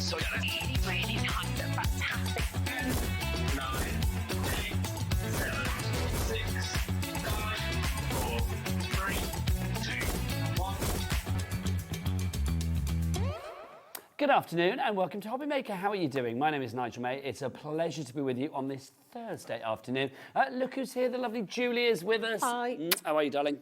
So yeah, really kind of fantastic. 9, 8, 7, 6, 5, 4, 3, 2, 1. Good afternoon and welcome to Hobby Maker. How are you doing? My name is Nigel May. It's a pleasure to be with you on this Thursday afternoon. Look who's here. The lovely Julie is with us. Hi. How are you, darling?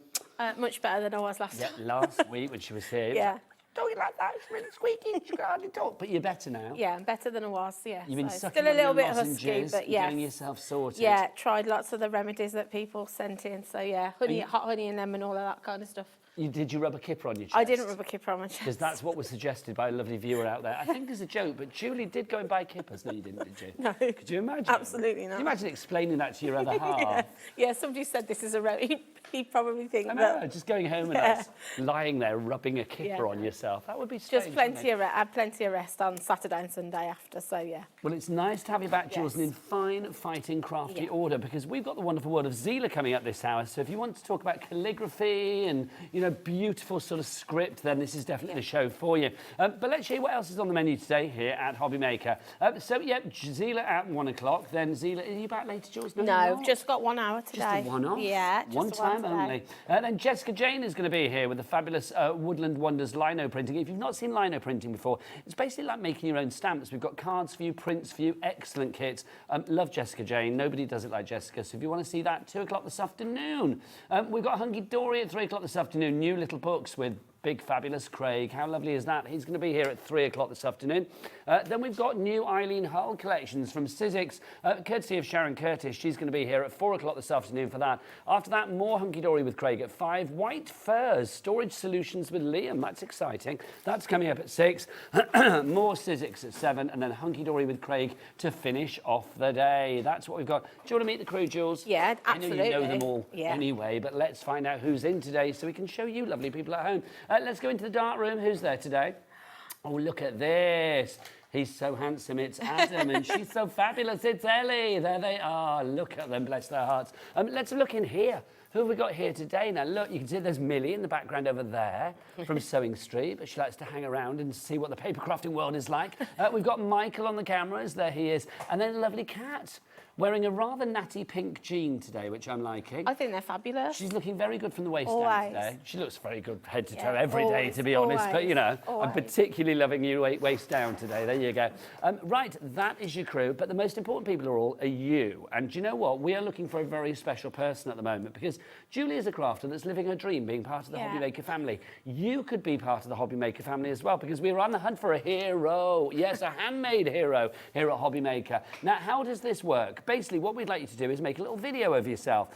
Much better than I was last time. Last week when she was here. Yeah. Don't you like that? It's really squeaky. She can hardly talk. But you're better now. Yeah, I'm better than I was, yeah. You've been So sucking still a on little your bit husky, lozenges, but yeah. getting yourself sorted. Yeah, tried lots of the remedies that people sent in. So yeah, honey, hot honey and lemon, all of that kind of stuff. Did you rub a kipper on your chest? I didn't rub a kipper on my chest. Because that's what was suggested by a lovely viewer out there. I think it's a joke, but Julie did go and buy kippers. No, you didn't, did you? No. Could you imagine? Absolutely not. Can you imagine explaining that to your other half? Yeah, somebody said this is a remedy. He'd probably think I know, that. just going home and us lying there rubbing a kipper on yourself. That would be strange. Just plenty of I had plenty of rest on Saturday and Sunday after, so yeah. Well, it's nice to have you back, Jules, and in fine, fighting, crafty order, because we've got the wonderful world of Zieler coming up this hour. So if you want to talk about calligraphy and, you know, beautiful sort of script, then this is definitely the show for you. But let's show you what else is on the menu today here at Hobby Maker. Zieler at 1 o'clock. Then Zieler, are you back later, Jules? No, just got 1 hour today. Just a one-off? Yeah, just one time only. And then Jessica Jayne is going to be here with the fabulous Woodland Wonders lino printing. If you've not seen lino printing before, it's basically like making your own stamps. We've got cards for you, prints for you, excellent kits. Love Jessica Jayne. Nobody does it like Jessica. So if you want to see that, 2 o'clock this afternoon. We've got Hunkydory at 3 o'clock this afternoon. New little books with big, fabulous Craig. How lovely is that? He's going to be here at 3 o'clock this afternoon. Then we've got new Eileen Hull collections from Sizzix, courtesy of Sharon Curtis. She's going to be here at 4 o'clock this afternoon for that. After that, more Hunkydory with Craig at 5. White furs, storage solutions with Liam. That's exciting. That's coming up at 6. More Sizzix at 7. And then Hunkydory with Craig to finish off the day. That's what we've got. Do you want to meet the crew, Jules? Yeah, absolutely. I know you know them all anyway, but let's find out who's in today so we can show you lovely people at home. Let's go into the dark room. Who's there today? Oh, look at this. He's so handsome. It's Adam, and she's so fabulous. It's Ellie. There they are. Look at them, bless their hearts. Let's look in here. Who have we got here today? Now, look, you can see there's Millie in the background over there from Sewing Street, but she likes to hang around and see what the paper crafting world is like. We've got Michael on the cameras. There he is. And then a lovely cat wearing a rather natty pink jean today, which I'm liking. I think they're fabulous. She's looking very good from the waist down today. She looks very good head to toe every day, to be honest. But, you know, I'm particularly loving you waist down today. There you go. Right, that is your crew. But the most important people are you. And do you know what? We are looking for a very special person at the moment because Julie is a crafter that's living her dream, being part of the Hobby Maker family. You could be part of the Hobby Maker family as well because we are on the hunt for a hero. Yes, a handmade hero here at Hobby Maker. Now, how does this work? Basically, what we'd like you to do is make a little video of yourself,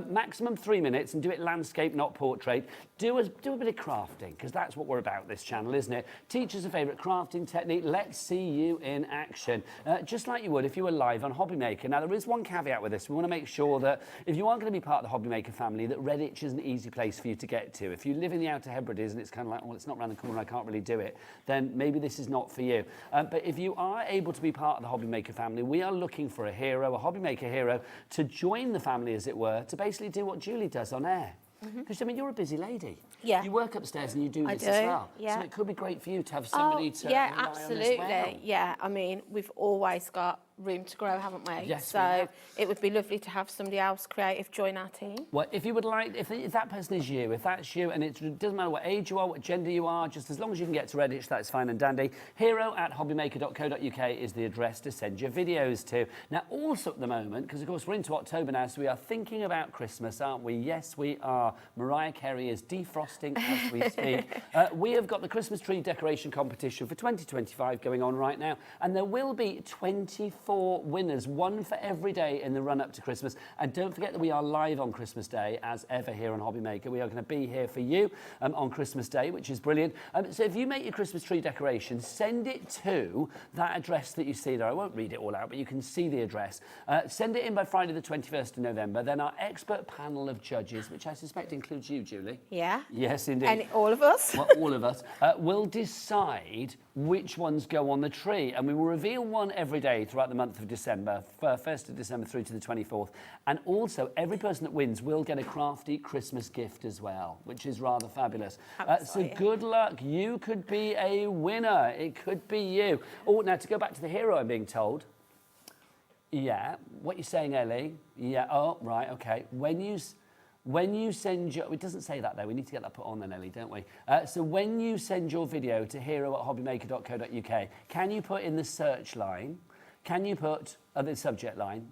maximum 3 minutes, and do it landscape, not portrait. Do a bit of crafting, because that's what we're about, this channel, isn't it? Teach us a favourite crafting technique. Let's see you in action, just like you would if you were live on Hobby Maker. Now, there is one caveat with this. We want to make sure that if you are going to be part of the Hobby Maker family, that Redditch is an easy place for you to get to. If you live in the Outer Hebrides and it's kind of like, well, it's not around the corner, I can't really do it, then maybe this is not for you. But if you are able to be part of the Hobby Maker family, we are looking for a hero, a Hobby Maker hero, to join the family, as it were, to basically do what Julie does on air. Because, I mean, you're a busy lady. Yeah. You work upstairs and you do this as well. Yeah. So it could be great for you to have somebody to rely on absolutely. as well. Yeah, I mean, we've always got room to grow, haven't we? Yes, so it would be lovely to have somebody else creative join our team. Well, if you would like, if that person is you, if that's you, and it doesn't matter what age you are, what gender you are, just as long as you can get to Redditch, that's fine and dandy. hero@hobbymaker.co.uk is the address to send your videos to. Now, also at the moment, because of course we're into October now, so we are thinking about Christmas, aren't we? Yes, we are. Mariah Carey is defrosting as we speak. We have got the Christmas tree decoration competition for 2025 going on right now, and there will be 24 winners, one for every day in the run-up to Christmas. And don't forget that we are live on Christmas Day, as ever, here on Hobby Maker. We are going to be here for you on Christmas Day, which is brilliant. So if you make your Christmas tree decoration, send it to that address that you see there. I won't read it all out, but you can see the address. Send it in by Friday the 21st of November. Then our expert panel of judges, which I suspect includes you, Julie. Yeah. Yes, indeed. And all of us. Well, all of us will decide which ones go on the tree. And we will reveal one every day throughout the month of December, 1st of December through to the 24th. And also, every person that wins will get a crafty Christmas gift as well, which is rather fabulous. So good luck. You could be a winner. It could be you. Oh, now to go back to the hero, I'm being told. Yeah. What are you saying, Ellie? Yeah. Oh, right. Okay. When you send your... It doesn't say that, though. We need to get that put on then, Ellie, don't we? So when you send your video to hero@hobbymaker.co.uk, can you put in the search line, can you put... the subject line,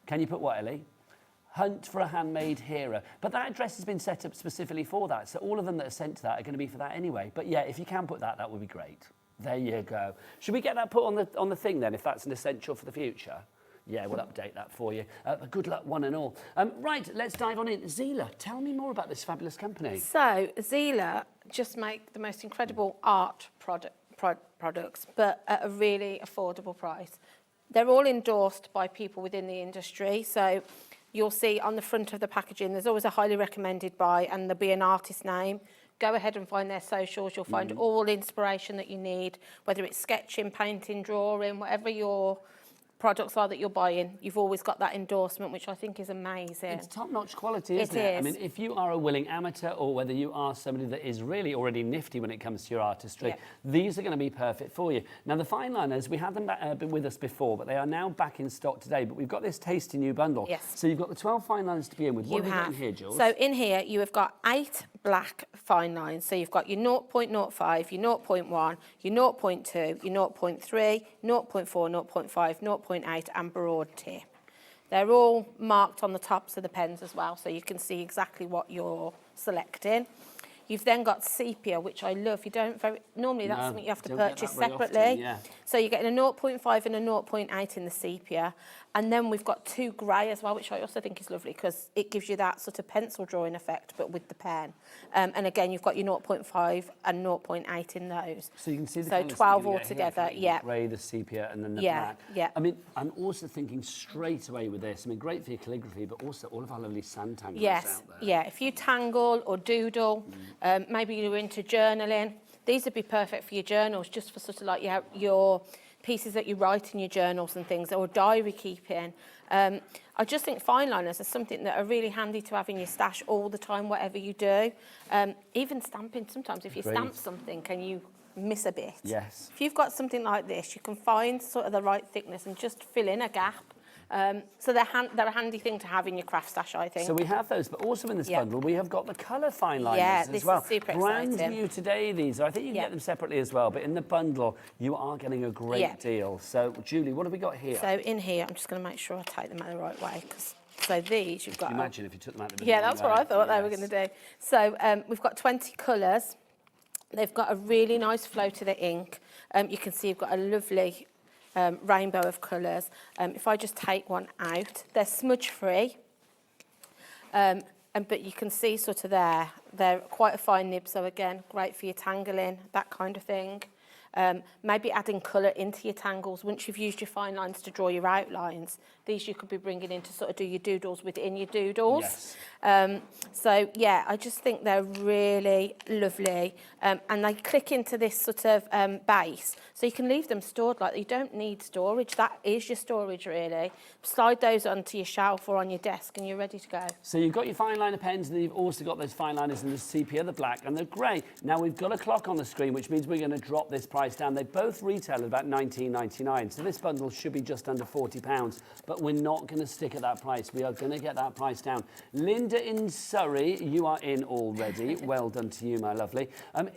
can you put what, Ellie? Hunt for a handmade hero. But that address has been set up specifically for that, so all of them that are sent to that are going to be for that anyway. But yeah, if you can put that, that would be great. There you go. Should we get that put on the thing then, if that's an essential for the future? Yeah, we'll update that for you. Good luck, one and all. Right, let's dive on in. Zieler, tell me more about this fabulous company. So, Zieler just make the most incredible art products, but at a really affordable price. They're all endorsed by people within the industry, so you'll see on the front of the packaging, there's always a highly recommended by, and there'll be an artist name. Go ahead and find their socials. You'll find all inspiration that you need, whether it's sketching, painting, drawing, whatever your products are that you're buying, you've always got that endorsement, which I think is amazing. It's top-notch quality, isn't it? I mean, if you are a willing amateur or whether you are somebody that is really already nifty when it comes to your artistry, these are going to be perfect for you. Now, the fine liners, we had them been with us before, but they are now back in stock today. But we've got this tasty new bundle. Yes. So you've got the 12 fine liners to begin with. What have we got in here, Jules? So in here, you have got 8 black fine lines. So you've got your 0.05, your 0.1, your 0.2, your 0.3, 0.4, 0.5, 0.8 and broad tip. They're all marked on the tops of the pens as well, so you can see exactly what you're selecting. You've then got sepia, which I love. You don't normally that's something you have to purchase separately. Often, So you're getting a 0.5 and a 0.8 in the sepia. And then we've got 2 grey as well, which I also think is lovely because it gives you that sort of pencil drawing effect, but with the pen. And again, you've got your 0.5 and 0.8 in those. So you can see the so 12 altogether, the grey, the sepia, and then the black. Yeah. I mean, I'm also thinking straight away with this. I mean, great for your calligraphy, but also all of our lovely sand tanglers out there. Yeah. If you tangle or doodle, maybe you're into journaling, these would be perfect for your journals, just for sort of like your pieces that you write in your journals and things, or diary keeping. I just think fine liners are something that are really handy to have in your stash all the time, whatever you do. Even stamping, sometimes if you stamp something, can you miss a bit? Yes. If you've got something like this, you can find sort of the right thickness and just fill in a gap. So they're a handy thing to have in your craft stash, I think. So we have those, but also in this bundle, we have got the colour fine liners as well. Yeah, this is super Brand exciting. new today, these. I think you can get them separately as well, but in the bundle, you are getting a great deal. So, Julie, what have we got here? So in here, I'm just going to make sure I take them out the right way, because so these, you've got... Imagine if you took them out the Yeah, that's what I thought they were going to do. So we've got 20 colours. They've got a really nice flow to the ink. You can see you've got a lovely... rainbow of colours. If I just take one out, they're smudge free, but you can see sort of they're quite a fine nib, so again, great for your tangling, that kind of thing. Maybe adding colour into your tangles. Once you've used your fine lines to draw your outlines, these you could be bringing in to sort of do your doodles within your doodles. Yes. So yeah, I just think they're really lovely, and they click into this sort of base, so you can leave them stored like you don't need storage. That is your storage really. Slide those onto your shelf or on your desk, and you're ready to go. So you've got your fine liner pens, and then you've also got those fine liners in the sepia, the black, and the grey. Now we've got a clock on the screen, which means we're going to drop this price down. They both retail at about £19.99, so this bundle should be just under £40, but we're not going to stick at that price. We are going to get that price down. Linda in Surrey, you are in already. Well done to you, my lovely.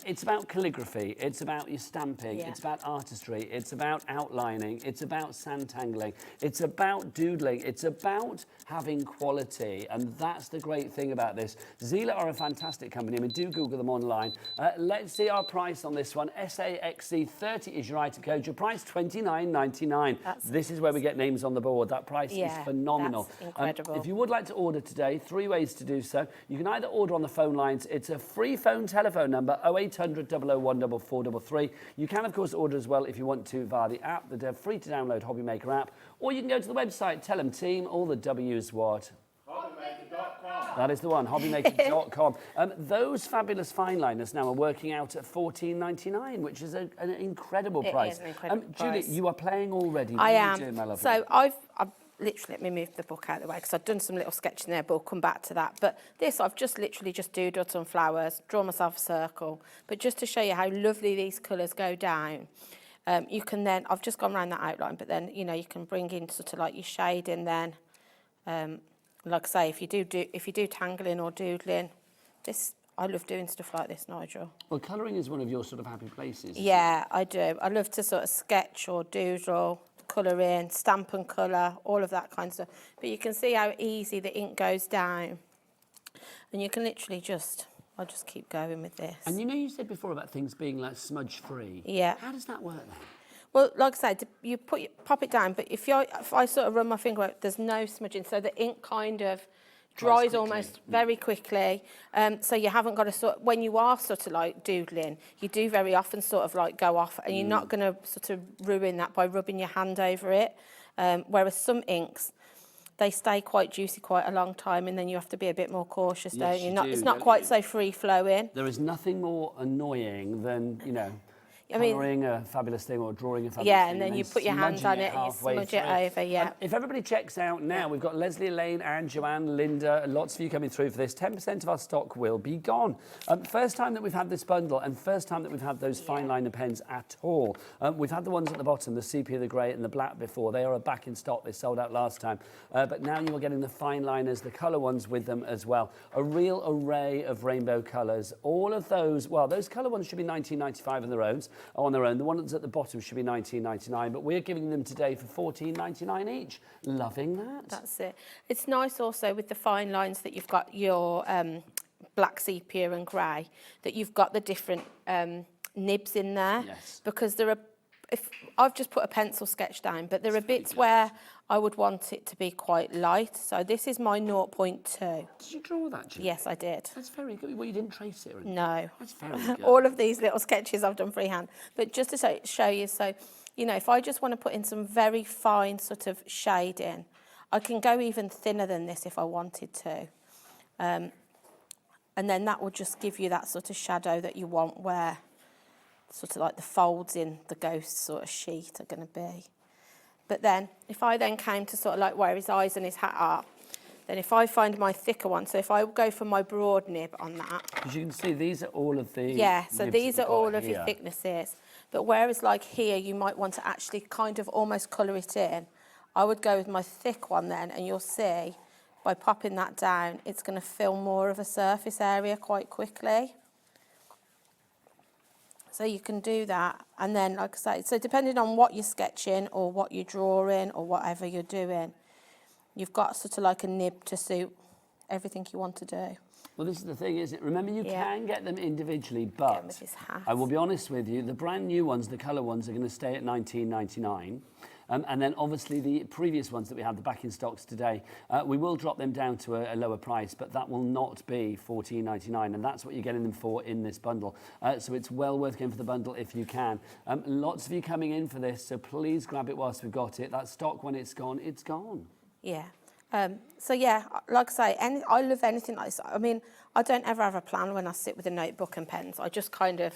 It's about calligraphy, it's about your stamping, it's about artistry, it's about outlining, it's about sand tangling, it's about doodling, it's about having quality, and that's the great thing about this. Zieler are a fantastic company. I mean, do Google them online. Let's see our price on this one. SAXC30 is your item code. Your price £29.99. This is where we get names on the board. That price is phenomenal. That's incredible. If you would like to order today, 3 ways to do so. You can either order on the phone lines. It's a free phone telephone number, 0800 001 4433. You can, of course, order as well if you want to via the app, the free to download Hobby Maker app, or you can go to the website. Tell them, team, all the W's what? Hobbymaker.com. That is the one, hobbymaker.com. Those fabulous fine liners now are working out at $14.99, which is an incredible price. It is an incredible price. Julie, you are playing already. I am. What are you doing, my lovely? So I've literally, let me move the book out of the way because I've done some little sketching there, but we'll come back to that. But this, I've just literally just doodled some flowers, draw myself a circle. But just to show you how lovely these colours go down, you can then, I've just gone around that outline, but then, you know, you can bring in sort of like your shading then. Like I say, if you do tangling or doodling, I love doing stuff like this, Nigel. Well, colouring is one of your sort of happy places. Yeah, I do. I love to sort of sketch or doodle, colour in, stamp and colour, all of that kind of stuff. But you can see how easy the ink goes down. And you can literally I'll just keep going with this. And you know you said before about things being like smudge-free. Yeah. How does that work then? Well, like I said, you pop it down, but if I sort of run my finger out, there's no smudging, so the ink kind of dries almost very quickly. So you haven't got to when you are sort of like doodling, you do very often sort of like go off, and you're not going to sort of ruin that by rubbing your hand over it. Whereas some inks, they stay quite juicy quite a long time, and then you have to be a bit more cautious, don't you? It's not quite so free-flowing. There is nothing more annoying than, you know, colouring a fabulous thing or drawing a fabulous thing. Yeah, and then you put your hands on it and you smudge it over, yeah. If everybody checks out now, we've got Leslie, Elaine, Anne, Joanne, Linda, lots of you coming through for this. 10% of our stock will be gone. First time that we've had this bundle and first time that we've had those fine liner pens at all. We've had the ones at the bottom, the sepia, the grey and the black before. They are back in stock. They sold out last time. But now you are getting the fine liners, the colour ones with them as well. A real array of rainbow colours. All of those, well, those colour ones should be $19.95 on their own. The ones at the bottom should be $19.99, but we're giving them today for $14.99 each. Loving that. That's it. It's nice also with the fine lines that you've got your black sepia and grey, that you've got the different nibs in there. Yes. Because there are, if I've just put a pencil sketch down, but there are bits where I would want it to be quite light. So this is my 0.2. Did you draw that, Jim? Yes, I did. That's very good. Well, you didn't trace it or anything? No. That's very good. All of these little sketches I've done freehand. But just to show you, so, you know, if I just want to put in some very fine sort of shading, I can go even thinner than this if I wanted to. And then that will just give you that sort of shadow that you want, where sort of like the folds in the ghost sort of sheet are going to be. But then, if I then came to sort of like where his eyes and his hat are, then if I find my thicker one, so if I go for my broad nib on that. Because you can see these are all of the so these are all of your thicknesses. But whereas like here, you might want to actually kind of almost colour it in, I would go with my thick one then, and you'll see, by popping that down, it's going to fill more of a surface area quite quickly. So you can do that, and then, like I say, so depending on what you're sketching or what you're drawing or whatever you're doing, you've got sort of like a nib to suit everything you want to do. Well, this is the thing, isn't it? Remember, you can get them individually, but with his hat. I will be honest with you, the brand new ones, the colour ones, are going to stay at $19.99. And then obviously the previous ones that we have, the back in stocks today, we will drop them down to a lower price, but that will not be $14.99, and that's what you're getting them for in this bundle. So it's well worth going for the bundle if you can. Lots of you coming in for this, so please grab it whilst we've got it. That stock, when it's gone, it's gone. Yeah. So yeah, like I say, I love anything like this. I mean, I don't ever have a plan when I sit with a notebook and pens. I just kind of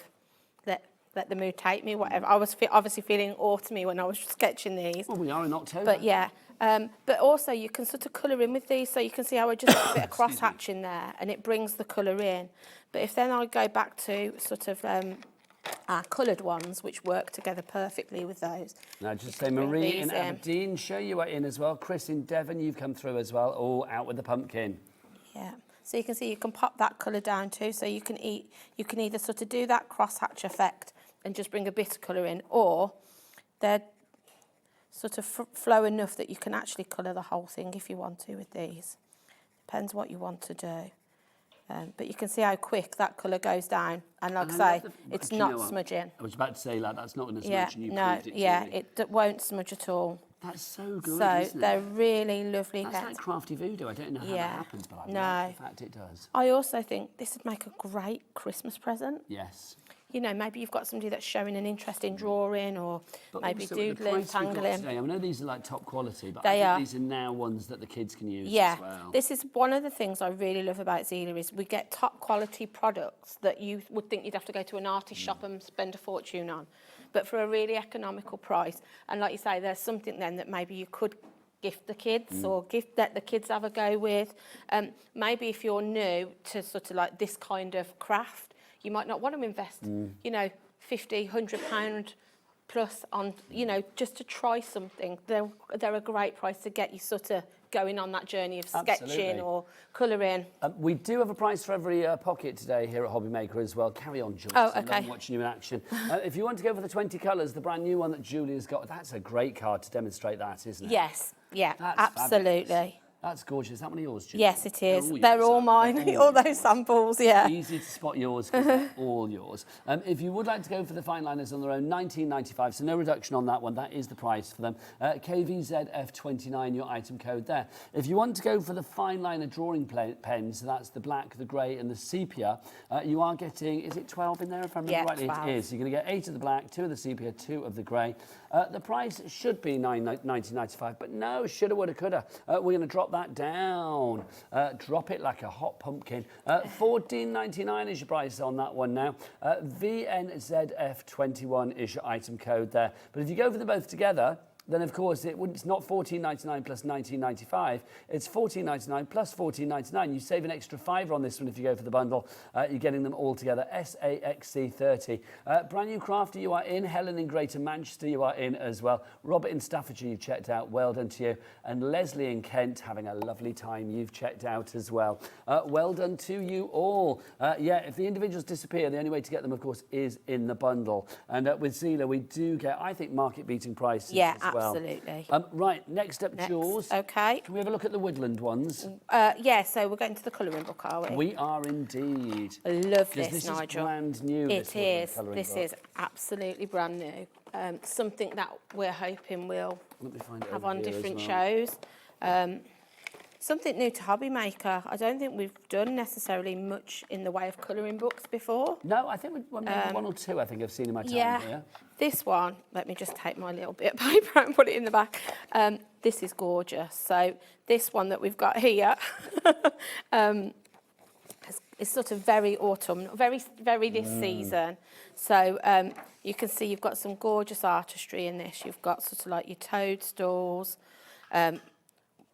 let the mood take me, whatever. I was obviously feeling autumny when I was sketching these. Well, we are in October. But yeah, but also you can sort of colour in with these, so you can see how I just put a bit of cross-hatch in there, and it brings the colour in. But if then I go back to sort of our coloured ones, which work together perfectly with those. Now, just say Marie in Aberdeen, show you are in as well. Chris in Devon, you've come through as well. All out with the pumpkin. Yeah. So you can see you can pop that colour down too. So you can either sort of do that cross-hatch effect and just bring a bit of colour in, or they're sort of flow enough that you can actually colour the whole thing if you want to with these. Depends what you want to do. But you can see how quick that colour goes down, and like I say, it's not smudging. I was about to say, like, that's not going to smudge, and you proved it to me. It won't smudge at all. That's so good, so isn't it? They're really lovely That's pens. like crafty voodoo. I don't know how that happens, but I love the fact it does. I also think this would make a great Christmas present. Yes. you know, maybe you've got somebody that's showing an interest in drawing or But maybe also with the doodling, price we've got tangling. today, I know these are like top quality, but They I are. think these are now ones that the kids can use Yeah, as well. this is one of the things I really love about Zieler is we get top quality products that you would think you'd have to go to an artist shop and spend a fortune on, but for a really economical price. And like you say, there's something then that maybe you could gift the kids or let the kids have a go with. Maybe if you're new to sort of like this kind of craft, you might not want to invest, you know, £50, £100 plus on, you know, just to try something. They're a great price to get you sort of going on that journey of sketching Absolutely. or colouring. We do have a price for every pocket today here at Hobby Maker as well. Carry on, Joyce. Oh, I okay. love watching you in action. If you want to go for the 20 colours, the brand new one that Julia's got, that's a great card to demonstrate that, isn't it? Yes, yeah, That's absolutely. fabulous. That's gorgeous. Is that one of yours, Julia? Yes, it is. yours, They're all aren't mine, they? all those yours. samples, yeah. Easy to spot yours because they're all yours. If you would like to go for the fine liners on their own, $19.95, so no reduction on that one. That is the price for them. KVZF29, your item code there. If you want to go for the fine liner drawing pens, so that's the black, the grey and the sepia, you are getting, is it 12 in there if I remember rightly? 12. It is. You're going to get 8 of the black, 2 of the sepia, 2 of the grey. The price should be $19.95, but no, shoulda, woulda, coulda. We're going to drop that down. Drop it like a hot pumpkin. $14.99 is your price on that one now. VNZF21 is your item code there. But if you go for them both together, then of course it's not $14.99 plus $19.95. It's $14.99 plus $14.99. You save an extra £5 on this one if you go for the bundle. You're getting them all together. SAXC30. Brand new crafter, you are in. Helen in Greater Manchester, you are in as well. Robert in Staffordshire, you've checked out. Well done to you. And Leslie in Kent, having a lovely time. You've checked out as well. Well done to you all. Yeah, if the individuals disappear, the only way to get them, of course, is in the bundle. And with Zieler, we do get, I think, market-beating prices. Yeah, as well. absolutely. Right, next up, Jules. Okay. Can we have a look at the woodland ones? Yeah, so we're going to the colouring book, are we? We are indeed. I love Because this, this Nigel. is brand new. It is. This This is absolutely brand new. Something that we're hoping we'll Let me find it have over on here as different well. shows. Something new to Hobby Maker. I don't think we've done necessarily much in the way of colouring books before. No, I think maybe one or two I think I've seen in my time Yeah, here. this one, let me just take my little bit of paper and put it in the back. This is gorgeous. So this one that we've got here is sort of very autumn, very this season. So you can see you've got some gorgeous artistry in this. You've got sort of like your toadstools.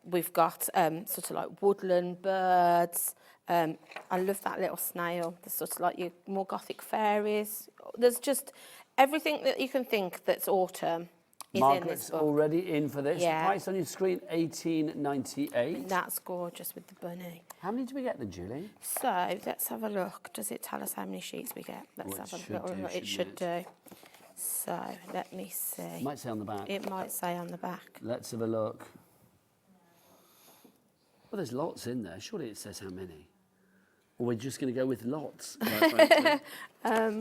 We've got sort of like woodland birds. I love that little snail. There's sort of like your more gothic fairies. There's just everything that you can think that's autumn is in this Margaret's book. already in for this. Yeah. The price on your screen, $18.98. That's gorgeous with the bunny. How many do we get then, Julie? So let's have a look. Does it tell us how many sheets we get? Let's Well, it have a should little do, look. It should shouldn't do. So let me see. Might say on the back. It might say on the back. Let's have a look. Well, there's lots in there. Surely it says how many. Or we're just going to go with lots, quite frankly.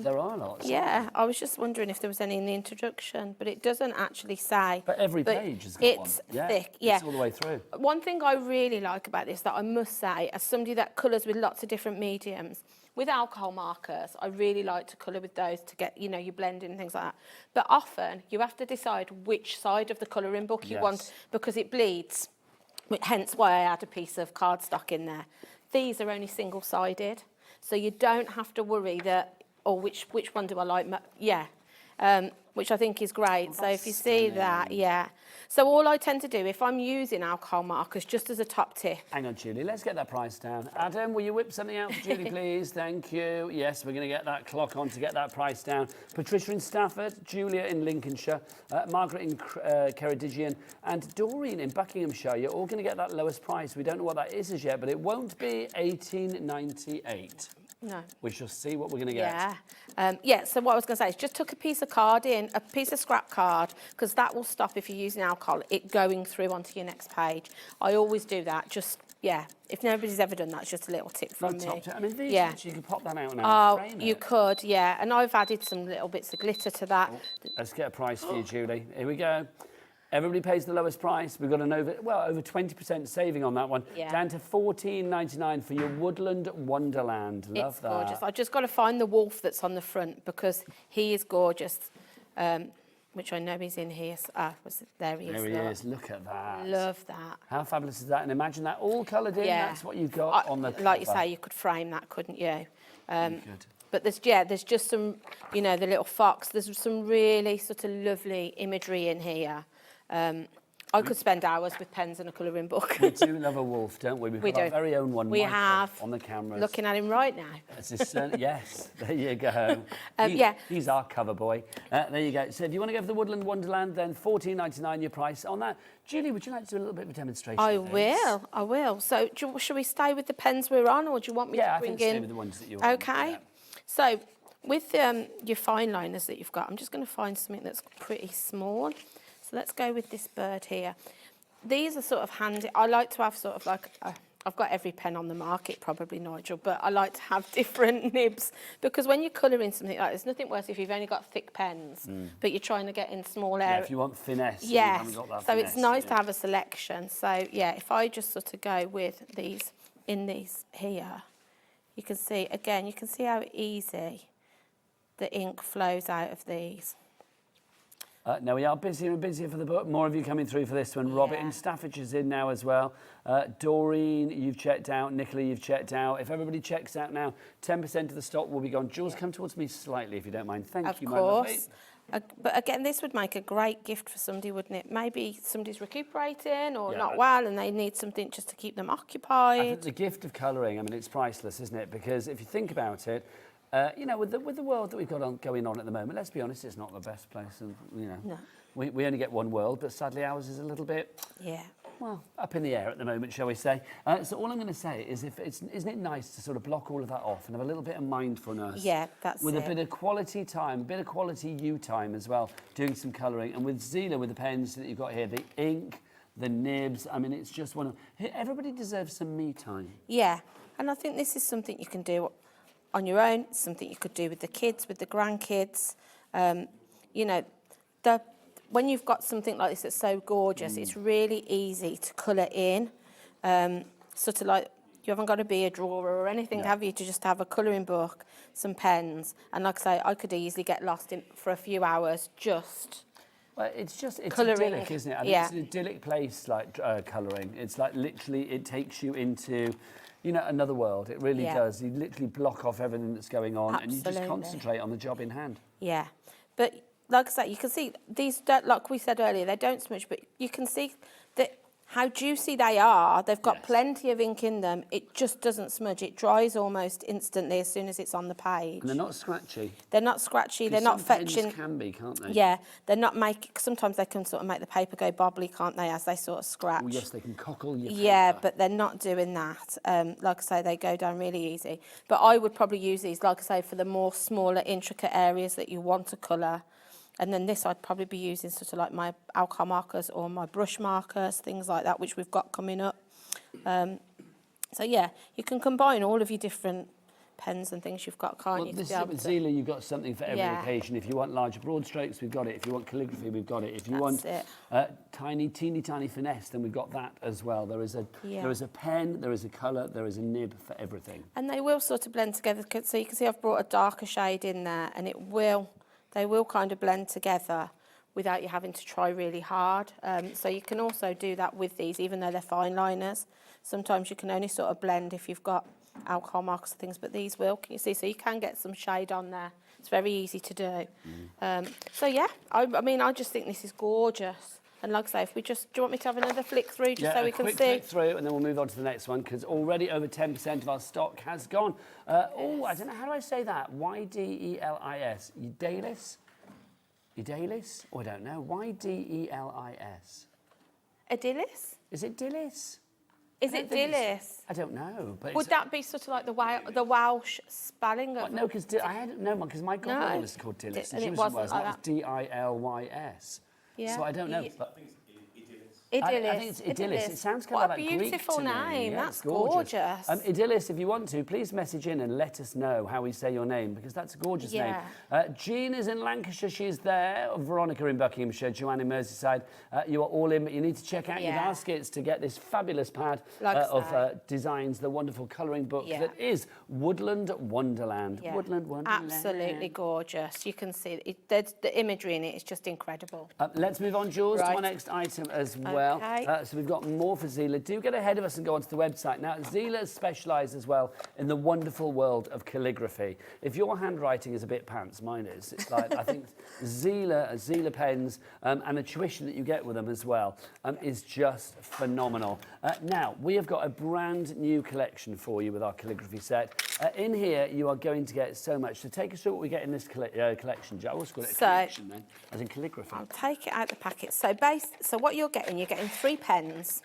There are lots. Yeah, I was just wondering if there was any in the introduction, but it doesn't actually say. But every But page has got one. it's Yeah, thick, yeah. It's all the way through. One thing I really like about this that I must say, as somebody that colours with lots of different mediums, with alcohol markers, I really like to colour with those to get, you know, your blending and things like that. But often you have to decide which side of the colouring book you want Yes. because it bleeds. Hence why I had a piece of cardstock in there. These are only single-sided, so you don't have to worry that, oh, which one do I like? Which I think is great. So if you see that, yeah. So all I tend to do, if I'm using alcohol markers, just as a top tip. Hang on, Julie. Let's get that price down. Adam, will you whip something out for Julie, please? Thank you. Yes, we're going to get that clock on to get that price down. Patricia in Stafford, Julia in Lincolnshire, Margaret in Ceredigion, and Doreen in Buckinghamshire. You're all going to get that lowest price. We don't know what that is as yet, but it won't be $18.98. No. We shall see what we're going to get. Yeah. So what I was going to say is just tuck a piece of card in, a piece of scrap card, because that will stop, if you're using alcohol, it going through onto your next page. I always do that. Just, yeah. If nobody's ever done that, it's just a little tip from me. I mean, these Yeah. actually, you could pop that out now and frame You it. could, yeah. And I've added some little bits of glitter to that. Let's get a price for you, Julie. Here we go. Everybody pays the lowest price. We've got an over 20% saving on that one. Yeah. Down to $14.99 for your Woodland Wonderland. Love that. It's gorgeous. I just got to find the wolf that's on the front because he is gorgeous, which I know he's in here. There he is. There he is. Look at that. Love that. How fabulous is that? And imagine that all coloured in. Yeah. That's what you've got on the cover. Like you say, you could frame that, couldn't you? You could. But there's just some, you know, the little fox. There's some really sort of lovely imagery in here. I could spend hours with pens and a colouring book. We do love a wolf, don't we? We've got our very own one. We have. On the cameras. Looking at him right now. Yes, there you go. He's our cover boy. There you go. So if you want to go for the Woodland Wonderland, then $14.99 your price on that. Julie, would you like to do a little bit of a demonstration? I will. So shall we stay with the pens we're on, or do you want me to bring in? Yeah, I think stay with the ones that you're Okay. on. Yeah. So with your fine liners that you've got, I'm just going to find something that's pretty small. So let's go with this bird here. These are sort of handy. I like to have sort of like, I've got every pen on the market probably, Nigel, but I like to have different nibs because when you're colouring something like this, there's nothing worse if you've only got thick pens, but you're trying to get in small areas. Yeah, if you want finesse. Yes, you haven't got that finesse, it's nice to have a selection. So yeah, if I just sort of go with these here, you can see, again, you can see how easy the ink flows out of these. Now we are busier and busier for the book. More of you coming through for this one. Robert in Staffordshire's in now as well. Doreen, you've checked out. Nicola, you've checked out. If everybody checks out now, 10% of the stock will be gone. Jules, come towards me slightly if you don't mind. Thank you, my lovely. But again, this would make a great gift for somebody, wouldn't it? Maybe somebody's recuperating or not well and they need something just to keep them occupied. I think the gift of colouring, I mean, it's priceless, isn't it? Because if you think about it, you know, with the world that we've got going on at the moment, let's be honest, it's not the best place. And, you know, no. we only get one world, but sadly ours is a little bit, well, up in the air at the moment, shall we say. So all I'm going to say is, isn't it nice to sort of block all of that off and have a little bit of mindfulness? Yeah, that's with a bit of quality time, a bit of quality you time as well, doing some colouring. And with Zieler, with the pens that you've got here, the ink, the nibs, I mean, it's just everybody deserves some me time. Yeah, and I think this is something you can do on your own, something you could do with the kids, with the grandkids. You know, when you've got something like this that's so gorgeous, it's really easy to colour in. Sort of like, you haven't got to be a drawer or anything, have you, to just have a colouring book, some pens. And like I say, I could easily get lost in for a few hours just... Well, it's colouring. idyllic, isn't it? I mean, it's an idyllic place, like colouring. It's like literally, it takes you into... You know, another world. It really does. You literally block off everything that's going on and you just concentrate on the job in hand. Yeah. But like I say, you can see these, like we said earlier, they don't smudge, but you can see that how juicy they are. They've got plenty of ink in them. It just doesn't smudge. It dries almost instantly as soon as it's on the page. And they're not scratchy. They're not scratchy. They're not fetching. Pens can be, can't they? Yeah, they're not making. Sometimes they can sort of make the paper go bobbly, can't they, as they sort of scratch? Oh, yes, they can cockle your paper. Yeah, but they're not doing that. Like I say, they go down really easy. But I would probably use these, like I say, for the more smaller, intricate areas that you want to colour. And then this I'd probably be using sort of like my alcohol markers or my brush markers, things like that, which we've got coming up. So yeah, you can combine all of your different pens and things you've got, can't you? This is with Zieler, you've got something for every occasion. If you want larger broad strokes, we've got it. If you want calligraphy, we've got it. If you want teeny tiny finesse, then we've got that as well. There is a pen, there is a colour, there is a nib for everything. And they will sort of blend together. So you can see I've brought a darker shade in there, and they will kind of blend together without you having to try really hard. So you can also do that with these, even though they're fine liners. Sometimes you can only sort of blend if you've got alcohol markers and things, but these will, can you see? So you can get some shade on there. It's very easy to do. So yeah, I mean, I just think this is gorgeous. And like I say, do you want me to have another flick through just so we can see? Yeah, a quick flick through, and then we'll move on to the next one, because already over 10% of our stock has gone. Oh, I don't know, how do I say that? Y-D-E-L-I-S. Eudalis? Eudalis? Oh, I don't know. Y-D-E-L-I-S. Idyllis? Is it Dillis? Is it Dillis? I don't know. But would that be sort of like the Welsh spelling of... No, because my godmother was called Dillis, and she was wasn't Welsh. Like that was D-I-L-Y-S. Yeah. So I don't know. I think it's Idyllis. Idyllis. I think it's Idyllis. It sounds kind of like Greek to me. What a beautiful name. Yeah, That's gorgeous. Idyllis, if you want to, please message in and let us know how we say your name, because that's a gorgeous name. Jean is in Lancashire. She's there. Veronica in Buckinghamshire. Joanne in Merseyside. You are all in, but you need to check out your baskets to get this fabulous pad of designs, the wonderful colouring book that is Woodland Wonderland. Woodland Wonderland. Absolutely gorgeous. You can see it, the imagery in it is just incredible. Let's move on, Jules, to our next item as well. So we've got more for Zieler. Do get ahead of us and go onto the website. Now, Zieler specialise as well in the wonderful world of calligraphy. If your handwriting is a bit pants, mine is. It's like, I think Zieler pens and the tuition that you get with them as well is just phenomenal. Now, we have got a brand new collection for you with our calligraphy set. In here, you are going to get so much. So take us through what we get in this collection, Jo. What's called a collection then, as in calligraphy? I'll take it out the packet. So what you're getting 3 pens,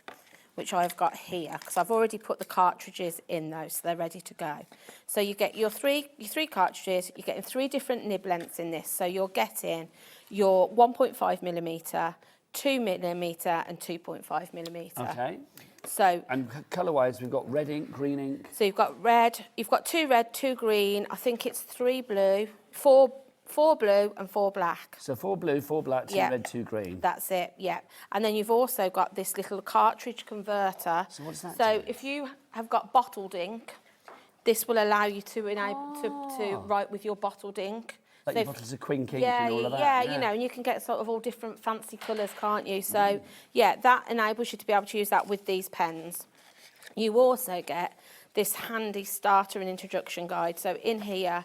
which I've got here, because I've already put the cartridges in those, so they're ready to go. So you get your three cartridges, you're getting 3 different nib lengths in this. So you're getting your 1.5mm, 2mm and 2.5mm. Okay. So, and colour-wise, we've got red ink, green ink. So you've got red, you've got 2 red, 2 green, I think it's 3 blue, 4 blue and 4 black. So 4 blue, 4 black, 2 red, 2 green. That's it, yeah. And then you've also got this little cartridge converter. So what does that So do? if you have got bottled ink, this will allow you to to write with your bottled ink. Like so your bottles of Queen Ink and all of that. Yeah, you know, and you can get sort of all different fancy colours, can't you? So, yeah, that enables you to be able to use that with these pens. You also get this handy starter and introduction guide. So in here,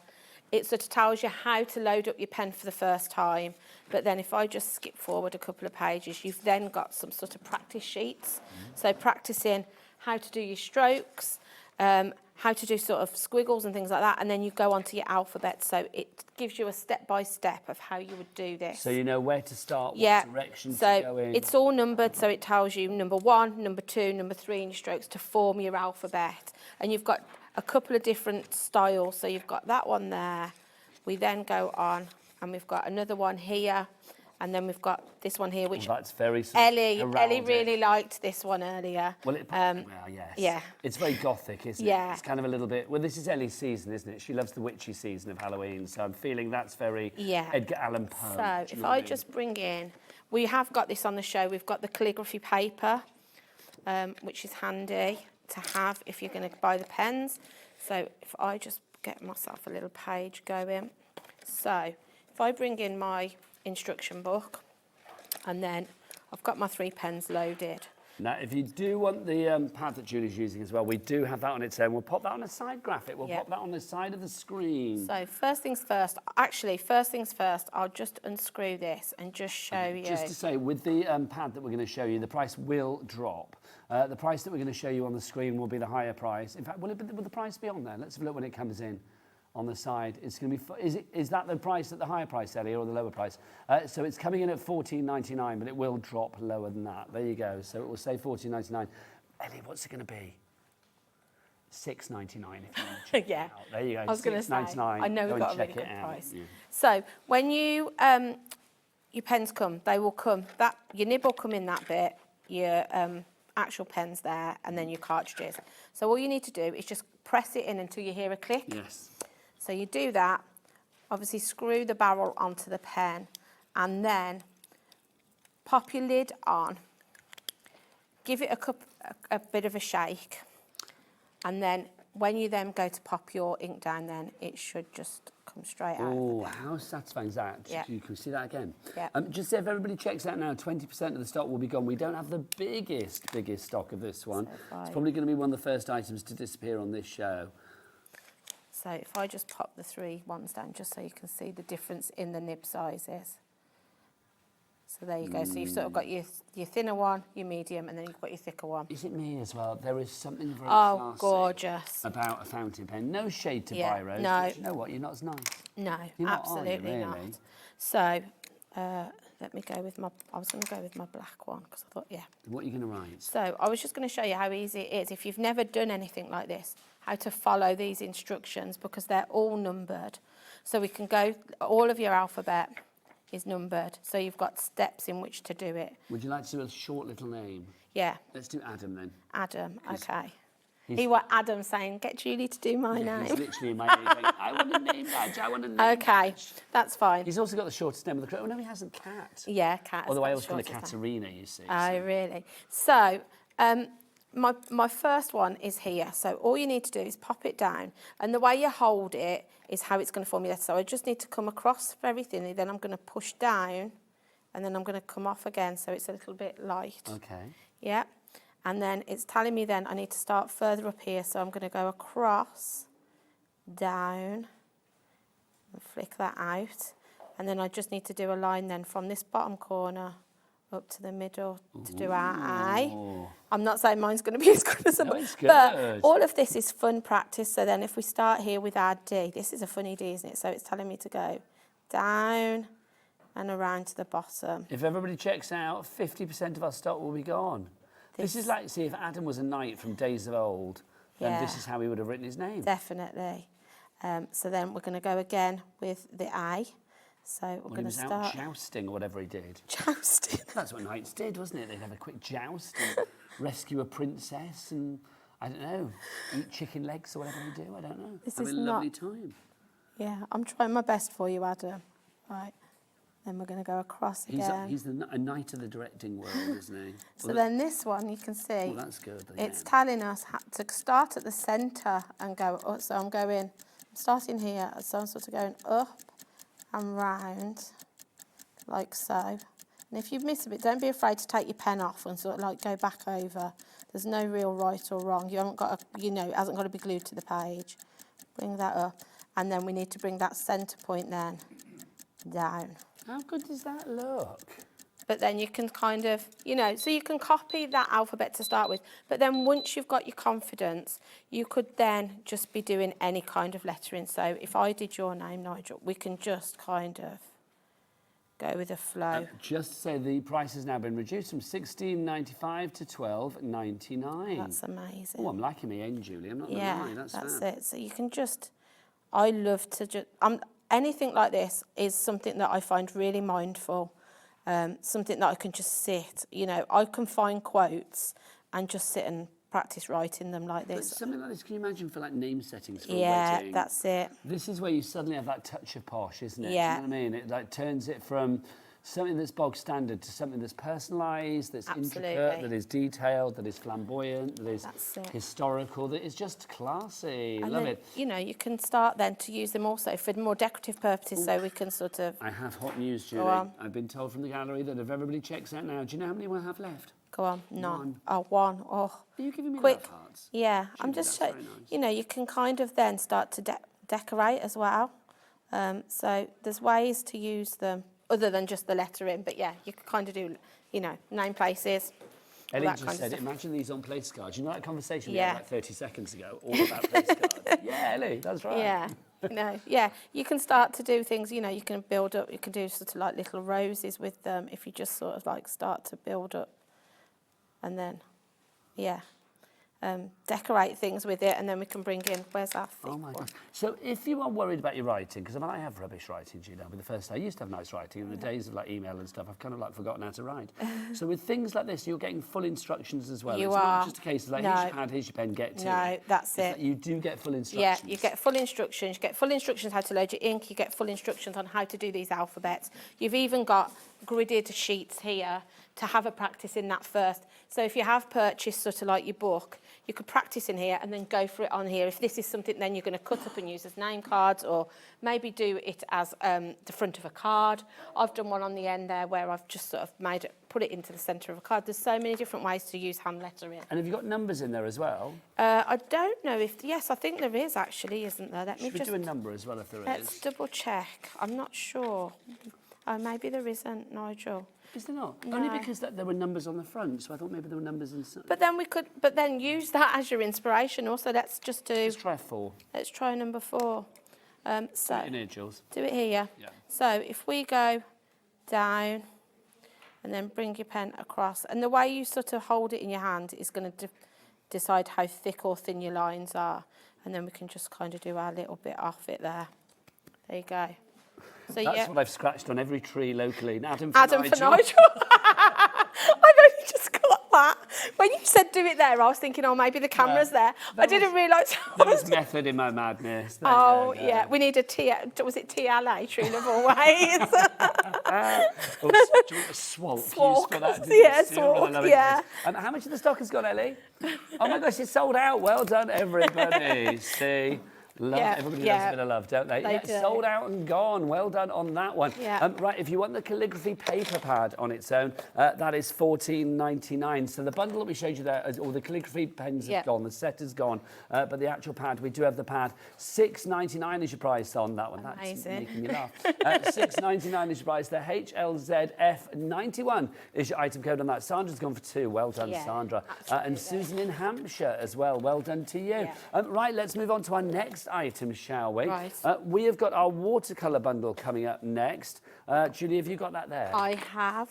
it sort of tells you how to load up your pen for the first time. But then if I just skip forward a couple of pages, you've then got some sort of practice sheets. So practicing how to do your strokes, how to do sort of squiggles and things like that, and then you go on to your alphabet. So it gives you a step-by-step of how you would do this. So you know where to start, what direction to go in. So it's all numbered, so it tells you number 1, number 2, number 3 in your strokes to form your alphabet. And you've got a couple of different styles. So you've got that one there. We then go on, and we've got another one here. And then we've got this one here, which that's very Ellie really liked this one earlier. Well, well, yes. Yeah. It's very gothic, isn't it? Yeah. It's kind of a little bit. Well, this is Ellie's season, isn't it? She loves the witchy season of Halloween, so I'm feeling that's very Edgar Allan Poe. So if I just bring in, we have got this on the show. We've got the calligraphy paper, which is handy to have if you're going to buy the pens. So if I just get myself a little page going. So if I bring in my instruction book, and then I've got my 3 pens loaded. Now, if you do want the pad that Julie's using as well, we do have that on its own. We'll pop that on a side graphic. We'll pop that on the side of the screen. So first things first, I'll just unscrew this and just show you. Just to say, with the pad that we're going to show you, the price will drop. The price that we're going to show you on the screen will be the higher price. In fact, will the price be on there? Let's have a look when it comes in. On the side, it's going to be. Is that the price at the higher price, Ellie, or the lower price? So it's coming in at $14.99, but it will drop lower than that. There you go. So it will say $14.99. Ellie, what's it going to be? $6.99 if you want to check it out. There you go. I was going to say. I know we've got a really good price. Yeah. So when you your pens come, they will come. Your nib will come in that bit. Your actual pens there, and then your cartridges. So all you need to do is just press it in until you hear a click. Yes. So you do that, obviously screw the barrel onto the pen, and then pop your lid on, give it a bit of a shake, and then when you then go to pop your ink down, then it should just come straight out. Oh, how satisfying is that? Yeah. You can see that again. Yeah. Just if everybody checks out now, 20% of the stock will be gone. We don't have the biggest stock of this one. So it's probably going to be one of the first items to disappear on this show. So if I just pop the 3 ones down, just so you can see the difference in the nib sizes. So there you go. So you've sort of got your thinner one, your medium, and then you've got your thicker one. Is it me as well? There is something very classy gorgeous about a fountain pen. No shade to Biros. No. But you know what? You're not as nice. No, You're not, absolutely are you, really? not. So let me go with I was going to go with my black one because I thought, What are you going to write? So I was just going to show you how easy it is if you've never done anything like this, how to follow these instructions because they're all numbered. So we can go all of your alphabet, is numbered. So you've got steps in which to do it. Would you like to do a short little name? Yeah. Let's do Adam then. Adam, okay. He what Adam saying, get Julie to do my name. He's literally in my ear going, I want a name badge, I want a name badge. That's fine. He's also got the shortest name of the crew. Oh, no, he hasn't, Cat. Yeah, Cat. Although I always call her Katerina, you see. Oh, really? So, my first one is here. So all you need to do is pop it down. And the way you hold it is how it's going to form your letter. So I just need to come across very thinly. Then I'm going to push down. And then I'm going to come off again. So it's a little bit light. Okay. Yeah. And then it's telling me then I need to start further up here. So I'm going to go across, down, and flick that out. And then I just need to do a line then from this bottom corner up to the middle to do our I. I'm not saying mine's going to be as good as No, it's good. But all of this is fun practice. So then if we start here with our D, this is a funny D, isn't it? So it's telling me to go down and around to the bottom. If everybody checks out, 50% of our stock will be gone. This is like, see, if Adam was a knight from days of old, then this is how he would have written his name. Definitely. So then we're going to go again with the I. So we're going to start... out jousting or whatever he did. Jousting? That's what knights did, wasn't it? They'd have a quick joust and rescue a princess and, I don't know, eat chicken legs or whatever they do, I don't know. This have is a lovely time. Yeah, I'm trying my best for you, Adam. Right. Then we're going to go across again. He's a knight of the directing world, isn't he? So then this one, you can see, well, that's good, it's telling us to start at the centre and go up. So I'm starting here, so I'm sort of going up and round, like so. And if you miss a bit, don't be afraid to take your pen off and sort of like go back over. There's no real right or wrong. You haven't got it hasn't got to be glued to the page. Bring that up. And then we need to bring that centre point then down. How good does that look? But then you can kind of, so you can copy that alphabet to start with. But then once you've got your confidence, you could then just be doing any kind of lettering. So if I did your name, Nigel, we can just kind of go with the flow. Just to say the price has now been reduced from $16.95 to $12.99. That's amazing. Oh, I'm liking my end, Julie. I'm not going to lie. That's fab. it. So you can just, I love to just, anything like this is something that I find really mindful. Something that I can just sit, I can find quotes and just sit and practice writing them like this. But something like this, can you imagine for like name settings for a wedding? That's it. This is where you suddenly have that touch of posh, isn't it? Yeah. Do you know what I mean? It like turns it from something that's bog standard to something that's personalised, that's intricate, that is detailed, that is flamboyant, that is historical, that is just classy. And Love then, it. You can start then to use them also for more decorative purposes. So we can sort of... I have hot news, Julie. Go on. I've been told from the gallery that if everybody checks out now, do you know how many we'll have left? Go on, none. One. Oh, one. Oh, Are you giving me quick. love hearts? Yeah, Julie, I'm just that's showing. very nice. You can kind of then start to decorate as well. So there's ways to use them other than just the lettering. But yeah, you can kind of do, name places. Ellie just said, imagine these on place cards. You know that conversation we Yeah. had like 30 seconds ago, all about place cards? Yeah, Ellie, that's right. Yeah. You can start to do things, you can build up, you can do sort of like little roses with them if you just sort of like start to build up and then, decorate things with it, and then we can bring in, where's our thick Oh my one? God. So if you are worried about your writing, because I have rubbish writing, you know, with the first day, I used to have nice writing, in the days of like email and stuff, I've kind of like forgotten how to write. So with things like this, you're getting full instructions as well. It's not just a case of like, here's your pad, here's your pen, get to it. No, that's it. Like you do get full instructions. Yeah, you get full instructions. You get full instructions how to load your ink. You get full instructions on how to do these alphabets. You've even got gridded sheets here to have a practice in that first. So if you have purchased sort of like your book, you could practice in here and then go for it on here. If this is something then you're going to cut up and use as name cards, or maybe do it as the front of a card. I've done one on the end there where I've just sort of put it into the centre of a card. There's so many different ways to use hand lettering. And have you got numbers in there as well? I don't know if, yes, I think there is actually, isn't there? Should we do a number as well if there is? Let's double check. I'm not sure. Oh, maybe there isn't, Nigel. Is there not? No. Only because there were numbers on the front, so I thought maybe there were numbers inside. But then use that as your inspiration. Also, let's just do. Let's try 4. Let's try number 4. So Put it in here, Jules. do it here. Yeah. So if we go down, and then bring your pen across, and the way you sort of hold it in your hand is going to decide how thick or thin your lines are, and then we can just kind of do our little bit off it there. There you go. So That's what I've scratched on every tree locally. Adam for Adam for Nigel. Nigel. I've only just got that. When you said do it there, I was thinking, oh, maybe the camera's there. I didn't realise. There was method in my madness. There Oh, you go. yeah. We need a was it TLA, True Love Always? Do you want a swalk used for that? Yeah, swalk, yeah. How much of the stock has gone, Ellie? Oh my gosh, it's sold out. Well done, everybody. See? Love, Yeah, everybody yeah. loves a bit of love, don't they? They Yeah, do. sold out and gone. Well done on that one. Yeah. Right, if you want the calligraphy paper pad on its own, that is $14.99. So the bundle that we showed you there, all the calligraphy pens have gone, the set is gone, but the actual pad, we do have the pad. $6.99 is your price on that one. That's Amazing. making me laugh. $6.99 is your price. The HLZF91 is your item code on that. Sandra's gone for 2. Well done, Yeah, Sandra. And absolutely. Susan in Hampshire as well. Well done to you. Yeah. Right, let's move on to our next item, shall we? Right. We have got our watercolour bundle coming up next. Julie, have you got that there? I have.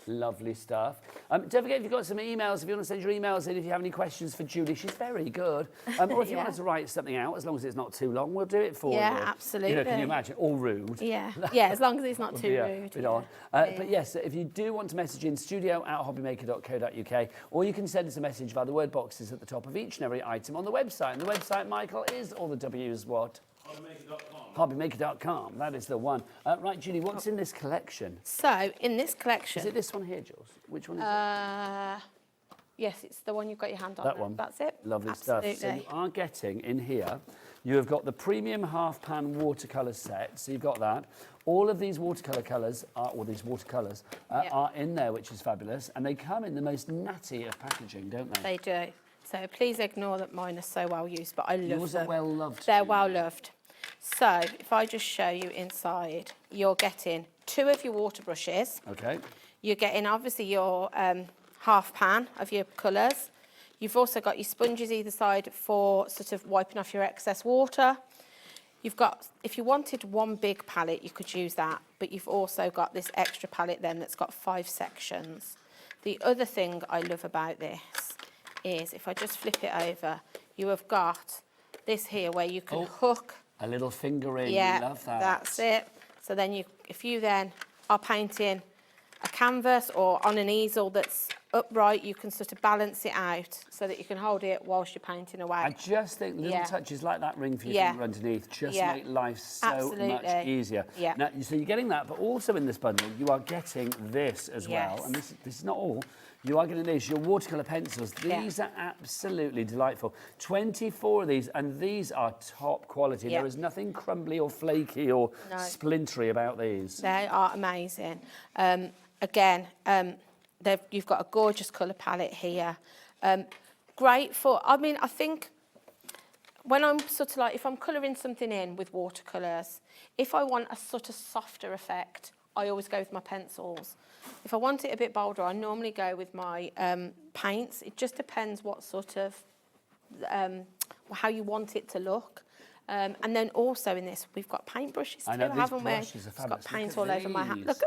Lovely stuff. Don't forget, if you've got some emails, if you want to send your emails in, if you have any questions for Julie, she's very good. Or if you want us to write something out, as long as it's not too long, we'll do it for you. Yeah, absolutely. You know, can you imagine? All rude. Yeah, yeah, as long as it's not too rude. Bit odd. But yes, if you do want to message in, studio@hobbymaker.co.uk, or you can send us a message via the word boxes at the top of each and every item on the website. And the website, Michael, is all the W's what? Hobbymaker.com. That is the one. Right, Julie, what's in this collection? So, in this collection... Is it this one here, Jules? Which one is it? Yes, it's the one you've got your hand on. That there. one. That's it. Lovely Absolutely. stuff. So you are getting in here, you have got the premium half-pan watercolour set. So you've got that. All of these watercolour colours, are in there, which is fabulous. And they come in the most natty of packaging, don't they? They do. So please ignore that mine are so well used, but I love Yours them. are well loved. They're Julie. well loved. So if I just show you inside, you're getting 2 of your water brushes. Okay. You're getting obviously your half pan of your colours. You've also got your sponges either side for sort of wiping off your excess water. You've got, if you wanted one big palette, you could use that, but you've also got this extra palette then that's got 5 sections. The other thing I love about this is, if I just flip it over, you have got this here where you can hook. A little finger ring. Yeah, We love that. that's it. So then if you then are painting a canvas or on an easel that's upright, you can sort of balance it out so that you can hold it whilst you're painting away. I just think little touches like that ring for your finger underneath just make life so much easier. Yeah. Now, so you're getting that, but also in this bundle, you are getting this as well. Yes. And this is not all. You are getting these, your watercolour pencils. These are absolutely delightful. 24 of these, and these are top quality. There is nothing crumbly or flaky or splintery about these. They are amazing. Again, you've got a gorgeous colour palette here. Great for, I mean, I think when I'm sort of like, if I'm colouring something in with watercolours, if I want a sort of softer effect, I always go with my pencils. If I want it a bit bolder, I normally go with my paints. It just depends what sort of, how you want it to look. And then also in this, we've got paintbrushes too, haven't we? It's got paint all over my hand. Look.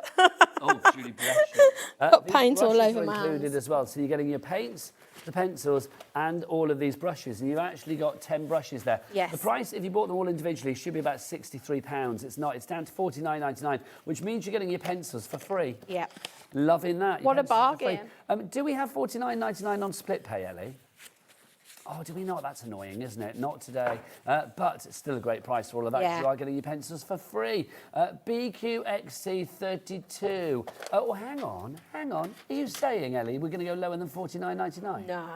Oh, Julie, bless you. Got paint all over my included hands. as well. So you're getting your paints, the pencils, and all of these brushes. And you've actually got 10 brushes there. Yes. The price, if you bought them all individually, should be about £63. It's not. It's down to $49.99, which means you're getting your pencils for free. Yeah. Loving that. What a Pencils for free. bargain. Do we have $49.99 on split pay, Ellie? Oh, do we not? That's annoying, isn't it? Not today. But it's still a great price for all of that. Yeah. You are getting your pencils for free. BQXC32. Oh, hang on. Are you saying, Ellie, we're going to go lower than $49.99? No.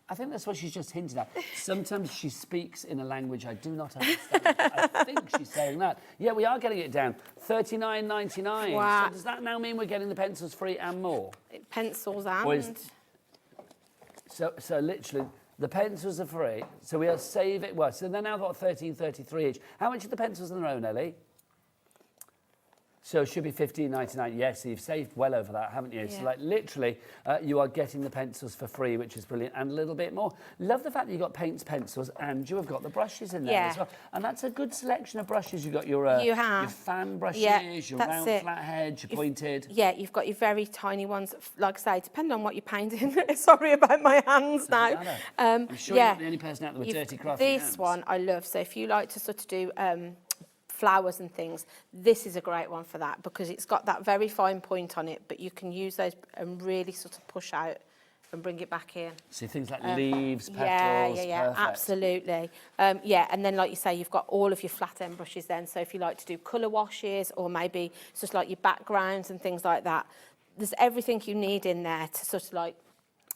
I think that's what she's just hinted at. Sometimes she speaks in a language I do not understand. I think she's saying that. Yeah, we are getting it down. $39.99. Wow. So does that now mean we're getting the pencils free and more? Pencils Or is- and... So literally, the pencils are free. So we'll save it. Well, so they're now got $13.33 each. How much are the pencils on their own, Ellie? So it should be $15.99. Yes, so you've saved well over that, haven't you? Yeah. So like literally, you are getting the pencils for free, which is brilliant, and a little bit more. Love the fact that you've got paints, pencils, and you have got the brushes in there as well. And that's a good selection of brushes. You've got your your fan brushes, your round flathead, your pointed. Yeah, you've got your very tiny ones. Like I say, depending on what you're painting. Sorry about my hands now. I'm sure you're not the only person out there with dirty craft This hands. one I love. So if you like to sort of do flowers and things, this is a great one for that because it's got that very fine point on it, but you can use those and really sort of push out and bring it back in. See things like leaves, petals. Yeah, perfect. absolutely. And then like you say, you've got all of your flat end brushes then. So if you like to do colour washes or maybe just like your backgrounds and things like that, there's everything you need in there to sort of like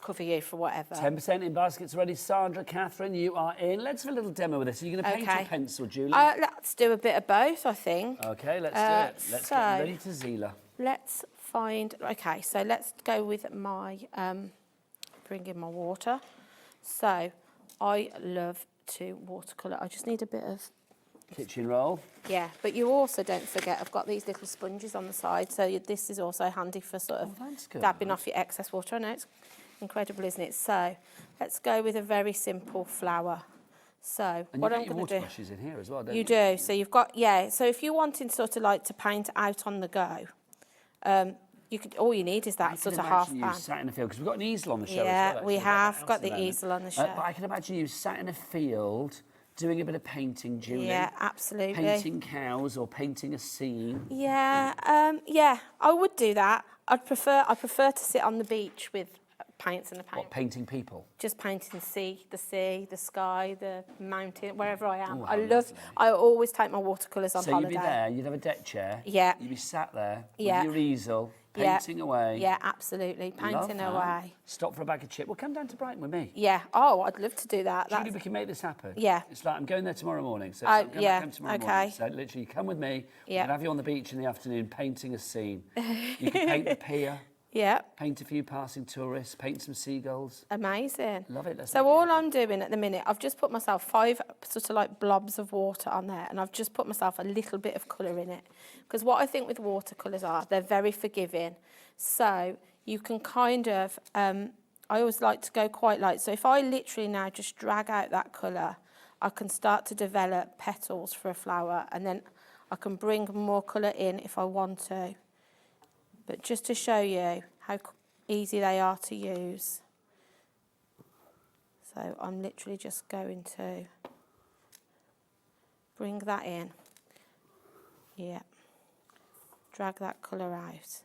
cover you for whatever. 10% in baskets already. Sandra, Catherine, you are in. Let's have a little demo with this. Are you going to paint or pencil, Julie? Let's do a bit of both, I think. Okay, let's do it. Let's get ready to Zieler. Let's find... Okay, so let's go with my... bring in my water. So I love to watercolour. I just need a bit of... Kitchen roll. Yeah, but you also don't forget, I've got these little sponges on the side, so this is also handy for sort of dabbing off your excess water. I know it's incredible, isn't it? So let's go with a very simple flower. So and what you I'm get your going to water do... brushes in here as well, don't you? You do. So you've got, so if you're wanting sort of like to paint out on the go, you could, all you need is that sort of half pan. you sat in a field, because we've got an easel on the show as Yeah, well. we have got the easel on the show. But I can imagine you sat in a field doing a bit of painting, Julie. Yeah, absolutely. Painting cows or painting a scene. Yeah, I would do that. I prefer to sit on the beach with paints and a paint. What, painting people? Just painting the sea, the sky, the mountain, wherever I am. Oh, I always take my watercolours on holiday. So you'd be there, you'd have a deck chair. Yeah. You'd be sat there with Yeah. your easel, painting away. Yeah, absolutely, painting away. Stop for a bag of chips. Well, come down to Brighton with me. Yeah, oh, I'd love to do that. Julie, we can make this happen. Yeah. It's like, I'm going there tomorrow morning. So I'm going back home tomorrow morning. So literally, come with me. Yeah. We can have you on the beach in the afternoon painting a scene. You can paint the pier. Yeah. Paint a few passing tourists, paint some seagulls. Amazing. Love it. So all I'm doing at the minute, I've just put myself 5 sort of like blobs of water on there, and I've just put myself a little bit of colour in it. Because what I think with watercolours they're very forgiving. So you can kind of, I always like to go quite light. So if I literally now just drag out that colour, I can start to develop petals for a flower, and then I can bring more colour in if I want to. But just to show you how easy they are to use. So I'm literally just going to bring that in. Yeah. Drag that colour out.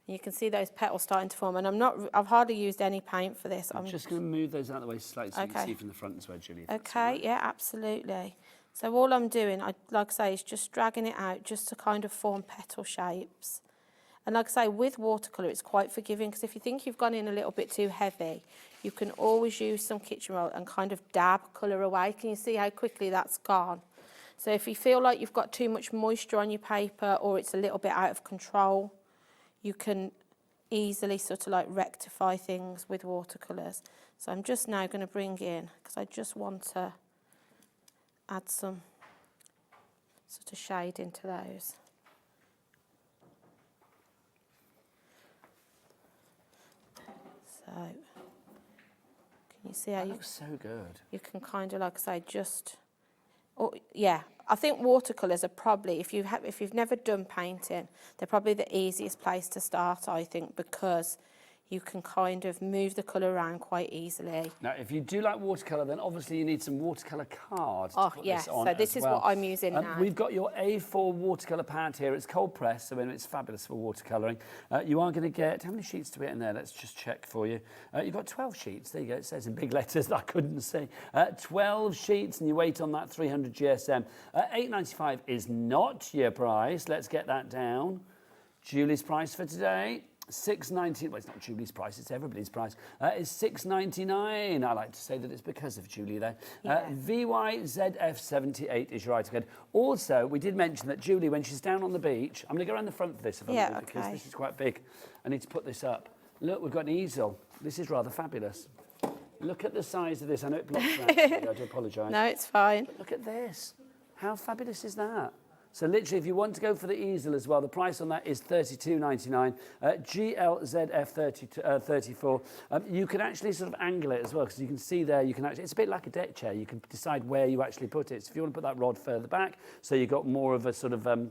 And you can see those petals starting to form. And I've hardly used any paint for this. I'm just going to move those out of the way slightly so you can see from the front as well, Julie. Okay, yeah, absolutely. So all I'm doing, like I say, is just dragging it out just to kind of form petal shapes. And like I say, with watercolour, it's quite forgiving, because if you think you've gone in a little bit too heavy, you can always use some kitchen roll and kind of dab colour away. Can you see how quickly that's gone? So if you feel like you've got too much moisture on your paper or it's a little bit out of control, you can easily sort of like rectify things with watercolours. So I'm just now going to bring in, because I just want to add some sort of shade into those. So, can you see how that looks so good? You can kind of, like I say, just, yeah. I think watercolours are probably, if you've never done painting, they're probably the easiest place to start, I think, because you can kind of move the colour around quite easily. Now, if you do like watercolour, then obviously you need some watercolour cards to put this on. So this is what I'm using now. We've got your A4 watercolour pad here. It's cold pressed, so it's fabulous for watercolouring. You are going to get, how many sheets do we get in there? Let's just check for you. You've got 12 sheets. There you go. It says in big letters that I couldn't see. 12 sheets, and you wait on that 300 GSM. $8.95 is not your price. Let's get that down. Julie's price for today. $6.90. Well, it's not Julie's price, it's everybody's price. It's $6.99. I like to say that it's because of Julie there. Yeah. VYZF78 is your item code. Also, we did mention that Julie, when she's down on the beach, I'm going to go around the front for this if I may, because this is quite big. I need to put this up. Look, we've got an easel. This is rather fabulous. Look at the size of this. I know it blocks out. I do apologise. No, it's fine. But look at this. How fabulous is that? So literally, if you want to go for the easel as well, the price on that is $32.99. GLZF34. You can actually sort of angle it as well, because you can see there, you can actually, it's a bit like a deck chair. You can decide where you actually put it. So if you want to put that rod further back, so you've got more of a sort of a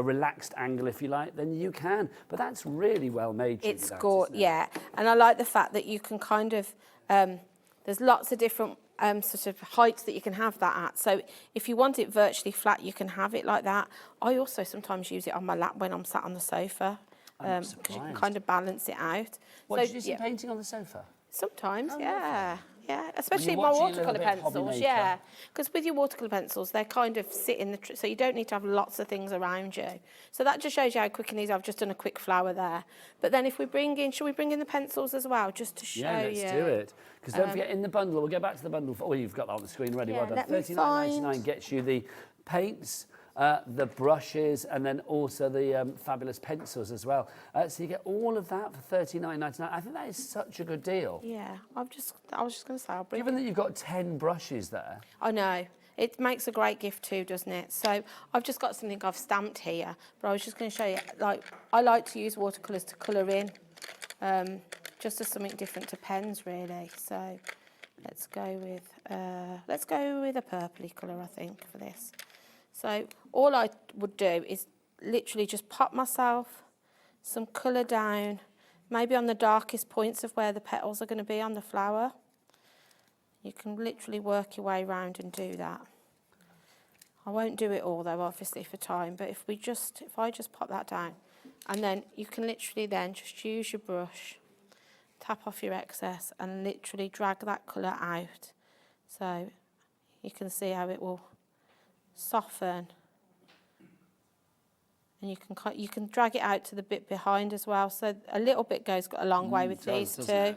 relaxed angle, if you like, then you can. But that's really well made. It's gorgeous, yeah. And I like the fact that you can kind of, there's lots of different sort of heights that you can have that at. So if you want it virtually flat, you can have it like that. I also sometimes use it on my lap when I'm sat on the sofa, because you can kind of balance it out. What, So, did you do some painting on the sofa? Sometimes, Oh, yeah. Yeah, especially When my you're watching a little watercolour bit of hobby pencils, maker. yeah. Because with your watercolour pencils, they kind of sit in the... so you don't need to have lots of things around you. So that just shows you how quick it is. I've just done a quick flower there. But then if we bring in... should we bring in the pencils as well, just to show you? Yeah, let's do it. Because don't forget, in the bundle, we'll go back to the bundle. Oh, you've got that on the screen already. Yeah, Well done. let me $39.99 gets you the paints, the brushes, and then also the fabulous pencils as well. So you get all of that for $39.99. I think that is such a good deal. Yeah, I was just going to say, I'll bring... Given that you've got 10 brushes there. I know. It makes a great gift too, doesn't it? So I've just got something I've stamped here, but I was just going to show you, like, I like to use watercolours to colour in, just as something different to pens, really. So let's go with a purpley colour, I think, for this. So all I would do is literally just pop myself some colour down, maybe on the darkest points of where the petals are going to be on the flower. You can literally work your way around and do that. I won't do it all though, obviously, for time, but if I just pop that down, and then you can literally then just use your brush, tap off your excess, and literally drag that colour out. So you can see how it will soften, and you can drag it out to the bit behind as well. So a little bit goes a long way with these two.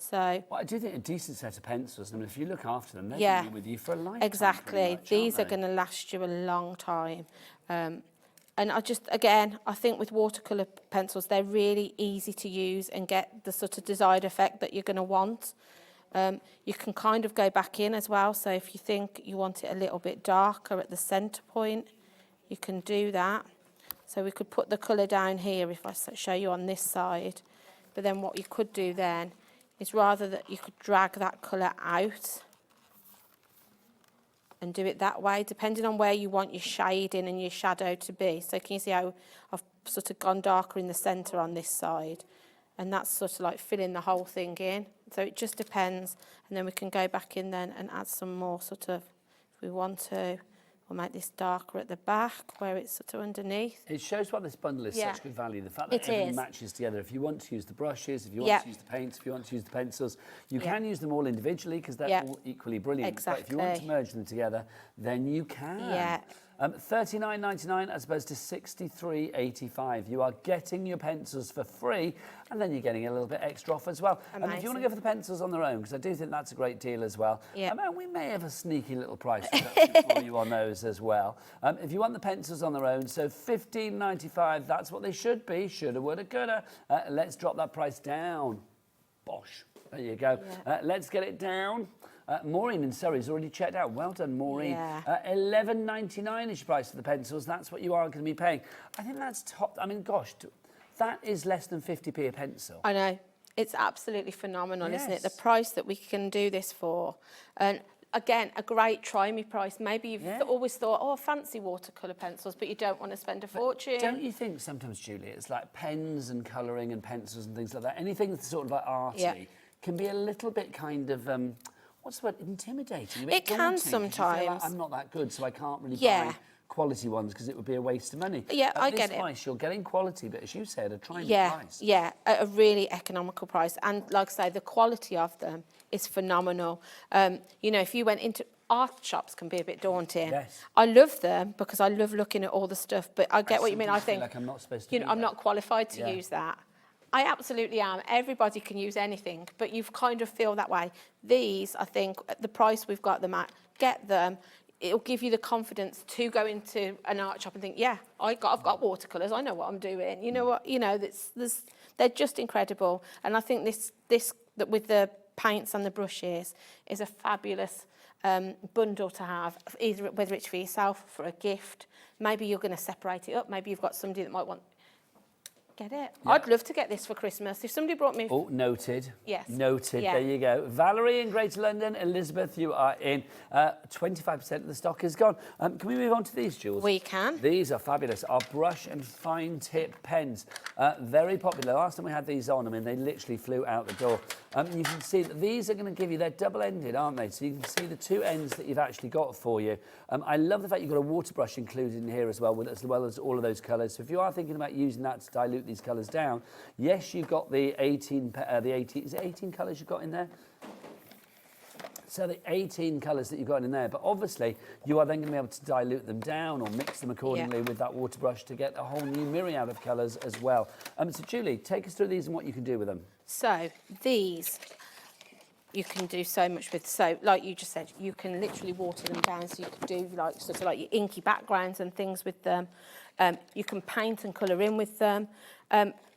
So well, I do think a decent set of pencils, I mean, if you look after them, they're yeah, going to be with you for a lifetime. Exactly. Much, these are going to last you a long time. And I think with watercolour pencils, they're really easy to use and get the sort of desired effect that you're going to want. You can kind of go back in as well. So if you think you want it a little bit darker at the centre point, you can do that. So we could put the colour down here if I show you on this side. But then what you could do then is rather that you could drag that colour out and do it that way, depending on where you want your shading and your shadow to be. So can you see how I've sort of gone darker in the centre on this side? And that's sort of like filling the whole thing in. So it just depends. And then we can go back in then and add some more sort of, if we want to. We'll make this darker at the back where it's sort of underneath. It shows why this bundle is such good value. The fact that everything matches together. If you want to use the brushes, if you want to use the paints, if you want to use the pencils, you can use them all individually because they're all equally brilliant. Exactly. But if you want to merge them together, then you can. Yeah. $39.99 as opposed to $63.85. You are getting your pencils for free, and then you're getting a little bit extra off as well. And if you want to go for the pencils on their own, because I do think that's a great deal as well. Yeah. And we may have a sneaky little price reduction for you on those as well. If you want the pencils on their own, so $15.95, that's what they should be. Shoulda, woulda, coulda. Let's drop that price down. Bosh. There you go. Yeah. Let's get it down. Maureen in Surrey's already checked out. Well done, Maureen. Yeah. $11.99 is your price for the pencils. That's what you are going to be paying. I think that's top. I mean, gosh, that is less than 50p a pencil. I know. It's absolutely phenomenal, isn't it? The price that we can do this for. And again, a great try-me price. Maybe you've always thought, oh, fancy watercolour pencils, but you don't want to spend a fortune. Don't you think sometimes, Julie, it's like pens and colouring and pencils and things like that, anything that's sort of like arty can be a little bit kind of... what's the word? Intimidating. It can sometimes. Like, I'm not that good, so I can't really buy quality ones because it would be a waste of money. Yeah, I get it. At this price, you're getting quality, but as you said, a trying price. Yeah, at a really economical price. And like I say, the quality of them is phenomenal. You know, if you went into... art shops can be a bit daunting. Yes. I love them because I love looking at all the stuff, but I get what you mean. I think, like I'm not supposed to you know, I'm not qualified to use that. I absolutely am. Everybody can use anything, but you kind of feel that way. These, I think, at the price we've got them at, get them. It'll give you the confidence to go into an art shop and think, yeah, I've got watercolours. I know what I'm doing. You know what? You know, they're just incredible. And I think this that with the paints and the brushes is a fabulous bundle to have, either whether it's for yourself, for a gift. Maybe you're going to separate it up. Maybe you've got somebody that might want get it. Yeah. I'd love to get this for Christmas. If somebody brought me... Oh, noted. Yes. Noted. Yeah. There you go. Valerie in Greater London. Elizabeth, you are in. 25% of the stock is gone. Can we move on to these, Jules? We can. These are fabulous. Our brush and fine tip pens. Very popular. Last time we had these on, I mean, they literally flew out the door. You can see that these are going to give you, they're double-ended, aren't they? So you can see the two ends that you've actually got for you. I love the fact you've got a water brush included in here as well as all of those colours. So if you are thinking about using that to dilute these colours down, yes, you've got the 18, is it 18 colours you've got in there? So the 18 colours that you've got in there, but obviously you are then going to be able to dilute them down or mix them accordingly with that water brush to get a whole new myriad of colours as well. So Julie, take us through these and what you can do with them. So these, you can do so much with. So like you just said, you can literally water them down. So you can do like sort of like your inky backgrounds and things with them. You can paint and colour in with them.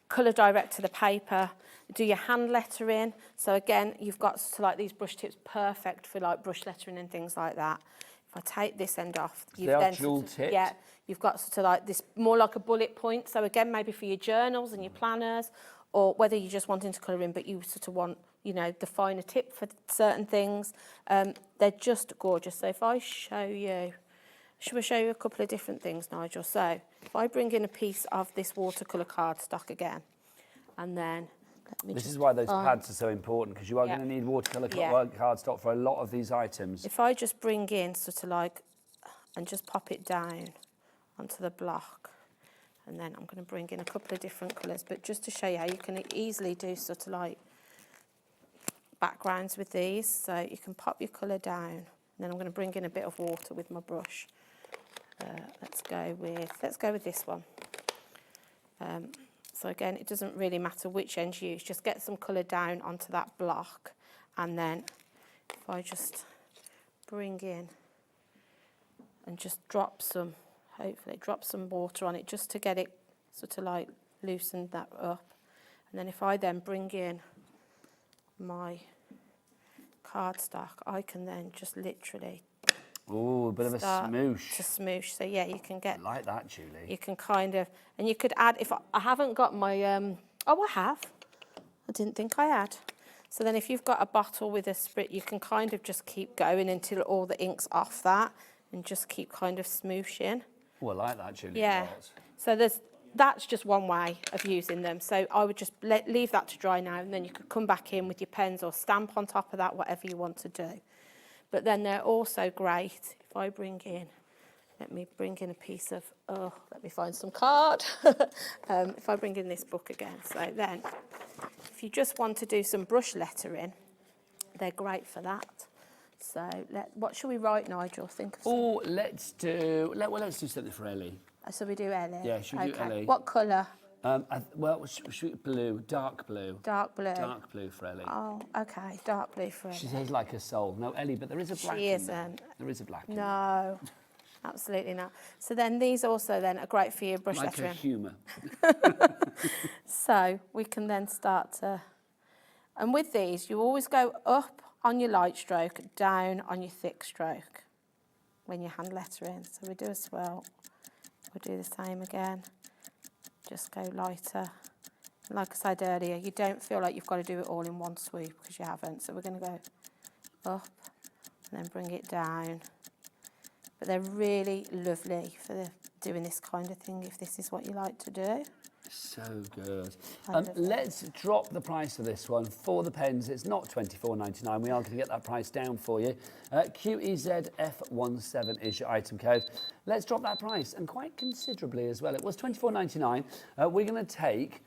Colour direct to the paper. Do your hand lettering. So again, you've got sort of like these brush tips perfect for like brush lettering and things like that. If I take this end off, you've then dual tipped. Yeah, you've got sort of like this more like a bullet point. So again, maybe for your journals and your planners, or whether you're just wanting to colour in, but you sort of want, you know, the finer tip for certain things. They're just gorgeous. So if I show you, should I show you a couple of different things, Nigel? So if I bring in a piece of this watercolour cardstock again, and then this is why those pads are so important, because you are going to need watercolour cardstock for a lot of these items. If I just bring in sort of like, and just pop it down onto the block, and then I'm going to bring in a couple of different colours, but just to show you how you can easily do sort of like backgrounds with these. So you can pop your colour down, and then I'm going to bring in a bit of water with my brush. Let's go with this one. So again, it doesn't really matter which end you use, just get some colour down onto that block, and then if I just bring in and just hopefully drop some water on it just to get it sort of like loosen that up. And then if I then bring in my cardstock, I can then just literally oh, a bit of a smoosh. To smoosh. So yeah, you can get... I like that, Julie. You can kind of... And you could add... If I haven't got my... oh, I have. I didn't think I had. So then if you've got a bottle with a sprit, you can kind of just keep going until all the ink's off that, and just keep kind of smooshing. Oh, I like that, Julie. Yeah. So that's just one way of using them. So I would just leave that to dry now, and then you could come back in with your pens or stamp on top of that, whatever you want to do. But then they're also great. If I bring in, let me bring in a piece of, let me find some card. If I bring in this book again. So then, if you just want to do some brush lettering, they're great for that. So what shall we write, Nigel? Think of something. Let's do something for Ellie. So we do Ellie? Yeah, should we do Ellie? What colour? Shoot blue, dark blue. Dark blue. Dark blue for Ellie. Oh, okay, dark blue for Ellie. She says like a soul. No, Ellie, but there is a black She in there. isn't. There is a black in No, absolutely not. So then these also then are great for your brush like lettering. Like a humour. So we can then start to... And with these, you always go up on your light stroke, down on your thick stroke when you're hand lettering. So we do a swirl. We'll do the same again. Just go lighter. Like I said earlier, you don't feel like you've got to do it all in one sweep, because you haven't. So we're going to go up and then bring it down. But they're really lovely for doing this kind of thing, if this is what you like to do. So good. Let's drop the price of this one for the pens. It's not $24.99. We are going to get that price down for you. QEZF17 is your item code. Let's drop that price, and quite considerably as well. It was $24.99. We're going to take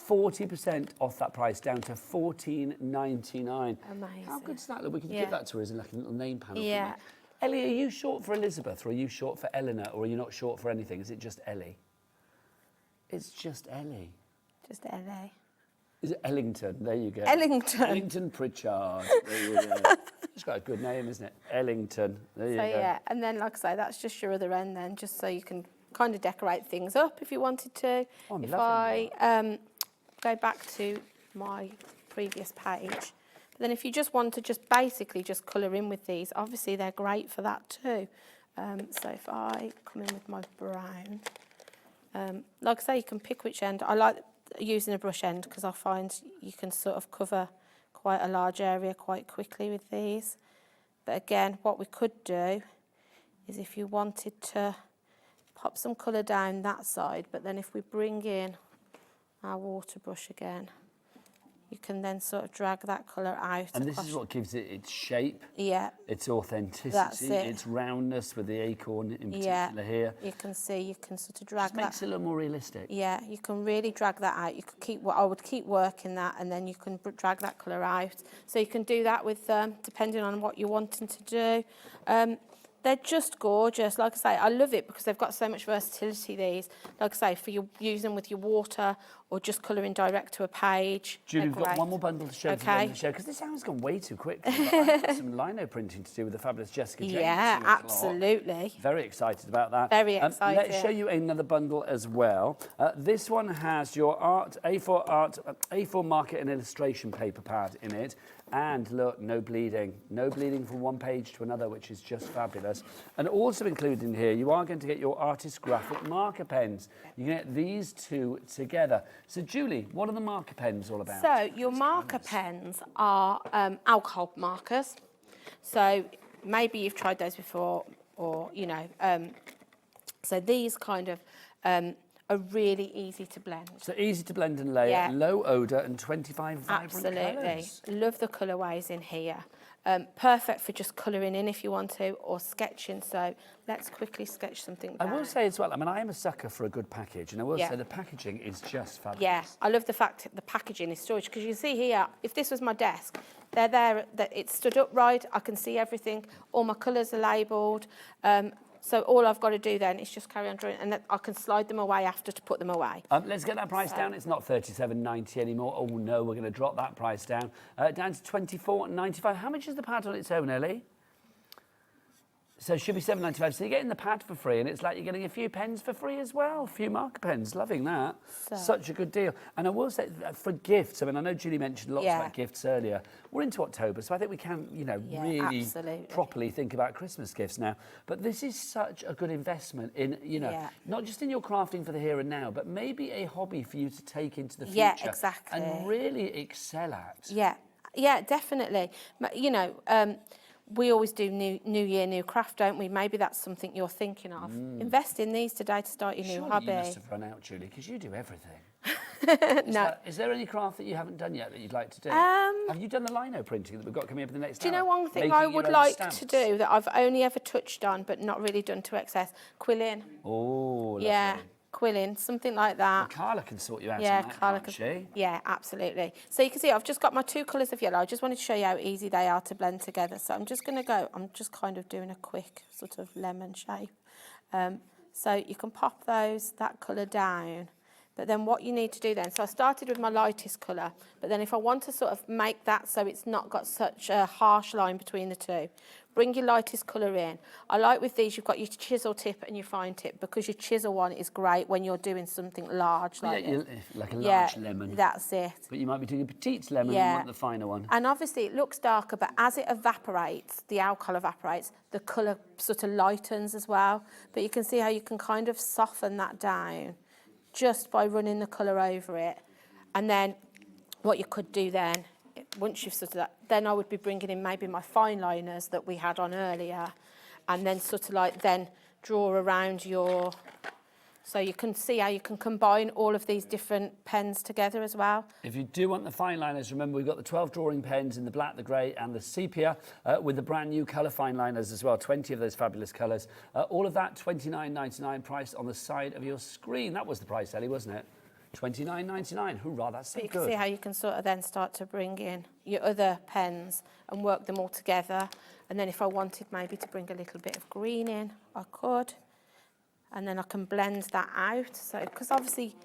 40% off that price down to $14.99. Amazing. How good is that? We can give that to her as like a little name panel. Yeah. Ellie, are you short for Elizabeth, or are you short for Eleanor, or are you not short for anything? Is it just Ellie? It's just Ellie. Just Ellie. Is it Ellington? There you go. Ellington. Ellington Pritchard. There you go. It's got a good name, isn't it? Ellington. There you go. Yeah, and then like I say, that's just your other end then, just so you can kind of decorate things up if you wanted to. Oh, if I go back to my previous page, but then if you just want to just basically just colour in with these, obviously they're great for that too. So if I come in with my brown, like I say, you can pick which end. I like using a brush end because I find you can sort of cover quite a large area quite quickly with these. But again, what we could do is if you wanted to pop some colour down that side, but then if we bring in our water brush again, you can then sort of drag that colour out. And this is what gives it its shape, its authenticity, That's it. its roundness with the acorn in particular here. You can see, you can sort of drag Just makes it a little more realistic. Yeah, you can really drag that out. You could keep, I would keep working that, and then you can drag that colour out. So you can do that with, depending on what you're wanting to do. They're just gorgeous. Like I say, I love it because they've got so much versatility, these. Like I say, for you using them with your water or just colouring direct to a page. Julie, we've got one more bundle to show because this hour's gone way too quick. I've got some lino printing to do with the fabulous Jessica Jayne. Yeah, absolutely. Very excited about that. Very excited. Let's show you another bundle as well. This one has your A4 market and illustration paper pad in it. And look, no bleeding from one page to another, which is just fabulous. And also included in here, you are going to get your artist graphic marker pens. You can get these two together. So Julie, what are the marker pens all about? So your marker pens are alcohol markers. So maybe you've tried those before, or, you know, so these kind of are really easy to blend. So easy to blend and layer, low odour and 25 vibrant Absolutely. colours. Love the colourways in here. Perfect for just colouring in if you want to, or sketching. So let's quickly sketch something down. I will say as well, I mean, I am a sucker for a good package, and I will say the packaging is just fabulous. Yeah, I love the fact that the packaging is storage, because you see here, if this was my desk, they're there, that it's stood upright, I can see everything, all my colours are labelled. So all I've got to do then is just carry on drawing, and then I can slide them away after to put them away. Let's get that price down. It's not $37.90 anymore. Oh no, we're going to drop that price down. Down to $24.95. How much is the pad on its own, Ellie? So it should be $7.95. So you're getting the pad for free, and it's like you're getting a few pens for free as well. A few marker pens. Loving that. Such a good deal. And I will say, for gifts, I mean, I know Julie mentioned lots about gifts earlier. We're into October, so I think we can, you know, really properly think about Christmas gifts now. But this is such a good investment in, you know, not just in your crafting for the here and now, but maybe a hobby for you to take into the future. Yeah, exactly. And really excel at. Yeah, definitely. You know, we always do new year, new craft, don't we? Maybe that's something you're thinking of. Invest in these today to start your new hobby. You must have run out, Julie, because you do everything. Is there any craft that you haven't done yet that you'd like to do? Have you done the lino printing that we've got coming up in the next Do you hour? know one thing I would like to do that I've only ever touched on but not really done to excess? Quilling. Oh, lovely. Yeah. Quilling, something like that. Well, Carla can sort you out on that, Carla can't she? Yeah, absolutely. So you can see I've just got my two colours of yellow. I just wanted to show you how easy they are to blend together. So I'm just kind of doing a quick sort of lemon shape. So you can pop that colour down. But then what you need to do then, so I started with my lightest colour, but then if I want to sort of make that so it's not got such a harsh line between the two, bring your lightest colour in. I like with these, you've got your chisel tip and your fine tip, because your chisel one is great when you're doing something large like this. Like a large lemon. That's it. But you might be doing a petite lemon and want the finer one. And obviously it looks darker, but as it evaporates, the alcohol evaporates, the colour sort of lightens as well. But you can see how you can kind of soften that down just by running the colour over it. And then what you could do then, once you've sort of that, then I would be bringing in maybe my fine liners that we had on earlier, and then sort of like then draw around your, so you can see how you can combine all of these different pens together as well. If you do want the fine liners, remember we've got the 12 drawing pens in the black, the grey and the sepia with the brand new colour fine liners as well, 20 of those fabulous colours. All of that $29.99 price on the side of your screen. That was the price, Ellie, wasn't it? $29.99. Hoorah, that's so good. You can see how you can sort of then start to bring in your other pens and work them all together. And then if I wanted maybe to bring a little bit of green in, I could. And then I can blend that out. So, because obviously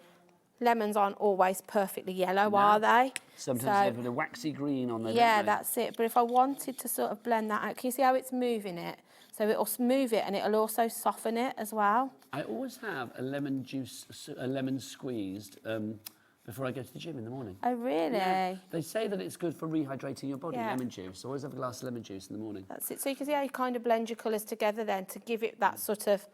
lemons aren't always perfectly yellow, are they? Sometimes they have a waxy green on them. Yeah, that's it. But if I wanted to sort of blend that out, can you see how it's moving it? So it'll move it and it'll also soften it as well. I always have a lemon squeezed before I go to the gym in the morning. Oh, really? Yeah. They say that it's good for rehydrating your body, lemon juice. So I always have a glass of lemon juice in the morning. That's it. So you can see how you kind of blend your colours together then to give it that sort of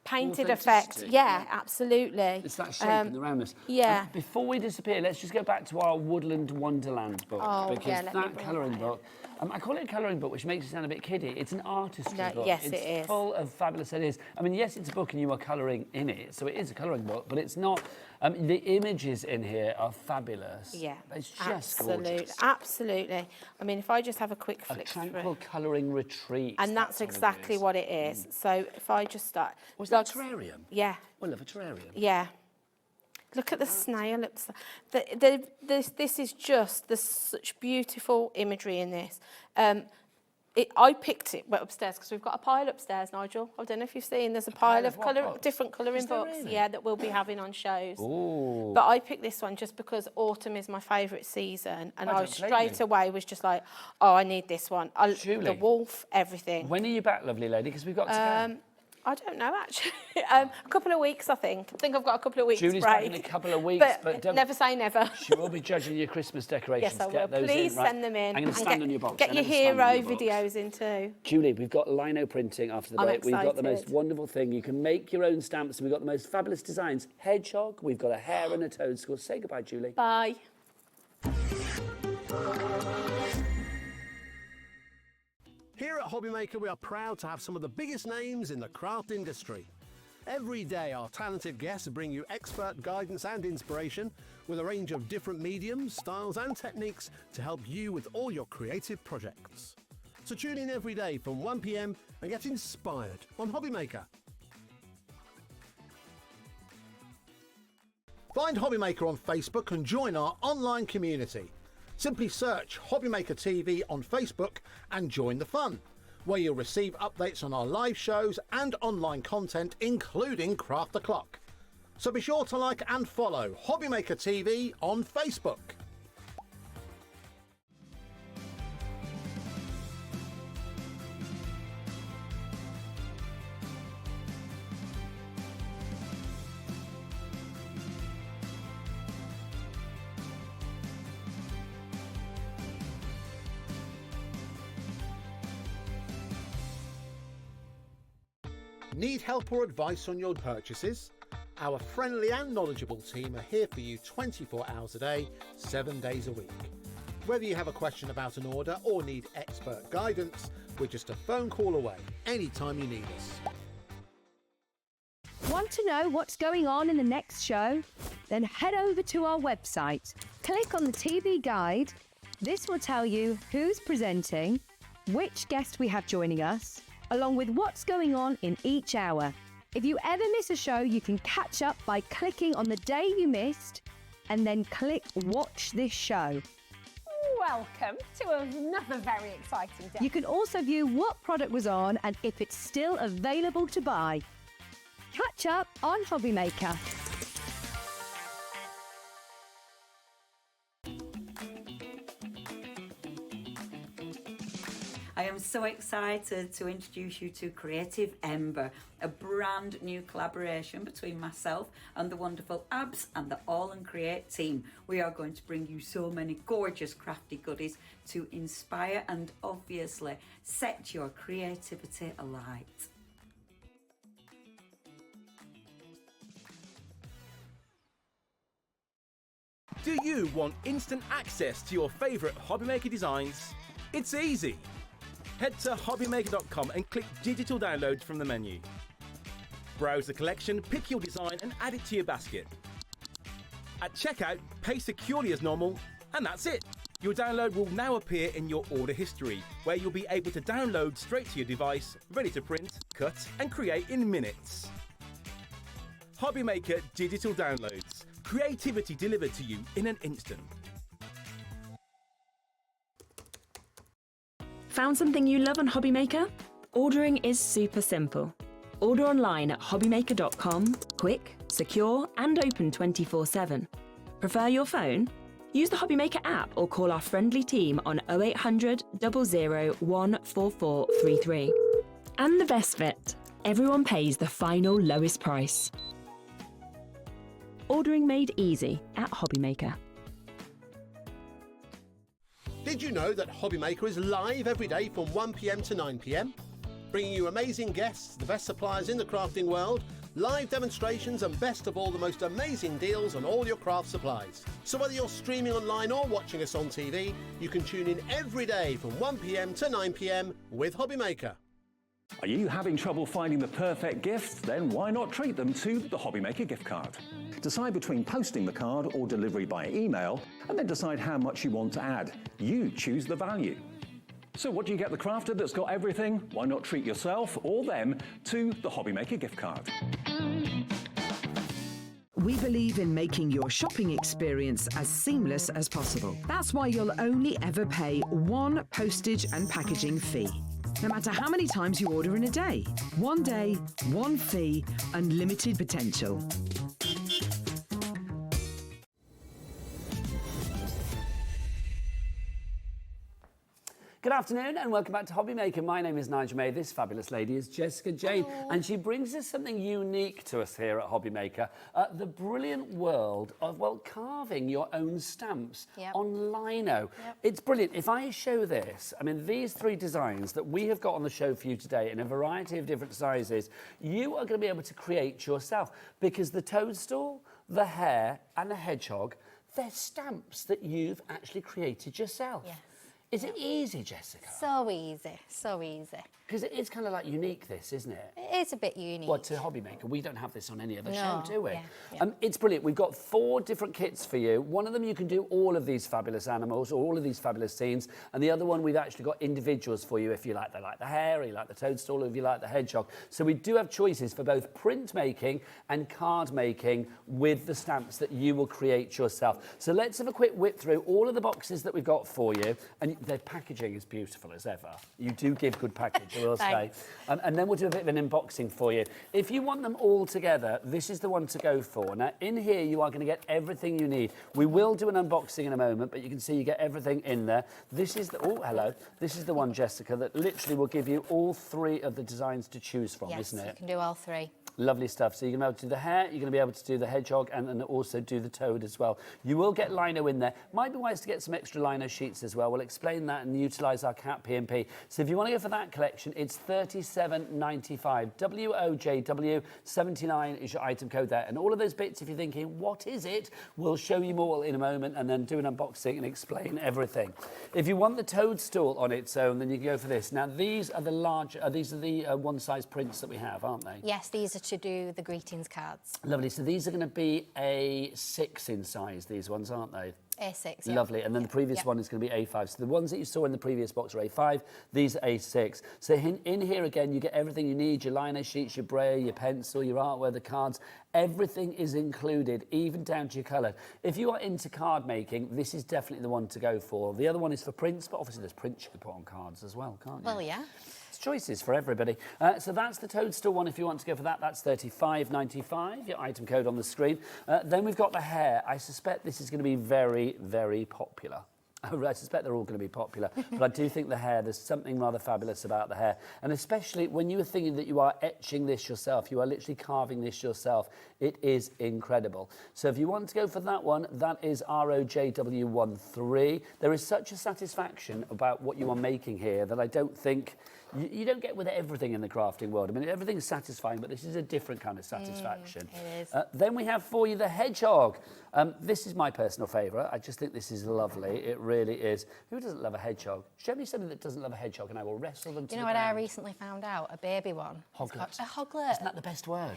painted effect. Yeah, absolutely. It's that shape and the roundness. Yeah. Before we disappear, let's just go back to our Woodland Wonderland book. Because that colouring book, I call it a colouring book, which makes it sound a bit kiddie. It's an artistry book. Yes, it is. It's full of fabulous ideas. I mean, yes, it's a book and you are colouring in it, so it is a colouring book, but it's not... the images in here are fabulous. Yeah, it's just gorgeous. Absolutely. I mean, if I just have a quick flick through. A tranquil colouring retreat. And that's exactly what it is. So if I just start... Was that a terrarium? Yeah. I love a terrarium. Yeah. Look at the snail. This is just, there's such beautiful imagery in this. I picked it upstairs because we've got a pile upstairs, Nigel. I don't know if you've seen. There's a pile of different colouring books, really? yeah, that we'll be having on shows. Ooh. But I picked this one just because autumn is my favourite season, and I straight away was just like, oh, I need this one. Julie, the wolf, everything. When are you back, lovely lady? Because we've got to go. I don't know, actually. A couple of weeks, I think. I think I've got a couple of weeks Julie's break. back in a couple of weeks, but don't... never say never. She will be judging your Christmas decorations. Yes, I will. Get those Please in, right? send them in. I'm going to stand on your box. Get your hero videos in too. Julie, we've got lino printing after the break. We've got the most wonderful thing. You can make your own stamps. We've got the most fabulous designs. Hedgehog. We've got a hare and a toadstool. Say goodbye, Julie. Bye. Here at Hobbymaker, we are proud to have some of the biggest names in the craft industry. Every day, our talented guests bring you expert guidance and inspiration with a range of different mediums, styles and techniques to help you with all your creative projects. So tune in every day from 1 p.m. and get inspired on Hobbymaker. Find Hobbymaker on Facebook and join our online community. Simply search Hobbymaker TV on Facebook and join the fun, where you'll receive updates on our live shows and online content, including Craft the Clock. So be sure to like and follow Hobbymaker TV on Facebook. Need help or advice on your purchases? Our friendly and knowledgeable team are here for you 24 hours a day, 7 days a week. Whether you have a question about an order or need expert guidance, we're just a phone call away anytime you need us. Want to know what's going on in the next show? Then head over to our website. Click on the TV guide. This will tell you who's presenting, which guest we have joining us, along with what's going on in each hour. If you ever miss a show, you can catch up by clicking on the day you missed and then click Watch This Show. Welcome to another very exciting day. You can also view what product was on and if it's still available to buy. Catch up on Hobbymaker. I am so excited to introduce you to Creative Ember, a brand new collaboration between myself and the wonderful Abs and the All and Create team. We are going to bring you so many gorgeous crafty goodies to inspire and obviously set your creativity alight. Do you want instant access to your favourite Hobbymaker designs? It's easy. Head to hobbymaker.com and click digital downloads from the menu. Browse the collection, pick your design and add it to your basket. At checkout, pay securely as normal, and that's it. Your download will now appear in your order history, where you'll be able to download straight to your device, ready to print, cut and create in minutes. Hobbymaker digital downloads. Creativity delivered to you in an instant. Found something you love on Hobbymaker? Ordering is super simple. Order online at hobbymaker.com, quick, secure and open 24/7. Prefer your phone? Use the Hobbymaker app or call our friendly team on 0800 00 14433. And the best bit, everyone pays the final lowest price. Ordering made easy at Hobbymaker. Did you know that Hobbymaker is live every day from 1 p.m. to 9 p.m? Bringing you amazing guests, the best suppliers in the crafting world, live demonstrations and best of all, the most amazing deals on all your craft supplies. So whether you're streaming online or watching us on TV, you can tune in every day from 1 p.m. to 9 p.m. with Hobbymaker. Are you having trouble finding the perfect gift? Then why not treat them to the Hobbymaker gift card? Decide between posting the card or delivery by email, and then decide how much you want to add. You choose the value. So what do you get the crafter that's got everything? Why not treat yourself or them to the Hobbymaker gift card? We believe in making your shopping experience as seamless as possible. That's why you'll only ever pay one postage and packaging fee. No matter how many times you order in a day. One day, one fee, unlimited potential. Good afternoon and welcome back to Hobbymaker. My name is Nigel May. This fabulous lady is Jessica Jayne. And she brings us something unique to us here at Hobbymaker. The brilliant world of, well, carving your own stamps on lino. It's brilliant. If I show this, I mean, these 3 designs that we have got on the show for you today in a variety of different sizes, you are going to be able to create yourself because the toadstool, the hare and the hedgehog, they're stamps that you've actually created yourself. Yes. Is it easy, Jessica? So easy, so easy. Because it is kind of like unique, this, isn't it? It is a bit unique. Well, to Hobbymaker, we don't have this on any other show, do we? Yeah. It's brilliant. We've got 4 different kits for you. One of them you can do all of these fabulous animals, or all of these fabulous scenes, and the other one we've actually got individuals for you if you like the hare, or you like the toadstool, or if you like the hedgehog. So we do have choices for both printmaking and card making with the stamps that you will create yourself. So let's have a quick whip through all of the boxes that we've got for you, and their packaging is beautiful as ever. You do give good package, I will say. And then we'll do a bit of an unboxing for you. If you want them all together, this is the one to go for. Now, in here, you are going to get everything you need. We will do an unboxing in a moment, but you can see you get everything in there. This is the, oh, hello. This is the one, Jessica, that literally will give you all 3 of the designs to choose from, isn't it? Yes, you can do all 3. Lovely stuff. So you're going to be able to do the hare, you're going to be able to do the hedgehog, and also do the toad as well. You will get lino in there. Might be wise to get some extra lino sheets as well. We'll explain that and utilise our cat P&P. So if you want to go for that collection, it's $37.95. WOJW79 is your item code there. And all of those bits, if you're thinking, what is it? We'll show you all in a moment and then do an unboxing and explain everything. If you want the toadstool on its own, then you can go for this. Now, these are the large, these are the one-size prints that we have, aren't they? Yes, these are to do the greetings cards. Lovely. So these are going to be a 6 in size, these ones, aren't they? A6, yeah. Lovely. And then the previous one is going to be A5. So the ones that you saw in the previous box are A5. These are A6. So in here, again, you get everything you need, your lino sheets, your braille, your pencil, your artwork, the cards. Everything is included, even down to your colour. If you are into card making, this is definitely the one to go for. The other one is for prints, but obviously there's prints you can put on cards as well, can't you? Well, yeah. Choices for everybody. So that's the toadstool one. If you want to go for that, that's $35.95, your item code on the screen. Then we've got the hare. I suspect this is going to be very, very popular. I suspect they're all going to be popular, but I do think the hare, there's something rather fabulous about the hare. And especially when you are thinking that you are etching this yourself, you are literally carving this yourself, it is incredible. So if you want to go for that one, that is ROJW13. There is such a satisfaction about what you are making here that I don't think, you don't get with everything in the crafting world. I mean, everything's satisfying, but this is a different kind of satisfaction. It is. Then we have for you the hedgehog. This is my personal favourite. I just think this is lovely. It really is. Who doesn't love a hedgehog? Show me something that doesn't love a hedgehog and I will wrestle them to the ground. You know what I recently found out? A baby one. Hoglet. A hoglet. Isn't that the best word?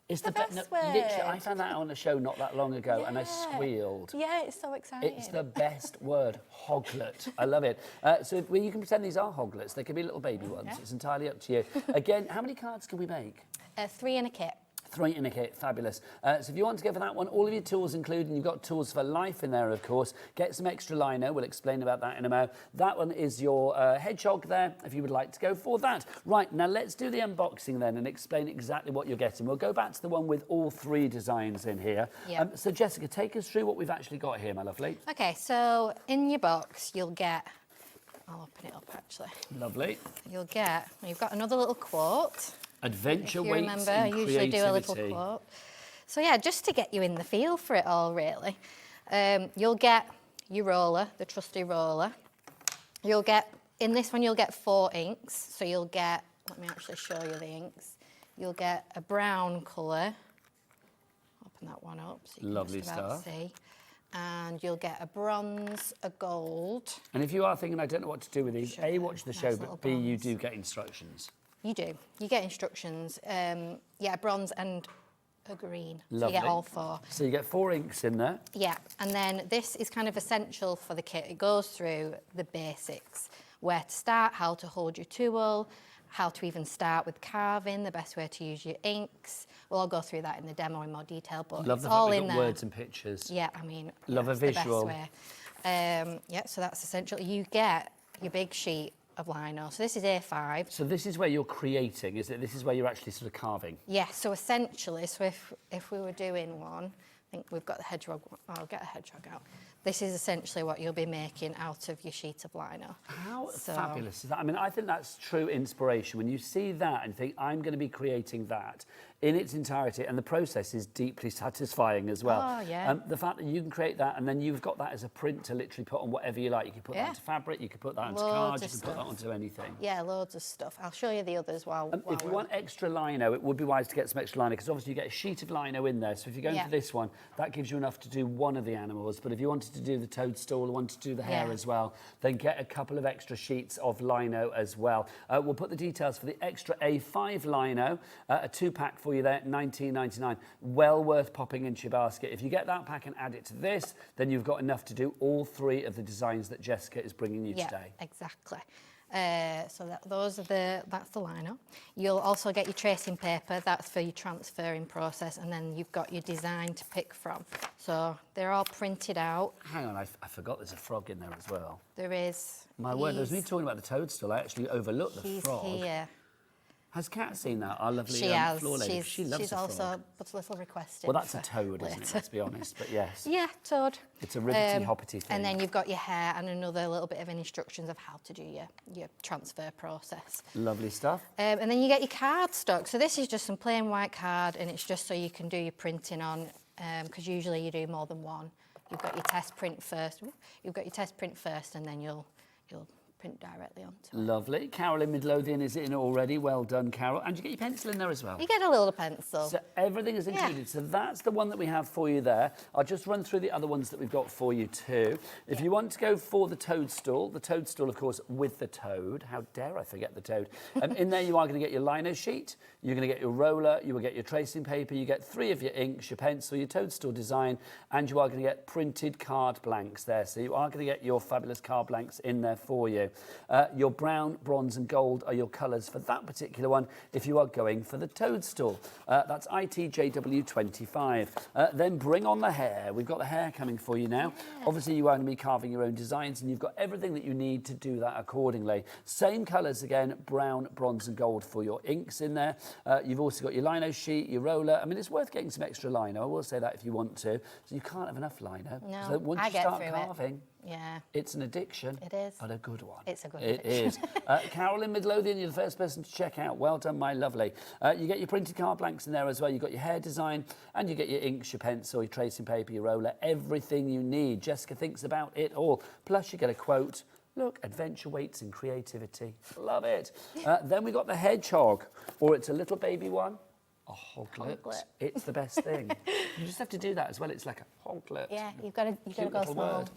It's the best word. Literally, I found that out on a show not that long ago and I squealed. Yeah, it's so exciting. It's the best word, hoglet. I love it. So you can pretend these are hoglets. They can be little baby ones. Yeah. It's entirely up to you. Again, how many cards can we make? 3 in a kit. 3 in a kit, fabulous. So if you want to go for that one, all of your tools included, and you've got tools for life in there, of course. Get some extra lino, we'll explain about that in a moment. That one is your hedgehog there, if you would like to go for that. Right, now let's do the unboxing then and explain exactly what you're getting. We'll go back to the one with all 3 designs in here. Yep. So Jessica, take us through what we've actually got here, my lovely. Okay, so in your box, you'll get, I'll open it up actually. Lovely. You've got another little quote. Adventure if you waits remember, in I usually do a little creativity. quote. So yeah, just to get you in the feel for it all, really. You'll get your roller, the trusty roller. You'll get, in this one, you'll get 4 inks. So you'll get, let me actually show you the inks. You'll get a brown colour. Open that one up so you can Lovely just about stuff. see. And you'll get a bronze, a gold. And if you are thinking, I don't know what to do with these, A, watch the show, Nice but little B, you bronze. do get instructions. You do. You get instructions. Yeah, bronze and a green. So Lovely. you get all 4. So you get 4 inks in there. Yeah, and then this is kind of essential for the kit. It goes through the basics, where to start, how to hold your tool, how to even start with carving, the best way to use your inks. We'll all go through that in the demo in more detail, but Love it's the fact all we've in got there. words and pictures. Yeah, I mean, Love a that's the best visual. way. Yeah, so that's essential. You get your big sheet of lino. So this is A5. So this is where you're creating, is it? This is where you're actually sort of carving. Yeah, so essentially, so if we were doing one, I think we've got the hedgehog. I'll get a hedgehog out. This is essentially what you'll be making out of your sheet of lino. How fabulous is that? I mean, I think that's true inspiration. When you see that and think, I'm going to be creating that in its entirety, and the process is deeply satisfying as well. Oh, yeah. The fact that you can create that and then you've got that as a print to literally put on whatever you like. You can put that onto fabric, you can put that onto cards, you can put that onto anything. Yeah, loads of stuff. I'll show you the others while If you want extra lino, it would be wise to get some extra lino because obviously you get a sheet of lino in there. So if you're going for this one, that gives you enough to do one of the animals. But if you wanted to do the toadstool or wanted to do the hair as well, then get a couple of extra sheets of lino as well. We'll put the details for the extra A5 lino, a 2-pack for you there, $19.99. Well worth popping into your basket. If you get that pack and add it to this, then you've got enough to do all 3 of the designs that Jessica is bringing you today. Exactly. So that's the lino. You'll also get your tracing paper. That's for your transferring process, and then you've got your design to pick from. So they're all printed out. Hang on, I forgot there's a frog in there as well. There is. My word, there was me talking about the toadstool. I actually overlooked the frog. He's here. Has Kat seen that? Our lovely She has. floor lady. She loves She's a frog. also put a little request in. Well, that's a toad, isn't it? Let's be honest. But yes. Yeah, toad. It's a ribbity, hoppity thing. And then you've got your hair and another little bit of instructions of how to do your transfer process. Lovely stuff. And then you get your card stock. So this is just some plain white card, and it's just so you can do your printing on, because usually you do more than one. You've got your test print first. You've got your test print first, and then you'll print directly onto it. Lovely. Carol in Midlothian is in already. Well done, Carol. And you get your pencil in there as well. You get a little pencil. So everything is included. Yeah. So that's the one that we have for you there. I'll just run through the other ones that we've got for you too. If you want to go for the toadstool, of course, with the toad. How dare I forget the toad? In there you are going to get your lino sheet, you're going to get your roller, you will get your tracing paper, you get 3 of your inks, your pencil, your toadstool design, and you are going to get printed card blanks there. So you are going to get your fabulous card blanks in there for you. Your brown, bronze and gold are your colours for that particular one if you are going for the toadstool. That's ITJW25. Then bring on the hair. We've got the hair coming for you now. Yeah. Obviously you are going to be carving your own designs and you've got everything that you need to do that accordingly. Same colours again, brown, bronze and gold for your inks in there. You've also got your lino sheet, your roller. I mean, it's worth getting some extra lino. I will say that if you want to. So you can't have enough lino. No, so once you start carving, yeah, it's an addiction. It is. But a good one. It's a good It is. Carol in Midlothian, you're the first person to check out. Well done, my lovely. You get your printed card blanks in there as well. You've got your hair design and you get your inks, your pencil, your tracing paper, your roller, everything you need. Jessica thinks about it all. Plus you get a quote. Look, adventure waits in creativity. Love it. Then we got the hedgehog, or it's a little baby one. A hoglet. It's the best thing. You just have to do that as well. It's like a hoglet. Yeah, you've got to go small.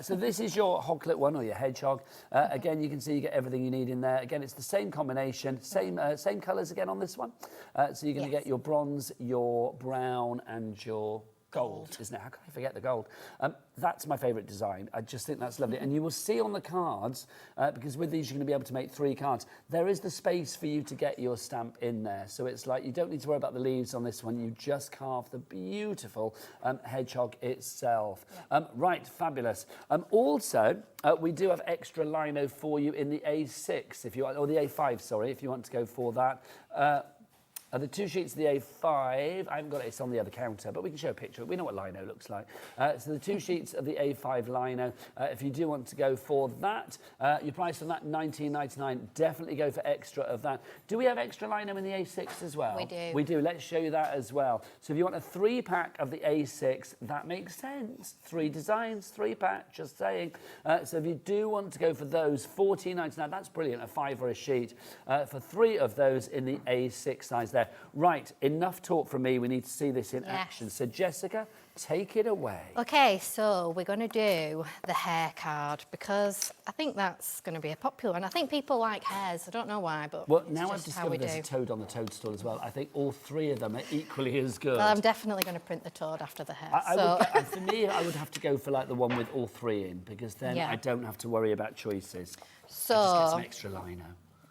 So this is your hoglet one, or your hedgehog. Again, you can see you get everything you need in there. Again, it's the same combination, same colours again on this one. So you're going to get your bronze, your brown, and your gold, isn't it? How can I forget the gold? That's my favourite design. I just think that's lovely. And you will see on the cards, because with these you're going to be able to make 3 cards, there is the space for you to get your stamp in there. So it's like you don't need to worry about the leaves on this one. You just carve the beautiful hedgehog itself. Right, fabulous. Also, we do have extra lino for you in the A6, if you want, or the A5, sorry, if you want to go for that. The 2 sheets of the A5, I haven't got it, it's on the other counter, but we can show a picture. We know what lino looks like. So the 2 sheets of the A5 lino, if you do want to go for that, your price on that $19.99, definitely go for extra of that. Do we have extra lino in the A6 as well? We do. We do, let's show you that as well. So if you want a 3-pack of the A6, that makes sense. 3 designs, 3-pack, just saying. So if you do want to go for those, $14.99, that's brilliant, a 5 or a sheet. For 3 of those in the A6 size. there. Right, enough talk from me. We need to see this in action. So, Jessica, take it away. Okay, so we're going to do the hair card because I think that's going to be a popular one. I think people like hairs. I don't know why, but well, now I've discovered there's a toad on the toadstool as well. I think all 3 of them are equally as good. Well, I'm definitely going to print the toad after the hair. For me, I would have to go for like the one with all 3 in because then I don't have to worry about choices. So I just get some extra lino.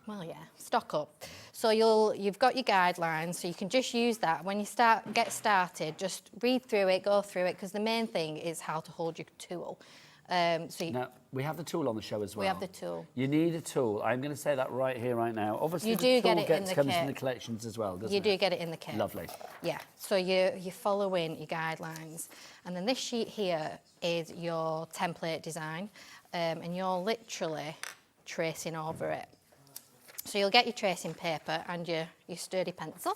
Well, yeah, stock up. So you've got your guidelines, so you can just use that. When you get started, just read through it, go through it, because the main thing is how to hold your tool. Now, we have the tool on the show as well. We have the tool. You need a tool. I'm going to say that right here, right now. Obviously, you the do tool get it in the comes kit. in the collections as well, doesn't it? You do get it in the kit. Lovely. Yeah, so you're following your guidelines. And then this sheet here is your template design, and you're literally tracing over it. So you'll get your tracing paper and your sturdy pencil,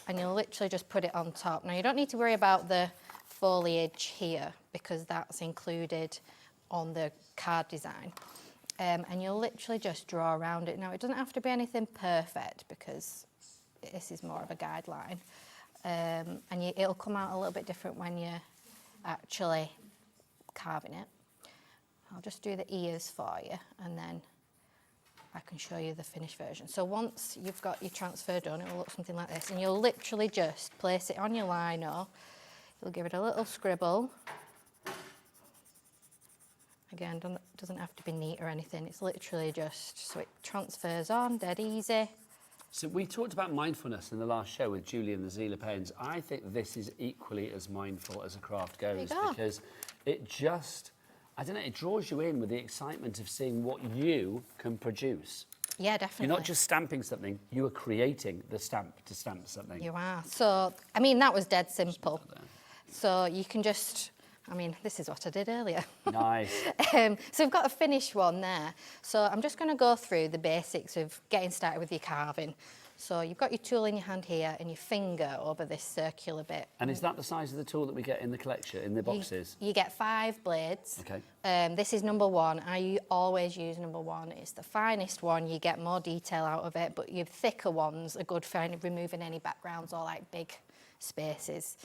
and you'll literally just put it on top. Now, you don't need to worry about the foliage here because that's included on the card design. And you'll literally just draw around it. Now, it doesn't have to be anything perfect because this is more of a guideline. And it'll come out a little bit different when you're actually carving it. I'll just do the ears for you, and then I can show you the finished version. So once you've got your transfer done, it will look something like this, and you'll literally just place it on your lino. You'll give it a little scribble. Again, doesn't have to be neat or anything. It's literally just so it transfers on, dead easy. So we talked about mindfulness in the last show with Julie and the Zieler pens. I think this is equally as mindful as a craft goes because it just, I don't know, it draws you in with the excitement of seeing what you can produce. Yeah, definitely. You're not just stamping something, you are creating the stamp to stamp something. You are. So, I mean, that was dead simple. So you can just, I mean, this is what I did earlier. Nice. So we've got a finished one there. So I'm just going to go through the basics of getting started with your carving. So you've got your tool in your hand here and your finger over this circular bit. And is that the size of the tool that we get in the collection, in the boxes? You get 5 blades. Okay. This is number 1. I always use number 1. It's the finest one. You get more detail out of it, but your thicker ones are good for removing any backgrounds or like big spaces.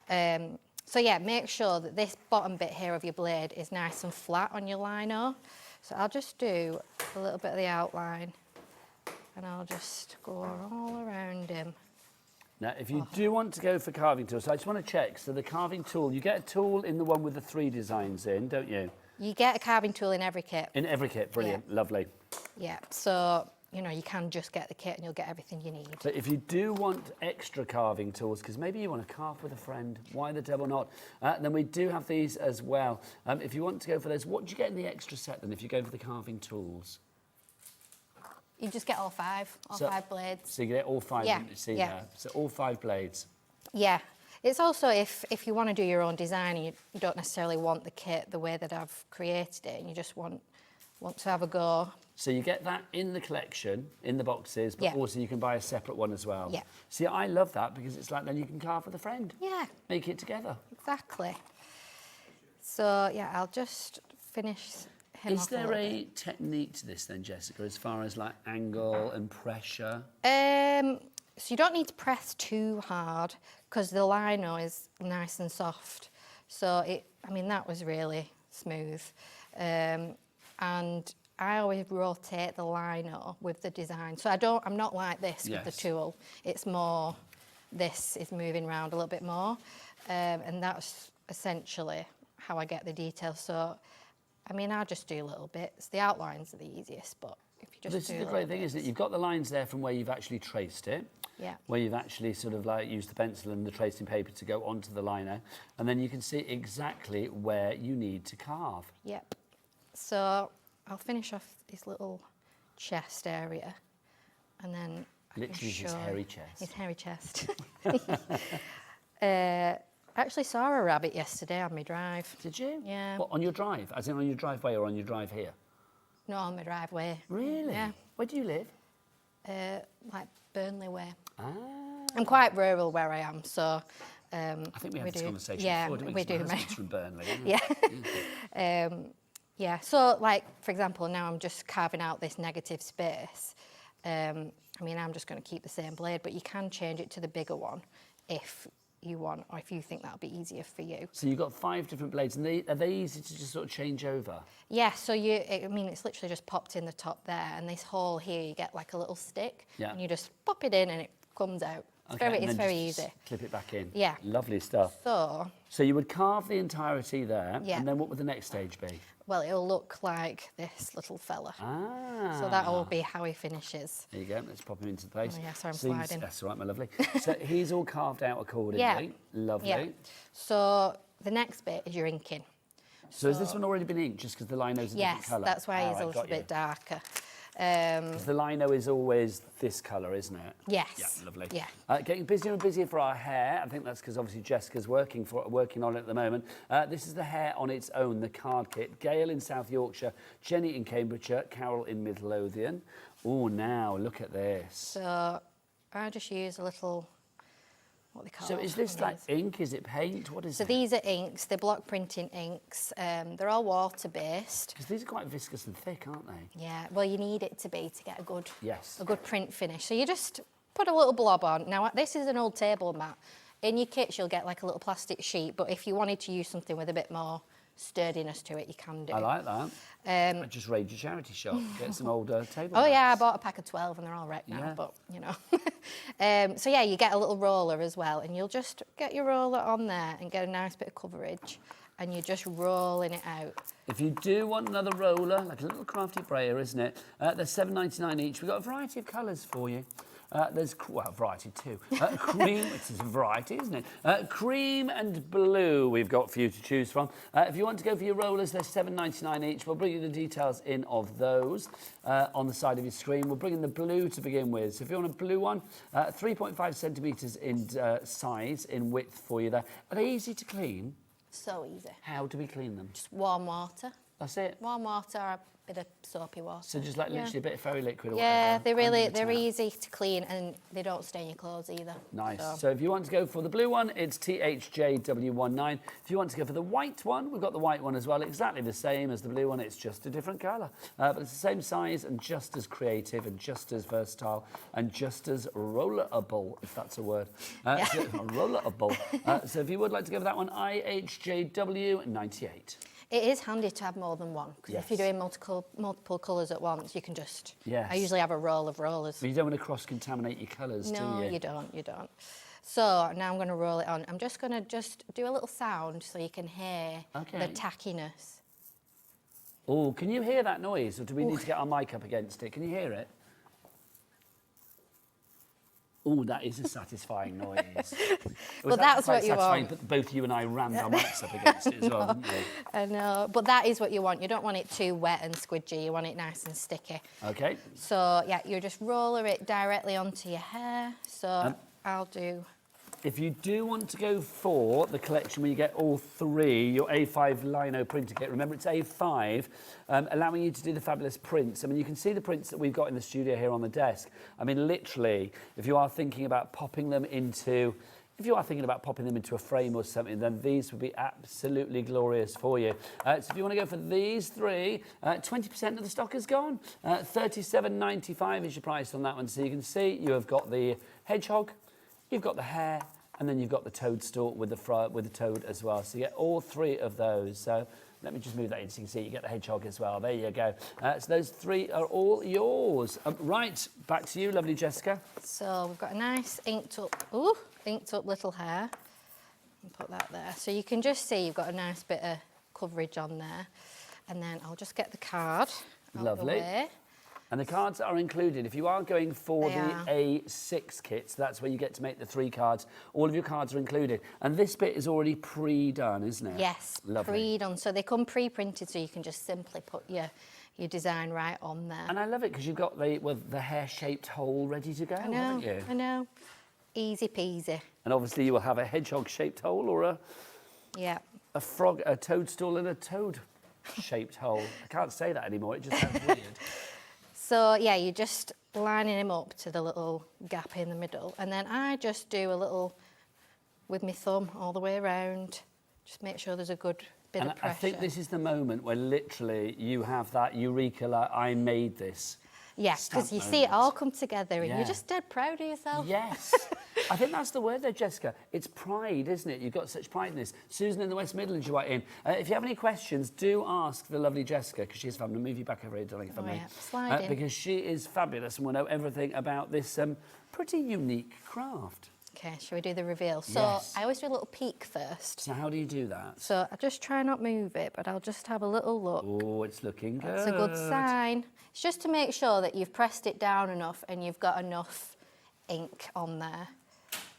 So yeah, make sure that this bottom bit here of your blade is nice and flat on your lino. So I'll just do a little bit of the outline and I'll just go all around him. Now, if you do want to go for carving tools, so I just want to check. So the carving tool, you get a tool in the one with the 3 designs in, don't you? You get a carving tool in every kit. In every kit, brilliant, lovely. Yeah, so, you know, you can just get the kit and you'll get everything you need. But if you do want extra carving tools, because maybe you want to carve with a friend, why the devil not? Then we do have these as well. If you want to go for those, what do you get in the extra set then if you go for the carving tools? You just get all 5 blades. So you get all 5, yeah, you see there. So all 5 blades. Yeah. It's also if you want to do your own design and you don't necessarily want the kit the way that I've created it and you just want to have a go. So you get that in the collection, in the boxes, but also you can buy a separate one as well. Yeah. See, I love that because it's like then you can carve with a friend. Yeah. Make it together. Exactly. So, yeah, I'll just finish him off. Is there a technique to this then, Jessica, as far as like angle and pressure? So you don't need to press too hard because the lino is nice and soft. So that was really smooth. And I always rotate the lino with the design. So I'm not like this with the tool. It's more, this is moving around a little bit more. And that's essentially how I get the details. So, I'll just do little bits. The outlines are the easiest, but if you just This is the great thing, isn't it? You've got the lines there from where you've actually traced it. Yeah. Where you've actually sort of like used the pencil and the tracing paper to go onto the lino. And then you can see exactly where you need to carve. Yep. So I'll finish off this little chest area and then literally his hairy chest. His hairy chest. I actually saw a rabbit yesterday on my drive. Did you? Yeah. What, on your drive? As in on your driveway or on your drive here? No, on my driveway. Really? Yeah. Where do you live? Like Burnley way. Ah. I'm quite rural where I am, so... I think we had this conversation before, didn't we? We do, mate. From Burnley. Yeah. Yeah, so like, for example, now I'm just carving out this negative space. And I mean, I'm just going to keep the same blade, but you can change it to the bigger one if you want, or if you think that'll be easier for you. So you've got 5 different blades, and are they easy to just sort of change over? Yeah, so I mean, it's literally just popped in the top there, and this hole here, you get like a little stick, and you just pop it in and it comes out. It's very easy. Clip it back in. Yeah. Lovely stuff. So you would carve the entirety there, and then what would the next stage be? Well, it'll look like this little fella. So that will be how he finishes. There you go. Let's pop him into place. Oh, yeah, sorry, I'm sliding. That's all right, my lovely. So he's all carved out accordingly. Yeah. Lovely. Yeah. So the next bit is your inking. So has this one already been inked just because the lino's a different colour? Yes, that's why he's a little bit darker. Because the lino is always this colour, isn't it? Yes. Yeah, lovely. Yeah. Getting busier and busier for our hair. I think that's because obviously Jessica's working on it at the moment. This is the hair on its own, the card kit. Gail in South Yorkshire, Jenny in Cambridgeshire, Carol in Midlothian. Oh, now look at this. So I just use a little, what they call. So is this like ink? Is it paint? What is it? So these are inks. They're block printing inks. They're all water based. Because these are quite viscous and thick, aren't they? Yeah. Well, you need it to be to get a good Yes. a good print finish. So you just put a little blob on. Now this is an old table mat. In your kits you'll get like a little plastic sheet, but if you wanted to use something with a bit more sturdiness to it, you can do. I like that. I just raid your charity shop, get some old table Oh mats. yeah, I bought a pack of 12 and they're all wrecked now, but you know. So yeah, you get a little roller as well, and you'll just get your roller on there and get a nice bit of coverage, and you're just rolling it out. If you do want another roller, like a little crafty brayer, isn't it? They're $7.99 each. We've got a variety of colours for you. There's, well, variety too. Cream, which is a variety, isn't it? Cream and blue we've got for you to choose from. If you want to go for your rollers, they're $7.99 each. We'll bring you the details in of those on the side of your screen. We'll bring in the blue to begin with. So if you want a blue one, 3.5 centimetres in size, in width for you there. Are they easy to clean? So easy. How do we clean them? Just warm water. That's it? Warm water or a bit of soapy water. So just like literally a bit of fairy liquid or yeah, whatever? they're easy to clean, and they don't stain your clothes either. Nice. So if you want to go for the blue one, it's THJW19. If you want to go for the white one, we've got the white one as well. Exactly the same as the blue one. It's just a different colour. But it's the same size and just as creative and just as versatile and just as rollerable, if that's a word. Rollerable. So if you would like to go for that one, IHJW98. It is handy to have more than one, because if you're doing multiple colours at once, you can just... Yes. I usually have a roll of rollers. But you don't want to cross-contaminate your colours, do you? No, you don't. So now I'm going to roll it on. I'm just going to do a little sound so you can hear the tackiness. Oh, can you hear that noise, or do we need to get our mic up against it? Can you hear it? Oh, that is a satisfying noise. Well, that's what you want. But both you and I rammed our mics up against it as well, didn't we? I know, but that is what you want. You don't want it too wet and squidgy. You want it nice and sticky. Okay. So, yeah, you just roller it directly onto your hair. So I'll do... If you do want to go for the collection where you get all three, your A5 lino printer kit, remember it's A5, allowing you to do the fabulous prints. I mean, you can see the prints that we've got in the studio here on the desk. I mean, literally, if you are thinking about popping them into a frame or something, then these would be absolutely glorious for you. So if you want to go for these three, 20% of the stock is gone. $37.95 is your price on that one. So you can see you have got the hedgehog, you've got the hare, and then you've got the toadstool with the toad as well. So you get all three of those. So let me just move that in so you can see you get the hedgehog as well. There you go. So those three are all yours. Right, back to you, lovely Jessica. So we've got a nice inked up little hare. And put that there. So you can just see you've got a nice bit of coverage on there. And then I'll just get the card out Lovely. the way. And the cards are included. If you are going for the A6 kits, that's where you get to make the 3 cards. All of your cards are included. And this bit is already pre-done, isn't it? Yes, pre-done. So they come pre-printed, so you can just simply put your design right on there. And I love it because you've got the hair-shaped hole ready to go, haven't you? I know. Easy peasy. And obviously you will have a hedgehog-shaped hole or a frog, a toadstool and a toad-shaped hole. I can't say that anymore. It just sounds weird. So, yeah, you're just lining him up to the little gap in the middle. And then I just do a little, with my thumb all the way around, just make sure there's a good bit of pressure. I think this is the moment where literally you have that eureka, like, I made this. Yes, because you see it all come together and you're just dead proud of yourself. Yes. I think that's the word though, Jessica. It's pride, isn't it? You've got such pride in this. Susan in the West Midlands, you write in. If you have any questions, do ask the lovely Jessica, because she's fabulous. Move you back over here, darling, if I may. Slide in. Because she is fabulous and will know everything about this pretty unique craft. Okay, shall we do the reveal? So I always do a little peek first. So how do you do that? So I just try not move it, but I'll just have a little look. Oh, it's looking good. That's a good sign. It's just to make sure that you've pressed it down enough and you've got enough ink on there.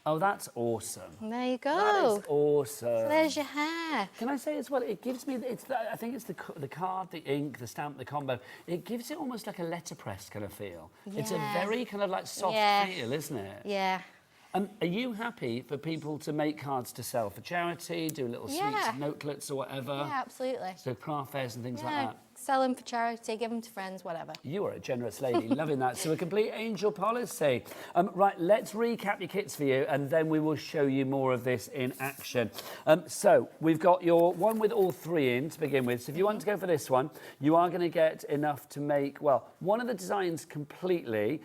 Oh, that's awesome. And there you go. That is awesome. So there's your hair. Can I say as well, it gives me, I think it's the card, the ink, the stamp, the combo. It gives it almost like a letterpress kind of feel. Yeah. It's a very kind of like soft feel, isn't it? Yeah. Are you happy for people to make cards to sell for charity, do little sweets, notelets or whatever? Yeah, absolutely. So craft fairs and things like that? Sell them for charity, give them to friends, whatever. You are a generous lady, loving that. So a complete angel policy. Right, let's recap your kits for you and then we will show you more of this in action. So we've got your one with all 3 in to begin with. So if you want to go for this one, you are going to get enough to make, well, one of the designs completely.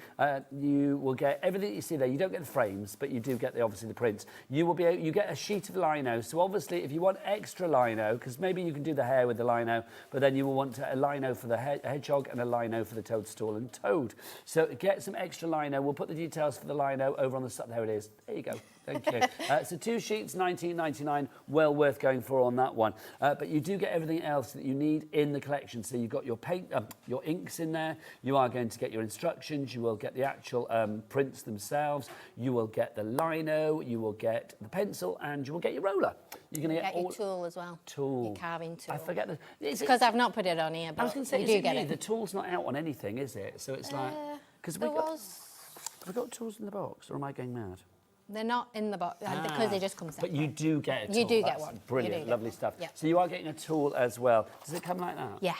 You will get everything you see there. You don't get the frames, but you do get obviously the prints. You will be you get a sheet of lino. So obviously if you want extra lino, because maybe you can do the hair with the lino, but then you will want a lino for the hedgehog and a lino for the toadstool and toad. So get some extra lino. We'll put the details for the lino over on the side. There it is. There you go. Thank you. So 2 sheets, $19.99. Well worth going for on that one. But you do get everything else that you need in the collection. So you've got your paint, your inks in there. You are going to get your instructions. You will get the actual prints themselves. You will get the lino. You will get the pencil, and you will get your roller. You're going to get your tool as well. Tool. Your carving tool. I forget the. It's because I've not put it on here, but I was going to say, you do get it. The tool's not out on anything, is it? So it's like because have we got tools in the box, or am I going mad? They're not in the box because they just come separate. But you do get a tool. You do get one. Brilliant, lovely stuff. Yeah. So you are getting a tool as well. Does it come like that? Yeah.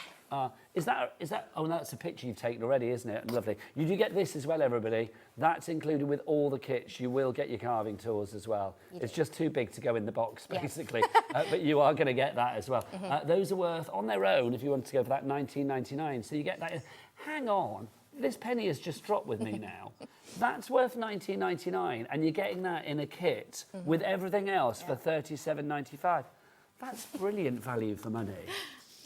Is that? Oh, no, that's a picture you've taken already, isn't it? Lovely. You do get this as well, everybody. That's included with all the kits. You will get your carving tools as well. It's just too big to go in the box, basically. But you are going to get that as well. Those are worth, on their own, if you want to go for that, $19.99. So you get that. Hang on. This penny has just dropped with me now. That's worth $19.99, and you're getting that in a kit with everything else for $37.95. That's brilliant value for money.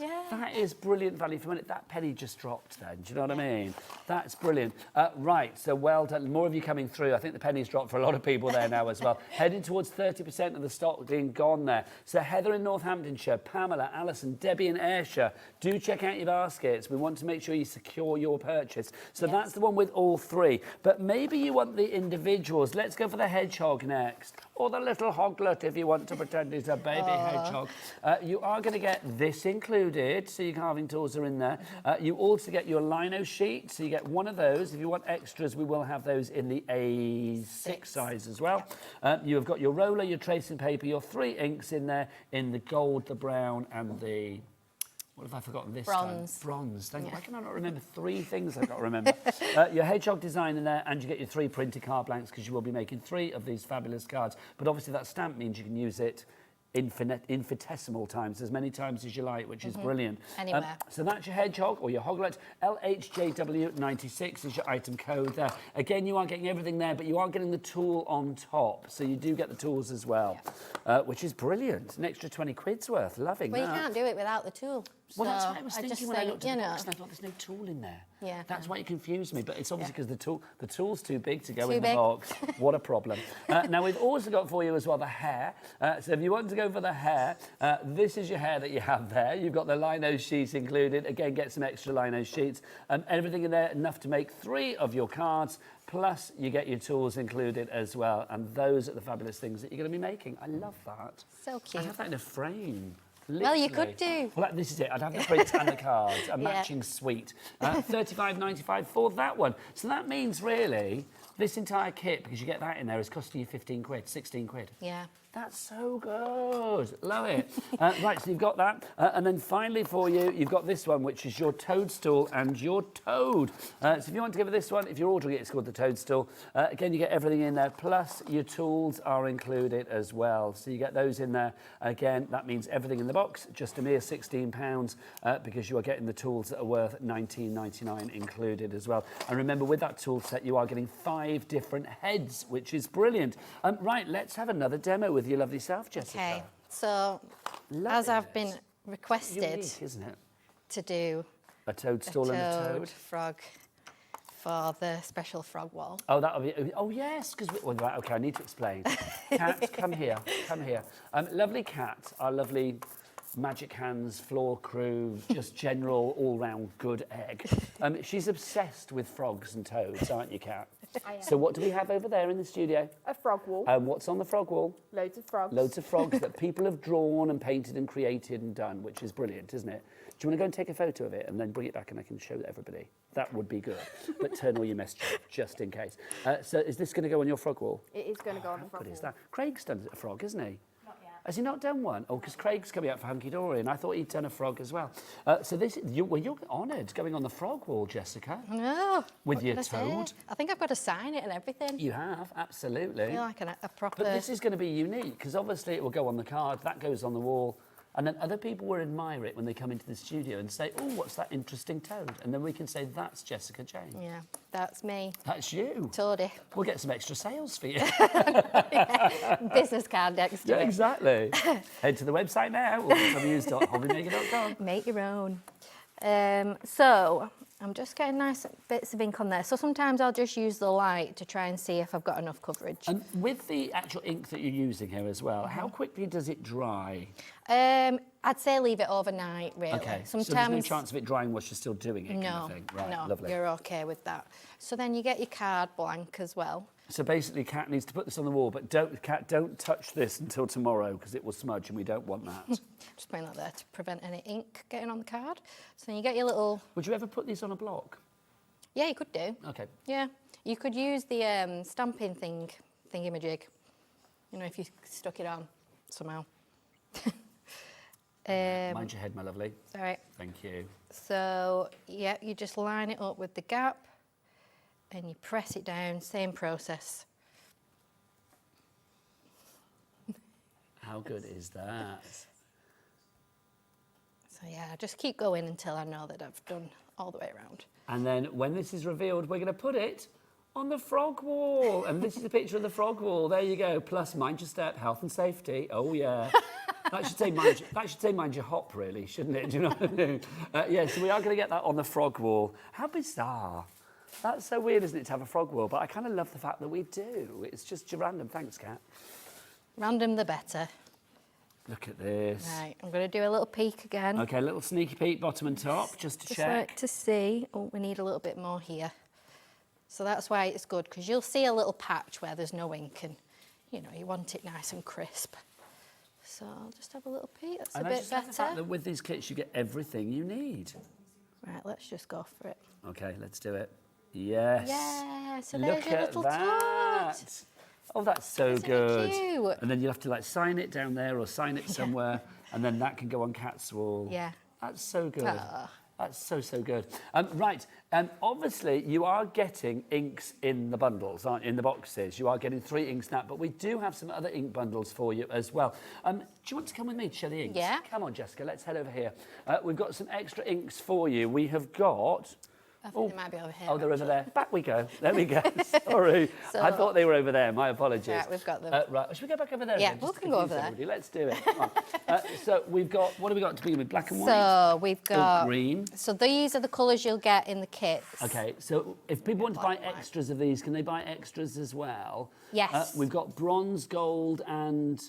Yeah. That is brilliant value for money. That penny just dropped then, do you know what I mean? That's brilliant. Right, so well done. More of you coming through. I think the penny's dropped for a lot of people there now as well. Heading towards 30% of the stock being gone there. So Heather in Northamptonshire, Pamela, Alison, Debbie in Ayrshire, do check out your baskets. We want to make sure you secure your purchase. So that's the one with all 3. But maybe you want the individuals. Let's go for the hedgehog next. Or the little hoglet if you want to pretend it's a baby hedgehog. You are going to get this included, so your carving tools are in there. You also get your lino sheet, so you get one of those. If you want extras, we will have those in the A6 size as well. You have got your roller, your tracing paper, your 3 inks in there, in the gold, the brown, and the... What have I forgotten this time? Bronze. Thank you. Why can I not remember 3 things I've got to remember? Your hedgehog design in there, and you get your 3 printed card blanks, because you will be making 3 of these fabulous cards. But obviously that stamp means you can use it infinitesimal times, as many times as you like, which is brilliant. Anywhere. So that's your hedgehog or your hoglet. LHJW96 is your item code there. Again, you are getting everything there, but you are getting the tool on top. So you do get the tools as well, which is brilliant. An extra 20 quid's worth. Loving that. Well, you can't do it without the tool. Well, that's what I was thinking when I looked at the box, and I thought there's no tool in there. Yeah. That's why it confused me, but it's obviously because the tool's too big to go in the box. What a problem. Now, we've also got for you as well the hair. So if you want to go for the hair, this is your hair that you have there. You've got the lino sheets included. Again, get some extra lino sheets. Everything in there, enough to make 3 of your cards, plus you get your tools included as well. And those are the fabulous things that you're going to be making. I love that. So cute. I have that in a frame. Literally. Well, you could do. Well, this is it. I'd have the prints and the cards, a matching suite. $35.95 for that one. So that means, really, this entire kit, because you get that in there, is costing you 15 quid, 16 quid. Yeah. That's so good. Love it. Right, so you've got that. And then finally for you, you've got this one, which is your toadstool and your toad. So if you want to give it this one, if you're ordering it, it's called the toadstool. Again, you get everything in there, plus your tools are included as well. So you get those in there. Again, that means everything in the box, just a mere £16, because you are getting the tools that are worth $19.99 included as well. And remember, with that tool set, you are getting 5 different heads, which is brilliant. Right, let's have another demo with your lovely self, Jessica. Okay, so as I've been requested, unique, isn't it? To do a toadstool and a toad frog for the special frog wall. Oh, that'll be. Oh, yes, because right, okay, I need to explain. Cat, come here, come here. Lovely Cat, our lovely magic hands, floor crew, just general all-round good egg. She's obsessed with frogs and toads, aren't you, Cat? I am. So what do we have over there in the studio? A frog wall. What's on the frog wall? Loads of frogs. Loads of frogs that people have drawn and painted and created and done, which is brilliant, isn't it? Do you want to go and take a photo of it and then bring it back and I can show everybody? That would be good. But turn all your messages just in case. So is this going to go on your frog wall? It is going to go on the frog How good wall. is that? Craig's done a frog, isn't he? Not yet. Has he not done one? Oh, because Craig's coming out for Hunkydory and I thought he'd done a frog as well. So this, you're honoured going on the frog wall, Jessica. No. With your toad. I think I've got to sign it and everything. You have, absolutely. I feel like a proper... But this is going to be unique because obviously it will go on the card, that goes on the wall, and then other people will admire it when they come into the studio and say, oh, what's that interesting toad? And then we can say, that's Jessica Jayne. Yeah, that's me. That's you. Toadie. We'll get some extra sales for you. Business card next to Yeah, it. exactly. Head to the website now, www.hobbymaker.com. Make your own. So I'm just getting nice bits of ink on there. So sometimes I'll just use the light to try and see if I've got enough coverage. And with the actual ink that you're using here as well, how quickly does it dry? I'd say leave it overnight, really. Okay, Sometimes, so there's no chance of it drying while you're still doing it, kind no, of thing. Right, no, lovely. you're okay with that. So then you get your card blank as well. So basically, Kat needs to put this on the wall, but Kat, don't touch this until tomorrow because it will smudge and we don't want that. Just putting that there to prevent any ink getting on the card. So then you get your little... Would you ever put these on a block? Yeah, you could do. Okay. Yeah, you could use the stamping thingamajig. You know, if you stuck it on somehow. Mind your head, my lovely. Sorry. Thank you. So, yeah, you just line it up with the gap and you press it down, same process. How good is that? So, yeah, just keep going until I know that I've done all the way around. And then when this is revealed, we're going to put it on the frog wall. And this is a picture of the frog wall. There you go. Plus, mind your step, health and safety. Oh, yeah. That should say mind your hop, really, shouldn't it? Do you know what I mean? Yeah, so we are going to get that on the frog wall. How bizarre. That's so weird, isn't it, to have a frog wall? But I kind of love the fact that we do. It's just random. Thanks, Kat. Random the better. Look at this. Right, I'm going to do a little peek again. OK, a little sneaky peek, bottom and top, just to check. Like to see. Oh, we need a little bit more here. So that's why it's good, because you'll see a little patch where there's no ink and, you know, you want it nice and crisp. So I'll just have a little peek. That's and a I bit just love the fact that better. with these kits, you get everything you need. Right, let's just go for it. OK, let's do it. Yes. Yeah, so Look there's your at little that. toad. Oh, that's so Isn't it good. cute? And then you have to like sign it down there or sign it somewhere, and then that can go on Kat's wall. Yeah. That's so good. Ah. That's so good. Right, obviously you are getting inks in the bundles, aren't you, in the boxes. You are getting 3 inks now, but we do have some other ink bundles for you as well. Do you want to come with me to show the inks? Yeah. Come on, Jessica, let's head over here. We've got some extra inks for you. We have got... I think they might be over here. Oh, they're over actually. there. Back we go. There we go. Sorry. So- I thought they were over there. My apologies. Right, we've got them. Right. Should we go back over there? Yeah, again, we just to can go confuse over there. everybody? Let's do it. Come on. So we've got, what have we got to begin with? Black and white? So we've got... green. So these are the colours you'll get in the kits. Okay, so if people want to buy extras of these, can they buy extras as well? Yes. We've got bronze, gold and...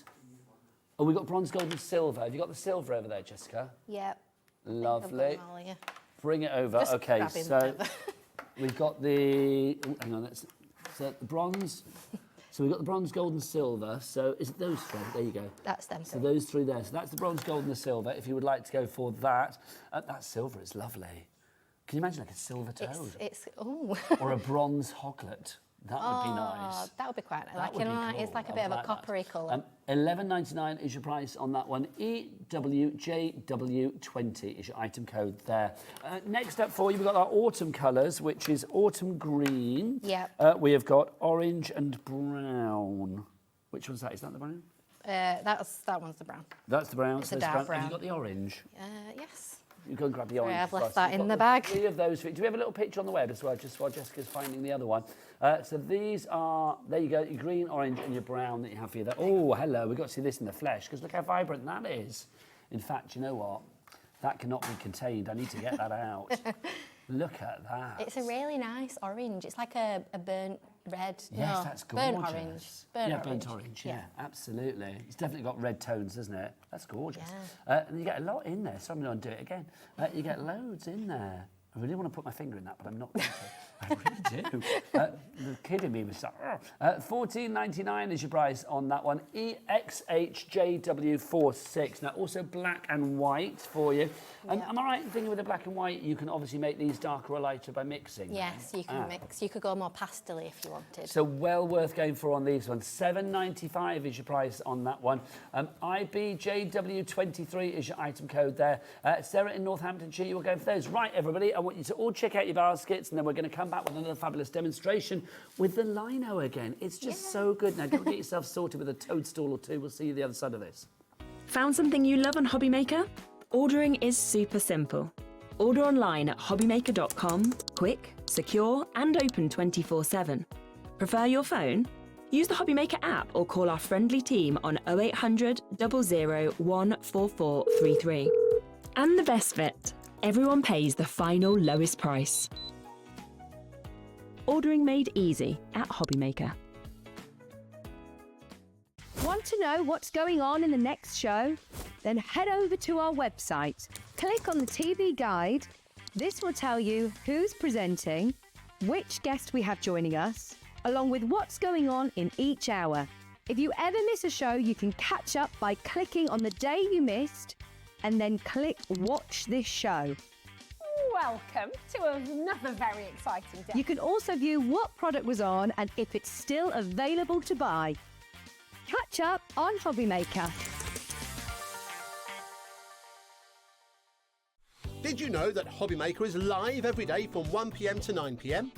Oh, we've got bronze, gold and silver. Have you got the silver over there, Jessica? Yep. Lovely. I've got them all here. Bring it over. Just Okay, grabbing so whatever. we've got the... Oh, hang on, that's... So the bronze... So we've got the bronze, gold and silver. So is it those 3? There you go. That's them. So those 3 there. So that's the bronze, gold and the silver, if you would like to go for that. That silver is lovely. Can you imagine like a silver toad? It's oh. Or a bronze hoglet? That would be nice. That would be quite nice. That Like, would be like, cool. it's like a I bit of would a like that. coppery colour. $11.99 is your price on that one. EWJW20 is your item code there. Next up for you, we've got our autumn colours, which is autumn green. Yep. We have got orange and brown. Which one's that? Is that the brown? That one's the brown. That's the brown. It's so a it's dark brown. Have you got the orange? Yes. You go and grab the orange. I've for left us. that We've in got the bag. 3 of those. Do we have a little picture on the web as well, just while Jessica's finding the other one? So these are, there you go, your green, orange and your brown that you have here. Oh, hello, we've got to see this in the flesh, because look how vibrant that is. In fact, you know what? That cannot be contained. I need to get that out. Look at that. It's a really nice orange. It's like a burnt red. Yes, no, that's gorgeous. Burnt orange. Burnt orange, yeah, absolutely. It's definitely got red tones, doesn't it? That's gorgeous. And you get a lot in there, so I'm going to do it again. You get loads in there. I really want to put my finger in that, but I'm not going to. I really do. The kid in me was like, $14.99 is your price on that one. EXHJW46. Now, also black and white for you. Am I right in thinking with the black and white, you can obviously make these darker or lighter by mixing? Yes, you can mix. You could go more pastel-y if you wanted. So well worth going for on these ones. $7.95 is your price on that one. IBJW23 is your item code there. Sarah in Northamptonshire, you will go for those. Right, everybody, I want you to all check out your baskets, and then we're going to come back with another fabulous demonstration with the lino again. It's just so good. Now, go and get yourself sorted with a toadstool or two. We'll see you the other side of this. Found something you love on Hobbymaker? Ordering is super simple. Order online at hobbymaker.com, quick, secure and open 24/7. Prefer your phone? Use the Hobbymaker app or call our friendly team on 0800 001 4433. And the best bit, everyone pays the final lowest price. Ordering made easy at Hobbymaker. Want to know what's going on in the next show? Then head over to our website. Click on the TV guide. This will tell you who's presenting, which guest we have joining us, along with what's going on in each hour. If you ever miss a show, you can catch up by clicking on the day you missed and then click Watch This Show. Welcome to another very exciting day. You can also view what product was on and if it's still available to buy. Catch up on Hobbymaker. Did you know that Hobbymaker is live every day from 1 p.m. to 9 p.m?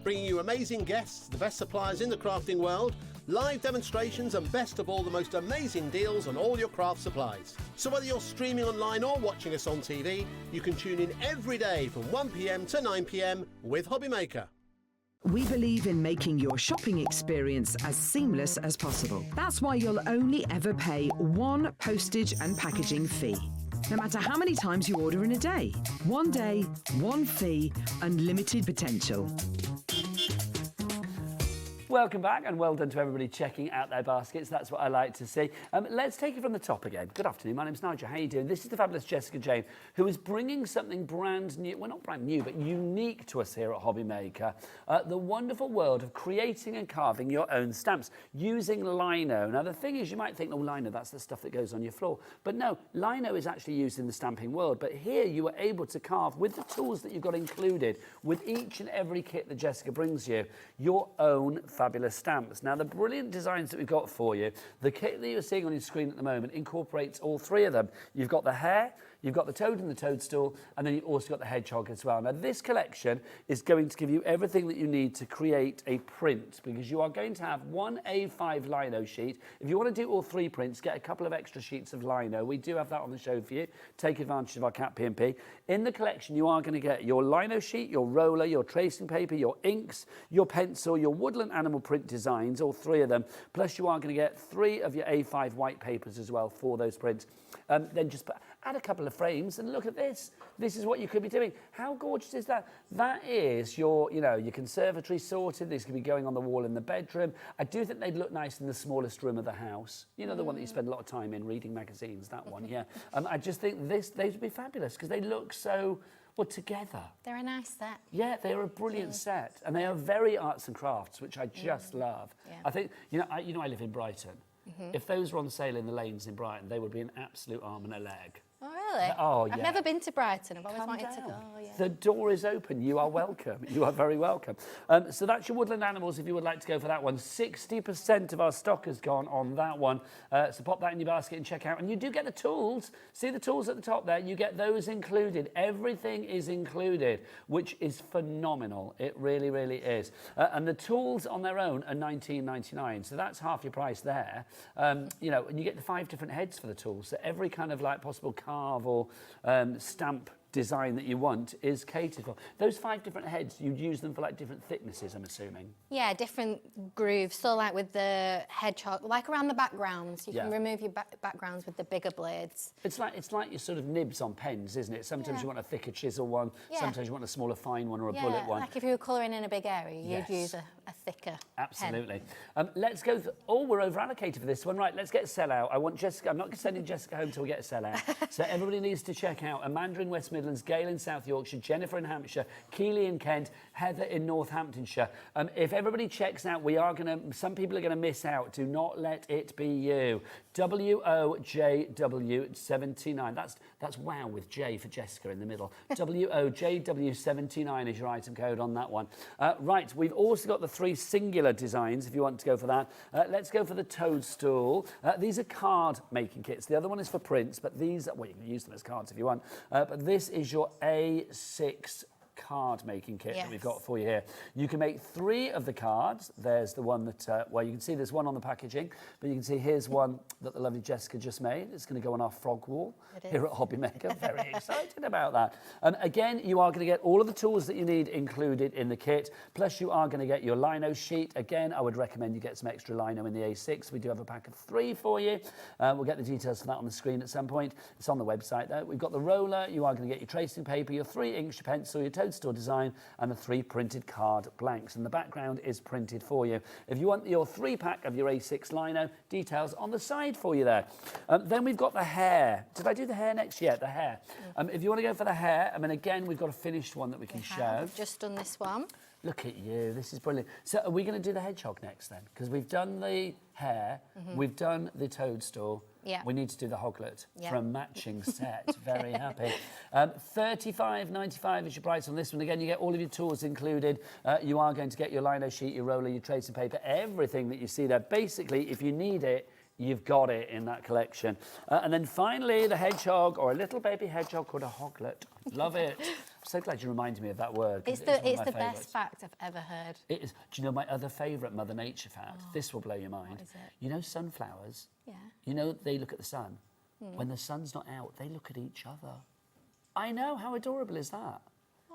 Bringing you amazing guests, the best suppliers in the crafting world, live demonstrations and best of all, the most amazing deals on all your craft supplies. So whether you're streaming online or watching us on TV, you can tune in every day from 1 p.m. to 9 p.m. with Hobbymaker. We believe in making your shopping experience as seamless as possible. That's why you'll only ever pay one postage and packaging fee. No matter how many times you order in a day. One day, one fee, unlimited potential. Welcome back, and well done to everybody checking out their baskets. That's what I like to see. Let's take it from the top again. Good afternoon, my name's Nigel. How are you doing? This is the fabulous Jessica Jayne, who is bringing something brand new, well, not brand new, but unique to us here at Hobbymaker. The wonderful world of creating and carving your own stamps using lino. Now, the thing is, you might think, oh, lino, that's the stuff that goes on your floor. But no, lino is actually used in the stamping world. But here you are able to carve, with the tools that you've got included, with each and every kit that Jessica brings you, your own fabulous stamps. Now, the brilliant designs that we've got for you, the kit that you're seeing on your screen at the moment incorporates all 3 of them. You've got the hare, you've got the toad and the toadstool, and then you've also got the hedgehog as well. Now, this collection is going to give you everything that you need to create a print, because you are going to have one A5 lino sheet. If you want to do all 3 prints, get a couple of extra sheets of lino. We do have that on the show for you. Take advantage of our Cat P&P. In the collection, you are going to get your lino sheet, your roller, your tracing paper, your inks, your pencil, your woodland animal print designs, all 3 of them. Plus, you are going to get 3 of your A5 white papers as well for those prints. Then just add a couple of frames and look at this. This is what you could be doing. How gorgeous is that? That is your, your conservatory sorted. These could be going on the wall in the bedroom. I do think they'd look nice in the smallest room of the house. You know, the one that you spend a lot of time in reading magazines, that one, yeah. I just think these would be fabulous because they look so, well, together. They're a nice set. Yeah, they are a brilliant set. And they are very arts and crafts, which I just love. Yeah. I think, I live in Brighton. If those were on sale in the lanes in Brighton, they would be an absolute arm and a leg. Oh, really? Really? Oh, yeah. I've never been to Brighton. I've always Come wanted to down. go. Yeah. The door is open. You are welcome. You are very welcome. So that's your woodland animals if you would like to go for that one. 60% of our stock has gone on that one. So pop that in your basket and check out. And you do get the tools. See the tools at the top there? You get those included. Everything is included, which is phenomenal. It really, really is. And the tools on their own are $19.99. So that's half your price there. You know, and you get the 5 different heads for the tools. So every kind of like possible carve or stamp design that you want is catered for. Those 5 different heads, you'd use them for like different thicknesses, I'm assuming. Yeah, different grooves. So like with the hedgehog, like around the backgrounds, you can remove your backgrounds with the bigger blades. It's like your sort of nibs on pens, isn't it? Sometimes you want a thicker chisel one, sometimes you want a smaller fine one or a bullet one. Like if you were colouring in a big area, you'd use a thicker Absolutely. Let's go. We're over allocated for this one. Right, let's get a sellout. I want Jessica. I'm not sending Jessica home till we get a sellout. So everybody needs to check out Amanda in West Midlands, Gail in South Yorkshire, Jennifer in Hampshire, Keely in Kent, Heather in Northamptonshire. If everybody checks out, some people are going to miss out. Do not let it be you. WOJW79. That's wow with J for Jessica in the middle. WOJW79 is your item code on that one. Right, we've also got the 3 singular designs if you want to go for that. Let's go for the toadstool. These are card making kits. The other one is for prints, but these, well, you can use them as cards if you want. But this is your A6 card making kit that we've got for you here. You can make 3 of the cards. There's the one that, well, you can see there's one on the packaging, but you can see here's one that the lovely Jessica just made. It's going to go on our frog wall here at Hobby Maker. Very excited about that. Again, you are going to get all of the tools that you need included in the kit, plus you are going to get your lino sheet. Again, I would recommend you get some extra lino in the A6. We do have a pack of 3 for you. We'll get the details for that on the screen at some point. It's on the website though. We've got the roller. You are going to get your tracing paper, your 3 inks, your pencil, your toadstool design, and the 3 printed card blanks, and the background is printed for you. If you want your 3-pack of your A6 lino, details on the side for you there. Then we've got the hair. Did I do the hair next? Yeah, the hair. If you want to go for the hair, I mean, again, we've got a finished one that we can show. I've just done this one. Look at you, this is brilliant. So are we going to do the hedgehog next then? Because we've done the hair, we've done the toadstool. Yeah. We need to do the hoglet for a matching set. Very happy. $35.95 is your price on this one. Again, you get all of your tools included. You are going to get your lino sheet, your roller, your tracing paper, everything that you see there. Basically, if you need it, you've got it in that collection. And then finally, the hedgehog, or a little baby hedgehog called a hoglet. Love it. I'm so glad you reminded me of that word. It's the best fact I've ever heard. It is. Do you know my other favourite Mother Nature fact? This will blow your mind. What is it? You know sunflowers? Yeah. You know they look at the sun. When the sun's not out, they look at each other. I know. How adorable is that?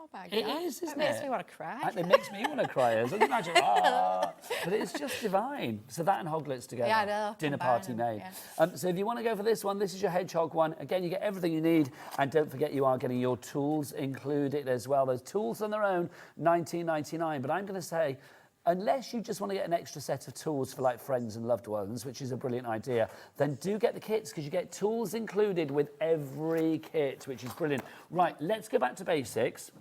Oh my God. It is, isn't it? It makes me want to cry. It makes me want to cry. As I can imagine. But it's just divine. So that and hoglets together. Yeah, I know. Dinner party made. Yeah. So if you want to go for this one, this is your hedgehog one. Again, you get everything you need. And don't forget, you are getting your tools included as well. Those tools on their own, $19.99. But I'm going to say, unless you just want to get an extra set of tools for like friends and loved ones, which is a brilliant idea, then do get the kits because you get tools included with every kit, which is brilliant. Right, let's go back to basics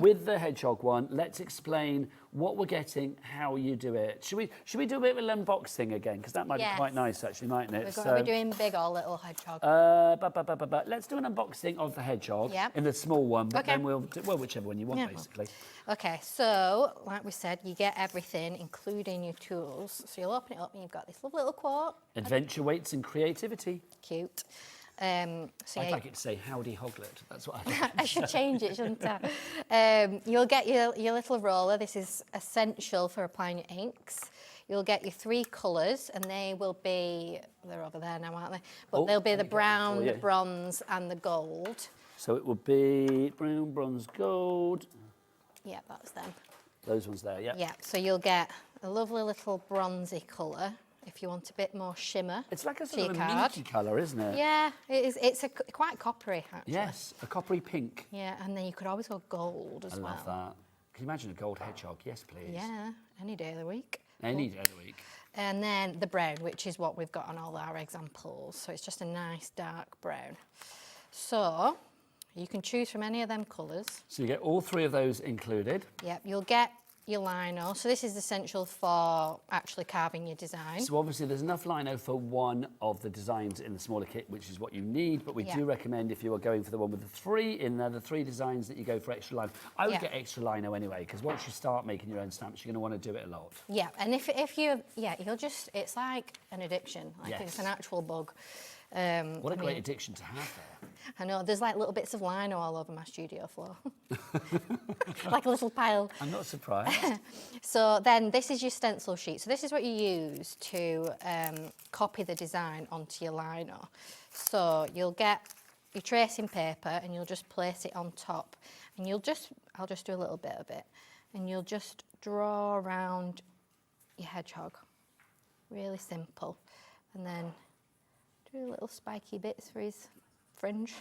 with the hedgehog one. Let's explain what we're getting, how you do it. Should we do a bit of an unboxing again? Because that might be quite nice, actually, mightn't it? Are we doing big or little hedgehog? Let's do an unboxing of the hedgehog Yep. in the small one, but then we'll do, well, whichever one you want, basically. Okay, so like we said, you get everything, including your tools. So you'll open it up and you've got this lovely little quote. Adventure waits in creativity. Cute. I'd like it to say howdy hoglet. That's what I I should change it, shouldn't I? You'll get your little roller. This is essential for applying your inks. You'll get your 3 colours, and they will be, they're over there now, aren't they? But they'll be the brown, the bronze, and the gold. So it will be brown, bronze, gold. Yeah, that's them. Those ones there, yeah. Yeah, so you'll get a lovely little bronzy colour if you want a bit more shimmer. It's like a sort of a minky colour, isn't it? Yeah, it is. It's quite coppery, actually. Yes, a coppery pink. Yeah, and then you could always go gold as well. I love that. Can you imagine a gold hedgehog? Yes, please. Yeah, any day of the week. Any day of the week. And then the brown, which is what we've got on all our examples. So it's just a nice dark brown. So you can choose from any of them colours. So you get all 3 of those included. Yep, you'll get your lino. So this is essential for actually carving your design. So obviously there's enough lino for one of the designs in the smaller kit, which is what you need, but we do recommend if you are going for the one with the 3 in there, the 3 designs, that you go for extra lino. I would get extra lino anyway, because once you start making your own stamps, you're going to want to do it a lot. Yeah, and if you, you'll just, it's like an addiction, like it's an actual bug. What a great addiction to have there. I know, there's like little bits of lino all over my studio floor. Like a little pile. I'm not surprised. So then this is your stencil sheet. So this is what you use to copy the design onto your lino. So you'll get your tracing paper and you'll just place it on top. And you'll just, I'll just do a little bit of it. And you'll just draw around your hedgehog. Really simple. And then do little spiky bits for his fringe.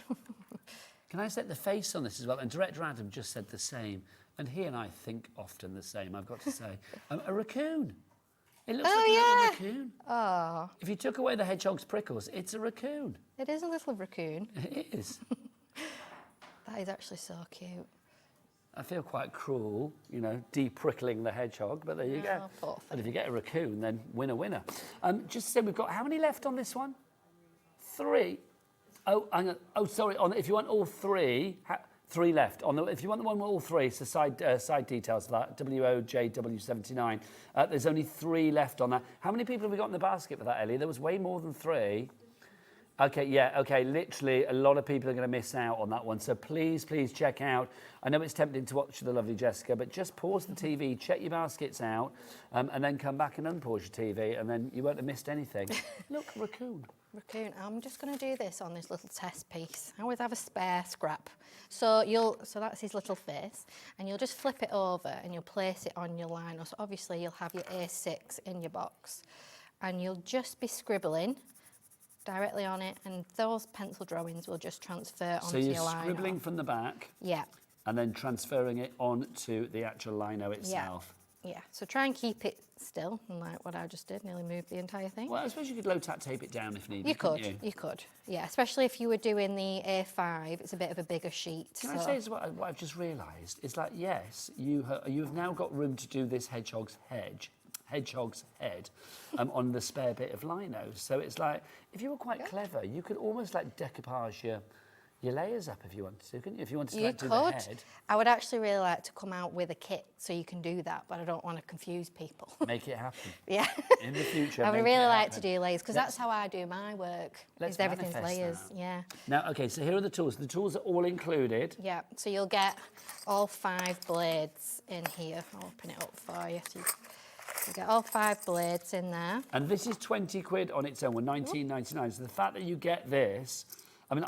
Can I set the face on this as well? And Director Adam just said the same. And he and I think often the same, I've got to say. A raccoon. It looks like a little raccoon. Oh. If you took away the hedgehog's prickles, it's a raccoon. It is a little raccoon. It is. That is actually so cute. I feel quite cruel, you know, de-prickling the hedgehog, but there you go. Poor But if you get a raccoon, then winner. Just to say, we've got how many left on this one? 3. Oh, sorry. If you want all 3, 3 left. If you want the one with all 3, so side details of that, WOJW79. There's only 3 left on that. How many people have we got in the basket for that, Ellie? There was way more than 3. Okay, literally a lot of people are going to miss out on that one. So please check out. I know it's tempting to watch the lovely Jessica, but just pause the TV, check your baskets out, and then come back and unpause your TV, and then you won't have missed anything. Look, raccoon. Raccoon. I'm just going to do this on this little test piece. I always have a spare scrap. So that's his little face, and you'll just flip it over and you'll place it on your lino. So obviously you'll have your A6 in your box, and you'll just be scribbling directly on it, and those pencil drawings will just transfer onto your lino. So you're scribbling from the back, and then transferring it onto the actual lino itself. Yeah. So try and keep it still, like what I just did, nearly moved the entire thing. Well, I suppose you could low-tack tape it down if needed. You could. Yeah, especially if you were doing the A5, it's a bit of a bigger sheet. Can I say what I've just realised? It's like, yes, you have now got room to do this hedgehog's head on the spare bit of lino. So it's like, if you were quite clever, you could almost like decoupage your layers up if you wanted to, couldn't you? If you wanted to do the head. I would actually really like to come out with a kit so you can do that, but I don't want to confuse people. Make it happen. Yeah. In the future. I would really like to do layers, because that's how I do my work. Let's everything's manifest layers. that. Yeah. Now, okay, so here are the tools. The tools are all included. Yeah, so you'll get all 5 blades in here. I'll open it up for you. So you get all 5 blades in there. And this is 20 quid on its own, or 19.99. So the fact that you get this, I mean,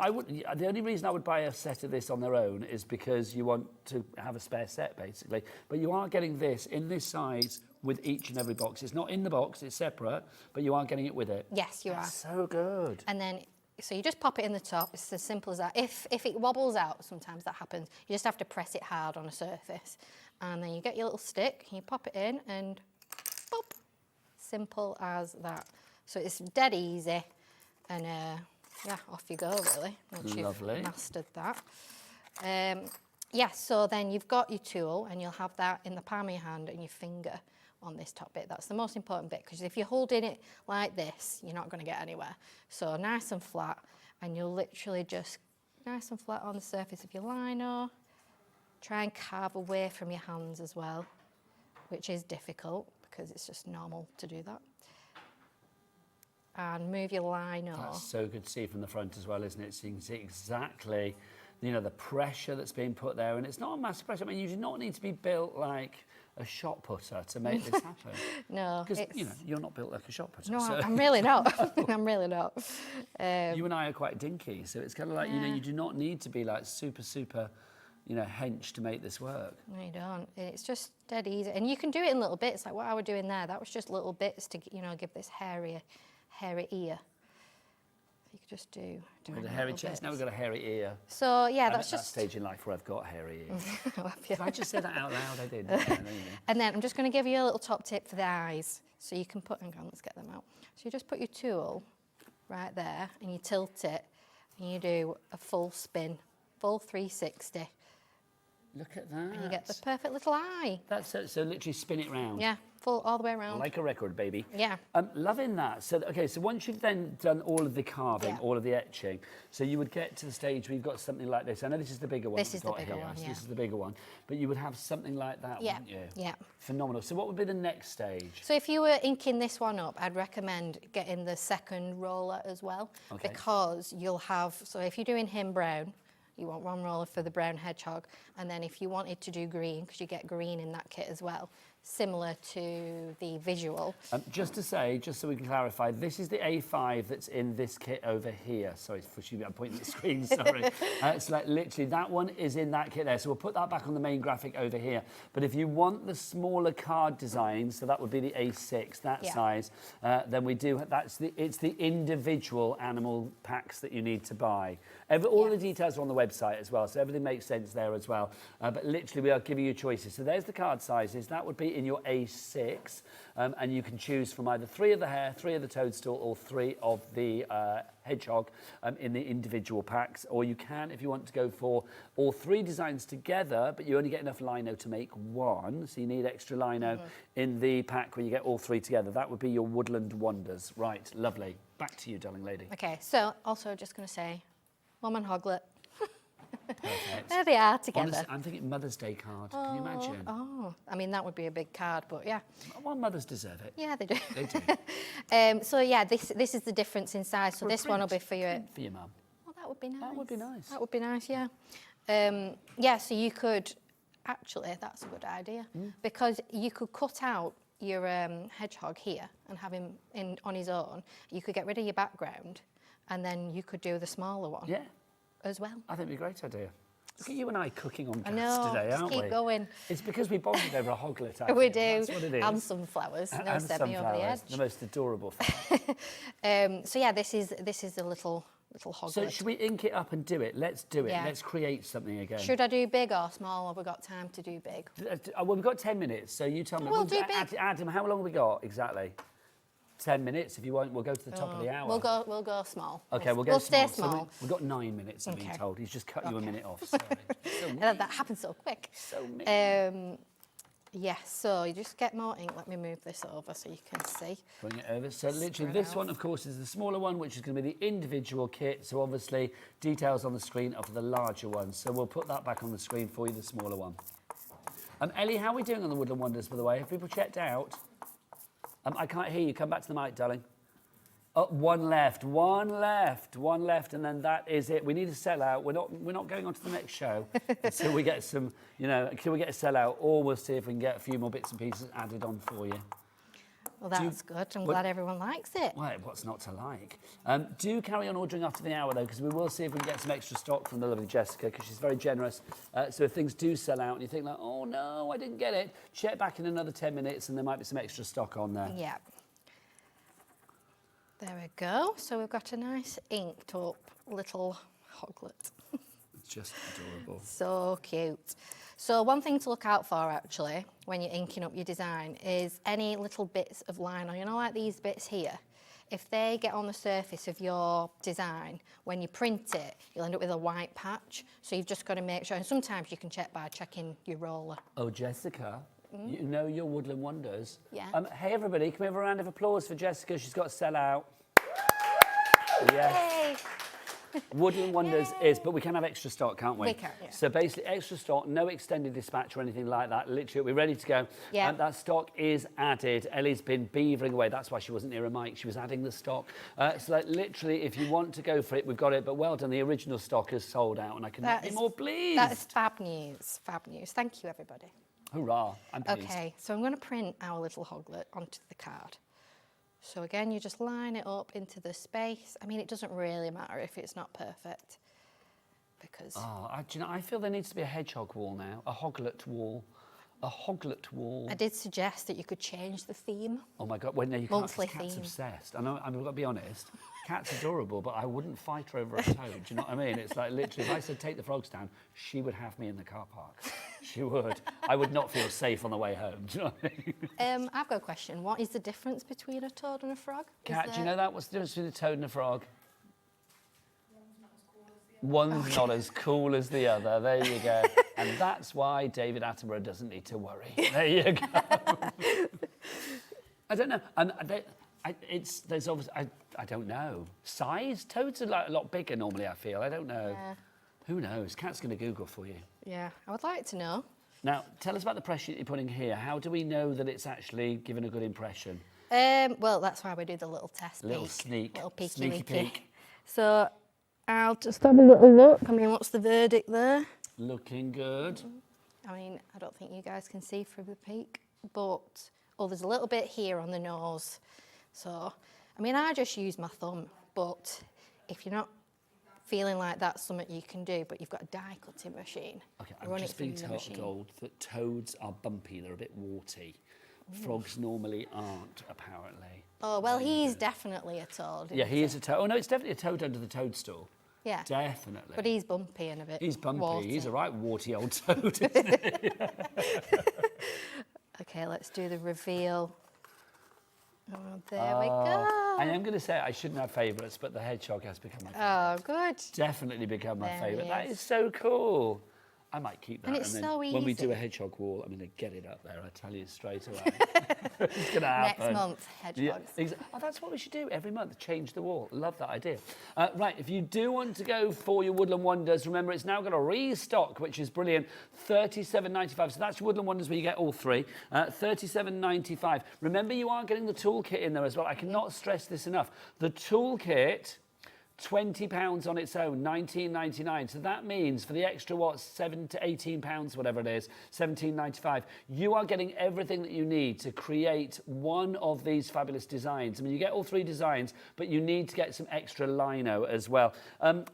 the only reason I would buy a set of this on their own is because you want to have a spare set, basically. But you are getting this in this size with each and every box. It's not in the box, it's separate, but you are getting it with it. Yes, you are. So good. And then, so you just pop it in the top. It's as simple as that. If it wobbles out, sometimes that happens, you just have to press it hard on a surface. And then you get your little stick, you pop it in, and boop. Simple as that. So it's dead easy, and yeah, off you go, really, once you've mastered that. So then you've got your tool, and you'll have that in the palm of your hand and your finger on this top bit. That's the most important bit, because if you're holding it like this, you're not going to get anywhere. So nice and flat, and you'll literally just nice and flat on the surface of your lino. Try and carve away from your hands as well, which is difficult because it's just normal to do that. And move your lino. That's so good to see from the front as well, isn't it? So you can see exactly, you know, the pressure that's being put there. And it's not a massive pressure. I mean, you do not need to be built like a shot putter to make this happen. No. Because, you know, you're not built like a shot putter. No, so. I'm really not. I'm really not. You and I are quite dinky. So it's kind of like, you know, you do not need to be like super, you know, hench to make this work. No, you don't. It's just dead easy. And you can do it in little bits, like what I was doing there. That was just little bits to, you know, give this hairy ear. You could just do with a hairy chest. Now we've got a hairy ear. So yeah, I'm that's at just that stage in life where I've got hairy ears. If I just said that out loud, I did. And then I'm just going to give you a little top tip for the eyes. So you can put, hang on, let's get them out. So you just put your tool right there, and you tilt it, and you do a full spin, full 360 Look at that. And you get the perfect little eye. That's so literally spin it round. Yeah, full all the way around. Like a record, baby. Yeah. Loving that. So, okay, so once you've then done all of the carving, Yeah. all of the etching, so you would get to the stage where you've got something like this. I know this is the bigger one. This we've is the got bigger here, one, so yeah. This is the bigger one. But you would have something like that, Yeah, wouldn't you? yeah. Phenomenal. So what would be the next stage? So if you were inking this one up, I'd recommend getting the second roller as well. Okay. Because you'll have, so if you're doing him brown, you want one roller for the brown hedgehog, and then if you wanted to do green, because you get green in that kit as well, similar to the visual. Just to say, just so we can clarify, this is the A5 that's in this kit over here. Sorry, I'm pointing at the screen, sorry. It's like literally, that one is in that kit there. So we'll put that back on the main graphic over here. But if you want the smaller card design, so that would be the A6, that size, then we do, it's the individual animal packs that you need to buy. All the details are on the website as well, so everything makes sense there as well. But literally, we are giving you choices. So there's the card sizes. That would be in your A6, and you can choose from either 3 of the hare, 3 of the toadstool, or 3 of the hedgehog in the individual packs. Or you can, if you want to go for all 3 designs together, but you only get enough lino to make 1, so you need extra lino in the pack when you get all 3 together. That would be your Woodland Wonders. Right, lovely. Back to you, darling lady. Okay, so also just going to say, Mum and Hoglet. Perfect. There they are together. Honestly, I'm thinking Mother's Day card. Can you imagine? Oh, I mean, that would be a big card, but yeah. Well, mothers deserve it. Yeah, they do. They do. So yeah, this is the difference in size. So this one will be for your... For your mum. Oh, that would be nice. That would be nice. That would be nice, yeah. Yeah, so you could... Actually, that's a good idea. Because you could cut out your hedgehog here and have him on his own. You could get rid of your background and then you could do the smaller one. Yeah. As well. I think it'd be a great idea. Look at you and I cooking on I gas know, today, just aren't keep we? going. It's because we bonded over a hoglet. We do. That's what it is. And sunflowers. No and semi over the sunflowers, edge. the most adorable flower. So yeah, this is a little hoglet. So should we ink it up and do it? Let's do it. Yeah. Let's create something again. Should I do big or small? Have we got time to do big? Well, we've got 10 minutes, so you tell me. We'll do big. Adam, how long have we got exactly? 10 minutes. If you want, we'll go to the top of the hour. We'll go small. Okay, we'll stay small. small. So we've got 9 minutes, I'm being told. He's just cut you a minute off. Sorry. That happened so quick. So mean. Yeah, so you just get more ink. Let me move this over so you can see. Bring it over. So literally this one, of course, is the smaller one, which is going to be the individual kit. So obviously details on the screen of the larger one. So we'll put that back on the screen for you, the smaller one. Ellie, how are we doing on the Woodland Wonders, by the way? Have people checked out? I can't hear you. Come back to the mic, darling. Oh, one left, and then that is it. We need to sell out. We're not going on to the next show until we get some, until we get a sell out, or we'll see if we can get a few more bits and pieces added on for you. Well, that's good. I'm glad everyone likes it. Well, what's not to like? Do carry on ordering after the hour, though, because we will see if we can get some extra stock from the lovely Jessica, because she's very generous. So if things do sell out and you think, like, oh, no, I didn't get it, check back in another 10 minutes and there might be some extra stock on there. Yeah. There we go. So we've got a nice inked up little hoglet. It's just adorable. So cute. So one thing to look out for, actually, when you're inking up your design is any little bits of lino. You know, like these bits here? If they get on the surface of your design, when you print it, you'll end up with a white patch. So you've just got to make sure, and sometimes you can check by checking your roller. Oh, Jessica, you know your Woodland Wonders. Yeah. Hey, everybody, can we have a round of applause for Jessica? She's got to sell out. Yes. Woodland Wonders is, but we can have extra stock, can't we? We can, yeah. So basically, extra stock, no extended dispatch or anything like that. Literally, we're ready to go. Yeah. That stock is added. Ellie's been beavering away. That's why she wasn't near a mic. She was adding the stock. So like, literally, if you want to go for it, we've got it. But well done. The original stock is sold out, and I cannot be more pleased. That is fab news. Fab news. Thank you, everybody. Hurrah! I'm pleased. Okay, so I'm going to print our little hoglet onto the card. So again, you just line it up into the space. I mean, it doesn't really matter if it's not perfect, because... Oh, do you know, I feel there needs to be a hedgehog wall now, a hoglet wall. A hoglet wall. I did suggest that you could change the theme. Oh my God, well, no, you can't, Monthly Cat's theme. obsessed. I know, I've got to be honest, Cat's adorable, but I wouldn't fight her over a toad, do you know what I mean? It's like, literally, if I said take the frogs down, she would have me in the car park. She would. I would not feel safe on the way home, do you know what I mean? I've got a question. What is the difference between a toad and a frog? Cat, do you know that? What's the difference between a toad and a frog? One's not as cool as the One's not as cool as the other. There you go. And that's why David Attenborough doesn't need to worry. There you go. I don't know. And there's obviously, I don't know. Size? Toads are like a lot bigger normally, I feel. I don't know. Yeah. Who knows? Kat's going to Google for you. Yeah, I would like to know. Now, tell us about the press sheet you're putting here. How do we know that it's actually given a good impression? Well, that's why we do the little test Little peek. sneak. Little peeky Sneaky peek. So I'll just have a little look. I mean, what's the verdict there? Looking good. I mean, I don't think you guys can see through the peak, but, oh, there's a little bit here on the nose. So, I mean, I just use my thumb, but if you're not feeling like that's something you can do, but you've got a die cutting machine. Okay, I'm just being told that toads are bumpy, they're a bit warty. Frogs normally aren't, apparently. Oh, well, he's definitely a toad. Yeah, he is a toad. Oh, no, it's definitely a toad under the toadstool. Yeah. Definitely. But he's bumpy and a bit He's bumpy. warty. He's a right warty old toad, isn't he? Okay, let's do the reveal. Oh, there we go. I am going to say I shouldn't have favourites, but the hedgehog has become my favourite. Oh, good. Definitely become my There favourite. he That is. is so cool. I might keep that. And it's then so when we do easy. a hedgehog wall, I'm going to get it up there. I tell you straight away. It's going to happen. Next month, hedgehogs. Yeah, oh, that's what we should do every month. Change the wall. Love that idea. Right, if you do want to go for your Woodland Wonders, remember it's now got a restock, which is brilliant. $37.95. So that's your Woodland Wonders where you get all three. $37.95. Remember, you are getting the toolkit in there as well. I cannot stress this enough. The toolkit. £20 on its own, $19.99. So that means for the extra, what, £7 to £18, whatever it is, $17.95, you are getting everything that you need to create one of these fabulous designs. I mean, you get all three designs, but you need to get some extra lino as well.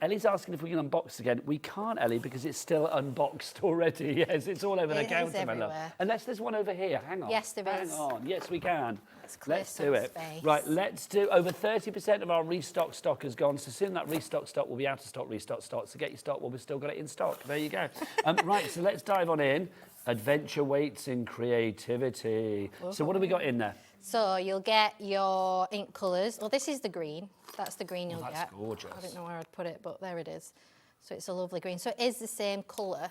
Ellie's asking if we can unbox again. We can't, Ellie, because it's still unboxed already. Yes, it's all over the counter, my love. Unless there's one over here. Hang on. Yes, there is. Hang on. Yes, we can. Let's do it. Space. Right, let's do. Over 30% of our restock stock has gone. So soon that restock stock will be out of stock, restock stock. So get your stock while we've still got it in stock. There you go. Right, so let's dive on in. Adventure waits in creativity. So what have we got in there? So you'll get your ink colours. Well, this is the green. That's the green you'll that's get. Gorgeous. I don't know where I'd put it, but there it is. So it's a lovely green. So it is the same colour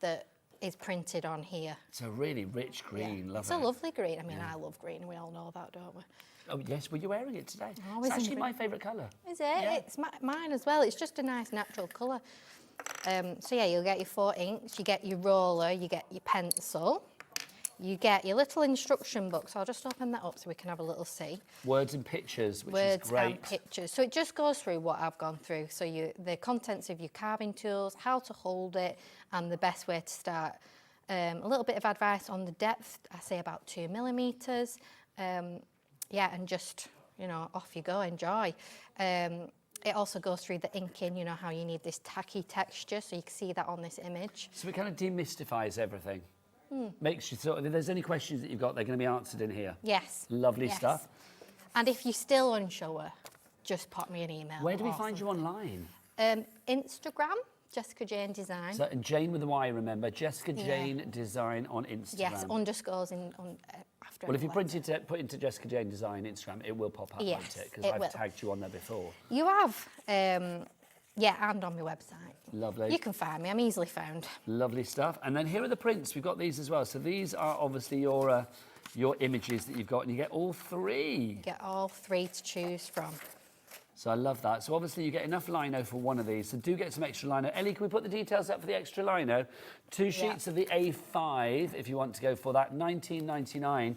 that is printed on here. It's a really rich green. Love It's it. a lovely green. I mean, I love green, and we all know that, don't we? Oh, yes, well, you're wearing it today. Oh, It's isn't actually it? my favourite colour. Is it? Yeah. It's mine as well. It's just a nice natural colour. So yeah, you'll get your 4 inks, you get your roller, you get your pencil, you get your little instruction book. So I'll just open that up so we can have a little see. Words and pictures, which Words is great. and pictures. So it just goes through what I've gone through. So the contents of your carving tools, how to hold it, and the best way to start. A little bit of advice on the depth. I say about 2 millimeters. Yeah, and just, you know, off you go, enjoy. It also goes through the inking, you know, how you need this tacky texture, so you can see that on this image. So it kind of demystifies everything. Makes you sort of, if there's any questions that you've got, they're going to be answered in here. Yes. Lovely Yes. stuff. And if you're still unsure, just pop me an email. Where do we or find you online? Instagram, Jessica Jayne Design. So, and Jane with a Y, remember. Jessica Jayne Design on Instagram. Yes, underscores after. Well, if you put into Jessica Jayne Design Instagram, it will pop up, Yes, won't it? Because it I've will. tagged you on there before. You have, yeah, and on my website. Lovely. You can find me. I'm easily found. Lovely stuff. And then here are the prints. We've got these as well. So these are obviously your images that you've got, and you get all three. Get all 3 to choose from. So I love that. So obviously you get enough lino for one of these. So do get some extra lino. Ellie, can we put the details up for the extra lino? 2 sheets of the A5, if you want to go for that, $19.99.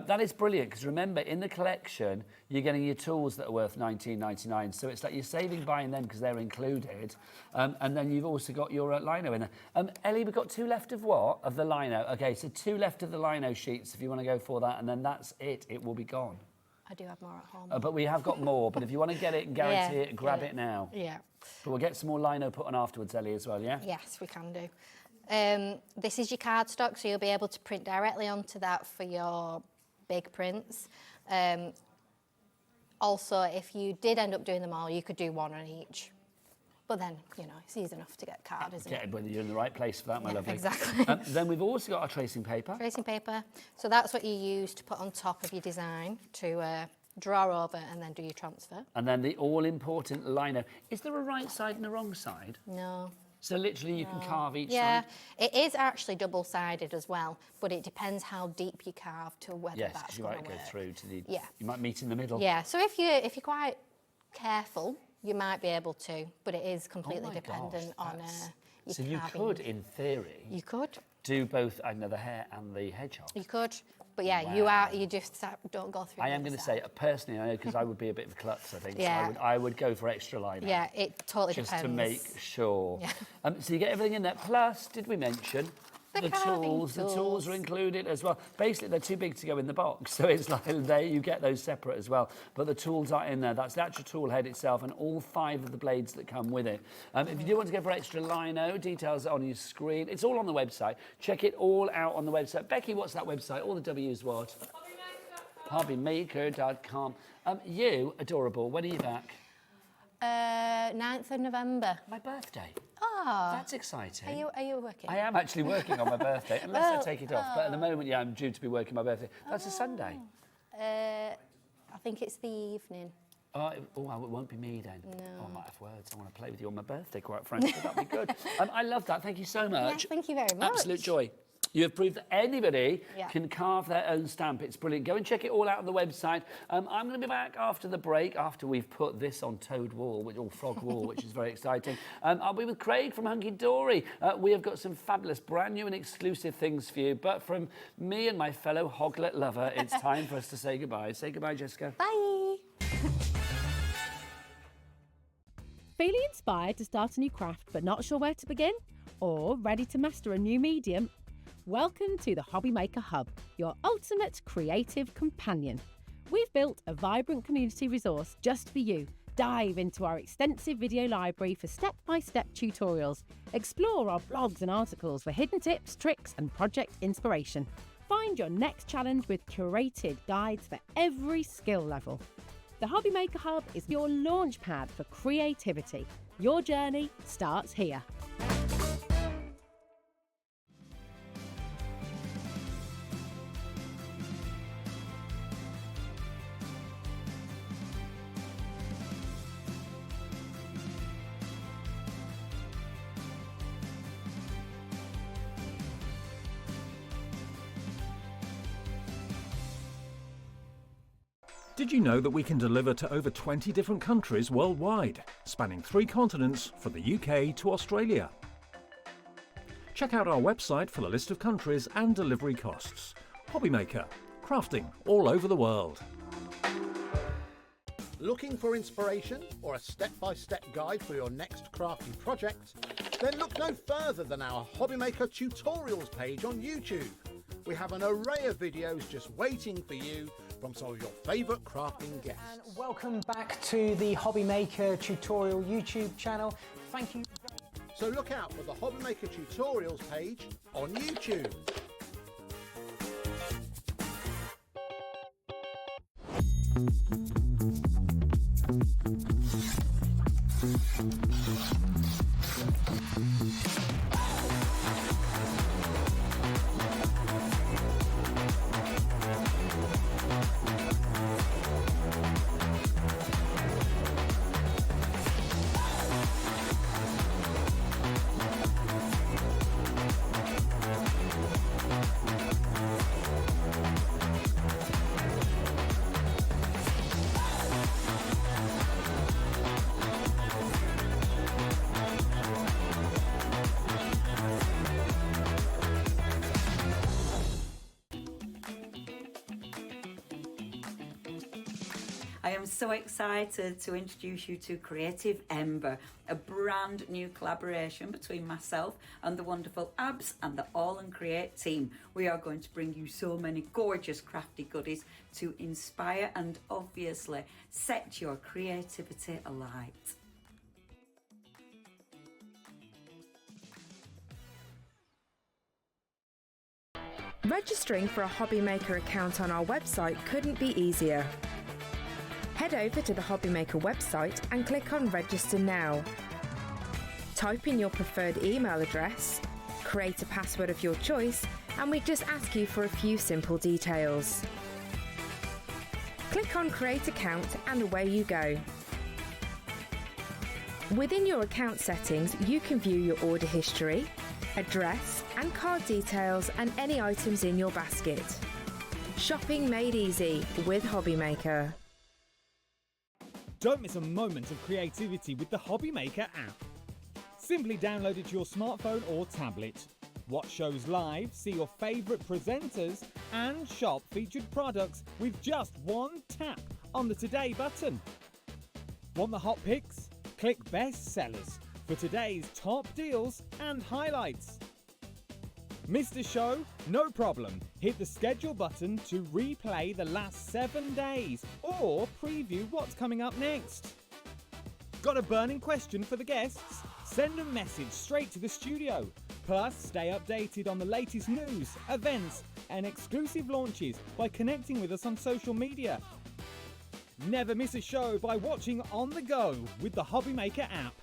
That is brilliant, because remember, in the collection, you're getting your tools that are worth $19.99. So it's like you're saving buying them because they're included. And then you've also got your lino in there. Ellie, we've got 2 left of what? Of the lino. Okay, so 2 left of the lino sheets if you want to go for that. And then that's it. It will be gone. I do have more at home. But we have got more. But if you want to get it and guarantee it, grab it now. Yeah. But we'll get some more lino put on afterwards, Ellie, as well, yeah? Yes, we can do. This is your cardstock, so you'll be able to print directly onto that for your big prints. Also, if you did end up doing them all, you could do 1 on each. But then, you know, it's easy enough to get a card, isn't it? Whether you're in the right place for that, my lovely. Exactly. Then we've also got our tracing paper. Tracing paper. So that's what you use to put on top of your design to draw over and then do your transfer. And then the all-important lino. Is there a right side and a wrong side? No. So literally you can carve each Yeah, side? it is actually double-sided as well, but it depends how deep you carve to whether Yes, that's you going might to go work. through to the... Yeah. You might meet in the middle. Yeah, so if you're quite careful, you might be able to, but it is completely my dependent gosh, on your So you carving. could, in theory, You could. do both, I know, the hare and the hedgehog. You could. But yeah, you just don't go through I the am other going to side. say, personally, I know, because I would be a bit of a klutz, I think, Yeah. so I would go for extra lino. Yeah, it totally just depends. to make sure. Yeah. So you get everything in there. Plus, did we mention The carving tools? The tools tools. are included as well. Basically, they're too big to go in the box, so it's like there you get those separate as well. But the tools are in there. That's the actual tool head itself and all 5 of the blades that come with it. If you do want to go for extra lino, details are on your screen. It's all on the website. Check it all out on the website. Becky, what's that website? All the W's what? Hobbymaker.com. You, adorable, when are you back? 9th of November. My birthday. Oh. That's exciting. Are you working? I am actually working on my birthday, unless I Well, take it off. But at the moment, yeah, I'm due to be working my birthday. That's a Sunday. I think it's the evening. It won't be me then. No. Oh, I might have words. I want to play with you on my birthday, quite frankly. That'd be good. I love that. Thank you so much. Yeah, thank you very much. Absolute joy. You have proved that anybody Yeah. can carve their own stamp. It's brilliant. Go and check it all out on the website. I'm going to be back after the break, after we've put this on Toad Wall, or Frog Wall, which is very exciting. I'll be with Craig from Hunkydory. We have got some fabulous, brand new and exclusive things for you. But from me and my fellow hoglet lover, it's time for us to say goodbye. Say goodbye, Jessica. Bye. Feeling inspired to start a new craft but not sure where to begin? Or ready to master a new medium? Welcome to the Hobby Maker Hub, your ultimate creative companion. We've built a vibrant community resource just for you. Dive into our extensive video library for step-by-step tutorials. Explore our blogs and articles for hidden tips, tricks and project inspiration. Find your next challenge with curated guides for every skill level. The Hobby Maker Hub is your launch pad for creativity. Your journey starts here. Did you know that we can deliver to over 20 different countries worldwide, spanning 3 continents from the UK to Australia? Check out our website for a list of countries and delivery costs. Hobbymaker, crafting all over the world. Looking for inspiration or a step-by-step guide for your next crafty project? Then look no further than our Hobbymaker tutorials page on YouTube. We have an array of videos just waiting for you from some of your favourite crafting guests. And welcome back to the Hobby Maker tutorial YouTube channel. Thank you. So look out for the Hobbymaker tutorials page on YouTube. I am so excited to introduce you to Creative Ember, a brand new collaboration between myself and the wonderful Abs and the All and Create team. We are going to bring you so many gorgeous crafty goodies to inspire and obviously set your creativity alight. Registering for a Hobby Maker account on our website couldn't be easier. Head over to the Hobby Maker website and click on Register Now. Type in your preferred email address, create a password of your choice, and we just ask you for a few simple details. Click on Create Account and away you go. Within your account settings, you can view your order history, address and card details and any items in your basket. Shopping made easy with Hobbymaker. Don't miss a moment of creativity with the Hobbymaker app. Simply download it to your smartphone or tablet. Watch shows live, see your favourite presenters, and shop featured products with just one tap on the Today button. Want the hot picks? Click Best Sellers for today's top deals and highlights. Missed a show? No problem. Hit the schedule button to replay the last 7 days or preview what's coming up next. Got a burning question for the guests? Send a message straight to the studio. Plus, stay updated on the latest news, events, and exclusive launches by connecting with us on social media. Never miss a show by watching on the go with the Hobbymaker app.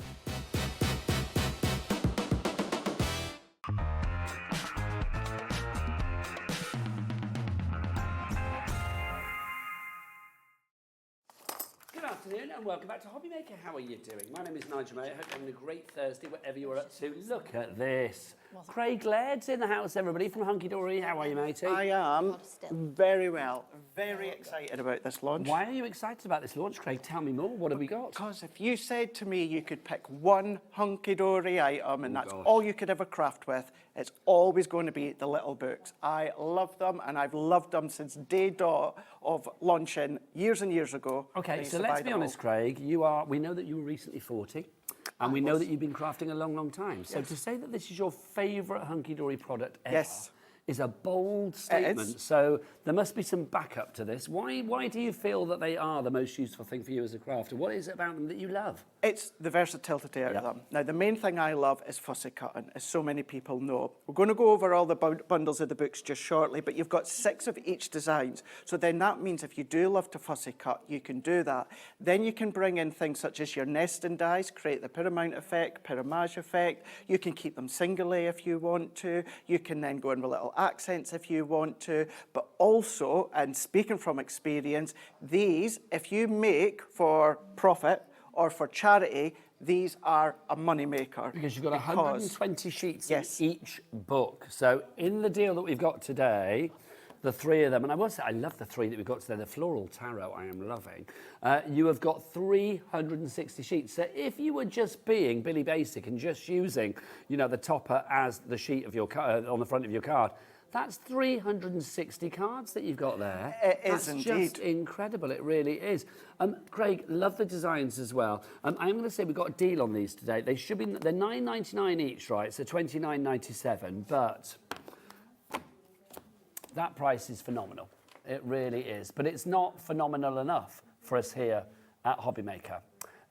Good afternoon and welcome back to Hobbymaker. How are you doing? My name is Nigel May. I hope you're having a great Thursday, whatever you are up to. Look at this. Craig Laird's in the house, everybody, from Hunkydory. How are you, matey? I am very well. Very excited about this launch. Why are you excited about this launch, Craig? Tell me more. What have we got? Because if you said to me you could pick one Hunkydory item and that's all you could ever craft with, it's always going to be the little books. I love them and I've loved them since day dot of launching years and years ago. Okay, so let's be honest, Craig. We know that you were recently 40. And we know that you've been crafting a long, long time. So to say that this is your favourite Hunkydory product ever is a bold statement. So there must be some backup to this. Why do you feel that they are the most useful thing for you as a crafter? What is it about them that you love? It's the versatility out of them. Now, the main thing I love is fussy cutting, as so many people know. We're going to go over all the bundles of the books just shortly, but you've got 6 of each designs. So then that means if you do love to fussy cut, you can do that. Then you can bring in things such as your nesting dies, create the paramount effect, paramage effect. You can keep them singly if you want to. You can then go in with little accents if you want to. But also, and speaking from experience, these, if you make for profit, or for charity, these are a money maker. Because you've got 120 sheets in each book. So in the deal that we've got today, the 3 of them, and I will say I love the 3 that we've got today, the floral tarot I am loving, you have got 360 sheets. So if you were just being Billy Basic and just using, you know, the topper as the sheet of your on the front of your card, that's 360 cards that you've got there. It is indeed. That's just incredible, it really is. Craig, love the designs as well. I'm going to say we've got a deal on these today. They're $9.99 each, right? So $29.97, but that price is phenomenal. It really is. But it's not phenomenal enough for us here at Hobbymaker.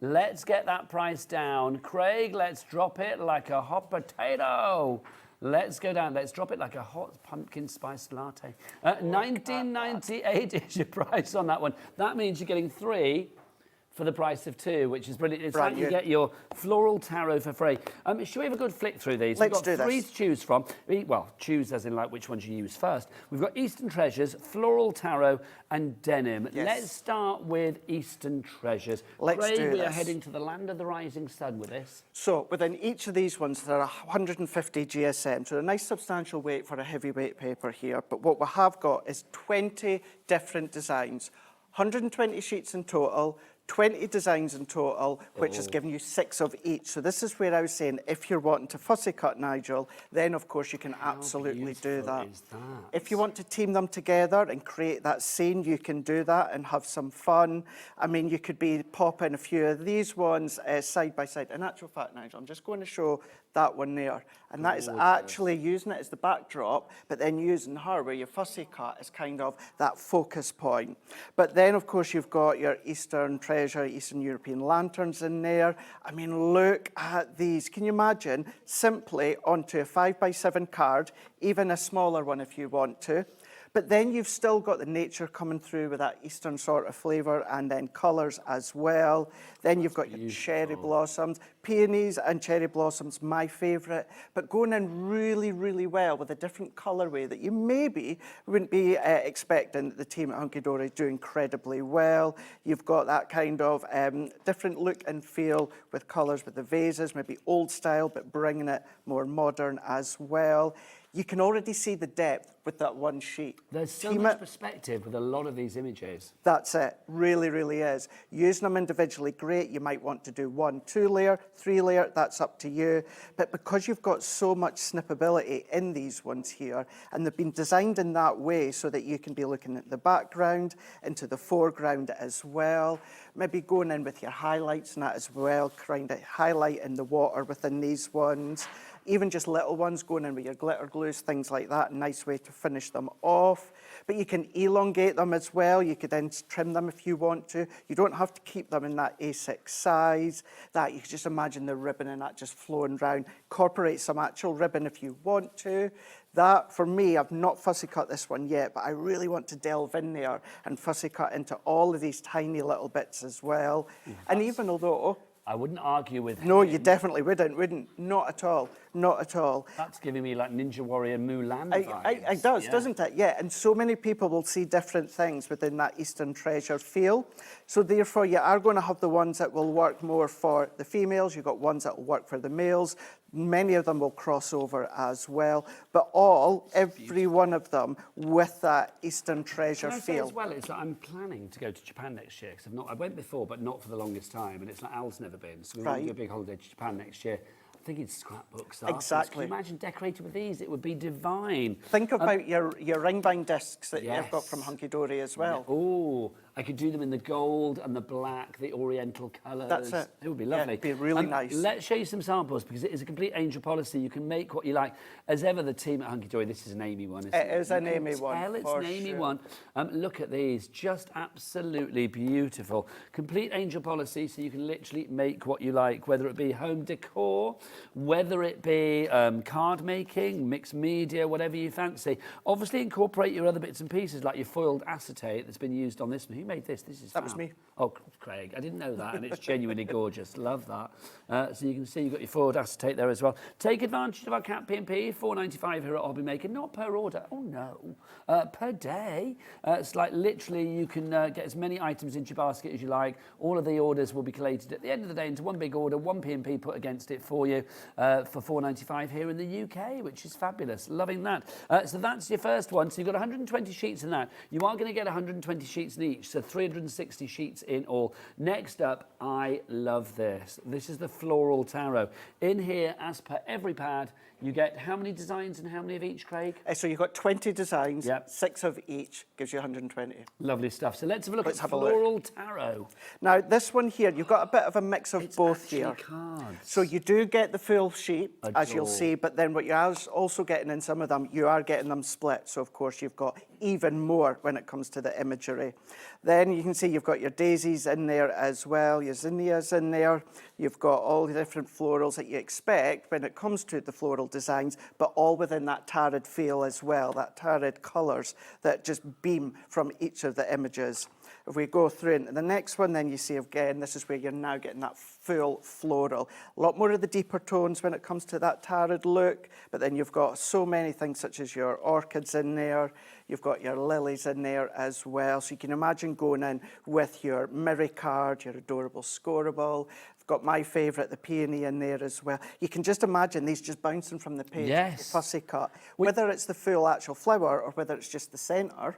Let's get that price down. Craig, let's drop it like a hot potato. Let's go down. Let's drop it like a hot pumpkin spice latte. $19.98 is your price on that one. That means you're getting 3 for the price of 2, which is brilliant. It's like you get your floral tarot for free. Should we have a good flick through these? Let's We've got do 3 this. to choose from. Well, choose as in like which ones you use first. We've got Eastern Treasures, Floral Tarot, and Denim. Yes. Let's start with Eastern Treasures. Let's Craig, do we are this. heading to the land of the rising sun with this. So within each of these ones, there are 150 GSM, so a nice substantial weight for a heavyweight paper here. But what we have got is 20 different designs, 120 sheets in total, 20 designs in total, which has given you 6 of each. So this is where I was saying, if you're wanting to fussy cut, Nigel, then of course you can absolutely do that. If you want to team them together and create that scene, you can do that and have some fun. I mean, you could be popping a few of these ones side by side. In actual fact, Nigel, I'm just going to show that one there. And that is actually using it as the backdrop, but then using her where your fussy cut is kind of that focus point. But then, of course, you've got your Eastern Treasure, Eastern European lanterns in there. I mean, look at these. Can you imagine simply onto a 5x7 card, even a smaller one if you want to, But then you've still got the nature coming through with that Eastern sort of flavour, and then colours as well. Then you've got your cherry blossoms. Peonies and cherry blossoms, my favourite, but going in really, really well with a different colourway that you maybe wouldn't be expecting. The team at Hunkydory do incredibly well. You've got that kind of different look and feel with colours with the vases, maybe old style, but bringing it more modern as well. You can already see the depth with that one sheet. There's so much perspective with a lot of these images. That's it, really, really is. Using them individually, great. You might want to do 1, 2 layer, 3 layer, that's up to you. But because you've got so much snippability in these ones here, and they've been designed in that way so that you can be looking at the background, into the foreground as well. Maybe going in with your highlights and that as well, kind of highlighting the water within these ones. Even just little ones going in with your glitter glues, things like that, a nice way to finish them off. But you can elongate them as well. You could then trim them if you want to. You don't have to keep them in that A6 size. That you can just imagine the ribbon and that just flowing round. Incorporate some actual ribbon if you want to. That, for me, I've not fussy cut this one yet, but I really want to delve in there and fussy cut into all of these tiny little bits as well. And even although... I wouldn't argue with him. No, you definitely wouldn't. Not at all. Not at all. That's giving me like Ninja Warrior Mulan vibes. It does, doesn't it? Yeah, and so many people will see different things within that Eastern treasure feel. So therefore, you are going to have the ones that will work more for the females. You've got ones that will work for the males. Many of them will cross over as well. But every one of them with that Eastern treasure Can I say feel. as well, it's like I'm planning to go to Japan next year, because I went before, but not for the longest time, and it's like Al's never been, so we want to do a big holiday to Japan next year. I'm thinking scrapbooks. Exactly. Can you imagine decorated with these? It would be divine. Think about your ring bind discs that you've got from Hunkydory as well. Yeah. Oh, I could do them in the gold and the black, the oriental colours. That's it. It would be lovely. Yeah, it'd be really nice. Let's show you some samples, because it is a complete angel policy. You can make what you like. As ever, the team at Hunkydory, this is an Amy one, isn't it? It is an Amy one, Tell it's for an Amy sure. one. Look at these, just absolutely beautiful. Complete angel policy, so you can literally make what you like, whether it be home decor, whether it be card making, mixed media, whatever you fancy. Obviously, incorporate your other bits and pieces, like your foiled acetate that's been used on this one. Who made this? That was me. Oh, Craig, I didn't know that, and it's genuinely gorgeous. Love that. So you can see you've got your foiled acetate there as well. Take advantage of our Cat P&P, $4.95 here at Hobby Maker, not per order. Oh no, per day. It's like literally you can get as many items into your basket as you like. All of the orders will be collated at the end of the day into one big order, one P&P put against it for you for $4.95 here in the UK, which is fabulous. Loving that. So that's your first one. So you've got 120 sheets in that. You are going to get 120 sheets in each, so 360 sheets in all. Next up, I love this. This is the Floral Tarot. In here, as per every pad, you get how many designs and how many of each, Craig? So you've got 20 designs, 6 of each gives you 120. Lovely stuff. So let's have a look at Floral Tarot. Now, this one here, you've got a bit of a mix of both here. Cards. So you do get the full sheet, as you'll Adore. see, but then what you're also getting in some of them, you are getting them split. So, of course, you've got even more when it comes to the imagery. Then you can see you've got your daisies in there as well, your zinnias in there. You've got all the different florals that you expect when it comes to the floral designs, but all within that tarred feel as well, that tarred colours that just beam from each of the images. If we go through into the next one, then you see again, this is where you're now getting that full floral. A lot more of the deeper tones when it comes to that tarred look, but then you've got so many things such as your orchids in there, you've got your lilies in there as well. So you can imagine going in with your mirror card, your adorable scoreable. I've got my favourite, the peony in there as well. You can just imagine these just bouncing from the page, Yes. fussy cut. Whether it's the full actual flower or whether it's just the centre.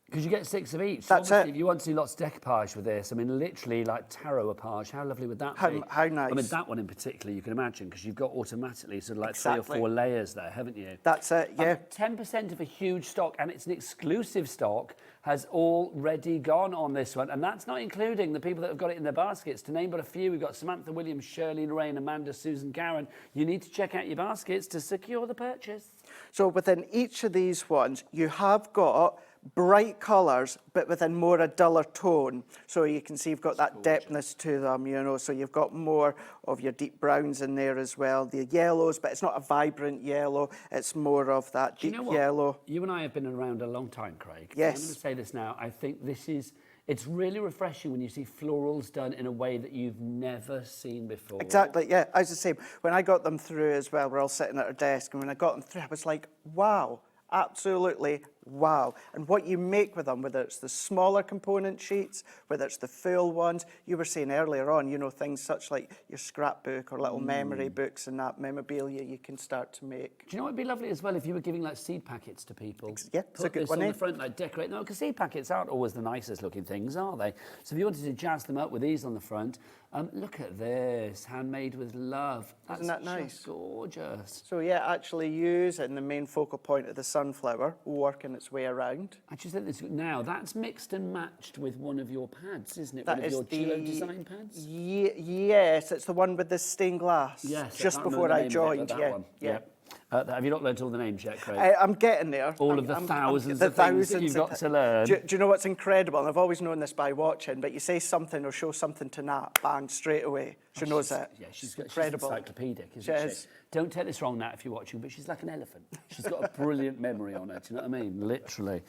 Because you get 6 of each. That's Obviously, it. If you want to do lots of decoupage with this, I mean, literally like tarot-apage, how lovely would that be? How nice. I mean, that one in particular, you can imagine, because you've got automatically sort of like 3 Exactly. or 4 layers there, haven't you? That's it, yeah. 10% of a huge stock, and it's an exclusive stock, has already gone on this one. And that's not including the people that have got it in their baskets. To name but a few, we've got Samantha Williams, Shirley, Lorraine, Amanda, Susan, Karen. You need to check out your baskets to secure the purchase. So within each of these ones, you have got bright colours, but within more a duller tone. So you can see you've got that depthness to them, you know, so you've got more of your deep browns in there as well. The yellows, but it's not a vibrant yellow, it's more of that deep yellow. You and I have been around a long time, Craig. Yes. I'm going to say this now. I think it's really refreshing when you see florals done in a way that you've never seen before. Exactly, yeah. I was the same. When I got them through as well, we're all sitting at our desk, and when I got them through, I was like, wow. Absolutely, wow. And what you make with them, whether it's the smaller component sheets, whether it's the full ones, you were saying earlier on, you know, things such like your scrapbook or little memory books and that memorabilia you can start to make. Do you know what would be lovely as well if you were giving like seed packets to people? Yeah, it's a good one. On the front, like decorate. No, because seed packets aren't always the nicest looking things, are they? So if you wanted to jazz them up with these on the front, look at this, handmade with love. Isn't that nice? Just gorgeous. So yeah, actually using the main focal point of the sunflower, working its way around. I just think this now that's mixed and matched with one of your pads, isn't it? That one of is your the Zieler design pads. Yes, it's the one with the stained glass. Yes, just I can't before remember the I name of it, joined. but that Yeah, one. yeah. Have you not learnt all the names yet, Craig? I'm getting there. All of the thousands of things that you've got to learn. Do you know what's incredible? And I've always known this by watching, but you say something or show something to Nat, bang, straight away. She knows it. Yeah, she's incredible. She's encyclopedic, isn't she? Don't take this wrong, Nat, if you're watching, but she's like an elephant. She's got a brilliant memory on it, do you know what I mean? Literally.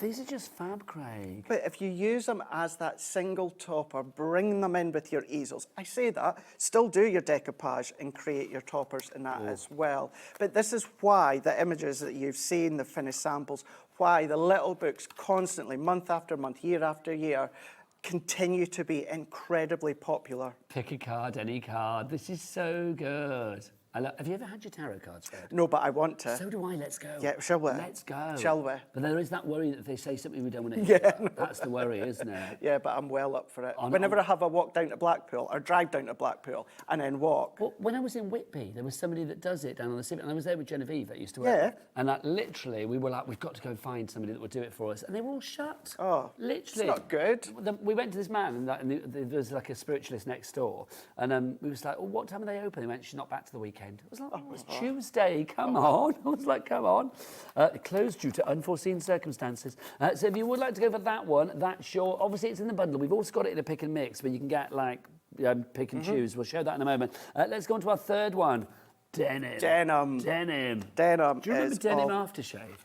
These are just fab, Craig. But if you use them as that single topper, bring them in with your easels. I say that, still do your decoupage and create your toppers in that as well. But this is why the images that you've seen, the finished samples, why the little books constantly, month after month, year after year, continue to be incredibly popular. Pick a card, any card. This is so good. Have you ever had your tarot cards read? No, but I want to. So do I. Let's go. Yeah, shall we? Let's go. Shall we? But there is that worry that if they say something we don't want to hear. Yeah, no. That's the worry, isn't it? Yeah, but I'm well up for it. Whenever I have a walk down to Blackpool or drive down to Blackpool and then walk. Well, when I was in Whitby, there was somebody that does it down on the Civic, and I was there with Genevieve that used to work. Yeah. And literally, we were like, we've got to go and find somebody that will do it for us, and they were all shut. Oh, literally. It's not good. We went to this man, and there was like a spiritualist next door, and we was like, oh, what time are they open? He went, she's not back to the weekend. I was like, oh, it's Tuesday, come on. I was like, come on. It closed due to unforeseen circumstances. So if you would like to go for that one, that's your, obviously it's in the bundle. We've also got it in a pick and mix, but you can get like pick and choose. We'll show that in a moment. Let's go on to our third one. Denim. Denim. Denim. Denim. Do you remember denim aftershave?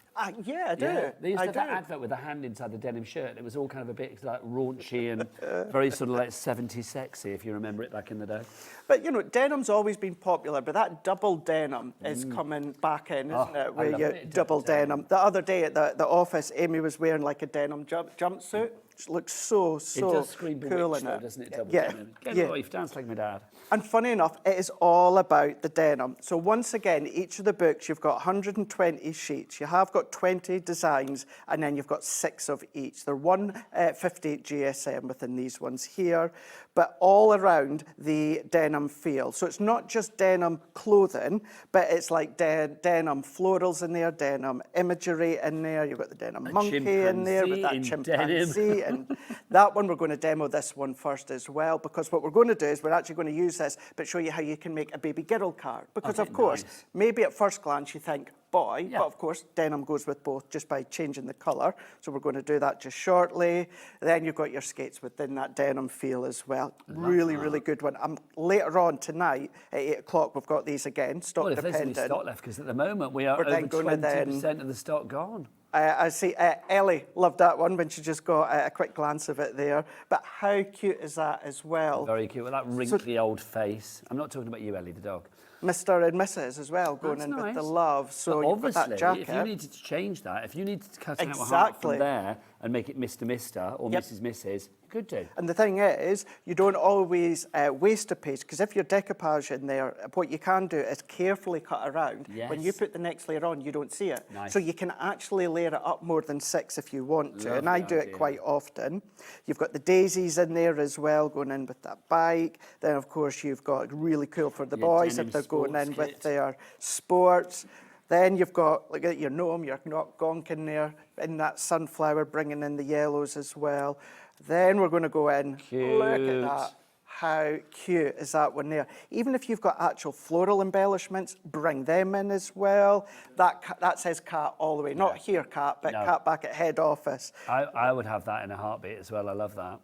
Yeah, I do. Yeah. They used to have that advert with a hand inside the denim shirt. It was all kind of a bit like raunchy and very sort of like 70s sexy, if you remember it back in the day. But, you know, denim's always been popular, but that double denim is coming back in, isn't it? Where you double denim. The other day at the office, Amy was wearing like a denim jumpsuit. It looks so it does scream cool bewitched, in though, it. doesn't it? Double Yeah. denim. Get Yeah. life, dance like my dad. And funny enough, it is all about the denim. So once again, each of the books, you've got 120 sheets. You have got 20 designs, and then you've got 6 of each. They're 150 GSM within these ones here, but all around the denim feel. So it's not just denim clothing, but it's like denim florals in there, denim imagery in there. You've got the denim monkey in there with that chimpanzee. And that one, we're going to demo this one first as well, because what we're going to do is we're actually going to use this, but show you how you can make a baby girl card. Because of course, maybe at first glance you think boy, but of course denim goes with both just by changing the colour. So we're going to do that just shortly. Then you've got your skates within that denim feel as well. Really, really good one. Later on tonight at 8 o'clock, we've got these again, stock dependent. There's any stock left, because at the moment we are over 20% of the stock gone. I see Ellie loved that one when she just got a quick glance of it there. But how cute is that as well? Very cute, with that wrinkly old face. I'm not talking about you, Ellie, the dog. Mr. and Mrs. as well, going in with the love. So you've got that jacket. If you needed to change that, if you needed to cut out a heart from there and make it Mr. or Mrs., you could do. And the thing is, you don't always waste a page, because if you're decoupage in there, what you can do is carefully cut around. Yes. When you put the next layer on, you don't see it. Nice. So you can actually layer it up more than 6 if you want to, and I do it quite often. You've got the daisies in there as well, going in with that bike. Then, of course, you've got really cool for the boys if they're going in with their sports. Then you've got, look at your gnome, your gonk in there, in that sunflower, bringing in the yellows as well. Then we're going to go in, look at that, how cute is that one there. Even if you've got actual floral embellishments, bring them in as well. That says cat all the way. Not here cat, but cat back at head office. I would have that in a heartbeat as well. I love that.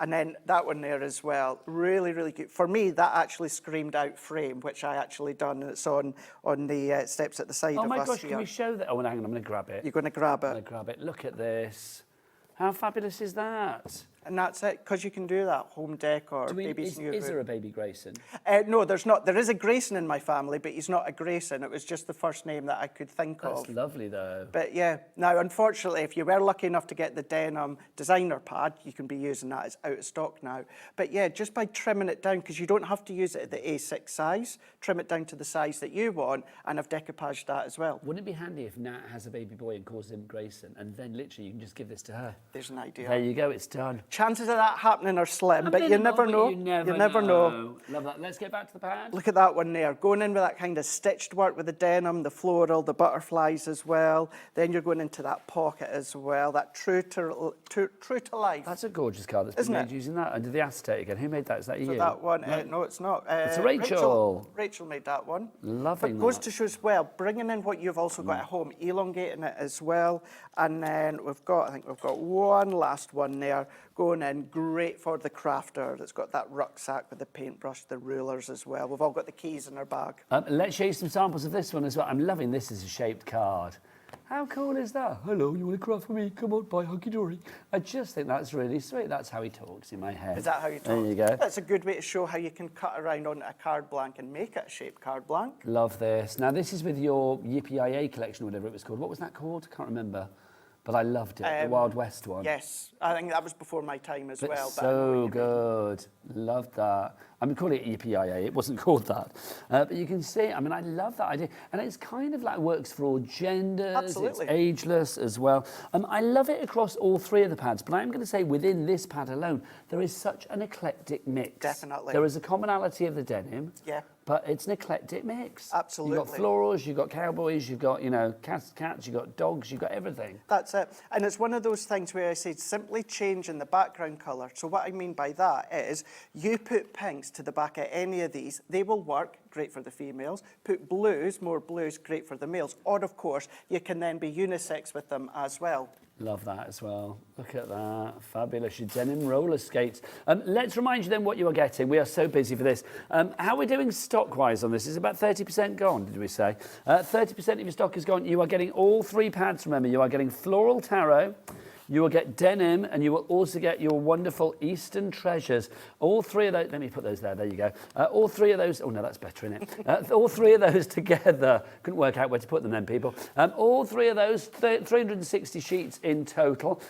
And then that one there as well, really, really cute. For me, that actually screamed out frame, which I actually done, and it's on the steps at the side of us. Oh my gosh, here. can we show that? Oh, hang on, I'm going to grab it. You're going to grab it? I'm going to grab it. Look at this. How fabulous is that? And that's it, because you can do that, home decor. Is there a baby Grayson? No, there's not. There is a Grayson in my family, but he's not a Grayson. It was just the first name that I could think of. That's lovely, though. But yeah, now, unfortunately, if you were lucky enough to get the denim designer pad, you can be using that. It's out of stock now. But yeah, just by trimming it down, because you don't have to use it at the A6 size, trim it down to the size that you want, and I've decoupaged that as well. Wouldn't it be handy if Nat has a baby boy and calls him Grayson, and then literally you can just give this to her? There's an idea. There you go, it's done. Chances of that happening are slim, but you never know. You never know. Love that. Let's get back to the pad. Look at that one there. Going in with that kind of stitched work with the denim, the floral, the butterflies as well. Then you're going into that pocket as well. That true to life. That's a gorgeous card that's been made using that. Under the acetate again. Who made that? Is that you? That one? No, it's not. It's Rachel. Rachel made that one. Loving that. Goes to show as well, bringing in what you've also got at home, elongating it as well. And then I think we've got one last one there going in, great for the crafter that's got that rucksack with the paintbrush, the rulers as well. We've all got the keys in our bag. Let's show you some samples of this one as well. I'm loving this as a shaped card. How cool is that? Hello, you want to craft for me? Come on, buy Hunkydory. I just think that's really sweet. That's how he talks in my head. Is that how you talk? There you go. That's a good way to show how you can cut around on a card blank and make it a shaped card blank. Love this. Now, this is with your Yippee-IA collection or whatever it was called. What was that called? I can't remember. But I loved it, the Wild West one. Yes, I think that was before my time as well. So good. Loved that. I mean, call it Yippee-IA. It wasn't called that. But you can see, I mean, I love that idea. And it's kind of like works for all genders. Absolutely. It's ageless as well. I love it across all three of the pads. But I'm going to say within this pad alone, there is such an eclectic mix. Definitely. There is a commonality of the denim. Yeah. But it's an eclectic mix. Absolutely. You've got florals, you've got cowboys, you've got, cats, you've got dogs, you've got everything. That's it. And it's one of those things where I say simply changing the background colour. So what I mean by that is you put pinks to the back of any of these, they will work, great for the females. Put blues, more blues, great for the males. Or, of course, you can then be unisex with them as well. Love that as well. Look at that. Fabulous. Your denim roller skates. Let's remind you then what you are getting. We are so busy for this. How are we doing stock-wise on this? Is about 30% gone, did we say? 30% of your stock is gone. You are getting all three pads, remember. You are getting floral tarot. You will get denim, and you will also get your wonderful Eastern treasures. All three of those, let me put those there, there you go. All three of those, oh no, that's better, isn't it? All three of those together, couldn't work out where to put them then, people. All three of those, 360 sheets in total.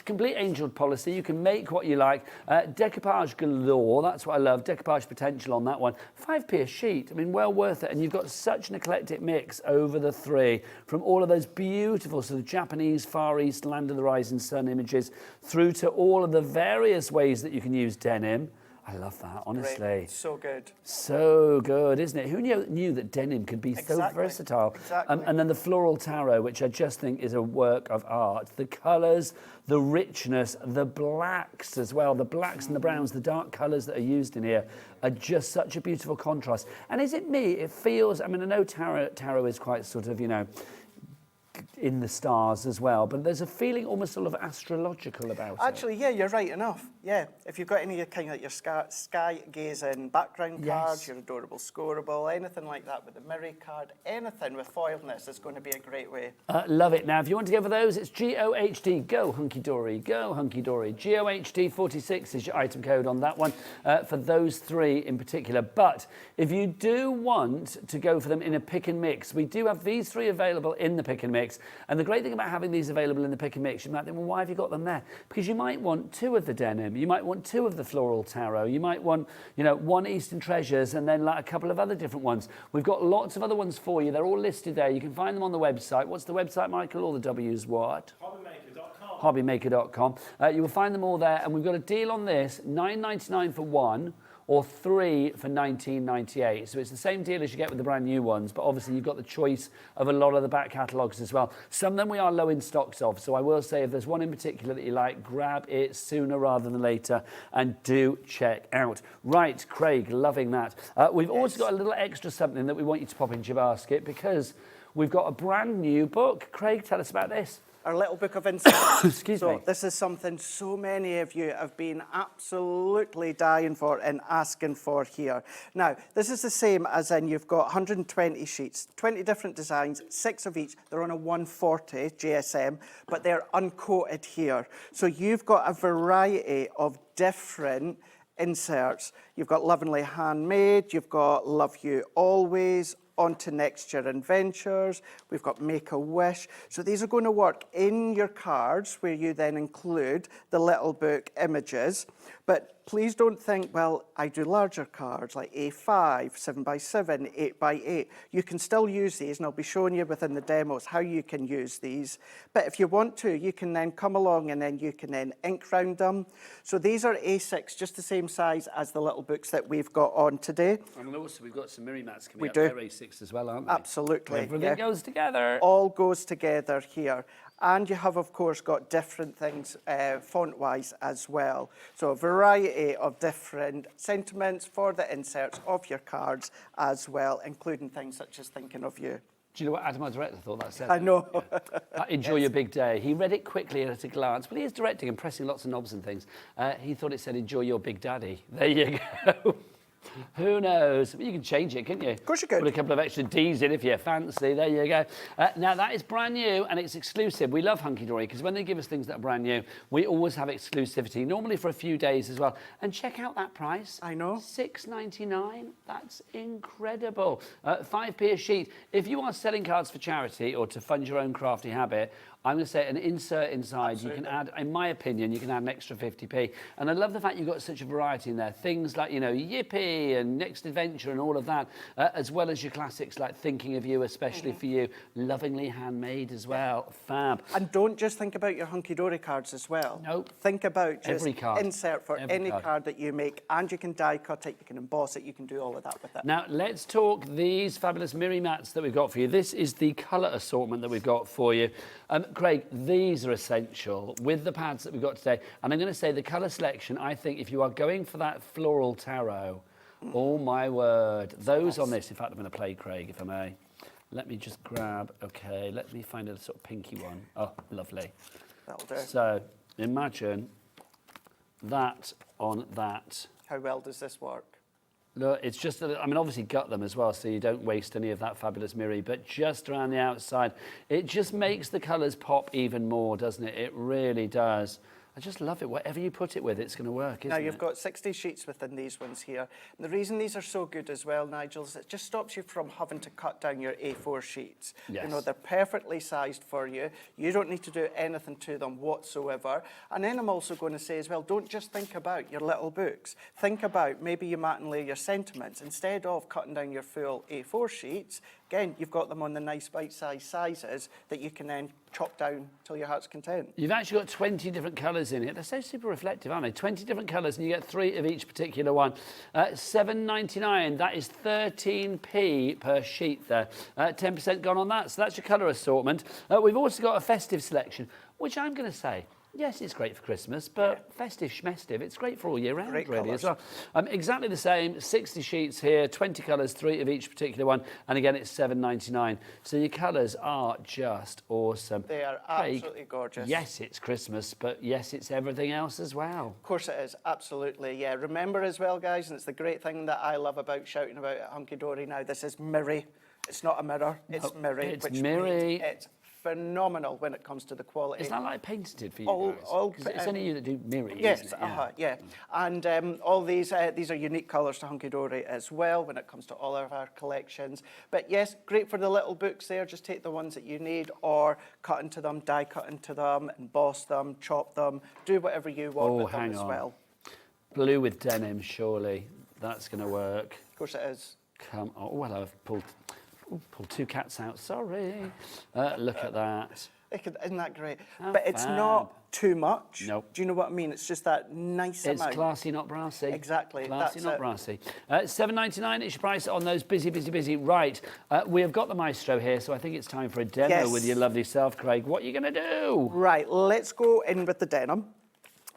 Complete angeled policy, you can make what you like. Decoupage galore, that's what I love, decoupage potential on that one. 5p a sheet, I mean, well worth it. And you've got such an eclectic mix over the three, from all of those beautiful sort of Japanese, Far East, Land of the Rising Sun images, through to all of the various ways that you can use denim. I love that, honestly. Great. So good. So good, isn't it? Who knew that denim could be so versatile? Exactly. And then the floral tarot, which I just think is a work of art. The colours, the richness, the blacks as well. The blacks and the browns, the dark colours that are used in here are just such a beautiful contrast. And is it me? It feels, I mean, I know tarot is quite sort of, in the stars as well, but there's a feeling almost sort of astrological about it. Actually, yeah, you're right enough. Yeah, if you've got any kind of like your sky gazing background cards, your adorable scoreable, anything like that with the mirror card, anything with foiledness is going to be a great way. Love it. Now, if you want to go for those, it's GOHD, go Hunkydory, go Hunkydory. GOHD46 is your item code on that one for those three in particular. But if you do want to go for them in a pick and mix, we do have these three available in the pick and mix. And the great thing about having these available in the pick and mix, you might think, well, why have you got them there? Because you might want two of the denim, you might want two of the floral tarot, you might want, one Eastern Treasures and then like a couple of other different ones. We've got lots of other ones for you. They're all listed there. You can find them on the website. What's the website, Michael? All the W's what? Hobbymaker.com. You will find them all there. And we've got a deal on this, £9.99 for one, or 3 for £19.98. So it's the same deal as you get with the brand new ones, but obviously you've got the choice of a lot of the back catalogues as well. Some of them we are low in stocks of, so I will say if there's one in particular that you like, grab it sooner rather than later and do check out. Right, Craig, loving that. We've also got a little extra something that we want you to pop into your basket because we've got a brand new book. Craig, tell us about this. Our little book of insights. Excuse me. This is something so many of you have been absolutely dying for and asking for here. Now, this is the same as in you've got 120 sheets, 20 different designs, 6 of each. They're on a 140 GSM, but they're uncoated here. So you've got a variety of different inserts. You've got Lovingly Handmade, you've got Love You Always, On to Next Year Adventures, we've got Make-A-Wish. So these are going to work in your cards where you then include the little book images. But please don't think, well, I do larger cards like A5, 7x7, 8x8. You can still use these, and I'll be showing you within the demos how you can use these. But if you want to, you can then come along and then you can then ink round them. So these are A6, just the same size as the little books that we've got on today. And also we've got some Miri mats coming We up. do. They're A6 as well, aren't they? Absolutely. Everything goes together. All goes together here. And you have, of course, got different things font-wise as well. So a variety of different sentiments for the inserts of your cards as well, including things such as Thinking of You. Do you know what Adam, our director, thought that said? I know. Enjoy your big day. He read it quickly and at a glance. Well, he is directing and pressing lots of knobs and things. He thought it said, enjoy your big daddy. There you go. Who knows? You can change it, can't you? Of course you can. Put a couple of extra D's in if you fancy. There you go. Now, that is brand new and it's exclusive. We love Hunkydory because when they give us things that are brand new, we always have exclusivity, normally for a few days as well. And check out that price. I know. $6.99. That's incredible. 5p a sheet. If you are selling cards for charity or to fund your own crafty habit, I'm going to say an insert inside. Absolutely. You can add, in my opinion, you can add an extra 50p. And I love the fact you've got such a variety in there. Things like, you know, Yippee and Next Adventure and all of that, as well as your classics like Thinking of You, especially for you. Lovingly Handmade as well. Fab. And don't just think about your Hunkydory cards as well. No. Think about just Every card. insert for Every any card. card that you make, and you can die cut it, you can emboss it, you can do all of that with it. Now, let's talk these fabulous Miri mats that we've got for you. This is the colour assortment that we've got for you. Craig, these are essential with the pads that we've got today. And I'm going to say the colour selection, I think if you are going for that floral tarot, oh my word, those on this, in fact, I'm going to play Craig, if I may. Let me just grab, okay, let me find a sort of pinky one. Oh, lovely. That'll do. So, imagine that on that. How well does this work? Look, it's just, I mean, obviously gut them as well, so you don't waste any of that fabulous Miri, but just around the outside, it just makes the colours pop even more, doesn't it? It really does. I just love it. Whatever you put it with, it's going to work, isn't it? Now, you've got 60 sheets within these ones here. And the reason these are so good as well, Nigel, is it just stops you from having to cut down your A4 sheets. Yes. You know, they're perfectly sized for you. You don't need to do anything to them whatsoever. And then I'm also going to say as well, don't just think about your little books. Think about maybe you mat and lay your sentiments. Instead of cutting down your full A4 sheets, again, you've got them on the nice bite-sized sizes that you can then chop down till your heart's content. You've actually got 20 different colours in it. They're so super reflective, aren't they? 20 different colours, and you get 3 of each particular one. $7.99, that is 13p per sheet there. 10% gone on that, so that's your colour assortment. We've also got a festive selection, which I'm going to say, yes, it's great for Christmas, but festive schmestive, it's great for all year round, Great really, colours. as well. Exactly the same, 60 sheets here, 20 colours, 3 of each particular one, and again, it's $7.99. So your colours are just awesome. They are Craig, absolutely gorgeous. yes, it's Christmas, but yes, it's everything else as well. Of course it is, absolutely, yeah. Remember as well, guys, and it's the great thing that I love about shouting about at Hunkydory now, this is Miri. It's not a mirror, it's Miri. it's which Miri. means it's phenomenal when it comes to the quality. Is that like painted for you guys? 'Cause it's only you that do Miri, Yes, isn't it? yeah. And all these are unique colours to Hunkydory as well when it comes to all of our collections. But yes, great for the little books there. Just take the ones that you need or cut into them, die cut into them, emboss them, chop them, do whatever you want with them as well. Blue with denim, surely. That's going to work. Of course it is. Come on. Oh, well, I've pulled 2 cats out. Sorry. Look at that. Isn't that great? How But it's fab. not too much. Nope. Do you know what I mean? It's just that nice It's amount. classy, not brassy. Exactly. Classy, that's not it. brassy. $7.99 is your price on those busy. Right, we have got the maestro here, so I think it's time for a demo Yes. with your lovely self, Craig. What are you going to do? Right, let's go in with the denim.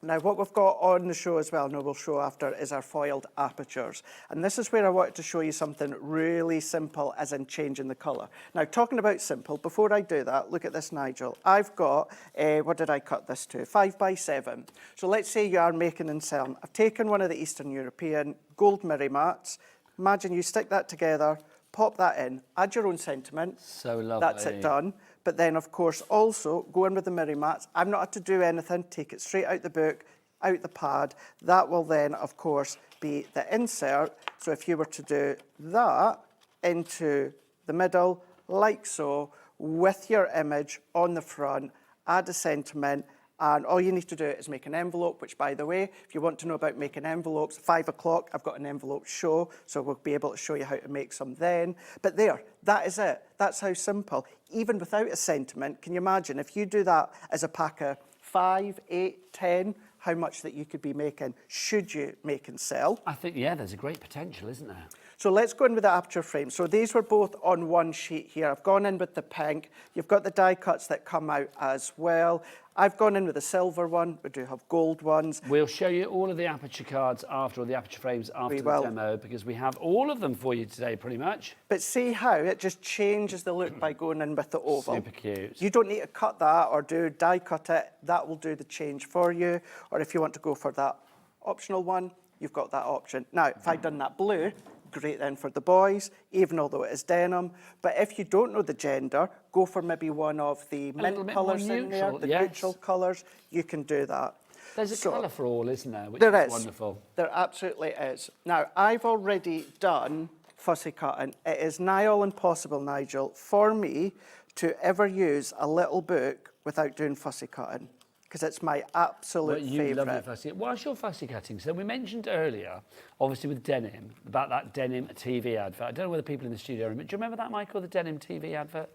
Now, what we've got on the show as well, and we'll show after, is our foiled apertures. And this is where I wanted to show you something really simple, as in changing the colour. Now, talking about simple, before I do that, look at this, Nigel. I've got, what did I cut this to? 5x7. So let's say you are making and selling. I've taken one of the Eastern European gold mirror mats. Imagine you stick that together, pop that in, add your own sentiment. So lovely. That's it done. But then, of course, also go in with the mirror mats. I've not had to do anything. Take it straight out the book, out the pad. That will then, of course, be the insert. So if you were to do that into the middle, like so, with your image on the front, add a sentiment, and all you need to do is make an envelope, which, by the way, if you want to know about making envelopes, 5 o'clock, I've got an envelope show, so we'll be able to show you how to make some then. But there, that is it. That's how simple. Even without a sentiment, can you imagine if you do that as a pack of 5, 8, 10, how much that you could be making, should you make and sell? I think, yeah, there's a great potential, isn't there? So let's go in with the aperture frame. So these were both on one sheet here. I've gone in with the pink. You've got the die cuts that come out as well. I've gone in with the silver one. We do have gold ones. We'll show you all of the aperture cards after, or the aperture frames after the demo, because we have all of them for you today, pretty much. But see how it just changes the look by going in with the oval. Super cute. You don't need to cut that or do die cut it. That will do the change for you. Or if you want to go for that optional one, you've got that option. Now, if I'd done that blue, great then for the boys, even although it is denim. But if you don't know the gender, go for maybe one of the mint colours in there, the neutral colours. You can do that. There's a colour for all, isn't there? Which There is is. wonderful. There absolutely is. Now, I've already done fussy cutting. It is nigh all impossible, Nigel, for me to ever use a little book without doing fussy cutting, because it's my absolute You love your favourite. fussy. What's your fussy cutting? So we mentioned earlier, obviously with denim, about that denim TV advert. I don't know whether people in the studio remember. Do you remember that, Michael, the denim TV advert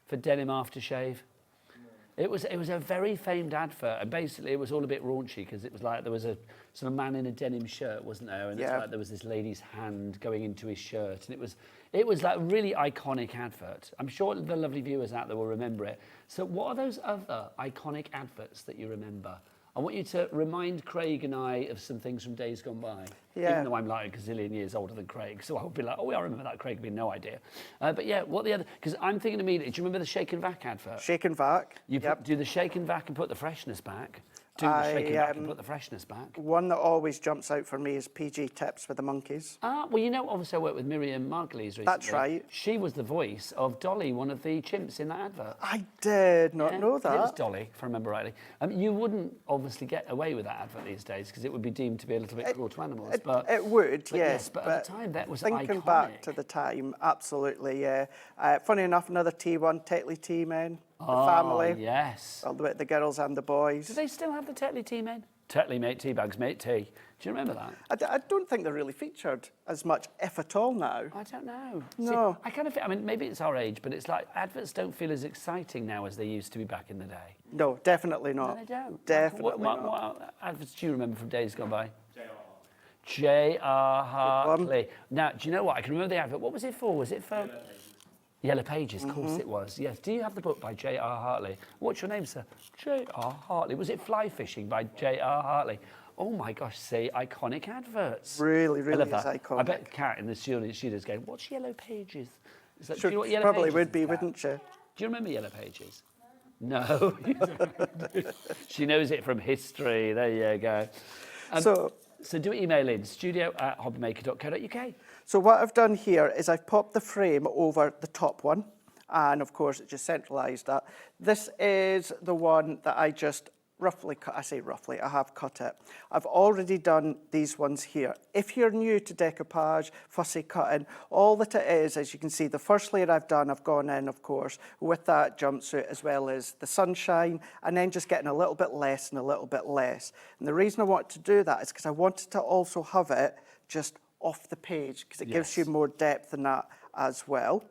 for denim aftershave? It was a very famed advert, and basically it was all a bit raunchy because it was like there was a sort of man in a denim shirt, wasn't there? And it's like there was this lady's hand going into his shirt, and it was like a really iconic advert. I'm sure the lovely viewers out there will remember it. So what are those other iconic adverts that you remember? I want you to remind Craig and I of some things from days gone by. Yeah. Even though I'm like a gazillion years older than Craig, so I'll be like, oh, I remember that, Craig, no idea. But yeah, what the other, because I'm thinking immediately, do you remember the Shake and Vac advert? Shake and Vac. You do the Shake and Vac and put the freshness back. Do the Shake and Vac and put the freshness back. One that always jumps out for me is PG Tips with the monkeys. Ah, well, you know, obviously I worked with Miriam Margulies recently. That's right. She was the voice of Dolly, one of the chimps in that advert. I did not know that. It was Dolly, if I remember rightly. You wouldn't obviously get away with that advert these days because it would be deemed to be a little bit cruel to animals. It would, yes. But at the time, that was thinking iconic. back to the time, absolutely, yeah. Funny enough, another T1, Tetley T-Men, the family. Yes. All the way, the girls and the boys. Do they still have the Tetley T-Men? Tetley, mate, tea bags, mate, tea. Do you remember that? I don't think they're really featured as much, if at all, now. I don't know. No. See, I kind of feel, I mean, maybe it's our age, but it's like adverts don't feel as exciting now as they used to be back in the day. No, definitely not. No, they don't. Definitely not. What adverts do you remember from days gone by? J.R. Hartley. Now, do you know what? I can remember the advert. What was it for? Was it for... Yellow Pages, of course it was. Yes. Do you have the book by J.R. Hartley? What's your name, sir? J.R. Hartley. Was it Fly Fishing by J.R. Hartley? Oh my gosh, see, iconic adverts. Really, I really love is that. iconic. I bet Kat in the studio's going, what's Yellow Pages? Is that, Sure, do you know what Yellow probably Pages would is, be, Kat? wouldn't you? Do you remember Yellow Pages? No. She knows it from history. There you go. So do email in, studio@hobbymaker.co.uk. So what I've done here is I've popped the frame over the top one, and of course it just centralised that. This is the one that I just roughly cut. I say roughly, I have cut it. I've already done these ones here. If you're new to decoupage, fussy cutting, all that it is, as you can see, the first layer I've done, I've gone in, of course, with that jumpsuit as well as the sunshine, and then just getting a little bit less and a little bit less. And the reason I want to do that is because I wanted to also have it just off the page, because it gives you more depth in that as well.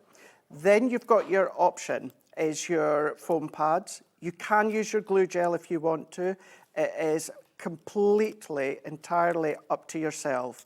Then you've got your option is your foam pads. You can use your glue gel if you want to. It is completely, entirely up to yourself.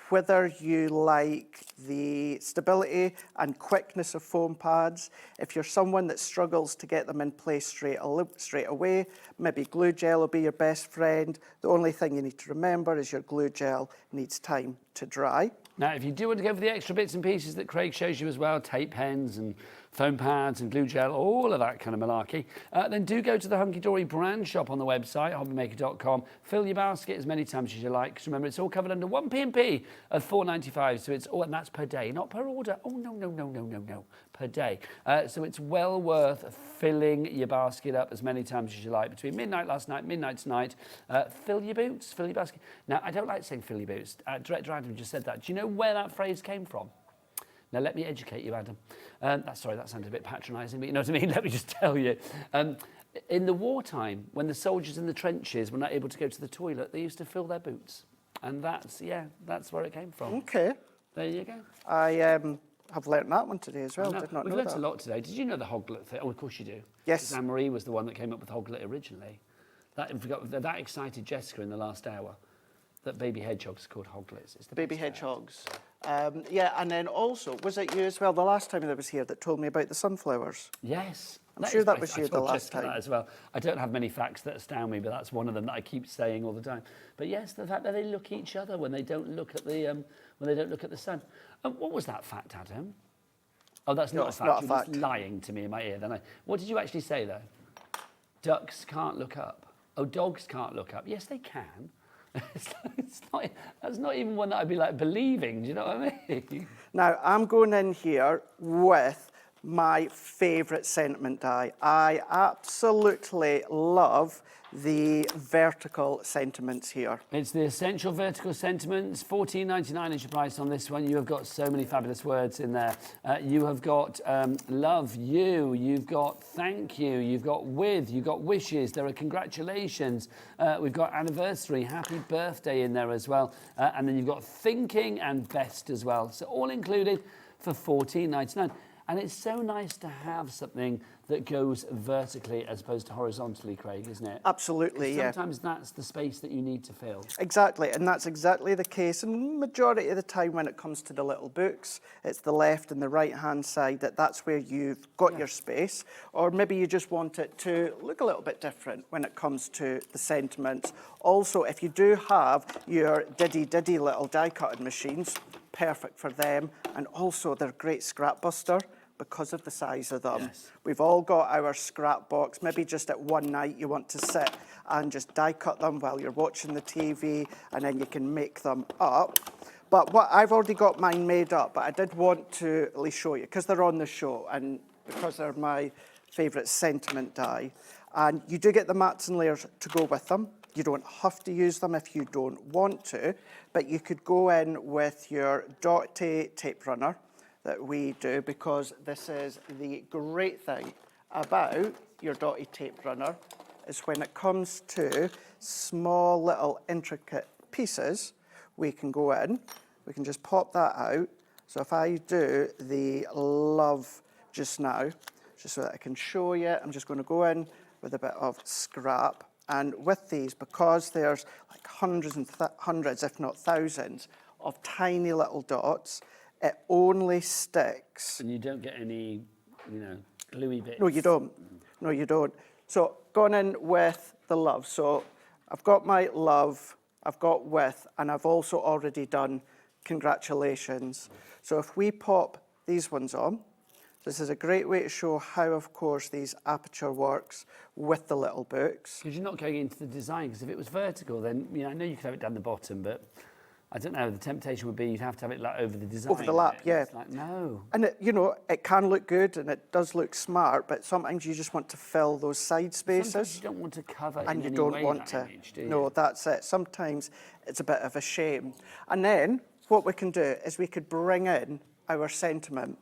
Whether you like the stability and quickness of foam pads, if you're someone that struggles to get them in place straight away, maybe glue gel will be your best friend. The only thing you need to remember is your glue gel needs time to dry. Now, if you do want to go for the extra bits and pieces that Craig shows you as well, tape pens and foam pads and glue gel, all of that kind of malarkey, then do go to the Hunkydory brand shop on the website, hobbymaker.com. Fill your basket as many times as you like. Because remember, it's all covered under 1p&p of £4.95. So it's all, and that's per day, not per order. Oh, no, per day. So it's well worth filling your basket up as many times as you like. Between midnight last night, midnight tonight, fill your boots, fill your basket. Now, I don't like saying fill your boots. Director Adam just said that. Do you know where that phrase came from? Now, let me educate you, Adam. Sorry, that sounded a bit patronising, but you know what I mean? Let me just tell you. In the wartime, when the soldiers in the trenches were not able to go to the toilet, they used to fill their boots. And that's where it came from. Okay. There you go. I have learnt that one today as well. Did not We've know learnt that. a lot today. Did you know the hoglet thing? Oh, of course you do. Yes. Anne-Marie was the one that came up with hoglet originally. That excited Jessica in the last hour. That baby hedgehogs are called hoglets. It's the baby hedgehogs. Yeah, and then also, was it you as well the last time that was here that told me about the sunflowers? Yes. I'm sure that was you the last time. That as well. I don't have many facts that astound me, but that's one of them that I keep saying all the time. But yes, the fact that they look at each other when they don't look at the sun. What was that fact, Adam? Oh, that's not a fact. Not a You're fact. just lying to me in my ear. Then what did you actually say though? Ducks can't look up. Oh, dogs can't look up. Yes, they can. That's not even one that I'd be like believing. Do you know what I mean? Now, I'm going in here with my favourite sentiment die. I absolutely love the vertical sentiments here. It's the Essential Vertical Sentiments. $14.99 is your price on this one. You have got so many fabulous words in there. You have got love you, you've got thank you, you've got with, you've got wishes, there are congratulations, we've got anniversary, happy birthday in there as well. And then you've got thinking and best as well. So all included for $14.99. And it's so nice to have something that goes vertically as opposed to horizontally, Craig, isn't it? Absolutely, yeah. Sometimes that's the space that you need to fill. Exactly, and that's exactly the case. And majority of the time when it comes to the little books, it's the left and the right-hand side that's where you've got your space. Or maybe you just want it to look a little bit different when it comes to the sentiments. Also, if you do have your diddy little die-cutting machines, perfect for them. And also, they're great scrap buster because of the size of them. Yes. We've all got our scrap box. Maybe just at one night you want to sit and just die cut them while you're watching the TV, and then you can make them up. But I've already got mine made up, but I did want to at least show you because they're on the show and because they're my favourite sentiment die. And you do get the mats and layers to go with them. You don't have to use them if you don't want to, but you could go in with your dotty tape runner that we do, because this is the great thing about your dotty tape runner is when it comes to small little intricate pieces, we can go in, we can just pop that out. So if I do the love just now, just so that I can show you, I'm just going to go in with a bit of scrap. And with these, because there's like hundreds and hundreds, if not thousands, of tiny little dots, it only sticks. And you don't get any, gluey bits. No, you don't. No, you don't. So, gone in with the love. So, I've got my love, I've got with, and I've also already done congratulations. So, if we pop these ones on, this is a great way to show how, of course, these aperture works with the little books. Because you're not going into the design, because if it was vertical, then, I know you could have it down the bottom, but I don't know, the temptation would be you'd have to have it like over the design. Over the lap, yeah. It's like, no. And, it can look good and it does look smart, but sometimes you just want to fill those side spaces. Sometimes you don't want to cover and in you any don't way want that to. image, do you? No, that's it. Sometimes it's a bit of a shame. And then what we can do is we could bring in our sentiment.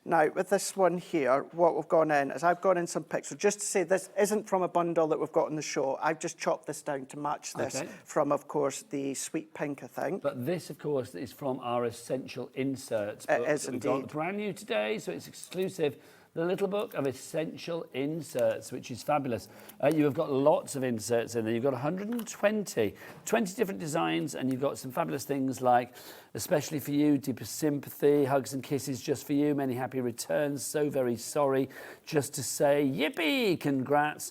Now, with this one here, what we've gone in is I've gone in some pictures. Just to say this isn't from a bundle that we've got on the show. I've just chopped this down to match this from, of course, the sweet pink, I think. But this, of course, is from our Essential Inserts It book is that indeed. We've got brand new today, so it's exclusive. the little book of essential inserts, which is fabulous. You have got lots of inserts in there. You've got 120, 20 different designs, and you've got some fabulous things like, especially for you, deepest sympathy, hugs and kisses just for you, many happy returns, so very sorry, just to say yippee, congrats.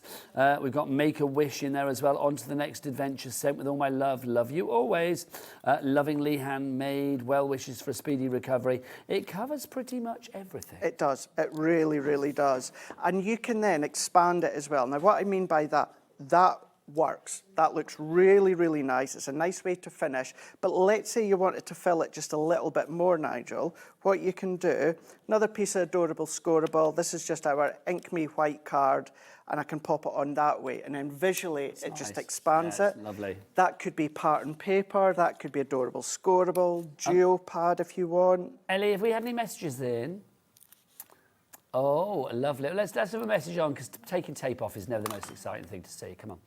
We've got make a wish in there as well. On to the next adventure, sent with all my love, love you always. Lovingly handmade, well wishes for a speedy recovery. It covers pretty much everything. It does. It really, really does. And you can then expand it as well. Now, what I mean by that, that works. That looks really, really nice. It's a nice way to finish. But let's say you wanted to fill it just a little bit more, Nigel. What you can do, another piece of adorable scoreable. This is just our Ink Me White card, and I can pop it on that way. And then visually, it nice. just expands Yeah, it. Lovely. That could be pattern paper. That could be adorable scoreable, geopad if you want. Ellie, have we had any messages in? Oh, lovely. Let's have a message on, because taking tape off is never the most exciting thing to see. Come on.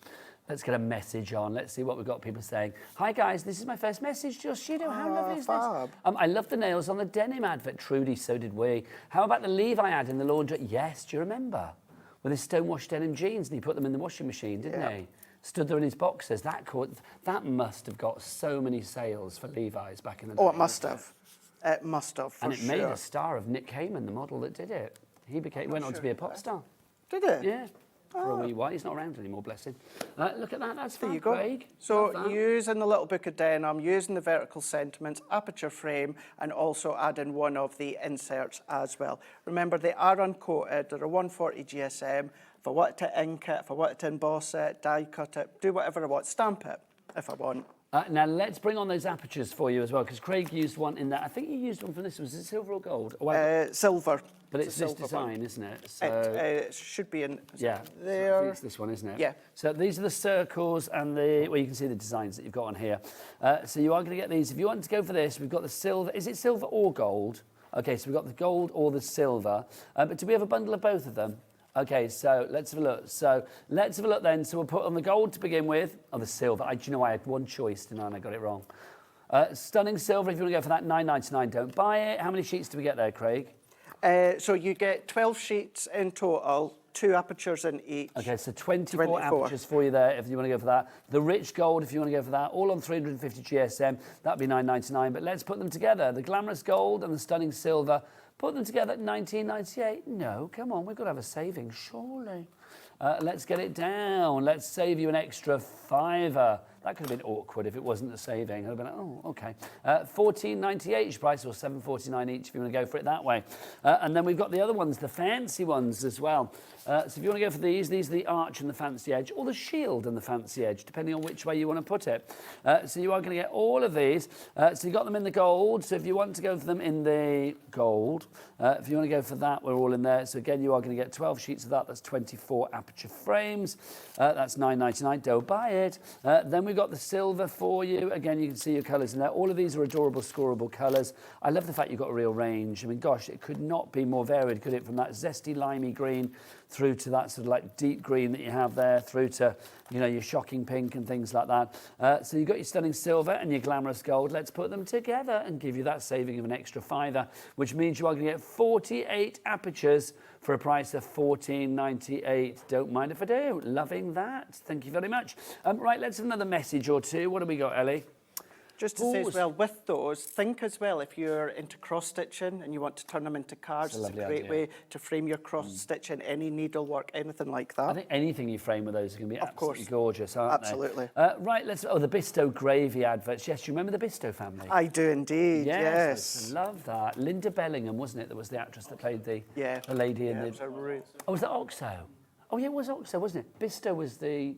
Let's get a message on. Let's see what we've got people saying. Hi, guys. This is my first message. Just you know, how lovely is this? I love the nails on the denim advert. Trudy, so did we. How about the Levi ad in the laundry? Yes, do you remember? With his stonewashed denim jeans, and he put them in the washing machine, didn't he? Stood there in his boxers. That must have got so many sales for Levi's back in the day. Oh, it must have. It must have, for And it sure. made a star of Nick Kamen, the model that did it. He went on to be a pop star. Did it? Yeah. For a wee while. He's not around anymore, bless him. Look at that. That's fun, There you go. Craig. So using the little book of denim, using the vertical sentiments, aperture frame, and also adding one of the inserts as well. Remember, they are uncoated. They're a 140 GSM. If I wanted to ink it, if I wanted to emboss it, die cut it, do whatever I want, stamp it if I want. Now, let's bring on those apertures for you as well, because Craig used one in that. I think you used one from this. Was it silver or gold? Silver. But it's this design, isn't it? So, it should be in yeah, there. I think it's this one, isn't it? Yeah. So these are the circles and well, you can see the designs that you've got on here. So you are going to get these. If you want to go for this, we've got the silver. Is it silver or gold? Okay, so we've got the gold or the silver. But do we have a bundle of both of them? Okay, so let's have a look. So let's have a look then. So we'll put on the gold to begin with, or the silver. Do you know, I had one choice, didn't I? And I got it wrong. Stunning silver, if you want to go for that, $9.99. Don't buy it. How many sheets do we get there, Craig? So you get 12 sheets in total, 2 apertures in each. Okay, so 24 apertures for you there if you want to go for that. The rich gold, if you want to go for that, all on 350 GSM, that'd be $9.99. But let's put them together. The glamorous gold and the stunning silver, put them together at $19.98. No, come on, we've got to have a saving, surely. Let's get it down. Let's save you an extra $5. That could have been awkward if it wasn't a saving. I'd have been like, oh, okay. $14.98 each price, or $7.49 each if you want to go for it that way. And then we've got the other ones, the fancy ones as well. So if you want to go for these are the arch and the fancy edge, or the shield and the fancy edge, depending on which way you want to put it. So you are going to get all of these. So you've got them in the gold. So if you want to go for them in the gold, if you want to go for that, we're all in there. So again, you are going to get 12 sheets of that. That's 24 aperture frames. That's $9.99. Don't buy it. Then we've got the silver for you. Again, you can see your colours in there. All of these are adorable, scoreable colours. I love the fact you've got a real range. I mean, gosh, it could not be more varied, could it? From that zesty limey green through to that sort of like deep green that you have there, through to, you know, your shocking pink and things like that. So you've got your stunning silver and your glamorous gold. Let's put them together and give you that saving of an extra $5, which means you are going to get 48 apertures for a price of $14.98. Don't mind if I do. Loving that. Thank you very much. Right, let's have another message or two. What have we got, Ellie? Just to say as well, with those, think as well, if you're into cross-stitching and you want to turn them into cards, it's a great way to frame your cross-stitching, any needlework, anything like that. I think anything you frame with those is going to be absolutely gorgeous, aren't Absolutely. they? Right, the Bisto gravy adverts. Yes, you remember the Bisto family? I do indeed, yes. I love that. Linda Bellingham, wasn't it, that was the actress that played the lady in the... Oh, was that Oxo? Oh, yeah, it was Oxo, wasn't it? Bisto was the...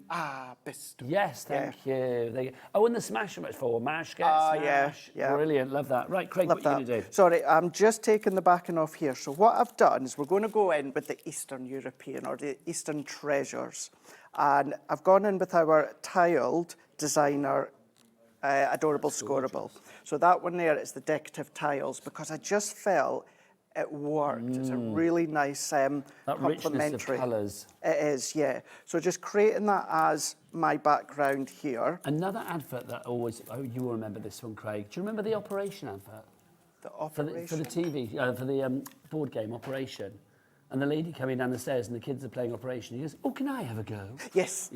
Bisto. Yes, thank you. Oh, and the Smash for Mash, get Smash. Yeah. Brilliant, love that. Right, Craig, what are you going to do? Sorry, I'm just taking the backing off here. So what I've done is we're going to go in with the Eastern European, or the Eastern treasures. And I've gone in with our tiled designer adorable scoreable. So that one there is the decorative tiles, because I just felt it worked. It's a really nice complementary. Richness of colours. It is, yeah. So just creating that as my background here. Another advert that always, you will remember this one, Craig. Do you remember the Operation advert? The Operation? For the TV, for the board game Operation. and the lady coming down the stairs and the kids are playing Operation. He goes, oh, can I have a go? Yes.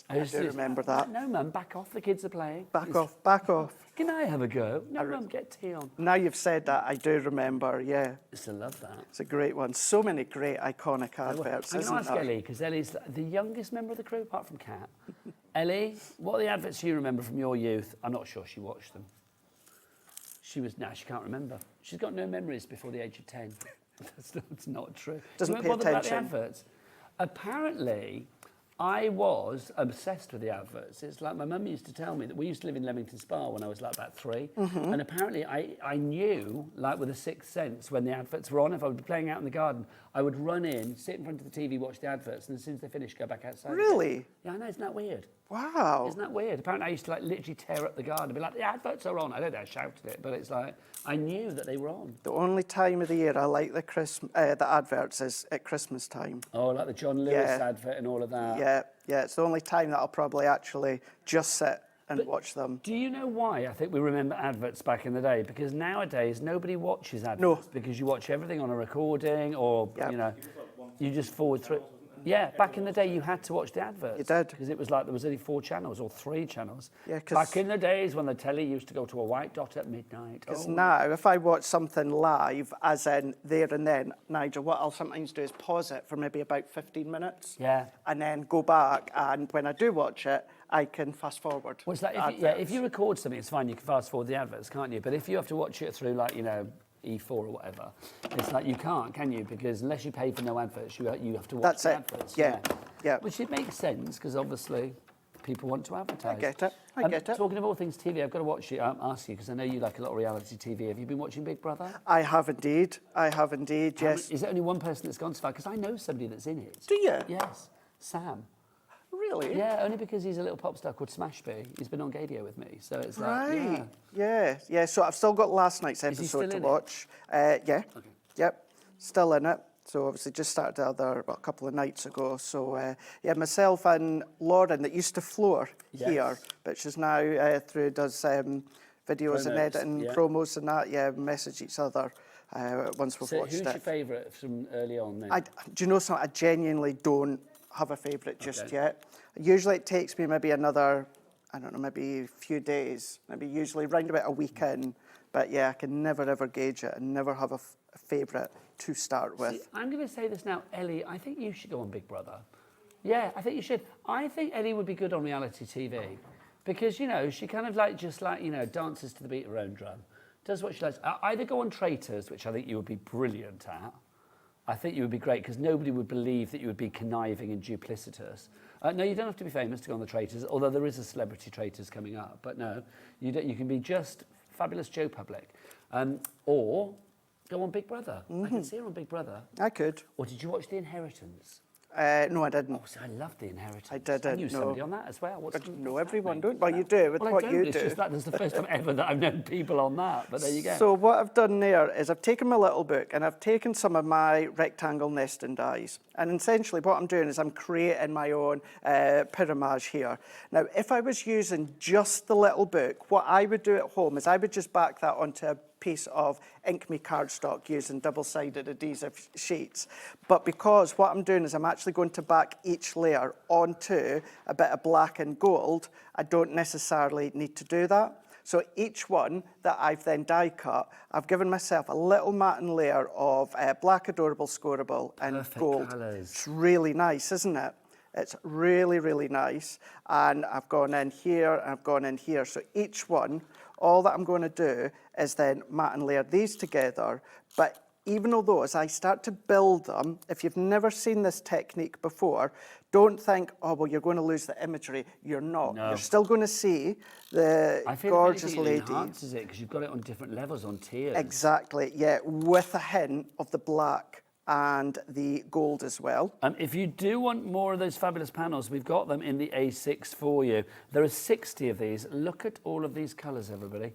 I do remember that. No, Mum, back off. The kids are playing. Back off. Can I have a go? No, Mum, get tea on. Now you've said that, I do remember, yeah. I used to love that. It's a great one. So many great iconic adverts, I'm isn't going to ask there? Ellie, because Ellie's the youngest member of the crew, apart from Kat. Ellie, what are the adverts you remember from your youth? I'm not sure she watched them. She can't remember. She's got no memories before the age of 10. That's not true. Doesn't You pay weren't bothered attention. about the adverts. Apparently, I was obsessed with the adverts. It's like my mum used to tell me that we used to live in Leamington Spa when I was like about 3. And apparently I knew, like with a sixth sense, when the adverts were on. If I would be playing out in the garden, I would run in, sit in front of the TV, watch the adverts, and as soon as they finished, go back outside. Really? Yeah, I know, isn't that weird? Wow. Isn't that weird? Apparently I used to like literally tear up the garden and be like, the adverts are on. I don't know, I shouted it, but it's like, I knew that they were on. The only time of the year I like the adverts is at Christmas time. Oh, like the John Lewis advert and all of that. Yeah, it's the only time that I'll probably actually just sit and watch them. Do you know why I think we remember adverts back in the day? Because nowadays nobody watches adverts. No. Because you watch everything on a recording or, you know, you just forward through. Yeah, back in the day you had to watch the adverts. You did. Because it was like there was only 4 channels or 3 channels. Yeah, back in the days when the telly used to go to a white dot at midnight. Because now, if I watch something live, as in there and then, Nigel, what I'll sometimes do is pause it for maybe about 15 minutes. Yeah. And then go back, and when I do watch it, I can fast forward. Well, it's like if you record something, it's fine, you can fast forward the adverts, can't you? But if you have to watch it through, like, you know, E4 or whatever, it's like you can't, can you? Because unless you pay for no adverts, you have to watch the adverts. Yeah. Which it makes sense, because obviously people want to advertise. I get it. I get it. Talking of all things TV, I've got to ask you, because I know you like a lot of reality TV. Have you been watching Big Brother? I have indeed, yes. Is there only one person that's gone so far? Because I know somebody that's in it. Do you? Yes, Sam. Really? Yeah, only because he's a little pop star called Smashby. He's been on Gadio with me, so it's like, Right. Yeah. So I've still got last night's Is he episode still to in watch. Yeah. Okay. Yep. Still in it. So obviously just started the other a couple of nights ago. So myself and Lauren that used to floor here, but she's now does videos and editing, promos and that. Yeah, message each other once we've watched it. Who's your favourite from early on then? Do you know something? I genuinely don't have a favourite just yet. Usually it takes me maybe another, I don't know, maybe a few days, maybe usually round about a week in. But yeah, I can never ever gauge it and never have a favourite to start with. See, I'm going to say this now, Ellie, I think you should go on Big Brother. Yeah, I think you should. I think Ellie would be good on reality TV because, you know, she kind of dances to the beat of her own drum, does what she likes. Either go on Traitors, which I think you would be brilliant at. I think you would be great because nobody would believe that you would be conniving and duplicitous. No, you don't have to be famous to go on the Traitors, although there is a Celebrity Traitors coming up. But no, you can be just Fabulous Joe Public. Or go on Big Brother. I can see her on Big Brother. I could. Or did you watch The Inheritance? No, I didn't. Oh, so I loved The Inheritance. I didn't. I knew somebody on that as well. I didn't know everyone, don't. Well, you do with what you do. It's just that's the first time ever that I've known people on that. But there you go. So what I've done there is I've taken my little book and I've taken some of my rectangle nesting dies. And essentially what I'm doing is I'm creating my own pyramage here. Now, if I was using just the little book, what I would do at home is I would just back that onto a piece of Ink Me cardstock using double-sided adhesive sheets. But because what I'm doing is I'm actually going to back each layer onto a bit of black and gold, I don't necessarily need to do that. So each one that I've then die cut, I've given myself a little matting layer of black adorable scoreable and Perfect gold. colours. It's really nice, isn't it? It's really, really nice. And I've gone in here, and I've gone in here. So each one, all that I'm going to do is then mat and layer these together. But even although as I start to build them, if you've never seen this technique before, don't think, oh, well, you're going to lose the imagery. You're not. No. You're still going to see the gorgeous lady. It enhances it because you've got it on different levels, on tiers. Exactly, yeah, with a hint of the black and the gold as well. If you do want more of those fabulous panels, we've got them in the A6 for you. There are 60 of these. Look at all of these colours, everybody.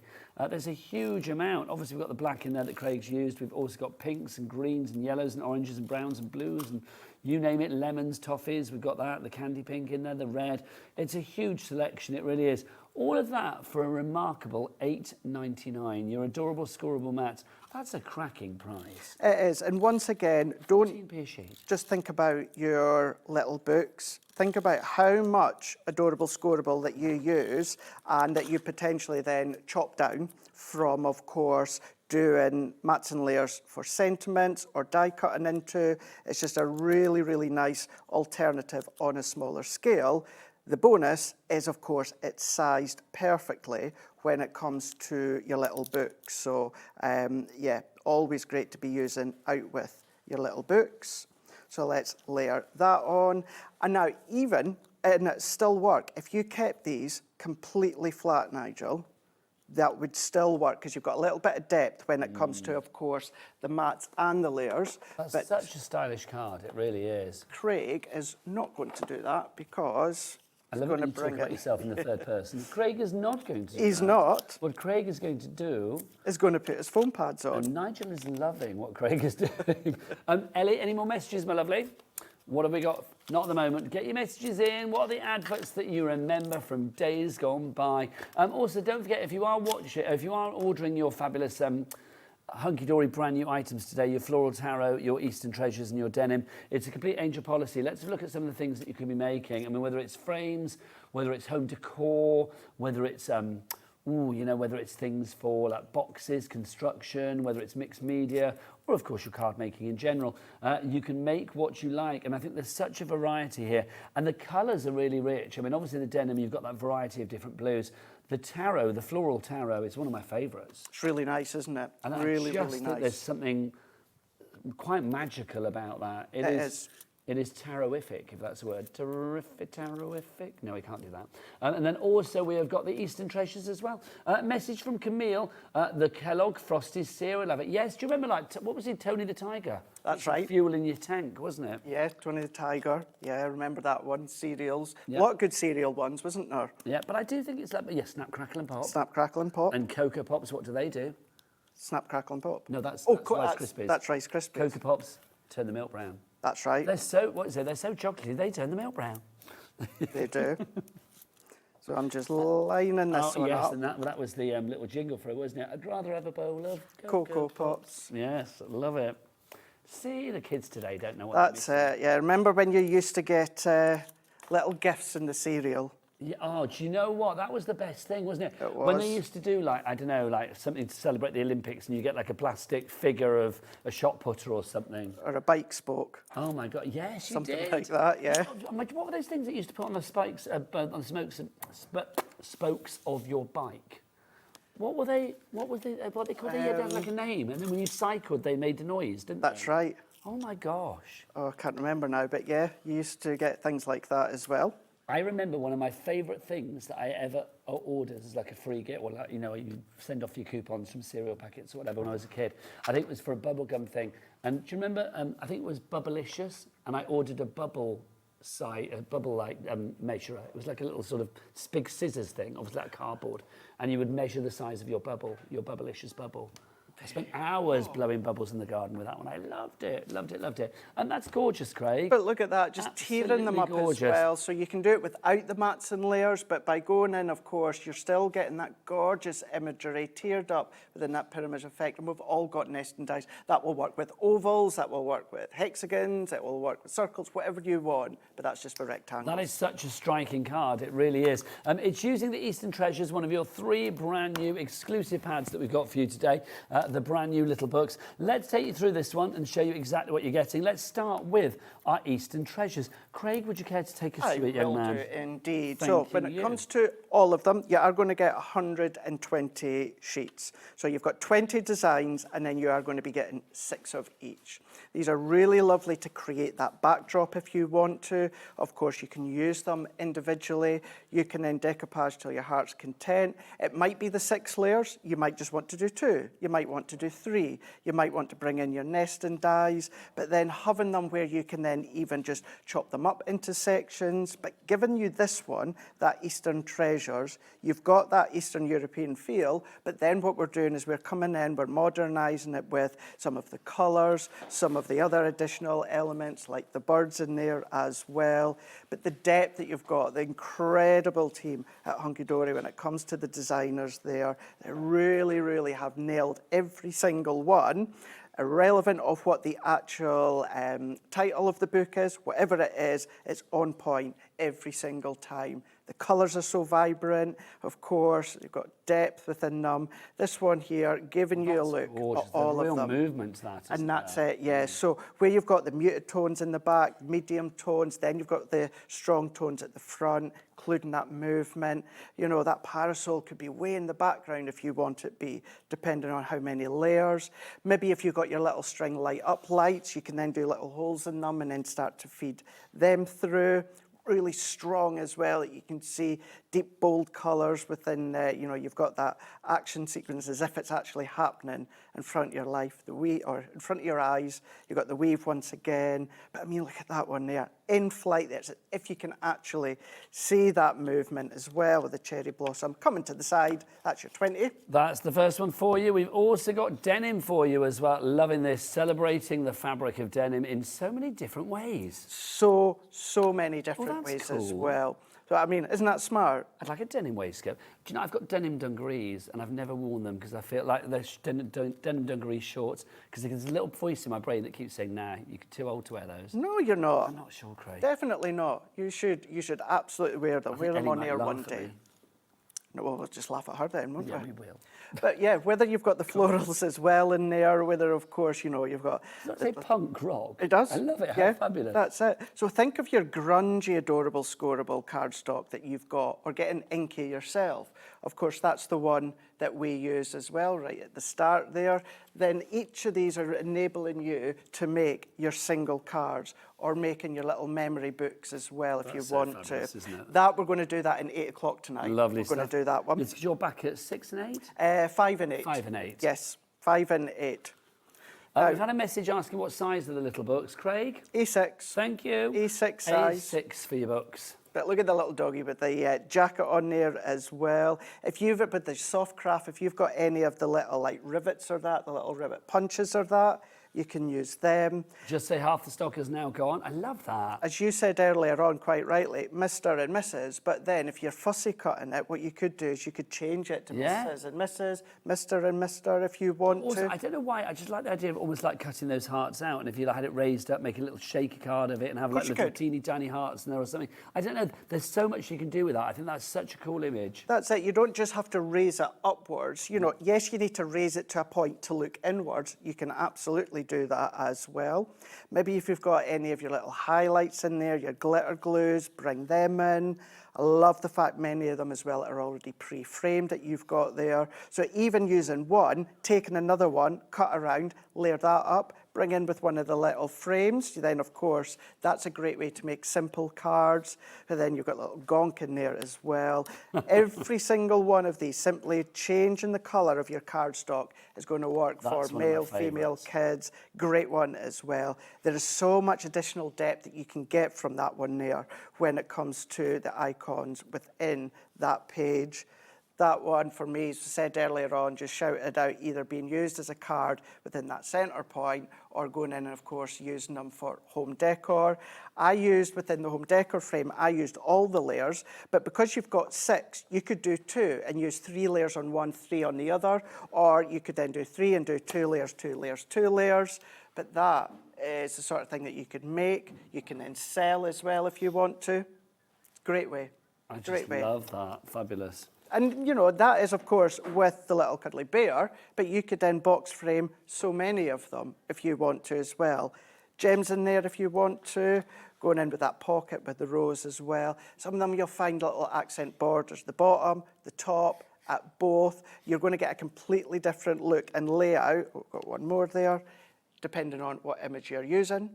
There's a huge amount. Obviously, we've got the black in there that Craig's used. We've also got pinks and greens and yellows and oranges and browns and blues and you name it, lemons, toffees. We've got that, the candy pink in there, the red. It's a huge selection, it really is. All of that for a remarkable £8.99. Your adorable scoreable mats. That's a cracking price. It is, and once again, don't 14p a sheet. just think about your little books. Think about how much adorable scoreable that you use and that you potentially then chop down from, of course, doing mats and layers for sentiments or die cutting into. It's just a really, really nice alternative on a smaller scale. The bonus is, of course, it's sized perfectly when it comes to your little books. So, yeah, always great to be using out with your little books. So let's layer that on. And now, even, and it still work, if you kept these completely flat, Nigel, that would still work because you've got a little bit of depth when it comes to, of course, the mats and the layers. That's but such a stylish card, it really is. Craig is not going to do that because I love going it to when you talk bring about it. yourself in the third person. Craig is not going to do He's that. not. What Craig is going to do... is going to put his foam pads on. And Nigel is loving what Craig is doing. Ellie, any more messages, my lovely? What have we got? Not at the moment. Get your messages in. What are the adverts that you remember from days gone by? Also, don't forget, if you are ordering your fabulous Hunkydory brand new items today, your floral tarot, your Eastern treasures and your denim, it's a complete angel policy. Let's look at some of the things that you can be making. I mean, whether it's frames, whether it's home decor, whether it's whether it's things for like boxes, construction, whether it's mixed media, or of course your card making in general. You can make what you like, and I think there's such a variety here. And the colours are really rich. I mean, obviously the denim, you've got that variety of different blues. The tarot, the floral tarot, is one of my favourites. It's really nice, isn't it? And really, I just really think nice. there's something quite magical about that. It is. It is taroific, if that's a word. Taroific? No, we can't do that. And then also we have got the Eastern treasures as well. Message from Camille, the Kellogg Frosty cereal. I love it. Yes, do you remember, like, what was it, Tony the Tiger? That's right. Fuel in your tank, wasn't it? Yeah, Tony the Tiger. Yeah, I remember that one. Cereals. Yep. A lot of good cereal ones, wasn't there? Yeah, but I do think it's like, Snap, Crackle and Pop. Snap, Crackle and Pop. And Cocoa Pops, what do they do? Snap, Crackle and Pop. No, that's Rice Krispies. That's Rice Krispies. Cocoa Pops turn the milk brown. That's right. They're so, they're so chocolatey, they turn the milk brown. They do. So I'm just lining this one up. And that was the little jingle for it, wasn't it? I'd rather have a bowl of Cocoa Pops. Yes, I love it. See, the kids today don't know what That's it. Yeah, remember when you used to get little gifts in the cereal? Yeah, oh, do you know what? That was the best thing, wasn't it? It was. When they used to do, like, I don't know, like something to celebrate the Olympics and you get like a plastic figure of a shot putter or something. Or a bike spoke. Oh my God, yes, you Something did. like that, yeah. What were those things that you used to put on the spikes, on the spokes of your bike? What were they? What were they called? They had like a name, and then when you cycled, they made a noise, didn't they? That's right. Oh my gosh. Oh, I can't remember now, but yeah, you used to get things like that as well. I remember one of my favourite things that I ever ordered as like a free gift, or like, you send off your coupons from cereal packets or whatever when I was a kid. I think it was for a bubblegum thing. And do you remember, I think it was Bubblicious, and I ordered a bubble measurer. It was like a little sort of big scissors thing, obviously like cardboard, and you would measure the size of your bubble, your Bubblicious bubble. I spent hours blowing bubbles in the garden with that one. I loved it, loved it, loved it. And that's gorgeous, Craig. But look at that, just tearing them up gorgeous. as well. So you can do it without the mats and layers, but by going in, of course, you're still getting that gorgeous imagery tiered up within that pyramid effect. And we've all got nesting dies. That will work with ovals, that will work with hexagons, it will work with circles, whatever you want. But that's just for rectangles. That is such a striking card, it really is. It's using the Eastern Treasures, one of your 3 brand new exclusive pads that we've got for you today. The brand new little books. Let's take you through this one and show you exactly what you're getting. Let's start with our Eastern Treasures. Craig, would you care to take us through it, young man? I will do indeed. Thank so when it comes to all of them, you are going to get 120 sheets. So you've got 20 designs, and then you are going to be getting 6 of each. These are really lovely to create that backdrop if you want to. Of course, you can use them individually. You can then decoupage till your heart's content. It might be the 6 layers. You might just want to do 2. You might want want to do 3. You might want to bring in your nesting dies, but then having them where you can then even just chop them up into sections. But giving you this one, that Eastern Treasures, you've got that Eastern European feel, but then what we're doing is we're coming in, we're modernising it with some of the colours, some of the other additional elements like the birds in there as well. But the depth that you've got, the incredible team at Hunkydory when it comes to the designers there, they really, really have nailed every single one, irrelevant of what the actual title of the book is, whatever it is, it's on point every single time. The colours are so vibrant, of course, you've got depth within them. This one here, giving you a look at all of them. Real movement, that, and that's it, yeah. So where you've got the muted tones in the back, medium tones, then you've got the strong tones at the front, including that movement. You know, that parasol could be way in the background if you want it to be, depending on how many layers. Maybe if you've got your little string light up lights, you can then do little holes in them and then start to feed them through. Really strong as well. You can see deep, bold colours within, you know, you've got that action sequence as if it's actually happening in front of your life, or in front of your eyes. You've got the weave once again. But I mean, look at that one there. In flight there. If you can actually see that movement as well with the cherry blossom. Coming to the side, that's your 20. That's the first one for you. We've also got denim for you as well. Loving this, celebrating the fabric of denim in so many different ways. So many different ways as well. So, I mean, isn't that smart? I'd like a denim waistcoat. Do you know, I've got denim dungarees and I've never worn them because I feel like they're denim dungaree shorts because there's a little voice in my brain that keeps saying, nah, you're too old to wear those. No, you're not. I'm not sure, Craig. Definitely not. You should absolutely wear them. Wear them on air one day. No, well, we'll just laugh at her then, won't we? Yeah, we will. But yeah, whether you've got the florals as well in there, whether, of course, you know, you've got... Does it say punk rock? It does. I love it. How yeah, fabulous. That's it. So think of your grungy, adorable, scoreable cardstock that you've got, or getting inky yourself. Of course, that's the one that we use as well, right at the start there. Then each of these are enabling you to make your single cards or making your little memory books as well if you want fabulous, to. Isn't it? That we're going to do that in 8 o'clock tonight. Lovely We're going to do that one. Because you're back at 6 and 8? 5 and 8. 5 and 8. Yes, 5 and 8. We've had a message asking what size are the little books. Craig? A6. Thank you. A6 size. A6 for your books. But look at the little doggy with the jacket on there as well. If you've got the soft craft, if you've got any of the little like rivets or that, the little rivet punches or that, you can use them. Just say half the stock is now gone. I love that. As you said earlier on, quite rightly, Mr. and Mrs. But then if you're fussy cutting it, what you could do is you could change it to Mrs. and Mrs., Mr. and Mr. if you want also, to. I don't know why, I just like the idea of almost like cutting those hearts out. And if you had it raised up, make a little shaky card of it and have like little teeny tiny hearts in there or something. I don't know. There's so much you can do with that. I think that's such a cool image. That's it. You don't just have to raise it upwards. You know, yes, you need to raise it to a point to look inwards. You can absolutely do that as well. Maybe if you've got any of your little highlights in there, your glitter glues, bring them in. I love the fact many of them as well are already pre-framed that you've got there. So even using one, taking another one, cut around, layer that up, bring in with one of the little frames. Then, of course, that's a great way to make simple cards. And then you've got a little gonk in there as well. Every single one of these, simply changing the colour of your cardstock is going to work for male, female, kids. Great one as well. There is so much additional depth that you can get from that one there when it comes to the icons within that page. That one, for me, as I said earlier on, just shouted out either being used as a card within that centre point or going in and, of course, using them for home decor. I used, within the home decor frame, I used all the layers, but because you've got 6, you could do 2 and use 3 layers on one, 3 on the other, or you could then do 3 and do 2 layers, 2 layers, 2 layers. But that is the sort of thing that you could make. You can then sell as well if you want to. Great way. I just love that. Fabulous. And, you know, that is, of course, with the little cuddly bear, but you could then box frame so many of them if you want to as well. Gems in there if you want to, going in with that pocket with the rose as well. Some of them you'll find little accent borders, the bottom, the top, at both. You're going to get a completely different look and layout. We've got one more there, depending on what image you're using.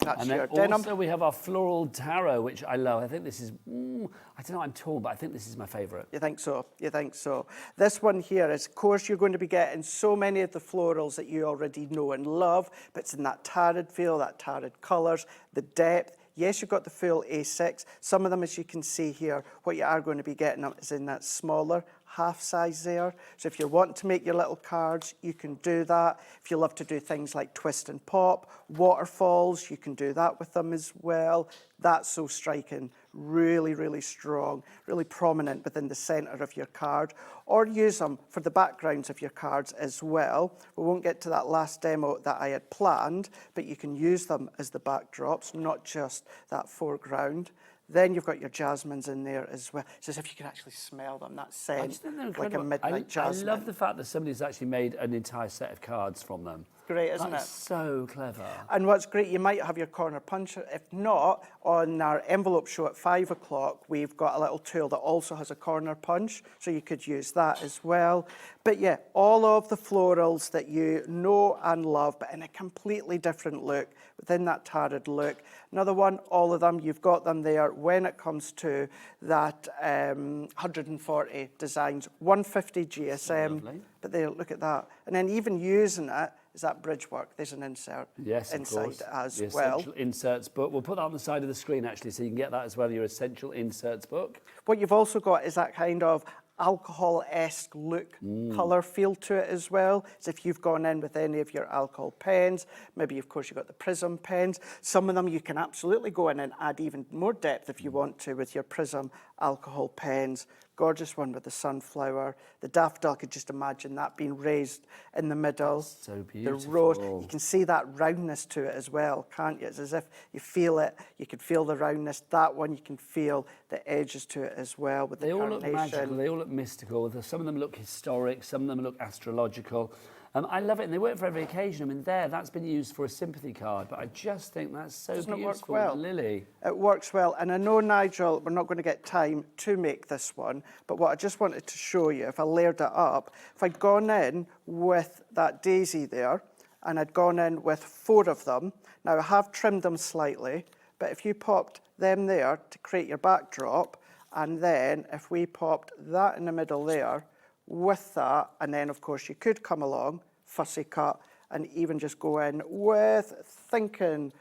That's and your then denim. also we have our floral taro, which I love. I think this is, I don't know, I'm torn, but I think this is my favourite. You think so? You think so? This one here is, of course, you're going to be getting so many of the florals that you already know and love, but it's in that tarred feel, that tarred colours, the depth. Yes, you've got the full A6. Some of them, as you can see here, what you are going to be getting is in that smaller half size there. So if you're wanting to make your little cards, you can do that. If you love to do things like twist and pop, waterfalls, you can do that with them as well. That's so striking, really, really strong, really prominent within the centre of your card. Or use them for the backgrounds of your cards as well. We won't get to that last demo that I had planned, but you can use them as the backdrops, not just that foreground. Then you've got your jasmines in there as well. It's as if you can actually smell them, that scent, I just think they're like incredible. a midnight jasmine. I love the fact that somebody's actually made an entire set of cards from them. Great, isn't That's it? so clever. And what's great, you might have your corner puncher. If not, on our envelope show at 5 o'clock, we've got a little tool that also has a corner punch, so you could use that as well. But yeah, all of the florals that you know and love, but in a completely different look, within that tarred look. Another one, all of them, you've got them there when it comes to that 140 designs, 150 GSM. But there, look at that. And then even using it, is that bridge work? There's an insert inside as the well. Essential Inserts book. We'll put that on the side of the screen, actually, so you can get that as well, your Essential Inserts book. What you've also got is that kind of alcohol-esque look, colour feel to it as well. So if you've gone in with any of your alcohol pens, maybe, of course, you've got the Prism pens. Some of them you can absolutely go in and add even more depth if you want to with your Prism alcohol pens. Gorgeous one with the sunflower. The daffodil, I could just imagine that being raised in the middle. That's so beautiful. The rose, you can see that roundness to it as well, can't you? It's as if you feel it, you can feel the roundness. That one, you can feel the edges to it as well with the carnation. They all look magical, they all look mystical. Some of them look historic, some of them look astrological. I love it, and they work for every occasion. I mean, that's been used for a sympathy card, but I just think that's so Doesn't beautiful. it work well? Lily. It works well, and I know, Nigel, we're not going to get time to make this one, but what I just wanted to show you, if I layered it up, if I'd gone in with that daisy there, and I'd gone in with 4 of them, now I have trimmed them slightly, but if you popped them there to create your backdrop, and then if we popped that in the middle there, with that, and then of course you could come along, fussy cut, and even just go in with thinking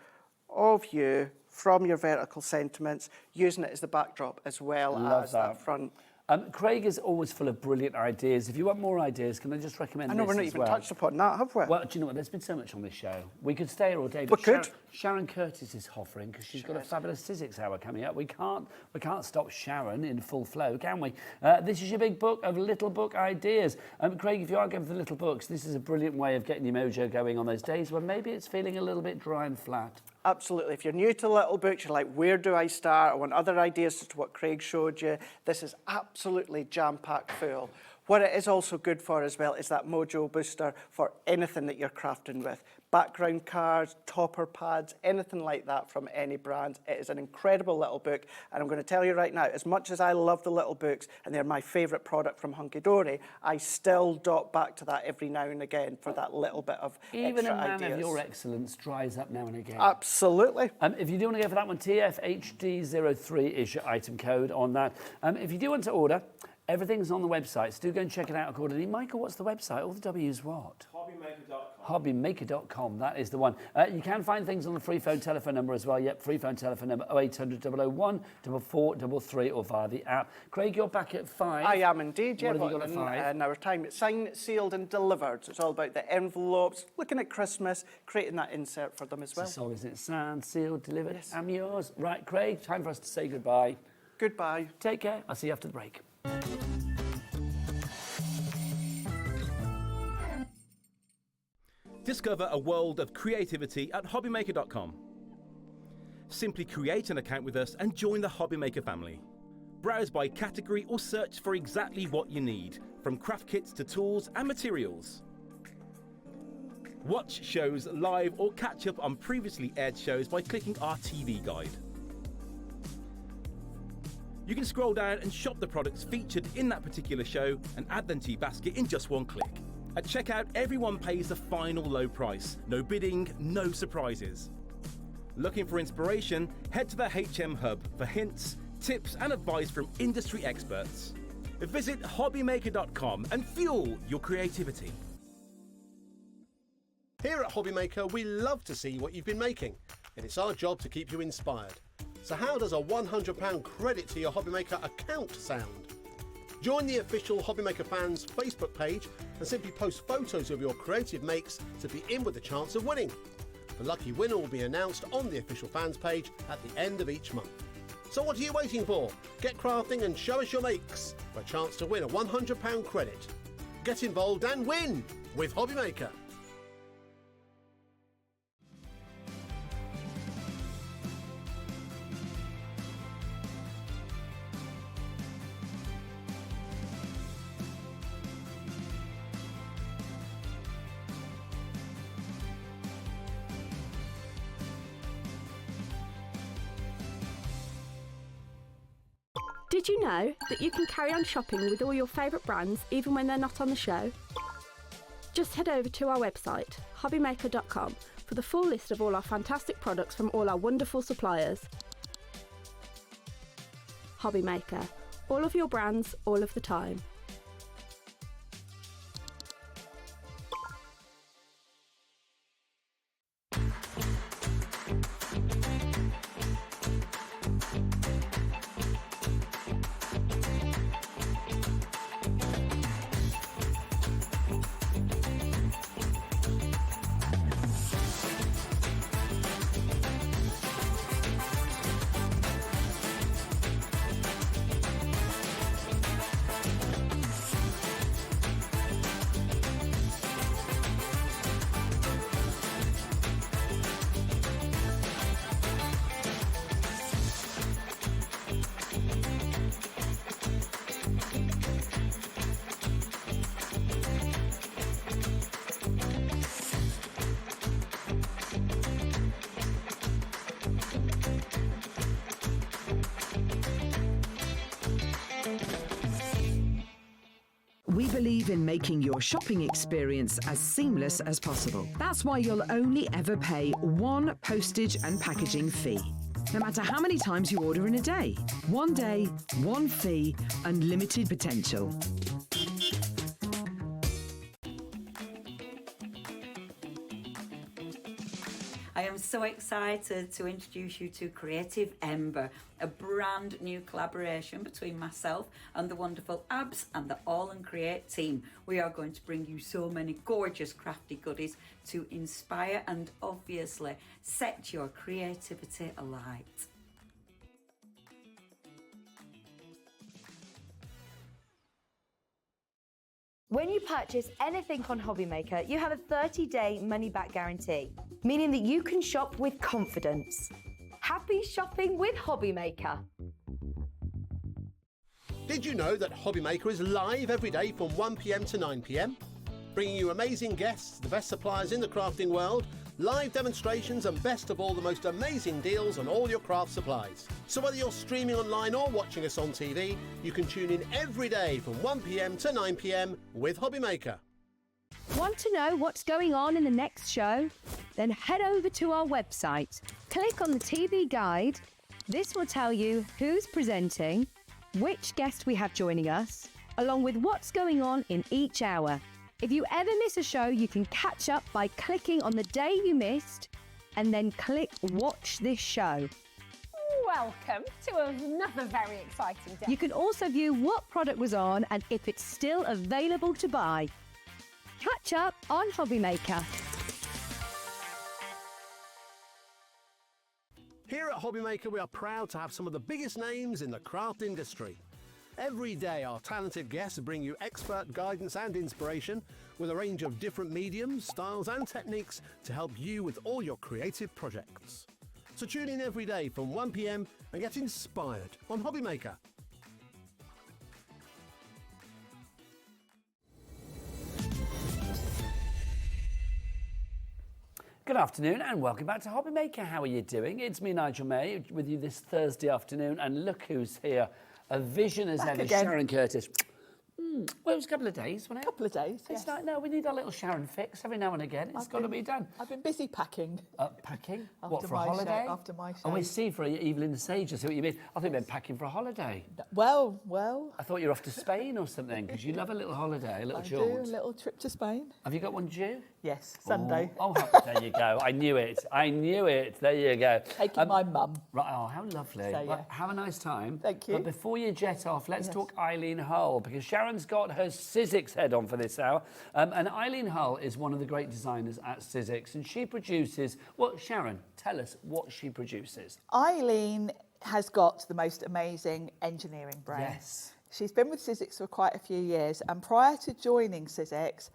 of you from your vertical sentiments, using it as the backdrop as well as that front. Craig is always full of brilliant ideas. If you want more ideas, can I just recommend this? I know we're not even touched upon that, have we? Well, do you know what? There's been so much on this show. We could stay here all day. We could. Sharon Curtis is hovering because she's got a fabulous Sizzix hour coming up. We can't stop Sharon in full flow, can we? This is your big book of little book ideas. Craig, if you are going for the little books, this is a brilliant way of getting your mojo going on those days when maybe it's feeling a little bit dry and flat. Absolutely. If you're new to little books, you're like, where do I start? I want other ideas as to what Craig showed you. This is absolutely jam-packed full. What it is also good for as well is that mojo booster for anything that you're crafting with. Background cards, topper pads, anything like that from any brand. It is an incredible little book. And I'm going to tell you right now, as much as I love the little books and they're my favourite product from Hunkydory, I still dot back to that every now and again for that little bit of Even extra a man ideas. of your excellence dries up now and again. Absolutely. If you do want to go for that one, TFHD03 is your item code on that. If you do want to order, everything's on the website, so do go and check it out accordingly. Michael, what's the website? All the W's what? Hobbymaker.com. Hobbymaker.com, that is the one. You can find things on the free phone telephone number as well. Yep, free phone telephone number 0800 001 4433 or via the app. Craig, you're back at 5. I am indeed, yeah. What have you got at 5? In our time, it's signed, sealed and delivered. So it's all about the envelopes, looking at Christmas, creating that insert for them as well. It's all, isn't it? Signed, sealed, delivered. Yes. I'm yours. Right, Craig, time for us to say goodbye. Goodbye. Take care. I'll see you after the break. Discover a world of creativity at hobbymaker.com. Simply create an account with us and join the Hobbymaker family. Browse by category or search for exactly what you need, from craft kits to tools and materials. Watch shows live or catch up on previously aired shows by clicking our TV guide. You can scroll down and shop the products featured in that particular show and add them to your basket in just one click. At checkout, everyone pays the final low price. No bidding, no surprises. Looking for inspiration? Head to the HM Hub for hints, tips and advice from industry experts. Visit hobbymaker.com and fuel your creativity. Here at Hobbymaker, we love to see what you've been making, and it's our job to keep you inspired. So how does a £100 credit to your Hobbymaker account sound? Join the official Hobbymaker fans Facebook page and simply post photos of your creative makes to be in with the chance of winning. The lucky winner will be announced on the official fans page at the end of each month. So what are you waiting for? Get crafting and show us your makes for a chance to win a £100 credit. Get involved and win with Hobbymaker. Did you know that you can carry on shopping with all your favourite brands even when they're not on the show? Just head over to our website, hobbymaker.com, for the full list of all our fantastic products from all our wonderful suppliers. Hobbymaker, all of your brands, all of the time. We believe in making your shopping experience as seamless as possible. That's why you'll only ever pay one postage and packaging fee. No matter how many times you order in a day. 1 day, 1 fee, unlimited potential. I am so excited to introduce you to Creative Ember, a brand new collaboration between myself and the wonderful Abs and the All and Create team. We are going to bring you so many gorgeous crafty goodies to inspire and obviously set your creativity alight. When you purchase anything on Hobbymaker, you have a 30-day money-back guarantee, meaning that you can shop with confidence. Happy shopping with Hobbymaker. Did you know that Hobbymaker is live every day from 1 p.m. to 9 p.m? Bringing you amazing guests, the best suppliers in the crafting world, live demonstrations and best of all, the most amazing deals on all your craft supplies. So whether you're streaming online or watching us on TV, you can tune in every day from 1 p.m. to 9 p.m. with Hobbymaker. Want to know what's going on in the next show? Then head over to our website. Click on the TV guide. This will tell you who's presenting, which guest we have joining us, along with what's going on in each hour. If you ever miss a show, you can catch up by clicking on the day you missed and then click Watch This Show. Welcome to another very exciting day. You can also view what product was on and if it's still available to buy. Catch up on Hobbymaker. Here at Hobbymaker, we are proud to have some of the biggest names in the craft industry. Every day, our talented guests bring you expert guidance and inspiration with a range of different mediums, styles and techniques to help you with all your creative projects. So tune in every day from 1 p.m. and get inspired on Hobbymaker. Good afternoon and welcome back to Hobbymaker. How are you doing? It's me, Nigel May, with you this Thursday afternoon, and look who's here. A vision as ever, again. Sharon Curtis. Well, it was a couple of days, wasn't it? A couple of days, It's like, no, we need our little Sharon fix every now and again. It's got to be done. I've been busy packing. Packing? After What, for a my holiday? show, after my show. Oh, I see, for Evelyn the Sage. I see what you mean. I think they're packing for a holiday. Well. I thought you were off to Spain or something, because you love a little holiday, a little I jaunt. do, a little trip to Spain. Have you got one due? Yes, Sunday. Oh, there you go. I knew it. There you go. Taking my mum. Right, oh, how lovely. So, Well, yeah. have a nice time. Thank you. But before you jet off, let's talk Eileen Hull, because Sharon's got her Sizzix head on for this hour. And Eileen Hull is one of the great designers at Sizzix, and she produces... Well, Sharon, tell us what she produces. Eileen has got the most amazing engineering brain. Yes. She's been with Sizzix for quite a few years, and prior to joining Sizzix,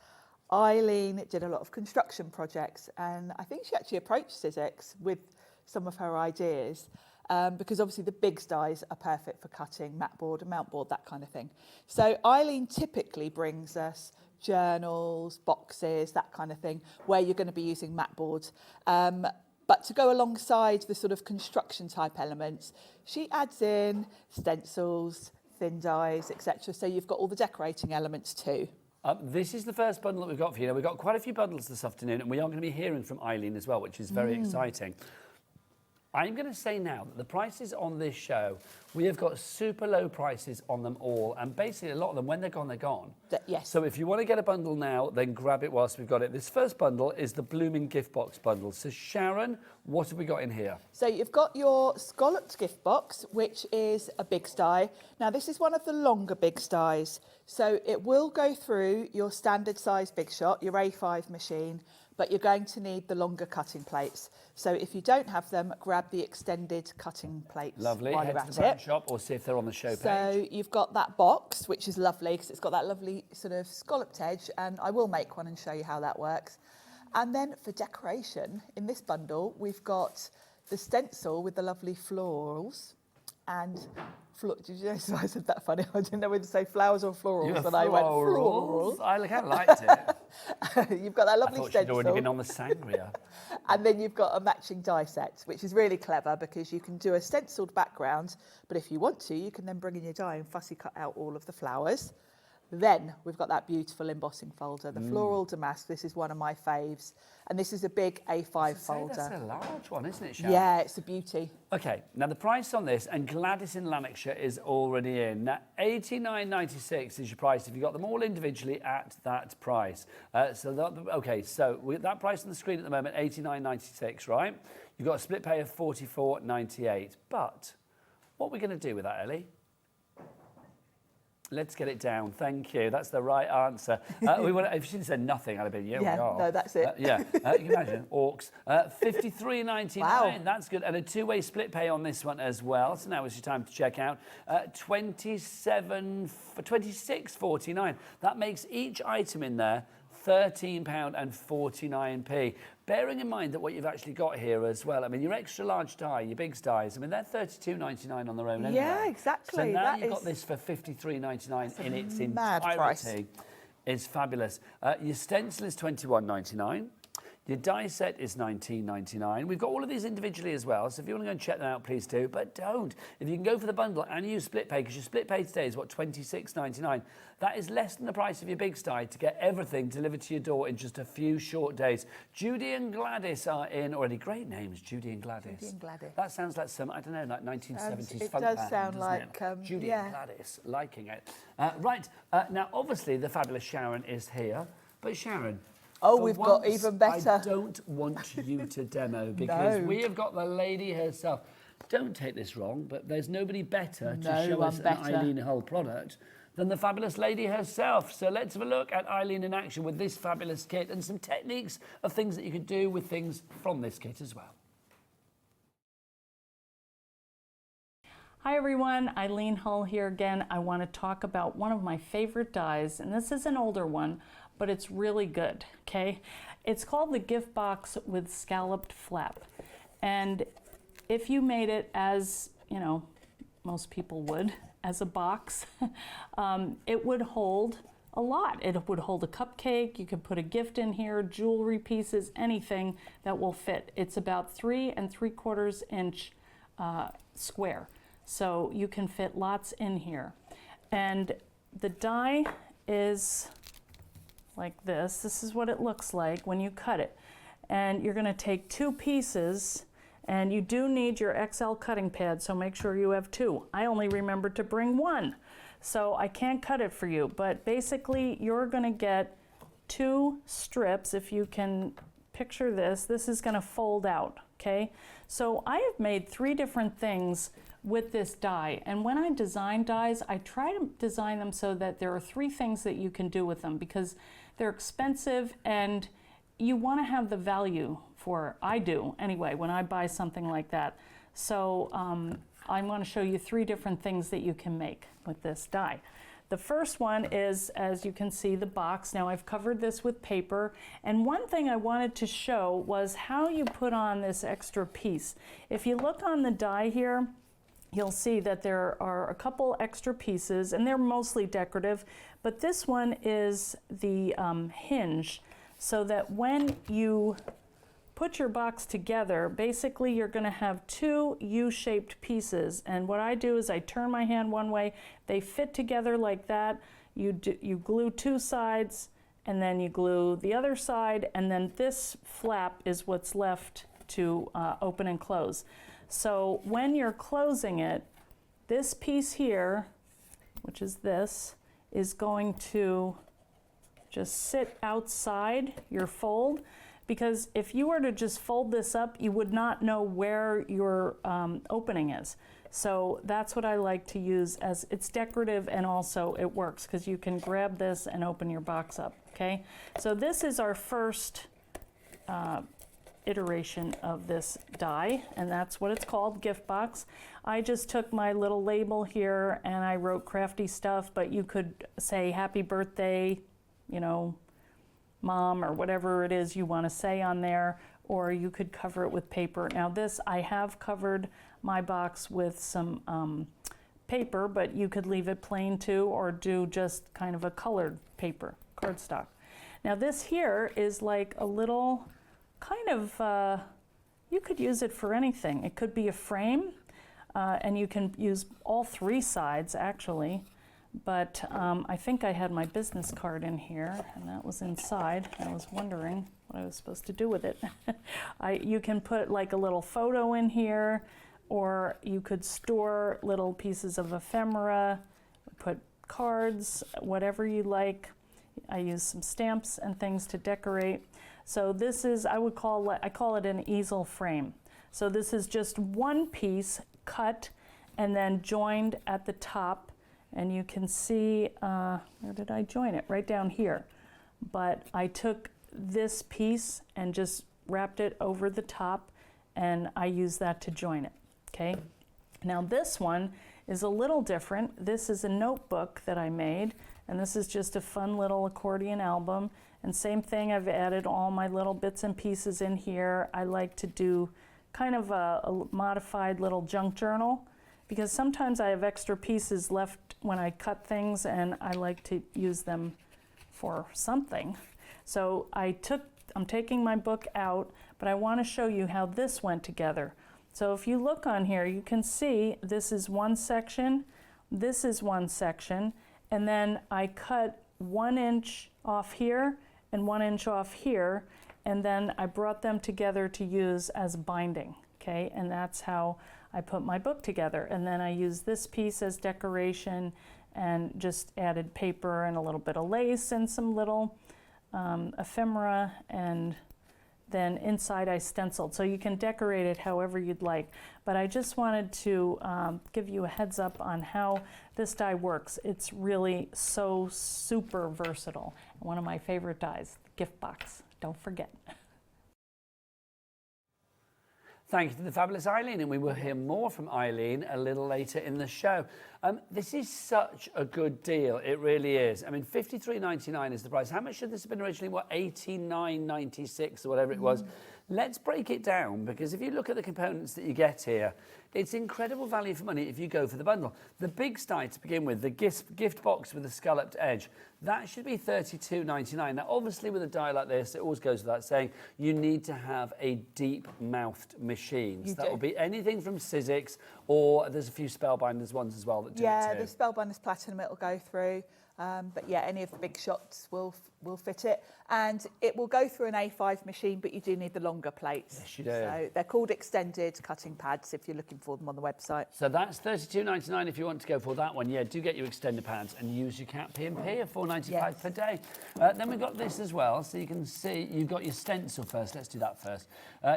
Eileen did a lot of construction projects, and I think she actually approached Sizzix with some of her ideas, because obviously the big dies are perfect for cutting mat board and mount board, that kind of thing. So Eileen typically brings us journals, boxes, that kind of thing, where you're going to be using mat boards. But to go alongside the sort of construction type elements, she adds in stencils, thin dies, etc. So you've got all the decorating elements too. This is the first bundle that we've got for you. Now, we've got quite a few bundles this afternoon, and we are going to be hearing from Eileen as well, which is very exciting. I'm going to say now that the prices on this show, we have got super low prices on them all. And basically, a lot of them, when they're gone, they're gone. Yes. So if you want to get a bundle now, then grab it whilst we've got it. This first bundle is the Blooming Gift Box bundle. So Sharon, what have we got in here? So you've got your scalloped gift box, which is a big die. Now, this is one of the longer big dies. So it will go through your standard size Big Shot, your A5 machine, but you're going to need the longer cutting plates. So if you don't have them, grab the extended cutting plates. Lovely. While Head you're to at the brand it. shop or see if they're on the show page. So you've got that box, which is lovely because it's got that lovely sort of scalloped edge, and I will make one and show you how that works. And then for decoration, in this bundle, we've got the stencil with the lovely florals and... Did you know I said that funny? I didn't know whether to say flowers or florals, and I went florals. I kind of liked it. You've got that lovely I thought stencil. she'd already been on the sangria. And then you've got a matching die set, which is really clever because you can do a stenciled background, but if you want to, you can then bring in your die and fussy cut out all of the flowers. Then we've got that beautiful embossing folder, the floral damask. This is one of my faves. And this is a big A5 folder. That's a large one, isn't it, Sharon? Yeah, it's a beauty. OK, now the price on this, and Gladys in Lanarkshire is already in. Now, $89.96 is your price if you got them all individually at that price. So with that price on the screen at the moment, $89.96, right? You've got a split pay of $44.98. But what are we going to do with that, Ellie? Let's get it down. Thank you. That's the right answer. If she'd said nothing, I'd have been, we are. No, that's it. You can imagine. Orcs. $53.99. Wow. That's good. And a two-way split pay on this one as well. So now is your time to check out. $26.49. That makes each item in there £13.49. Bearing in mind that what you've actually got here as well, I mean, your extra large die, your big dies, I mean, they're $32.99 on their own anyway. Yeah, exactly. So now that you've got this for $53.99 in its mad price. entirety. It's fabulous. Your stencil is $21.99. Your die set is $19.99. We've got all of these individually as well, so if you want to go and check them out, please do. But don't. If you can go for the bundle and use split pay, because your split pay today is, what, $26.99. That is less than the price of your big die to get everything delivered to your door in just a few short days. Judy and Gladys are in already. Great names, Judy and Gladys. Judy and Gladys. That sounds like some, I don't know, like 1970s it funk does band, sound doesn't like, it? Judy yeah. and Gladys, liking it. Right, now obviously the fabulous Sharon is here, but Sharon... Oh, for we've got once, even better. I don't want you to demo because we have got the lady herself. Don't take this wrong, but there's nobody better to show us an Eileen Hull product than the fabulous lady herself. So let's have a look at Eileen in action with this fabulous kit and some techniques of things that you could do with things from this kit as well. Hi everyone, Eileen Hull here again. I want to talk about one of my favorite dies, and this is an older one, but it's really good, okay? It's called the Gift Box with Scalloped Flap. And if you made it as, you know, most people would, as a box, it would hold a lot. It would hold a cupcake, you could put a gift in here, jewelry pieces, anything that will fit. It's about 3 3/4 inch square. So you can fit lots in here. And the die is like this. This is what it looks like when you cut it. And you're going to take 2 pieces, and you do need your XL cutting pad, so make sure you have 2. I only remembered to bring 1, so I can't cut it for you. But basically, you're going to get 2 strips. If you can picture this, this is going to fold out, okay? So I have made 3 different things with this die, and when I design dies, I try to design them so that there are 3 things that you can do with them, because they're expensive and you want to have the value for, I do anyway, when I buy something like that. So I want to show you 3 different things that you can make with this die. The first one is, as you can see, the box. Now I've covered this with paper, and one thing I wanted to show was how you put on this extra piece. If you look on the die here, you'll see that there are a couple extra pieces, and they're mostly decorative, but this one is the hinge, so that when you put your box together, basically you're going to have 2 U-shaped pieces, and what I do is I turn my hand one way, they fit together like that, you glue 2 sides, and then you glue the other side, and then this flap is what's left to open and close. So when you're closing it, this piece here, which is this, is going to just sit outside your fold, because if you were to just fold this up, you would not know where your opening is. So that's what I like to use, as it's decorative and also it works, because you can grab this and open your box up, okay? So this is our first iteration of this die, and that's what it's called, gift box. I just took my little label here and I wrote crafty stuff, but you could say happy birthday, you know, mom, or whatever it is you want to say on there, or you could cover it with paper. Now this, I have covered my box with some paper, but you could leave it plain too, or do just kind of a colored paper, cardstock. Now this here is like a little kind of, you could use it for anything. It could be a frame, and you can use all 3 sides actually. But I think I had my business card in here, and that was inside. I was wondering what I was supposed to do with it. You can put like a little photo in here, or you could store little pieces of ephemera, put cards, whatever you like. I use some stamps and things to decorate. So this is, I call it an easel frame. So this is just 1 piece cut and then joined at the top. And you can see, where did I join it? Right down here. But I took this piece and just wrapped it over the top, and I use that to join it, okay? Now this one is a little different. This is a notebook that I made, and this is just a fun little accordion album. And same thing, I've added all my little bits and pieces in here. I like to do kind of a modified little junk journal, because sometimes I have extra pieces left when I cut things, and I like to use them for something. So I'm taking my book out, but I want to show you how this went together. So if you look on here, you can see this is one section, this is one section, and then I cut 1 inch off here and 1 inch off here, and then I brought them together to use as binding, okay? And that's how I put my book together. And then I used this piece as decoration and just added paper and a little bit of lace and some little ephemera, and then inside I stenciled. So you can decorate it however you'd like. But I just wanted to give you a heads up on how this die works. It's really so super versatile. One of my favorite dies, the gift box. Don't forget. Thank you to the fabulous Eileen, and we will hear more from Eileen a little later in the show. This is such a good deal, it really is. I mean, $53.99 is the price. How much should this have been originally? What, $89.96 or whatever it was? Let's break it down, because if you look at the components that you get here, it's incredible value for money if you go for the bundle. The big die to begin with, the gift box with the scalloped edge, that should be $32.99. Now, obviously, with a die like this, it always goes without saying, you need to have a deep-mouthed machine. So that will be anything from Sizzix, or there's a few Spellbinders ones as well that do it too. The Spellbinders Platinum, it'll go through. But yeah, any of the big shots will fit it, and it will go through an A5 machine, but you do need the longer plates. Yes, you do. So they're called extended cutting pads if you're looking for them on the website. So that's $32.99 if you want to go for that one. Yeah, do get your extended pads and use your cap P&P at $4.95 per day. Then we've got this as well, so you can see you've got your stencil first. Let's do that first.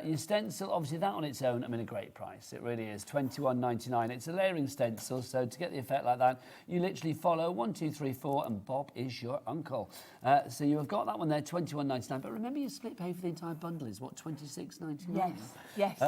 Your stencil, obviously that on its own, I mean, a great price. It really is, $21.99. It's a layering stencil, so to get the effect like that, you literally follow 1, 2, 3, 4, and Bob is your uncle. So you have got that one there, $21.99. But remember, your split pay for the entire bundle is what, $26.99? Yes.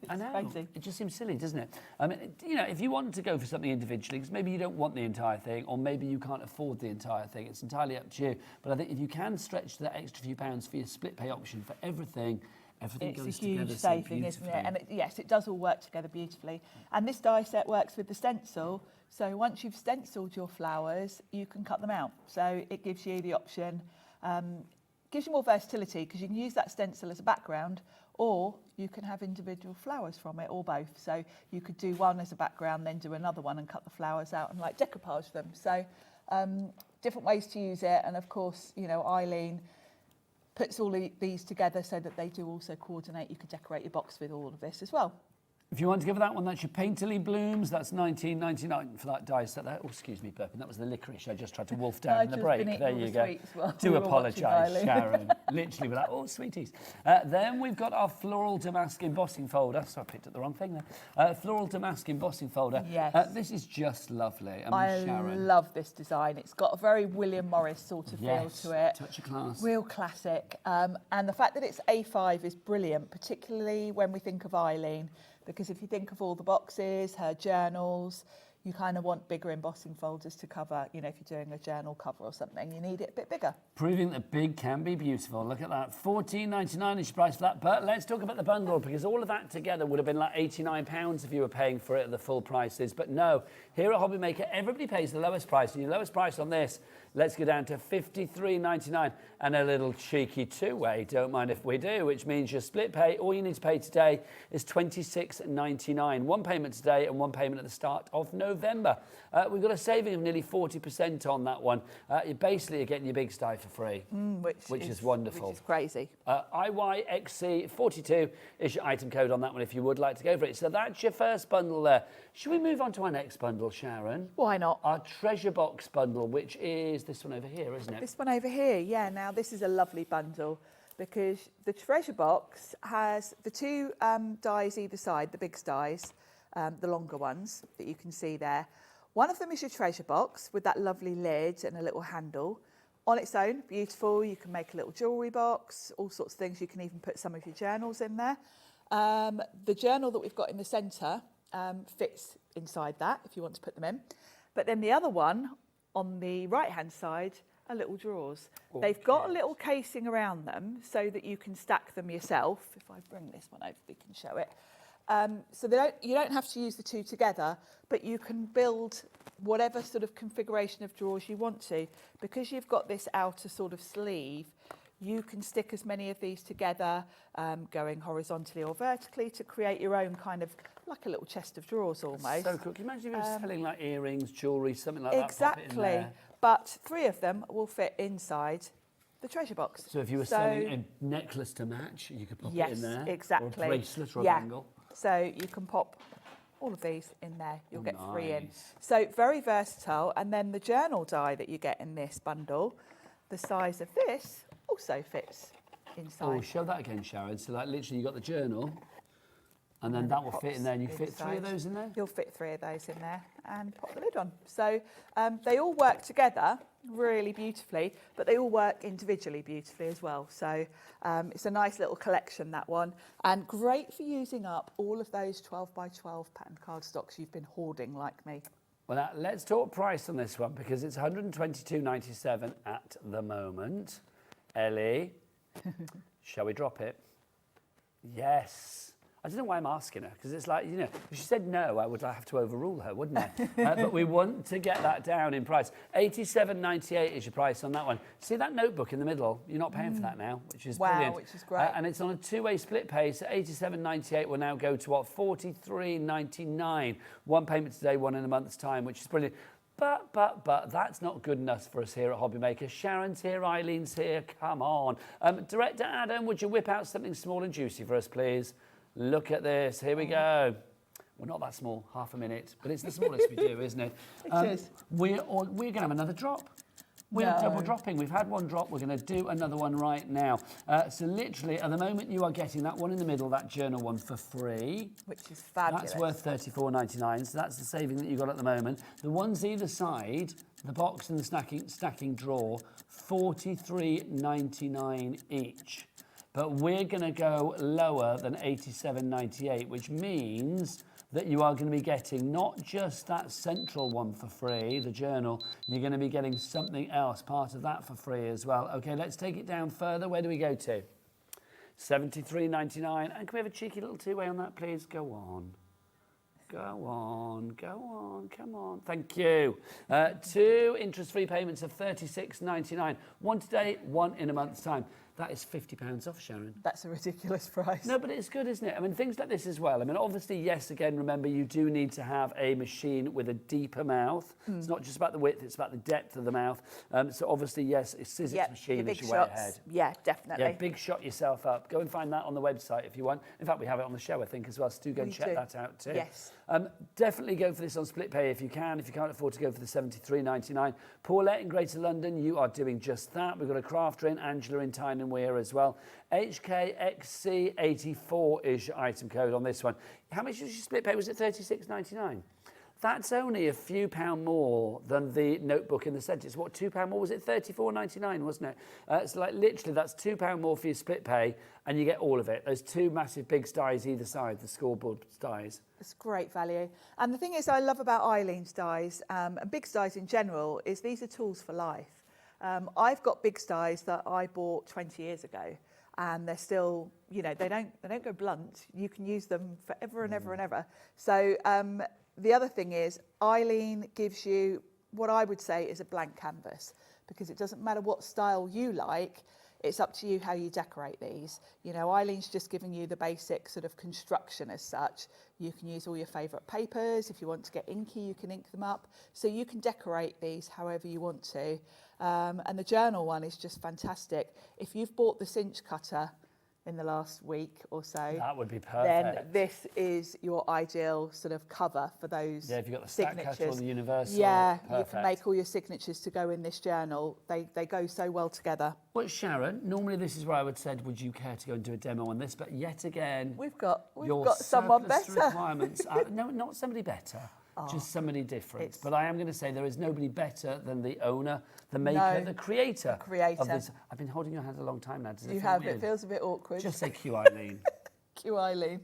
I know. Crazy. It just seems silly, doesn't it? I mean, you know, if you wanted to go for something individually, because maybe you don't want the entire thing, or maybe you can't afford the entire thing, it's entirely up to you. But I think if you can stretch that extra few pounds for your split pay option for everything It's goes a huge together saving, isn't it? And yes, it does all work together beautifully. And this die set works with the stencil. So once you've stenciled your flowers, you can cut them out. So it gives you the option, gives you more versatility because you can use that stencil as a background, or you can have individual flowers from it, or both. So you could do one as a background, then do another one and cut the flowers out and like decoupage them. So different ways to use it. And of course, you know, Eileen puts all these together so that they do also coordinate. You could decorate your box with all of this as well. If you want to go for that one, that's your Painterly Blooms. That's $19.99 for that die set there. Oh, excuse me, burping. That was the licorice I just tried to wolf down in the break. There you go. Do apologise, Sharon. Literally with that. Oh, sweeties. Then we've got our floral damask embossing folder. So I picked up the wrong thing there. Floral damask embossing folder. Yes. This is just lovely. I Sharon. love this design. It's got a very William Morris sort of feel to it. Touch of class. Real classic. And the fact that it's A5 is brilliant, particularly when we think of Eileen. Because if you think of all the boxes, her journals, you kind of want bigger embossing folders to cover, you know, if you're doing a journal cover or something, you need it a bit bigger. Proving that big can be beautiful. Look at that, $14.99 is your price for that. But let's talk about the bundle, because all of that together would have been like £89 if you were paying for it at the full prices. But no, here at Hobby Maker, everybody pays the lowest price. And your lowest price on this, let's go down to $53.99 and a little cheeky two-way, don't mind if we do, which means your split pay, all you need to pay today is $26.99. One payment today and one payment at the start of November. We've got a saving of nearly 40% on that one. You basically are getting your big style for free, which is wonderful. Which is crazy. IYXC42 is your item code on that one if you would like to go for it. So that's your first bundle there. Should we move on to our next bundle, Sharon? Why not? Our treasure box bundle, which is this one over here, isn't it? This one over here, yeah. Now, this is a lovely bundle because the treasure box has the two dies either side, the big dies, the longer ones that you can see there. One of them is your treasure box with that lovely lid and a little handle. On its own, beautiful. You can make a little jewellery box, all sorts of things. You can even put some of your journals in there. The journal that we've got in the centre fits inside that if you want to put them in. But then the other one on the right-hand side are little drawers. Oh, they've got a little casing around them so that you can stack them yourself. If I bring this one over, we can show it. So you don't have to use the two together, but you can build whatever sort of configuration of drawers you want to. Because you've got this outer sort of sleeve, you can stick as many of these together, going horizontally or vertically to create your own kind of, like a little chest of drawers almost. So cool. Can you imagine if you were selling like earrings, jewellery, something like that? Exactly. But three of them will fit inside the treasure box. So if you were selling a necklace to match, you could pop it in there. Yes, exactly. Or a bracelet or a bangle. So you can pop all of these in there. You'll get three in. So very versatile. And then the journal die that you get in this bundle, the size of this also fits inside. Oh, show that again, Sharon. So like literally you got the journal, and then that will fit in there, and you fit three of those in there? You'll fit three of those in there and pop the lid on. So they all work together really beautifully, but they all work individually beautifully as well. So it's a nice little collection, that one, and great for using up all of those 12 by 12 pattern cardstocks you've been hoarding like me. Well, let's talk price on this one, because it's $122.97 at the moment. Ellie, shall we drop it? Yes. I don't know why I'm asking her, because it's like, you know, if she said no, I would have to overrule her, wouldn't I? But we want to get that down in price. $87.98 is your price on that one. See that notebook in the middle? You're not paying for that now, which is brilliant. Which is great. And it's on a two-way split pay, so $87.98 will now go to what, $43.99. One payment today, one in a month's time, which is brilliant. But that's not good enough for us here at Hobby Maker. Sharon's here, Eileen's here, come on. Director Adam, would you whip out something small and juicy for us, please? Look at this, here we go. Well, not that small, half a minute, but it's the smallest we do, isn't it? It is. We're going to have another drop. We're double dropping. We've had one drop. We're going to do another one right now. So literally, at the moment, you are getting that one in the middle, that journal one, for free. Which is fabulous. That's worth $34.99. So that's the saving that you've got at the moment. The ones either side, the box and the stacking drawer, $43.99 each. But we're going to go lower than $87.98, which means that you are going to be getting not just that central one for free, the journal, you're going to be getting something else, part of that for free as well. Okay, let's take it down further. Where do we go to? $73.99. And can we have a cheeky little two-way on that, please? Go on. Go on, go on, come on. Thank you. 2 interest-free payments of $36.99. One today, one in a month's time. That is £50 off, Sharon. That's a ridiculous price. No, but it's good, isn't it? I mean, things like this as well. I mean, obviously, yes, again, remember, you do need to have a machine with a deeper mouth. It's not just about the width, it's about the depth of the mouth. So obviously, yes, a Sizzix machine is your way ahead. Yeah, definitely. Yeah, big shot yourself up. Go and find that on the website if you want. In fact, we have it on the show, I think, as well, so do go and check that out too. Yes. Definitely go for this on split pay if you can. If you can't afford to go for the $73.99. Paulette in Greater London, you are doing just that. We've got a crafter in, Angela in Tyne and Weir as well. HKXC84 is your item code on this one. How much was your split pay? Was it $36.99? That's only a few pound more than the notebook in the centre. It's what, £2 more? Was it $34.99, wasn't it? So like literally that's £2 more for your split pay and you get all of it. Those two massive big dies either side, the scoreboard dies. It's great value. And the thing is I love about Eileen's dies, and big dies in general, is these are tools for life. I've got big dies that I bought 20 years ago and they're still, you know, they don't go blunt. You can use them forever and ever and ever. So the other thing is Eileen gives you what I would say is a blank canvas, because it doesn't matter what style you like, it's up to you how you decorate these. You know, Eileen's just giving you the basic sort of construction as such. You can use all your favourite papers. If you want to get inky, you can ink them up. So you can decorate these however you want to. And the journal one is just fantastic. If you've bought the cinch cutter in the last week or so, that would be perfect. Then this is your ideal sort of cover for those. Yeah, if you've got the stack cutter or the universal. Yeah, perfect. You can make all your signatures to go in this journal. They go so well together. Well, Sharon, normally this is where I would say, would you care to go and do a demo on this? But yet again, we've got your someone better. Requirements are, no, not somebody better. Just somebody different. But I am going to say there is nobody better than the owner, the maker, the creator of this. I've been holding your hand a long time now. Does it you feel have. weird? It feels a bit awkward. Just say Q, Eileen. Q, Eileen.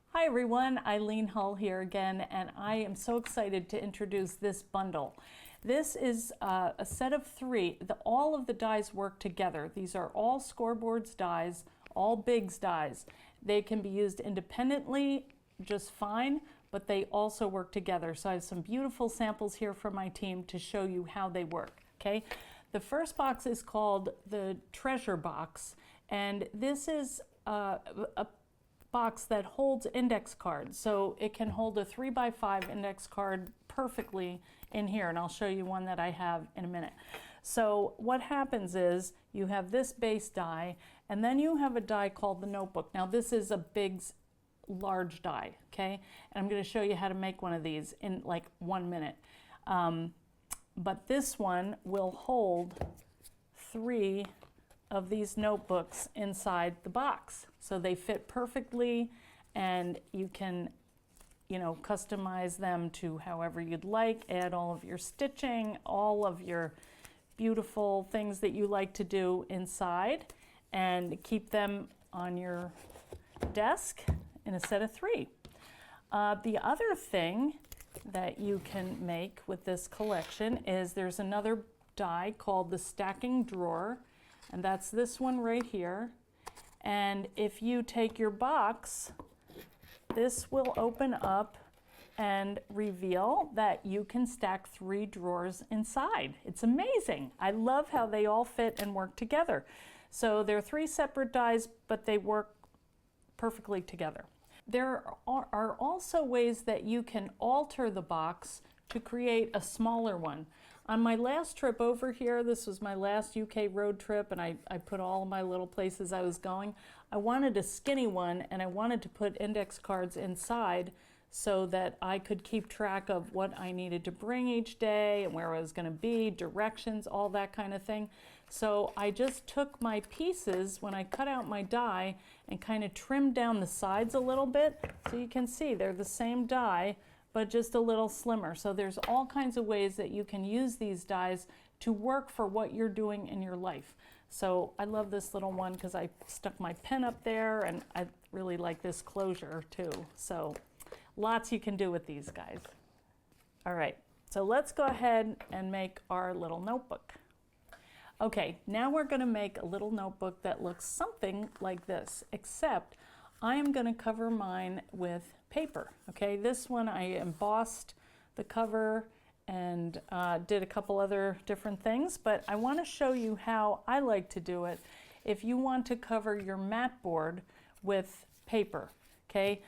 Hi everyone, Eileen Hull here again, and I am so excited to introduce this bundle. This is a set of 3. All of the dies work together. These are all scoreboards dies, all bigs dies. They can be used independently just fine, but they also work together. So I have some beautiful samples here from my team to show you how they work, okay? The first box is called the Treasure Box, and this is a box that holds index cards. So it can hold a 3x5 index card perfectly in here, and I'll show you one that I have in a minute. So what happens is you have this base die, and then you have a die called the Notebook. Now this is a big, large die, okay? And I'm going to show you how to make one of these in like 1 minute. But this one will hold 3 of these notebooks inside the box. So they fit perfectly, and you can, you know, customize them to however you'd like, add all of your stitching, all of your beautiful things that you like to do inside, and keep them on your desk in a set of 3. The other thing that you can make with this collection is there's another die called the Stacking Drawer, and that's this one right here. And if you take your box, this will open up and reveal that you can stack 3 drawers inside. It's amazing. I love how they all fit and work together. So they're 3 separate dies, but they work perfectly together. there are also ways that you can alter the box to create a smaller one. On my last trip over here, this was my last UK road trip, and I put all of my little places I was going. I wanted a skinny one, and I wanted to put index cards inside so that I could keep track of what I needed to bring each day and where I was going to be, directions, all that kind of thing. So I just took my pieces when I cut out my die and kind of trimmed down the sides a little bit. So you can see they're the same die, but just a little slimmer. So there's all kinds of ways that you can use these dies to work for what you're doing in your life. So I love this little one because I stuck my pen up there, and I really like this closure too. So lots you can do with these guys. All right, so let's go ahead and make our little notebook. Okay, now we're going to make a little notebook that looks something like this, except I am going to cover mine with paper. Okay, this one I embossed the cover and did a couple other different things, but I want to show you how I like to do it if you want to cover your mat board with paper. Okay,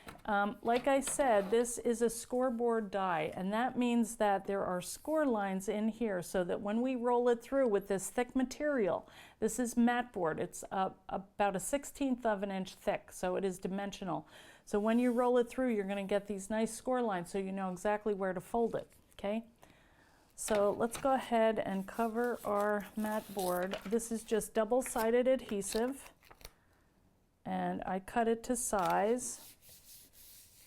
like I said, this is a scoreboard die, and that means that there are score lines in here so that when we roll it through with this thick material, this is mat board, it's about a 1/16 of an inch thick, so it is dimensional. So when you roll it through, you're going to get these nice score lines so you know exactly where to fold it. Okay, so let's go ahead and cover our mat board. This is just double-sided adhesive, and I cut it to size.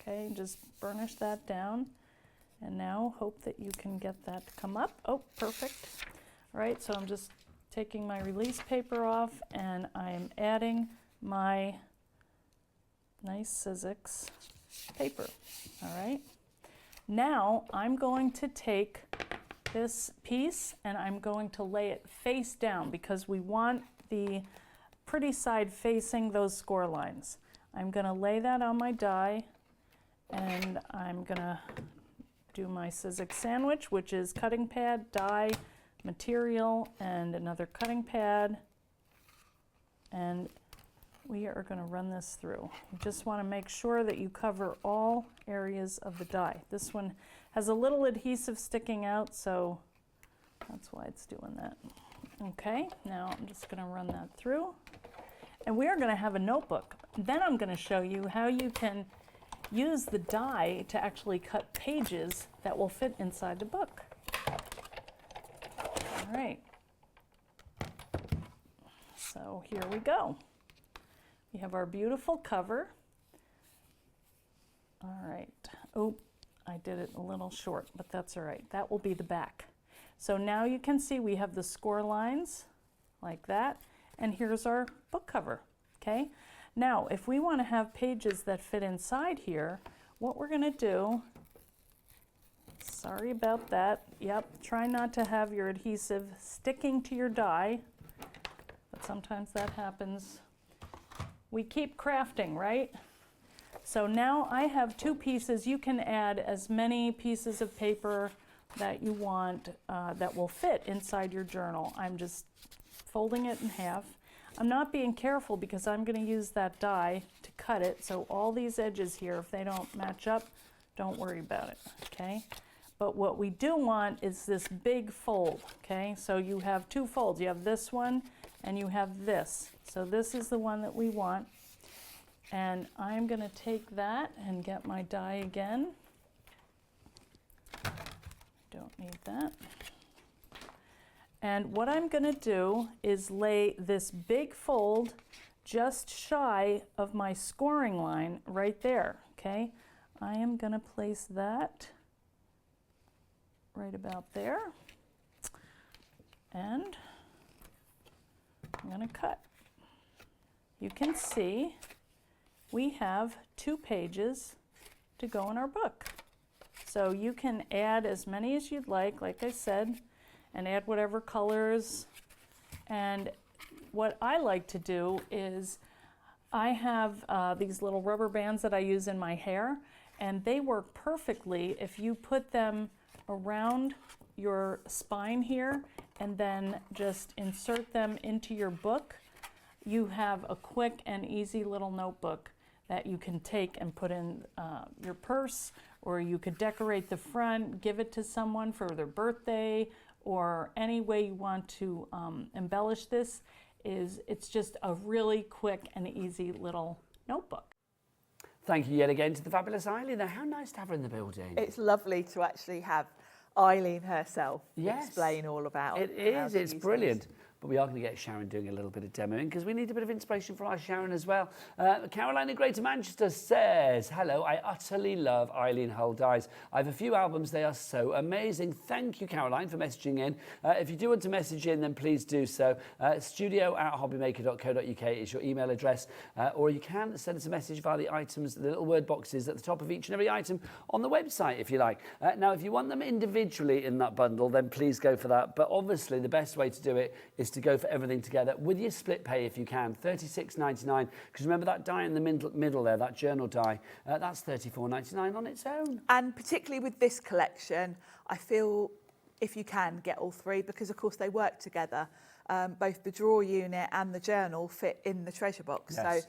Okay, just burnish that down, and now hope that you can get that to come up. Oh, perfect. All right, so I'm just taking my release paper off, and I'm adding my nice Sizzix paper. All right, now I'm going to take this piece and I'm going to lay it face down because we want the pretty side facing those score lines. I'm going to lay that on my die, and I'm going to do my Sizzix sandwich, which is cutting pad, die, material, and another cutting pad. And we are going to run this through. You just want to make sure that you cover all areas of the die. This one has a little adhesive sticking out, so that's why it's doing that. Okay, now I'm just going to run that through. And we are going to have a notebook. Then I'm going to show you how you can use the die to actually cut pages that will fit inside the book. All right. So here we go. We have our beautiful cover. All right. Oh, I did it a little short, but that's all right. That will be the back. So now you can see we have the score lines like that, and here's our book cover. Okay. Now, if we want to have pages that fit inside here, what we're going to do, sorry about that, yep, try not to have your adhesive sticking to your die, but sometimes that happens. We keep crafting, right? So now I have two pieces. You can add as many pieces of paper that you want that will fit inside your journal. I'm just folding it in half. I'm not being careful because I'm going to use that die to cut it. So all these edges here, if they don't match up, don't worry about it, okay? But what we do want is this big fold, okay? So you have two folds. You have this one and you have this. So this is the one that we want. And I'm going to take that and get my die again. Don't need that. And what I'm going to do is lay this big fold just shy of my scoring line right there, okay? I am going to place that right about there. And I'm going to cut. You can see we have 2 pages to go in our book. So you can add as many as you'd like I said, and add whatever colors. And what I like to do is I have these little rubber bands that I use in my hair, and they work perfectly if you put them around your spine here and then just insert them into your book. You have a quick and easy little notebook that you can take and put in your purse, or you could decorate the front, give it to someone for their birthday, or any way you want to embellish this. It's just a really quick and easy little notebook. Thank you yet again to the fabulous Eileen. How nice to have her in the building. It's lovely to actually have Eileen herself explain all about it. It's brilliant. But we are going to get Sharon doing a little bit of demoing because we need a bit of inspiration for our Sharon as well. Caroline in Greater Manchester says, hello, I utterly love Eileen Hull Dyes. I have a few albums, they are so amazing. Thank you, Caroline, for messaging in. If you do want to message in, then please do so. studio@hobbymaker.co.uk is your email address, or you can send us a message via the items, the little word boxes at the top of each and every item on the website, if you like. Now, if you want them individually in that bundle, then please go for that. But obviously, the best way to do it is to go for everything together with your split pay if you can, $36.99. Because remember that die in the middle there, that journal die, that's $34.99 on its own. And particularly with this collection, I feel if you can get all three, because of course they work together. Both the drawer unit and the journal fit in the treasure box. Yes.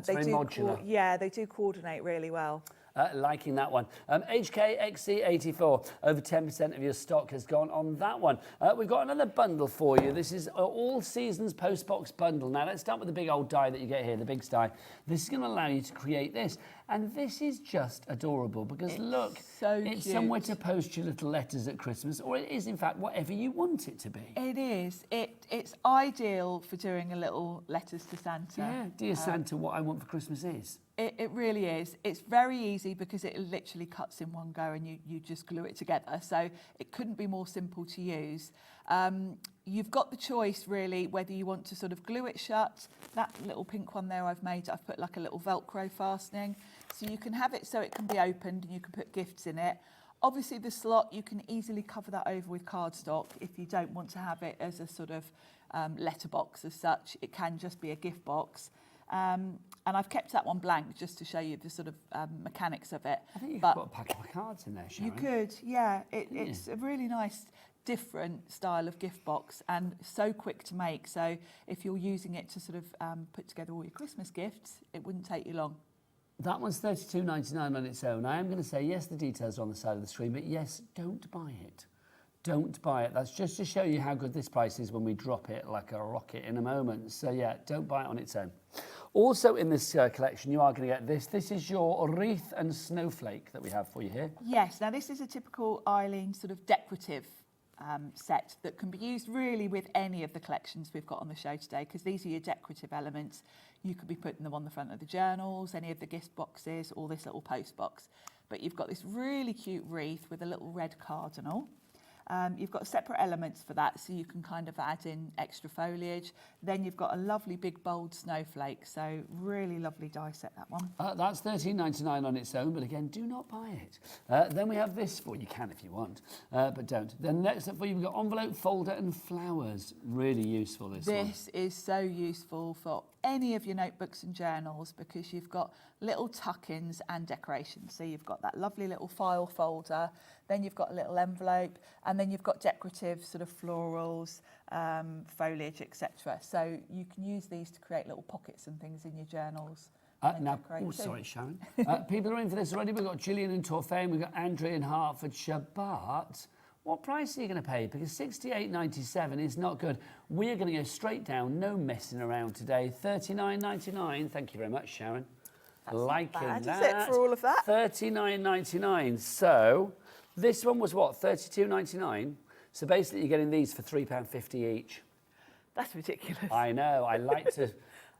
So they do modular. They do coordinate really well. Liking that one. HKXC84, over 10% of your stock has gone on that one. We've got another bundle for you. This is all seasons postbox bundle. Now let's start with the big old die that you get here, the big die. This is going to allow you to create this. And this is just adorable because look, it's somewhere to post your little letters at Christmas, or it is in fact whatever you want it to be. It is. It's ideal for doing a little letters to Santa. Yeah, dear Santa, what I want for Christmas is. It really is. It's very easy because it literally cuts in one go and you just glue it together. So it couldn't be more simple to use. You've got the choice really whether you want to sort of glue it shut. That little pink one there I've put like a little Velcro fastening. So you can have it so it can be opened and you can put gifts in it. Obviously the slot, you can easily cover that over with cardstock if you don't want to have it as a sort of letterbox as such. It can just be a gift box. And I've kept that one blank just to show you the sort of mechanics of it. I think you could put a packet of cards in there, Sharon. You could, yeah. It's a really nice, different style of gift box and so quick to make. So if you're using it to sort of put together all your Christmas gifts, it wouldn't take you long. That one's $32.99 on its own. I am going to say, yes, the details are on the side of the screen, but yes, don't buy it. Don't buy it. That's just to show you how good this price is when we drop it like a rocket in a moment. So yeah, don't buy it on its own. Also in this collection, you are going to get this. This is your wreath and snowflake that we have for you here. Yes, now this is a typical Eileen sort of decorative set that can be used really with any of the collections we've got on the show today, because these are your decorative elements. You could be putting them on the front of the journals, any of the gift boxes, or this little post box. But you've got this really cute wreath with a little red cardinal. You've got separate elements for that, so you can kind of add in extra foliage. Then you've got a lovely big bold snowflake, so really lovely die set, that one. That's $13.99 on its own, but again, do not buy it. Then we have this for you. You can if you want, but don't. Then next up for you, we've got envelope, folder and flowers. Really useful, this one. This is so useful for any of your notebooks and journals because you've got little tuck-ins and decorations. So you've got that lovely little file folder, then you've got a little envelope, and then you've got decorative sort of florals, foliage, etc. So you can use these to create little pockets and things in your journals. Sorry, Sharon. People are in for this already. We've got Gillian in Torfaen, we've got Andrea in Hertfordshire, but what price are you going to pay? Because $68.97 is not good. We are going to go straight down, no messing around today. $39.99. Thank you very much, Sharon. That's liking not bad, that. is it, for all of that? $39.99. So this one was what, $32.99? So basically you're getting these for £3.50 each. That's ridiculous. I know. I like to...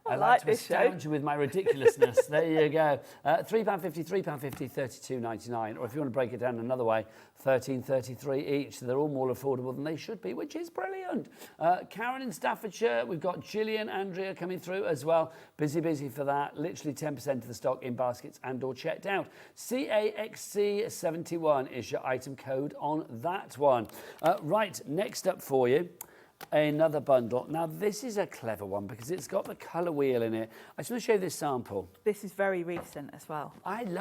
I like to this astound show. you with my ridiculousness. There you go. £3.50, £3.50, $32.99. Or if you want to break it down another way, $13.33 each. So they're all more affordable than they should be, which is brilliant. Karen in Staffordshire. We've got Gillian, Andrea coming through as well. Busy for that. Literally 10% of the stock in baskets and or checked out. CAXC71 is your item code on that one. Right, next up for you. another bundle. Now, this is a clever one because it's got the colour wheel in it. I just want to show you this sample. This is very recent as well.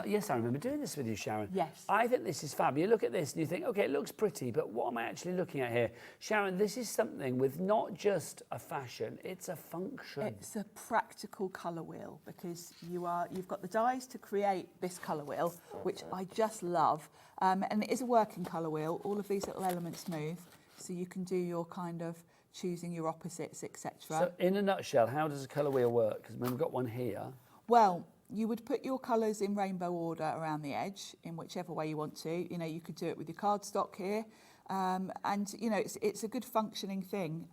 Yes, I remember doing this with you, Sharon. Yes. I think this is fab. You look at this and you think, OK, it looks pretty, but what am I actually looking at here? Sharon, this is something with not just a fashion, it's a function. It's a practical colour wheel because you've got the dies to create this colour wheel, which I just love. And it is a working colour wheel. All of these little elements move, so you can do your kind of choosing your opposites, etc. So in a nutshell, how does a colour wheel work? Because we've got one here. Well, you would put your colours in rainbow order around the edge in whichever way you want to. You know, you could do it with your cardstock here. And, you know, it's a good functioning thing.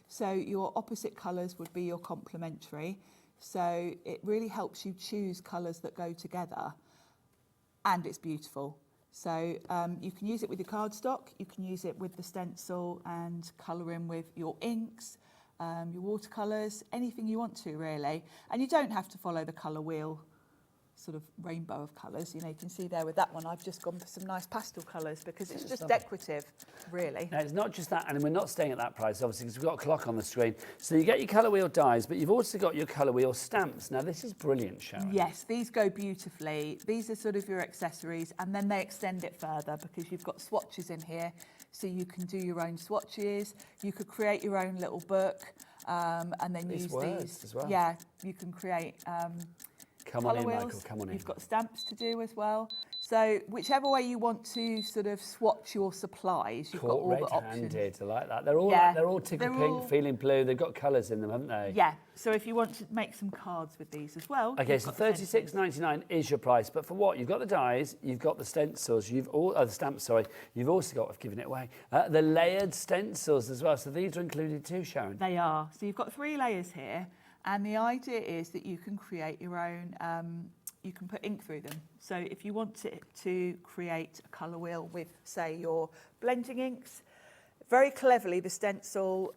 So your opposite colours would be your complementary. So it really helps you choose colours that go together. And it's beautiful. So you can use it with your cardstock, you can use it with the stencil and colour in with your inks, your watercolours, anything you want to really. And you don't have to follow the colour wheel sort of rainbow of colours. You know, you can see there with that one, I've just gone for some nice pastel colours because it's just decorative, really. Now, it's not just that, and we're not staying at that price, obviously, because we've got a clock on the screen. So you get your colour wheel dies, but you've also got your colour wheel stamps. Now, this is brilliant, Sharon. Yes, these go beautifully. These are sort of your accessories, and then they extend it further because you've got swatches in here, so you can do your own swatches. You could create your own little book, and then use these. As well. Yeah, you can create Come on in, wheels. Michael, come on in. You've got stamps to do as well. So whichever way you want to sort of swatch your supplies, you've got all the options. Red-handed, I like that. They're all tickle pink, feeling blue. They've got colours in them, haven't they? Yeah. So if you want to make some cards with these as well. Okay, so $36.99 is your price, but for what? You've got the dies, you've got the stencils, the stamps. Sorry, you've also got. I've given it away. The layered stencils as well. So these are included too, Sharon. They are. So you've got 3 layers here. And the idea is that you can create your own, you can put ink through them. So if you want to create a colour wheel with, say, your blending inks, very cleverly the stencil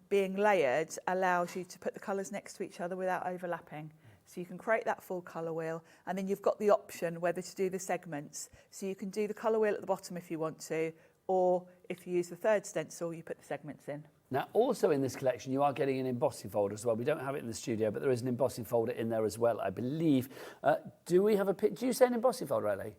being layered allows you to put the colours next to each other without overlapping. So you can create that full colour wheel, and then you've got the option whether to do the segments. So you can do the colour wheel at the bottom if you want to, or if you use the 3rd stencil, you put the segments in. Now, also in this collection, you are getting an embossing folder as well. We don't have it in the studio, but there is an embossing folder in there as well, I believe. Do we have a picture? Do you say an embossing folder, Ellie?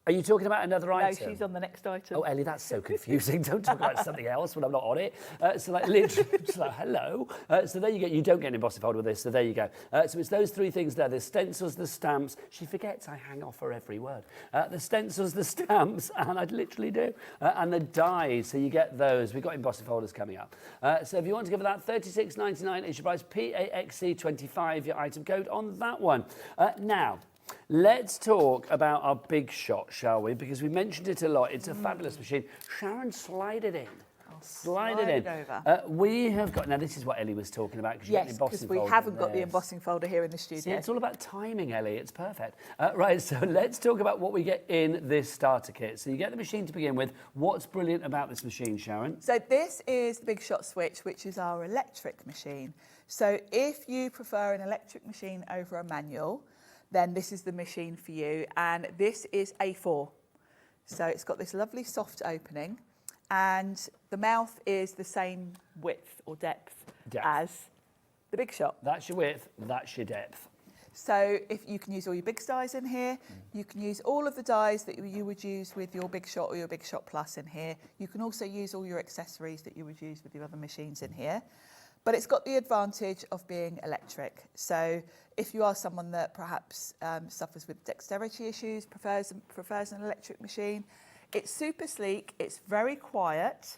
Are you talking about another item? No, she's on the next item. Oh, Ellie, that's so confusing. Don't talk about something else when I'm not on it. So, like, literally, just like, hello. So there you go. You don't get an embossing folder with this, so there you go. So it's those 3 things there. The stencils, the stamps. She forgets I hang off her every word. The stencils, the stamps, and I literally do. And the dies, so you get those. We've got embossing folders coming up. So if you want to give it that, $36.99 is your price. PAXC25, your item code on that one. Now, let's talk about our big shot, shall we? Because we mentioned it a lot. It's a fabulous machine. Sharon, slide it in. Slide it in. Over. We have got, now this is what Ellie was talking about, because yes, because we haven't got the embossing folder here in the studio. See, it's all about timing, Ellie. It's perfect. Right, so let's talk about what we get in this starter kit. So you get the machine to begin with. What's brilliant about this machine, Sharon? So this is the Big Shot Switch, which is our electric machine. So if you prefer an electric machine over a manual, then this is the machine for you. And this is A4. So it's got this lovely soft opening, and the mouth is the same width or depth as the Big Shot. That's your width, that's your depth. So if you can use all your big dies in here, you can use all of the dies that you would use with your Big Shot or your Big Shot Plus in here. You can also use all your accessories that you would use with your other machines in here. But it's got the advantage of being electric. So if you are someone that perhaps suffers with dexterity issues, prefers an electric machine, it's super sleek, it's very quiet,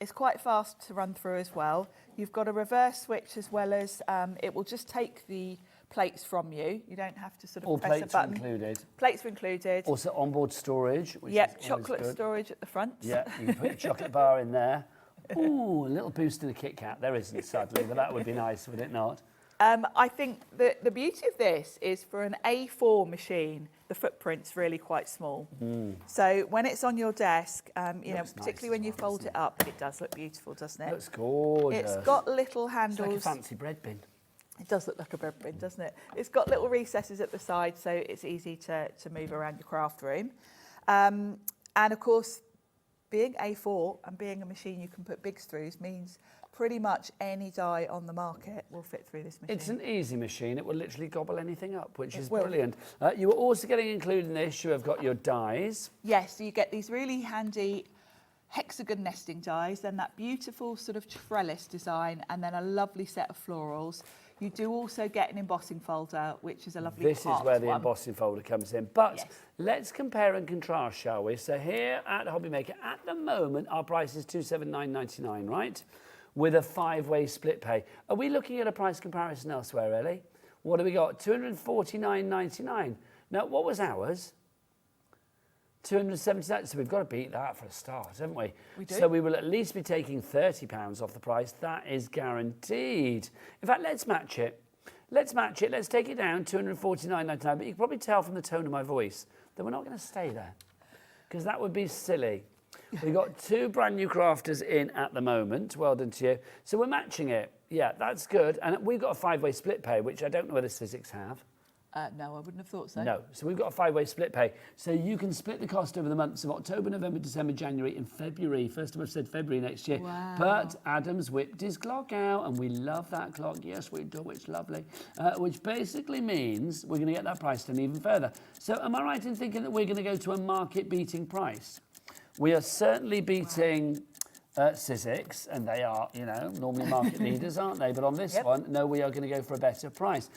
it's quite fast to run through as well. You've got a reverse switch as well as it will just take the plates from you. You don't have to sort of press a button. Plates are included. Plates are included. Also onboard storage, which is chocolate good. storage at the front. Yeah, you can put your chocolate bar in there. Ooh, a little boost in a Kit Kat. There isn't, sadly, but that would be nice, would it not? I think that the beauty of this is for an A4 machine, the footprint's really quite small. So when it's on your desk, you know, particularly when you fold it up, it does look beautiful, doesn't it? Looks gorgeous. It's got little handles. It's like a fancy bread bin. It does look like a bread bin, doesn't it? It's got little recesses at the side, so it's easy to move around your craft room. And of course, being A4 and being a machine you can put bigs through means pretty much any die on the market will fit through this machine. It's an easy machine. It will literally gobble anything up, which is brilliant. You are also getting included in this. You have got your dies. Yes, so you get these really handy hexagon nesting dies, then that beautiful sort of trellis design, and then a lovely set of florals. You do also get an embossing folder, which is a lovely This is where the embossing folder comes in. But let's compare and contrast, shall we? So here at Hobby Maker, at the moment, our price is $279.99, right? With a 5-way split pay. Are we looking at a price comparison elsewhere, Ellie? What do we got? $249.99. Now, what was ours? $279. So we've got to beat that for a start, haven't we? We do. So we will at least be taking £30 off the price. That is guaranteed. In fact, let's match it. Let's match it. Let's take it down, $249.99. But you can probably tell from the tone of my voice that we're not going to stay there, because that would be silly. We've got 2 brand new crafters in at the moment. Well done to you. So we're matching it. Yeah, that's good. And we've got a 5-way split pay, which I don't know whether Sizzix have. No, I wouldn't have thought so. No, so we've got a 5-way split pay. So you can split the cost over the months of October, November, December, January and February. First time I've said February next year. Wow. But Adam's whipped his clock out and we love that clock. Yes, we do. It's lovely. Which basically means we're going to get that price down even further. So am I right in thinking that we're going to go to a market-beating price? We are certainly beating Sizzix, and they are, you know, normally market leaders, aren't they? But on this one, no, we are going to go for a better price.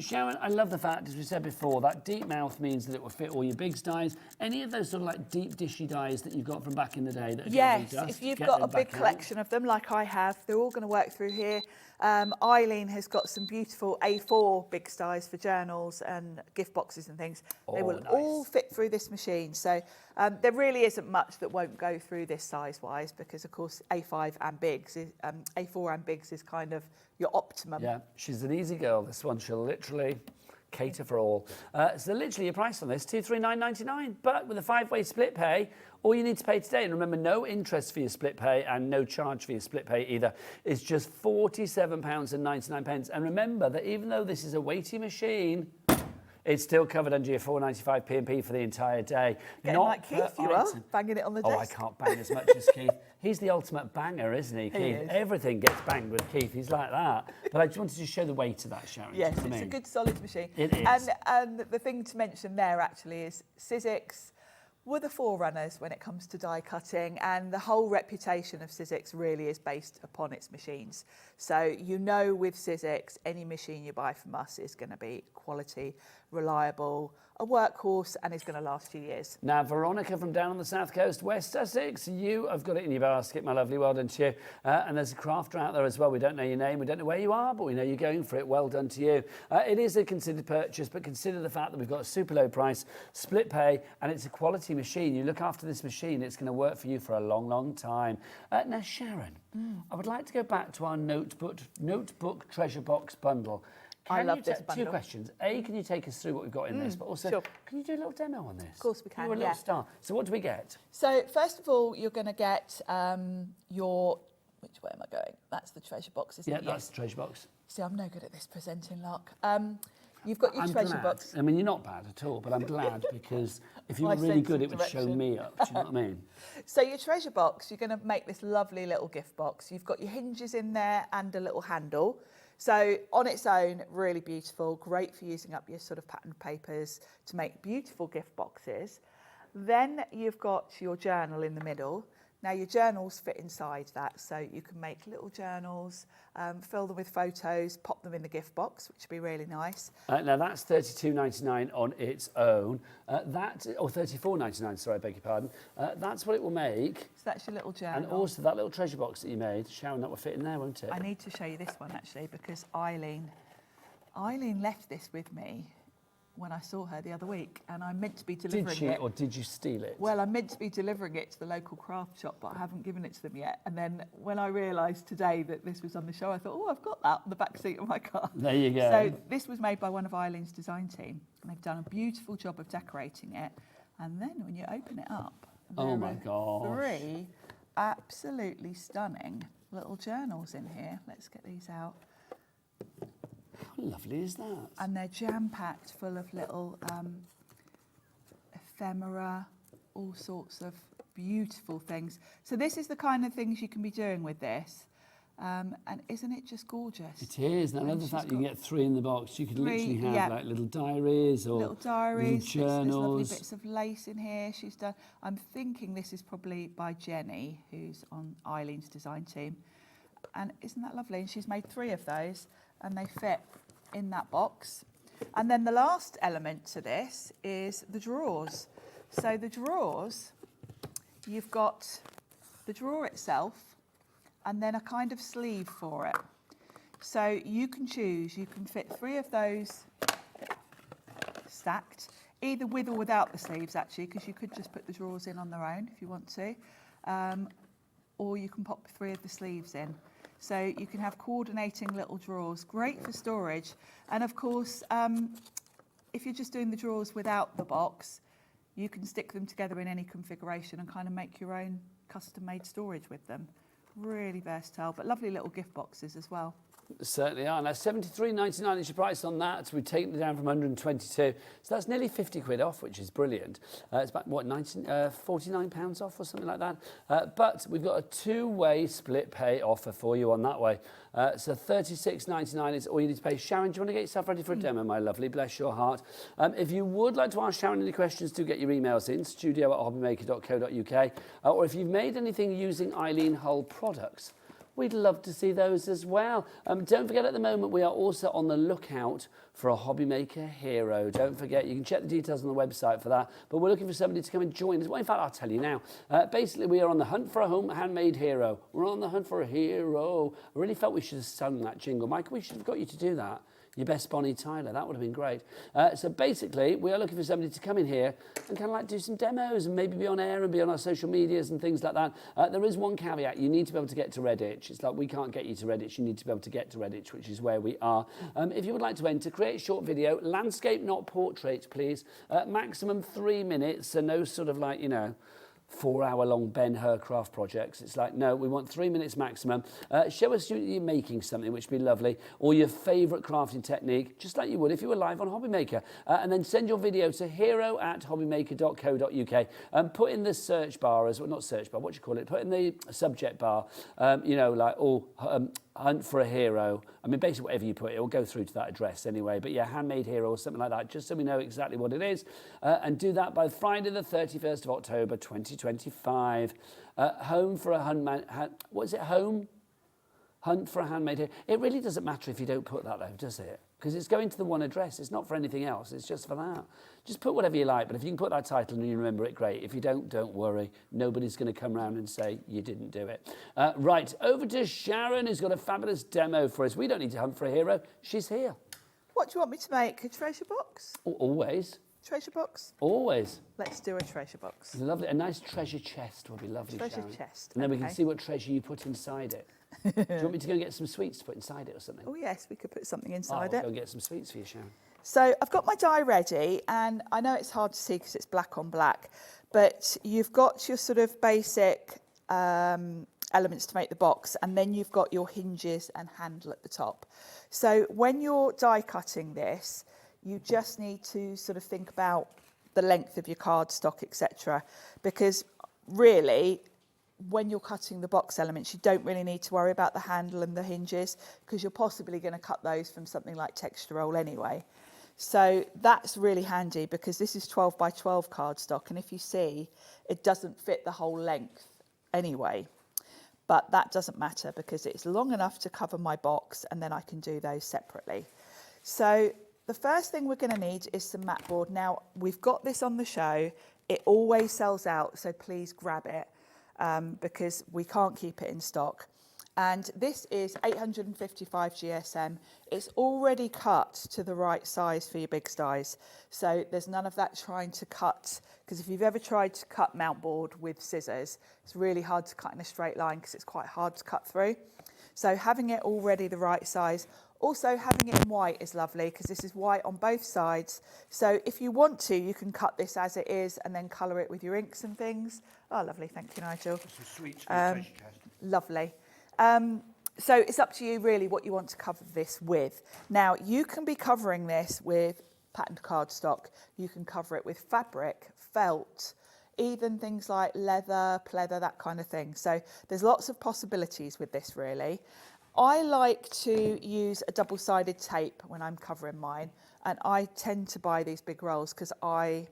Sharon, I love the fact, as we said before, that deep mouth means that it will fit all your big dies. Any of those sort of like deep dishy dies that you've got from back in the day? That yes, if you've got a big collection of them, like I have, they're all going to work through here. Eileen has got some beautiful A4 big dies for journals and gift boxes and things. They will all fit through this machine. So there really isn't much that won't go through this size-wise, because of course A5 and bigs, A4 and bigs is kind of your optimum. Yeah, she's an easy girl, this one. She'll literally cater for all. So literally your price on this, $239.99. But with a 5-way split pay, all you need to pay today, and remember, no interest for your split pay and no charge for your split pay either, is just £47.99. And remember that even though this is a weighty machine, it's still covered under your £4.95 P&P for the entire day. Getting like Keith, you are, banging it on the desk. Oh, I can't bang as much as Keith. He's the ultimate banger, isn't he, Keith? He is. Everything gets banged with Keith. He's like that. But I just wanted to show the weight of that, Sharon. Yes, it's a good solid machine. It is. And the thing to mention there actually is Sizzix were the forerunners when it comes to die cutting, and the whole reputation of Sizzix really is based upon its machines. So you know with Sizzix, any machine you buy from us is going to be quality, reliable, a workhorse, and is going to last you years. Now, Veronica from down on the south coast, West Sussex, you have got it in your basket, my lovely. Well done to you. And there's a crafter out there as well. We don't know your name, we don't know where you are, but we know you're going for it. Well done to you. It is a considered purchase, but consider the fact that we've got a super low price, split pay, and it's a quality machine. You look after this machine, it's going to work for you for a long, long time. Now, Sharon, I would like to go back to our notebook treasure box bundle. I love this bundle. 2 questions. A, can you take us through what we've got in this? But also, can you do a little demo on this? Of course we can, You're a little star. So what do we get? So first of all, you're going to get your... Which way am I going? That's the treasure box, isn't it? Yeah, that's the treasure box. See, I'm no good at this presenting, Lark. You've got your treasure box. I mean, you're not bad at all, but I'm glad, because if you were really good, it would show me up. Do you know what I mean? So your treasure box, you're going to make this lovely little gift box. You've got your hinges in there and a little handle. So on its own, really beautiful, great for using up your sort of patterned papers to make beautiful gift boxes. Then you've got your journal in the middle. Now your journals fit inside that, so you can make little journals, fill them with photos, pop them in the gift box, which would be really nice. Now that's $32.99 on its own. Or $34.99, sorry, I beg your pardon. That's what it will make. So that's your little journal. And also that little treasure box that you made, Sharon, that will fit in there, won't it? I need to show you this one actually, because Eileen left this with me when I saw her the other week, and I meant to be delivering it. Did she, or did you steal it? Well, I meant to be delivering it to the local craft shop, but I haven't given it to them yet. And then when I realised today that this was on the show, I thought, oh, I've got that on the back seat of my car. There you go. So this was made by one of Eileen's design team, and they've done a beautiful job of decorating it. And then when you open it up, oh my gosh, 3 absolutely stunning little journals in here. Let's get these out. How lovely is that? And they're jam-packed full of little ephemera, all sorts of beautiful things. So this is the kind of things you can be doing with this. And isn't it just gorgeous? It is. And I love the fact you can get 3 in the box. You could literally have like little diaries or little diaries, little journals. There's lovely bits of lace in here. She's done. I'm thinking this is probably by Jenny, who's on Eileen's design team. And isn't that lovely? And she's made 3 of those, and they fit in that box. And then the last element to this is the drawers. So the drawers, you've got the drawer itself, and then a kind of sleeve for it. So you can choose, you can fit 3 of those stacked, either with or without the sleeves actually, because you could just put the drawers in on their own if you want to, or you can pop 3 of the sleeves in. So you can have coordinating little drawers, great for storage. And of course, if you're just doing the drawers without the box, you can stick them together in any configuration and kind of make your own custom-made storage with them. Really versatile, but lovely little gift boxes as well. Certainly are. Now, £73.99 is your price on that. We've taken it down from 122. So that's nearly 50 quid off, which is brilliant. It's about, what, £49 off or something like that. But we've got a 2-way split pay offer for you on that way. So £36.99 is all you need to pay. Sharon, do you want to get yourself ready for a demo, my lovely? Bless your heart. If you would like to ask Sharon any questions, do get your emails in, studio@hobbymaker.co.uk. Or if you've made anything using Eileen Hull products, we'd love to see those as well. Don't forget, at the moment, we are also on the lookout for a Hobby Maker hero. Don't forget, you can check the details on the website for that. But we're looking for somebody to come and join us. Well, in fact, I'll tell you now. Basically, we are on the hunt for a handmade hero. We're on the hunt for a hero. I really felt we should have sung that jingle. Michael, we should have got you to do that. Your best Bonnie Tyler, that would have been great. So basically, we are looking for somebody to come in here and kind of like do some demos and maybe be on air and be on our social medias and things like that. There is one caveat. You need to be able to get to Redditch. It's like we can't get you to Redditch. You need to be able to get to Redditch, which is where we are. If you would like to enter, create a short video, landscape, not portrait, please. Maximum 3 minutes, so no sort of like, you know, 4-hour-long Ben-Hur craft projects. It's like, no, we want 3 minutes maximum. Show us you're making something, which would be lovely, or your favourite crafting technique, just like you would if you were live on Hobby Maker. And then send your video to hero@hobbymaker.co.uk and put in the search bar, as well, not search bar, what do you call it? Put in the subject bar, you know, like, hunt for a hero. I mean, basically whatever you put, it will go through to that address anyway. But yeah, handmade hero or something like that, just so we know exactly what it is. And do that by Friday the 31st of October 2025. Home for a what is it, home? Hunt for a handmade hero. It really doesn't matter if you don't put that though, does it? Because it's going to the one address. It's not for anything else. It's just for that. Just put whatever you like. But if you can put that title and you remember it, great. If you don't worry. Nobody's going to come around and say you didn't do it. Right, over to Sharon, who's got a fabulous demo for us. We don't need to hunt for a hero. She's here. What do you want me to make? A treasure box? Always. Treasure box? Always. Let's do a treasure box. Lovely. A nice treasure chest would be lovely, Treasure Sharon. chest. And then we can see what treasure you put inside it. Do you want me to go and get some sweets to put inside it or something? Oh yes, we could put something inside I'll it. go and get some sweets for you, Sharon. So I've got my die ready, and I know it's hard to see because it's black on black, but you've got your sort of basic elements to make the box, and then you've got your hinges and handle at the top. So when you're die cutting this, you just need to sort of think about the length of your cardstock, etc. Because really, when you're cutting the box elements, you don't really need to worry about the handle and the hinges, because you're possibly going to cut those from something like texture roll anyway. So that's really handy, because this is 12 by 12 cardstock, and if you see, it doesn't fit the whole length anyway. But that doesn't matter, because it's long enough to cover my box, and then I can do those separately. So the first thing we're going to need is some mat board. Now, we've got this on the show. It always sells out, so please grab it. Because we can't keep it in stock. And this is 855 GSM. It's already cut to the right size for your big dies. So there's none of that trying to cut, because if you've ever tried to cut mount board with scissors, it's really hard to cut in a straight line because it's quite hard to cut through. So having it already the right size. Also, having it in white is lovely, because this is white on both sides. So if you want to, you can cut this as it is and then colour it with your inks and things. Oh, lovely. Thank you, Nigel. Some sweets for the treasure chest. Lovely. So it's up to you, really, what you want to cover this with. Now, you can be covering this with patterned cardstock. You can cover it with fabric, felt. even things like leather, pleather, that kind of thing. So there's lots of possibilities with this really. I like to use a double-sided tape when I'm covering mine, and I tend to buy these big rolls because I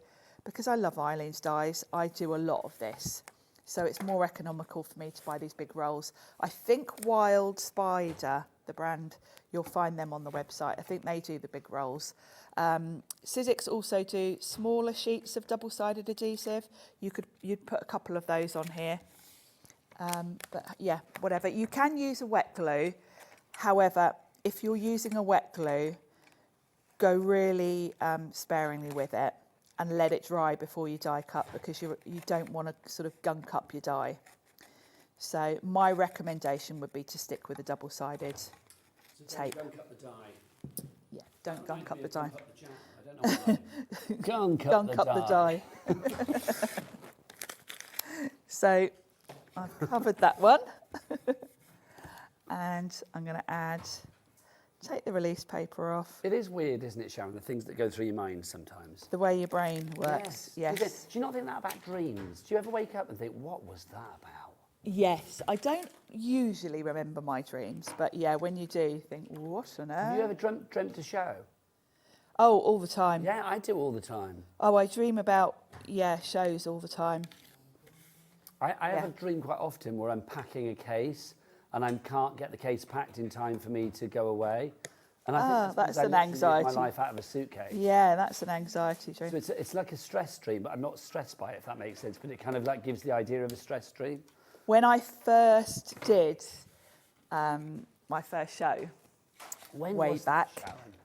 love Eileen's dies. I do a lot of this, so it's more economical for me to buy these big rolls. I think Wild Spider, the brand, you'll find them on the website. I think they do the big rolls. Sizzix also do smaller sheets of double-sided adhesive. You'd put a couple of those on here. But yeah, whatever. You can use a wet glue. However, if you're using a wet glue, go really sparingly with it and let it dry before you die cut, because you don't want to sort of gunk up your die. So my recommendation would be to stick with a double-sided tape. Gunk up the die. Yeah, don't gunk up the die. Gunk up the die. So I've covered that one. And I'm going to take the release paper off. It is weird, isn't it, Sharon, the things that go through your mind sometimes. The way your brain works, yes. Do you not think that about dreams? Do you ever wake up and think, what was that about? Yes, I don't usually remember my dreams, but yeah, when you do, you think, what on earth? Have you ever dreamt a show? Oh, all the time. Yeah, I do all the time. Oh, I dream about, shows all the time. I have a dream quite often where I'm packing a case and I can't get the case packed in time for me to go away. And I think that's I an anxiety. live my life out of a suitcase. Yeah, that's an anxiety dream. So it's like a stress dream, but I'm not stressed by it, if that makes sense. But it kind of like gives the idea of a stress dream. When I first did my first show, way back,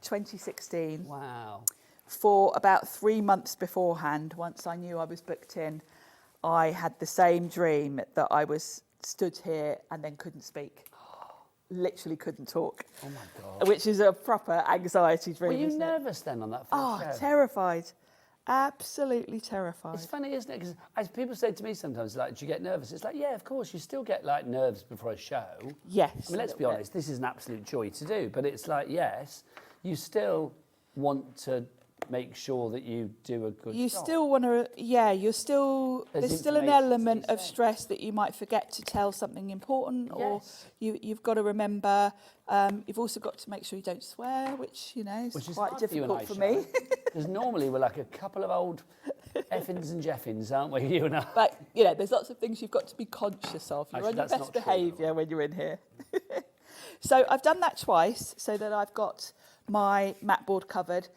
2016. Wow. For about 3 months beforehand, once I knew I was booked in, I had the same dream that I was stood here and then couldn't speak. Literally couldn't talk. Oh my God. Which is a proper anxiety dream. Were you nervous then on that first show? Terrified. Absolutely terrified. It's funny, isn't it? Because people say to me sometimes, like, do you get nervous? It's like, yeah, of course, you still get like nerves before a show. Yes. I mean, let's be honest, this is an absolute joy to do, but it's like, yes, you still want to make sure that you do a good job. You still want to, there's still an element of stress that you might forget to tell something important, or you've got to remember. You've also got to make sure you don't swear, which is quite difficult for me. Because normally we're like a couple of old effins and jeffins, aren't we, you and I? But there's lots of things you've got to be conscious of. You're Actually, on your best behaviour when you're in here. So I've done that twice, so that I've got my mat board covered.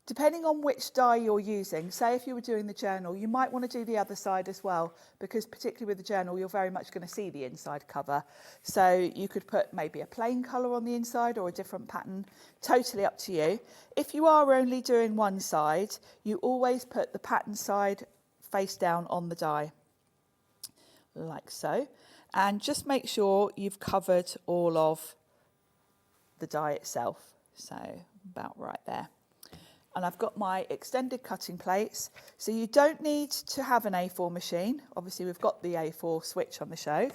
Depending on which die you're using, say if you were doing the journal, you might want to do the other side as well, because particularly with the journal, you're very much going to see the inside cover. So you could put maybe a plain colour on the inside or a different pattern, totally up to you. If you are only doing one side, you always put the pattern side face down on the die, like so. And just make sure you've covered all of the die itself. So about right there. And I've got my extended cutting plates. So you don't need to have an A4 machine. Obviously, we've got the A4 switch on the show,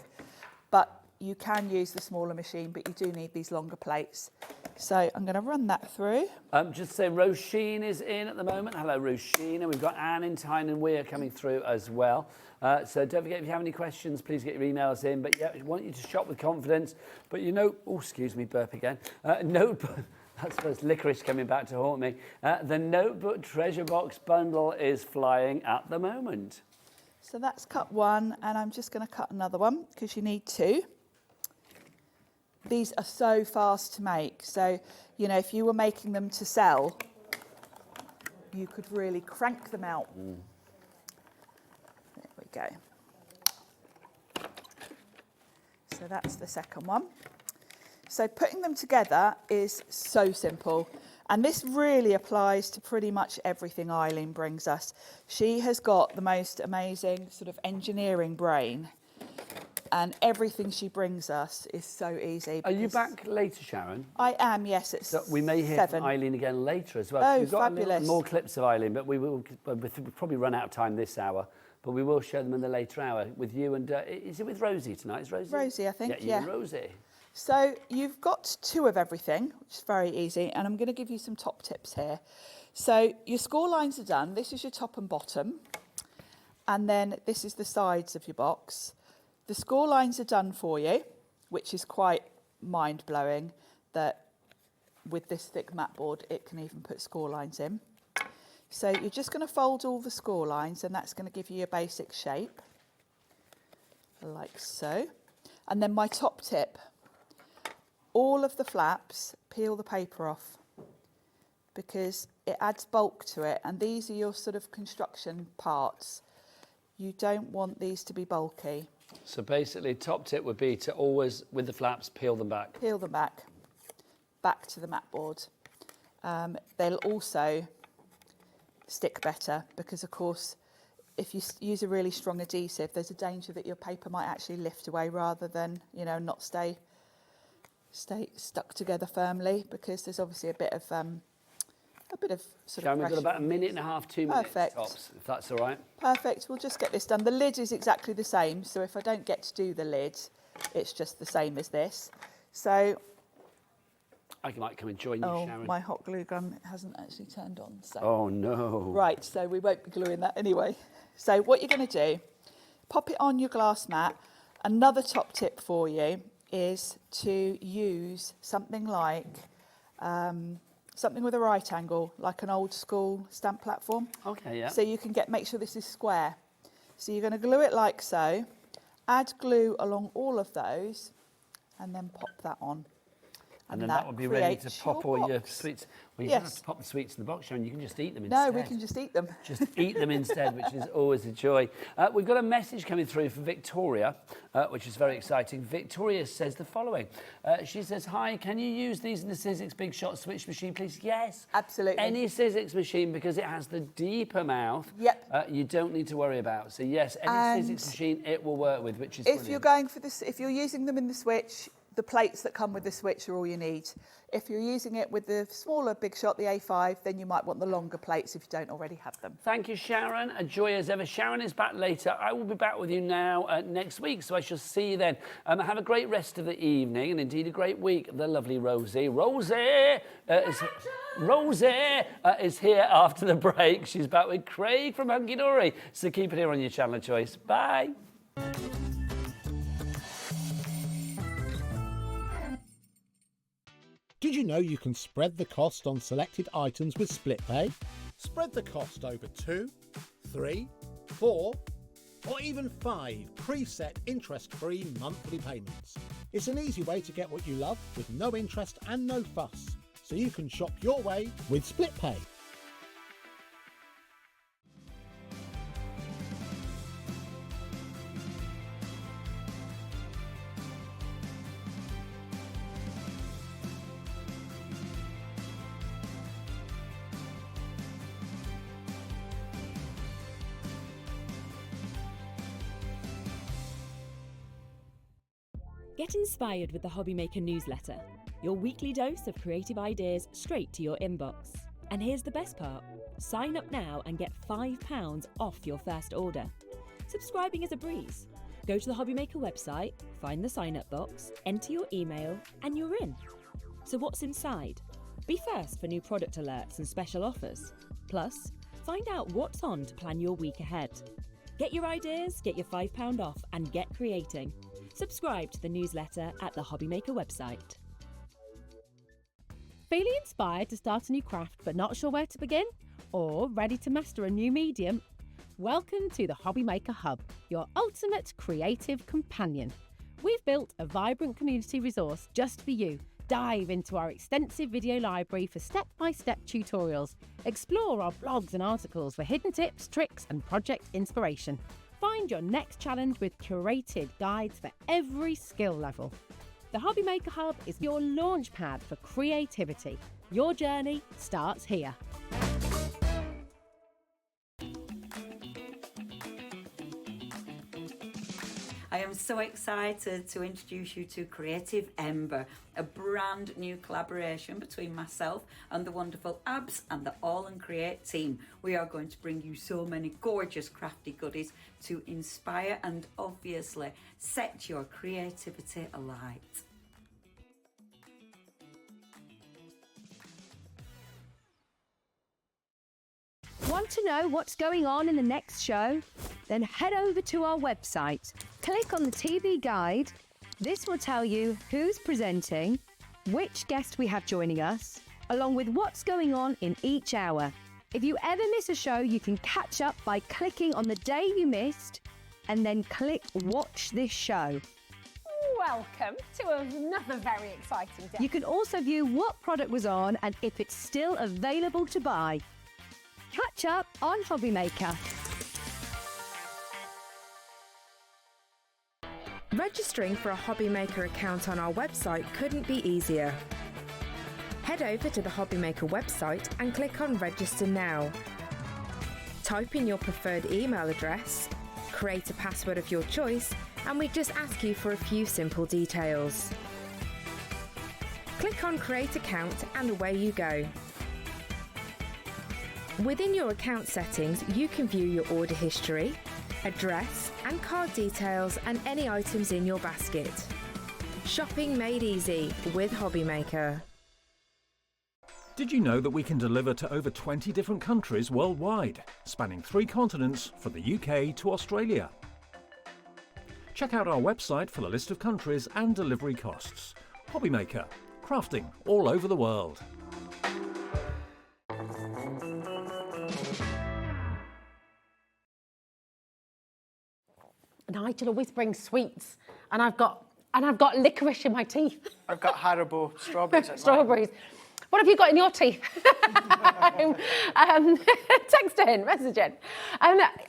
but you can use the smaller machine, but you do need these longer plates. So I'm going to run that through. Just say Roisin is in at the moment. Hello, Roisin. And we've got Anne in Tyne and Weir coming through as well. So don't forget, if you have any questions, please get your emails in. But yeah, I want you to shop with confidence. But oh, excuse me, burp again. That's supposed licorice coming back to haunt me. The notebook treasure box bundle is flying at the moment. So that's cut one, and I'm just going to cut another one because you need two. These are so fast to make. So, if you were making them to sell, you could really crank them out. There we go. So that's the second one. So putting them together is so simple. And this really applies to pretty much everything Eileen brings us. She has got the most amazing sort of engineering brain. And everything she brings us is so easy. Are you back later, Sharon? I am, yes. It's so we may hear 7. from Eileen again later as well. Oh, we've got fabulous. More clips of Eileen, but we'll probably run out of time this hour. But we will show them in the later hour with you. And is it with Rosie tonight? Is Rosie? Rosie, I think, yeah. And Rosie. So you've got 2 of everything, which is very easy, and I'm going to give you some top tips here. So your score lines are done. This is your top and bottom. And then this is the sides of your box. The score lines are done for you, which is quite mind-blowing that with this thick mat board, it can even put score lines in. So you're just going to fold all the score lines, and that's going to give you a basic shape, like so. And then my top tip, all of the flaps, peel the paper off, because it adds bulk to it, and these are your sort of construction parts. You don't want these to be bulky. So basically, top tip would be to always, with the flaps, peel them back. Peel them back to the mat board. They'll also stick better because, of course, if you use a really strong adhesive, there's a danger that your paper might actually lift away rather than, you know, not stay stuck together firmly, because there's obviously a bit of sort Sharon, of we've got about a minute and a half, 2 minutes tops, if that's all right. Perfect. We'll just get this done. The lid is exactly the same, so if I don't get to do the lid, it's just the same as this. So I might come and join you, Sharon. My hot glue gun hasn't actually turned on. So. Oh, no. Right, so we won't be gluing that anyway. So what you're going to do, pop it on your glass mat. Another top tip for you is to use something like something with a right angle, like an old school stamp platform. Okay, yeah. So you can make sure this is square. So you're going to glue it like so, add glue along all of those, and then pop that on. And then that will be ready to pop all your box. sweets. Well, you don't have to pop the sweets in the box, Sharon. You can just eat them instead. No, we can just eat them. Just eat them instead, which is always a joy. We've got a message coming through for Victoria, which is very exciting. Victoria says the following. She says, hi, can you use these in the Sizzix Big Shot switch machine, please? Yes. Absolutely. Any Sizzix machine, because it has the deeper mouth, you don't need to worry about. So, yes, any Sizzix machine it will work with, which is brilliant. If you're going for this, if you're using them in the switch, the plates that come with the switch are all you need. If you're using it with the smaller Big Shot, the A5, then you might want the longer plates if you don't already have them. Thank you, Sharon. A joy as ever. Sharon is back later. I will be back with you now next week, so I shall see you then. Have a great rest of the evening and indeed a great week. The lovely Rosie. Rosie is here after the break. She's back with Craig from Hunkydory. So keep it here on your channel of choice. Bye. Did you know you can spread the cost on selected items with split pay? Spread the cost over 2, 3, 4, or even 5 preset interest-free monthly payments. It's an easy way to get what you love with no interest and no fuss, so you can shop your way with split pay. Get inspired with the Hobbymaker newsletter, your weekly dose of creative ideas straight to your inbox. And here's the best part. Sign up now and get £5 off your first order. Subscribing is a breeze. Go to the Hobbymaker website, find the sign-up box, enter your email, and you're in. So what's inside? Be first for new product alerts and special offers. Plus, find out what's on to plan your week ahead. Get your ideas, get your £5 off, and get creating. Subscribe to the newsletter at the Hobbymaker website. Feeling inspired to start a new craft but not sure where to begin? Or ready to master a new medium? Welcome to the Hobbymaker Hub, your ultimate creative companion. We've built a vibrant community resource just for you. Dive into our extensive video library for step-by-step tutorials. Explore our blogs and articles for hidden tips, tricks and project inspiration. Find your next challenge with curated guides for every skill level. The Hobbymaker Hub is your launch pad for creativity. Your journey starts here. I am so excited to introduce you to Creative Ember, a brand new collaboration between myself and the wonderful Abs and the All and Create team. We are going to bring you so many gorgeous crafty goodies to inspire and obviously set your creativity alight. Want to know what's going on in the next show? then head over to our website. Click on the TV guide. This will tell you who's presenting, which guest we have joining us, along with what's going on in each hour. If you ever miss a show, you can catch up by clicking on the day you missed and then click Watch This Show. Welcome to another very exciting day. You can also view what product was on and if it's still available to buy. Catch up on Hobby Maker. Registering for a Hobby Maker account on our website couldn't be easier. Head over to the Hobby Maker website and click on Register Now. Type in your preferred email address, create a password of your choice, and we just ask you for a few simple details. Click on Create Account and away you go. Within your account settings, you can view your order history, address and card details and any items in your basket. Shopping made easy with Hobby Maker. Did you know that we can deliver to over 20 different countries worldwide, spanning 3 continents from the UK to Australia? Check out our website for the list of countries and delivery costs. Hobby Maker, crafting all over the world. Nigel always brings sweets, and I've got licorice in my teeth. I've got Haribo strawberries. Strawberries. What have you got in your teeth? Text in, message in.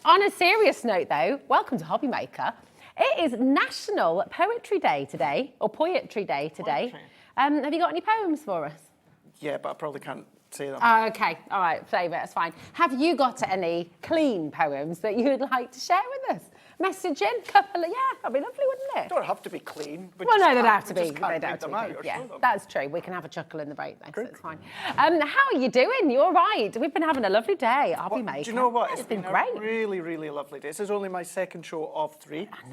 On a serious note, though, welcome to Hobby Maker. It is National Poetry Day today, or Poetry Day today. Have you got any poems for us? Yeah, but I probably can't say them. Okay, all right, save it, that's fine. Have you got any clean poems that you would like to share with us? Message in, couple of, yeah, that'd be lovely, wouldn't it? Don't have to be clean. Well, no, they don't have to be. They don't have to be. Yeah, that's true. We can have a chuckle in the break, then, so it's fine. How are you doing? You're right. We've been having a lovely day. Hobby Maker. Do you know what? It's been great. A really, really lovely day. This is only my second show of 3. I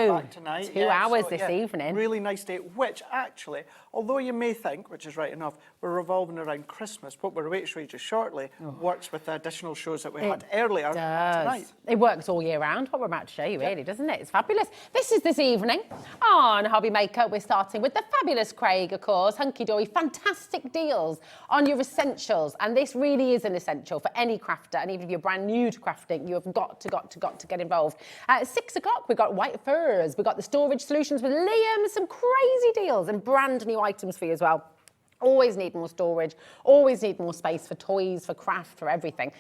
know. Back tonight. 2 hours this evening. Really nice day, which actually, although you may think, which is right enough, we're revolving around Christmas, what we're about to show you just shortly works with the additional shows that we had earlier tonight. It works all year round, what we're about to show you, really, doesn't it? It's fabulous. This is this evening on Hobby Maker. We're starting with the fabulous Craig, of course. Hunkydory, fantastic deals on your essentials. And this really is an essential for any crafter. And even if you're brand new to crafting, you have got to get involved. At 6 o'clock, we've got white furs. We've got the storage solutions with Liam. Some crazy deals and brand new items for you as well. Always need more storage, always need more space for toys, for craft, for everything.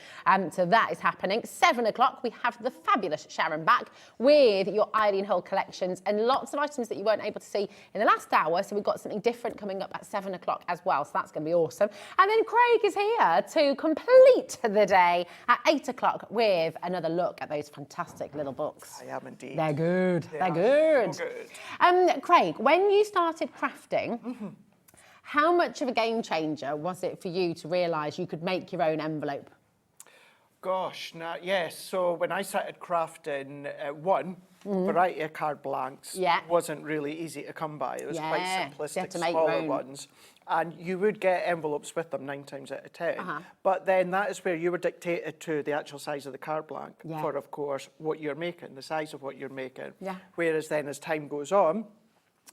So that is happening. 7 o'clock, we have the fabulous Sharon back with your Eileen Hull collections and lots of items that you weren't able to see in the last hour. So we've got something different coming up at 7 o'clock as well. So that's going to be awesome. And then Craig is here to complete the day at 8 o'clock with another look at those fantastic little books. I am indeed. They're good. They're good. So good. Craig, when you started crafting, how much of a game changer was it for you to realise you could make your own envelope? Gosh, yes. So when I started crafting, variety of card blanks wasn't really easy to come by. It was quite simplistic, smaller ones. And you would get envelopes with them 9 times out of 10. But then that is where you were dictated to the actual size of the card blank for, of course, what you're making, the size of what you're making. Whereas then as time goes on,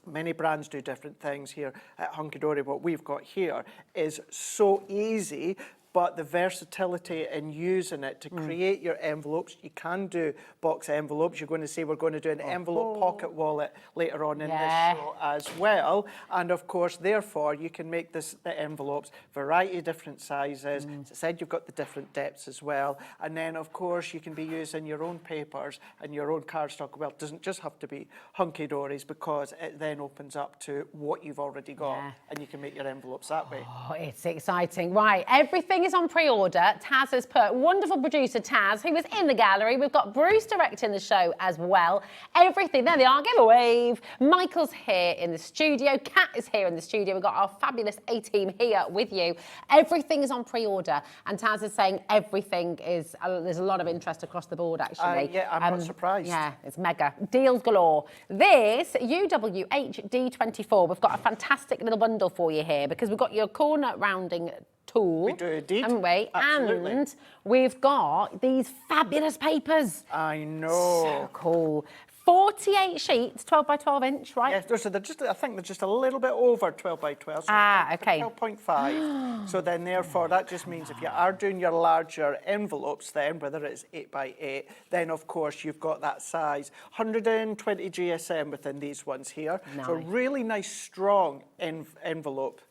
many brands do different things. Here at Hunkydory, what we've got here is so easy, but the versatility in using it to create your envelopes. You can do box envelopes. You're going to see we're going to do an envelope pocket wallet later on in this show as well. And of course, therefore, you can make the envelopes variety of different sizes. As I said, you've got the different depths as well. And then, of course, you can be using your own papers and your own cardstock. Well, it doesn't just have to be Hunkydory's, because it then opens up to what you've already got, and you can make your envelopes that way. Oh, it's exciting. Right, everything is on pre-order. Taz has put, wonderful producer Taz, who was in the gallery. We've got Bruce directing the show as well. Everything, there they are, give a wave. Michael's here in the studio. Kat is here in the studio. We've got our fabulous A-team here with you. Everything is on pre-order. And Taz is saying everything is, there's a lot of interest across the board, actually. Yeah, I'm not surprised. Yeah, it's mega. Deals galore. This, UWHD24, we've got a fantastic little bundle for you here, because we've got your corner rounding tool. We do indeed. Haven't we? Absolutely. And we've got these fabulous papers. I know. So cool. 48 sheets, 12 by 12 inch, right? Yes, so they're just, I think they're just a little bit over 12 by 12. So okay. 12.5. So then therefore that just means if you are doing your larger envelopes then, whether it's 8 by 8, then of course you've got that size. 120 GSM within these ones here. Nice. So really nice, strong envelope.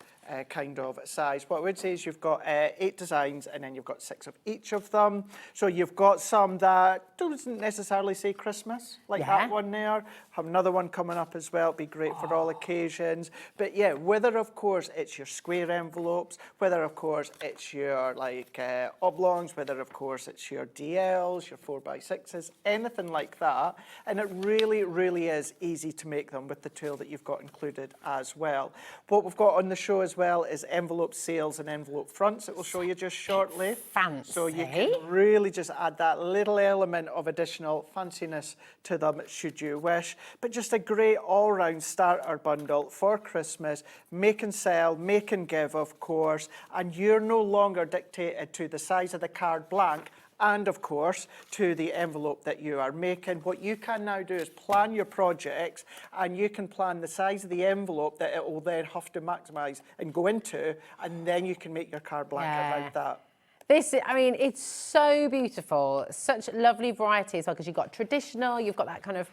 Kind of size. What I would say is you've got 8 designs and then you've got 6 of each of them. So you've got some that doesn't necessarily say Christmas, like that one there. Have another one coming up as well. It'd be great for all occasions. But yeah, whether of course it's your square envelopes, whether of course it's your like oblongs, whether of course it's your DLs, your 4x6s, anything like that. And it really, really is easy to make them with the tool that you've got included as well. What we've got on the show as well is envelope sales and envelope fronts that we'll show you just shortly. Fancy. So you can really just add that little element of additional fanciness to them should you wish. But just a great all-round starter bundle for Christmas. Make and sell, make and give, of course. And you're no longer dictated to the size of the card blank and of course to the envelope that you are making. What you can now do is plan your projects and you can plan the size of the envelope that it will then have to maximise and go into, and then you can make your card blank around that. This, I mean, it's so beautiful. Such lovely variety as well, because you've got traditional, you've got that kind of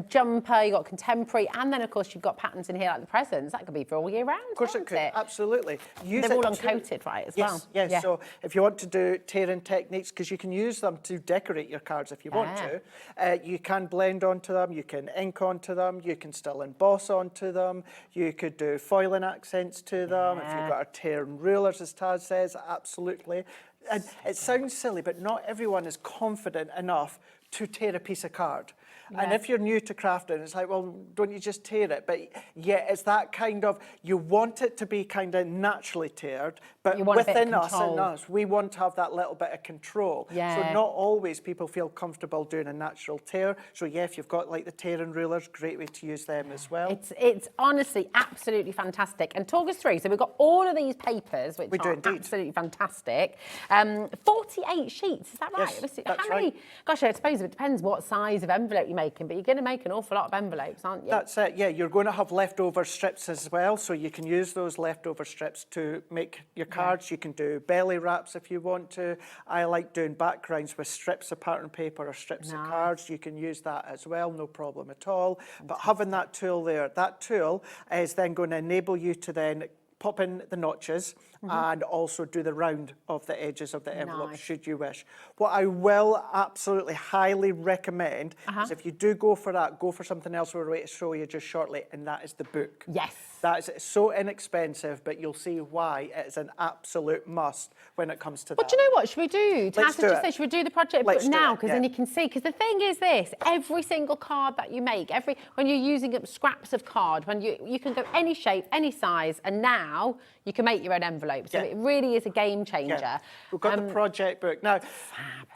jumper, you've got contemporary, and then of course you've got patterns in here like the presents. That could be for all year round. Of course it could, absolutely. They're all uncoated, right, as well? Yes, Yeah. so if you want to do tearing techniques, because you can use them to decorate your cards if you want to, you can blend onto them, you can ink onto them, you can still emboss onto them, you could do foiling accents to them, if you've got a tearing rulers, as Taz says, absolutely. And it sounds silly, but not everyone is confident enough to tear a piece of card. And if you're new to crafting, it's like, well, don't you just tear it? But yeah, it's that kind of, you want it to be kind of naturally teared, but within us, we want to have that little bit of control. Yeah. So not always people feel comfortable doing a natural tear. So yeah, if you've got like the tearing rulers, great way to use them as well. It's honestly absolutely fantastic. And talk us through, so we've got all of these papers, which are absolutely fantastic. 48 sheets, is that right? Yes, How that's many? right. Gosh, I suppose it depends what size of envelope you're making, but you're going to make an awful lot of envelopes, aren't you? That's it, yeah. You're going to have leftover strips as well, so you can use those leftover strips to make your cards. You can do belly wraps if you want to. I like doing backgrounds with strips of pattern paper or strips of cards. You can use that as well, no problem at all. But having that tool there, that tool is then going to enable you to then pop in the notches and also do the round of the edges of the envelope should you wish. What I will absolutely highly recommend is if you do go for that, go for something else we're going to show you just shortly, and that is the book. Yes. That is so inexpensive, but you'll see why it is an absolute must when it comes to that. But you know what, should we do? Let's Taz do just it. said, should we do the project Let's book do now? it, Because then you can see, because the thing is this, every single card that you make, when you're using up scraps of card, when you can go any shape, any size, and now you can make your own envelope. So it really is a game changer. Yeah. We've got the project book. Now,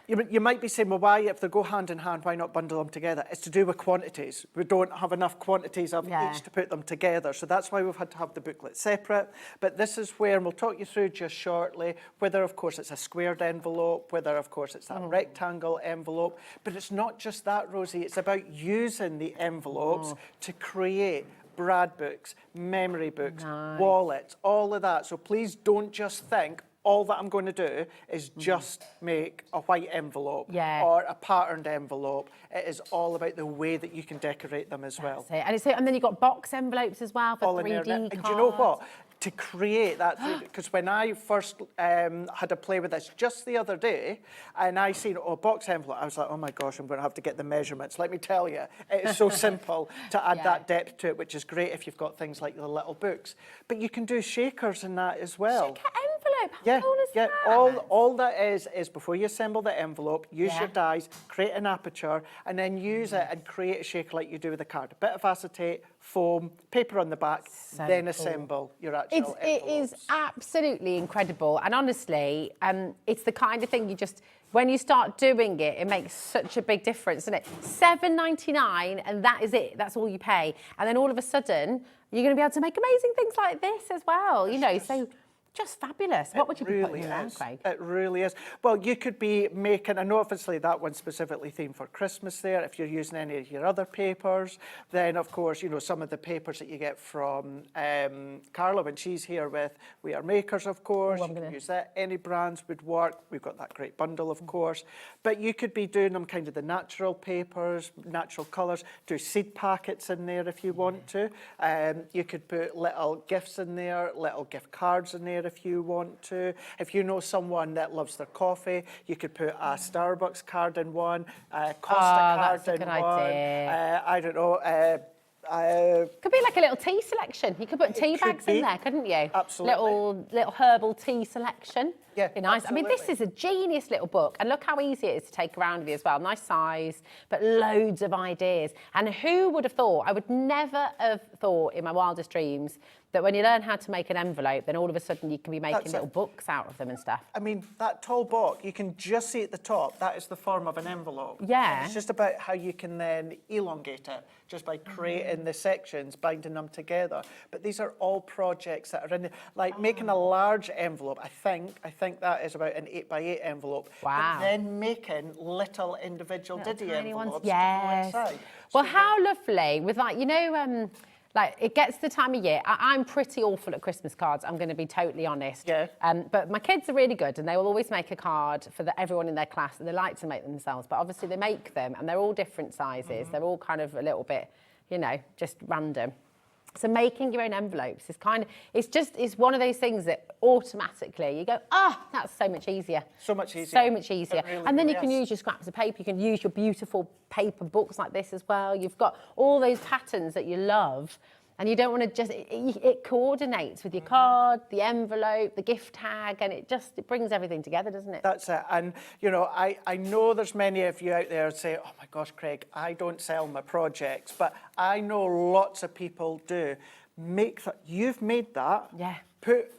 you might be saying, well, why, if they go hand in hand, why not bundle them together? It's to do with quantities. We don't have enough quantities of each to put them together. So that's why we've had to have the booklet separate. But this is where, and we'll talk you through just shortly, whether, of course, it's a squared envelope, whether, of course, it's that rectangle envelope. But it's not just that, Rosie. It's about using the envelopes to create brad books, memory books, wallets, all of that. So please don't just think, all that I'm going to do is just make a white envelope or a patterned envelope. It is all about the way that you can decorate them as well. And then you've got box envelopes as well for All in 3D there. cards. And do you know what? To create that, because when I first had a play with this just the other day, and I seen a box envelope, I was like, oh my gosh, I'm going to have to get the measurements. Let me tell you, it is so simple to add that depth to it, which is great if you've got things like the little books. But you can do shakers in that as well. Shaker envelope, how cool is that? All that is before you assemble the envelope, use your dies, create an aperture, and then use it and create a shaker like you do with a card. A bit of acetate, foam, paper on the back, then assemble your actual envelopes. It is absolutely incredible. And honestly, it's the kind of thing you just, when you start doing it, it makes such a big difference, doesn't it? $7.99, and that is it. That's all you pay. And then all of a sudden, you're going to be able to make amazing things like this as well. You know, so Just fabulous. What would you be putting in there, is. Craig? It really is. Well, you could be making, and obviously that one's specifically themed for Christmas there. If you're using any of your other papers, then of course, you know, some of the papers that you get from Carla when she's here with We Are Makers, of course. You can use that. Any brands would work. We've got that great bundle, of course. But you could be doing them kind of the natural papers, natural colours, do seed packets in there if you want to. You could put little gifts in there, little gift cards in there if you want to. If you know someone that loves their coffee, you could put a Starbucks card in one, a Costa card in one. I don't know. Could be like a little tea selection. You could put tea bags in there, couldn't you? Absolutely. Little herbal tea selection. Yeah, be nice. absolutely. I mean, this is a genius little book, and look how easy it is to take around with you as well. Nice size, but loads of ideas. And who would have thought? I would never have thought in my wildest dreams that when you learn how to make an envelope, then all of a sudden you can be making little books out of them and stuff. I mean, that tall box, you can just see at the top, that is the form of an envelope. Yeah. And it's just about how you can then elongate it, just by creating the sections, binding them together. But these are all projects that are in there. Like making a large envelope, I think that is about an 8x8 envelope. Wow. But then making little individual Diddy envelopes to go yes. inside. Well, how lovely with like, you know, like it gets the time of year. I'm pretty awful at Christmas cards. I'm going to be totally honest. Yeah. But my kids are really good, and they will always make a card for everyone in their class. And they like to make them themselves, but obviously they make them, and they're all different sizes. They're all kind of a little bit, you know, just random. So making your own envelopes is it's one of those things that automatically you go, that's so much easier. So much easier. So much easier. Really, and then really you can use your scraps of paper, you can use your beautiful paper books like this as well. You've got all those patterns that you love, and you don't want to just, it coordinates with your card, the envelope, the gift tag, and it brings everything together, doesn't it? That's it. And, you know, I know there's many of you out there say, oh my gosh, Craig, I don't sell my projects, but I know lots of people do. You've made that. Yeah. Put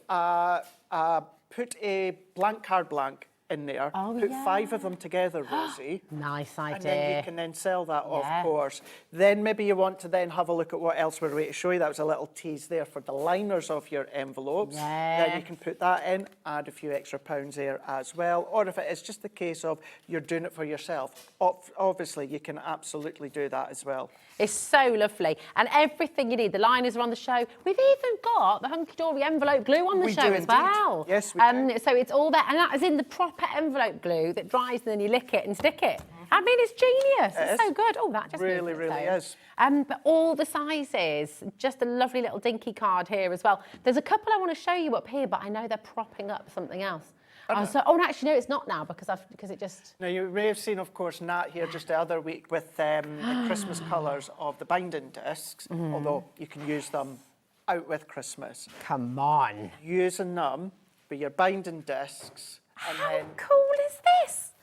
a blank card blank in there. Put 5 of them together, Rosie. Nice idea. And then you can then sell that, of course. Then maybe you want to then have a look at what else we're going to show you. That was a little tease there for the liners of your envelopes. Yeah. Then you can put that in, add a few extra pounds there as well. Or if it is just the case of you're doing it for yourself, obviously you can absolutely do that as well. It's so lovely. And everything you need, the liners are on the show. We've even got the Hunkydory envelope glue on the show as well. Yes, we do. So it's all there. And that is in the proper envelope glue that dries and then you lick it and stick it. I mean, it's genius. It's so good. Oh, that just really is. But all the sizes, just a lovely little dinky card here as well. There's a couple I want to show you up here, but I know they're propping up something else. Actually, no, it's not now because it just... Now, you may have seen, of course, Nat here just the other week with the Christmas colours of the binding discs, although you can use them out with Christmas. Come on. Using them for your binding discs. And How then cool is this?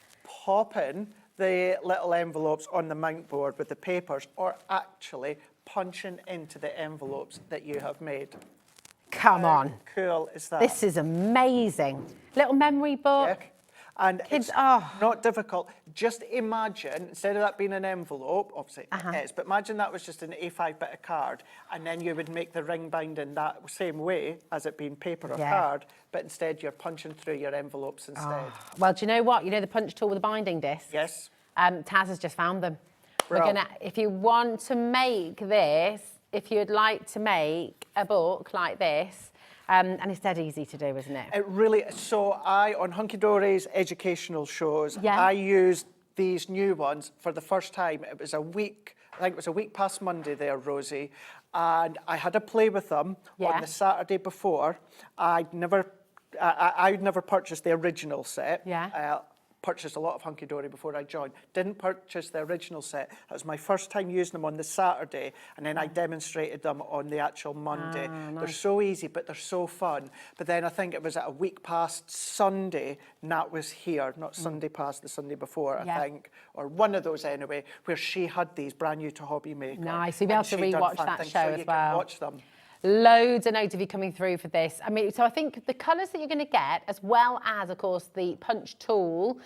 popping the little envelopes on the mount board with the papers, or actually punching into the envelopes that you have made. Come on. How cool is that? This is amazing. Little memory book. Yeah. And Kids, it's not difficult. Just imagine, instead of that being an envelope, obviously it is, but imagine that was just an A5 bit of card, and then you would make the ring binding that same way as it being paper or card, but instead you're punching through your envelopes instead. Well, do you know what? You know the punch tool with the binding disc? Yes. Taz has just found them. We're gonna, if you want to make this, if you'd like to make a book like this, and it's dead easy to do, isn't it? It really is. So on Hunkydory's educational shows, I used these new ones for the first time. It was a week, I think it was a week past Monday there, Rosie, and I had a play with them on the Saturday before. I'd never purchased the original set. Purchased a lot of Hunkydory before I joined. Didn't purchase the original set. That was my first time using them on the Saturday, and then I demonstrated them on the actual Monday. They're so easy, but they're so fun. But then I think it was at a week past Sunday, Nat was here, not Sunday past, the Sunday before, I think, or one of those anyway, where she had these brand new to Hobby Maker. Nice, you'll be able to rewatch that show as well. You can watch them. Loads and loads of you coming through for this. I mean, so I think the colours that you're going to get, as well as, of course, the punch tool,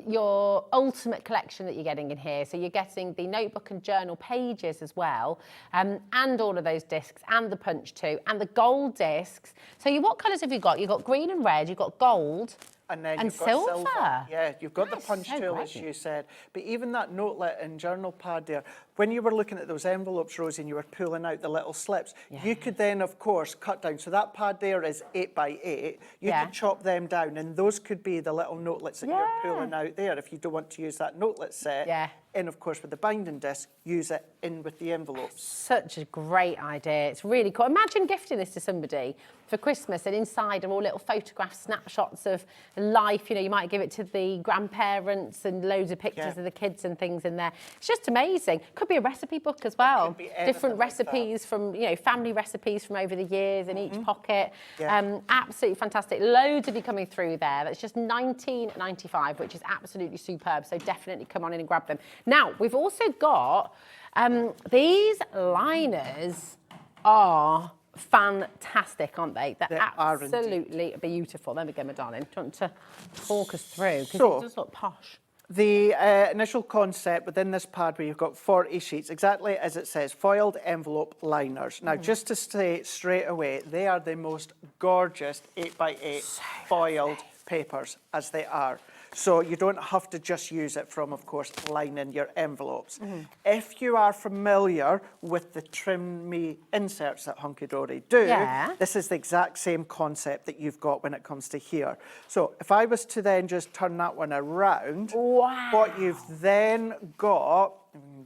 your ultimate collection that you're getting in here. So you're getting the notebook and journal pages as well, and all of those discs, and the punch too, and the gold discs. So what colours have you got? You've got green and red, you've got gold, and then and you've got silver. Yeah, you've got the punch tool, as you said. But even that notelet and journal pad there, when you were looking at those envelopes, Rosie, and you were pulling out the little slips, you could then, of course, cut down. So that pad there is 8 by 8. You could chop them down, and those could be the little notelets that you're pulling out there if you don't want to use that notelet set. And, of course, with the binding disc, use it in with the envelopes. Such a great idea. It's really cool. Imagine gifting this to somebody for Christmas, and inside are all little photographs, snapshots of life. You know, you might give it to the grandparents and loads of pictures of the kids and things in there. It's just amazing. Could be a recipe book as well. Different recipes from, you know, family recipes from over the years in each pocket. Absolutely fantastic. Loads of you coming through there. That's just $19.95, which is absolutely superb. So definitely come on in and grab them. Now, we've also got these liners are fantastic, aren't they? They're absolutely beautiful. There we go, my darling. Do you want to talk us through? Because it does look posh. The initial concept within this pad where you've got 40 sheets, exactly as it says, foiled envelope liners. Now, just to say straight away, they are the most gorgeous 8 by 8 foiled papers as they are. So you don't have to just use it from, of course, lining your envelopes. If you are familiar with the Trim Me inserts that Hunkydory do, this is the exact same concept that you've got when it comes to here. So if I was to then just turn that one around, what you've then got,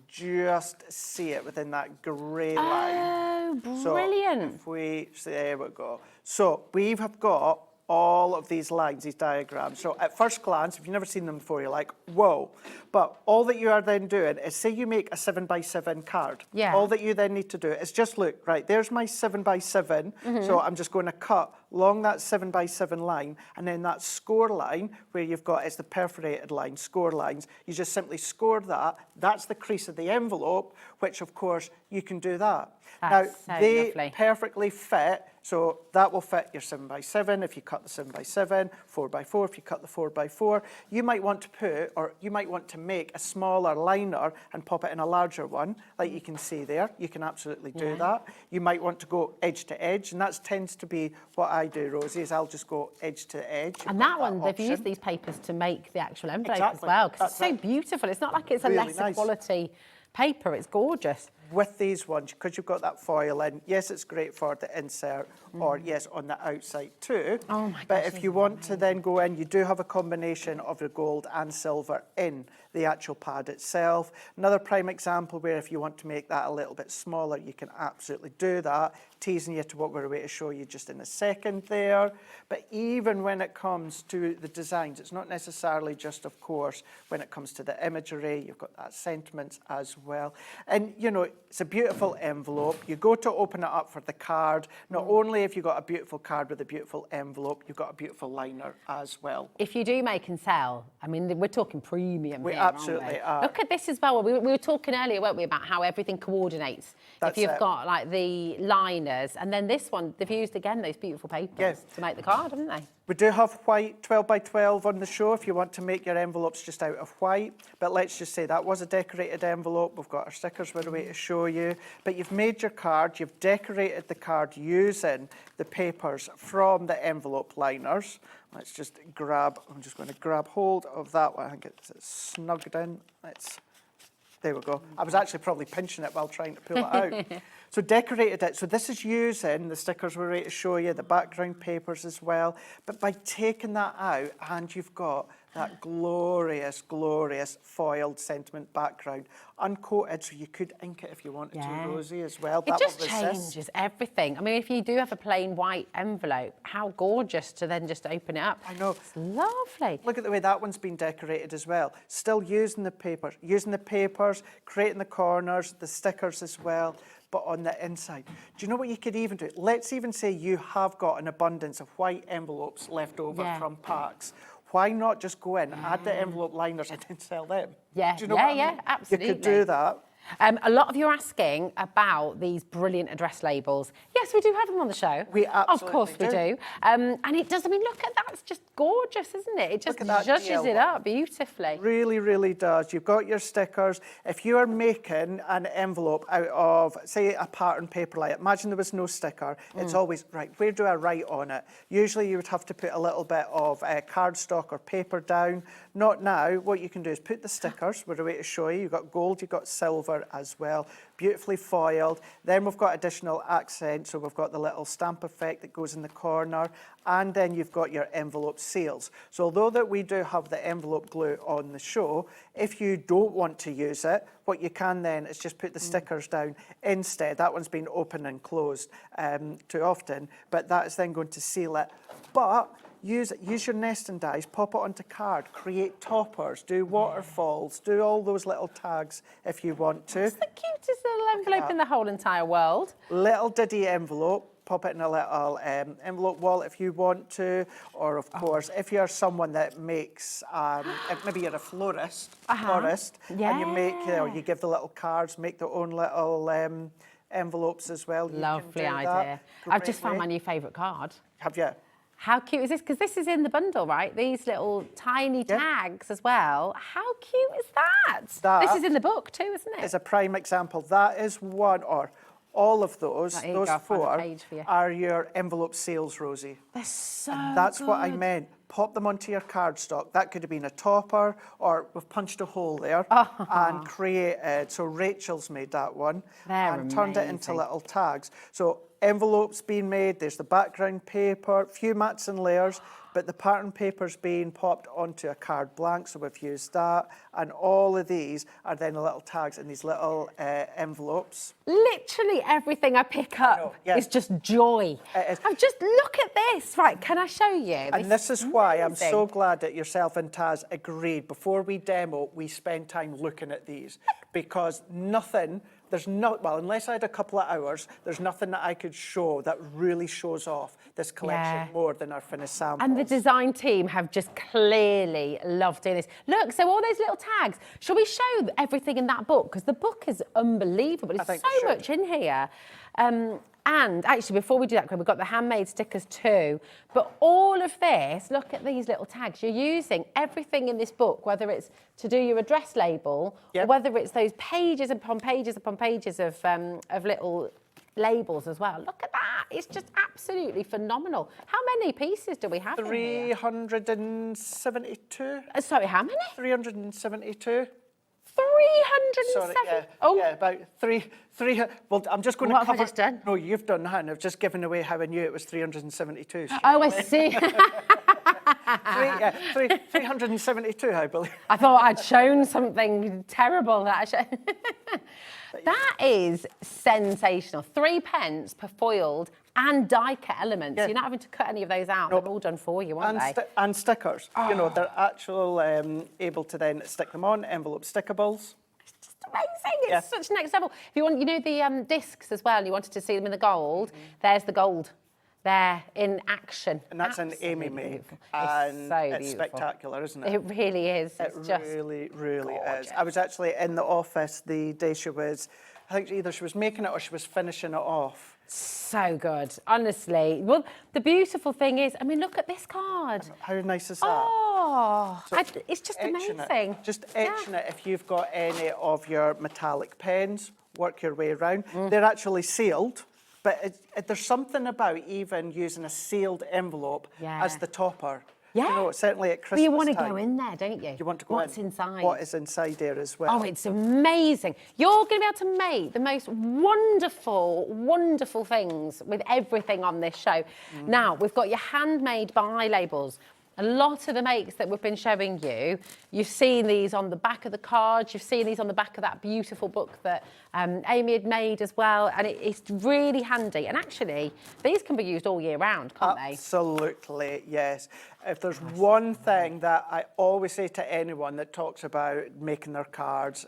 just see it within that grey line. Oh, brilliant. So if we, there we go. So we have got all of these lines, these diagrams. So at first glance, if you've never seen them before, you're like, whoa. But all that you are then doing is, say you make a 7 by 7 card. All that you then need to do is just look, right, there's my 7 by 7. So I'm just going to cut along that 7 by 7 line, and then that score line where you've got, it's the perforated line, score lines, you just simply score that. That's the crease of the envelope, which of course you can do that. That's now, so they lovely. perfectly fit, so that will fit your 7 by 7 if you cut the 7 by 7, 4 by 4 if you cut the 4 by 4. You might want to put, or you might want to make a smaller liner and pop it in a larger one, like you can see there. You can absolutely do that. You might want to go edge to edge, and that tends to be what I do, Rosie, is I'll just go edge to edge. And that one, they've used these papers to make the actual envelope as well, because it's so beautiful. It's not like it's a Really lesser nice. quality paper. It's gorgeous. With these ones, because you've got that foil in, yes, it's great for the insert, or yes, on the outside too. Oh my But gosh, if you want to then go in, you do have a combination of the gold and silver in the actual pad itself. Another prime example where if you want to make that a little bit smaller, you can absolutely do that. Teasing you to what we're going to show you just in a second there. But even when it comes to the designs, it's not necessarily just, of course, when it comes to the imagery, you've got that sentiments as well. And, you know, it's a beautiful envelope. You go to open it up for the card. Not only have you got a beautiful card with a beautiful envelope, you've got a beautiful liner as well. If you do make and sell, I mean, we're talking premium We here, absolutely aren't we? are. Look at this as well. We were talking earlier, weren't we, about how everything coordinates. That's if you've it. got, like, the liners, and then this one, they've used, again, those beautiful papers to make the card, haven't they? We do have white 12 by 12 on the show if you want to make your envelopes just out of white. But let's just say that was a decorated envelope. We've got our stickers we're away to show you. But you've made your card. You've decorated the card using the papers from the envelope liners. Let's just grab, I'm just going to grab hold of that one. I think it's snugged in. There we go. I was actually probably pinching it while trying to pull it out. So decorated it. So this is using the stickers we're ready to show you, the background papers as well. But by taking that out, and you've got that glorious, glorious foiled sentiment background, uncoated, so you could ink it if you wanted to, Rosie, as well. It just changes everything. I mean, if you do have a plain white envelope, how gorgeous to then just open it up. I know. It's lovely. Look at the way that one's been decorated as well. Still using the papers, creating the corners, the stickers as well, but on the inside. Do you know what you could even do? Let's even say you have got an abundance of white envelopes left over from packs. Why not just go in, add the envelope liners and then sell them? Yeah, do you know what I mean? Absolutely. You could do that. A lot of you are asking about these brilliant address labels. Yes, we do have them on the show. We absolutely Of course we do. And it does, I mean, look at that. It's just gorgeous, isn't it? It just zhuzhes it up beautifully. Really, really does. You've got your stickers. If you are making an envelope out of, say, a pattern paper, like imagine there was no sticker, it's always, right, where do I write on it? Usually you would have to put a little bit of cardstock or paper down. Not now. What you can do is put the stickers, we're a way to show you. You've got gold, you've got silver as well, beautifully foiled. Then we've got additional accents, so we've got the little stamp effect that goes in the corner, and then you've got your envelope seals. So although that we do have the envelope glue on the show, if you don't want to use it, what you can then is just put the stickers down instead. That one's been open and closed too often, but that is then going to seal it. But use your nesting dies, pop it onto card, create toppers, do waterfalls, do all those little tags if you want to. It's the cutest little envelope in the whole entire world. Little diddy envelope, pop it in a little envelope wallet if you want to, or of course, if you're someone that makes, if maybe you're a florist, and you make, you give the little cards, make their own little envelopes as well. Lovely idea. I've just found my new favourite card. Have you? How cute is this? Because this is in the bundle, right? These little tiny tags as well. How cute is that? This is in the book too, isn't it? It's a prime example. That is one, or all of those, those four, are your envelope seals, Rosie. They're so That's what I meant. Pop them onto your cardstock. That could have been a topper, or we've punched a hole there and created. So Rachel's made that one and turned it into little tags. So envelopes being made, there's the background paper, few mats and layers, but the pattern paper's being popped onto a card blank, so we've used that. And all of these are then the little tags in these little envelopes. Literally everything I pick up is just joy. Just look at this. Right, can I show you? And this is why I'm so glad that yourself and Taz agreed. Before we demo, we spend time looking at these, because nothing, well, unless I had a couple of hours, there's nothing that I could show that really shows off this collection more than our finished samples. And the design team have just clearly loved doing this. Look, so all those little tags. Shall we show everything in that book? Because the book is unbelievable. There's so much in here. And actually, before we do that, we've got the handmade stickers too. But all of this, look at these little tags. You're using everything in this book, whether it's to do your address label, or whether it's those pages upon pages upon pages of little labels as well. Look at that. It's just absolutely phenomenal. How many pieces do we have 372. Sorry, how many? 372. 307. Sorry, about three. Well, I'm just going to cover. Have I just done? No, you've done that, and I've just given away how I knew it was 372. Oh, I see. 372, I believe. I thought I'd shown something terrible that I showed. That is sensational. 3p per foiled and die cut elements. You're not having to cut any of those out. They're all done for you, aren't they? And stickers. You know, they're actual able to then stick them on, envelope stickables. Amazing, it's such next level. If you want, you know the discs as well, you wanted to see them in the gold, there's the gold there in action. And that's an Amy make. And it's spectacular, isn't it? It really is. It really, really is. I was actually in the office the day she was, I think either she was making it or she was finishing it off. So good, honestly. Well, the beautiful thing is, I mean, look at this card. How nice is that? Oh, So it's just etching amazing. Just etching it. If you've got any of your metallic pens, work your way around. They're actually sealed, but there's something about even using a sealed envelope as the topper. Yeah. You know, certainly at Christmas But you want to time, go in there, don't you? You want to go What's in. inside? What is inside there as well. Oh, it's amazing. You're going to be able to make the most wonderful, wonderful things with everything on this show. Now, we've got your handmade buy labels. A lot of the makes that we've been showing you, you've seen these on the back of the cards, you've seen these on the back of that beautiful book that Amy had made as well, and it's really handy. And actually, these can be used all year round, can't they? Absolutely, yes. If there's one thing that I always say to anyone that talks about making their cards,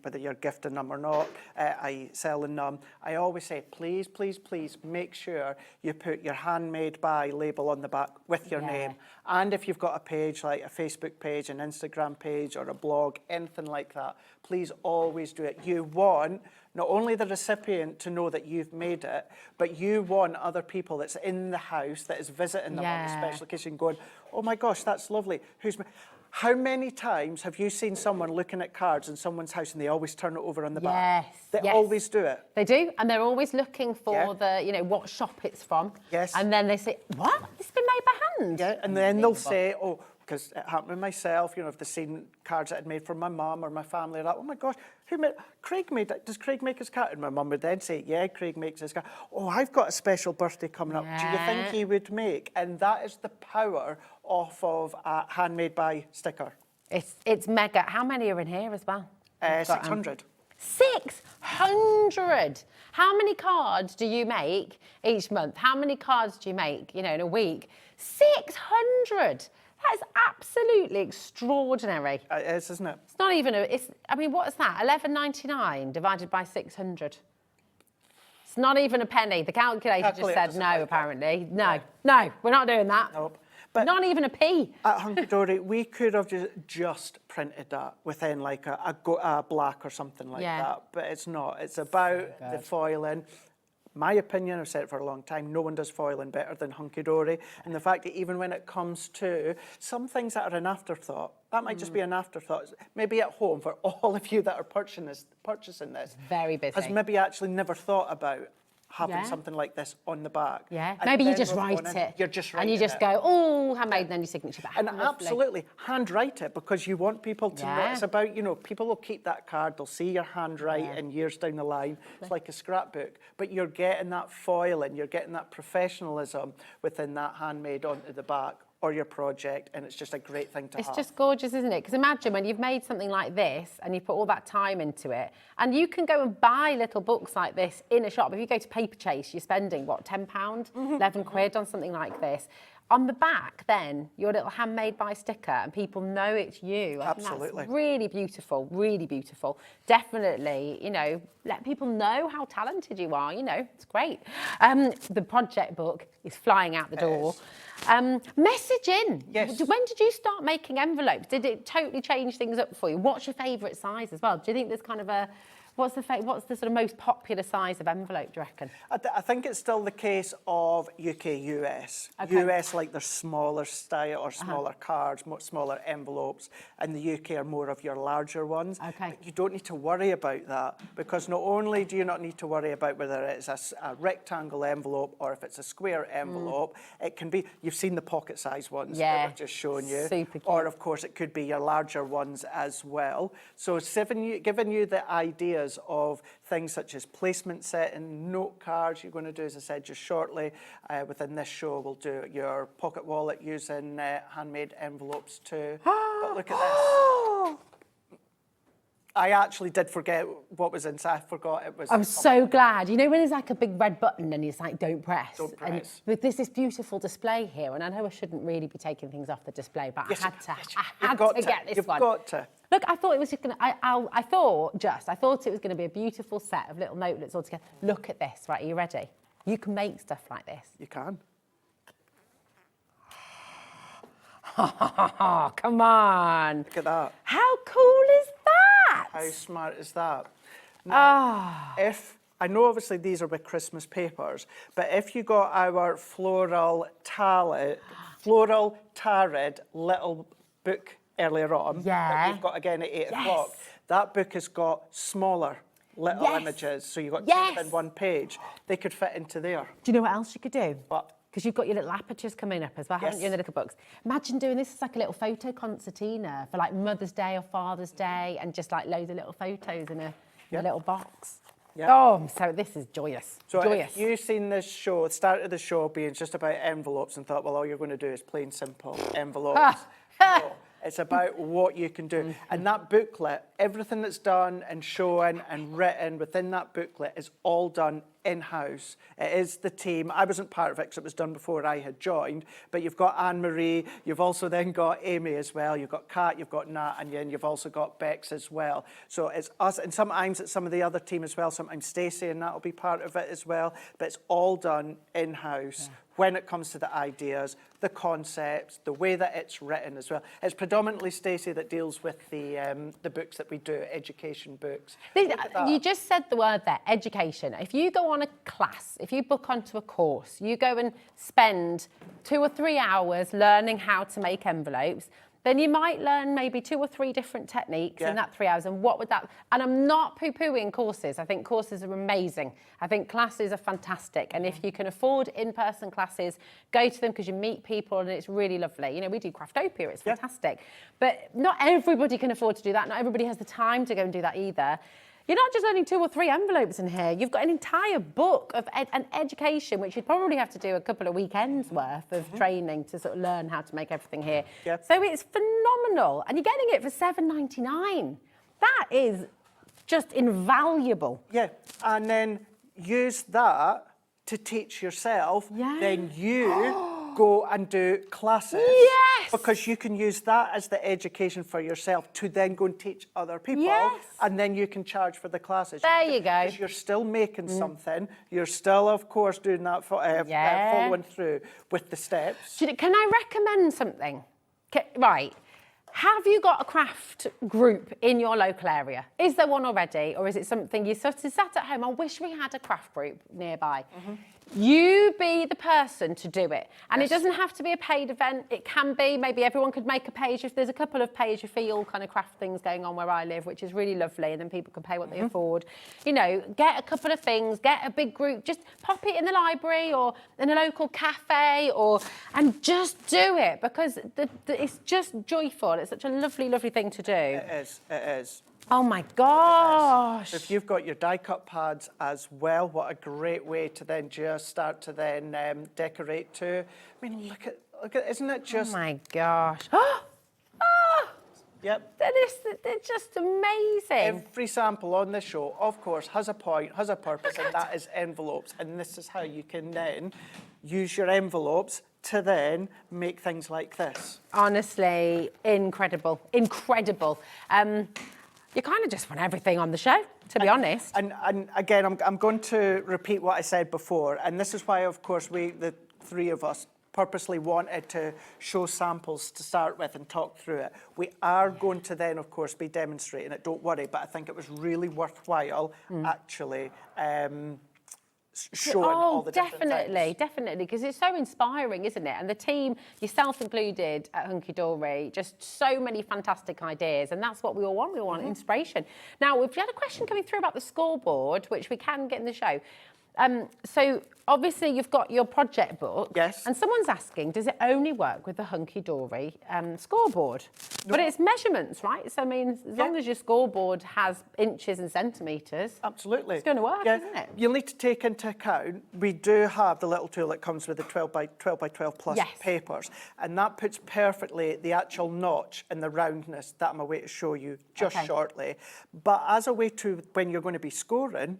whether you're gifting them or not, I selling them, I always say, please, please, please make sure you put your handmade by label on the back with your name. And if you've got a page like a Facebook page, an Instagram page or a blog, anything like that, please always do it. You want not only the recipient to know that you've made it, but you want other people that's in the house that is visiting them on a special occasion going, oh my gosh, that's lovely. How many times have you seen someone looking at cards in someone's house and they always turn it over on the back? They always do it. They do, and they're always looking for the, you know, what shop it's from. Yes. And then they say, what? This has been made by hand? Yeah, and then they'll say, oh, because it happened with myself, you know, if they've seen cards that I'd made for my mum or my family, like, oh my gosh, who made, Craig made it. Does Craig make his card? And my mum would then say, yeah, Craig makes his card. Oh, I've got a special birthday coming up. Do you think he would make? And that is the power of a handmade by sticker. It's mega. How many are in here as well? 600. 600! How many cards do you make each month? How many cards do you make, you know, in a week? 600! That is absolutely extraordinary. It is, isn't it? It's not even I mean, what is that? $11.99 divided by 600. It's not even a penny. The calculator just said no, apparently. No, we're not doing that. Nope. But not even a p. At Hunkydory, we could have just printed that within like a black or something like that, but it's not. It's about the foiling. My opinion, I've said it for a long time, no one does foiling better than Hunkydory. And the fact that even when it comes to some things that are an afterthought, that might just be an afterthought. Maybe at home, for all of you that are purchasing this, very busy, has maybe actually never thought about having something like this on the back. Yeah, maybe you just write it. You're just writing and you just go, oh, handmade, and then your signature back. And absolutely, handwrite it, because you want people to know. It's about, you know, people will keep that card, they'll see your handwriting years down the line. It's like a scrapbook, but you're getting that foiling, you're getting that professionalism within that handmade onto the back or your project, and it's just a great thing to have. It's just gorgeous, isn't it? Because imagine when you've made something like this and you put all that time into it, and you can go and buy little books like this in a shop. If you go to Paper Chase, you're spending, what, £10, 11 quid on something like this. On the back, then, your little handmade by sticker, and people know it's you. I think that's really beautiful, really beautiful. Definitely, you know, let people know how talented you are, you know, it's great. The project book is flying out the door. Message in. Yes. When did you start making envelopes? Did it totally change things up for you? What's your favourite size as well? Do you think there's kind of a... What's the sort of most popular size of envelope, do you reckon? I think it's still the case of UK, US. US, like, they're smaller style or smaller cards, smaller envelopes, and the UK are more of your larger ones. But you don't need to worry about that, because not only do you not need to worry about whether it's a rectangle envelope or if it's a square envelope, it can be, you've seen the pocket size ones that we've just shown you. Super cute. Or, of course, it could be your larger ones as well. So it's giving you the ideas of things such as placement setting, note cards you're going to do, as I said, just shortly. Within this show, we'll do your pocket wallet using handmade envelopes too. But look at this. I actually did forget what was inside. I forgot it was... I'm so glad. You know when there's like a big red button and it's like, don't press? Don't press. And there's this beautiful display here, and I know I shouldn't really be taking things off the display, but I had to get this one. You've got to. Look, I thought it was just going to... I thought it was going to be a beautiful set of little notelets all together. Look at this. Right, are you ready? You can make stuff like this. You can. Come on. Look at that. How cool is that? How smart is that? Now, I know obviously these are with Christmas papers, but if you got our floral tarred little book earlier on, that we've got again at 8 o'clock, that book has got smaller little images, so you've got two in one page. They could fit into there. Do you know what else you could do? What? Because you've got your little apertures coming up as well, haven't you, in the little books? Imagine doing this as like a little photo concertina for like Mother's Day or Father's Day, and just like loads of little photos in a little box. Oh, so this is joyous. So if you've seen this show, started the show being just about envelopes and thought, well, all you're going to do is plain simple envelopes. No, It's about what you can do. And that booklet, everything that's done and shown and written within that booklet is all done in-house. It is the team. I wasn't part of it because it was done before I had joined, but you've got Anne-Marie, you've also then got Amy as well, you've got Kat, you've got Nat, and then you've also got Bex as well. So it's us, and sometimes it's some of the other team as well, sometimes Stacey and Nat will be part of it as well, but it's all done in-house. When it comes to the ideas, the concepts, the way that it's written as well. It's predominantly Stacey that deals with the books that we do, education books. You just said the word there, education. If you go on a class, if you book onto a course, you go and spend 2 or 3 hours learning how to make envelopes, then you might learn maybe 2 or 3 different techniques in that 3 hours. And what would that... And I'm not poo-pooing courses. I think courses are amazing. I think classes are fantastic. And if you can afford in-person classes, go to them because you meet people and it's really lovely. You know, we do Craftopia, it's fantastic. But not everybody can afford to do that. Not everybody has the time to go and do that either. You're not just learning 2 or 3 envelopes in here. You've got an entire book of an education, which you'd probably have to do a couple of weekends worth of training to sort of learn how to make everything here. So it's phenomenal. And you're getting it for $7.99. That is just invaluable. Yeah, and then use that to teach yourself. Then you go and do classes. Yes! Because you can use that as the education for yourself to then go and teach other people. Yes! And then you can charge for the classes. There you go. Because you're still making something. You're still, of course, doing that, following through with the steps. Can I recommend something? Right. Have you got a craft group in your local area? Is there one already? Or is it something you sort of sat at home, I wish we had a craft group nearby? You be the person to do it. And it doesn't have to be a paid event. It can be, maybe everyone could make a page. If there's a couple of pay-as-you-feel kind of craft things going on where I live, which is really lovely, and then people can pay what they afford. You know, get a couple of things, get a big group, just pop it in the library or in a local cafe and just do it because it's just joyful. It's such a lovely, lovely thing to do. It is, it is. Oh my gosh. If you've got your die cut pads as well, what a great way to then just start to then decorate too. I mean, look at, isn't it just... Oh my gosh. Yep. They're just amazing. Every sample on this show, of course, has a point, has a purpose, and that is envelopes. And this is how you can then use your envelopes to then make things like this. Honestly, incredible, incredible. You kind of just want everything on the show, to be honest. And again, I'm going to repeat what I said before, and this is why, of course, the 3 of us purposely wanted to show samples to start with and talk through it. We are going to then, of course, be demonstrating it, don't worry, but I think it was really worthwhile, actually, showing all the different things. Definitely, because it's so inspiring, isn't it? And the team, yourself included at Hunkydory, just so many fantastic ideas, and that's what we all want. We all want inspiration. Now, we've had a question coming through about the scoreboard, which we can get in the show. So obviously you've got your project book. Yes. And someone's asking, does it only work with the Hunkydory scoreboard? No. But it's measurements, right? So I mean, as long as your scoreboard has inches and centimetres. Absolutely. It's going to work, isn't it? You'll need to take into account, we do have the little tool that comes with the 12 by 12 plus papers. And that puts perfectly the actual notch and the roundness that I'm away to show you just shortly. But as a way to, when you're going to be scoring,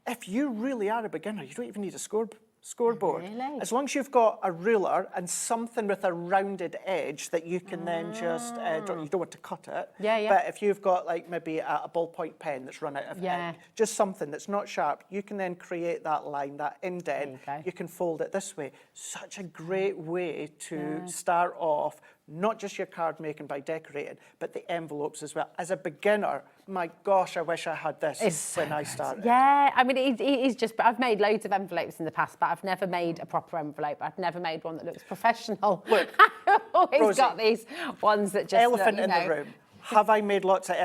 if you really are a beginner, you don't even need a scoreboard. Really? As long as you've got a ruler and something with a rounded edge that you can then just, you don't want to cut it. But if you've got like maybe a ballpoint pen that's run out of ink, just something that's not sharp, you can then create that line, that indent. You can fold it this way. Such a great way to start off, not just your card making by decorating, but the envelopes as well. As a beginner, my gosh, I wish I had this when I started. Yeah, I mean, it is just, I've made loads of envelopes in the past, but I've never made a proper envelope. I've never made one that looks professional. Look, I've always Rosie, got these ones that just elephant look, in the room. Have I made lots of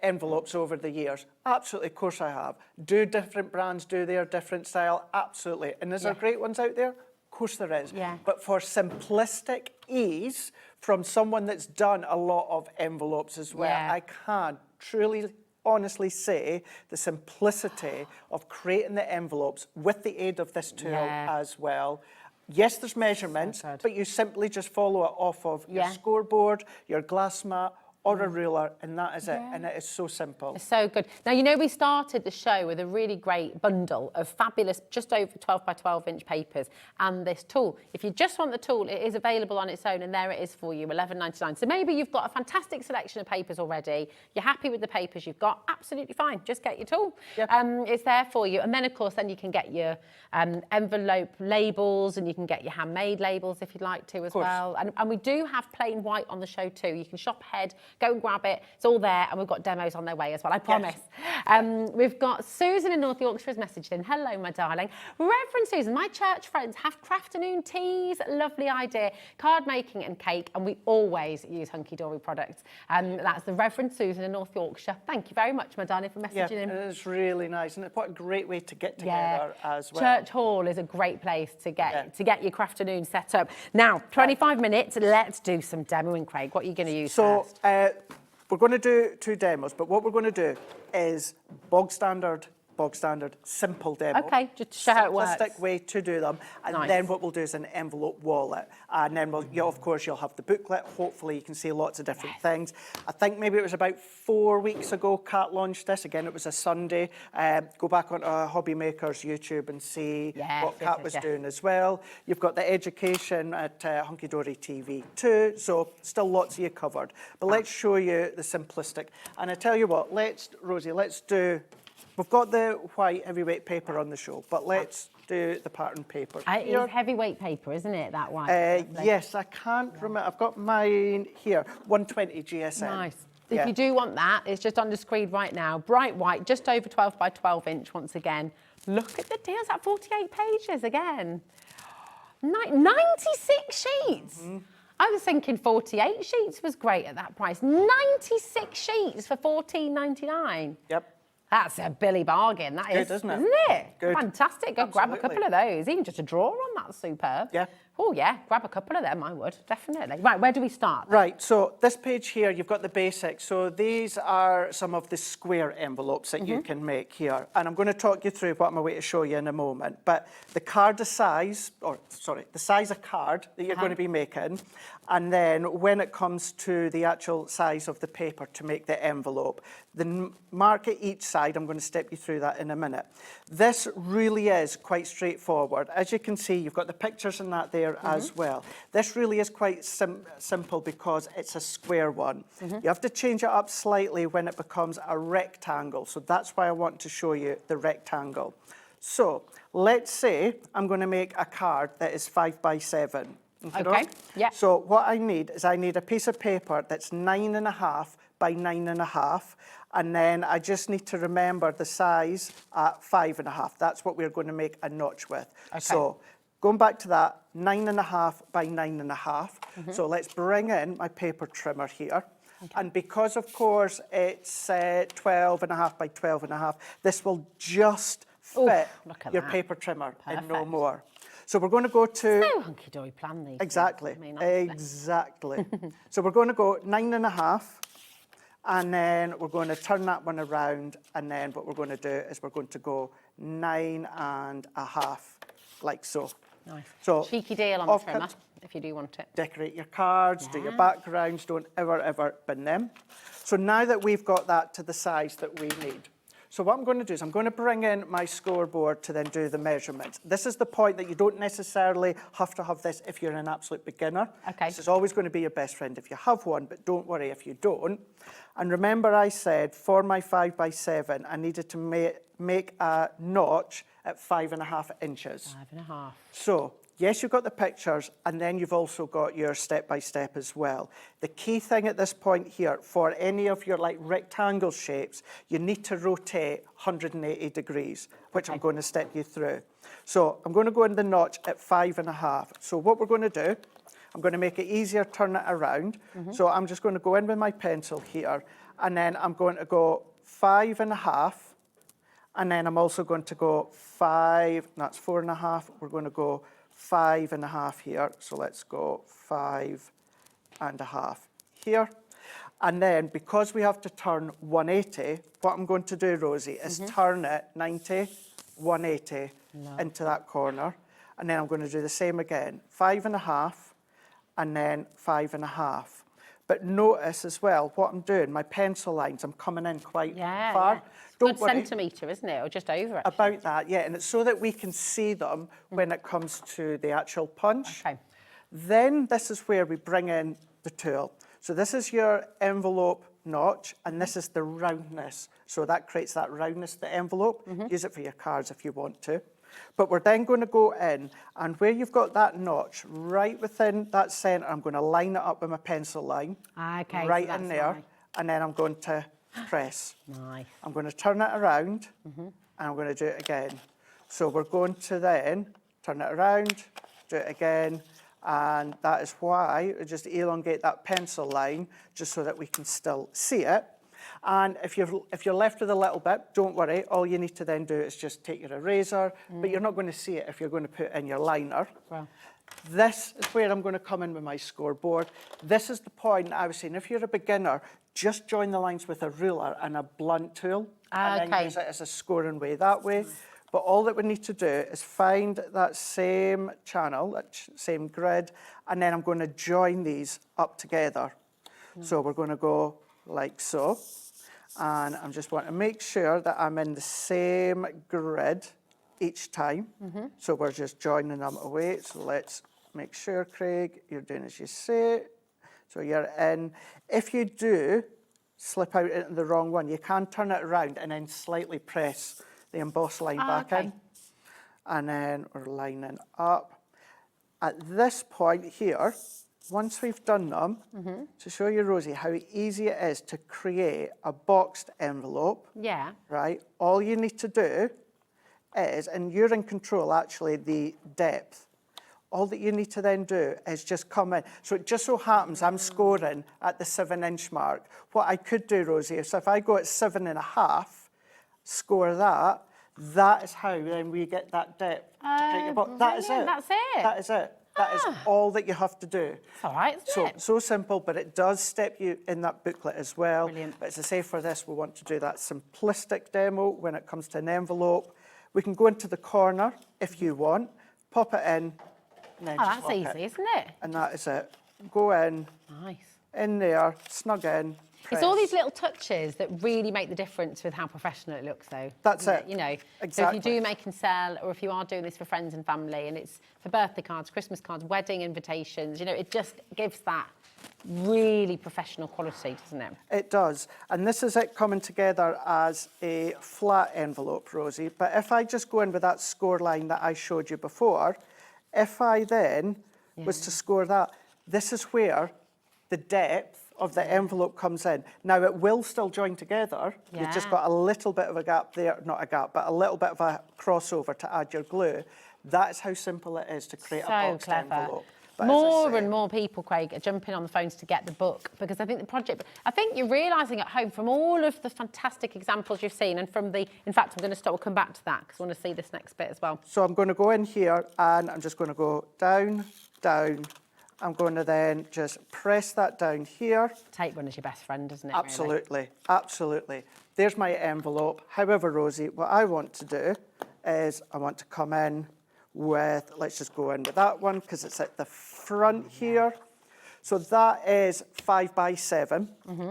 envelopes over the years? Absolutely, of course I have. Do different brands do their different style? Absolutely. And is there great ones out there? Of course there is. But for simplistic ease, from someone that's done a lot of envelopes as well, I can truly, honestly say the simplicity of creating the envelopes with the aid of this tool as well. Yes, there's measurements, but you simply just follow it off of your scoreboard, your glass mat, or a ruler, and that is it. And it is so simple. It's so good. Now, you know, we started the show with a really great bundle of fabulous, just over 12 by 12 inch papers and this tool. If you just want the tool, it is available on its own, and there it is for you, $11.99. So maybe you've got a fantastic selection of papers already. You're happy with the papers you've got, absolutely fine. Just get your tool. It's there for you. And then, of course, then you can get your envelope labels, and you can get your handmade labels if you'd like to as well. And we do have plain white on the show too. You can shop ahead, go and grab it. It's all there, and we've got demos on their way as well, I promise. We've got Susan in North Yorkshire's messaged in. Hello, my darling. Reverend Susan, my church friends have afternoon teas. Lovely idea. Card making and cake, and we always use Hunkydory products. That's the Reverend Susan in North Yorkshire. Thank you very much, my darling, for messaging in. It is really nice, and what a great way to get together as well. Church Hall is a great place to get your afternoon set up. Now, 25 minutes, let's do some demoing, Craig. What are you going to use first? We're going to do 2 demos, but what we're going to do is bog standard, simple demo. Okay, just show how it works. Simplistic way to do them. And then what we'll do is an envelope wallet. And then, of course, you'll have the booklet. Hopefully, you can see lots of different things. I think maybe it was about 4 weeks ago, Kat launched this. Again, it was a Sunday. Go back onto Hobby Maker's YouTube and see what Kat was doing as well. You've got the education at Hunkydory TV too. So still lots of you covered. But let's show you the simplistic. And I tell you what, Rosie, let's do... We've got the white heavyweight paper on the show, but let's do the pattern paper. It is heavyweight paper, isn't it, that white? Yes, I can't remember. I've got mine here, 120 GSM. Nice. If you do want that, it's just on the screen right now. Bright white, just over 12 by 12 inch once again. Look at the deals at 48 pages again. 96 sheets. I was thinking 48 sheets was great at that price. 96 sheets for $14.99. Yep. That's a billy bargain, that is, isn't it? Isn't it? Good. Fantastic. Go grab a couple of those. Even just a drawer on that's superb. Yeah. Oh, yeah. Grab a couple of them, I would, definitely. Right, where do we start? Right, so this page here, you've got the basics. So these are some of the square envelopes that you can make here. And I'm going to talk you through what I'm going to show you in a moment. But the size of card that you're going to be making, and then when it comes to the actual size of the paper to make the envelope, the mark at each side, I'm going to step you through that in a minute. This really is quite straightforward. As you can see, you've got the pictures and that there as well. This really is quite simple because it's a square one. You have to change it up slightly when it becomes a rectangle. So that's why I want to show you the rectangle. So let's say I'm going to make a card that is 5 by 7. Okay, yeah. So what I need is a piece of paper that's 9.5 by 9.5. And then I just need to remember the size at 5.5. That's what we're going to make a notch with. Okay. So going back to that, 9.5 by 9.5. So let's bring in my paper trimmer here. Okay. And because, of course, it's 12.5 by 12.5, this will just fit your paper trimmer and no more. So we're going to go to... There's no Hunkydory plan these Exactly, days, exactly. So we're going to go 9.5. And then we're going to turn that one around, and then what we're going to do is we're going to go 9.5, like so. Nice. So cheeky deal on the trimmer, if you do want it. Decorate your cards, do your backgrounds, don't ever bin them. So now that we've got that to the size that we need, so what I'm going to do is I'm going to bring in my scoreboard to then do the measurements. This is the point that you don't necessarily have to have this if you're an absolute beginner. Okay. This is always going to be your best friend if you have one, but don't worry if you don't. And remember I said for my 5 by 7, I needed to make a notch at 5.5 inches. 5.5. So, yes, you've got the pictures, and then you've also got your step-by-step as well. The key thing at this point here, for any of your rectangle shapes, you need to rotate 180 degrees, which I'm going to step you through. So I'm going to go in the notch at 5.5. So what we're going to do, I'm going to make it easier, turn it around. So I'm just going to go in with my pencil here, and then I'm going to go 5.5, and then I'm also going to go 5, that's 4.5, we're going to go 5.5 here, so let's go 5.5 here. And then, because we have to turn 180, what I'm going to do, Rosie, is turn it 90, 180 into that corner. and then I'm going to do the same again, 5.5, and then 5.5. But notice as well what I'm doing, my pencil lines, I'm coming in quite far. Yeah. Don't Good worry. centimetre, isn't it? Or just over it. About that, yeah, and it's so that we can see them when it comes to the actual punch. Okay. Then this is where we bring in the tool. So this is your envelope notch, and this is the roundness. So that creates that roundness, the envelope. Use it for your cards if you want to. But we're then going to go in, and where you've got that notch, right within that centre, I'm going to line it up with my pencil line. Okay, right so in that's there, nice. and then I'm going to press. Nice. I'm going to turn it around, and I'm going to do it again. So we're going to then turn it around, do it again, and that is why we just elongate that pencil line just so that we can still see it. And if you're left with a little bit, don't worry. All you need to then do is just take your eraser, but you're not going to see it if you're going to put in your liner. Well. This is where I'm going to come in with my scoreboard. This is the point I was saying, if you're a beginner, just join the lines with a ruler and a blunt tool, and then use it as a scoring way that way. But all that we need to do is find that same channel, that same grid, and then I'm going to join these up together. So we're going to go like so, and I just want to make sure that I'm in the same grid each time. So we're just joining them away. So let's make sure, Craig, you're doing as you say. So you're in. If you do slip out into the wrong one, you can turn it around and then slightly press the emboss line back in. And then we're lining up. At this point here, once we've done them, to show you, Rosie, how easy it is to create a boxed envelope, right? All you need to do is, and you're in control, actually, the depth. All that you need to then do is just come in. So it just so happens I'm scoring at the 7-inch mark. What I could do, Rosie, is if I go at 7.5, score that, that is how then we get that depth. To create your box. That is it. That's it. That is it. That is all that you have to do. It's all right, isn't it? So simple, but it does step you in that booklet as well. Brilliant. But as I say, for this, we want to do that simplistic demo when it comes to an envelope. We can go into the corner if you want, pop it in, and then just that's lock easy, it. isn't it? And that is it. Go in, in there, snug in, press. It's all these little touches that really make the difference with how professional it looks, though. That's isn't it. You know, Exactly. so if you do make and sell, or if you are doing this for friends and family, and it's for birthday cards, Christmas cards, wedding invitations, you know, it just gives that really professional quality, doesn't it? It does. And this is it coming together as a flat envelope, Rosie. But if I just go in with that score line that I showed you before, if I then was to score that, this is where the depth of the envelope comes in. Now, it will still join together. You've just got a little bit of a gap there, not a gap, but a little bit of a crossover to add your glue. That's how simple it is to create a boxed envelope. But More and more people, Craig, are jumping on the phones to get the book, because I think I think you're realising at home from all of the fantastic examples you've seen, and from the, in fact, I'm going to stop, we'll come back to that because I want to see this next bit as well. So I'm going to go in here and I'm just going to go down, down. I'm going to then just press that down here. Tape run is your best friend, isn't it? Absolutely, really? absolutely. There's my envelope. However, Rosie, what I want to do is I want to come in with, let's just go in with that one because it's at the front here. So that is 5 by 7.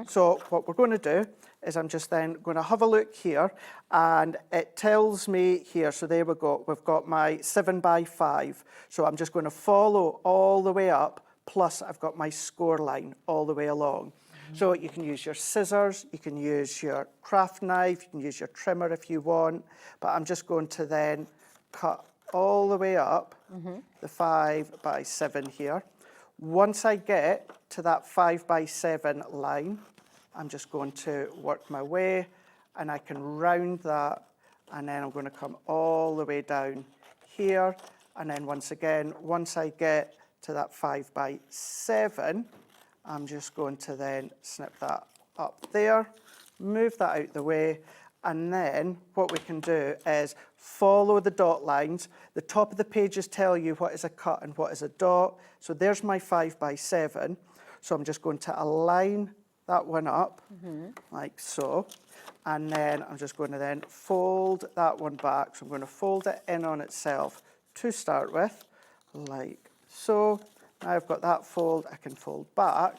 So what we're going to do is I'm just then going to have a look here, and it tells me here, so there we go, we've got my 7 by 5. So I'm just going to follow all the way up, plus I've got my score line all the way along. So you can use your scissors, you can use your craft knife, you can use your trimmer if you want, but I'm just going to then cut all the way up the 5 by 7 here. Once I get to that 5 by 7 line, I'm just going to work my way, and I can round that, and then I'm going to come all the way down here, and then once again, once I get to that 5 by 7, I'm just going to then snip that up there, move that out the way, and then what we can do is follow the dot lines. The top of the pages tell you what is a cut and what is a dot. So there's my 5 by 7. So I'm just going to align that one up like so. And then I'm just going to then fold that one back. So I'm going to fold it in on itself to start with, like so. Now I've got that fold, I can fold back,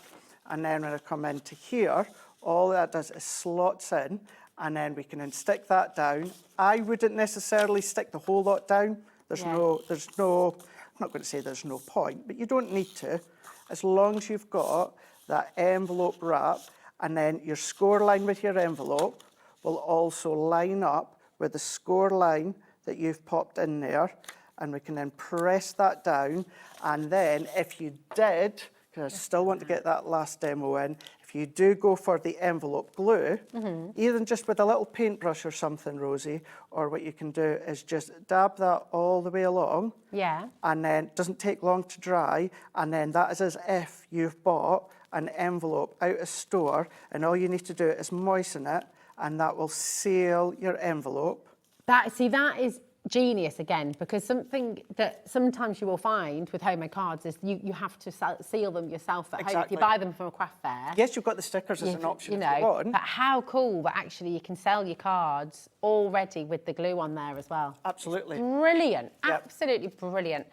and then when I come into here, all that does is slots in, and then we can then stick that down. I wouldn't necessarily stick the whole lot down. There's no, I'm not going to say there's no point, but you don't need to, as long as you've got that envelope wrap, and then your score line with your envelope will also line up with the score line that you've popped in there, and we can then press that down, and then if you did, because I still want to get that last demo in, if you do go for the envelope glue, even just with a little paintbrush or something, Rosie, or what you can do is just dab that all the way along. Yeah. And then it doesn't take long to dry, and then that is as if you've bought an envelope out of store, and all you need to do is moisten it, and that will seal your envelope. That is genius again, because something that sometimes you will find with homemade cards is you have to seal them yourself at home if you buy them from a craft fair. Yes, you've got the stickers as an option, you know, if you want. but how cool that actually you can sell your cards already with the glue on there as well. Absolutely. Brilliant, absolutely brilliant.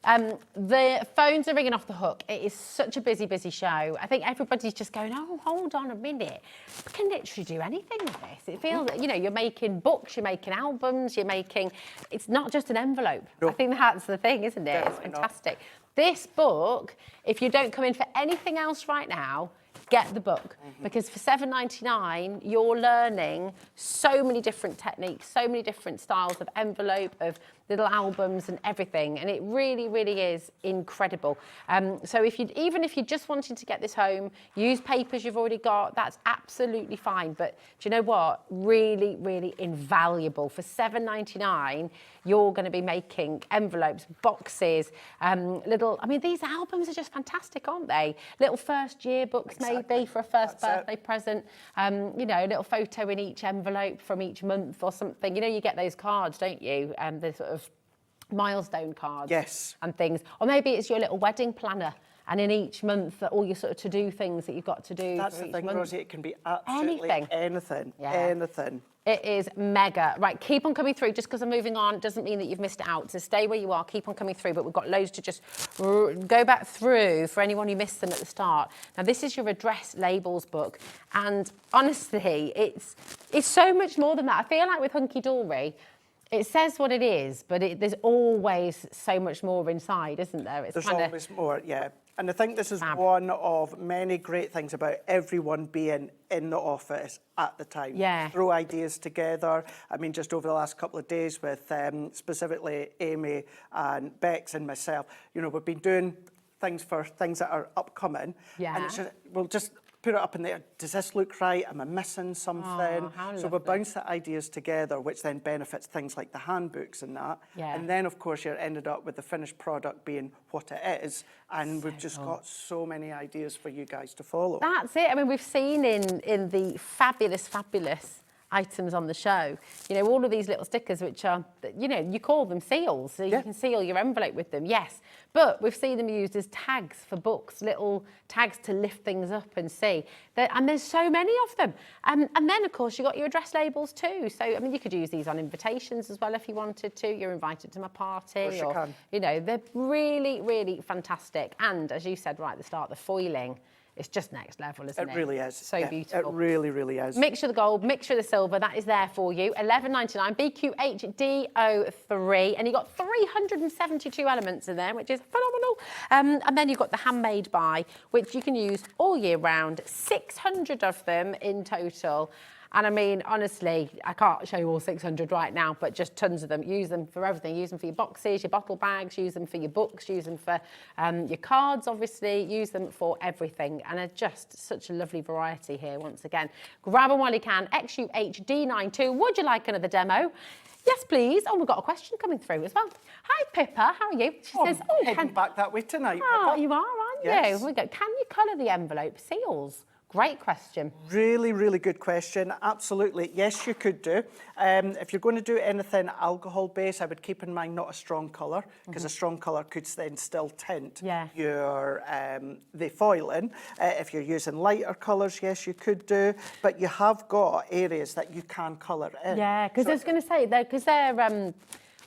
The phones are ringing off the hook. It is such a busy show. I think everybody's just going, oh, hold on a minute. We can literally do anything with this. It feels, you know, you're making books, you're making albums, it's not just an envelope. No. I think that's the thing, isn't it? Definitely it's fantastic. Not. This book, if you don't come in for anything else right now, get the book, because for $7.99 you're learning so many different techniques, so many different styles of envelope, of little albums and everything, and it really is incredible. So even if you're just wanting to get this home, use papers you've already got, that's absolutely fine. But do you know what? Really invaluable. For $7.99 you're going to be making envelopes, boxes, these albums are just fantastic, aren't they? Little first year books maybe for a first birthday present, a little photo in each envelope from each month or something. You know, you get those cards, don't you? The sort of milestone cards. Yes. And things. Or maybe it's your little wedding planner, and in each month, all your sort of to-do things that you've got to do. That's the thing, Rosie, it can be absolutely anything. It is mega. Right, keep on coming through. Just because I'm moving on doesn't mean that you've missed out. So stay where you are, keep on coming through. But we've got loads to just go back through for anyone who missed them at the start. Now, this is your address labels book. And honestly, it's so much more than that. I feel like with Hunkydory, it says what it is, but there's always so much more inside, isn't there? There's always more, yeah. And I think this is one of many great things about everyone being in the office at the time. Yeah. Throw ideas together. I mean, just over the last couple of days with specifically Amy and Bex and myself, we've been doing things that are upcoming. Yeah. And it's just, we'll just put it up in there. Does this look right? Am I missing something? So we bounce the ideas together, which then benefits things like the handbooks and that. Yeah. And then, of course, you're ended up with the finished product being what it is. And we've just got so many ideas for you guys to follow. That's it. I mean, we've seen in the fabulous items on the show, all of these little stickers, which are, you call them seals, so you can seal your envelope with them, yes. But we've seen them used as tags for books, little tags to lift things up and see. And there's so many of them. And then, of course, you've got your address labels too. So, I mean, you could use these on invitations as well if you wanted to. You're invited to my party. They're really fantastic. And as you said right at the start, the foiling, it's just next level, isn't it? It really is. So beautiful. It really is. Mixture of the gold, mixture of the silver, that is there for you. $11.99, BQHDO3, and you've got 372 elements in there, which is phenomenal. And then you've got the handmade buy, which you can use all year round, 600 of them in total. And I mean, honestly, I can't show you all 600 right now, but just tons of them. Use them for everything. Use them for your boxes, your bottle bags, use them for your books, use them for your cards, obviously. Use them for everything. And just such a lovely variety here, once again. Grab them while you can. XUHD92. Would you like another demo? Yes, please. Oh, we've got a question coming through as well. Hi, Pippa. How are you? She says, heading back that way tonight, Oh, Pippa. you are, aren't Yes. you? We go. Can you colour the envelope seals? Great question. Really good question. Absolutely. Yes, you could do. If you're going to do anything alcohol-based, I would keep in mind not a strong colour, because a strong colour could then still tint your the foiling. If you're using lighter colours, yes, you could do. But you have got areas that you can colour in. Yeah, because I was going to say, because they're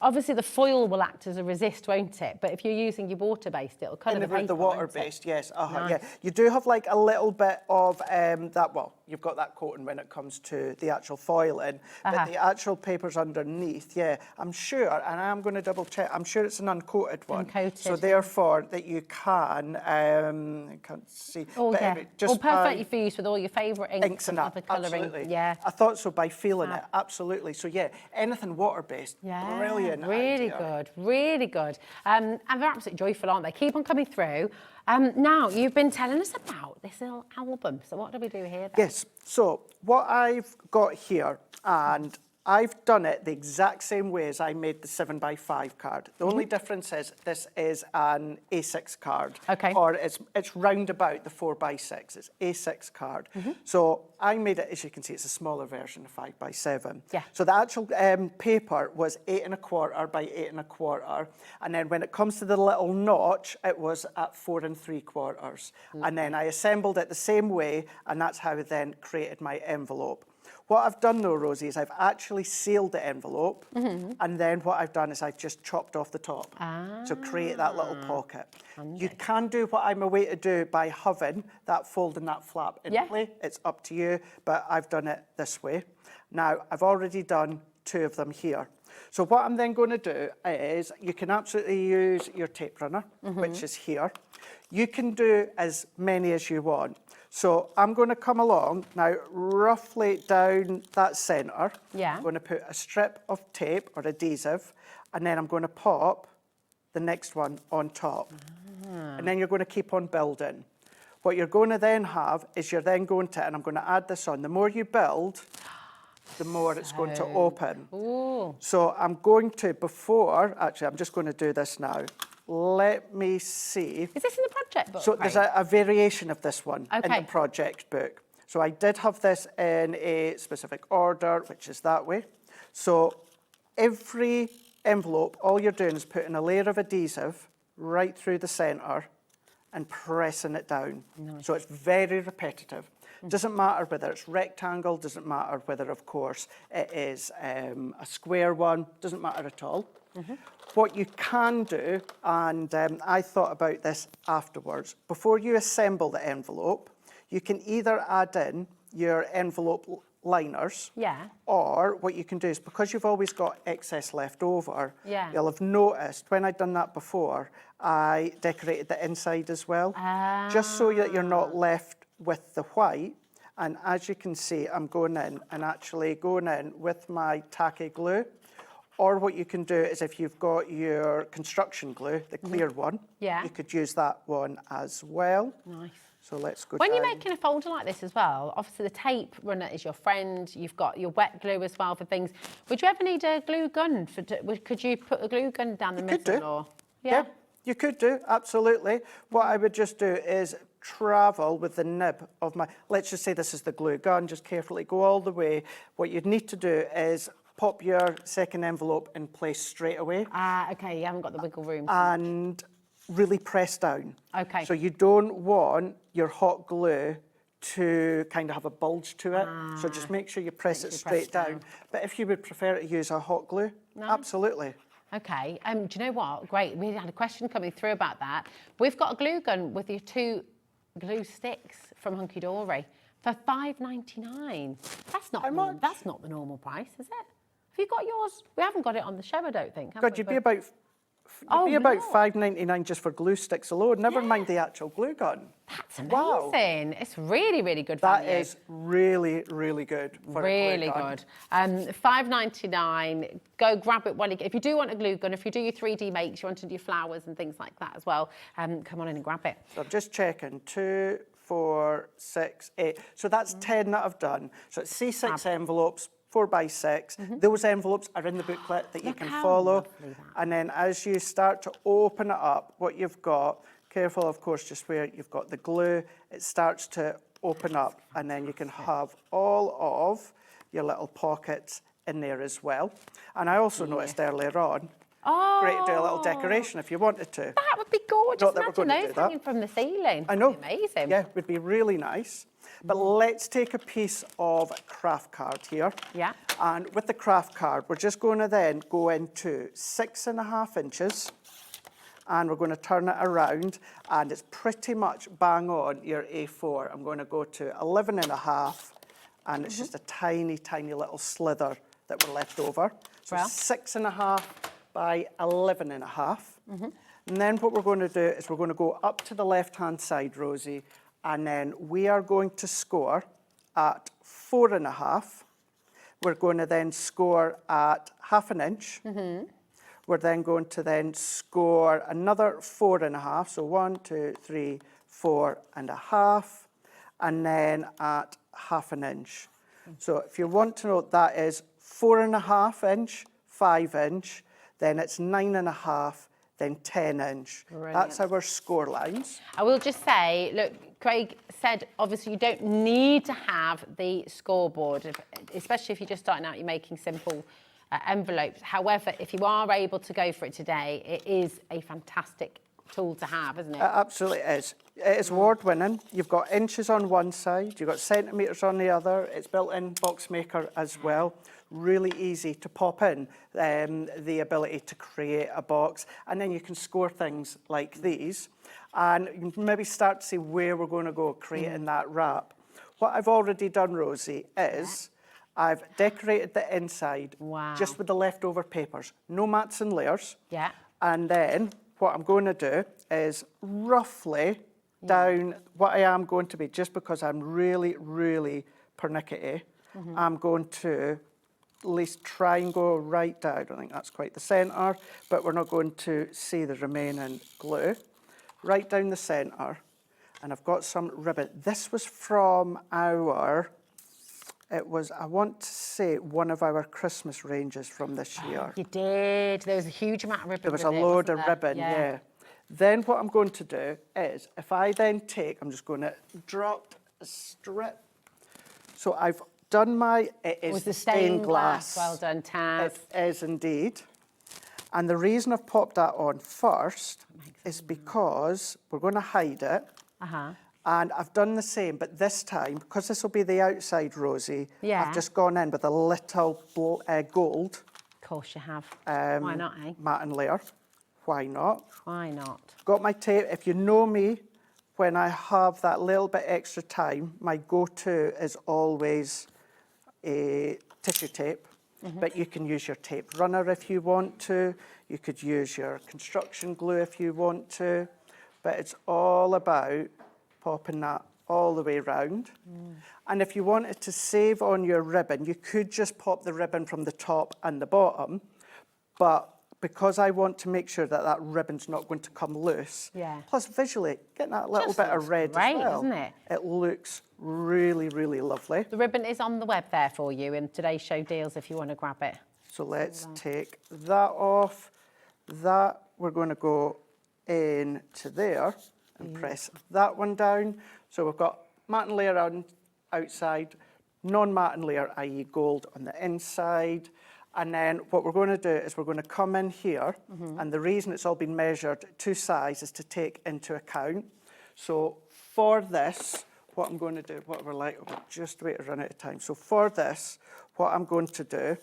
Obviously, the foil will act as a resist, won't it? But if you're using your water-based, it'll colour the paper, The won't it? water-based, yes. Nice. Yeah. You do have like a little bit of that, well, you've got that coating when it comes to the actual foiling, but the actual papers underneath, yeah, I'm sure, and I'm going to double check, I'm sure it's an uncoated one. Uncoated. So therefore, that you can, I can't see. Oh, but yeah. anyway, just perfectly for use with all your favourite inks and other colouring. absolutely. Yeah. I thought so by feeling it, absolutely. So yeah, anything water-based, brilliant Really idea. good, really good. And they're absolutely joyful, aren't they? Keep on coming through. Now, you've been telling us about this little album. So what do we do here then? Yes, so what I've got here, and I've done it the exact same way as I made the 7x5 card. The only difference is this is an A6 card. Okay. Or it's round about the 4x6. It's A6 card. So I made it, as you can see, it's a smaller version of 5x7. Yeah. So the actual paper was 8 1/4 by 8 1/4. And then when it comes to the little notch, it was at 4 3/4. And then I assembled it the same way, and that's how I then created my envelope. What I've done though, Rosie, is I've actually sealed the envelope, and then what I've done is I've just chopped off the top to create that little pocket. You can do what I'm away to do by having that fold and that flap in play. It's up to you, but I've done it this way. Now, I've already done 2 of them here. So what I'm then going to do is you can absolutely use your tape runner, which is here. You can do as many as you want. So I'm going to come along now, roughly down that centre. Yeah. I'm going to put a strip of tape or adhesive, and then I'm going to pop the next one on top. And then you're going to keep on building. What you're going to then have is you're then going to, and I'm going to add this on, the more you build, the more it's going to open. Ooh. So I'm going to, actually I'm just going to do this now. Let me see. Is this in the project book? So there's a variation of this one in Okay. the project book. So I did have this in a specific order, which is that way. So every envelope, all you're doing is putting a layer of adhesive right through the centre and pressing it down. So it's very repetitive. Doesn't matter whether it's rectangle, doesn't matter whether, of course, it is a square one, doesn't matter at all. What you can do, and I thought about this afterwards, before you assemble the envelope, you can either add in your envelope liners, or what you can do is, because you've always got excess left over, you'll have noticed when I'd done that before, I decorated the inside as well, just so that you're not left with the white. And as you can see, I'm going in and actually going in with my tacky glue. Or what you can do is, if you've got your construction glue, the clear one, you could use that one as well. Nice. So let's go When down. you're making a folder like this as well, obviously the tape runner is your friend, you've got your wet glue as well for things. Would you ever need a glue gun? Could you put a glue gun down the middle? Could do. Or, Yeah, you could do, absolutely. What I would just do is travel with the nib of my, let's just say this is the glue gun, just carefully go all the way. What you'd need to do is pop your second envelope in place straight away. Okay, you haven't got the wiggle room. And really press down. Okay. So you don't want your hot glue to kind of have a bulge to it. So just make sure you press it straight down. But if you would prefer to use a hot glue, absolutely. Okay, do you know what? Great, we had a question coming through about that. We've got a glue gun with your 2 glue sticks from Hunkydory for $5.99. That's not the normal price, is it? Have you got yours? We haven't got it on the show, I don't think. God, you'd be about $5.99 just for glue sticks alone. Never mind the actual glue gun. That's amazing. It's really, really good value. That is really, really good for really a glue gun. good. $5.99. Go grab it while you get. If you do want a glue gun, if you do your 3D makes, you want to do flowers and things like that as well. Come on in and grab it. So I'm just checking. 2, 4, 6, 8. So that's 10 that I've done. So it's C6 envelopes. 4x6. Those envelopes are in the booklet that you can follow. And then as you start to open it up, what you've got, careful of course just where you've got the glue, it starts to open up, and then you can have all of your little pockets in there as well. And I also noticed earlier on, great to do a little decoration if you wanted to. That would be gorgeous. Not that we're Imagine going to those do hanging that. from the ceiling. I know. That'd be amazing. Yeah, would be really nice. But let's take a piece of craft card here. Yeah. And with the craft card, we're just going to then go into 6.5 inches. And we're going to turn it around, and it's pretty much bang on your A4. I'm going to go to 11.5, and it's just a tiny, tiny little slither that we're left over. So Well. 6.5 by 11.5. And then what we're going to do is we're going to go up to the left-hand side, Rosie, and then we are going to score at 4.5. We're going to then score at 1/2 inch. We're then going to then score another 4.5. So 1, 2, 3, 4.5. And then at 1/2 inch. So if you want to know, that is 4.5 inch, 5 inch, then it's 9.5, then 10 inch. Brilliant. That's our score lines. I will just say, look, Craig said, obviously, you don't need to have the scoreboard, especially if you're just starting out, you're making simple envelopes. However, if you are able to go for it today, it is a fantastic tool to have, isn't it? It absolutely is. It is award-winning. You've got inches on one side, you've got centimetres on the other. It's built-in box maker as well. Really easy to pop in, the ability to create a box. And then you can score things like these. And you can maybe start to see where we're going to go creating that wrap. What I've already done, Rosie, is I've decorated the inside just with the leftover papers. No mats and layers. Yeah. And then what I'm going to do is roughly down what I am going to be, just because I'm really, really pernickety, I'm going to at least try and go right down. I don't think that's quite the centre, but we're not going to see the remaining glue. Right down the centre. And I've got some ribbon. This was from our... It was, I want to say, one of our Christmas ranges from this year. You did. There was a huge amount of ribbon. There was a load of ribbon, yeah. Then what I'm going to do is, if I then take, I'm just going to drop a strip. So I've done my, it is the stained glass. Well done, Taz. It is indeed. And the reason I've popped that on first is because we're going to hide it. And I've done the same, but this time, because this will be the outside, Rosie, I've just gone in with a little gold. Of course you have. Why not, eh? Matte and layer. Why not? Why not? Got my tape. If you know me, when I have that little bit extra time, my go-to is always a tissue tape. But you can use your tape runner if you want to. You could use your construction glue if you want to. But it's all about popping that all the way round. And if you wanted to save on your ribbon, you could just pop the ribbon from the top and the bottom. But because I want to make sure that that ribbon's not going to come loose, plus visually, getting that little bit of red great, as well, isn't it? It looks really, really lovely. The ribbon is on the web there for you in today's show deals if you want to grab it. So let's take that off. That we're going to go into there and press that one down. So we've got matte and layer on outside, non-matte and layer, i.e. gold on the inside. And then what we're going to do is we're going to come in here, and the reason it's all been measured to size is to take into account. So for this, what I'm going to do, what we're like, just wait to run out of time. So for this, what I'm going to do,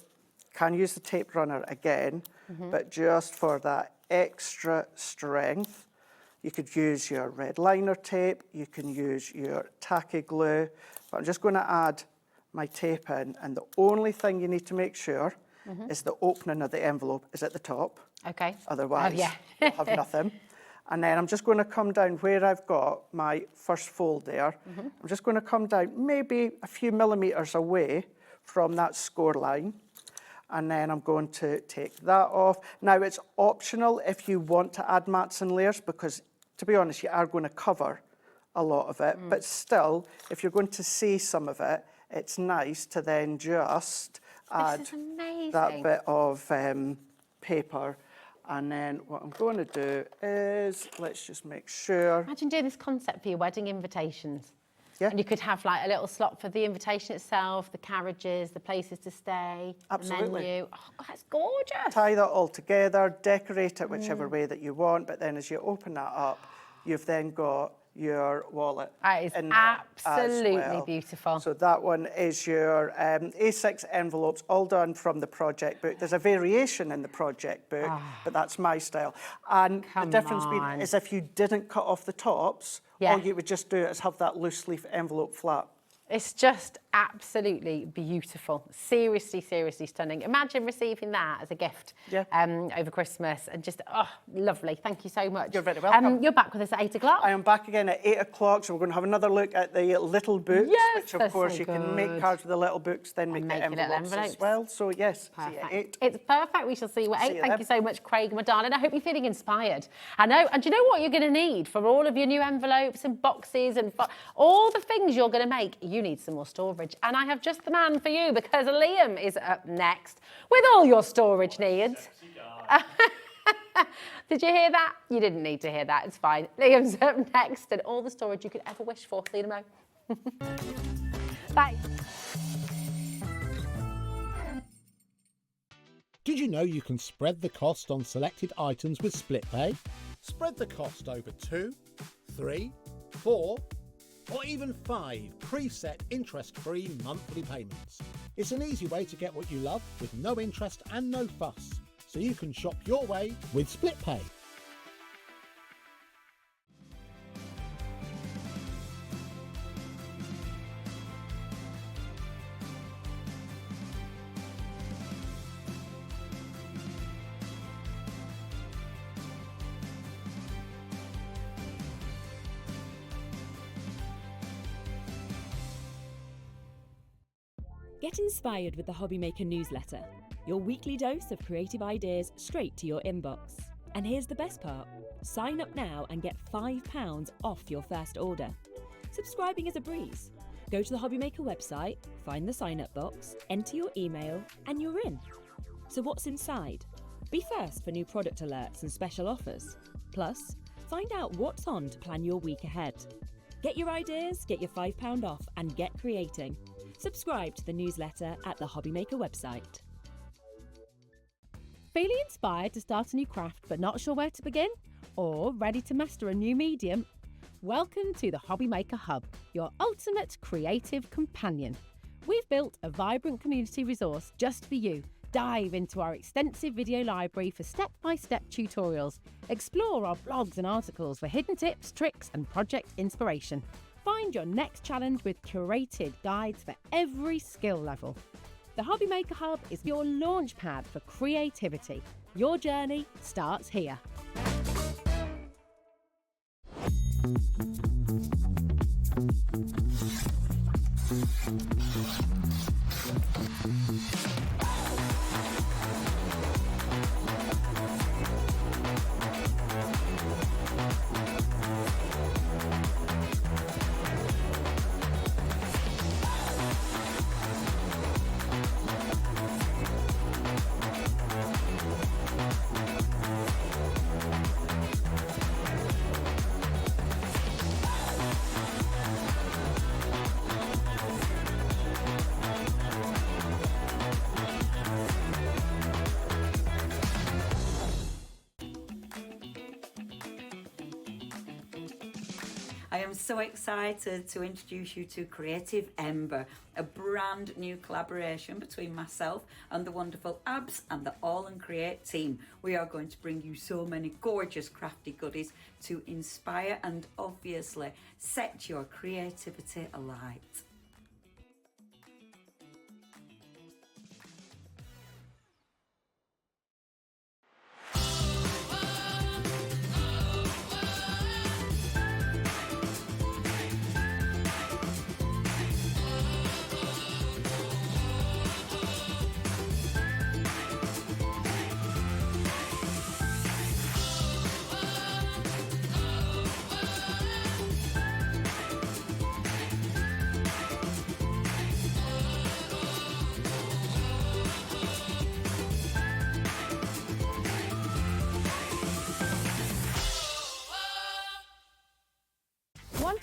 can use the tape runner again, but just for that extra strength, you could use your red liner tape, you can use your tacky glue, but I'm just going to add my tape in, and the only thing you need to make sure is the opening of the envelope is at the top. Okay. Otherwise, you'll have nothing. And then I'm just going to come down where I've got my first fold there. I'm just going to come down maybe a few millimetres away from that score line. And then I'm going to take that off. Now, it's optional if you want to add mats and layers, because, to be honest, you are going to cover a lot of it. But still, if you're going to see some of it, it's nice to then just add that bit of paper. And then what I'm going to do is, let's just make sure. Imagine doing this concept for your wedding invitations. Yeah. And you could have like a little slot for the invitation itself, the carriages, the places to stay, Absolutely. the menu. Oh, God, that's gorgeous. Tie that all together, decorate it whichever way that you want, but then as you open that up, you've then got your wallet. That is in there absolutely as well. beautiful. So that one is your A6 envelopes, all done from the project book. There's a variation in the project book, but that's my style. And the difference being is if you didn't cut off the tops, all you would just do is have that loose leaf envelope flat. It's just absolutely beautiful. Seriously, seriously stunning. Imagine receiving that as a gift over Christmas and just, lovely. Thank you so much. You're very welcome. You're back with us at 8 o'clock. I am back again at 8 o'clock, so we're going to have another look at the little books, which of course you can make cards with the little books, then make the envelopes as well. So yes, see you at 8. It's perfect. We shall see you at 8. you Thank then. you so much, Craig, my darling. I hope you're feeling inspired. I know. And do you know what you're going to need for all of your new envelopes and boxes and all the things you're going to make? You need some more storage. And I have just the man for you because Liam is up next with all your storage needs. Did you hear that? You didn't need to hear that. It's fine. Liam's up next and all the storage you could ever wish for. See you tomorrow. Bye. Did you know you can spread the cost on selected items with split pay? Spread the cost over 2, 3, 4, or even 5 preset interest-free monthly payments. It's an easy way to get what you love with no interest and no fuss, so you can shop your way with split pay. Get inspired with the Hobby Maker newsletter, your weekly dose of creative ideas straight to your inbox. And here's the best part. Sign up now and get £5 off your first order. Subscribing is a breeze. Go to the Hobby Maker website, find the sign-up box, enter your email, and you're in. So what's inside? Be first for new product alerts and special offers. Plus, find out what's on to plan your week ahead. Get your ideas, get your £5 off, and get creating. Subscribe to the newsletter at the Hobby Maker website. Feeling inspired to start a new craft but not sure where to begin? Or ready to master a new medium? Welcome to the Hobby Maker Hub, your ultimate creative companion. We've built a vibrant community resource just for you. Dive into our extensive video library for step-by-step tutorials. Explore our blogs and articles for hidden tips, tricks and project inspiration. Find your next challenge with curated guides for every skill level. The Hobby Maker Hub is your launch pad for creativity. Your journey starts here. I am so excited to introduce you to Creative Ember, a brand new collaboration between myself and the wonderful Abs and the All and Create team. We are going to bring you so many gorgeous crafty goodies to inspire and obviously set your creativity alight.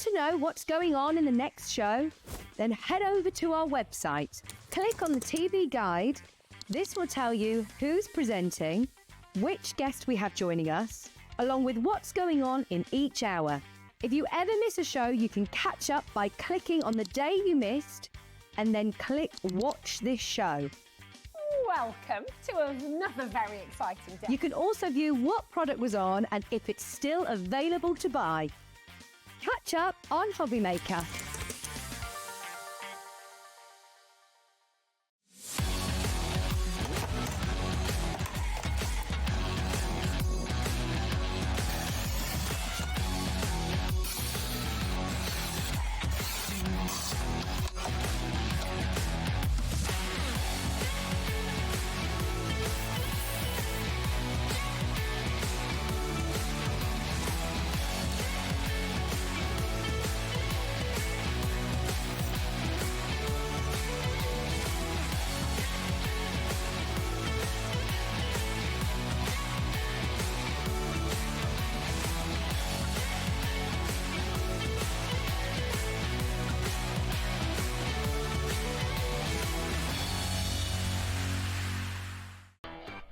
to know what's going on in the next show? Then head over to our website. Click on the TV guide. This will tell you who's presenting, which guest we have joining us, along with what's going on in each hour. If you ever miss a show, you can catch up by clicking on the day you missed and then click Watch This Show. Welcome to another very exciting day. You can also view what product was on and if it's still available to buy. Catch up on Hobby Maker.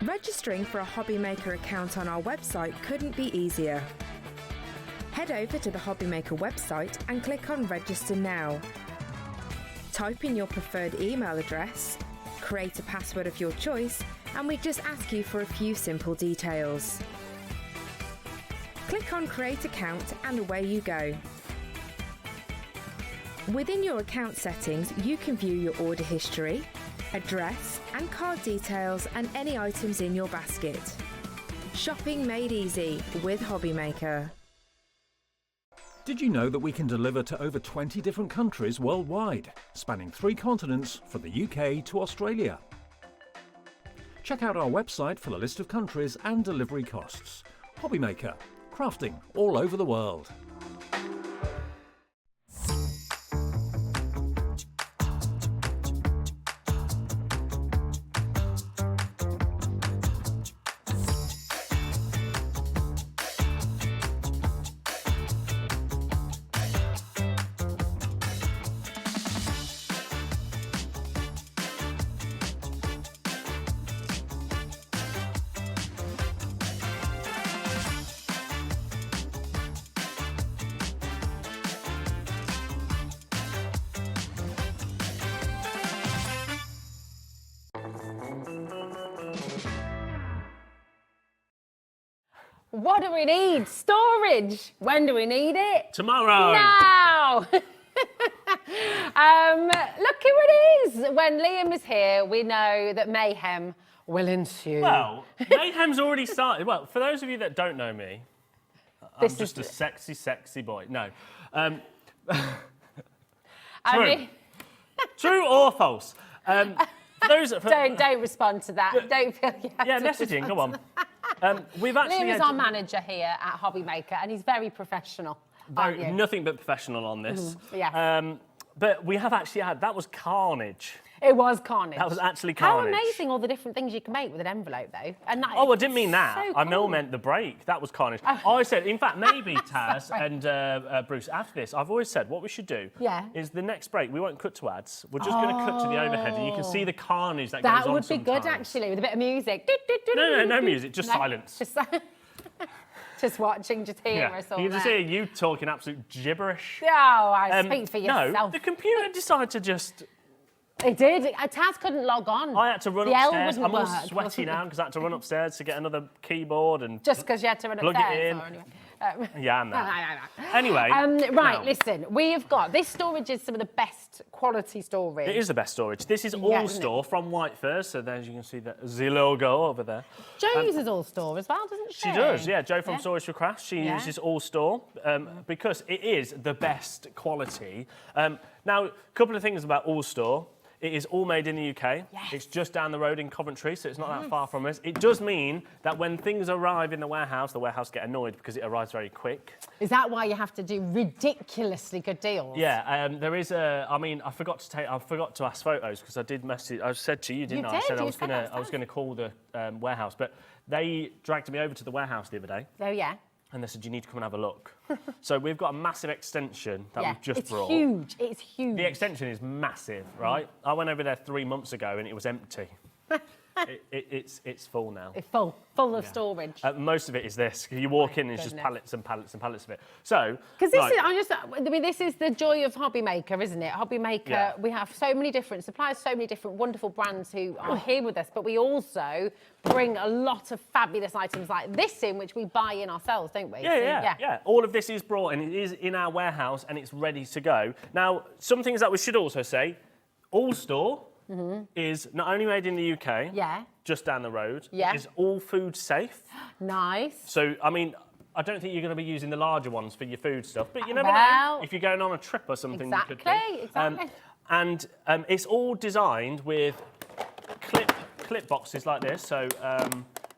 Registering for a Hobby Maker account on our website couldn't be easier. Head over to the Hobby Maker website and click on Register Now. Type in your preferred email address, create a password of your choice, and we just ask you for a few simple details. Click on Create Account and away you go. Within your account settings, you can view your order history, address and card details and any items in your basket. Shopping made easy with Hobby Maker. Did you know that we can deliver to over 20 different countries worldwide, spanning 3 continents from the UK to Australia? Check out our website for the list of countries and delivery costs. Hobby Maker, crafting all over the world. What do we need? Storage. When do we need it? Tomorrow. Now. Look who it is. When Liam is here, we know that mayhem will ensue. Well, mayhem's already started. Well, for those of you that don't know me, I'm just a sexy, sexy boy. No. True or false? Don't respond to that. Don't feel you have to messaging, go on. We've actually Liam is our manager here at Hobby Maker, and he's very professional. Nothing but professional on this. Yeah. But we have actually had, that was carnage. It was carnage. That was actually carnage. How amazing all the different things you can make with an envelope, though. And that, I didn't mean that. So I cool. meant the break. That was carnage. I said, in fact, maybe Taz and Bruce, after this, I've always said what we should do is the next break, we won't cut to ads. We're just going to cut to the overhead and you can see the carnage that goes on That would be sometimes. good, actually, with a bit of music. No music, just silence. Just watching, just hearing us all You can just hear you talking absolute gibberish. Oh, I speak for yourself. No, the computer decided to just... It did. Taz couldn't log on. I had to run the upstairs. L I'm all work, sweaty now because I had to run upstairs to get another keyboard and just because you had to run plug upstairs. it in. Anyway. Yeah, I know. Anyway. Right, listen. We have got this storage is some of the best quality storage. It is the best storage. This is Allstore from Whitefurs, so there you can see the Z logo over there. Jo uses Allstore as well, doesn't she? She does, yeah. Jo from Storage for Crafts, she uses Allstore because it is the best quality. Now, a couple of things about Allstore. It is all made in the UK. Yes. It's just down the road in Coventry, so it's not that far from us. It does mean that when things arrive in the warehouse get annoyed because it arrives very quick. Is that why you have to do ridiculously good deals? Yeah, there is a. I mean, I forgot to ask photos because I did message. I said to you, didn't I? I said I was going to call the warehouse, but they dragged me over to the warehouse the other day. Oh yeah. and they said, you need to come and have a look. So we've got a massive extension that we've just brought. Huge. It's huge. The extension is massive, right? I went over there 3 months ago and it was empty. It's full now. It's full of storage. Most of it is this. You walk in and it's just pallets and pallets and pallets of it. So, because this is the joy of Hobby Maker, isn't it? Hobby Maker, we have so many different suppliers, so many different wonderful brands who are here with us, but we also bring a lot of fabulous items like this in, which we buy in ourselves, don't we? Yeah. All of this is brought and it is in our warehouse and it's ready to go. Now, some things that we should also say, Allstore is not only made in the UK, just down the road, it is all food safe. Nice. So, I mean, I don't think you're going to be using the larger ones for your food stuff, but you never know. If you're going on a trip or something, you could be. Exactly. And it's all designed with clip boxes like this. So,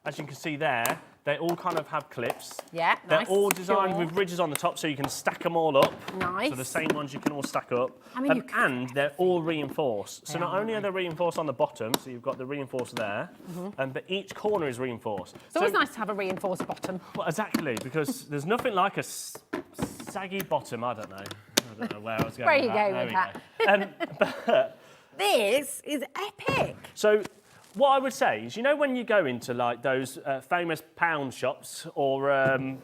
as you can see there, they all kind of have clips. Yeah, They're all designed with ridges on the top so you can stack them all up. Nice. So the same ones you can all stack up. I mean, and they're all reinforced. So not only are they reinforced on the bottom, so you've got the reinforced there, but each corner is reinforced. It's always nice to have a reinforced bottom. Well, exactly, because there's nothing like a saggy bottom. I don't know where I was going Where are with you that. going with that? This is epic. So what I would say is, you know, when you go into like those famous pound shops or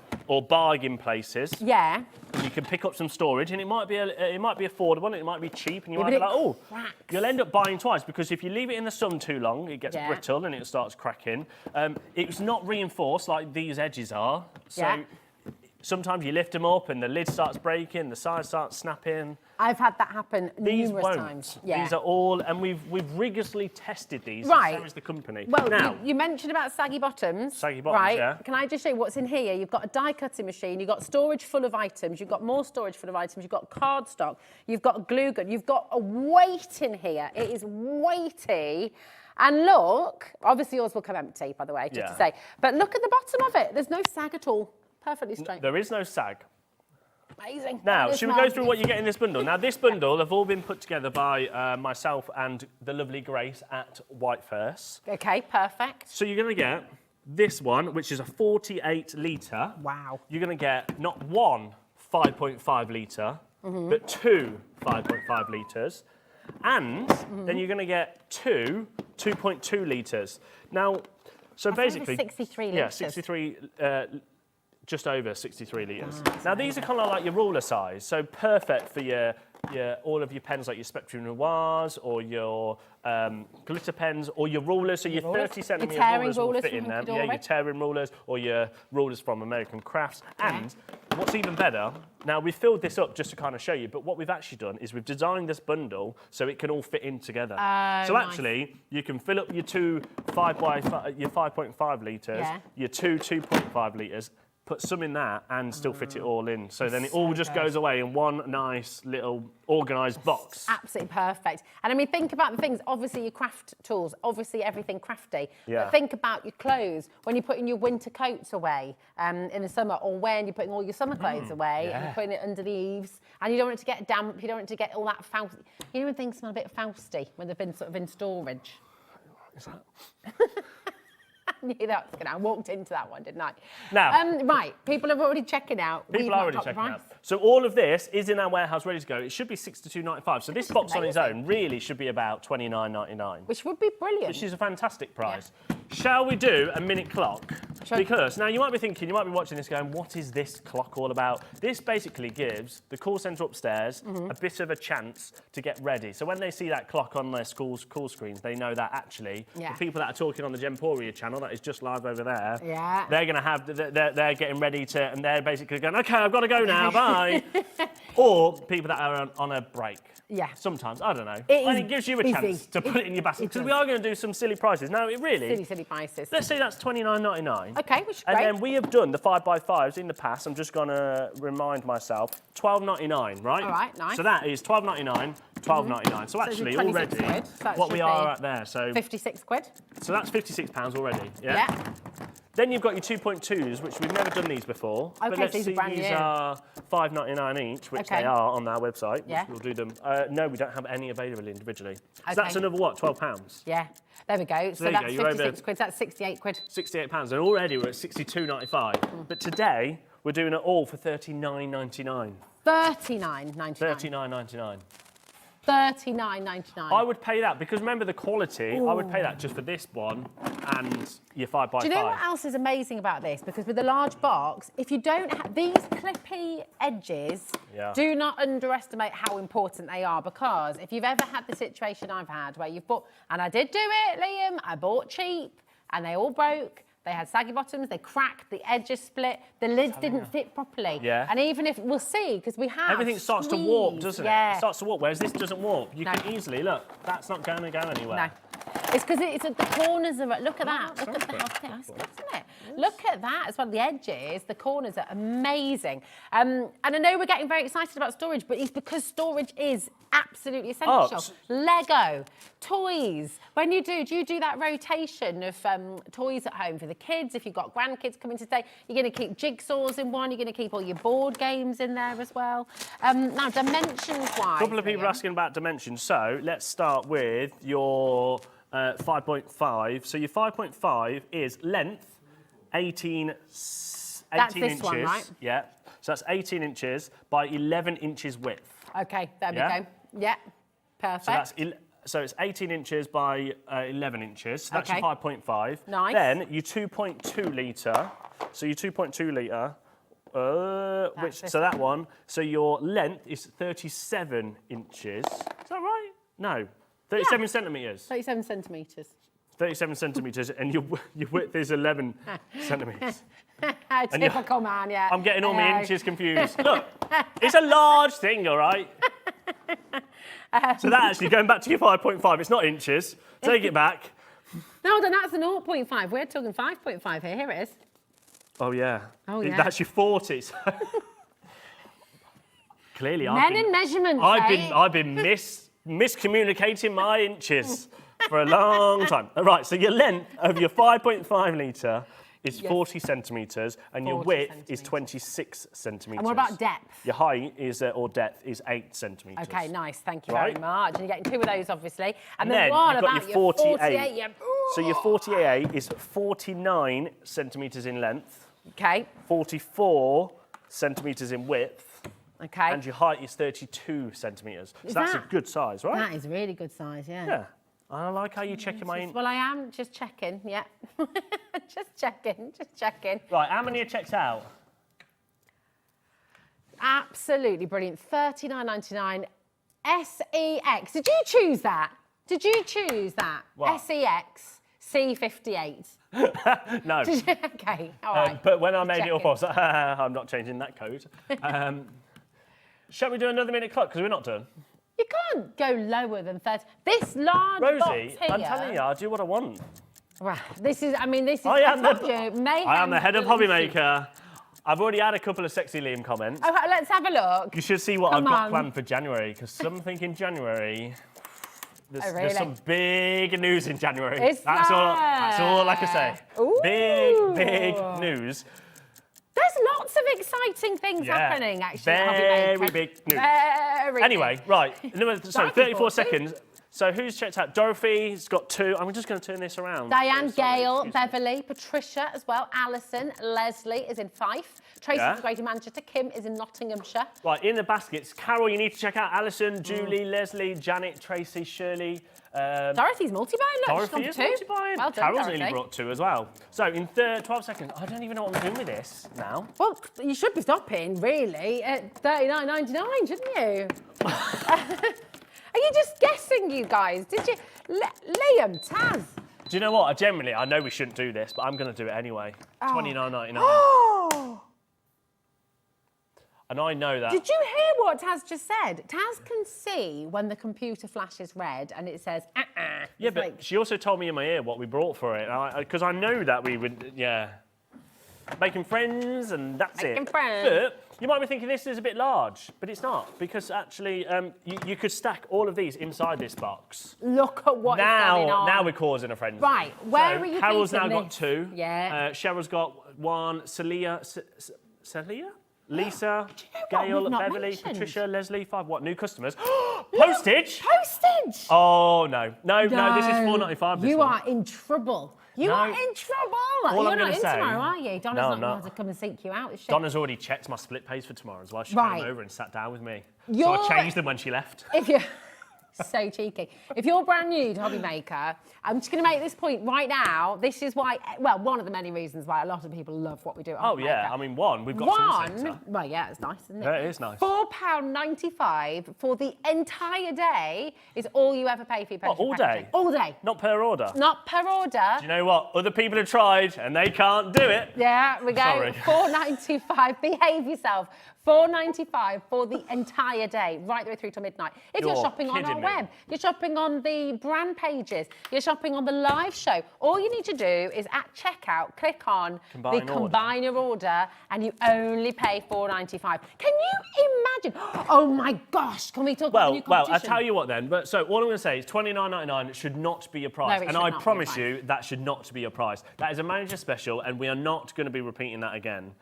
bargain places, and you can pick up some storage, and it might be affordable, and it might be cheap, and you might be like, oh, you'll end up buying twice because if you leave it in the sun too long, it gets brittle and it starts cracking. It's not reinforced like these edges are, so sometimes you lift them up and the lid starts breaking, the sides start snapping. I've had that happen numerous times. These are all, and we've rigorously tested these. Right. So is the company. Well, now, you mentioned about saggy bottoms. Saggy bottoms, right? yeah. Can I just show you what's in here? You've got a die cutting machine, you've got storage full of items, you've got more storage full of items, you've got cardstock, you've got a glue gun, you've got a weight in here. It is weighty. And look, obviously yours will come empty, by the way, just to say. But look at the bottom of it. There's no sag at all. Perfectly straight. There is no sag. Amazing. Now, should we go through what you get in this bundle? Now, this bundle have all been put together by myself and the lovely Grace at Whiteface. Okay, perfect. So you're going to get this one, which is a 48 litre. Wow. You're going to get not one 5.5 litre, but two 5.5 litres. And then you're going to get two 2.2 litres. Now, so basically... 63 litres. Yeah, 63 just over 63 litres. Now, these are kind of like your ruler size, so perfect for your all of your pens, like your Spectrum Noirs or your glitter pens or your rulers. So your 30 centimetre rulers will fit in them. Yeah, your tearing rulers or your rulers from American Crafts. And what's even better, now we've filled this up just to kind of show you, but what we've actually done is we've designed this bundle so it can all fit in together. So actually, you can fill up your two 5.5 litres, your two 2.5 litres, put some in that and still fit it all in. So then it all just goes away in one nice little organised box. Absolutely perfect. And I mean, think about the things, obviously your craft tools, obviously everything crafty, but think about your clothes, when you're putting your winter coats away in the summer, or when you're putting all your summer clothes away and you're putting it under the eaves, and you don't want it to get damp, you don't want it to get all that fausty. You know when things smell a bit fausty, when they've been sort of in storage? Is that... I knew that was going to. I walked into that one, didn't I? Now, right, people are already checking out. People are already checking out. So all of this is in our warehouse, ready to go. It should be £62.95. So this box on its own really should be about £29.99. Which would be brilliant. Which is a fantastic price. Yeah. Shall we do a minute clock? Sure. Because now you might be thinking, you might be watching this going, what is this clock all about? This basically gives the call centre upstairs a bit of a chance to get ready. So when they see that clock on their school's call screens, they know that actually the people that are talking on the Gemporia channel, that is just live over there, they're going to have, they're getting ready to, and they're basically going, OK, I've got to go now, bye. Or people that are on a break. Yeah. Sometimes, I don't know. And it gives you a chance to put it in your basket. Because we are going to do some silly prices. Now, it really... Silly prices. Let's say that's £29.99. OK, which is great. And then we have done the 5x5s in the past. I'm just going to remind myself. £12.99, right? All right, nice. So that is £12.99, £12.99. So actually, already, what we are at there. So 56 quid. So that's £56 already, yeah? Then you've got your 2.2s, which we've never done these before. Okay, but let's these see, are brand these new. are £5.99 each, which they are on our website. Yeah. We'll do them. No, we don't have any available individually. Okay. So that's another, what, £12? Yeah, there we go. So there that's you go. 56 quid, that's 68 quid. £68, and already we're at £62.95. But today, we're doing it all for $39.99. $39.99. $39.99. $39.99. I would pay that because remember the quality. I would pay that just for this one and your 5x5. Do you know what else is amazing about this? Because with the large box, if you don't have these clippy edges, do not underestimate how important they are. Because if you've ever had the situation I've had where you've bought, and I did do it, Liam, I bought cheap and they all broke. They had saggy bottoms, they cracked, the edges split, the lids didn't fit properly. Yeah. And even if, we'll see, because we have everything starts to warp, doesn't it? Yeah. It starts to warp, whereas this doesn't warp. You can easily, look, that's not going to go anywhere. No. It's because it's at the corners of it. Look at that. Look at that. That's good, isn't it? Look at that as well. The edges, the corners are amazing. And I know we're getting very excited about storage, but it's because storage is absolutely essential. Lego, toys. When you do you do that rotation of toys at home for the kids? If you've got grandkids coming to stay, you're going to keep jigsaws in one. You're going to keep all your board games in there as well. Now, dimensions-wise. A couple of people asking about dimensions. So let's start with your 5.5. So your 5.5 is length 18 That's inches. this one, right? Yeah. So that's 18 inches by 11 inches width. Okay, there we go. Yeah, perfect. So it's 18 inches by 11 inches. So that's Okay. your 5.5. Nice. Then your 2.2 litre. So your 2.2 litre. So that one. So your length is 37 inches. Is that right? No. 37 centimetres. 37 centimetres. 37 centimetres, and your width is 11 centimetres. Typical man, yeah. I'm getting all my inches confused. Look, it's a large thing, all right? So that actually, going back to your 5.5, it's not inches. Take it back. No, then that's a 0.5. We're talking 5.5 here. Here it is. Oh, yeah. Oh, yeah. That's your 40. So clearly, Men in measurements, I've been miscommunicating my inches for a long time. Right, so your length of your 5.5 litre is 40 centimetres, and your width is 26 centimetres. And what about depth? Your height is, or depth, is 8 centimetres. Okay, nice. Thank you very much. And you're getting two of those, obviously. And then what you've got about your 48. Yeah. So your 48 is 49 centimetres in length. Okay. 44 centimetres in width. Okay. And your height is 32 centimetres. So that's a good size, right? That is a really good size, yeah. Yeah. I like how you're checking my... Well, I am just checking, yeah. just checking. Right, how many are checked out? Absolutely brilliant. $39.99. SEX. Did you choose that? What? SEX C58. No. Okay, all right. But when I made it up, I was like, I'm not changing that code. Shall we do another minute clock? Because we're not done. You can't go lower than 30. This large Rosie, box here. I'm telling you, I'll do what I want. Right, this is, I am the head of Hobby Maker. I've already had a couple of sexy Liam comments. Oh, let's have a look. You should see what I've got planned for January, because something in January... There's some big news in January. That's all I can say. Ooh. Big news. There's lots of exciting things happening, actually. Very big news. Anyway, right. Sorry, 34 seconds. So who's checked out? Dorothy's got 2. I'm just going to turn this around. Diane, Gail, Beverly, Patricia as well. Alison, Leslie is in Fife. Tracy's in Greater Manchester. Kim is in Nottinghamshire. Right, in the baskets. Carol, you need to check out Alison, Julie, Leslie, Janet, Tracy, Shirley. Dorothy's multi-buying. Dorothy is multi-buying. Well done, Carol's Dorothy. nearly brought 2 as well. So in 12 seconds, I don't even know what I'm doing with this now. Well, you should be stopping, really, at $39.99, shouldn't you? Are you just guessing, you guys? Did you... Liam, Taz. Do you know what? I know we shouldn't do this, but I'm going to do it anyway. $29.99. Oh! And I know that. Did you hear what Taz just said? Taz can see when the computer flashes red and it says, Yeah, but she also told me in my ear what we brought for it. Because I know that we would, making friends and that's it. Making friends. But you might be thinking this is a bit large, but it's not. Because actually, you could stack all of these inside this box. Look at what is going on. Now we're causing a frenzy. Right, where are you Carol's keeping now got this? 2. Yeah. Cheryl's got 1. Celia? Lisa, what Gail, we've not Beverly, mentioned? Patricia, Leslie, 5 what? New customers. Postage? Postage! Oh, no, this is £4.95. You are in trouble. You are in trouble. All You're I'm not gonna in say- tomorrow, are you? Donna's No, not I'm not. going to come and seek you out, is she? Donna's already checked my split pays for tomorrow as well. She Right. came over and sat down with me. So You're- I changed them when she left. If you're so cheeky. If you're brand new to Hobby Maker, I'm just going to make this point right now. This is why, well, one of the many reasons why a lot of people love what we do at Hobby Maker. I mean, we've got some centre. Well, yeah, it's nice, isn't it? Yeah, it is nice. £4.95 for the entire day is all you ever pay for your What, all packaging. day? All day. Not per order. Not per order. Do you know what? Other people have tried and they can't do it. Yeah, we go. Sorry. £4.95. Behave yourself. £4.95 for the entire day, right the way through till midnight. If you're You're shopping on our kidding me. web, you're shopping on the brand pages, you're shopping on the live show, all you need to do is at checkout, click on Combine the order. combine your order, and you only pay £4.95. Can you imagine? Oh my gosh, can we talk about the new Well, competition? I'll tell you what then. But so all I'm going to say is £29.99 should not be your price. No, it and should I not be promise your you that should not be your price. That is a manager special and we are not going to be repeating that again.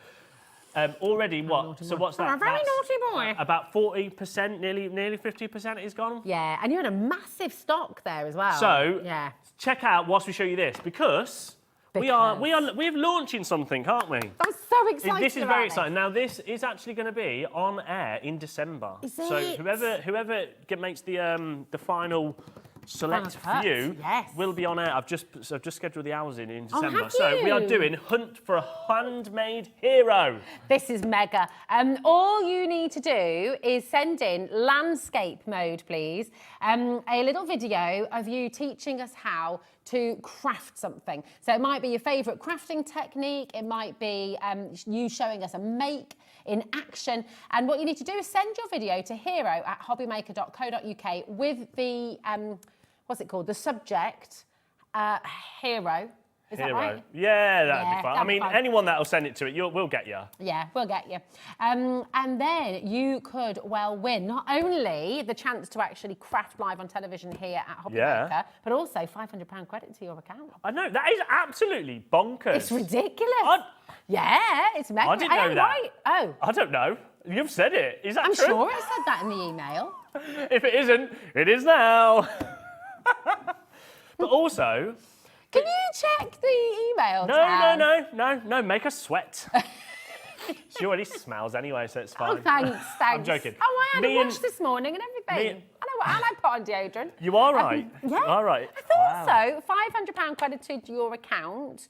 Already, what? So what's that? You're a very That's naughty boy. About 40%, nearly 50% is gone. Yeah, and you had a massive stock there as well. So yeah. check out whilst we show you this because we're launching something, aren't we? I'm so excited. This is about very exciting. Now, this is actually going to be on air in December. Is so it? whoever makes the final select Final few cuts, will be on air. I've just scheduled the hours in Oh, December. have So we are you? doing Hunt for a Handmade Hero. This is mega. All you need to do is send in landscape mode, please. A little video of you teaching us how to craft something. So it might be your favourite crafting technique. It might be you showing us a make in action. And what you need to do is send your video to hero@hobbymaker.co.uk with the, what's it called? The subject, hero. Is that right? Yeah, that'd Yeah, be fun. that'd be fun. Anyone that'll send it to it, we'll get you. Yeah, we'll get you. And then you could well win not only the chance to actually craft live on television here at Hobby Maker, but also £500 credit to your account. I know, that is absolutely bonkers. It's ridiculous. Yeah, it's mega. I didn't know am that. Right. Oh. I don't know. You've said it. Is that I'm true? sure it said that in the email. If it isn't, it is now. But also... Can you check the email? No, make us sweat. She already smells anyway, so it's fine. Oh, thanks. I'm joking. Oh, I had Me a and- wash this morning and everything. I put on deodorant. You are right. Yeah. You are right. I thought so. £500 credited to your account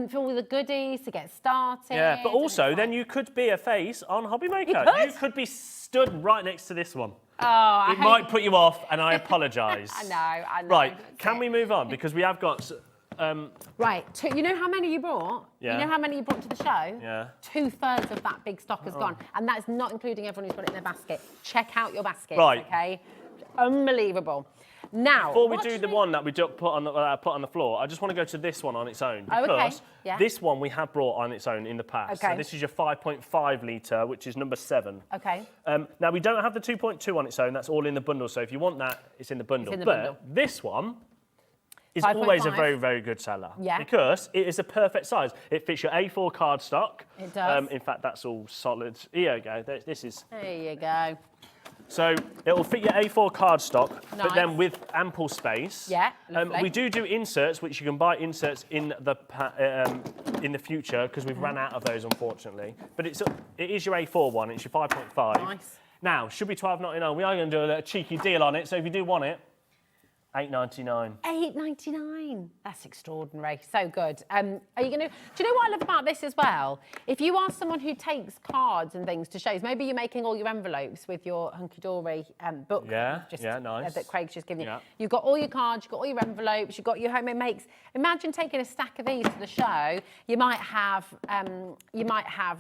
for all the goodies to get started. Yeah, but also then you could be a face on Hobby Maker. You could be stood right next to this one. Oh, It might put you off, and I apologise. I know. Right, can we move on? Because we have got... Right, you know how many you brought? Yeah. You know how many you brought to the show? Yeah. 2/3 of that big stock has gone. And that is not including everyone who's got it in their basket. Check out your basket, Right. okay? Unbelievable. Now, Before we do the one that we put on the floor, I just want to go to this one on its own. Oh, okay. Because Yeah. this one we have brought on its own in the past. Okay. So this is your 5.5 litre, which is number 7. Okay. Now, we don't have the 2.2 on its own. That's all in the bundle. So if you want that, it's in the bundle. in the but bundle. this one is 5.5. always a very, very good seller. Yeah. Because it is a perfect size. It fits your A4 cardstock. It does. In fact, that's all solid. Here you go. This is... There you go. So it will fit your A4 cardstock, Nice. but then with ample space. Yeah, lovely. We do inserts, which you can buy inserts in the future because we've run out of those, unfortunately. But it is your A4 one. It's your 5.5. Nice. Now, should be £12.99. We are going to do a little cheeky deal on it. So if you do want it, £8.99. £8.99. That's extraordinary. So good. Are you going to... Do you know what I love about this as well? If you are someone who takes cards and things to shows, maybe you're making all your envelopes with your Hunkydory book. Yeah, nice. That Craig's just given you. Yeah. You've got all your cards, you've got all your envelopes, you've got your homemade makes. Imagine taking a stack of these to the show. You might have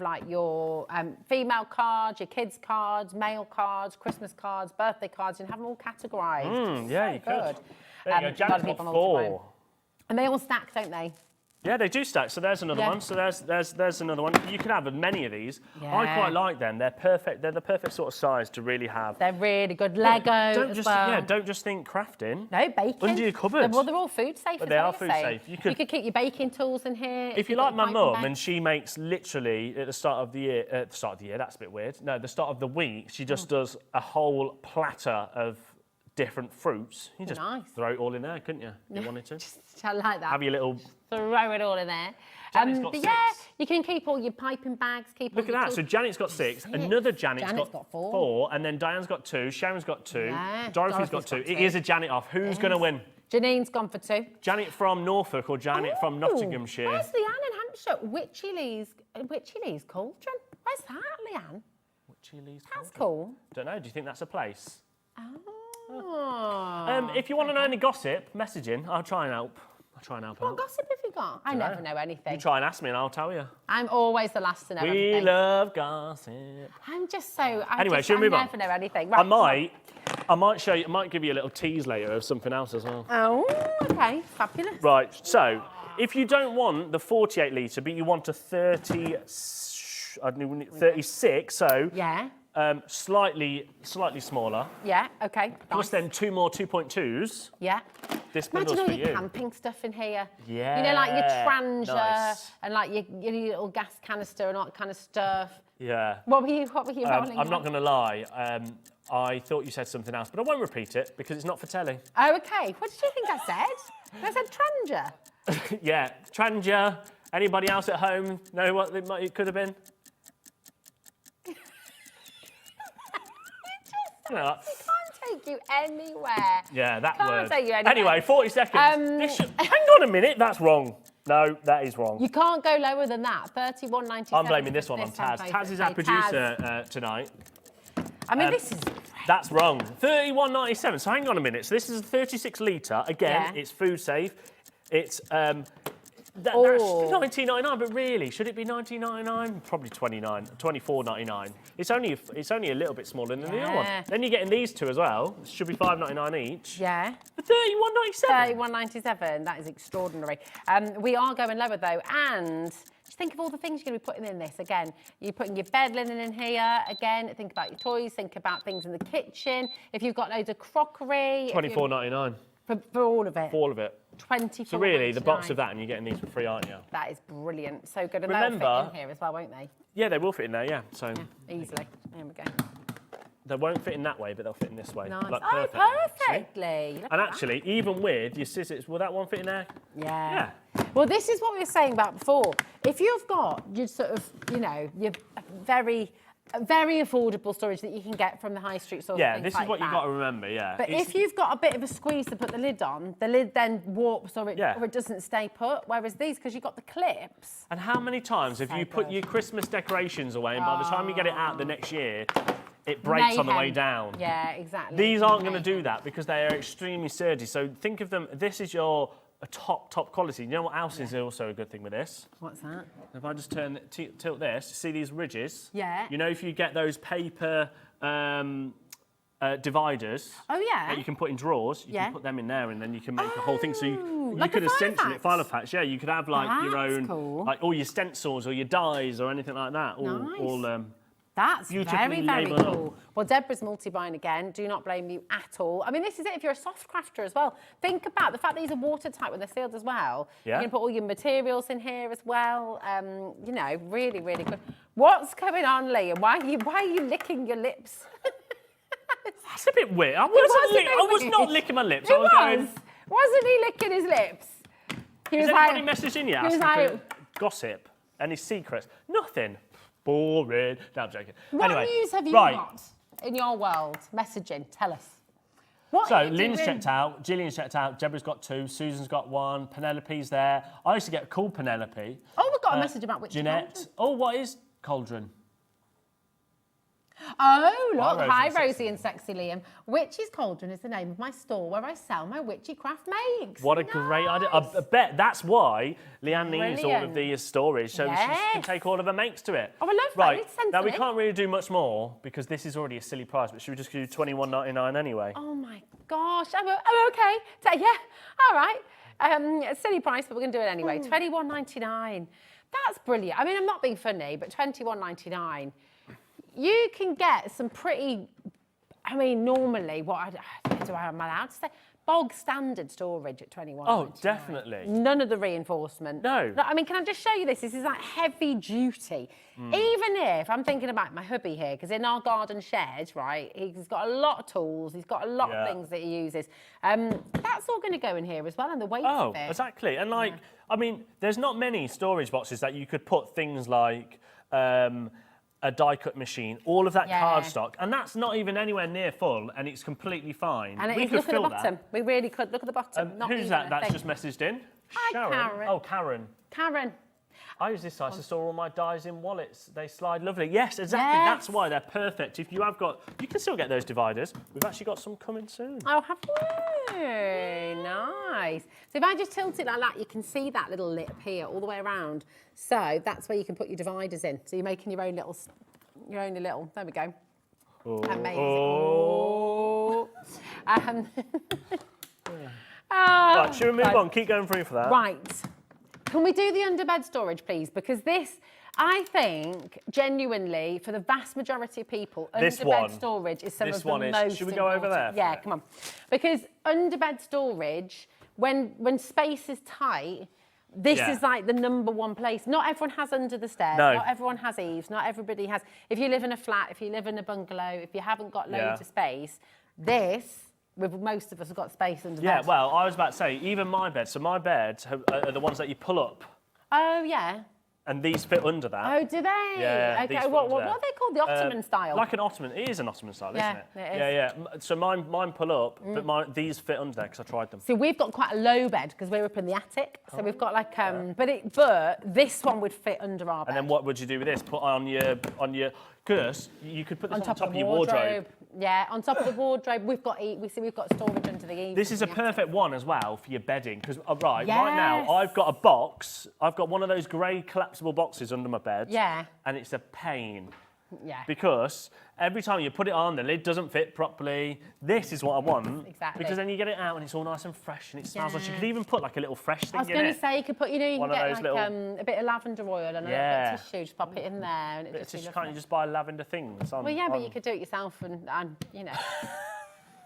like your female cards, your kids' cards, male cards, Christmas cards, birthday cards, and have them all categorised. Yeah, So you good. could. There you go. A lot of Janet's got people on all 4. time. And they all stack, don't they? Yeah, they do stack. So there's another one. So there's another one. You can have many of these. Yeah. I quite like them. They're perfect. They're the perfect sort of size to really have. They're really good. Lego Don't as just well. don't just think crafting. No, baking. Under your cupboard. Well, they're all food safe But as they well, are food safe. You could keep your baking tools in here. If you you've like got my your piping mum, bag. and she makes literally at the start of the year, that's a bit weird. No, the start of the week, she just does a whole platter of different fruits. You just throw it all in there, couldn't you? If you wanted to. I like that. Have your little. Throw it all in there. Janet's got but 6. yeah, you can keep all your piping bags. Look at that. So Janet's got 6. Another Janet's got 4. And then Diane's got 2. Sharon's got 2. Yeah, Dorothy's got 2. It is a Janet off. Who's going to win? Janine's gone for 2. Janet from Norfolk or Janet from Nottinghamshire? Where's Leanne in Hampshire? Witchy Lee's Cauldron. Where's that, Leanne? Witchy Lee's That's cool. Don't know. Do you think that's a place? Oh. If you want to know any gossip, message in. I'll try and help. What gossip have you got? I never know anything. You try and ask me and I'll tell you. I'm always the last to know We everything. love gossip. I'm just so... Anyway, should we move on? I never know anything. I Right, might show you. I might give you a little tease later of something else as well. Oh, okay. Fabulous. Right. So, if you don't want the 48 litre, but you want a 36, so yeah, slightly smaller. Yeah. Okay. Plus, then 2 more 2.2s. Yeah. This Imagine bundle's all for your you. camping stuff in here. Yeah. You know, like your Tranger nice. and like your little gas canister and all that kind of stuff. Yeah. What were you rolling? I'm not going to lie. I thought you said something else, but I won't repeat it because it's not for telly. Oh, okay. What did you think I said? I said Tranger. Yeah, Tranger. Anybody else at home know what it could have been? You know, Take you anywhere. yeah, that Can't word. take you anywhere. Anyway, 40 seconds. Hang on a minute, that's wrong. No, that is wrong. You can't go lower than that. 31.97. I'm blaming this one on Taz. Taz is our producer tonight. I mean, this is... That's wrong. 31.97. So hang on a minute. So this is a 36 litre. Again, it's food safe. It's that's 19.99. But really, should it be 19.99? Probably 24.99. It's only a little bit smaller than the other one. Then you're getting these two as well. It should be $5.99 each. Yeah. For 31.97. 31.97. That is extraordinary. We are going lower though, and just think of all the things you're going to be putting in this. Again, you're putting your bed linen in here. Again, think about your toys. Think about things in the kitchen. If you've got loads of crockery. $24.99. For all of it. For all of it. 24. So really, the box of that, and you're getting these for free, aren't you? That is brilliant. So good. And Remember, they'll fit in here as well, won't they? Yeah, they will fit in there. Yeah. So Easily. There we go. they won't fit in that way, but they'll fit in this way. Nice. Like, Oh, perfectly. Look And at actually, even with your Sizzix, will that one fit in there? Yeah. Well, this is what we were saying about before. If you've got your sort of, you know, your very affordable storage that you can get from the high street stores. Yeah, and this things is what like you've got to remember, yeah. But if you've got a bit of a squeeze to put the lid on, the lid then warps or it doesn't stay put. Whereas these, because you've got the clips. And how many times have you put your Christmas decorations away and by the time you get it out the next year, it breaks on the way down? Yeah, exactly. These aren't going to do that because they are extremely sturdy. So think of them, this is your top quality. You know what else is also a good thing with this? What's that? If I just tilt this, see these ridges? Yeah. You know, if you get those paper dividers that you can put in drawers, you can put them in there and then you can make a whole thing. So you like could a essentially, file effects, yeah, you could have like your That's own, cool. like all your stencils or your dies or anything like that. All That's beautifully very labelled cool. up. Well, Deborah's multi-buying again. Do not blame you at all. I mean, this is it. If you're a soft crafter as well, think about the fact that these are watertight when they're sealed as well. Yeah. You can put all your materials in here as well. You know, really, really good. What's going on, Liam? Why are you licking your lips? That's a bit weird. I was not licking my lips. I was going. Wasn't he licking his lips? Has anybody messaging you asking like, for gossip? Any secrets? Nothing. Boring. No, I'm joking. What Anyway, news have you right. got in your world? Messaging. Tell us. What So are you Lynn's doing? checked out, Gillian's checked out, Deborah's got 2, Susan's got 1, Penelope's there. I used to get a cool Penelope. Oh, we've got a message about which Jeanette. cauldron. Oh, what is cauldron? Oh, look. Rosie Hi, and Rosie and Sexy Liam. Witchy's Cauldron is the name of my store where I sell my witchy craft makes. What a great idea. I bet that's why Leanne needs all of Brilliant. the storage, so she can Yes. take all of her makes to it. Oh, I love that. Right, It's sensitive. now we can't really do much more because this is already a silly price, but should we just do $21.99 anyway? Oh, my gosh. I'm okay. Yeah, all right. A silly price, but we're going to do it anyway. $21.99. That's brilliant. I mean, I'm not being funny, but $21.99. You can get some pretty, I mean, normally, what am I allowed to say? Bog standard storage at $21.99. Oh, definitely. None of the reinforcement. No. I mean, can I just show you this? This is like heavy duty. Even if I'm thinking about my hubby here, because in our garden shed, right, he's got a lot of tools, he's got a lot of things that he uses. That's all going to go in here as well, and the weight of it. Oh, exactly. And like, I mean, there's not many storage boxes that you could put things like a die-cut machine, all of that cardstock, and that's not even anywhere near full, and it's completely fine. And we if could look at the fill bottom. that. We really could. Look at the bottom. Who's that? That's just messaged in. Hi, Sharon. Karen. Oh, Karen. Karen. I use this size to store all my dies in wallets. They slide lovely. Yes, exactly. Yes. That's why they're perfect. If you have got, you can still get those dividers. We've actually got some coming soon. Oh, have we? Nice. So if I just tilt it like that, you can see that little lip here all the way around. So that's where you can put your dividers in. So you're making your own little, there we go. Oh. Amazing. Oh. Right, should we move on? Keep going through for that. Right. Can we do the underbed storage, please? Because this, I think, genuinely, for the vast majority of people, underbed storage is some of the most Should we go over there? Yeah, come on. Because underbed storage, when space is tight, this is like the #1 place. Not everyone has under the stairs. No. Not everyone has eaves. Not everybody has. If you live in a flat, if you live in a bungalow, if you haven't got loads of space, most of us have got space under the bed. Yeah, well, I was about to say, even my bed. So my beds are the ones that you pull up. Oh, yeah. And these fit under that. Oh, do they? Yeah. Okay, what are they called? The Ottoman style? Like an Ottoman. It is an Ottoman style, isn't it? It is. Yeah. So mine pull up, but these fit under there because I tried them. See, we've got quite a low bed because we're up in the attic. So we've got like, but this one would fit under our bed. And then what would you do with this? Put on your, because you could put this on top of your wardrobe. Yeah, on top of the wardrobe, we've got storage under the eaves. This is a perfect one as well for your bedding because right now I've got a box. I've got one of those grey collapsible boxes under my bed. Yeah. And it's a pain. Yeah. Because every time you put it on, the lid doesn't fit properly. This is what I want. Exactly. Because then you get it out and it's all nice and fresh and it smells like you could even put like a little fresh thing in it. I was going to say, you could put, you can One of get those like little... a bit of lavender oil and a little bit of tissue, just pop it in there. And it just can't you just buy lavender things? Well, yeah, but you could do it yourself and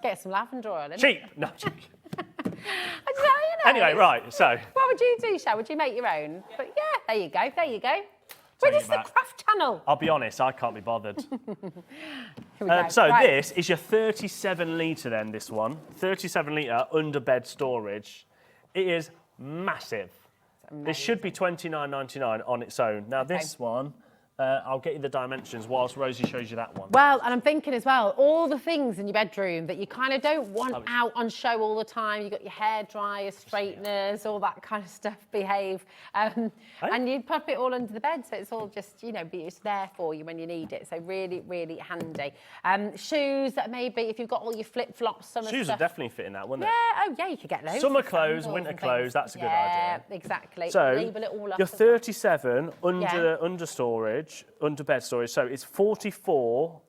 get some lavender oil in Cheap! it. No, cheap. I Anyway, right, so... What would you do, Sharon? Would you make your own? But yeah, there you go. But this is the craft channel. I'll be honest, I can't be bothered. Right. This is your 37 litre then, this one. 37 litre underbed storage. It is massive. This should be $29.99 on its own. Now this one, I'll get you the dimensions whilst Rosie shows you that one. Well, and I'm thinking as well, all the things in your bedroom that you kind of don't want out on show all the time. You've got your hairdryers, straighteners, all that kind of stuff behave. And you'd pop it all under the bed, so it's all just, it's there for you when you need it. So really, really handy. Shoes that maybe, if you've got all your flip-flops, summer Shoes stuff. would definitely fit in that, wouldn't Yeah, you could get loads. Summer clothes, winter clothes, that's a good idea. Yeah, exactly. So, label it all up. your 37 under storage, under bed storage, so it's 44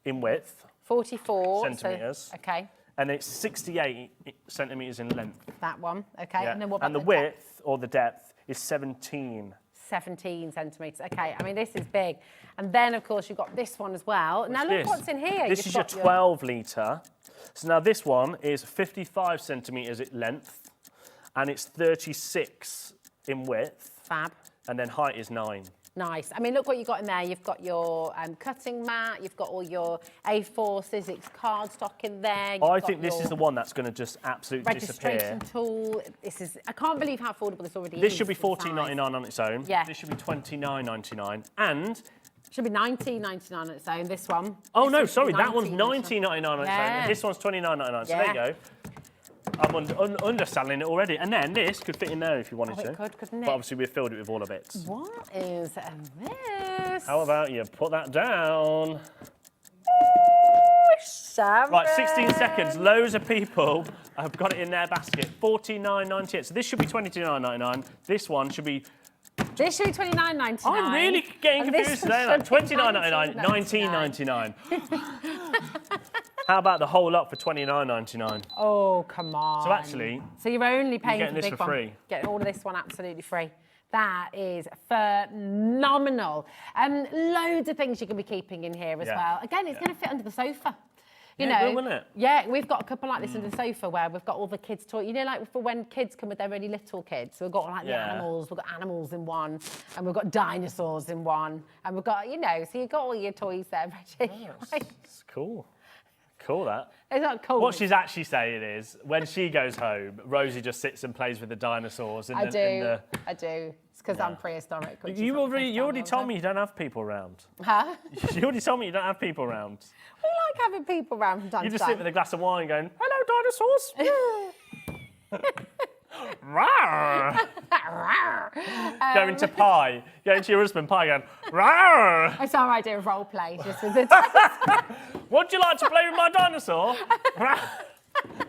in width. 44 centimetres. So, okay. And it's 68 centimetres in length. That one, okay. Yeah. And then what about the width or the depth is 17. 17 centimetres. Okay, I mean, this is big. And then, of course, you've got this one as well. Now, look what's in here. This is your 12 litre. So now this one is 55 centimetres in length and it's 36 in width. Fab. And then height is 9. Nice. I mean, look what you've got in there. You've got your cutting mat. You've got all your A4 Sizzix cardstock in there. I think this is the one that's going to just absolutely registration disappear. tool. I can't believe how affordable this already is. This should be $14.99 on its own. Yeah. This should be $29.99. And... should be $19.99 on its own, this one. Oh, no, sorry, that one's $19.99 on its own. And this one's $29.99. So there you go. I'm underselling it already. And then this could fit in there if you wanted to. It could, couldn't it? But obviously we've filled it with all of it. What is this? How about you put that down? Sharon. Right, 16 seconds. Loads of people have got it in their basket. $49.98. So this should be $29.99. This one should be... This should be $29.99. I'm really getting confused today. Like $29.99, $19.99. How about the whole lot for $29.99? Oh, come on. So actually, so you're only paying getting for the this big for one. free. Getting all of this one absolutely free. That is phenomenal. Loads of things you can be keeping in here as well. Again, it's going to fit under the sofa. You know, it will, wouldn't it? Yeah, we've got a couple like this under the sofa where we've got all the kids' toys. You know, like for when kids come with their really little kids. So we've got like the animals. We've got animals in one, and we've got dinosaurs in one, and we've got, you know, so you've got all your toys there ready. It's cool. Cool, that. It's not cool. What she's actually saying is, when she goes home, Rosie just sits and plays with the dinosaurs. I do. It's because I'm prehistoric. You already told me you don't have people around. Huh? You already told me you don't have people around. We like having people around from time You to just time. sit with a glass of wine going, hello, dinosaurs. Rawr. Going to pie. Going to your husband, pie, going, rawr. It's our idea of role play, just with the Would you like to play with my dinosaur?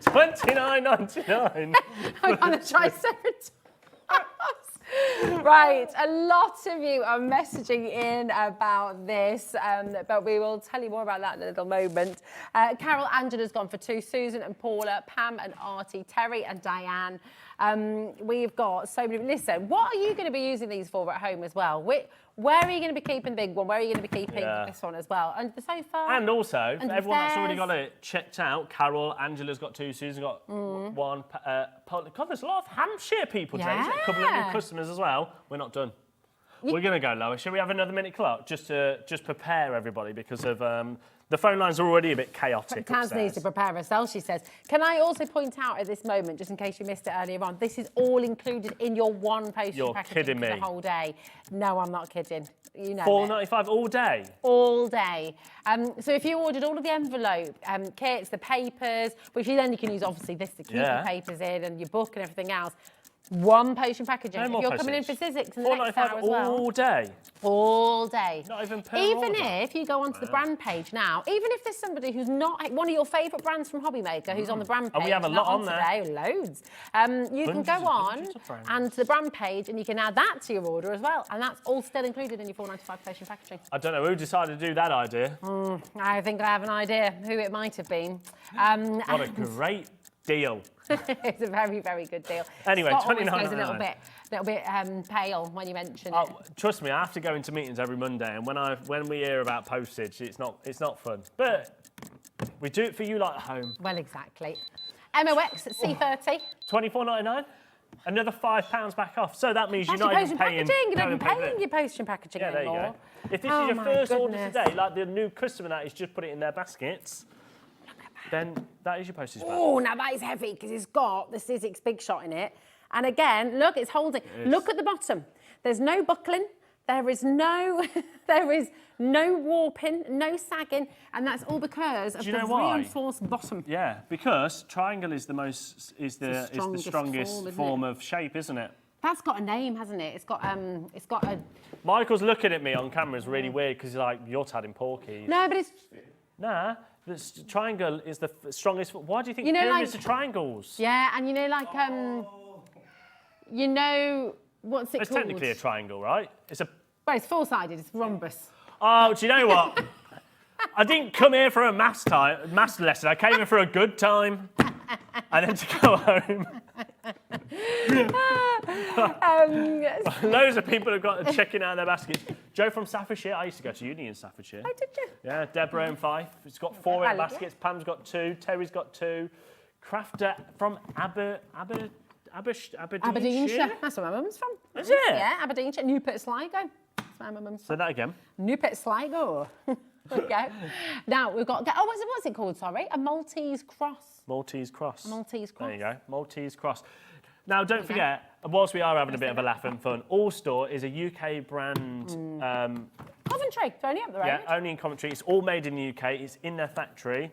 $29.99. I'm going to try Triceratops. Right, a lot of you are messaging in about this, but we will tell you more about that in a little moment. Carol Angela's gone for 2, Susan and Paula, Pam and Artie, Terry and Diane. We've got so many. Listen, what are you going to be using these for at home as well? Where are you going to be keeping the big one? Where are you going to be keeping this one as well? Under the sofa? And also, for under everyone that's stairs? already got it checked out, Carol, Angela's got 2, Susan got 1. God, there's a lot of Hampshire people today. There's a couple of new customers as well. We're not done. We're going to go lower. Shall we have another minute clock just to prepare everybody because of the phone lines are already a bit chaotic. Taz needs to prepare herself, she says. Can I also point out at this moment, just in case you missed it earlier on, this is all included in your one postage packaging kidding for the me. whole day. No, I'm not kidding. You know $4.95 all day? All day. So if you ordered all of the envelope kits, the papers, which then you can use obviously this to keep the papers in and your book and everything else. One potion packaging. If you're coming in for Sizzix in the next hour as well. all day? All day. Not even per Even order? if you go onto the brand page now, even if there's somebody who's not one of your favourite brands from Hobby Maker who's on the brand page. And we have a lot on there. Today, loads. You can go on and to the brand page and you can add that to your order as well. And that's all still included in your $4.95 potion packaging. I don't know who decided to do that idea. I think I have an idea who it might have been. What a great deal. It's a very, very good deal. Anyway, Scott always $29.99. goes a little bit pale when you mention it. Trust me, I have to go into meetings every Monday, and when we hear about postage, it's not fun. But we do it for you like at home. Well, exactly. MOX at C30. $24.99. Another £5 back off. So that means That's you're your not even postage paying. packaging. You're not even paying your postage packaging Yeah, there you anymore. go. If this is your first order today, like the new customer that is just put it in their baskets, then that is your postage back. Oh, now that is heavy because it's got the Sizzix Big Shot in it. And again, look, it's holding. Look at the bottom. There's no buckling. There is no warping, no sagging, and that's all because of the reinforced bottom. Yeah, because triangle is the strongest form of shape, isn't it? That's got a name, hasn't it? It's got a. Michael's looking at me on camera is really weird because he's like, you're Tadding Porky. No, but it's. Nah, the triangle is the strongest. Why do you think You know, pyramids like- are triangles? Yeah, and you know, like you know, what's it It's called? technically a triangle, right? Well, it's four-sided. It's rhombus. Oh, do you know what? I didn't come here for a maths lesson. I came here for a good time. And then to go home. Loads of people have got checking out their baskets. Joe from Staffordshire. I used to go to uni in Staffordshire. Oh, did you? Yeah, Deborah and Fife. It's got 4 in baskets. Pam's got 2. Terry's got 2. Crafter from Aberdeenshire. That's where my mum's from. Is it? Yeah, Aberdeenshire. Newport Sligo. That's where my mum's from. Say that again. Newport Sligo. There we go. Now we've got. Oh, what's it called? Sorry, a Maltese cross. Maltese cross. Maltese cross. There you go. Maltese cross. Now, don't forget, whilst we are having a bit of a laugh and fun, Allstore is a UK brand. Coventry. It's only up the road. Yeah, only in Coventry. It's all made in the UK. It's in their factory.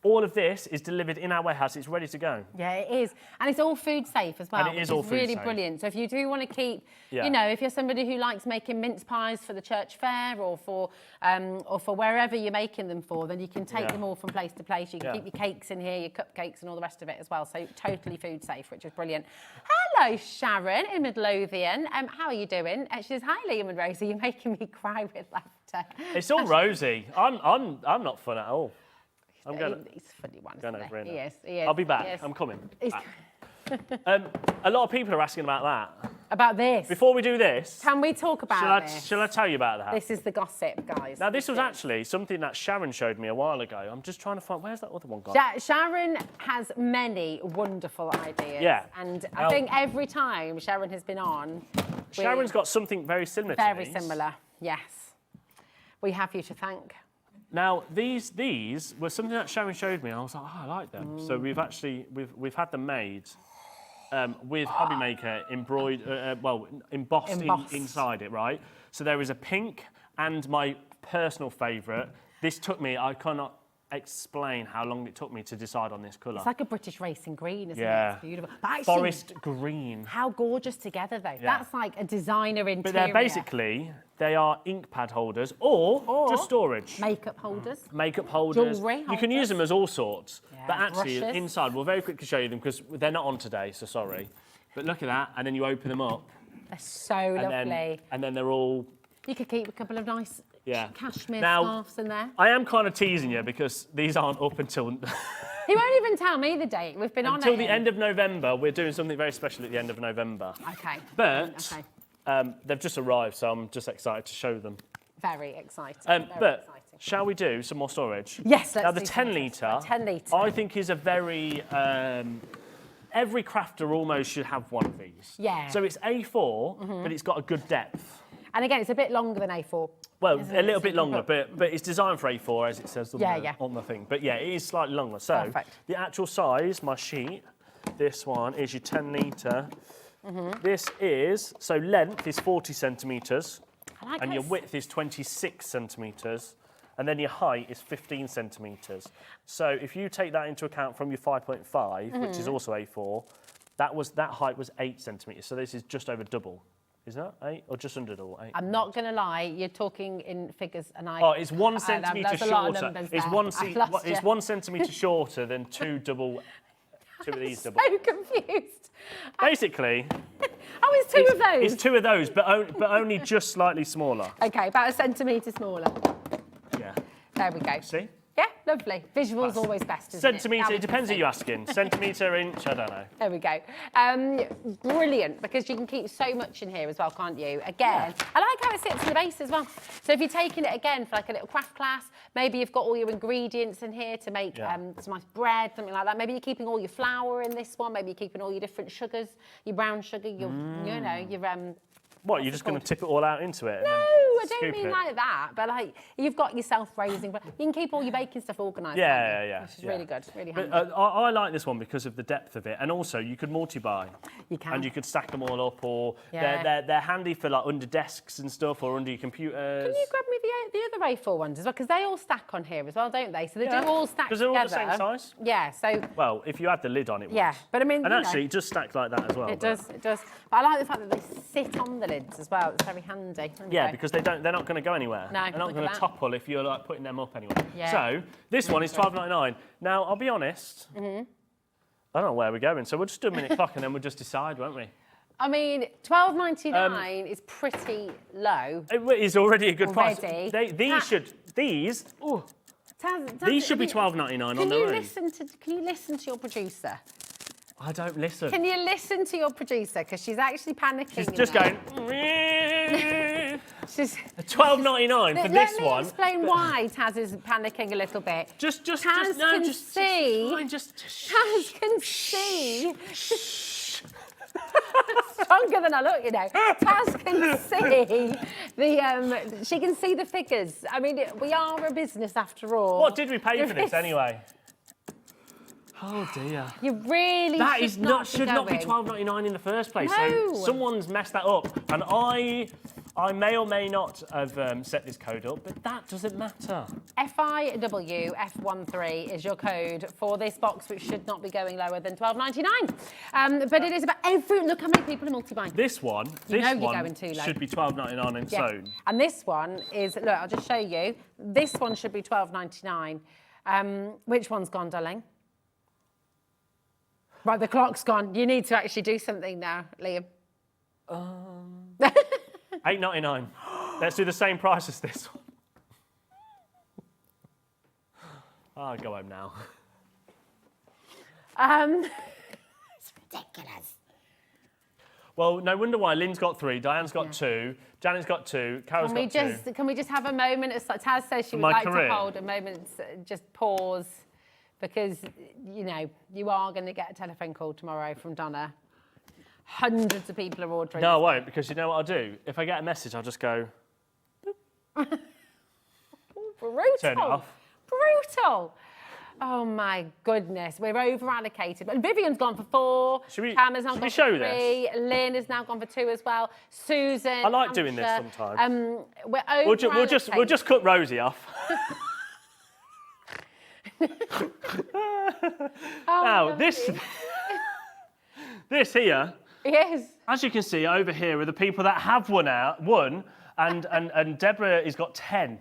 All of this is delivered in our warehouse. It's ready to go. Yeah, it is. And it's all food safe as well. And it is all food really safe. brilliant. So if you do want to keep, Yeah. you know, if you're somebody who likes making mince pies for the church fair or for wherever you're making them for, then you can take them all from place to place. You can keep your cakes in here, your cupcakes and all the rest of it as well. So totally food safe, which is brilliant. Hello, Sharon in Midlothian. How are you doing? She says, hi, Liam and Rosie. You're making me cry with laughter. It's all rosy. I'm not fun at all. I'm going. He's a funny one. Going isn't over he? here. He is. I'll be back. He is. I'm coming. He's- Back. A lot of people are asking about that. About this. Before we do this, Can we talk about this? shall I tell you about that? This is the gossip, guys. Now, this was actually something that Sharon showed me a while ago. I'm just trying to find, where's that other one gone? Sharon has many wonderful ideas. Yeah. And Now- I think every time Sharon has been on... Sharon's got something very similar to Very these. similar, yes. We have you to thank. Now, these were something that Sharon showed me, and I was like, oh, I like them. So we've actually, we've had them made with Hobbymaker embossed inside it, right? So there is a pink and my personal favourite. This took me, I cannot explain how long it took me to decide on this colour. It's like a British racing green, isn't it? Yeah. It's beautiful. But actually, Forest green. how gorgeous together, though. Yeah. That's like a designer interior. But they are ink pad holders or just storage. Makeup holders. Makeup holders. Jewellery You can use them as all sorts. Yeah. But actually, Brushes. inside, we'll very quickly show you them because they're not on today, so sorry. But look at that, and then you open them up. They're so and lovely. Then they're all... You could keep a couple of nice cashmere Now, scarves in there. I am kind of teasing you because these aren't up until... He won't even tell me the date. We've been on until it. the end of November. We're doing something very special at the end of November. Okay. But Okay. they've just arrived, so I'm just excited to show them. Very exciting. But shall we do some more storage? Yes, let's Now, the do 10 some litre, 10 litre. I think is a very... every crafter almost should have one of these. Yeah. So it's A4, but it's got a good depth. And again, it's a bit longer than A4. Well, isn't a it? little So bit you can longer, but it's designed for A4, as it says on, on the thing. But yeah, it is slightly longer. So Perfect. the actual size, my sheet, this one is your 10 litre. This is, so length is 40 centimetres, I like and your this. width is 26 centimetres, and then your height is 15 centimetres. So if you take that into account from your 5.5, which is also A4, that height was 8 centimetres. So this is just over double. Is that 8 or just under double? 8. I'm not going to lie, you're talking in figures and I... Oh, it's 1 that's centimetre a lot of shorter. numbers It's there. one, I've lost it's you. 1 centimetre shorter than two of these double. So confused. Basically, Oh, it's two of those. it's two of those, but only just slightly smaller. Okay, about a centimetre smaller. Yeah. There we go. See? Yeah, lovely. Visual's always best, isn't Centimetre, it? it depends who you're asking. Centimetre, inch, I don't know. There we go. Brilliant, because you can keep so much in here as well, can't you? Again, I like how it sits in the base as well. So if you're taking it again for like a little craft class, maybe you've got all your ingredients in here to make some nice bread, something like that. Maybe you're keeping all your flour in this one. Maybe you're keeping all your different sugars, your brown sugar, your, you know, your... What, you're just going to tip it all out into it? No, I don't scoop mean it? like that. But like, you've got your self-raising, but you can keep all your baking stuff organised. Yeah. Which is really good, really But handy. I like this one because of the depth of it, and also you could multi-buy. You can. And you could stack them all up, or Yeah. they're handy for like under desks and stuff, or under your computers. Can you grab me the other A4 ones as well? Because they all stack on here as well, don't they? So they do all stack because together. they're all the same size. Yeah, so... Well, if you had the lid on, it would. Yeah, but I mean, And you actually, know, it does stack like that as well. it does. But I like the fact that they sit on the lids as well. It's very handy. There we Yeah, go. because they're not going to go anywhere. No, they're not look going at to that. topple if you're like putting them up anyway. Yeah. So this one is $12.99. Now I'll be honest. I don't know where we're going, so we'll just do a minute clock and then we'll just decide, won't we? I mean, $12.99 is pretty low. It is already a good price. Already. These should be $12.99 on Can their you own. Can you listen to your producer? I don't listen. Can you listen to your producer? Because she's actually panicking. She's in just there. going. She's $12.99 for this Let me one. explain why Taz is panicking a little bit. Taz can see. Stronger than I look, you know. Taz can see she can see the figures. I mean, we are a business after all. What did we pay for this anyway? Oh dear. You really should not be $12.99 in the first place. No. So someone's messed that up, and I may or may not have set this code up, but that doesn't matter. FIWF13 is your code for this box, which should not be going lower than $12.99. But it is about look how many people are multi-buying. This one, you're going too low. should be $12.99 on its own. And this one is, look, I'll just show you. This one should be $12.99. Which one's gone, darling? Right, the clock's gone. You need to actually do something now, Liam. $8.99. Let's do the same price as this one. I'll go home now. It's ridiculous. Well, no wonder why Lynn's got 3, Diane's got 2, Janet's got 2, Carol's got 2. Can we just have a moment? Taz says she would My like career. to hold a moment, just pause, because, you know, you are going to get a telephone call tomorrow from Donna. Hundreds of people are ordering. No, I won't, because you know what I'll do? If I get a message, I'll just go... Brutal. Turn it off. Brutal. Oh my goodness, we're over allocated. And Vivian's gone for 4. Cam has now gone for 3. Lynn has now gone for 2 as well. Susan. I like doing this sometimes. We're over We'll just cut Rosie off. Now, this here, yes, as you can see over here are the people that have won, and Deborah has got 10.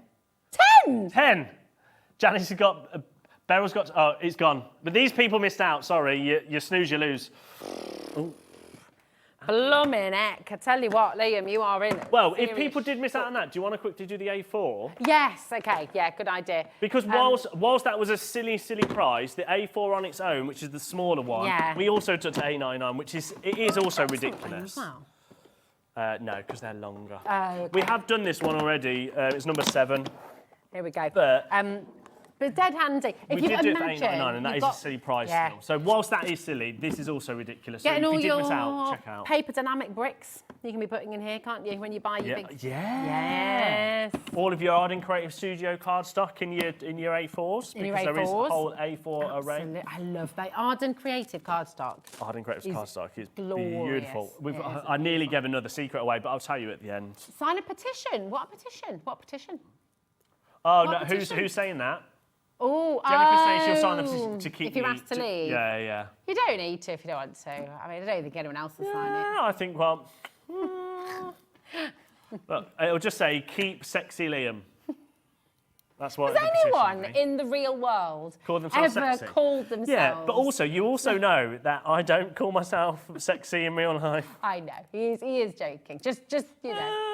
10? 10. Janice has got... Beryl's got... Oh, it's gone. But these people missed out. Sorry, you snooze, you lose. Ooh. Blooming heck. I tell you what, Liam, you are in. Well, if people did miss out on that, do you want to quickly do the A4? Yes, OK, yeah, good idea. Because whilst that was a silly, silly price, the A4 on its own, which is the smaller one, we also took to A99, which is also ridiculous. No, because they're longer. Okay. We have done this one already. It's number 7. Here we go. But dead handy. we did do it for $8.99, and that is a silly price still. So whilst that is silly, this is also ridiculous. Getting so all if you your did miss out, check out. paper dynamic bricks you can be putting in here, can't you, when you buy your big... Yeah. Yes. All of your Arden Creative Studio cardstock in your A4s. In your because there is a A4s. whole A4 array. Absolutely. I love that. Arden Creative cardstock. Arden Creative cardstock is glorious. beautiful. I nearly gave another secret away, but I'll tell you at the end. Sign a petition. What a petition? What petition? Oh, What no, petition? who's saying that? Oh, Jennifer says she'll sign a petition to keep if you're me asked to leave. Yeah. You don't need to if you don't want to. I mean, I don't think anyone else will sign it. I think, well... Look, it'll just say, keep sexy Liam. That's what Has the petition anyone will be. in the real world Call themselves ever sexy? called themselves... Yeah, but also, you also know that I don't call myself sexy in real life. I know, he is joking. Just you know.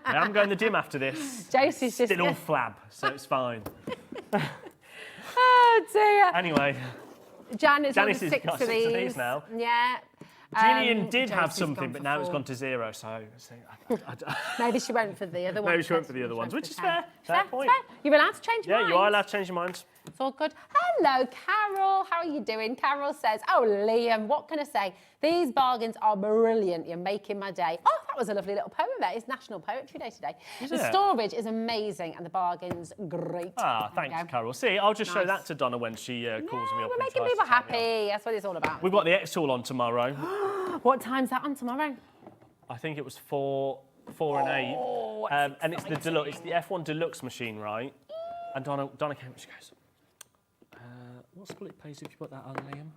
I am going to the gym after this. Josie's just... Still all flab, so it's fine. Oh, dear. Anyway. Janice Janice on has 6 got of 6 these. of these now. Yeah. Gillian did have Josie's something, gone but for now it's 4. gone to 0, so... Maybe she went for the other one. Maybe she went for the other ones, which is fair. Fair point. Fair. You're allowed to change your mind. Yeah, you are allowed to change your mind. It's all good. Hello, Carol. How are you doing? Carol says, oh, Liam, what can I say? These bargains are brilliant. You're making my day. Oh, that was a lovely little poem there. It's National Poetry Day today. The storage is amazing and the bargains great. Ah, thanks, Carol. See, I'll just show that to Donna when she calls me up. We're making people happy. That's what it's all about. We've got the X-Tool on tomorrow. What time's that on tomorrow? I think it was 4 and 8. And it's the deluxe. It's the F1 Deluxe machine, right? And Donna came up, she goes, what split pays if you put that on, Liam?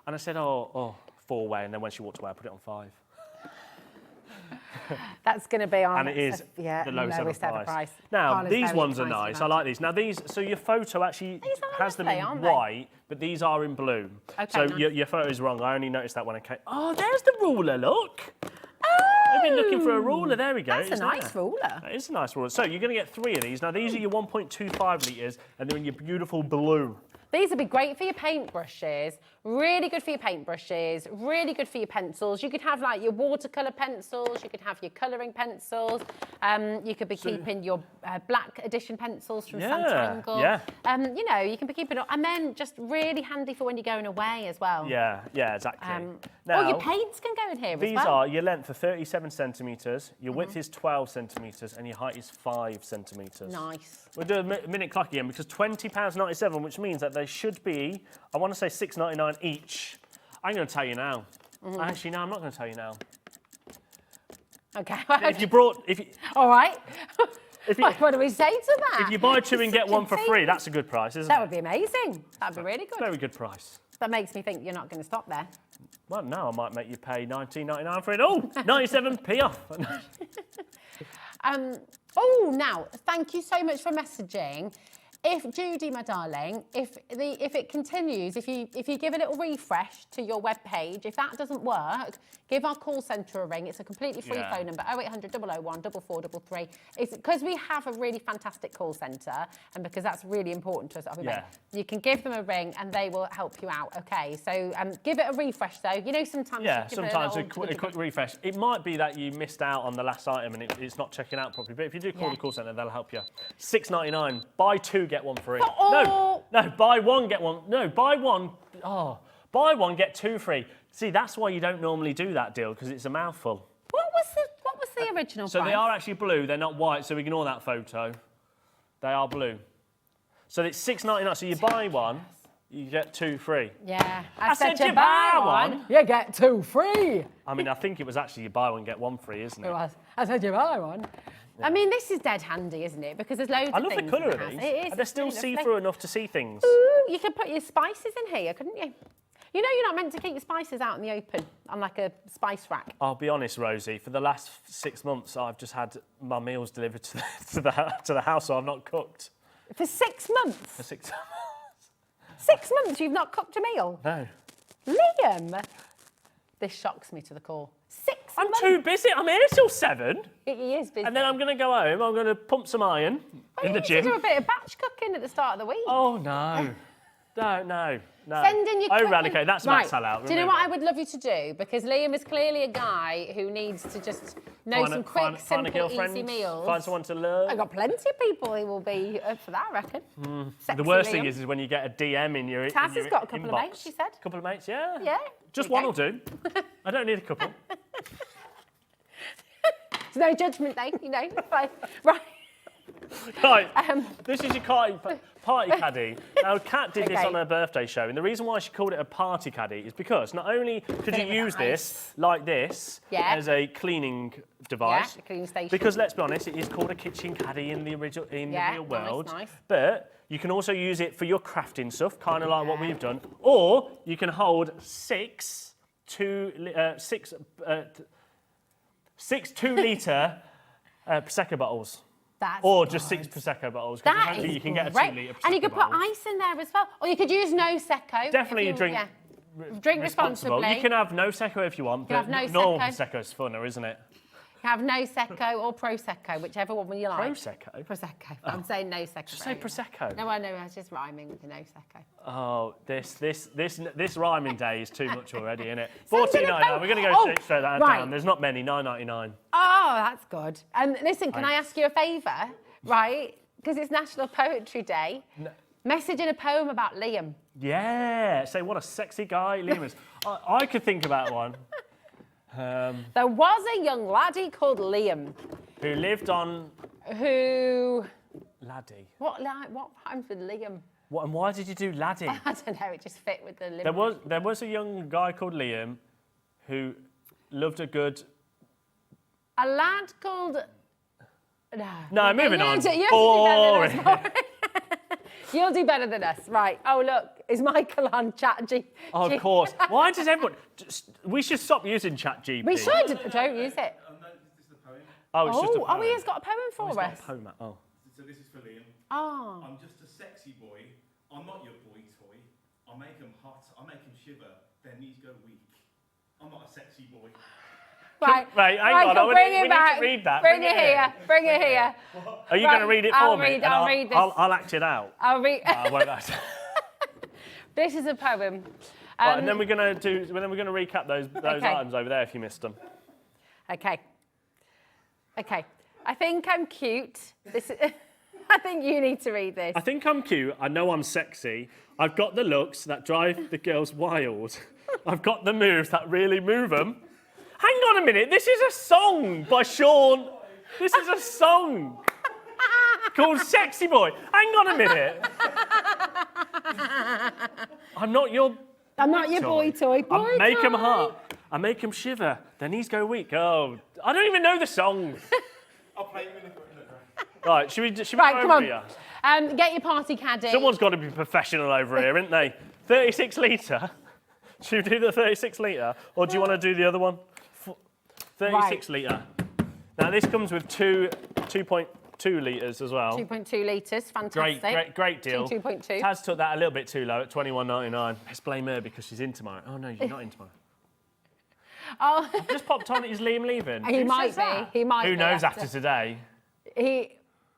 And I said, oh, 4-way. And then when she walked away, I put it on 5. That's going to be on. And it is the lowest ever price. Now, Carla's these very ones are excited nice. about I like these. Now, so your photo actually has them in aren't they? white, but these are in blue. Okay, so nice. your photo is wrong. I only noticed that when I came. Oh, there's the ruler, look. I've been looking for a ruler. There we go. That's a nice ruler. That is a nice ruler. So you're going to get 3 of these. Now, these are your 1.25 litres, and they're in your beautiful blue. These would be great for your paintbrushes, really good for your paintbrushes, really good for your pencils. You could have like your watercolour pencils, you could have your colouring pencils, you could be keeping your black edition pencils from Sant'Angle. Yeah. You know, you can be keeping it, and then just really handy for when you're going away as well. Yeah, exactly. Or your paints can go in here as well. These are, your length are 37 centimetres, your width is 12 centimetres, and your height is 5 centimetres. Nice. We'll do a minute clock again, because £20.97, which means that they should be, I want to say $6.99 each. I'm going to tell you now. Actually, no, I'm not going to tell you now. Okay. All right. What do we say to that? If you buy 2 and get 1 for free, that's a good price, isn't it? That would be amazing. That'd be really good. Very good price. That makes me think you're not going to stop there. Well, no, I might make you pay $19.99 for it all. 97p off. Oh, now, thank you so much for messaging. If Judy, my darling, if it continues, if you give a little refresh to your web page, if that doesn't work, give our call centre a ring. It's a completely free phone number, 0800 001 4433. It's because we have a really fantastic call centre, and because that's really important to us. You can give them a ring and they will help you out. Okay, so give it a refresh though. You know, sometimes a quick refresh. It might be that you missed out on the last item and it's not checking out properly. But if you do call the call centre, they'll help you. $6.99. Buy two, get one free. No, buy one, get one. No, buy one. Oh, buy one, get two free. See, that's why you don't normally do that deal, because it's a mouthful. What was the original So price? they are actually blue. They're not white. So ignore that photo. They are blue. So it's $6.99. So you buy one, you get two free. Yeah. I said you buy one, you get two free. I mean, I think it was actually you buy one, get one free, isn't it? It was. I said you buy one. I mean, this is dead handy, isn't it? Because there's loads of things. I love the colour of these. It is. And they're still see-through enough to see things. Ooh, you could put your spices in here, couldn't you? You know you're not meant to keep your spices out in the open on like a spice rack. I'll be honest, Rosie. For the last 6 months, I've just had my meals delivered to the house, so I've not cooked. For 6 months? For 6 months. 6 months you've not cooked a meal? No. Liam! This shocks me to the core. 6 I'm months? too busy. I'm here till 7. He is busy. And then I'm going to go home. I'm going to pump some iron in the gym. You need to do a bit of batch cooking at the start of the week. Oh, no. No. Send in your cooking. Eradicate. That's right. my sell-out. Do you know what I would love you to do? Because Liam is clearly a guy who needs to just know some quick, simple, easy meals. Find someone to love. I've got plenty of people who will be up for that, I reckon. The worst thing is when you get a DM in your Taz has got a couple inbox. of mates, she said. A couple of mates, yeah. Yeah. Just one will do. I don't need a couple. There's no judgment, though, you know. Fine. Right. Right, this is your party caddy. Now, Kat did this on her birthday show, and the reason why she called it a party caddy is because not only could you use this like this as a cleaning device, a cleaning station. because let's be honest, it is called a kitchen caddy in the real world, but you can also use it for your crafting stuff, kind of like what we've done, or you can hold six 2-litre Prosecco bottles. Or just 6 Prosecco bottles. That is you can get a great. 2-litre Prosecco And you could put bottle. ice in there as well. Or you could use no Secco. Definitely drink responsibly. You can have no Secco if you want, You but can have no normal Secco. Prosecco's funner, isn't it? You can have no Secco or Prosecco, whichever one you like. Prosecco? Prosecco. I'm saying no Secco. Just say Prosecco. No, I know. I was just rhyming with the no Secco. Oh, this rhyming day is too much already, isn't it? $14.99. We're going to go straight that down. There's not many. $9.99. Oh, that's good. Listen, can I ask you a favour? Right? Because it's National Poetry Day. No. Message in a poem about Liam. Yeah. Say what a sexy guy Liam is. I could think about one. There was a young laddie called Liam. Who lived on... Laddie. What rhymes with Liam? What, and why did you do laddie? I don't know, it just fit with the Liam. There was a young guy called Liam who loved a good... A lad called... No, moving on. You'll do better than us. Right. Oh, look, is Michael on ChatGPT? Oh, of course. Why does everyone... We should stop using ChatGPT. We should. Don't use it. Oh, it's just a poem. Oh, he has got a poem for us. Got a poem. Oh. So this is for Liam. Oh. I'm just a sexy boy. I'm not your boy toy. I make him hot. I make him shiver. Their knees go weak. I'm not a sexy boy. Right, hang on. Bring it we back. need to read that. Bring it here. Bring it here. Are you going to read it for me? I'll read this. I'll act it out. I'll read. I won't act. This is a poem. Right, and then we're going to recap those items over there if you missed them. Okay. I think I'm cute. I think you need to read this. I think I'm cute. I know I'm sexy. I've got the looks that drive the girls wild. I've got the moves that really move them. Hang on a minute. This is a song by Sean. This is a song called Sexy Boy. Hang on a minute. I'm not your boy toy. I make them hot. I make them shiver. Their knees go weak. Oh, I don't even know the song. I'll play you in the Right, should we right, go come over on. here? Get your party caddy. Someone's got to be professional over here, isn't they? 36 litre. Should we do the 36 litre, or do you want to do the other one? 36 litre. Now this comes with two 2 litres as well. 2.2 litres, fantastic. Great deal. 2.2. Taz took that a little bit too low at £21.99. Let's blame her because she's in tomorrow. Oh, no, you're not in tomorrow. Oh. I've just popped on, is Liam leaving? He might be. He might be. Who knows after today?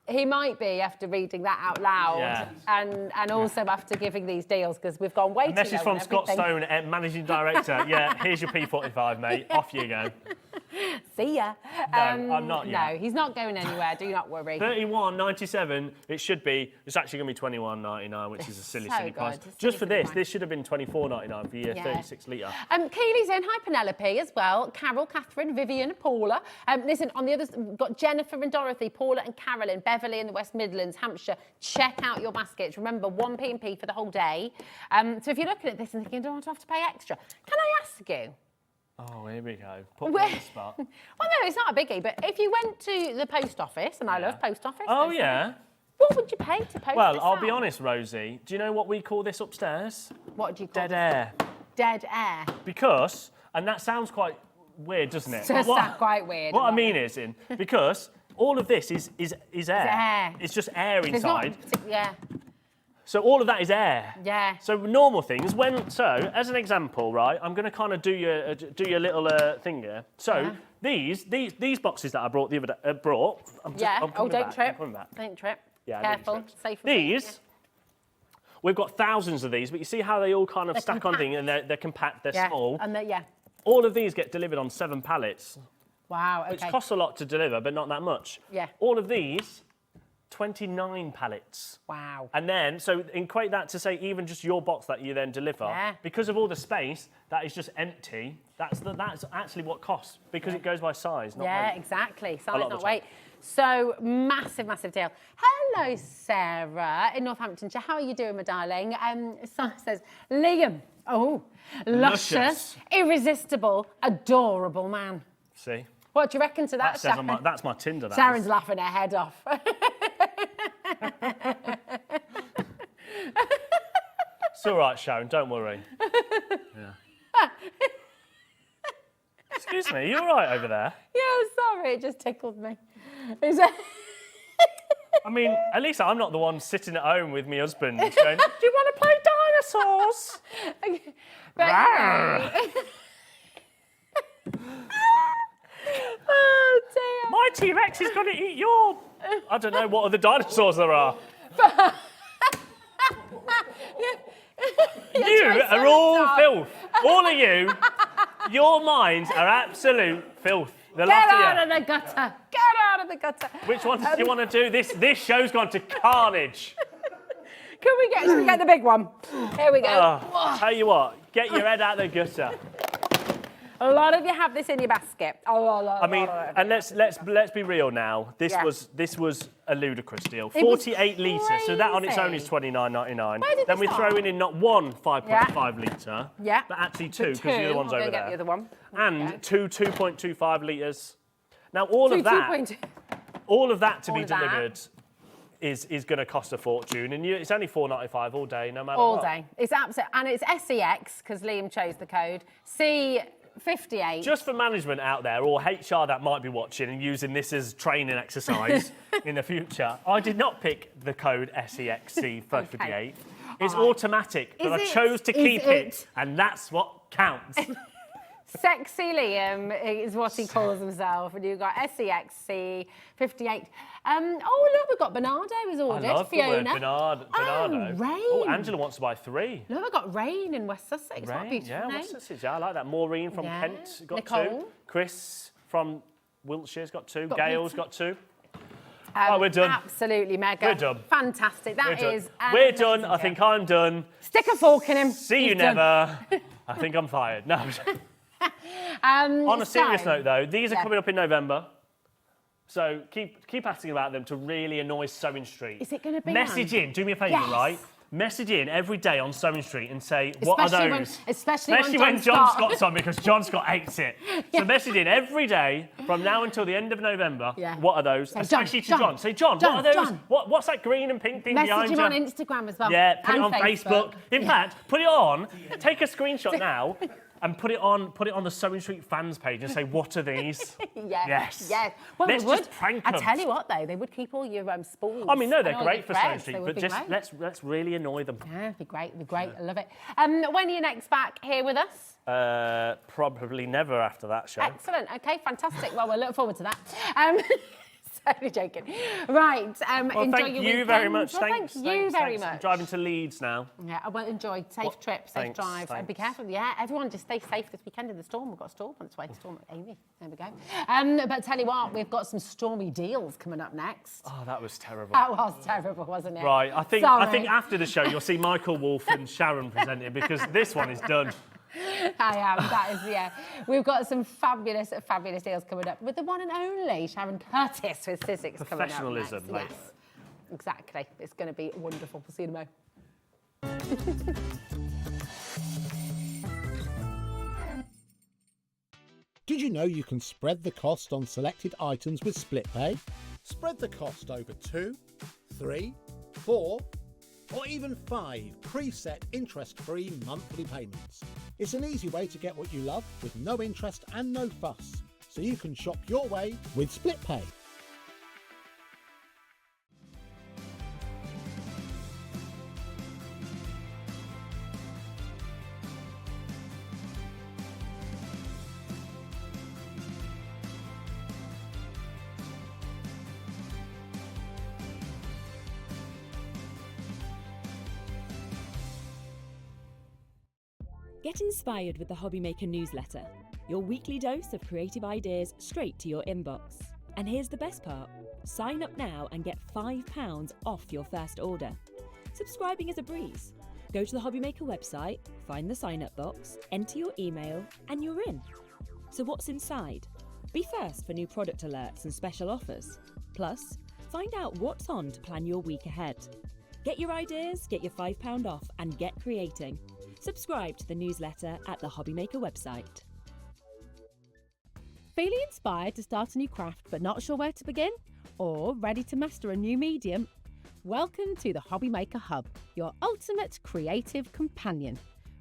He might be after reading that out loud and also after giving these deals because we've gone way too low. A message from Scott Stone, Managing Director. Yeah, here's your P45, mate. Off you go. See ya. No, I'm not yet. No, he's not going anywhere. Do not worry. 31.97. It should be. It's actually going to be 21.99, which is a silly price. Just for this should have been 24.99 for your 36 litre. Keely's in. Hi, Penelope as well. Carol, Catherine, Vivian, Paula. Listen, on the others, we've got Jennifer and Dorothy, Paula and Carolyn, Beverly in the West Midlands, Hampshire. Check out your baskets. Remember, 1 P&P for the whole day. So if you're looking at this and thinking, don't want to have to pay extra, can I ask you? Oh, here we go. Put me on the spot. Well, no, it's not a biggie, but if you went to the post office, and I love post office. Oh, yeah. What would you pay to post Well, this I'll out? be honest, Rosie. Do you know what we call this upstairs? What do you call Dead air. Dead air. Because, and that sounds quite weird, doesn't it? It does sound quite weird. What I mean is, because all of this is air. It's air. It's just air There's not- inside. yeah. So all of that is air. Yeah. So normal things, as an example, right, I'm going to kind of do your little thing here. So these boxes that I brought the other day, I'm coming don't back, trip. I'm coming back. Don't trip. Yeah, Careful. Safe. These, we've got thousands of these, but you see how they all kind of They're stack compact. on things and they're compact, they're small. And All of these get delivered on 7 pallets. Wow, okay. Which costs a lot to deliver, but not that much. Yeah. All of these, 29 pallets. Wow. And then, so equate that to say even just your box that you then deliver, because of all the space, that is just empty. That's actually what costs, because it goes by size, not weight. Exactly. A lot Size, of the not time. weight. So, massive deal. Hello, Sarah in Northamptonshire. How are you doing, my darling? Sarah says, Liam. Oh, luscious, irresistible, adorable man. See? What do you reckon to that, That says Sharon? that's my Tinder, that Sharon's is. laughing her head off. It's all right, Sharon, don't worry. Yeah. Excuse me, you all right over there? Yeah, sorry, it just tickled me. I mean, at least I'm not the one sitting at home with my husband going, do you want to play dinosaurs? Oh, dear. My T-Rex is going to eat your... I don't know what other dinosaurs there are. You are all filth. All of you, your minds are absolute filth. Get out of the gutter. Get out of the gutter. Which one do you want to do? This show's gone to carnage. Should we get the big one? Here we go. Tell you what, get your head out of the gutter. A lot of you have this in your basket. I mean, and let's be real now. This was a ludicrous deal. It was 48 litres, so that on its own is £29.99. Where did Then this we're start? throwing in not one 5.5 litre, but actually two, because the other one's I'll go over get there. the other one. And two 2.25 litres. Now all of that to be delivered is going to cost a fortune, and it's only £4.95 all day, no matter All what. day. It's absolute, and it's SEX because Liam chose the code. C58. Just for management out there or HR that might be watching and using this as training exercise in the future, I did not pick the code SEXC58. Okay. It's All right. automatic, but I Is chose to it- keep is it, and that's what counts. Sexy Liam is what he calls himself, and you've got SEXC58. Oh, look, we've got Bernardo was ordered. I love Fiona. the word Bernardo. Oh, Rain. Oh, Angela wants to buy 3. Look, we've got Rain in West Sussex. What a beautiful yeah, name. West Sussex. Yeah, I like that. Maureen from Yeah. Kent got Nicole. 2. Chris from Wiltshire's got 2. Got Gail's Peter. got 2. Oh, we're done. Absolutely mega. We're done. Fantastic. That We're done. is. We're done. I think I'm done. Stick a fork in him. See you He's done. never. I think I'm fired. No. On a serious so- note, though, these are Yeah. coming up in November. So keep asking about them to really annoy Sewing Street. Is it going to be Message on? in. Do me a favour, Yes. right? Message in every day on Sewing Street and say, what are Especially those? especially when John Scott. Scott's on, because John Scott hates it. So message in every day from now until the end of November. Yeah. What are those? Say, Especially John, to John. Say, John, John, what are those? John. What's that green and pink thing Message behind him you? on Instagram as well. Yeah, put it and on Facebook. In fact, put it on, take a screenshot now, and put it on the Sewing Street fans page and say, what are these? Yes. Well, Well, let's they would. just prank I them. tell you what, though, they would keep all your spools. I mean, no, they're and all great your for Sewing threads. Street, They would but be just great. let's really annoy them. Yeah, it'd be great. It'd be great. I love it. When are you next back here with us? Probably never after that show. Excellent. Okay, fantastic. Well, we'll look forward to that. Totally joking. Right. Well, enjoy thank your you weekend. very much. Well, thanks. thank you very thanks. much. I'm driving to Leeds now. Yeah, I will enjoy. Safe trip, safe drive, and be careful. Yeah, everyone just stay safe this weekend in the storm. We've got a storm on its way. Storm Amy. There we go. But tell you what, we've got some stormy deals coming up next. Oh, that was terrible. That was terrible, wasn't it? Right. I think after the show you'll see Michael Wolff and Sharon presenting because this one is done. I am. That is, yeah. We've got some fabulous deals coming up with the one and only Sharon Curtis with Sizzix coming up. Professionalism, next. mate. Yes, exactly. It's going to be wonderful. We'll see you tomorrow. Did you know you can spread the cost on selected items with split pay? Spread the cost over 2, 3, 4, or even 5 preset interest-free monthly payments. It's an easy way to get what you love with no interest and no fuss, so you can shop your way with split pay. Get inspired with the Hobby Maker newsletter, your weekly dose of creative ideas straight to your inbox. And here's the best part. Sign up now and get £5 off your first order. Subscribing is a breeze. Go to the Hobby Maker website, find the sign up box, enter your email, and you're in. So what's inside? Be first for new product alerts and special offers. Plus, find out what's on to plan your week ahead. Get your ideas, get your £5 off, and get creating. Subscribe to the newsletter at the Hobby Maker website. Feeling inspired to start a new craft but not sure where to begin? Or ready to master a new medium? Welcome to the Hobby Maker Hub, your ultimate creative companion.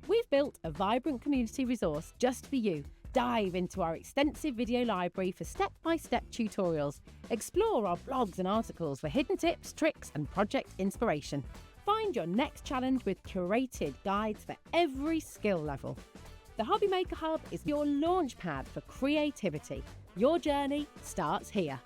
We've built a vibrant community resource just for you. Dive into our extensive video library for step-by-step tutorials. Explore our blogs and articles for hidden tips, tricks and project inspiration. Find your next challenge with curated guides for every skill level. The Hobby Maker Hub is your launch pad for creativity. Your journey starts here.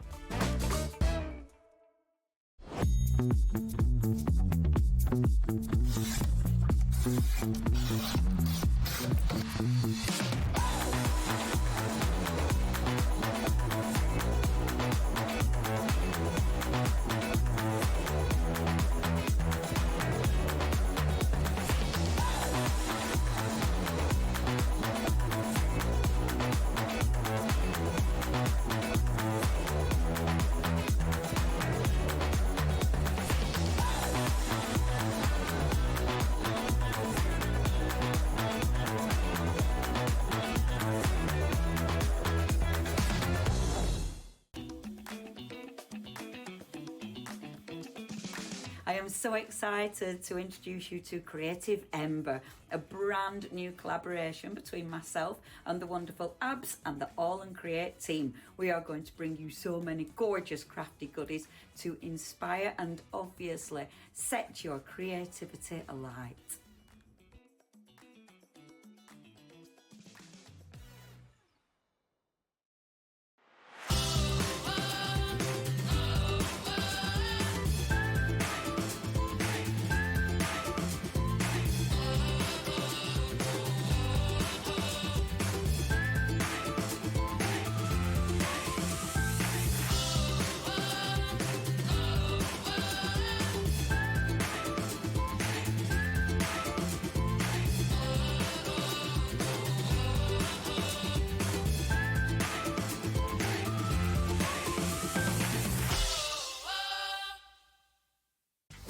I am so excited to introduce you to Creative Ember, a brand new collaboration between myself and the wonderful Abs and the All and Create team. We are going to bring you so many gorgeous crafty goodies to inspire and obviously set your creativity alight.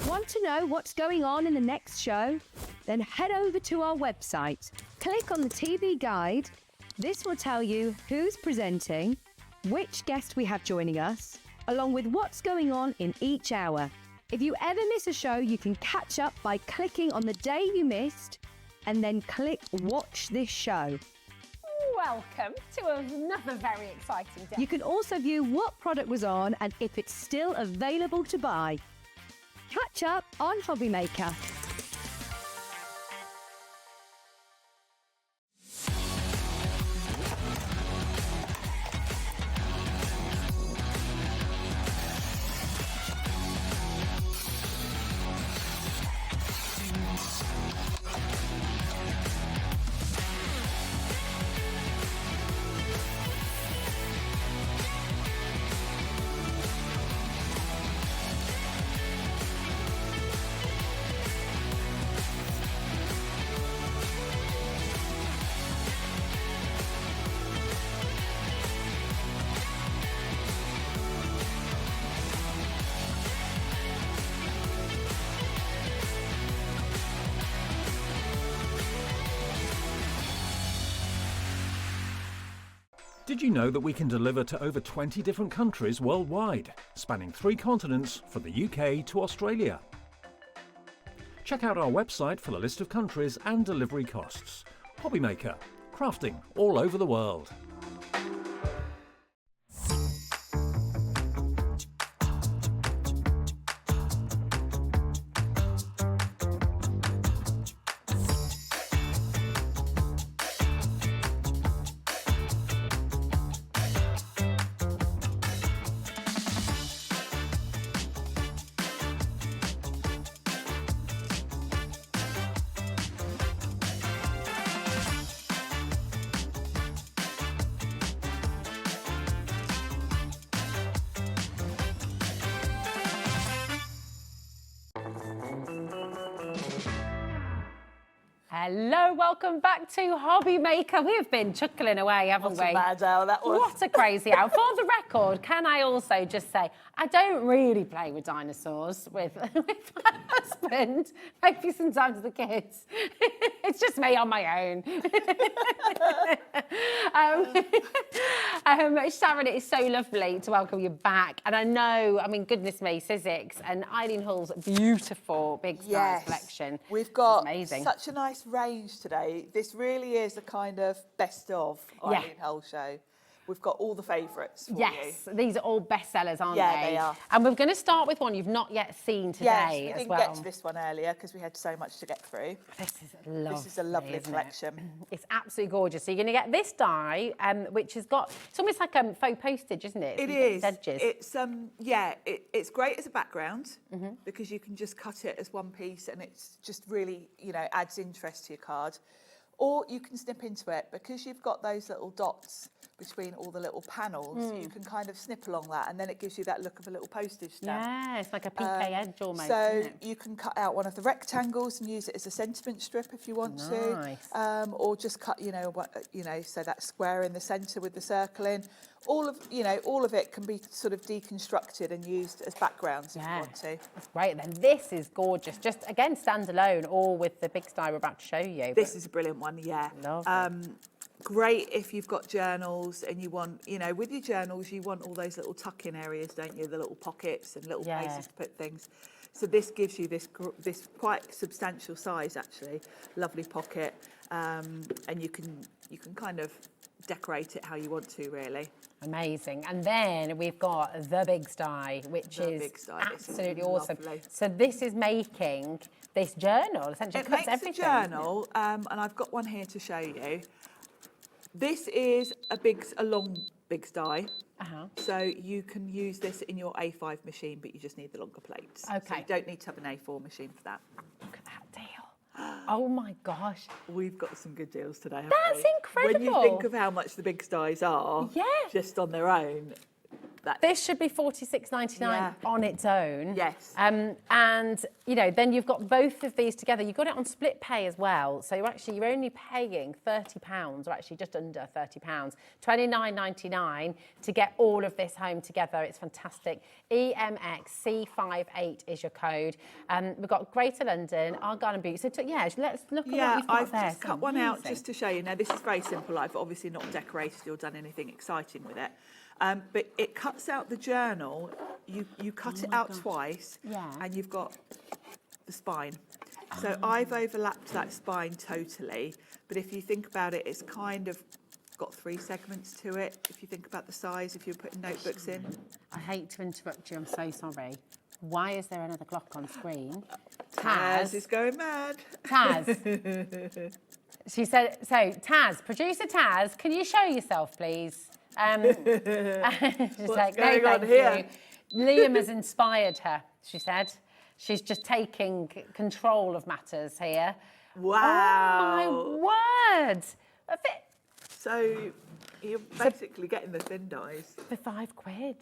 Want to know what's going on in the next show? Then head over to our website. Click on the TV guide. This will tell you who's presenting, which guest we have joining us, along with what's going on in each hour. If you ever miss a show, you can catch up by clicking on the day you missed and then click Watch This Show. welcome to another very exciting day. You can also view what product was on and if it's still available to buy. Catch up on Hobby Maker. Did you know that we can deliver to over 20 different countries worldwide, spanning 3 continents from the UK to Australia? Check out our website for the list of countries and delivery costs. Hobby Maker, crafting all over the world. Hello, welcome back to Hobby Maker. We have been chuckling away, haven't we? What a mad hour that was. What a crazy hour. For the record, can I also just say, I don't really play with dinosaurs with my husband. Maybe sometimes with the kids. It's just me on my own. Sharon, it is so lovely to welcome you back. And I know, I mean, goodness me, Sizzix and Eileen Hull's beautiful big style collection. We've got amazing. Such a nice range today. This really is a kind of best of Eileen Hull show. We've got all the favourites for you. Yes, these are all bestsellers, aren't they? Yeah, they are. And we're going to start with one you've not yet seen today yes, we didn't get to this one earlier because we had so much to get through. This is lovely. This is a lovely collection. It's absolutely gorgeous. So you're going to get this die, which has got, it's almost like faux postage, isn't it? It is. Edges. It's it's great as a background because you can just cut it as one piece and it's just really, you know, adds interest to your card. Or you can snip into it because you've got those little dots between all the little panels. You can kind of snip along that and then it gives you that look of a little postage stamp. Yeah, it's like a PK edge almost. So you can cut out one of the rectangles and use it as a sentiment strip if you want to, or just cut, so that square in the centre with the circle in. All of it can be sort of deconstructed and used as backgrounds if you want to. That's great. Then this is gorgeous. Just again, standalone, or with the big style we're about to show you. This is a brilliant one. Yeah. Great if you've got journals and you want, with your journals, you want all those little tuck-in areas, don't you? The little pockets and little places to put things. So this gives you this quite substantial size, actually. Lovely pocket, and you can kind of decorate it how you want to, really. Amazing. And then we've got the big die, which is absolutely awesome. So this is making this journal, essentially. It makes everything. A journal, and I've got one here to show you. This is a long big die. So you can use this in your A5 machine, but you just need the longer plates. Okay. So you don't need to have an A4 machine for that. Look at that deal. Oh my gosh. We've got some good deals today, haven't That's we? incredible. When you think of how much the big dies are, just on their own. This should be £46.99 on its own. Yes. And then you've got both of these together. You've got it on split pay as well. So you're only paying £30, or actually just under £30, £29.99 to get all of this home together. It's fantastic. EMXC58 is your code. We've got Greater London, Argyle and Butte. So let's look at what you've got I've there. just cut one out just to show you. Now this is very simple. I've obviously not decorated or done anything exciting with it. But it cuts out the journal. You cut it out twice, and you've got the spine. So I've overlapped that spine totally. But if you think about it, it's kind of got 3 segments to it. If you think about the size, if you're putting notebooks in. I hate to interrupt you, I'm so sorry. Why is there another clock on screen? Taz is going mad. Taz. She said, so Taz, producer Taz, can you show yourself, please? She's What's like, going no, on thank here? you. Liam has inspired her, she said. She's just taking control of matters here. Wow. Oh, my word. So you're basically getting the thin dies. For £5.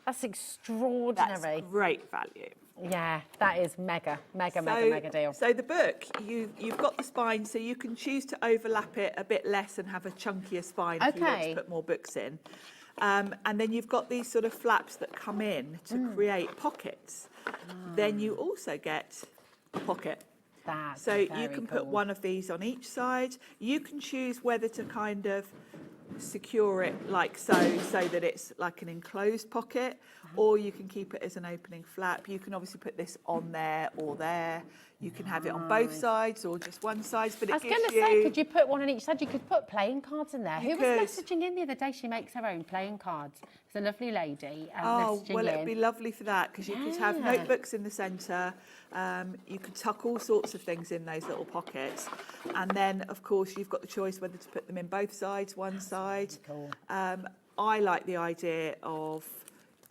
That's extraordinary. That's great value. Yeah, that is mega deal. So the book, you've got the spine, so you can choose to overlap it a bit less and have a chunkier spine if you want to put more books in. And then you've got these sort of flaps that come in to create pockets. Then you also get a pocket. So you can put one of these on each side. You can choose whether to kind of secure it like so that it's like an enclosed pocket, or you can keep it as an opening flap. You can obviously put this on there or there. You can have it on both sides or just one side, but I was going to say, could you put one on each side? You could put playing cards in there. Who was messaging in the other day? She makes her own playing cards. It's a lovely lady. Oh, well, in. it'd be lovely for that because you could have notebooks in the centre. You could tuck all sorts of things in those little pockets. And then, of course, you've got the choice whether to put them in both sides, one side. Cool. I like the idea of...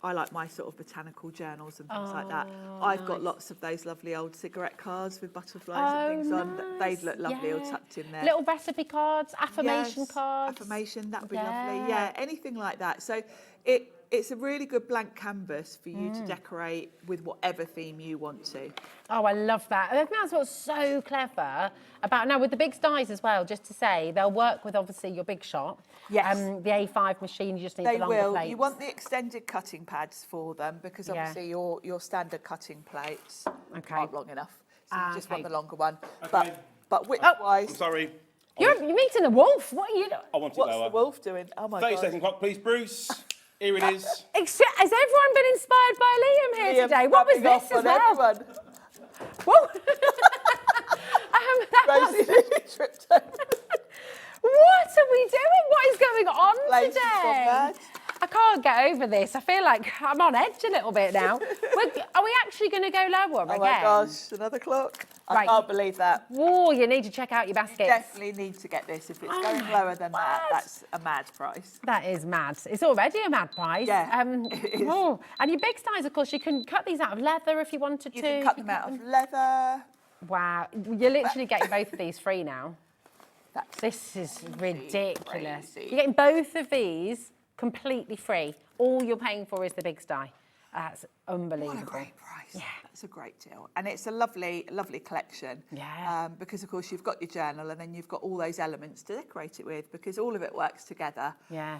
I like my sort of botanical journals and things like that. I've got lots of those lovely old cigarette cards with butterflies and things on. They'd look lovely all tucked in there. Little recipe cards, affirmation cards. Affirmation, that would be lovely. Yeah, anything like that. So it's a really good blank canvas for you to decorate with whatever theme you want to. Oh, I love that. I think that's what's so clever about now with the big dies as well. Just to say, they'll work with obviously your big shot. Yes. The A5 machine, you just need the longer They will. plates. You want the extended cutting pads for them because obviously your standard cutting plates aren't long enough. So you just want the longer one. Okay. But width-wise... I'm sorry. You're meeting the wolf. What are you doing? I want it What's lower. the wolf doing? Oh my 30 God. second clock, please, Bruce. Here it is. Has everyone been inspired by Liam here today? What was this as well? Whoa. Rosie nearly tripped over. What are we doing? What is going on Lady's today? gone mad. I can't get over this. I feel like I'm on edge a little bit now. Are we actually going to go lower again? Oh my gosh, another clock. Right. I can't believe that. Whoa, you need to check out your baskets. You definitely need to get this. If it's going lower than that, that's a mad price. That is mad. It's already a mad price. Yeah, it is. Oh, and your big size, of course, you can cut these out of leather if you wanted to. You can cut them out of leather. Wow, you're literally getting both of these free now. This is ridiculous. Crazy. You're getting both of these completely free. All you're paying for is the big die. That's unbelievable. What a great price. Yeah. That's a great deal. And it's a lovely, lovely collection. Yeah. Because, of course, you've got your journal and then you've got all those elements to decorate it with because all of it works together. Yeah.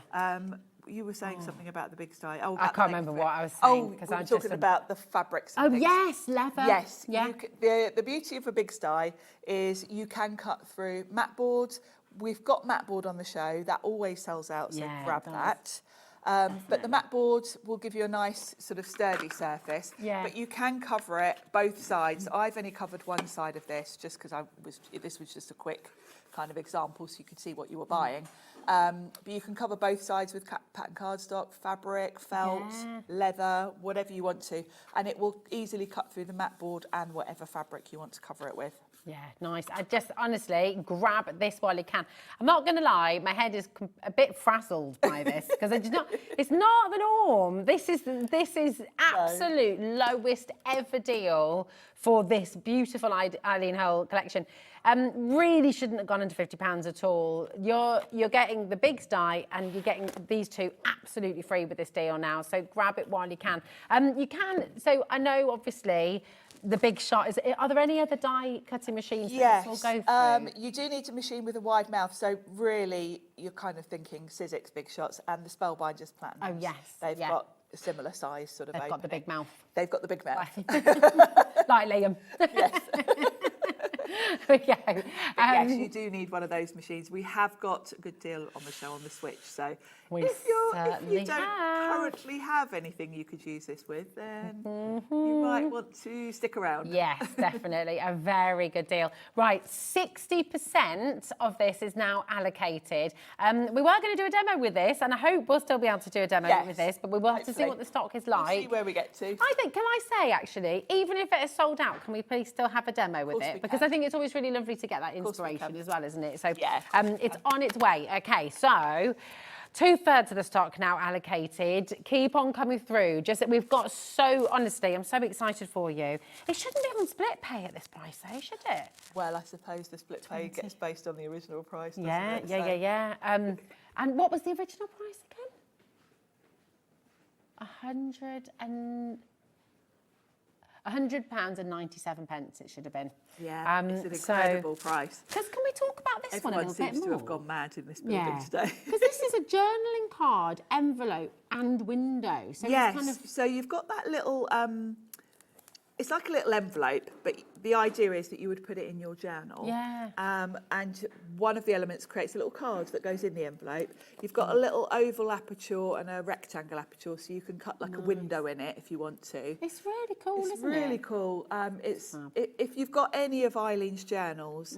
You were saying something about the big die. I can't remember what I was saying. We were talking about the fabrics. Oh, yes, leather. Yes. Yeah. The beauty of a big die is you can cut through mat board. We've got mat board on the show. That always sells out, so grab that. But the mat board will give you a nice sort of sturdy surface. Yeah. But you can cover it both sides. I've only covered one side of this just because this was just a quick kind of example so you could see what you were buying. But you can cover both sides with pattern cardstock, fabric, felt, leather, whatever you want to. And it will easily cut through the mat board and whatever fabric you want to cover it with. Yeah, nice. I just honestly grab this while you can. I'm not going to lie, my head is a bit frazzled by this because it's not the norm. This is absolute lowest ever deal for this beautiful Eileen Hull collection. Really shouldn't have gone under £50 at all. You're getting the big die and you're getting these two absolutely free with this deal now. So grab it while you can. So I know obviously the big shot is. Are there any other die cutting machines that this will go through? You do need a machine with a wide mouth. So really, you're kind of thinking Sizzix big shots and the Spellbinders Platinums. Oh yes, they've got a similar size sort of. They've got the big mouth. They've got the big mouth. Like Liam. Yes. Yes, you do need one of those machines. We have got a good deal on the show on the Switch, so if you don't currently have anything you could use this with, then you might want to stick around. Yes, definitely. A very good deal. Right, 60% of this is now allocated. We were going to do a demo with this, and I hope we'll still be able to do a demo with this, but we will have to see what the stock is like. We'll see where we get to. I think, can I say, actually, even if it is sold out, can we please still have a demo with it? Because I think it's always really lovely to get that inspiration as well, isn't it? So it's on its way. Okay, so 2/3 of the stock now allocated. Keep on coming through. Just that we've got honestly, I'm so excited for you. It shouldn't be on split pay at this price, though, should it? Well, I suppose the split pay gets based on the original price, doesn't Yeah. And what was the original price again? £100 and 97 pence it should have been. Yeah, it's an incredible price. Because can we talk about this one a little bit more? Everyone seems to have gone mad in this building today. Because this is a journaling card, envelope and window. So yes, it's kind of... so you've got that little, it's like a little envelope, but the idea is that you would put it in your journal. Yeah. And one of the elements creates a little card that goes in the envelope. You've got a little oval aperture and a rectangle aperture, so you can cut like a window in it if you want to. It's really cool, isn't it? It's really cool. If you've got any of Eileen's journals,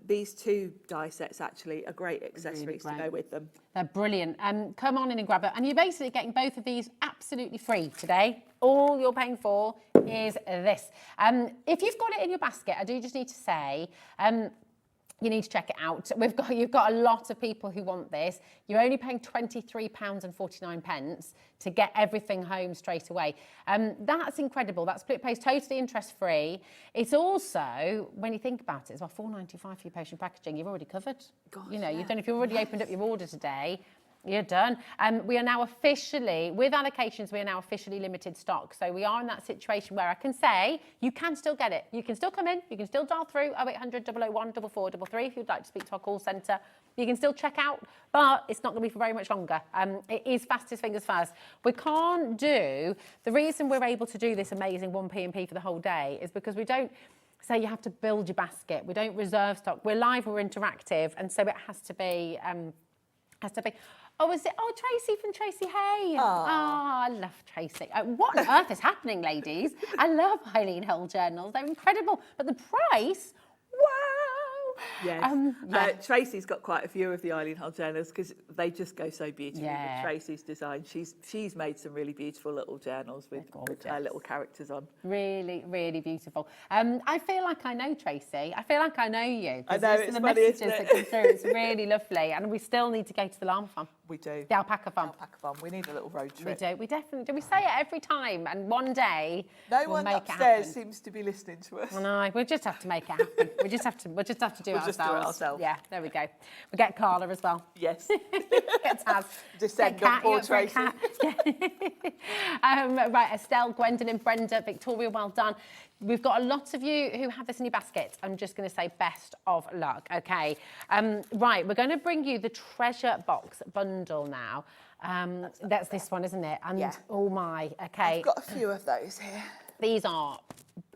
these two die sets actually are great accessories to go with them. They're brilliant. Come on in and grab it. And you're basically getting both of these absolutely free today. All you're paying for is this. If you've got it in your basket, I do just need to say, you need to check it out. You've got a lot of people who want this. You're only paying £23.49 to get everything home straight away. That's incredible. That split pay is totally interest-free. It's also, when you think about it, it's about £4.95 for your postage and packaging. You've already covered. You've done. If you've already opened up your order today, you're done. We are now officially, with allocations, we are now officially limited stock. So we are in that situation where I can say, you can still get it. You can still come in. You can still dial through 0800 001 4433 if you'd like to speak to our call centre. You can still check out, but it's not going to be for very much longer. It is fastest fingers first. We can't do, the reason we're able to do this amazing 1p&p for the whole day is because we don't say you have to build your basket. We don't reserve stock. We're live, we're interactive, and so it has to be... Oh, is it? Oh, Tracy from Tracy Hay. Oh, I love Tracy. What on earth is happening, ladies? I love Eileen Hull journals. They're incredible. But the price, wow. Yes. Tracy's got quite a few of the Eileen Hull journals because they just go so beautifully with Tracy's design. She's made some really beautiful little journals with little characters on. Really, really beautiful. I feel like I know Tracy. I feel like I know you. I know, it's the funny, messages isn't it? that come through. It's really lovely. And we still need to go to the llama farm. We do. The alpaca farm. We need a little road trip. We do. We definitely do. We say it every time, and one day no we'll one make it upstairs happen. seems to be listening to us. I know. We'll just have to make it happen. We'll just have to do it ourselves. Yeah, there we go. We get Carla as well. Yes. Get Taz. Descend on poor Tracy. Right, Estelle, Gwendolyn, Brenda, Victoria, well done. We've got a lot of you who have this in your basket. I'm just going to say best of luck, okay? Right, we're going to bring you the treasure box bundle now. That's this one, isn't it? And oh my, okay. I've got a few of those here. These are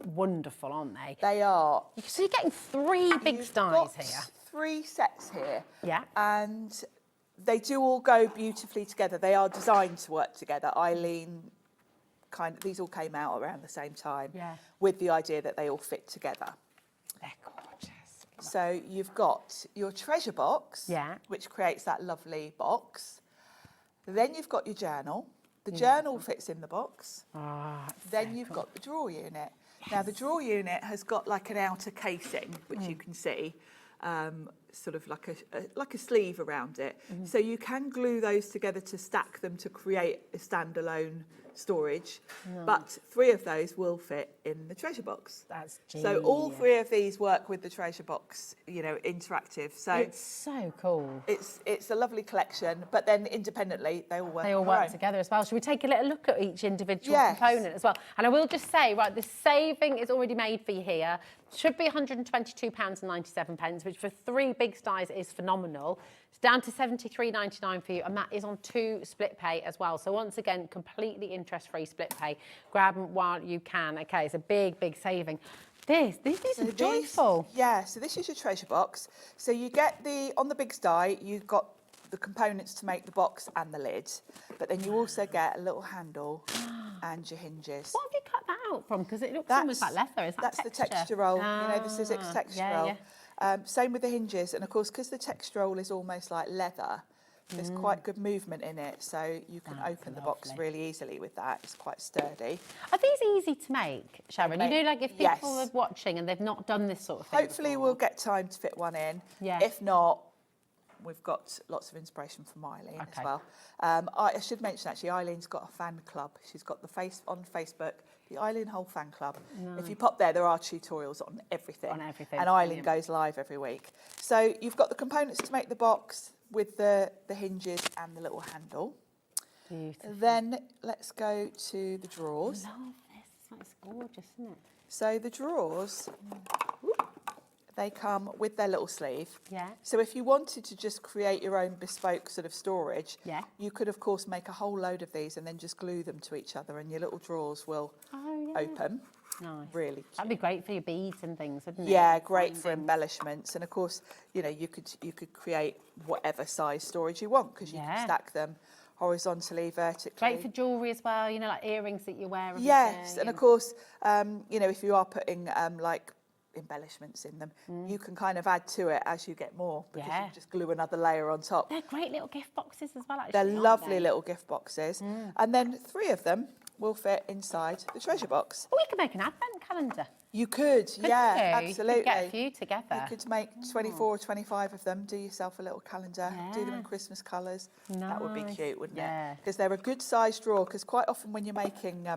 wonderful, aren't they? They are. So you're getting three big styles here. 3 sets here. Yeah. And they do all go beautifully together. They are designed to work together. Eileen these all came out around the same time with the idea that they all fit together. They're gorgeous. So you've got your treasure box, which creates that lovely box. Then you've got your journal. The journal fits in the box. Then you've got the drawer unit. Now the drawer unit has got like an outer casing, which you can see, sort of like a sleeve around it. So you can glue those together to stack them to create a standalone storage, but 3 of those will fit in the treasure box. That's genius. So all 3 of these work with the treasure box, interactive. So it's so cool. It's a lovely collection, but then independently they all work. Together as well. Should we take a little look at each individual component as well? And I will just say, right, the saving is already made for you here. Should be £122.97, which for 3 big styles is phenomenal. It's down to £73.99 for you, and that is on 2 split pay as well. So once again, completely interest-free split pay. Grab them while you can. Okay, it's a big, big saving. These are joyful. Yeah, so this is your treasure box. So you get on the big die, you've got the components to make the box and the lid, but then you also get a little handle and your hinges. What have you cut that out from? Because it looks almost like leather. Is that That's texture? the texture roll, you know, the Sizzix texture roll. Same with the hinges, and of course, because the texture roll is almost like leather, there's quite good movement in it, so you can open the box really easily with that. It's quite sturdy. Are these easy to make, Sharon? You know, like if people are watching and they've not done this sort of thing Hopefully we'll get time to fit one in. Yeah. If not, we've got lots of inspiration from Eileen as well. I should mention, actually, Eileen's got a fan club. She's got on Facebook, the Eileen Hull Fan Club. If you pop there are tutorials on everything. And Eileen goes live every week. So you've got the components to make the box with the hinges and the little handle. Beautiful. Then let's go to the drawers. I love this. It's gorgeous, isn't it? So the drawers, they come with their little sleeve. Yeah. So if you wanted to just create your own bespoke sort of storage, you could of course make a whole load of these and then just glue them to each other, and your little drawers will open. Nice. Really cute. That'd be great for your beads and things, wouldn't it? Yeah, great for embellishments. And of course, you know, you could create whatever size storage you want, because you can stack them horizontally, vertically. Great for jewellery as well, you know, like earrings that you wear every Yes, day, and of course, you know, if you are putting like embellishments in them, you can kind of add to it as you get more, because you just glue another layer on top. They're great little gift boxes as well, actually. They're lovely little gift boxes. And then 3 of them will fit inside the treasure box. Oh, we could make an advent calendar. You could, yeah, you? absolutely. You could get a few together. You could make 24 or 25 of them, do yourself a little calendar, do them in Christmas colours. That would be cute, wouldn't it? Because they're a good size drawer, because quite often when you're making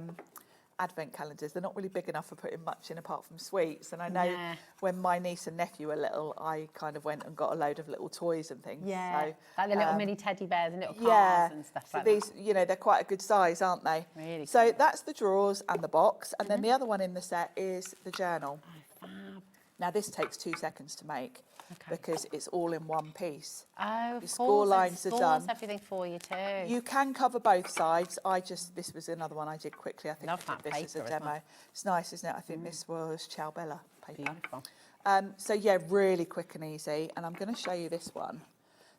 advent calendars, they're not really big enough for putting much in apart from sweets. And I know when my niece and nephew were little, I kind of went and got a load of little toys and things. Yeah, so, like the little mini teddy bears and little cars and stuff so like these, that. you know, they're quite a good size, aren't they? Really. So that's the drawers and the box. And then the other one in the set is the journal. Oh, fab. Now this takes 2 seconds to make. Because it's all in one piece. Oh, of Your score course, lines are done. Everything for you too. You can cover both sides. This was another one I did quickly. I think Love I did that this as a paper as demo. well. It's nice, isn't it? I think this was Ciao Bella paper. Beautiful. So yeah, really quick and easy. And I'm going to show you this one.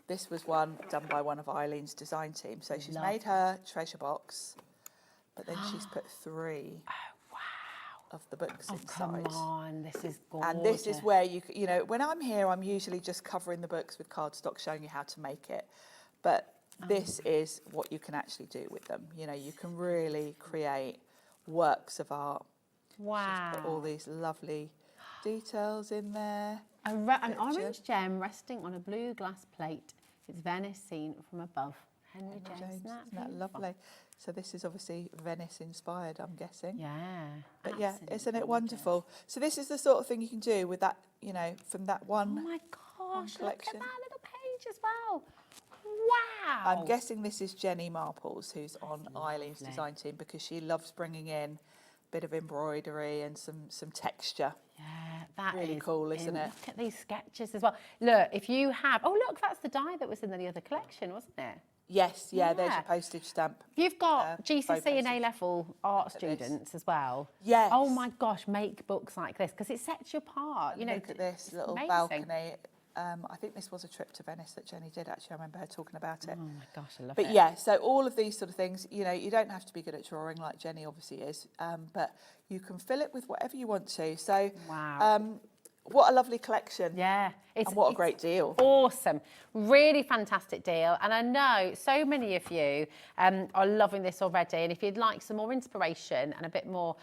This was one done by one of Eileen's design team. So she's made her treasure box, but then she's put 3 of the books inside. Come on, this is gorgeous. And this is where you know, when I'm here, I'm usually just covering the books with cardstock, showing you how to make it. But this is what you can actually do with them. You know, you can really create works of art. Wow. Just put all these lovely details in there. An orange gem resting on a blue glass plate. It's Venice seen from above. Henry James. Isn't that lovely? So this is obviously Venice inspired, I'm guessing. Yeah. But yeah, isn't it wonderful? So this is the sort of thing you can do with that, you know, from that one. Oh my gosh, collection. look at that little page as well. Wow. I'm guessing this is Jenny Marples, who's on Eileen's design team, because she loves bringing in a bit of embroidery and some texture. Yeah, that really is cool, isn't it? Look at these sketches as well. Look, if you have, oh look, that's the die that was in the other collection, wasn't it? Yes, yeah, there's your postage stamp. If you've got GCSE and A-level art students as well. Yes. Oh my gosh, make books like this, because it sets you apart. And you know, look at this little amazing. balcony. I think this was a trip to Venice that Jenny did, actually. I remember her talking about it. Oh my gosh, I love it. But yeah, so all of these sort of things, you know, you don't have to be good at drawing like Jenny obviously is, but you can fill it with whatever you want to. So, wow. What a lovely collection. Yeah. And what a great deal. Awesome. Really fantastic deal. And I know so many of you are loving this already. And if you'd like some more inspiration and a bit more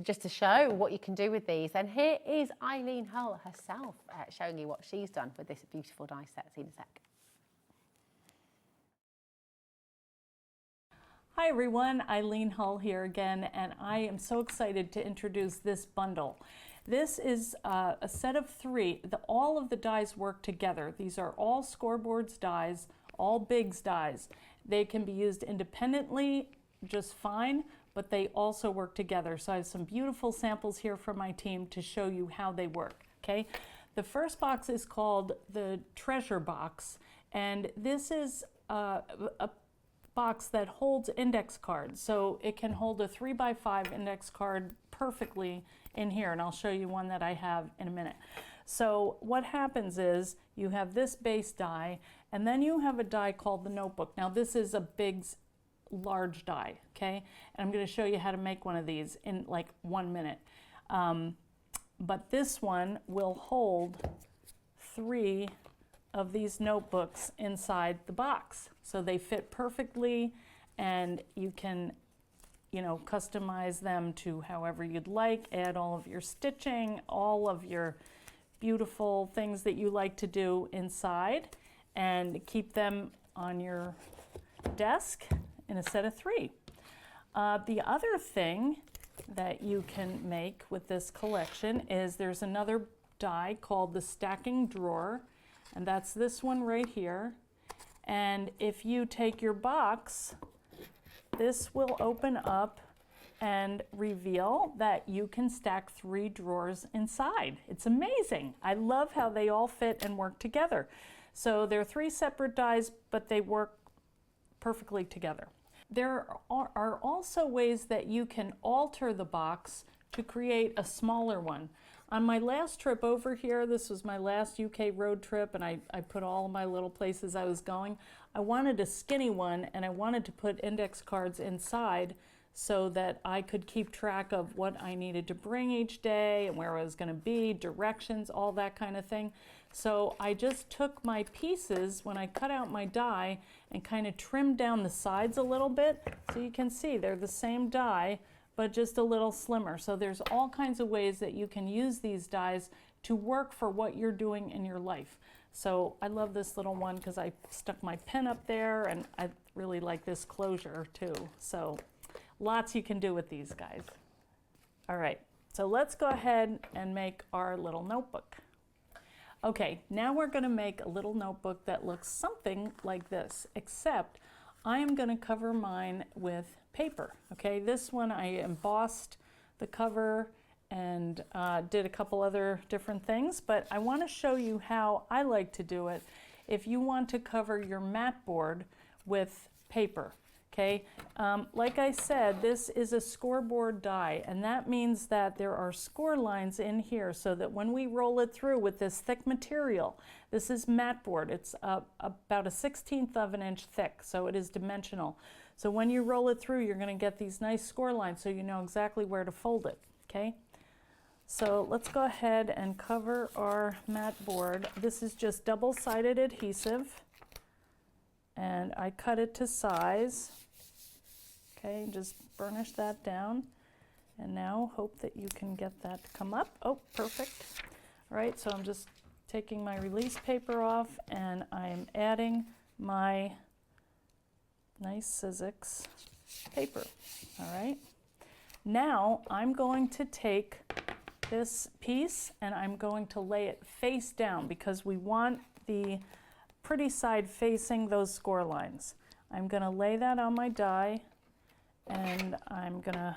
just to show what you can do with these, then here is Eileen Hull herself showing you what she's done with this beautiful die set. See you in a sec. Hi everyone, Eileen Hull here again, and I am so excited to introduce this bundle. This is a set of 3. All of the dies work together. These are all scoreboards dies, all Biggs dies. They can be used independently just fine, but they also work together. So I have some beautiful samples here from my team to show you how they work, okay? The first box is called the Treasure Box, and this is a box that holds index cards. So it can hold a 3x5 index card perfectly in here, and I'll show you one that I have in a minute. So what happens is you have this base die, and then you have a die called the notebook. Now this is a big, large die, okay? And I'm going to show you how to make one of these in like 1 minute. But this one will hold 3 of these notebooks inside the box. So they fit perfectly, and you can, you know, customize them to however you'd like, add all of your stitching, all of your beautiful things that you like to do inside, and keep them on your desk in a set of 3. The other thing that you can make with this collection is there's another die called the stacking drawer, and that's this one right here. And if you take your box, this will open up and reveal that you can stack 3 drawers inside. It's amazing. I love how they all fit and work together. So they're 3 separate dies, but they work perfectly together. There are also ways that you can alter the box to create a smaller one. On my last trip over here, this was my last UK road trip, and I put all of my little places I was going. I wanted a skinny one, and I wanted to put index cards inside so that I could keep track of what I needed to bring each day and where I was going to be, directions, all that kind of thing. So I just took my pieces when I cut out my die and kind of trimmed down the sides a little bit. So you can see they're the same die, but just a little slimmer. So there's all kinds of ways that you can use these dies to work for what you're doing in your life. So I love this little one because I stuck my pen up there, and I really like this closure too. So lots you can do with these guys. All right, so let's go ahead and make our little notebook. Okay, now we're going to make a little notebook that looks something like this, except I am going to cover mine with paper. Okay, this one I embossed the cover and did a couple other different things, but I want to show you how I like to do it if you want to cover your mat board with paper. Okay, like I said, this is a scoreboard die, and that means that there are score lines in here so that when we roll it through with this thick material, this is mat board, it's about 1/16 of an inch thick, so it is dimensional. So when you roll it through, you're going to get these nice score lines so you know exactly where to fold it. Okay, so let's go ahead and cover our mat board. This is just double-sided adhesive, and I cut it to size. Okay, just burnish that down, and now hope that you can get that to come up. Oh, perfect. All right, so I'm just taking my release paper off, and I'm adding my nice Sizzix paper. All right, now I'm going to take this piece and I'm going to lay it face down because we want the pretty side facing those score lines. I'm going to lay that on my die, and I'm going to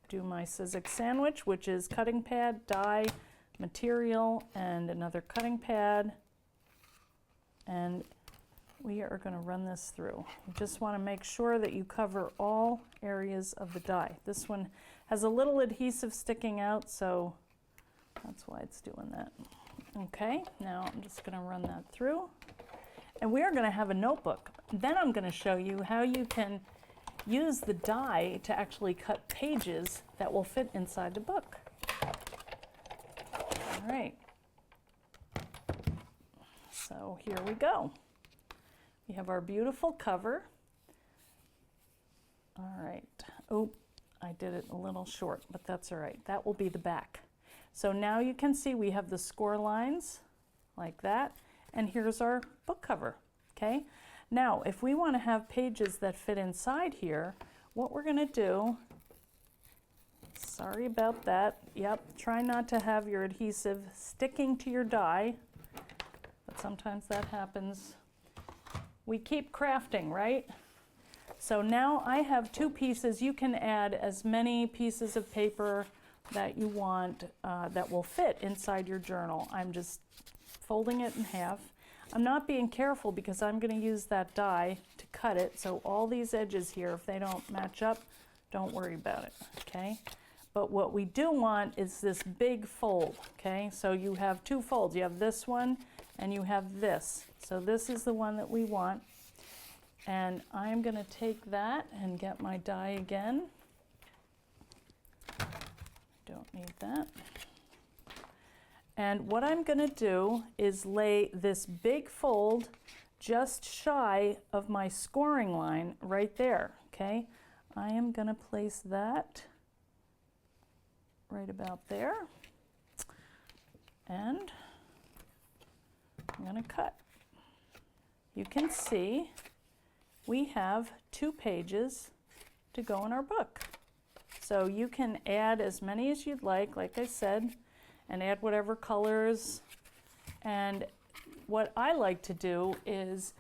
do my Sizzix sandwich, which is cutting pad, die, material, and another cutting pad. And we are going to run this through. You just want to make sure that you cover all areas of the die. This one has a little adhesive sticking out, so that's why it's doing that. Okay, now I'm just going to run that through. And we are going to have a notebook. Then I'm going to show you how you can use the die to actually cut pages that will fit inside the book. All right. So here we go. We have our beautiful cover. All right. Oh, I did it a little short, but that's all right. That will be the back. So now you can see we have the score lines like that, and here's our book cover. Okay. Now, if we want to have pages that fit inside here, what we're going to do, sorry about that, yep, try not to have your adhesive sticking to your die, but sometimes that happens. We keep crafting, right? So now I have 2 pieces. You can add as many pieces of paper that you want that will fit inside your journal. I'm just folding it in half. I'm not being careful because I'm going to use that die to cut it, so all these edges here, if they don't match up, don't worry about it, okay? But what we do want is this big fold, okay? So you have two folds. You have this one and you have this. So this is the one that we want. And I'm gonna take that and get my die again. Don't need that. And what I'm gonna do is lay this big fold just shy of my scoring line right there, okay? I am gonna place that right about there. And I'm gonna cut. You can see we have 2 pages to go in our book. So you can add as many as you'd like I said, and add whatever colors. And what I like to do is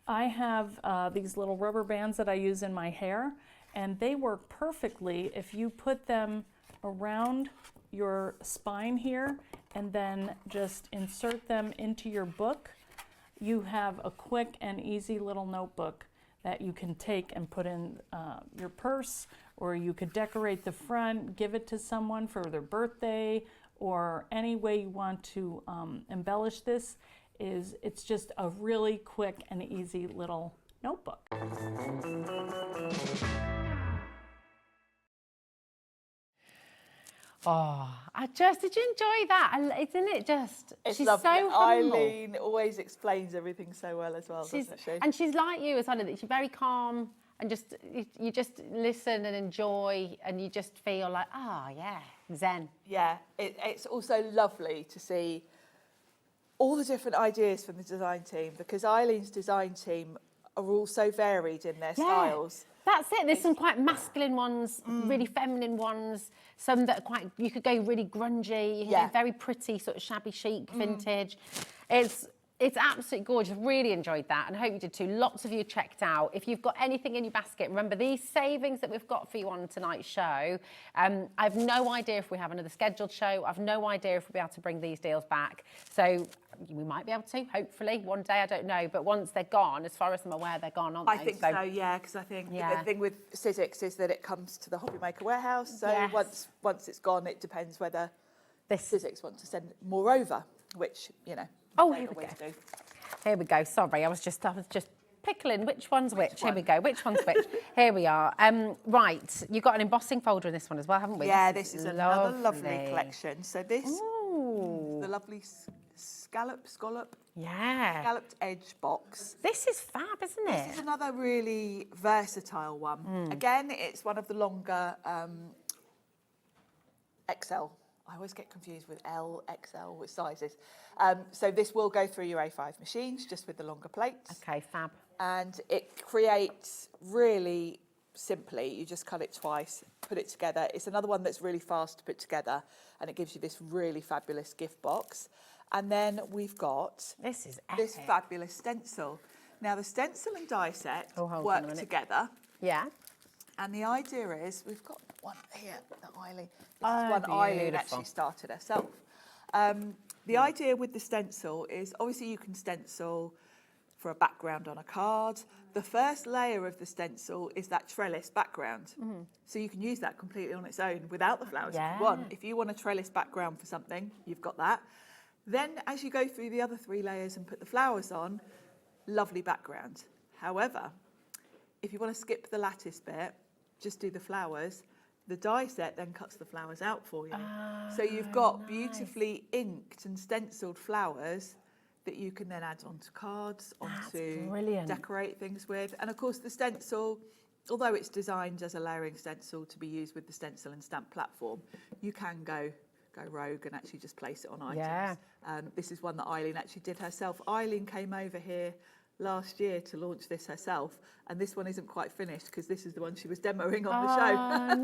I have these little rubber bands that I use in my hair, and they work perfectly if you put them around your spine here and then just insert them into your book. You have a quick and easy little notebook that you can take and put in your purse, or you could decorate the front, give it to someone for their birthday, or any way you want to embellish this. It's just a really quick and easy little notebook. Oh, did you enjoy that? Isn't it just, It's she's lovely. so humble. Eileen always explains everything so well as well, doesn't she? And she's like you as well, that she's very calm and just, you just listen and enjoy and you just feel like, yeah, zen. Yeah, it's also lovely to see all the different ideas from the design team, because Eileen's design team are all so varied in their styles. That's it. There's some quite masculine ones, really feminine ones, some that are quite, you could go really grungy, you can go very pretty, sort of shabby chic, vintage. It's absolutely gorgeous. Really enjoyed that, and I hope you did too. Lots of you checked out. If you've got anything in your basket, remember these savings that we've got for you on tonight's show. I've no idea if we have another scheduled show. I've no idea if we'll be able to bring these deals back. So we might be able to, hopefully, one day, I don't know. But once they're gone, as far as I'm aware, they're gone, aren't they? I think so, yeah, because I think the thing with Sizzix is that it comes to the Hobby Maker warehouse. So once it's gone, it depends whether Sizzix wants to send more over, which, you know, they always do. Here we go. Sorry, I was just pickling which one's which. Here we go. Which one's which? Here we are. Right, you've got an embossing folder in this one as well, haven't we? Yeah, this is another lovely collection. So this, the lovely scalloped edge box. This is fab, isn't it? This is another really versatile one. Again, it's one of the longer XL. I always get confused with L, XL, with sizes. So this will go through your A5 machines, just with the longer plates. Okay, fab. And it creates really simply, you just cut it twice, put it together. It's another one that's really fast to put together, and it gives you this really fabulous gift box. And then we've got this fabulous stencil. Now the stencil and die set work together. Yeah. And the idea is, we've got one here that Eileen, this is one Eileen actually started herself. The idea with the stencil is, obviously you can stencil for a background on a card. The first layer of the stencil is that trellis background. So you can use that completely on its own without the flowers if you want. If you want a trellis background for something, you've got that. Then as you go through the other 3 layers and put the flowers on, lovely background. However, if you want to skip the lattice bit, just do the flowers, the die set then cuts the flowers out for you. So you've got beautifully inked and stenciled flowers that you can then add onto cards, onto decorate things with. And of course the stencil, although it's designed as a layering stencil to be used with the stencil and stamp platform, you can go rogue and actually just place it on items. This is one that Eileen actually did herself. Eileen came over here last year to launch this herself, and this one isn't quite finished because this is the one she was demoing on the show.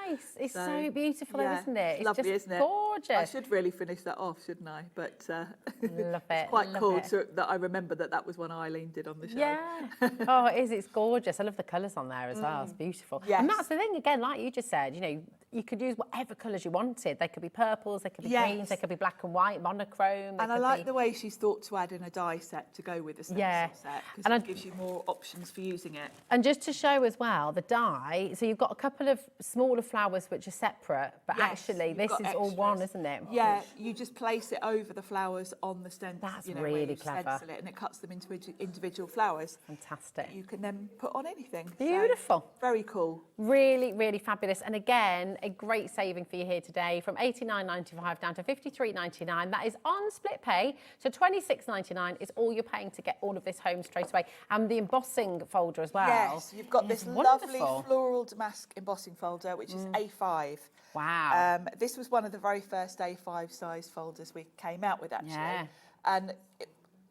Nice. It's so beautiful, isn't it? It's lovely, just isn't it? Gorgeous. I should really finish that off, shouldn't I? But love it. It's quite cool that I remember that was one Eileen did on the show. Yeah. Oh, it is. It's gorgeous. I love the colours on there as well. It's beautiful. Yes. And that's the thing, again, like you just said, you know, you could use whatever colours you wanted. They could be purples, they could be Yes. greens, they could be black and white, monochrome. And I like the way she's thought to add in a die set to go with the stencil set, because it gives you more options for using it. And just to show as well, the die, so you've got a couple of smaller flowers which are separate, but actually this is all one, isn't it? Yeah, you just place it over the flowers on the stencil. That's where really you clever. stencil it, and it cuts them into individual flowers. Fantastic. That you can then put on anything. Beautiful. So, very cool. Really, really fabulous. And again, a great saving for you here today, from $89.95 down to $53.99. That is on split pay. So $26.99 is all you're paying to get all of this home straight away. And the embossing folder as well. Yes, you've got this lovely floral damask embossing folder, which is A5. Wow. This was one of the very first A5 size folders we came out with, actually. Yeah. And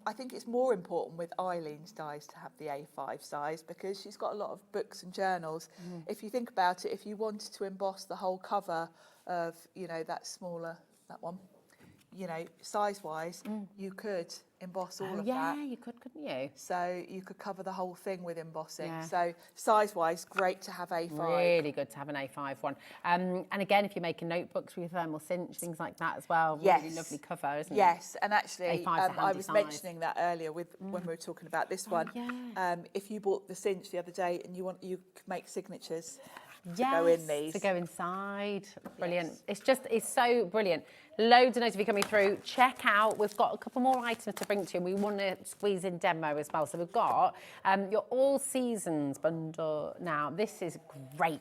I think it's more important with Eileen's dies to have the A5 size, because she's got a lot of books and journals. If you think about it, if you wanted to emboss the whole cover of, that smaller, that one, size-wise, you could emboss all of that. Yeah, you could, couldn't you? So you could cover the whole thing with embossing. So size-wise, great to have A5. Really good to have an A5 one. And again, if you're making notebooks with thermal cinch, things like that as well, really lovely cover, isn't it? Yes, and actually, A5's a I handy was size. mentioning that earlier when we were talking about this one. If you bought the cinch the other day and you could make signatures to go in these. To go inside. Brilliant. It's so brilliant. Loads and loads of you coming through. Check out, we've got a couple more items to bring to you, and we want to squeeze in demo as well. So we've got your all seasons bundle now. This is great.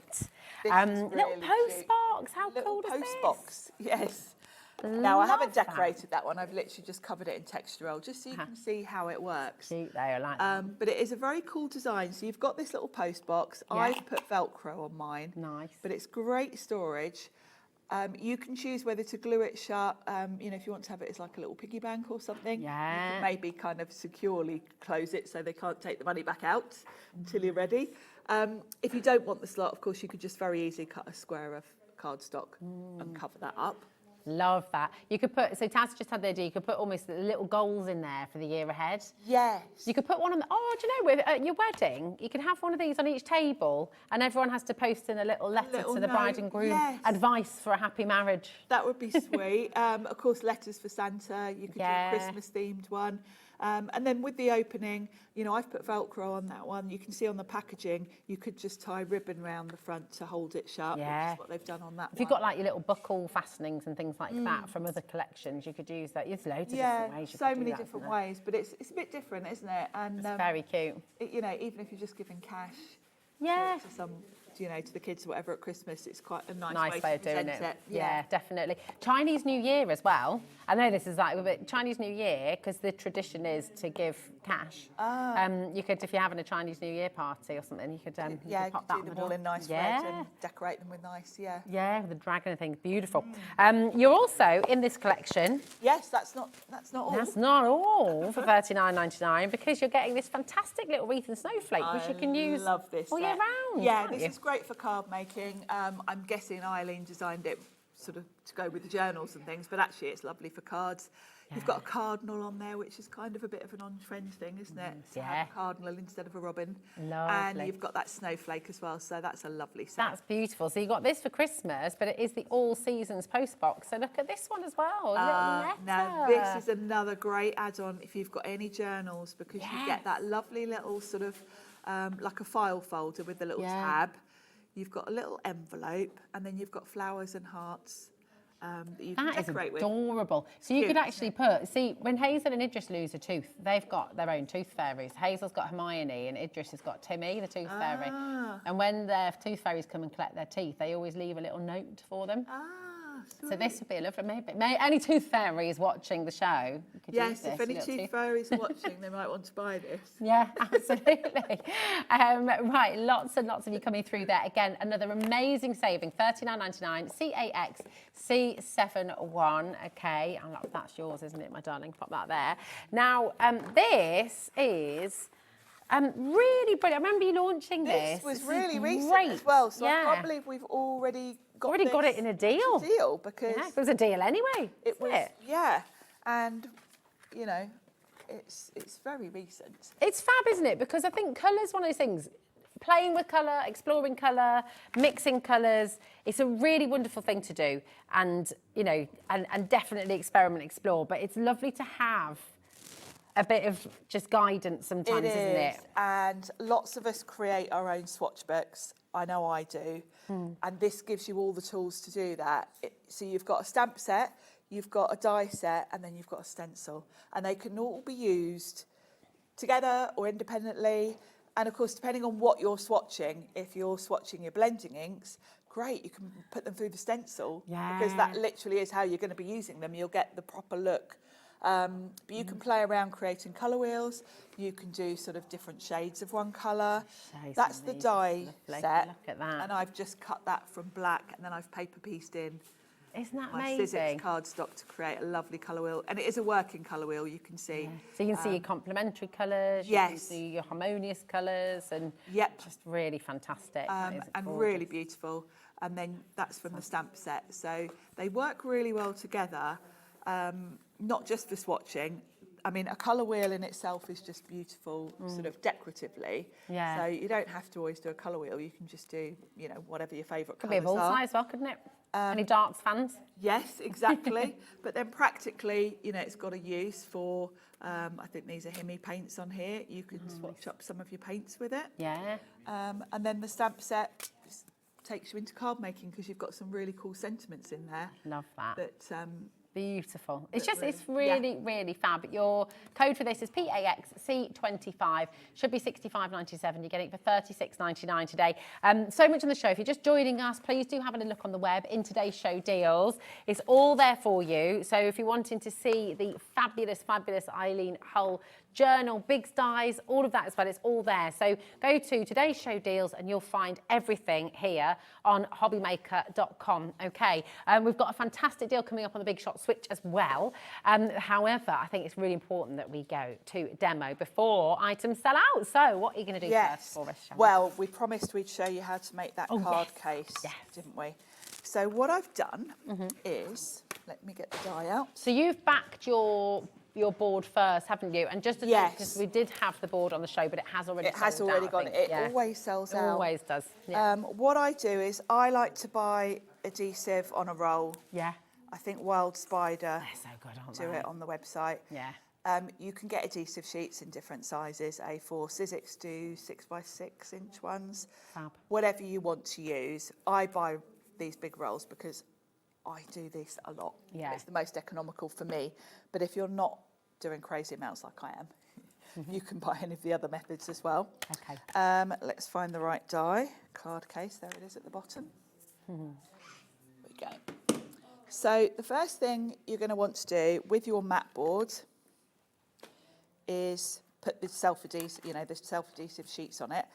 Little post box, how cool is this? Post box, yes. Now, I haven't decorated that one. I've literally just covered it in textural, just so you can see how it works. Cute, they are like that. But it is a very cool design. So you've got this little post box. I've put Velcro on mine. Nice. But it's great storage. You can choose whether to glue it shut, if you want to have it as like a little piggy bank or something. You can maybe kind of securely close it so they can't take the money back out until you're ready. If you don't want the slot, of course, you could just very easily cut a square of cardstock and cover that up. Love that. You could put, so Taz just had the idea, you could put almost little goals in there for the year ahead. Yes. You could put one on, do you know, at your wedding, you can have one of these on each table, and everyone has to post in a little letter to the bride and groom, advice for a happy marriage. That would be sweet. Of course, letters for Santa, you could do a Christmas-themed one. And then with the opening, I've put Velcro on that one. You can see on the packaging, you could just tie ribbon around the front to hold it shut, which is what they've done on that one. If you've got like your little buckle fastenings and things like that from other collections, you could use that. There's loads of different ways you so could do many that, different ways, but it's a bit different, isn't it? And it's very cute. Even if you're just giving cash to some, to the kids or whatever at Christmas, it's quite a nice way of to doing present it. Yeah, definitely. Chinese New Year as well. I know this is like, but Chinese New Year, because the tradition is to give cash. You could, if you're having a Chinese New Year party or something, you could pop you that could do them all in nice red and decorate them with nice, Yeah, with the dragon and things, beautiful. You're also in this collection. Yes, that's not all. That's not all for $39.99, because you're getting this fantastic little wreath and snowflake, which you can use love this all year round. Yeah, this is great for card making. I'm guessing Eileen designed it sort of to go with the journals and things, but actually it's lovely for cards. You've got a cardinal on there, which is kind of a bit of an on-trend thing, isn't it? To have a cardinal instead of a robin. Lovely. And you've got that snowflake as well, so that's a lovely set. That's beautiful. So you got this for Christmas, but it is the all seasons post box. So look at this one as well. Now this is another great add-on if you've got any journals, because you get that lovely little sort of like a file folder with the little tab. You've got a little envelope, and then you've got flowers and hearts that you can decorate with. That is adorable. So you could actually put, when Hazel and Idris lose a tooth, they've got their own tooth fairies. Hazel's got Hermione and Idris has got Timmy, the tooth fairy. And when their tooth fairies come and collect their teeth, they always leave a little note for them. So this would be a lovely, maybe any tooth fairies watching the show, you could use this. If any tooth fairies are watching, they might want to buy this. Yeah, absolutely. Right, lots and lots of you coming through there. Again, another amazing saving, $39.99, CAX C71. Okay, and that's yours, isn't it, my darling? Pop that there. Now, this is really brilliant. I remember you launching this. This was really recent as well, so I can't believe we've already got it in a deal. Because it was a deal anyway. It was, and it's very recent. It's fab, isn't it? Because I think colour's one of those things. playing with colour, exploring colour, mixing colours. It's a really wonderful thing to do, and you know, and definitely experiment, explore. But it's lovely to have a bit of just guidance sometimes, isn't it? And lots of us create our own swatch books. I know I do. And this gives you all the tools to do that. So you've got a stamp set, you've got a die set, and then you've got a stencil. And they can all be used together or independently. And of course, depending on what you're swatching, if you're swatching your blending inks, great, you can put them through the stencil. Because that literally is how you're going to be using them. You'll get the proper look. But you can play around creating colour wheels. You can do sort of different shades of one colour. That's the die set. Look at that. And I've just cut that from black, and then I've paper pieced in. Isn't that my amazing? Sizzix cardstock to create a lovely colour wheel. And it is a working colour wheel, you can see. So you can see your complementary colours, you can see your harmonious colours, and just really fantastic. And really beautiful. And then that's from the stamp set. So they work really well together, not just for swatching. I mean, a colour wheel in itself is just beautiful, sort of decoratively. Yeah. So you don't have to always do a colour wheel. You can just do, you know, whatever your favourite Could colours be a bullseye as well, couldn't it? Any darts fans? Yes, exactly. But then practically, you know, it's got a use for, I think these are Himi paints on here. You can swatch up some of your paints with it. Yeah. And then the stamp set takes you into card making because you've got some really cool sentiments in there. Love that. That beautiful. It's just, it's really, really fab. Your code for this is PAXC25. Should be $65.97. You're getting it for $36.99 today. So much on the show. If you're just joining us, please do have a look on the web in today's show deals. It's all there for you. So if you're wanting to see the fabulous, fabulous Eileen Hull journal, big dies, all of that as well, it's all there. So go to today's show deals and you'll find everything here on hobbymaker.com. Okay, we've got a fantastic deal coming up on the Big Shot Switch as well. However, I think it's really important that we go to demo before items sell out. So what are you going to do first for us, Sharon? Well, we promised we'd show you how to make that card case, didn't we? So what I've done is, let me get the die out. So you've backed your board first, haven't you? And just to note, because we did have the board on the show, but it has already sold out, gone. It always sells out. It always does. Yeah. What I do is I like to buy adhesive on a roll. Yeah. I think Wild Spider They're so good, aren't do they? it on the website. Yeah. You can get adhesive sheets in different sizes. A4, Sizzix do 6x6 inch ones. Fab. Whatever you want to use. I buy these big rolls because I do this a lot. Yeah. It's the most economical for me. But if you're not doing crazy amounts like I am, you can buy any of the other methods as well. Okay. Let's find the right die. Card case, there it is at the bottom. There we go. So the first thing you're going to want to do with your mat board is put the self-adhesive, the self-adhesive sheets on it.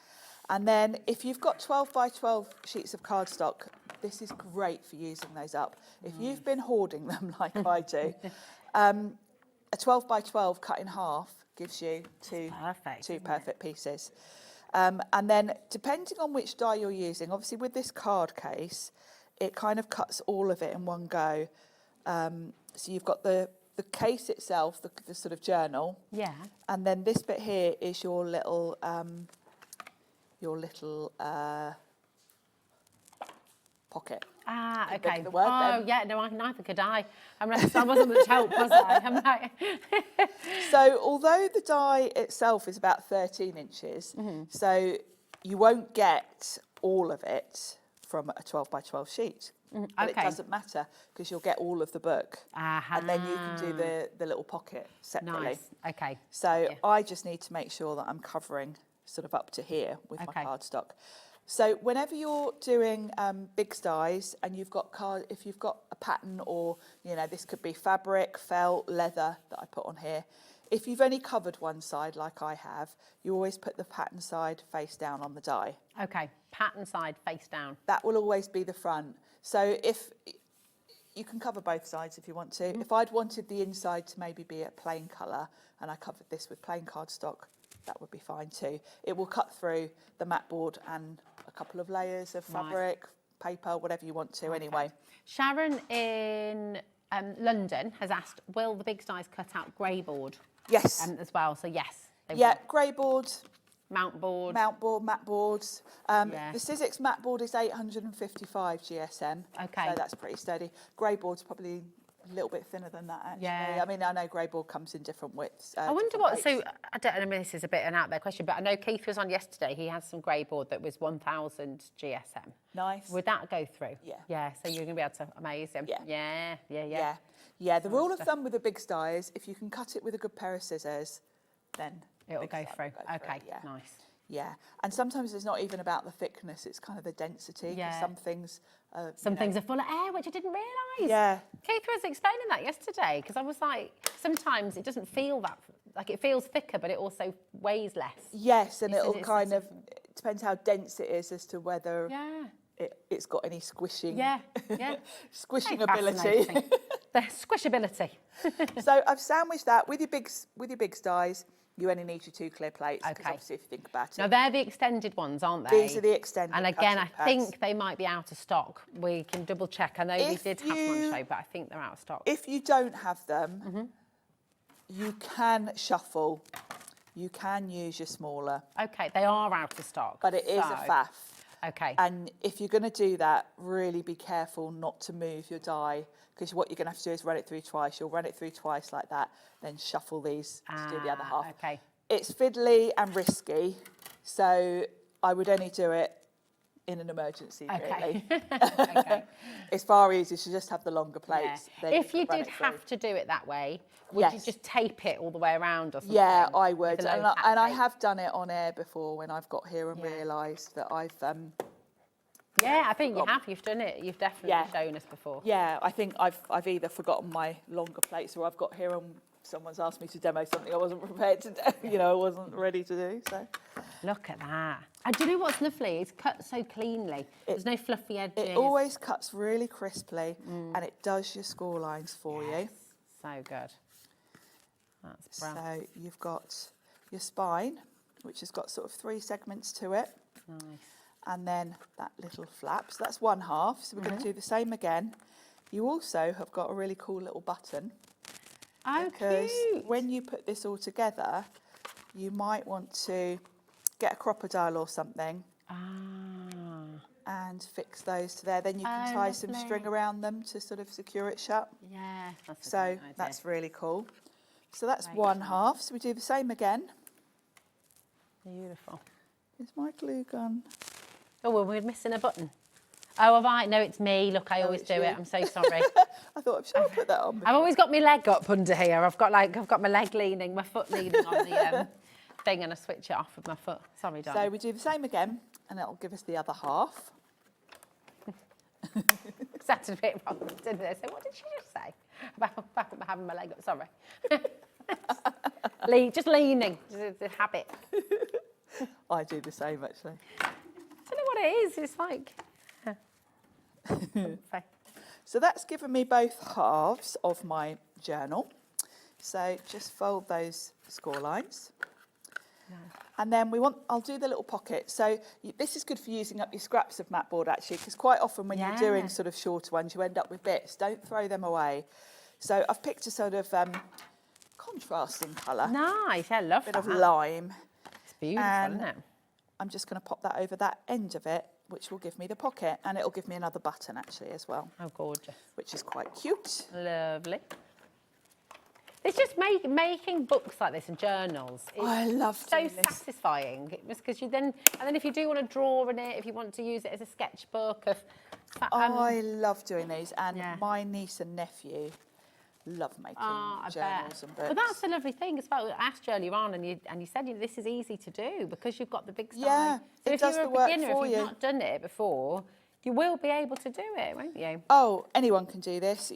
And then if you've got 12 by 12 sheets of cardstock, this is great for using those up. If you've been hoarding them like I do, a 12 by 12 cut in half gives you two perfect pieces. And then depending on which die you're using, obviously with this card case, it kind of cuts all of it in one go. So you've got the case itself, the sort of journal. Yeah. And then this bit here is your little pocket. Ah, Think okay. of the word then. Yeah, no, neither could I. I wasn't much help, was I? I'm like... So although the die itself is about 13 inches, so you won't get all of it from a 12 by 12 sheet. But it doesn't matter because you'll get all of the book. And then you can do the little pocket separately. Nice. Okay. So I just need to make sure that I'm covering sort of up to here with my cardstock. So whenever you're doing big dies and you've got if you've got a pattern or, this could be fabric, felt, leather that I put on here. If you've only covered one side like I have, you always put the pattern side face down on the die. Okay, pattern side face down. That will always be the front. So if you can cover both sides if you want to. If I'd wanted the inside to maybe be a plain colour and I covered this with plain cardstock, that would be fine too. It will cut through the mat board and a couple of layers of fabric, paper, whatever you want to anyway. Sharon in London has asked, will the big dies cut out grey board? Yes. As well, so yes. Grey board, Mount board. Mount board, mat boards. The Sizzix mat board is 855 GSM. Okay. So that's pretty sturdy. Grey board's probably a little bit thinner than that, actually. Yeah. I mean, I know grey board comes in different widths. I wonder what, so I don't know, this is a bit an out there question, but I know Keith was on yesterday. He has some grey board that was 1000 GSM. Nice. Would that go through? Yeah. Yeah, so you're going to be able to amaze him. Yeah. Yeah. Yeah, the rule of thumb with a big sty is if you can cut it with a good pair of scissors, then it'll go through. Okay, yeah. nice. Yeah, and sometimes it's not even about the thickness, it's kind of the density. 'Cause Yeah. some things... Some things are full of air, which I didn't realise. Yeah. Keith was explaining that yesterday, because I was like, sometimes it doesn't feel that, like it feels thicker, but it also weighs less. Yes, and He said it'll it's kind of... It depends how dense it is as to whether Yeah. it's got any squishing... Yeah. squishing Very ability. fascinating. The squishability. So I've sandwiched that with your big sties. You only need your 2 clear plates, because Okay. obviously if you think about it. Now, they're the extended ones, aren't they? These are the extended And again, I cutting pads. think they might be out of stock. We can double check. I know we did have one show, but I think they're out of stock. If you don't have them, you can shuffle. You can use your smaller. Okay, they are out of stock. But it is a faff. Okay. And if you're going to do that, really be careful not to move your die, because what you're going to have to do is run it through twice. You'll run it through twice like that, then shuffle these to do the other half. Okay. It's fiddly and risky, so I would only do it in an emergency, really. Okay. It's far easier to just have the longer plates. then If you can run did it through. have to do it that way, would you Yes. just tape it all the way around or something? Yeah, I would. With a And, low and I tape? have done it on air before when I've got here and realised that I've... Yeah, I think you have. You've done it. You've definitely shown us before. Yeah, I think I've either forgotten my longer plates or I've got here and someone's asked me to demo something I wasn't prepared to do, I wasn't ready to do, so... Look at that. And do you know what's lovely? It's cut so cleanly. There's no fluffy edges. It always cuts really crisply and it does your score lines for you. So good. That's brilliant. So you've got your spine, which has got sort of 3 segments to it. Nice. And then that little flap. So that's one half. So we're going to do the same again. You also have got a really cool little button. Oh, because cute. when you put this all together, you might want to get a crocodile or something and fix those to there. Then you can tie some string around them to sort of secure it shut. Yeah, that's a So great idea. that's really cool. So that's one half. So we do the same again. Beautiful. Is my glue gun? Oh, well, we're missing a button. Oh, have I? No, it's me. Look, I always it's do you. it. I'm so sorry. I thought I'm sure I put that on. I've always got my leg up under here. I've got my leg leaning, my foot leaning on the thing, and I switch it off with my foot. Sorry, darling. So we do the same again, and it'll give us the other half. Sounded a bit wrong, didn't it? So what did she just say about having my leg up? Sorry. Just leaning. It's a habit. I do the same, actually. I don't know what it is. It's like... So that's given me both halves of my journal. So just fold those score lines. And then I'll do the little pocket. So this is good for using up your scraps of mat board, actually, because quite often when you're doing sort of shorter ones, you end up with bits. Don't throw them away. So I've picked a sort of contrasting colour. Nice, I love bit that. of lime. It's beautiful, And isn't it? I'm just going to pop that over that end of it, which will give me the pocket, and it'll give me another button actually as well. Oh, gorgeous. Which is quite cute. Lovely. It's just making books like this and journals. It's I love so doing this. satisfying. Just because and then if you do want to draw in it, if you want to use it as a sketchbook I love doing these, and my niece and nephew love making journals and books. But that's a lovely thing as well. I asked you earlier on, and you said this is easy to do because you've got the big style. Yeah, so it if does you're the a work beginner, for if you've you. not done it before, you will be able to do it, won't you? Oh, anyone can do this.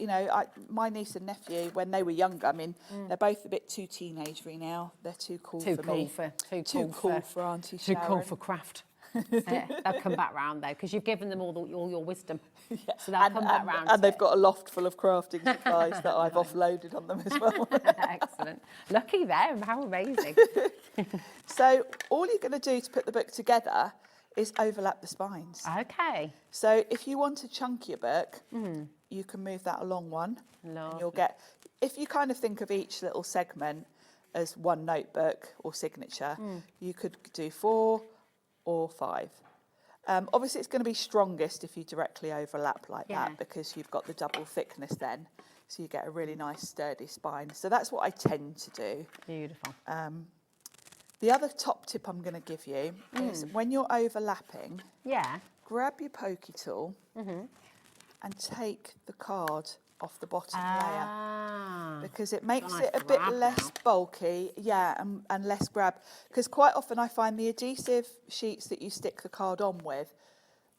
My niece and nephew, when they were younger, they're both a bit too teenagery now. They're too cool for me. Too cool for Auntie Sharon. Too cool for craft. They'll come back round though, because you've given them all your wisdom. So they'll come back round. And they've got a loft full of crafting supplies that I've offloaded on them as well. Excellent. Lucky them. How amazing. So all you're going to do to put the book together is overlap the spines. Okay. So if you want a chunkier book, you can move that along one. And you'll get, if you kind of think of each little segment as one notebook or signature. You could do 4 or 5. Obviously, it's going to be strongest if you directly overlap like that, because you've got the double thickness then. So you get a really nice sturdy spine. So that's what I tend to do. Beautiful. The other top tip I'm going to give you is when you're overlapping, grab your pokey tool and take the card off the bottom layer, because it makes it a bit less bulky, and less grab. Because quite often I find the adhesive sheets that you stick the card on with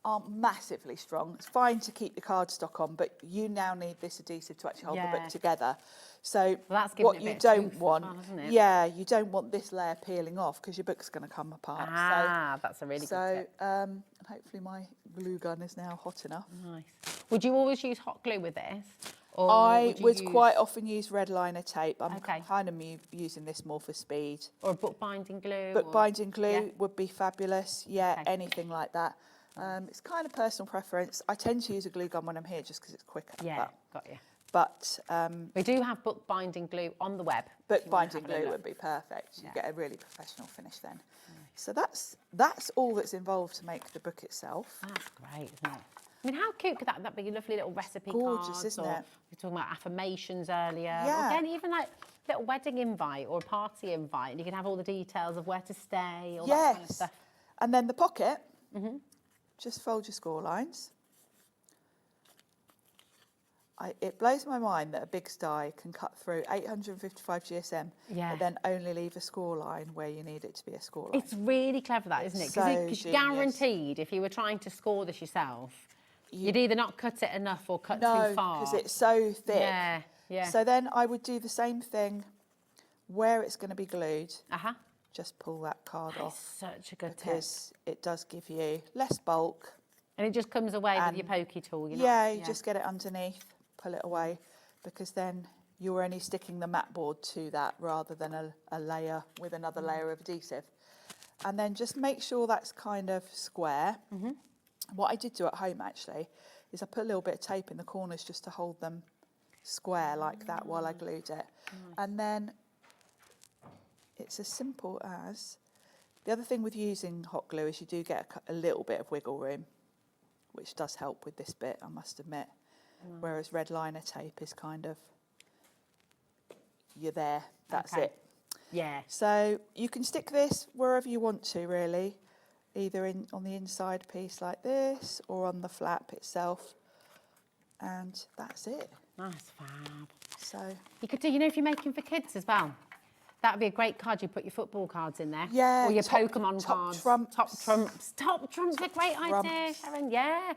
aren't massively strong. It's fine to keep the cardstock on, but you now need this adhesive to actually hold the book together. So what you don't want, you don't want this layer peeling off, because your book's going to come apart. That's a really good tip. Hopefully my glue gun is now hot enough. Nice. Would you always use hot glue with this? Or I would quite often use red liner tape. I'm kind of using this more for speed. Or book binding glue? Book binding glue would be fabulous. Anything like that. It's kind of personal preference. I tend to use a glue gun when I'm here just because it's quicker. Got you. But we do have book binding glue on the web. Book binding glue would be perfect. You get a really professional finish then. So that's all that's involved to make the book itself. That's great, isn't it? I mean, how cute could that be? A lovely little recipe Gorgeous, cards, isn't it? We were talking about affirmations earlier. Yeah. Or again, even like a little wedding invite or a party invite, and you can have all the details of where to stay, all that kind of stuff. And then the pocket, just fold your score lines. It blows my mind that a big die can cut through 855 GSM, but then only leave a score line where you need it to be a score line. It's really clever, that, isn't it? Because guaranteed, if you were trying to score this yourself, you'd either not cut it enough or cut too far. Because it's so thick. Yeah. So then I would do the same thing where it's going to be glued. Just pull that card off. Such a good tip. Because it does give you less bulk. And it just comes away with your pokey tool. You just get it underneath, pull it away, because then you're only sticking the mat board to that rather than a layer with another layer of adhesive. And then just make sure that's kind of square. What I did do at home actually is I put a little bit of tape in the corners just to hold them square like that while I glued it. And then it's as simple as, the other thing with using hot glue is you do get a little bit of wiggle room, which does help with this bit, I must admit. Whereas red liner tape is kind of, you're there, that's it. Yeah. So you can stick this wherever you want to, really, either on the inside piece like this or on the flap itself, and that's it. That's fab. So you could do, if you're making for kids as well. That would be a great card. You put your football cards in there. Yeah. Or your Pokemon cards. Trumps. Top trumps. Top trumps, a great idea, Sharon. Yeah.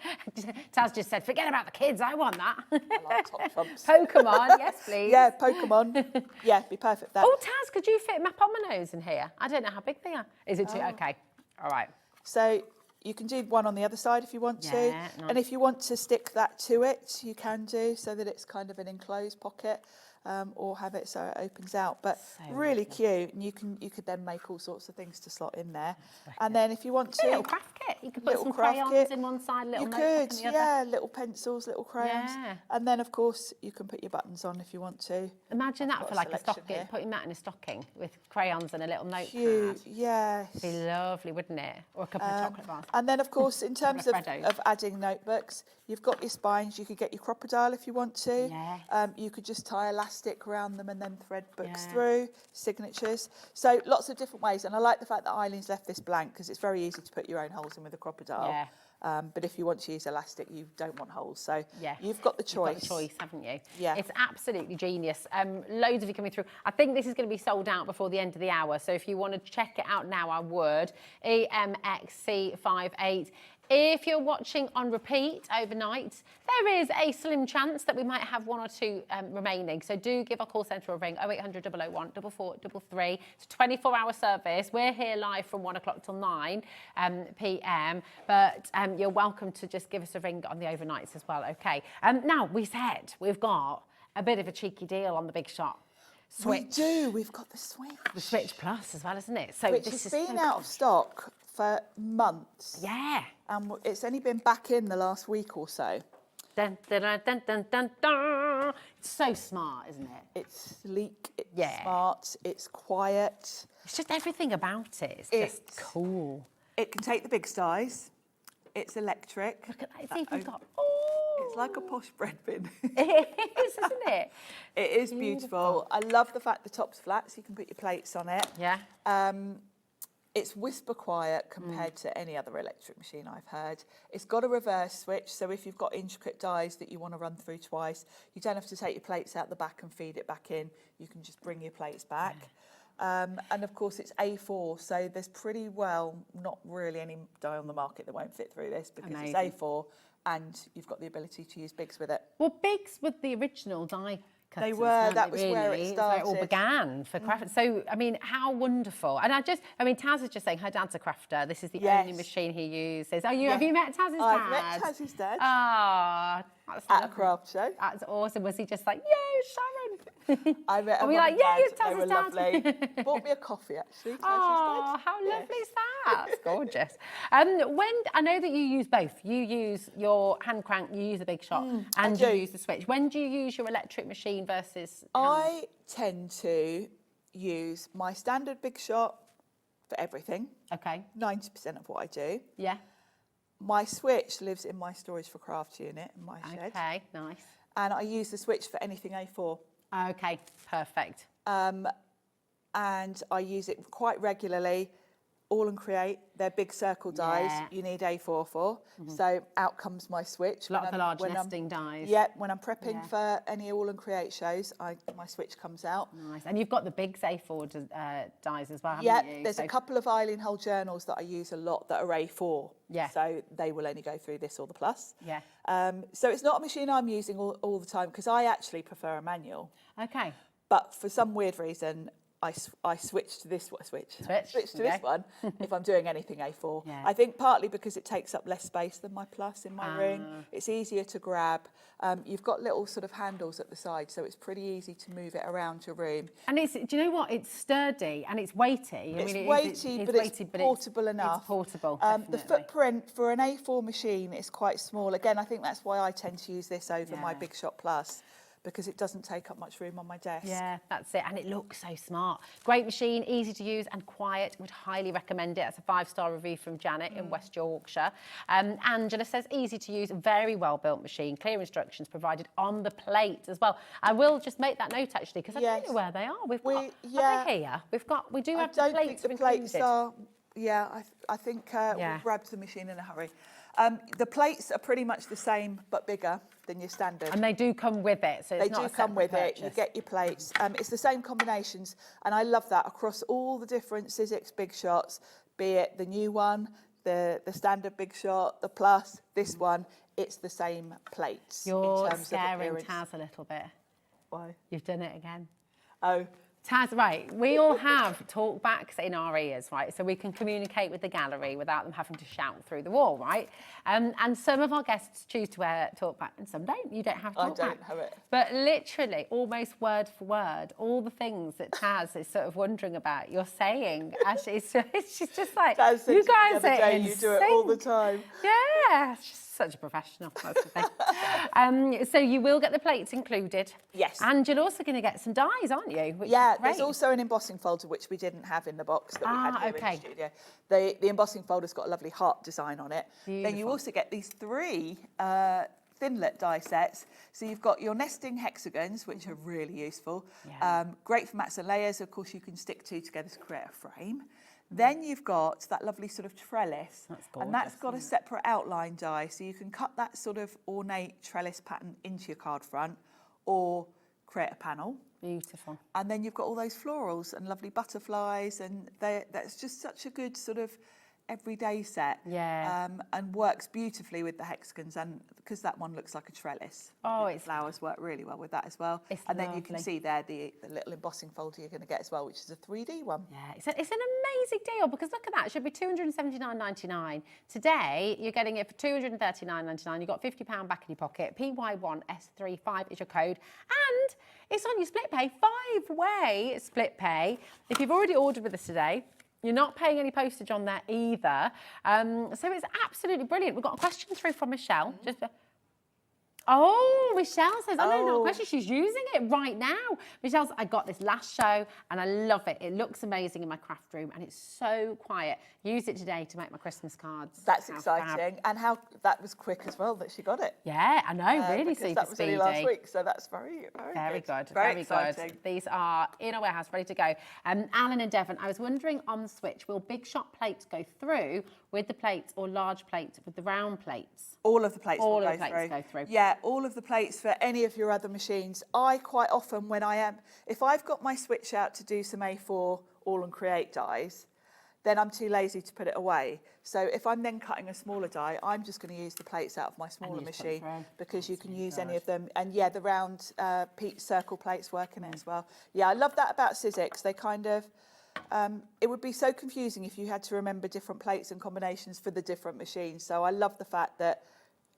Taz just said, forget about the kids. I want that. I like top trumps. Pokemon, yes, please. Yeah, Pokemon. Yeah, be perfect. That. Oh, Taz, could you fit my pominoes in here? I don't know how big they are. Is it too? Okay. All right. So you can do one on the other side if you want to. Nice. And if you want to stick that to it, you can do, so that it's kind of an enclosed pocket. Or have it so it opens out, but really cute, and you could then make all sorts of things to slot in there. And then if you want to, a little craft kit, you could put some crayons in one side, little notebook in the other. Little pencils, little crayons, and then of course you can put your buttons on if you want to. Imagine that for like a stocking, putting that in a stocking with crayons and a little notepad. Cute, yes. It'd be lovely, wouldn't it? Or a couple of chocolate bars. And then of course, in terms of adding notebooks, you've got your spines. You could get your crocodile if you want to. Yeah. You could just tie elastic around them and then thread books through, signatures. So lots of different ways. And I like the fact that Eileen's left this blank, because it's very easy to put your own holes in with a crocodile. Yeah. But if you want to use elastic, you don't want holes. So you've got the choice. You've got the choice, haven't you? Yeah. It's absolutely genius. Loads of you coming through. I think this is going to be sold out before the end of the hour. So if you want to check it out now, I would. EMXC58. If you're watching on repeat overnight, there is a slim chance that we might have one or two remaining. So do give our call centre a ring, 0800 001 4433. It's a 24-hour service. We're here live from 1 o'clock till 9 p.m. But you're welcome to just give us a ring on the overnights as well, OK? Now, we said we've got a bit of a cheeky deal on the big shop. Switch. We do. We've got the Switch. The Switch Plus as well, isn't it? So which has been out of stock for months. Yeah. And it's only been back in the last week or so. Dun, dun, dun, dun, dun, dun, dun. It's so smart, isn't it? It's sleek, it's smart, it's quiet. It's just everything about it. It's just cool. It can take the big size. It's electric. Look at that. It's even got... It's like a posh bread bin. It is, isn't it? It is beautiful. I love the fact the top's flat, so you can put your plates on it. Yeah. It's whisper quiet compared to any other electric machine I've heard. It's got a reverse switch, so if you've got intricate dies that you want to run through twice, you don't have to take your plates out the back and feed it back in. You can just bring your plates back. And of course it's A4, so there's pretty well not really any die on the market that won't fit through this because it's A4 and you've got the ability to use Bigs with it. Well, Bigs with the original die cutters, they were, that was really? where it started. It all began for craft. So, I mean, how wonderful. And Taz is just saying her dad's a crafter. This is the only machine he uses. Oh, have you met Taz's dad? I've met Taz's dad. Ah, that's at a craft show. That's awesome. Was he just like, yay, Sharon? I met him. We like, yay, it's Taz's dad. Lovely. Bought me a coffee, actually. Oh, how lovely is that? That's gorgeous. I know that you use both. You use your hand crank, you use the Big Shot, and you use the switch. When do you use your electric machine versus hand? I tend to use my standard Big Shot for everything. Okay. 90% of what I do. Yeah. My switch lives in my storage for crafts unit in my shed. Okay, nice. And I use the switch for anything A4. Okay, perfect. And I use it quite regularly. All and Create, they're big circle dies. You need A4 for. So out comes my switch. A lot of the large nesting dies. Yeah, when I'm prepping for any All and Create shows, my switch comes out. Nice. And you've got the Bigs A4 dies as well, haven't yeah, you? There's a couple of Eileen Hull journals that I use a lot that are A4. Yeah. So they will only go through this or the Plus. Yeah. So it's not a machine I'm using all the time because I actually prefer a manual. Okay. But for some weird reason, I switch to this one. Switch to this one if I'm doing anything A4. Yeah. I think partly because it takes up less space than my Plus in my room. It's easier to grab. You've got little sort of handles at the side, so it's pretty easy to move it around your room. And do you know what? It's sturdy and it's weighty. It's weighty, but it's portable enough. It's portable. The footprint for an A4 machine is quite small. Again, I think that's why I tend to use this over my Big Shot Plus, because it doesn't take up much room on my desk. Yeah, that's it. And it looks so smart. Great machine, easy to use and quiet. Would highly recommend it. That's a 5-star review from Janet in West Yorkshire. Angela says, easy to use, very well built machine. Clear instructions provided on the plate as well. I will just make that note actually, because I don't know where they are. Are they here? We do have the plates. The plates are. Yeah, I think we grabbed the machine in a hurry. The plates are pretty much the same but bigger than your standard. And they do come with it, so it's they not do a come with purchase. it. You get your plates. It's the same combinations, and I love that across all the different Sizzix Big Shots, be it the new one, the standard Big Shot, the Plus, this one. It's the same plates. You're scaring Taz a little bit. Why? You've done it again. Oh. Taz, right, we all have talkbacks in our ears, right? So we can communicate with the gallery without them having to shout through the wall, right? And some of our guests choose to wear talkback and some don't. You don't have talkback. I don't have it. But literally, almost word for word, all the things that Taz is sort of wondering about, you're saying. Actually, she's just like, Taz you guys the other are day, you do it all the time. Yeah, she's such a professional, that's the thing. So you will get the plates included. Yes. And you're also going to get some dies, aren't you? Which Yeah, is great. there's also an embossing folder, which we didn't have in the box that we had here in the studio. The embossing folder's got a lovely heart design on it. Beautiful. Then you also get these 3 thinlet die sets. So you've got your nesting hexagons, which are really useful. Yeah. Great for mats and layers. Of course, you can stick 2 together to create a frame. Then you've got that lovely sort of trellis, and that's got a separate outline die, so you can cut that sort of ornate trellis pattern into your card front or create a panel. Beautiful. And then you've got all those florals and lovely butterflies, and that's just such a good sort of everyday set. Yeah. And works beautifully with the hexagons, and because that one looks like a trellis. Oh, the flowers work really well with that as well. And then you can see there the little embossing folder you're going to get as well, which is a 3D one. Yeah, it's an amazing deal, because look at that. It should be £279.99. Today, you're getting it for £239.99. You've got £50 back in your pocket. PY1S35 is your code. And it's on your split pay, 5-way split pay. If you've already ordered with us today, you're not paying any postage on there either. So it's absolutely brilliant. We've got a question through from Michelle. Oh, Michelle says, no question, she's using it right now. Michelle says, I got this last show and I love it. It looks amazing in my craft room and it's so quiet. Use it today to make my Christmas cards. That's exciting. And how that was quick as well that she got it. Yeah, I know, really because super that was speedy. only last week, so that's very good. Very exciting. Good. These are in our warehouse, ready to go. Alan and Devon, I was wondering on the switch, will big shot plates go through with the plates or large plates with the round plates? All of the plates all will of the plates go through. Yeah, all of the plates for any of your other machines. I quite often, if I've got my switch out to do some A4 All and Create dies, then I'm too lazy to put it away. So if I'm then cutting a smaller die, I'm just going to use the plates out of my smaller machine because you can use any of them. And yeah, the round circle plates work in it as well. Yeah, I love that about Sizzix. They kind of, it would be so confusing if you had to remember different plates and combinations for the different machines. So I love the fact that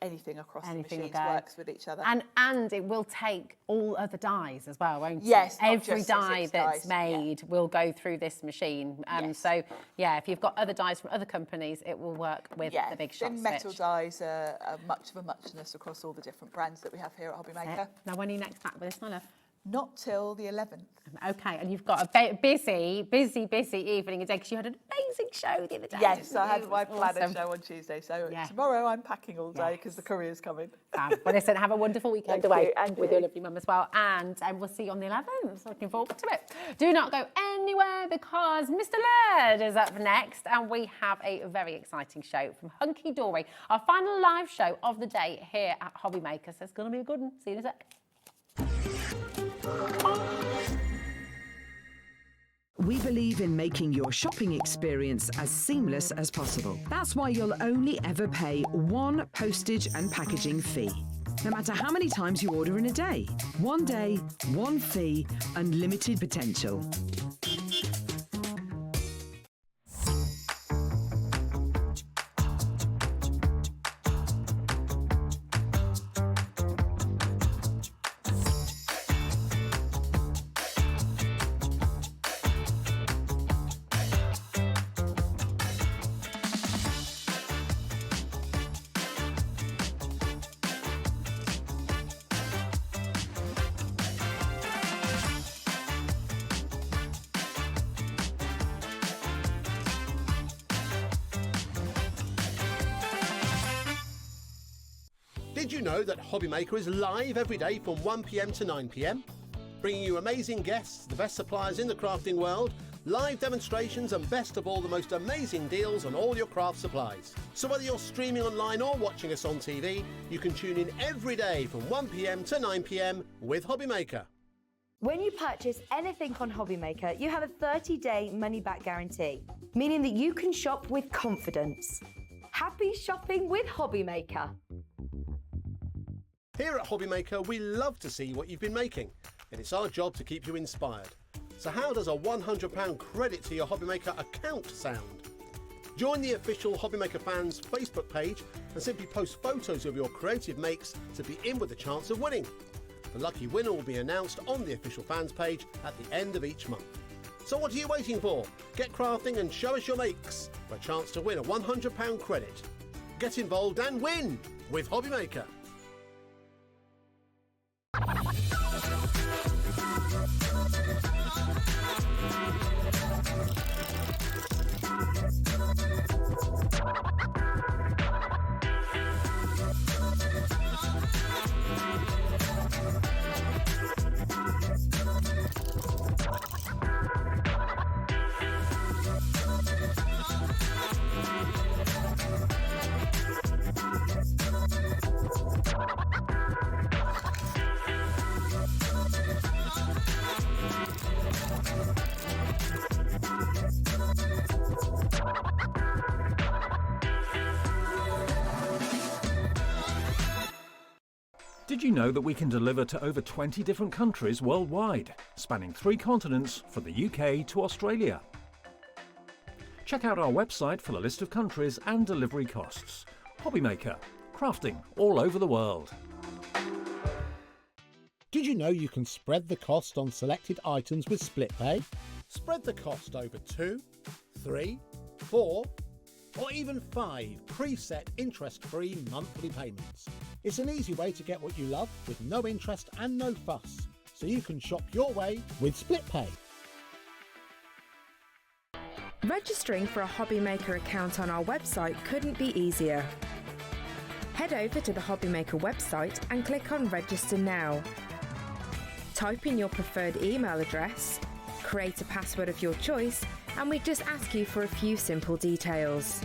anything across the machines works with each other. And it will take all other dies as well, won't it? Yes, every die that's made will go through this machine. So, yeah, if you've got other dies from other companies, it will work with the big shot switch. Metal dies are much of a muchness across all the different brands that we have here at Hobby Maker. Now, when are you next back with this, my love? Not till the 11th. Okay, and you've got a busy evening today because you had an amazing show the other day. Yes, I had my planner show on Tuesday, so tomorrow I'm packing all day because the courier's coming. Well, listen, have a wonderful weekend away with your lovely mum as well, and we'll see you on the 11th. Looking forward to it. Do not go anywhere because Mr. Laird is up next, and we have a very exciting show from Hunkydory, our final live show of the day here at Hobby Maker. So it's going to be a good one. See you in a sec. We believe in making your shopping experience as seamless as possible. That's why you'll only ever pay one postage and packaging fee. No matter how many times you order in a day. One day, one fee, unlimited potential. Did you know that Hobby Maker is live every day from 1 p.m. to 9 p.m? Bringing you amazing guests, the best suppliers in the crafting world, live demonstrations and best of all, the most amazing deals on all your craft supplies. So whether you're streaming online or watching us on TV, you can tune in every day from 1 p.m. to 9 p.m. with Hobby Maker. When you purchase anything on Hobby Maker, you have a 30-day money-back guarantee, meaning that you can shop with confidence. Happy shopping with Hobby Maker. Here at Hobby Maker, we love to see what you've been making, and it's our job to keep you inspired. So how does a £100 credit to your Hobby Maker account sound? Join the official Hobby Maker fans Facebook page and simply post photos of your creative makes to be in with a chance of winning. The lucky winner will be announced on the official fans page at the end of each month. So what are you waiting for? Get crafting and show us your makes for a chance to win a £100 credit. Get involved and win with Hobby Maker. Did you know that we can deliver to over 20 different countries worldwide, spanning 3 continents from the UK to Australia? Check out our website for the list of countries and delivery costs. Hobby Maker, crafting all over the world. Did you know you can spread the cost on selected items with split pay? Spread the cost over 2, 3, 4, or even 5 preset interest-free monthly payments. It's an easy way to get what you love with no interest and no fuss. So you can shop your way with SplitPay. Registering for a Hobby Maker account on our website couldn't be easier. Head over to the Hobby Maker website and click on Register Now. Type in your preferred email address, create a password of your choice, and we just ask you for a few simple details.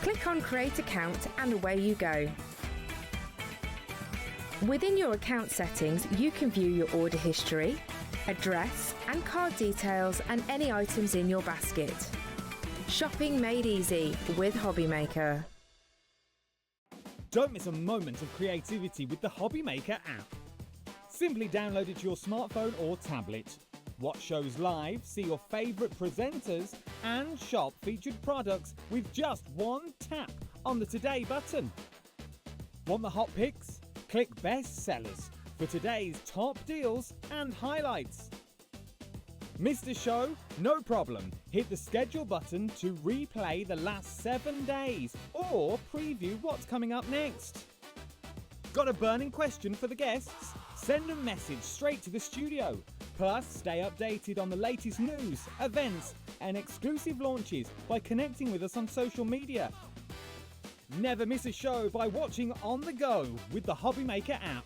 Click on Create Account and away you go. Within your account settings, you can view your order history, address and card details and any items in your basket. Shopping made easy with Hobby Maker. Don't miss a moment of creativity with the Hobby Maker app. Simply download it to your smartphone or tablet. Watch shows live, see your favourite presenters, and shop featured products with just one tap on the Today button. Want the hot picks? Click Best Sellers for today's top deals and highlights. Missed a show? No problem. Hit the schedule button to replay the last 7 days or preview what's coming up next. Got a burning question for the guests? Send a message straight to the studio. Plus, stay updated on the latest news, events, and exclusive launches by connecting with us on social media. Never miss a show by watching on the go with the Hobby Maker app.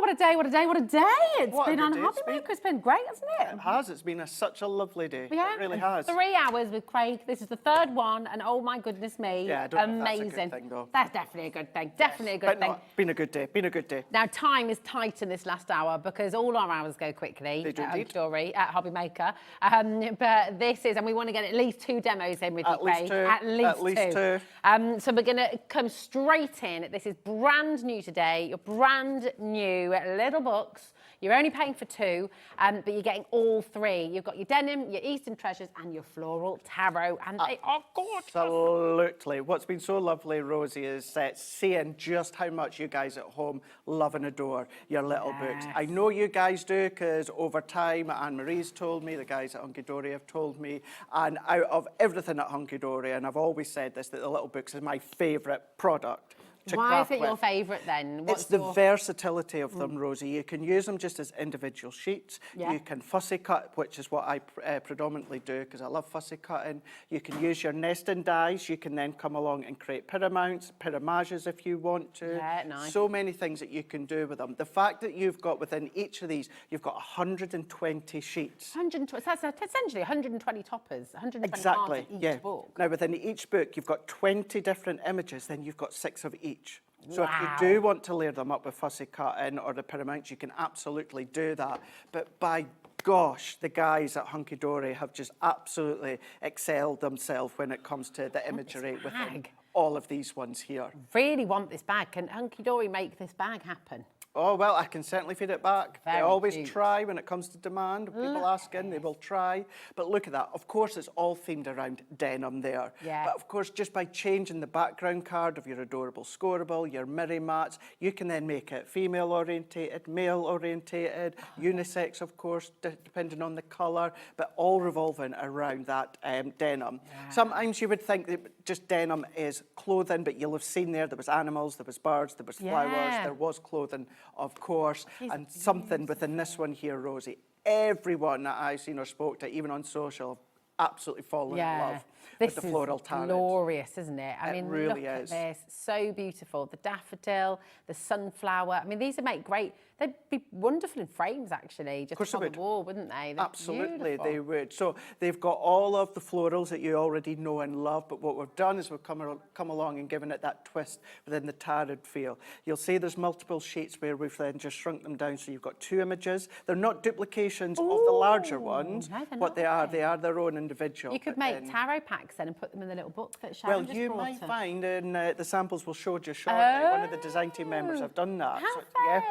What a day, what a day, what a day. It's What a been on good day Hobby it's been. Maker. It's been great, hasn't it? It has. It's been such a lovely day. Yeah, It really has. 3 hours with Craig. This is the third one, and oh my goodness me, Yeah, I don't know if amazing. that's a good thing, though. That's definitely a good thing. Definitely a good But thing. no, been a good day. Been a good day. Now, time is tight in this last hour because all our hours go quickly They do at indeed. Hunkydory, at Hobby Maker. But this is, and we want to get at least 2 demos in with you, At least Craig. two. At least At least two. So we're going to come straight in. This is brand new today. Your brand new little books. You're only paying for 2, but you're getting all 3. You've got your denim, your Eastern treasures, and your floral tarot, and they are gorgeous. Absolutely. What's been so lovely, Rosie, is seeing just how much you guys at home love and adore your little books. I know you guys do, because over time, Anne-Marie's told me, the guys at Hunkydory have told me, and out of everything at Hunkydory, and I've always said this, that the little books is my favourite product. Why is it your favourite then? It's the versatility of them, Rosie. You can use them just as individual sheets. Yeah. You can fussy cut, which is what I predominantly do because I love fussy cutting. You can use your nesting dies. You can then come along and create pyramounts, pyramages if you want to. Yeah, nice. So many things that you can do with them. The fact that you've got within each of these, you've got 120 sheets. 120, so that's essentially 120 toppers, 120 Exactly, cards in each yeah. book. Now, within each book, you've got 20 different images, then you've got 6 of each. So if Wow. you do want to layer them up with fussy cutting or the pyramounts, you can absolutely do that. But by gosh, the guys at Hunkydory have just absolutely excelled themselves when it comes to the imagery within all of these ones here. Really want this bag. Can Hunkydory make this bag happen? Oh, well, I can certainly feed it back. Very They always cute. try when it comes to demand. People asking, they will try. But look at that. Of course, it's all themed around denim there. Yeah. But of course, just by changing the background card of your adorable scoreable, your mirror mats, you can then make it female-orientated, male-orientated, unisex, of course, depending on the colour, but all revolving around that denim. Yeah. Sometimes you would think that just denim is clothing, but you'll have seen there was animals, there was birds, there was flowers, Yeah. there was clothing, of course, and something within this one here, Rosie. Everyone that I've seen or spoke to, even on social, have absolutely fallen in love with the floral tarot. Glorious, isn't it? I It mean, really look is. at this. So beautiful. The daffodil, the sunflower. I mean, these would make great. They'd be wonderful in frames, actually, just on the wall, wouldn't they? They're Absolutely, beautiful. they would. So they've got all of the florals that you already know and love, but what we've done is we've come along and given it that twist within the tarot feel. You'll see there's multiple sheets where we've then just shrunk them down, so you've got 2 images. They're not duplications of the larger ones. No, they're what not, they are their own individual. You could but make then- tarot packs then and put them in the little book that Sharon Well, just you brought might us. find, and the samples will show just shortly, one of the design team members have done that. Have So,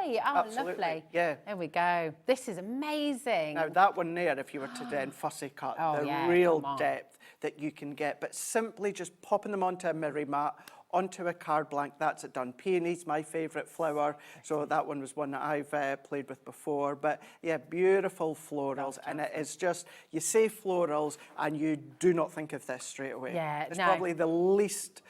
they? yeah, Oh, absolutely. lovely. Yeah. There we go. This is amazing. Now, that one there, if you were to then fussy cut, Oh, the yeah, real come on. depth that you can get, but simply just popping them onto a mirror mat onto a card blank. That's it done. Peony's my favourite flower, so that one was one that I've played with before. But yeah, beautiful florals, and it is just, you say florals and you do not think of this straight away. Yeah, it's probably the least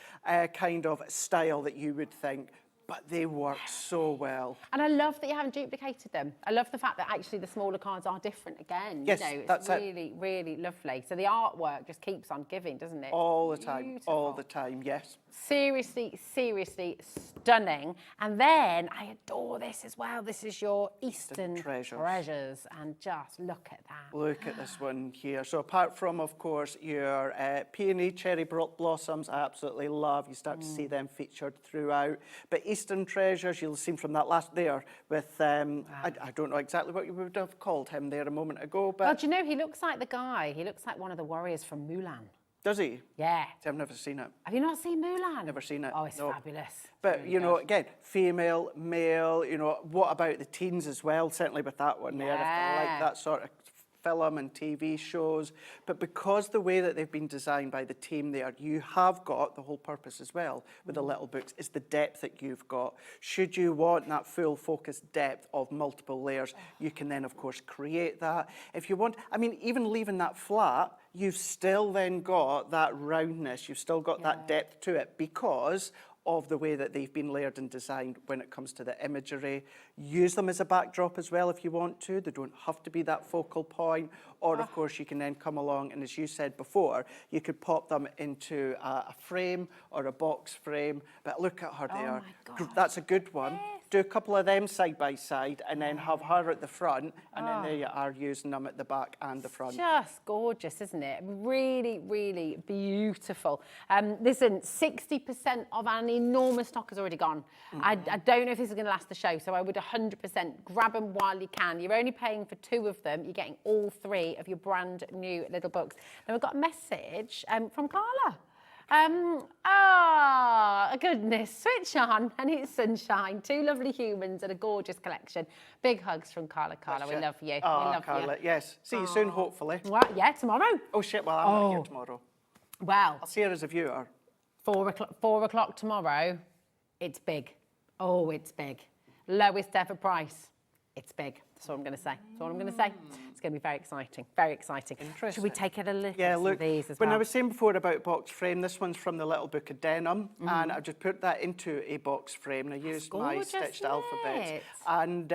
kind of style that you would think, but they work so well. And I love that you haven't duplicated them. I love the fact that actually the smaller cards are different again. Yes, you know, it's that's really, really lovely. So the artwork just keeps on giving, doesn't it? All the time, all the time, yes. Seriously, seriously stunning. And then I adore this as well. This is your Eastern treasures. And just look at that. Look at this one here. So apart from, of course, your peony cherry blossoms, I absolutely love. You start to see them featured throughout. But Eastern treasures, you'll have seen from that last there with, I don't know exactly what you would have called him there a moment ago. But well, do you know, he looks like the guy. He looks like one of the warriors from Mulan. Does he? Yeah. I've never seen it. Have you not seen Mulan? Never seen it. Oh, it's fabulous. But, really you know, good. again, female, male, you know, what about the teens as well? Certainly with that one there, if they like that sort of film and TV shows. But because the way that they've been designed by the team there, you have got the whole purpose as well with the little books is the depth that you've got. Should you want that full focused depth of multiple layers, you can then, of course, create that. If you want, I mean, even leaving that flat, you've still then got that roundness, you've still got that depth to it because of the way that they've been layered and designed when it comes to the imagery. Use them as a backdrop as well if you want to. They don't have to be that focal point. Or, of course, you can then come along and, as you said before, you could pop them into a frame or a box frame. But look at her there. That's a good one. Do a couple of them side by side and then have her at the front. And then there you are using them at the back and the front. Just gorgeous, isn't it? Really, really beautiful. Listen, 60% of an enormous stock has already gone. I don't know if this is going to last the show, so I would 100% grab them while you can. You're only paying for 2 of them. You're getting all 3 of your brand new little books. Now, we've got a message from Carla. Goodness, switch on and it's sunshine. 2 lovely humans and a gorgeous collection. Big hugs from Carla. Carla, we love you. Oh, we love Carla, you. yes. See you soon, hopefully. What? Yeah, tomorrow. Oh, shit, well, I'm not here tomorrow. Well. I'll see her as a viewer. 4 o'clock tomorrow. It's big. Oh, it's big. Lowest ever price. It's big. That's all I'm going to say. That's all I'm going to say. It's going to be very exciting. Very exciting. Interesting. Should we take it a little Yeah, look, of these as when well? I was saying before about box frame, this one's from the Little Book of Denim, and I've just put that into a box frame, and I used my gorgeous, stitched isn't alphabets. it? And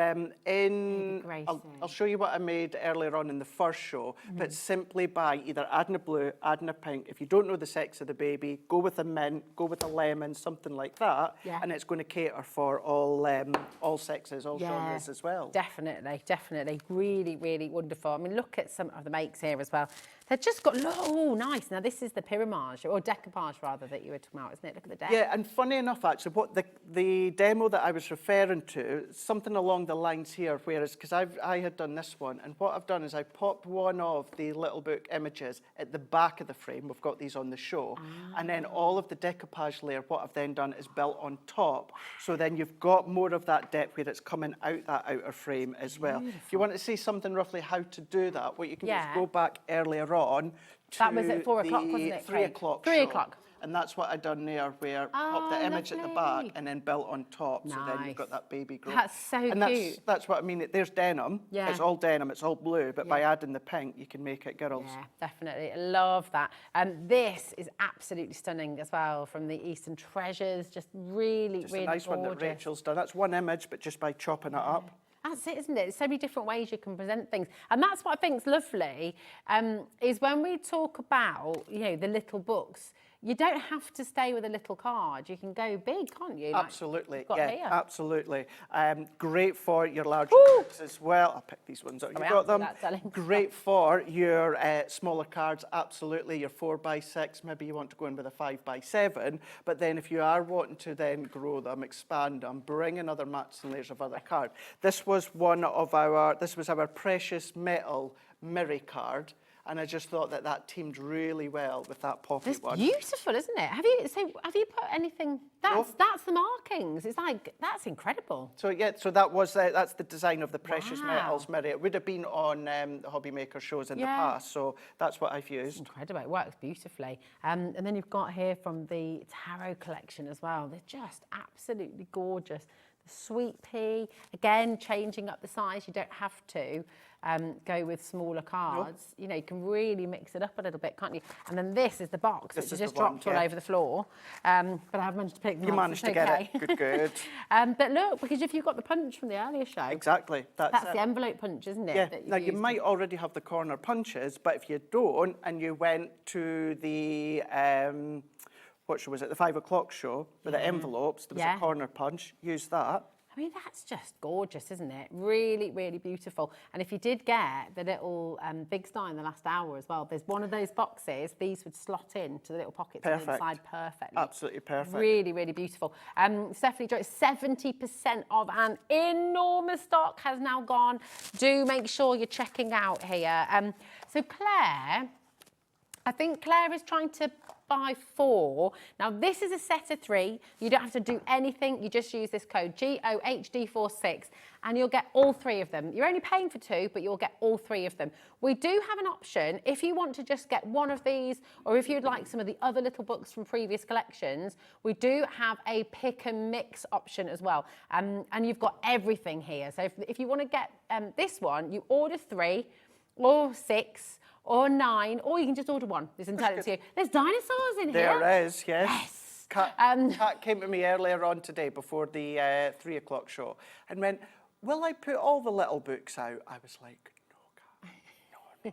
I'll show you what I made earlier on in the first show, but simply by either adding a blue, adding a pink. If you don't know the sex of the baby, go with a mint, go with a lemon, something like that, and it's going to cater for all sexes, all genres as well. Definitely, definitely. Really, really wonderful. I mean, look at some of the makes here as well. They've just got, oh, nice. Now, this is the pyramage, or decoupage, rather, that you were talking about, isn't it? Look at the deck. Yeah, and funny enough, actually, what the demo that I was referring to, something along the lines here, whereas, because I had done this one, and what I've done is I popped one of the Little Book images at the back of the frame. We've got these on the show. And then all of the decoupage layer, what I've then done is built on top. So then you've got more of that depth where it's coming out that outer frame as well. If you want to see something roughly how to do that, what you can do is go back earlier on to that was at 4 o'clock, wasn't it, 3 o'clock 3 show. o'clock. And that's what I done there, where pop the image at the back and then built on top. So then you've got that baby growth. That's so and cute. That's what I mean. There's denim. Yeah. It's all denim. It's all blue. But by adding the pink, you can make it girls. Yeah, definitely. I love that. This is absolutely stunning as well from the Eastern Treasures. Just really, Just really a nice gorgeous. one that Rachel's done. That's one image, but just by chopping it up. That's it, isn't it? There's so many different ways you can present things. And that's what I think is lovely, is when we talk about, you know, the little books, you don't have to stay with a little card. You can go big, can't you? Absolutely, like yeah, here. absolutely. Great for your larger books as well. I'll pick these ones out. Sorry, You got them. that, darling. Great for your smaller cards, absolutely. Your 4x6, maybe you want to go in with a 5x7. But then if you are wanting to then grow them, expand them, bring in other mats and layers of other cards. This was our precious metal Mirri card. and I just thought that that teamed really well with that pocket It's one. beautiful, isn't it? Have you put anything? That's the markings. It's like, that's incredible. So yeah, so that's the design of the precious metals mirror. It would have been on the Hobby Maker shows in the past, so that's what I've used. Incredible, it works beautifully. And then you've got here from the tarot collection as well. They're just absolutely gorgeous. The sweet pea, again, changing up the size. You don't have to go with smaller cards. You know, you can really mix it up a little bit, can't you? And then this is the box, which is just dropped all over the floor. But I've managed to pick them up. You managed to get it. Good. But look, because if you've got the punch from the earlier show. Exactly. That's the envelope punch, isn't it? Yeah. Now, you might already have the corner punches, but if you don't, and you went to the, what show was it, the 5 o'clock show, with the envelopes, there was a corner punch, use that. I mean, that's just gorgeous, isn't it? Really, really beautiful. And if you did get the little Big Star in the last hour as well, there's one of those boxes, these would slot into the little pockets on the inside perfectly. Absolutely perfect. Really, really beautiful. Stephanie Joy, 70% of an enormous stock has now gone. Do make sure you're checking out here. So Claire, I think Claire is trying to buy 4. Now, this is a set of 3. You don't have to do anything. You just use this code, GOHD46, and you'll get all 3 of them. You're only paying for 2, but you'll get all 3 of them. We do have an option. If you want to just get one of these, or if you'd like some of the other little books from previous collections, we do have a pick and mix option as well. And you've got everything here. So if you want to get this one, you order 3 or 6, or 9, or you can just order 1. It's entirely to you. There's dinosaurs in here. There is, yes. Kat came to me earlier on today before the 3 o'clock show and went, will I put all the little books out? I was like, no, Kat, no.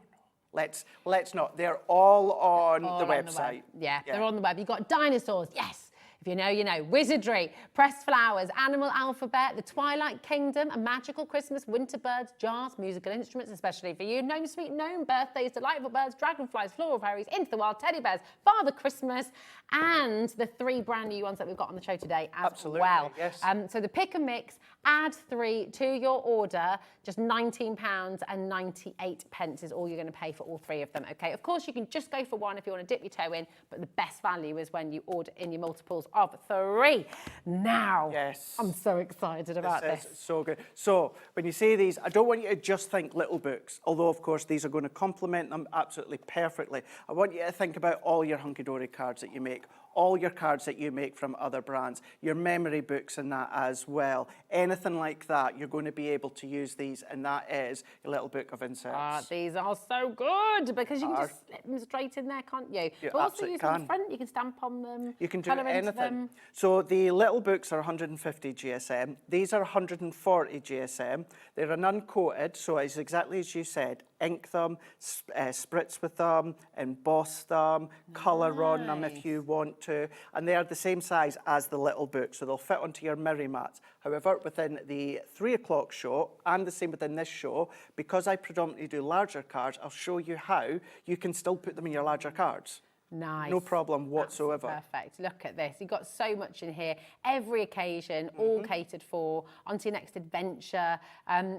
Let's not. They're all on the website. Yeah, they're on the web. You've got dinosaurs, yes. If you know, you know. Wizardry, pressed flowers, animal alphabet, the Twilight Kingdom, a magical Christmas, winter birds, jars, musical instruments, especially for you, gnome, sweet gnome, birthdays, delightful birds, dragonflies, floral fairies, into the wild, teddy bears, Father Christmas, and the 3 brand new ones that we've got on the show today as well. Yes. So the pick and mix, add 3 to your order, just £19.98 is all you're going to pay for all 3 of them, okay? Of course, you can just go for 1 if you want to dip your toe in, but the best value is when you order in your multiples of 3. Now, I'm so excited about this. So good. So when you say these, I don't want you to just think little books, although of course these are going to complement them absolutely perfectly. I want you to think about all your Hunkydory cards that you make, all your cards that you make from other brands, your memory books and that as well. Anything like that, you're going to be able to use these, and that is your little book of inserts. These are so good because you can just slip them straight in there, can't you? You but also absolutely use them can. in front, you can stamp on them. You can do colour into anything. them. So the little books are 150 GSM. These are 140 GSM. They're an uncoated, so it's exactly as you said. Ink them, spritz with them, emboss them, colour on them if you want to. And they are the same size as the little book, so they'll fit onto your mirror mats. However, within the 3 o'clock show, and the same within this show, because I predominantly do larger cards, I'll show you how you can still put them in your larger cards. Nice. No problem whatsoever. That's perfect. Look at this. You've got so much in here. Every occasion, all catered for. Onto your next adventure.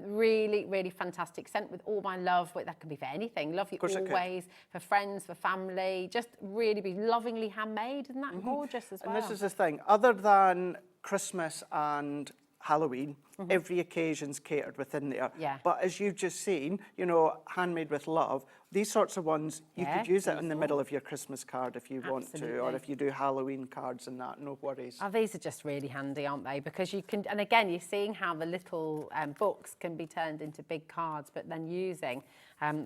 Really, really fantastic. Sent with all my love. That can be for anything. Love you always. For friends, for family. Just really be lovingly handmade. Isn't that gorgeous as well? And this is the thing. Other than Christmas and Halloween, every occasion's catered within there. Yeah. But as you've just seen, you know, handmade with love, these sorts of ones, you could use it in the middle of your Christmas card if you want to, or if you do Halloween cards and that, no worries. Oh, these are just really handy, aren't they? Because you can, and again, you're seeing how the little books can be turned into big cards, but then using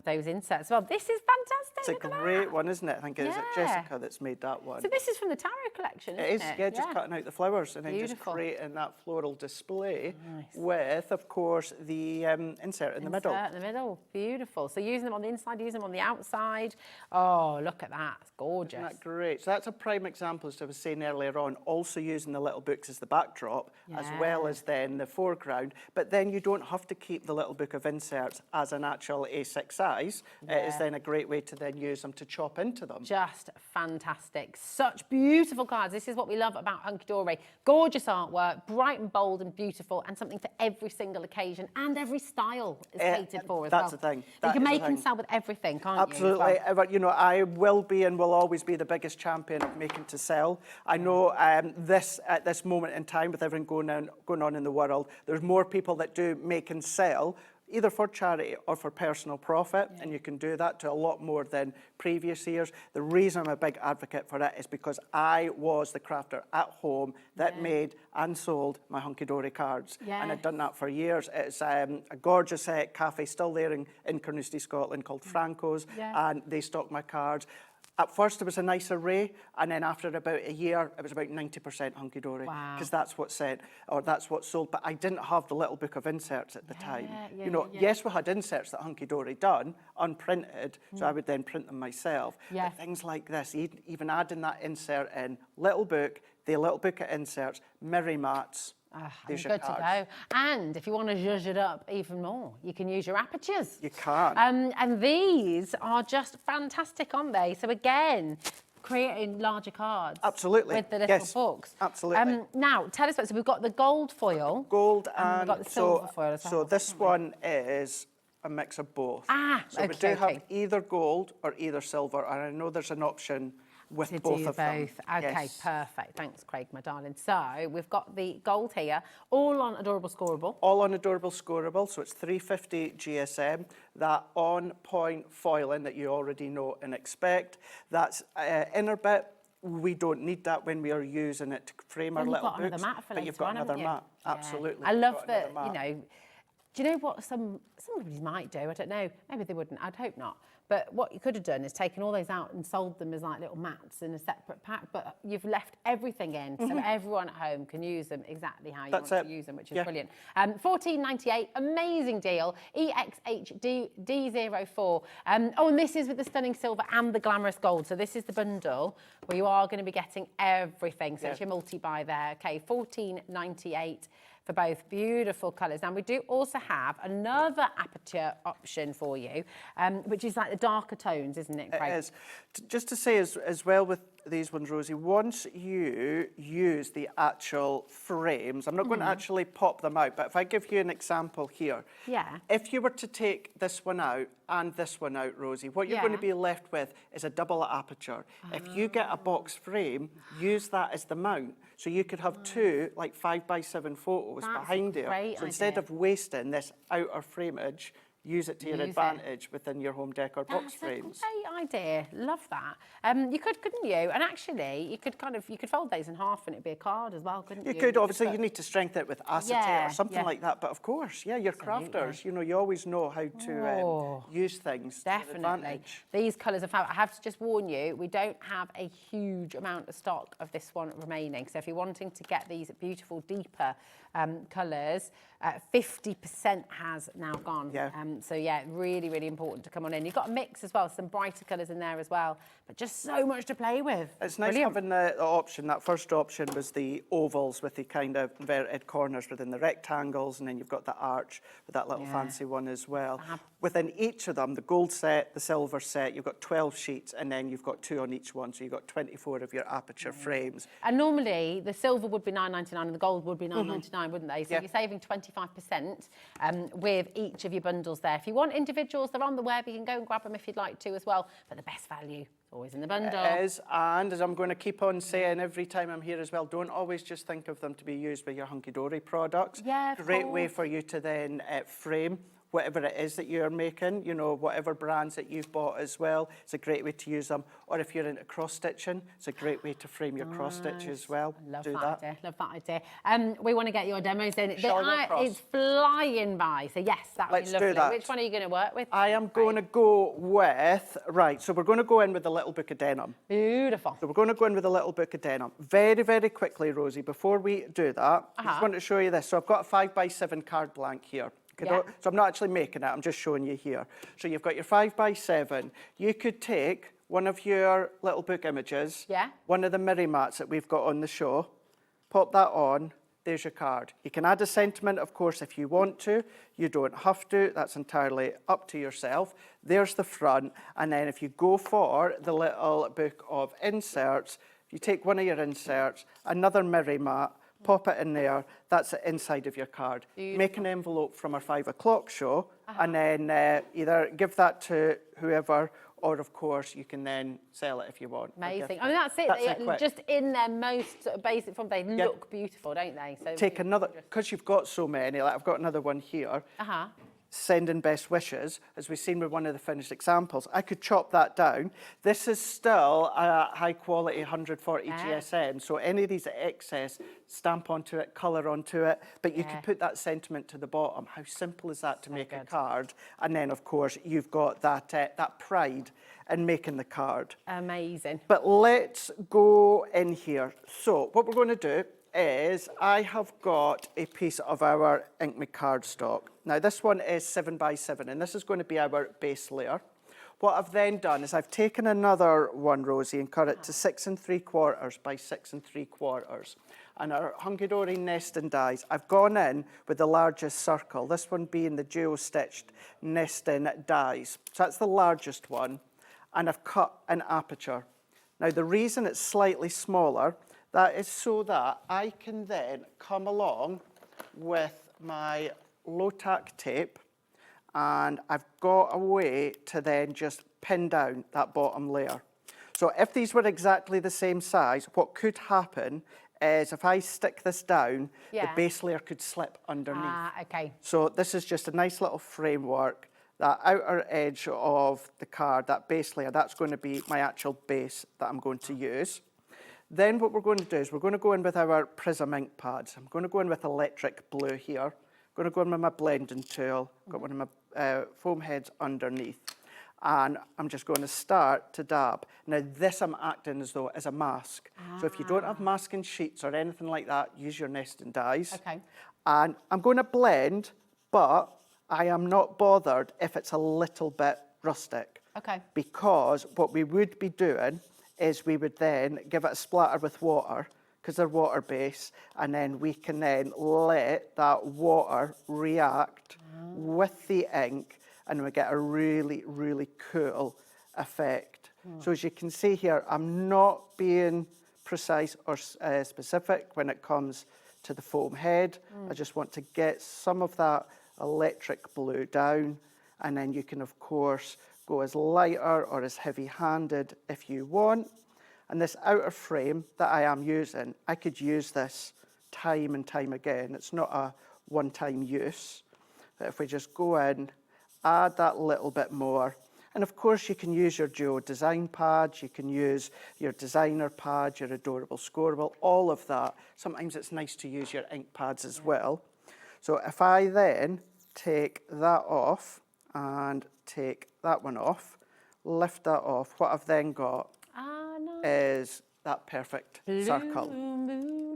those inserts. Well, this is fantastic. It's a great one, isn't it? I think it's Jessica that's made that one. So this is from the tarot collection, isn't it? It is, yeah, just cutting out the flowers and then just creating that floral display with, of course, the insert in the middle. Insert in the middle, beautiful. So using them on the inside, using them on the outside. Oh, look at that, it's gorgeous. Isn't that great? So that's a prime example, as I was saying earlier on, also using the little books as the backdrop, as well as then the foreground. But then you don't have to keep the little book of inserts as an actual A6 size. It is then a great way to then use them to chop into them. Just fantastic. Such beautiful cards. This is what we love about Hunkydory. Gorgeous artwork, bright and bold and beautiful, and something for every single occasion and every style is catered for as well. That's the thing. You can make and sell with everything. everything, aren't Absolutely. you? Absolutely. You know, I will be and will always be the biggest champion of making to sell. I know at this moment in time, with everything going on in the world, there's more people that do make and sell, either for charity or for personal profit, and you can do that to a lot more than previous years. The reason I'm a big advocate for it is because I was the crafter at home that made and sold my Hunkydory cards, and I'd done that for years. It's a gorgeous cafe still there in Carnoustie, Scotland, called Franco's, and they stock my cards. At first, there was a nice array, and then after about a year, it was about 90% Hunkydory, because that's what's sent, or that's what's sold. But I didn't have the little book of inserts at the time. You know, yes, we had inserts that Hunkydory done, unprinted, so I would then print them myself. But things like this, even adding that insert in, little book, the little book of inserts, mirror mats. Good to go. And if you want to zhuzh it up even more, you can use your apertures. You can. And these are just fantastic, aren't they? So again, creating larger cards. Absolutely. With the little books. Absolutely. Now, tell us about, so we've got the gold foil. Gold and we've got the silver foil as well. So this one is a mix of both. So we do have either gold or either silver, and I know there's an option with both of them. Okay, perfect. Thanks, Craig, my darling. So we've got the gold here, all on Adorable Scoreable. All on Adorable Scoreable, so it's 350 GSM. That on-point foiling that you already know and expect. That's inner bit. We don't need that when we are using it to frame our little books. But you've got another mat. Absolutely. I love that, you know, do you know what somebody might do? I don't know. Maybe they wouldn't. I'd hope not. But what you could have done is taken all those out and sold them as like little mats in a separate pack. But you've left everything in, so everyone at home can use them exactly how you want to use them, which is brilliant. $14.98, amazing deal. EXHD04. Oh, and this is with the stunning silver and the glamorous gold. So this is the bundle where you are going to be getting everything. So it's your multi-buy there. Okay, $14.98. For both beautiful colours. Now, we do also have another aperture option for you, which is like the darker tones, isn't it, Craig? It is. Just to say as well with these ones, Rosie, once you use the actual frames, I'm not going to actually pop them out, but if I give you an example here, if you were to take this one out and this one out, Rosie, what you're going to be left with is a double aperture. If you get a box frame, use that as the mount. So you could have two, like 5x7 photos behind there. So instead of wasting this outer frameage, use it to your advantage within your home decor box frames. That's a great idea. Love that. You could, couldn't you? And actually, you could fold those in half and it'd be a card as well, couldn't you? You could. Obviously, you need to strengthen it with acetate or something like that. But of course, you're crafters. You know, you always know how to use things to your advantage. These colours are fab. I have to just warn you, we don't have a huge amount of stock of this one remaining. So if you're wanting to get these beautiful, deeper colours, 50% has now gone. So yeah, really, really important to come on in. You've got a mix as well, some brighter colours in there as well, but just so much to play with. It's nice having the option. That first option was the ovals with the kind of inverted corners within the rectangles, and then you've got the arch with that little fancy one as well. Within each of them, the gold set, the silver set, you've got 12 sheets, and then you've got 2 on each one, so you've got 24 of your aperture frames. And normally, the silver would be $9.99 and the gold would be $9.99, wouldn't they? So you're saving 25% with each of your bundles there. If you want individuals, they're on the web. You can go and grab them if you'd like to as well. But the best value is always in the bundle. It is, and as I'm going to keep on saying every time I'm here as well, don't always just think of them to be used with your Hunkydory products. Great way for you to then frame whatever it is that you're making, you know, whatever brands that you've bought as well. It's a great way to use them. Or if you're into cross-stitching, it's a great way to frame your cross-stitch as well. Love that idea. Love that idea. We want to get your demos in. It's flying by. So yes, that would be lovely. Do that. Which one are you going to work with? I am going to go with, so we're going to go in with a little book of denim. Beautiful. So we're going to go in with a little book of denim. Very, very quickly, Rosie, before we do that, I just want to show you this. So I've got a 5x7 card blank here. So I'm not actually making it, I'm just showing you here. So you've got your 5x7. You could take one of your little book images, one of the mirror mats that we've got on the show, pop that on, there's your card. You can add a sentiment, of course, if you want to. You don't have to, that's entirely up to yourself. There's the front, and then if you go for the little book of inserts, you take one of your inserts, another mirror mat, pop it in there. That's the inside of your card. Beautiful. Make an envelope from our 5 o'clock show, and then either give that to whoever, or of course you can then sell it if you want. Amazing. I mean, that's it. They, just in their most sort of basic form, they look beautiful, don't they? So take another, because you've got so many, like I've got another one here. Send in best wishes, as we've seen with one of the finished examples. I could chop that down. This is still a high quality 140 GSM, so any of these excess, stamp onto it, colour onto it, but you could put that sentiment to the bottom. How simple is that to make a card? And then, of course, you've got that, that pride in making the card. Amazing. But let's go in here. So what we're going to do is I have got a piece of our Inkme cardstock. Now this one is 7x7 and this is going to be our base layer. What I've then done is I've taken another one, Rosie, and cut it to 6 3/4 by 6 3/4. And our Hunkydory nesting dies, I've gone in with the largest circle, this one being the dual stitched nesting dies. So that's the largest one, and I've cut an aperture. Now the reason it's slightly smaller, that is so that I can then come along with my low-tack tape, and I've got a way to then just pin down that bottom layer. So if these were exactly the same size, what could happen is if I stick this down, the base layer could slip underneath. Okay. So this is just a nice little framework. That outer edge of the card, that base layer, that's going to be my actual base that I'm going to use. Then what we're going to do is we're going to go in with our Prism ink pads. I'm going to go in with electric blue here. I'm going to go in with my blending tool. I've got one of my foam heads underneath. And I'm just going to start to dab. Now this I'm acting as though as a mask. So if you don't have masking sheets or anything like that, use your nesting dies. Okay. And I'm going to blend, but I am not bothered if it's a little bit rustic. Okay. Because what we would be doing is we would then give it a splatter with water, because they're water-based, and then we can then let that water react with the ink, and we get a really, really cool effect. So as you can see here, I'm not being precise or specific when it comes to the foam head. I just want to get some of that electric blue down, and then you can, of course, go as lighter or as heavy-handed if you want. And this outer frame that I am using, I could use this time and time again. It's not a one-time use. But if we just go in, add that little bit more. And of course you can use your duo design pads, you can use your designer pads, your adorable scoreable, all of that. Sometimes it's nice to use your ink pads as well. So if I then take that off and take that one off, lift that off, what I've then got is that perfect circle.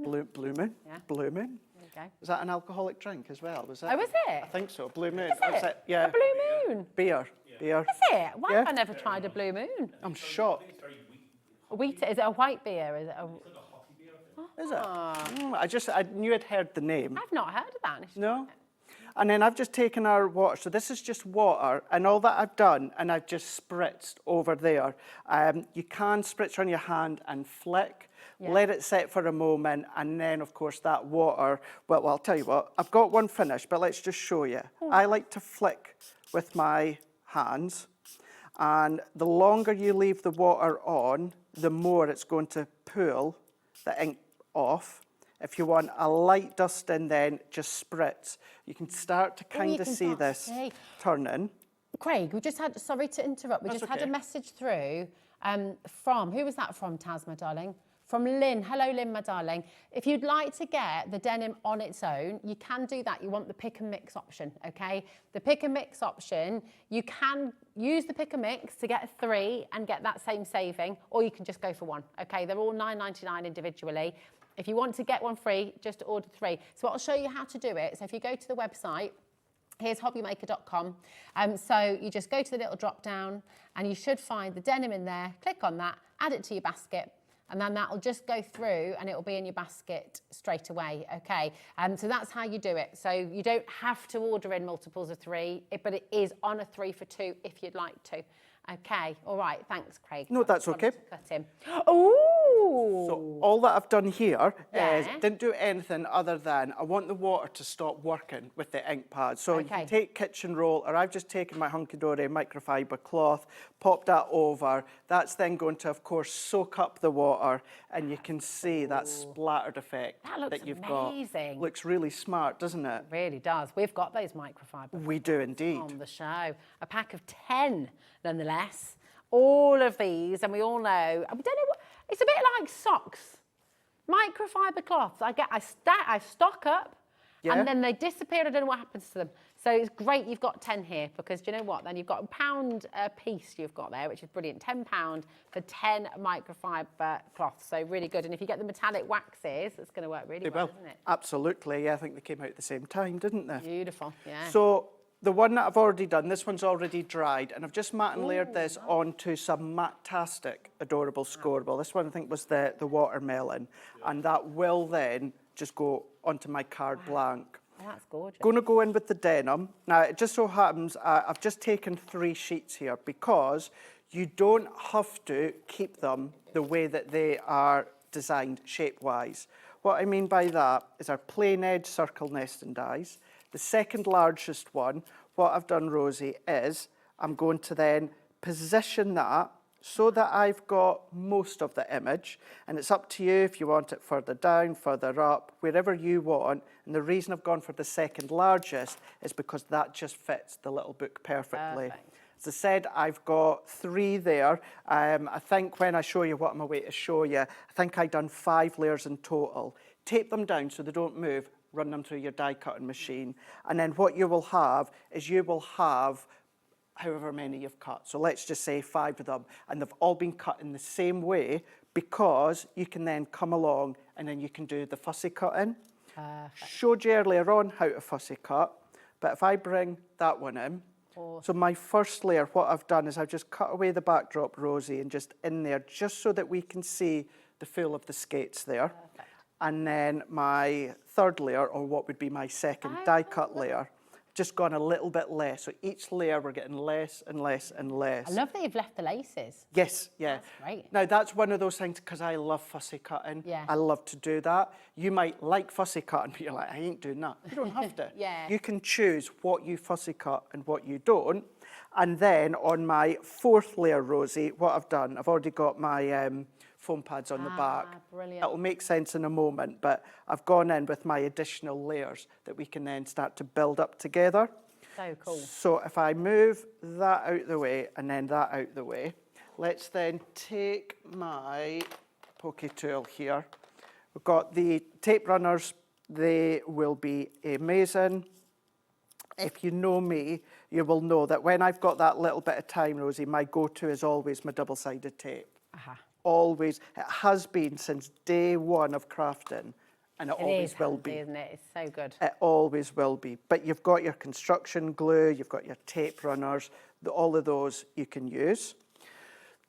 Blue moon? Yeah. Blue moon? Okay. Is that an alcoholic drink as well? Was it? Oh, is it? I think so. Blue moon. Is it? Yeah. A blue moon? Beer. Beer. Is it? Why have I never tried a blue moon? I'm shocked. A wheat? Is it a white beer? Is it a... Is it? I knew I'd heard the name. I've not heard of that. No? And then I've just taken our water. So this is just water, and all that I've done, and I've just spritzed over there. You can spritz on your hand and flick. Yeah. Let it set for a moment, and then, of course, that water... Well, I'll tell you what. I've got one finished, but let's just show you. I like to flick with my hands, and the longer you leave the water on, the more it's going to pull the ink off. If you want a light dusting, then just spritz. You can start to kind of see this turning. Craig, we just had, sorry to interrupt, we just had a message through from, who was that from, Taz, my darling? From Lynn. Hello, Lynn, my darling. If you'd like to get the denim on its own, you can do that. You want the pick and mix option, okay? The pick and mix option, you can use the pick and mix to get 3 and get that same saving, or you can just go for 1, okay? They're all $9.99 individually. If you want to get one free, just order 3. So I'll show you how to do it. So if you go to the website, here's hobbymaker.com. So you just go to the little drop down and you should find the denim in there. Click on that, add it to your basket, and then that'll just go through and it'll be in your basket straight away, okay? So that's how you do it. So you don't have to order in multiples of 3, but it is on a 3 for 2 if you'd like to. Okay, all right, thanks, Craig. No, that's okay. Cut him. Oh, Oh. So all that I've done here is didn't do anything other than I want the water to stop working with the ink pad. So you can take kitchen roll, or I've just taken my Hunkydory microfiber cloth, popped that over. That's then going to, of course, soak up the water, and you can see that splattered effect that you've amazing. got. Looks really smart, doesn't it? Really does. We've got those microfiber. We do indeed. On the show. A pack of 10, nonetheless. All of these, and we all know, we don't know what, it's a bit like socks. Microfiber cloths, I stock up, and then they disappear. I don't know what happens to them. So it's great you've got 10 here, because do you know what? Then you've got £1 a piece you've got there, which is brilliant. £10 for 10 microfiber cloths. So really good. And if you get the metallic waxes, it's going to work really well, isn't it? Absolutely. Yeah, I think they came out at the same time, didn't they? Beautiful, yeah. So the one that I've already done, this one's already dried, and I've just matte and layered this onto some matte-tastic adorable scoreable. This one I think was the watermelon, and that will then just go onto my card blank. Oh, that's gorgeous. Going to go in with the denim. Now, it just so happens I've just taken 3 sheets here because you don't have to keep them the way that they are designed shape-wise. What I mean by that is our plain edge circle nesting dies. The second largest one, what I've done, Rosie, is I'm going to then position that so that I've got most of the image, and it's up to you if you want it further down, further up, wherever you want. And the reason I've gone for the second largest is because that just fits the little book perfectly. Perfect. As I said, I've got 3 there. I think when I show you what I'm away to show you, I think I've done 5 layers in total. Tape them down so they don't move, run them through your die cutting machine. And then what you will have is you will have however many you've cut. So let's just say 5 of them, and they've all been cut in the same way, because you can then come along and then you can do the fussy cutting. Showed you earlier on how to fussy cut, but if I bring that one in, so my first layer, what I've done is I've just cut away the backdrop, Rosie, and just in there, just so that we can see the feel of the skates there. Perfect. And then my third layer, or what would be my second die cut layer, just gone a little bit less. So each layer we're getting less and less and less. I love that you've left the laces. Yes, yeah. That's great. Now that's one of those things, because I love fussy cutting. Yeah. I love to do that. You might like fussy cutting, but you're like, I ain't doing that. You don't have to. Yeah. You can choose what you fussy cut and what you don't. And then on my 4th layer, Rosie, what I've done, I've already got my foam pads on the back. Brilliant. That will make sense in a moment, but I've gone in with my additional layers that we can then start to build up together. So cool. So if I move that out the way and then that out the way, let's then take my pokey tool here. We've got the tape runners. They will be amazing. If you know me, you will know that when I've got that little bit of time, Rosie, my go-to is always my double-sided tape. Always. It has been since day one of crafting, and it always will be. Isn't it? It's so good. It always will be. But you've got your construction glue, you've got your tape runners, all of those you can use.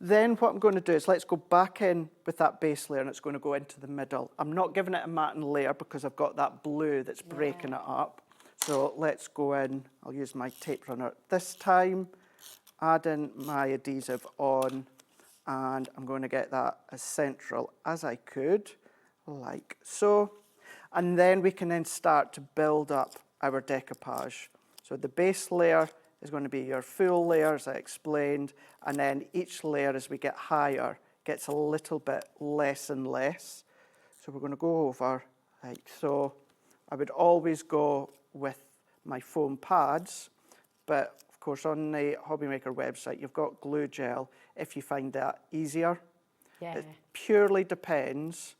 Then what I'm going to do is let's go back in with that base layer, and it's going to go into the middle. I'm not giving it a matte layer because I've got that blue that's breaking it up. So let's go in. I'll use my tape runner this time, add in my adhesive on, and I'm going to get that as central as I could, like so. And then we can then start to build up our decoupage. So the base layer is going to be your full layer, as I explained, and then each layer as we get higher gets a little bit less and less. So we're going to go over like so. I would always go with my foam pads, but of course on the Hobby Maker website you've got glue gel if you find that easier. Yeah. It purely depends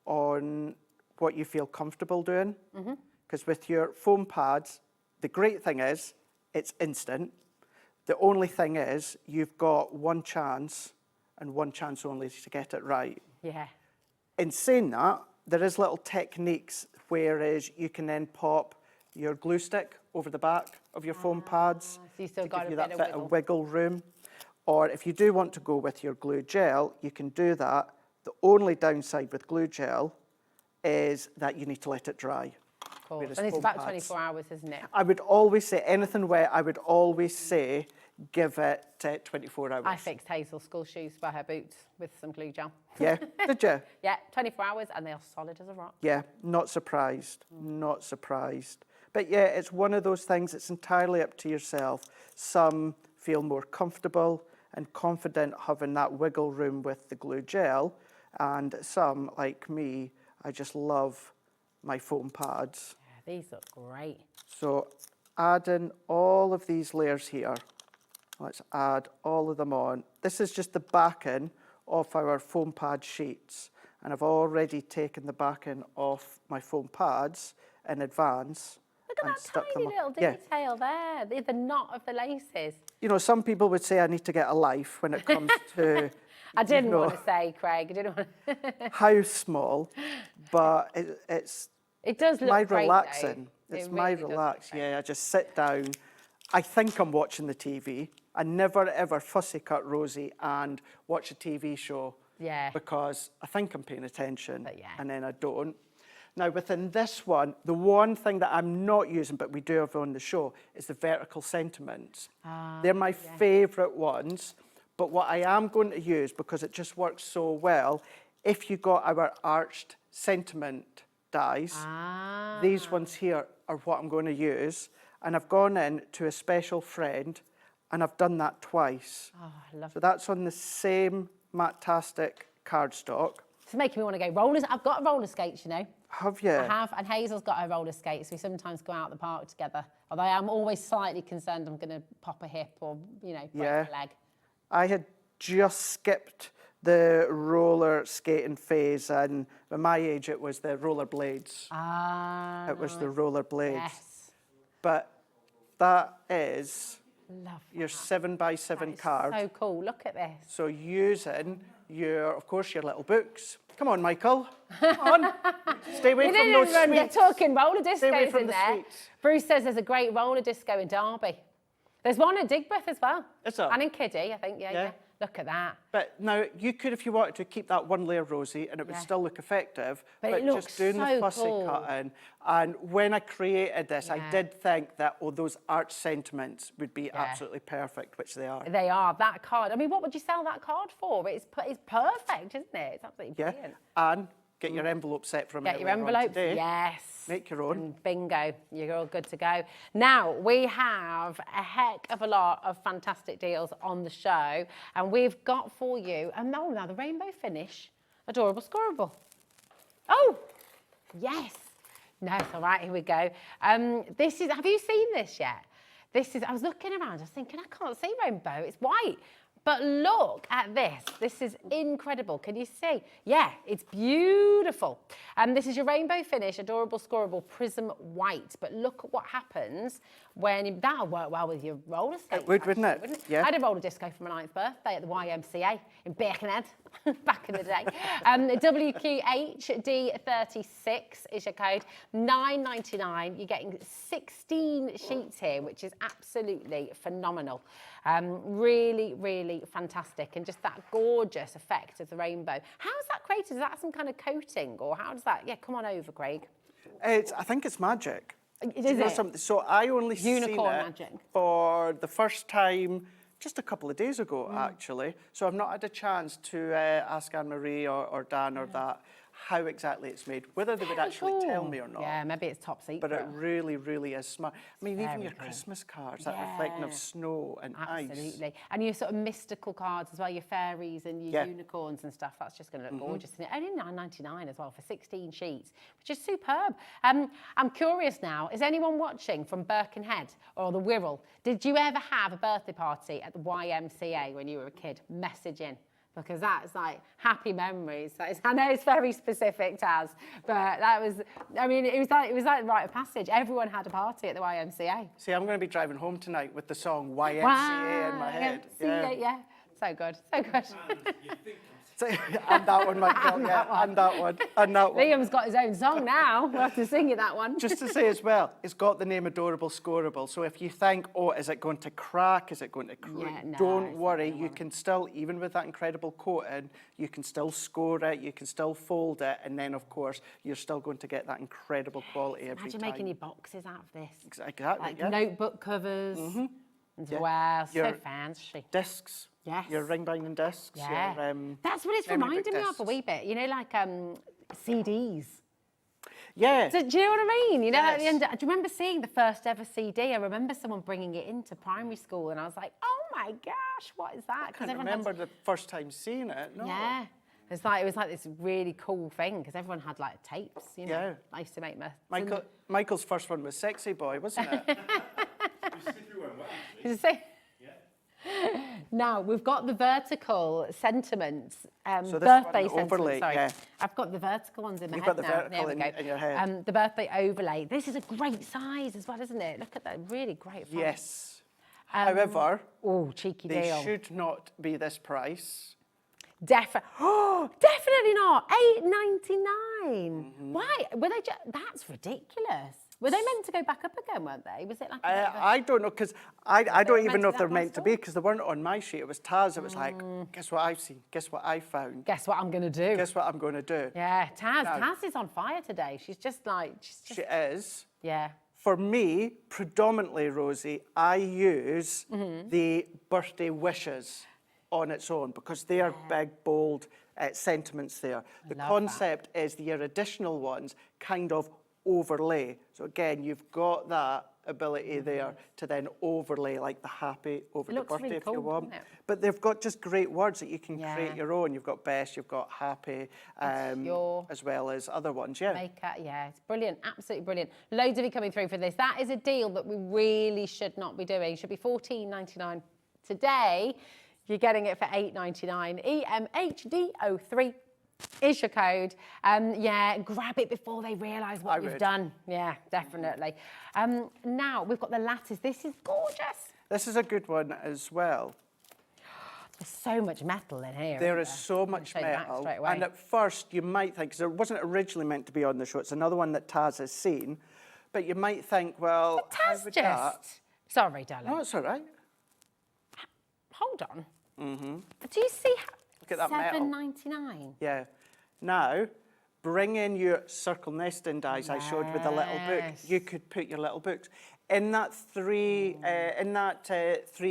on what you feel comfortable doing, because with your foam pads, the great thing is it's instant. The only thing is you've got one chance and one chance only to get it right. Yeah. In saying that, there is little techniques whereas you can then pop your glue stick over the back of your foam pads So you still to got give a you bit that of bit of wiggle room. Or if you do want to go with your glue gel, you can do that. The only downside with glue gel is that you need to let it dry. Cool. Whereas And it's foam about pads- 24 hours, isn't it? I would always say, anything wet, I would always say give it 24 hours. I fixed Hazel's school shoes for her boots with some glue gel. Yeah, did you? Yeah, 24 hours and they are solid as a rock. Yeah, not surprised, not surprised. But yeah, it's one of those things, it's entirely up to yourself. Some feel more comfortable and confident having that wiggle room with the glue gel, and some, like me, I just love my foam pads. Yeah, these look great. So adding all of these layers here, let's add all of them on. This is just the backing of our foam pad sheets, and I've already taken the backing off my foam pads in advance. Look at that tiny little detail there, the knot of the laces. You know, some people would say I need to get a life when it comes to I didn't want to say, Craig, I didn't want to. how small, but it does look my great, relaxing. though. It's It my really does relax. Yeah, I just sit down. I think I'm watching the TV. I never ever fussy cut Rosie and watch a TV show. Yeah. Because I think I'm paying attention, and then I don't. Now, within this one, the one thing that I'm not using, but we do have on the show, is the vertical sentiments. They're my favourite ones, but what I am going to use, because it just works so well, if you got our arched sentiment dies, these ones here are what I'm going to use, and I've gone in to a special friend, and I've done that twice. Oh, I love So that's on the same Matastic cardstock. It's making me want to go rollers. I've got roller skates, you know. Have you? I have, and Hazel's got her roller skates. We sometimes go out the park together. Although I'm always slightly concerned I'm going to pop a hip or, you know, break a leg. I had just skipped the roller skating phase, and at my age it was the roller blades. It was the roller blades. Yes. But that is Love your 7x7 card. So cool. Look at this. So using of course, your little books. Come on, Michael. Come on. Stay away from those They're sweets. talking roller Stay away discos from in the there. sweets. Bruce says there's a great roller disco in Derby. There's one at Digbeth as well. Is there? And in Kiddie, I think. Yeah. Look at that. But now, you could, if you wanted to, keep that one layer rosy and it would still look effective. But it looks just doing so the fussy cool. cutting. And when I created this, I did think that, those arch sentiments would be absolutely perfect, which they are. They are. That card. I mean, what would you sell that card for? It's perfect, isn't it? It's absolutely brilliant. And get your envelope set from Get your envelopes. Yes. Make your own. And bingo. You're all good to go. Now, we have a heck of a lot of fantastic deals on the show. And we've got for you, now the rainbow finish, adorable scorable. Oh, yes. No, it's all right. Here we go. This is, have you seen this yet? I was looking around, I was thinking, I can't see rainbow. It's white. But look at this. This is incredible. Can you see? Yeah, it's beautiful. This is your rainbow finish, adorable scorable prism white. But look at what happens when that'll work well with your roller skates. It would, wouldn't it? Wouldn't it? Yeah. I had a roller disco for my 9th birthday at the YMCA in Birkenhead back in the day. WQHD36 is your code. $9.99. You're getting 16 sheets here, which is absolutely phenomenal. Really, really fantastic, and just that gorgeous effect of the rainbow. How is that created? Is that some kind of coating, or how does that? Yeah, come on over, Craig. I think it's magic. Is it? Something? So I only Unicorn seen it magic. for the first time just a couple of days ago, actually. So I've not had a chance to ask Anne-Marie or Dan or that how exactly it's made, whether they would actually tell me or not. Yeah, maybe it's top secret. But it really, really is smart. I mean, even Very your cool. Christmas cards, that reflecting of snow and ice. Absolutely. And your sort of mystical cards as well, your fairies and your unicorns and stuff, that's just going to look gorgeous. And only $9.99 as well for 16 sheets, which is superb. I'm curious now, is anyone watching from Birkenhead or the Wirral? Did you ever have a birthday party at the YMCA when you were a kid? Message in. Because that's like happy memories. I know it's very specific, Taz, but that was, I mean, it was like rite of passage. Everyone had a party at the YMCA. See, I'm going to be driving home tonight with the song YMCA in my head. Yeah. So good, so good. And that one, Michael, and that one. Liam's got his own song now. We'll have to sing you that one. Just to say as well, it's got the name Adorable Scorable. So if you think, is it going to crack? Is it going to crack? Don't worry. You can still, even with that incredible coating, you can still score it, you can still fold it, and then, of course, you're still going to get that incredible quality every time. Imagine making your boxes out of this. Exactly, Like notebook covers. as well. So Your fancy. Discs. Yes. Your ring binding discs. Yeah. Your, That's what it's memory book reminding me of discs. a wee bit. You know, like CDs. Yeah. So, do you know what I mean? You know, at the Yes. end, do you remember seeing the first ever CD? I remember someone bringing it into primary school, and I was like, "Oh my gosh, what is that?" I can't remember the first time seeing it. No. Yeah, it was like this really cool thing because everyone had like tapes. You know, Yeah. I used to make my Michael's first one was Sexy Boy, wasn't it? You see? Now we've got the vertical sentiments, So this birthday one, sentiments. overlay, Sorry, yeah. I've got the vertical ones in my You've head got the now. vertical There we go. in your head. The birthday overlay. This is a great size as well, isn't it? Look at that, really great. Font. Yes. However, cheeky they deal. should not be this price. Definitely not. $8.99. Mm-hmm. Why? Were they? That's ridiculous. Were they meant to go back up again? Weren't they? Was it like? I don't know, because I don't even know if they're meant to be. be, because they weren't on my sheet. It was Taz. It was like, guess what I've seen? Guess what I found? Guess what I'm going to do? Guess what I'm going to do? Yeah, Taz. No. Taz is on fire today. She's just like. She is. Yeah. For me, predominantly, Rosie, I use Mm-hmm. the birthday wishes on its own because they are big, bold sentiments there. The love concept is your additional ones kind of overlay. So again, you've got that ability there to then overlay like the happy over the looks birthday really if you cool, want. doesn't it? But they've got just great words that you can Yeah. create your own. You've got best, you've got happy, Obscure. as well as other ones, yeah. Maker, yeah, it's brilliant, absolutely brilliant. Loads of you coming through for this. That is a deal that we really should not be doing. It should be $14.99 today. You're getting it for $8.99. EMHD03 is your code. Yeah, grab it before they realise what you've done. Yeah, definitely. Now we've got the lattice. This is gorgeous. This is a good one as well. There's so much metal in here. There isn't is so much show you that metal, straight away. and at first you might think, because it wasn't originally meant to be on the show, it's another one that Taz has seen, but you might think, well, But how Taz would just... that? Sorry, darling. No, it's all right. Hold on. Mm-hmm. Do you see Look at that metal. $7.99? Yeah. Now, bring in your circle nesting dies I showed with the little book. Yes. You could put your little books. In that 3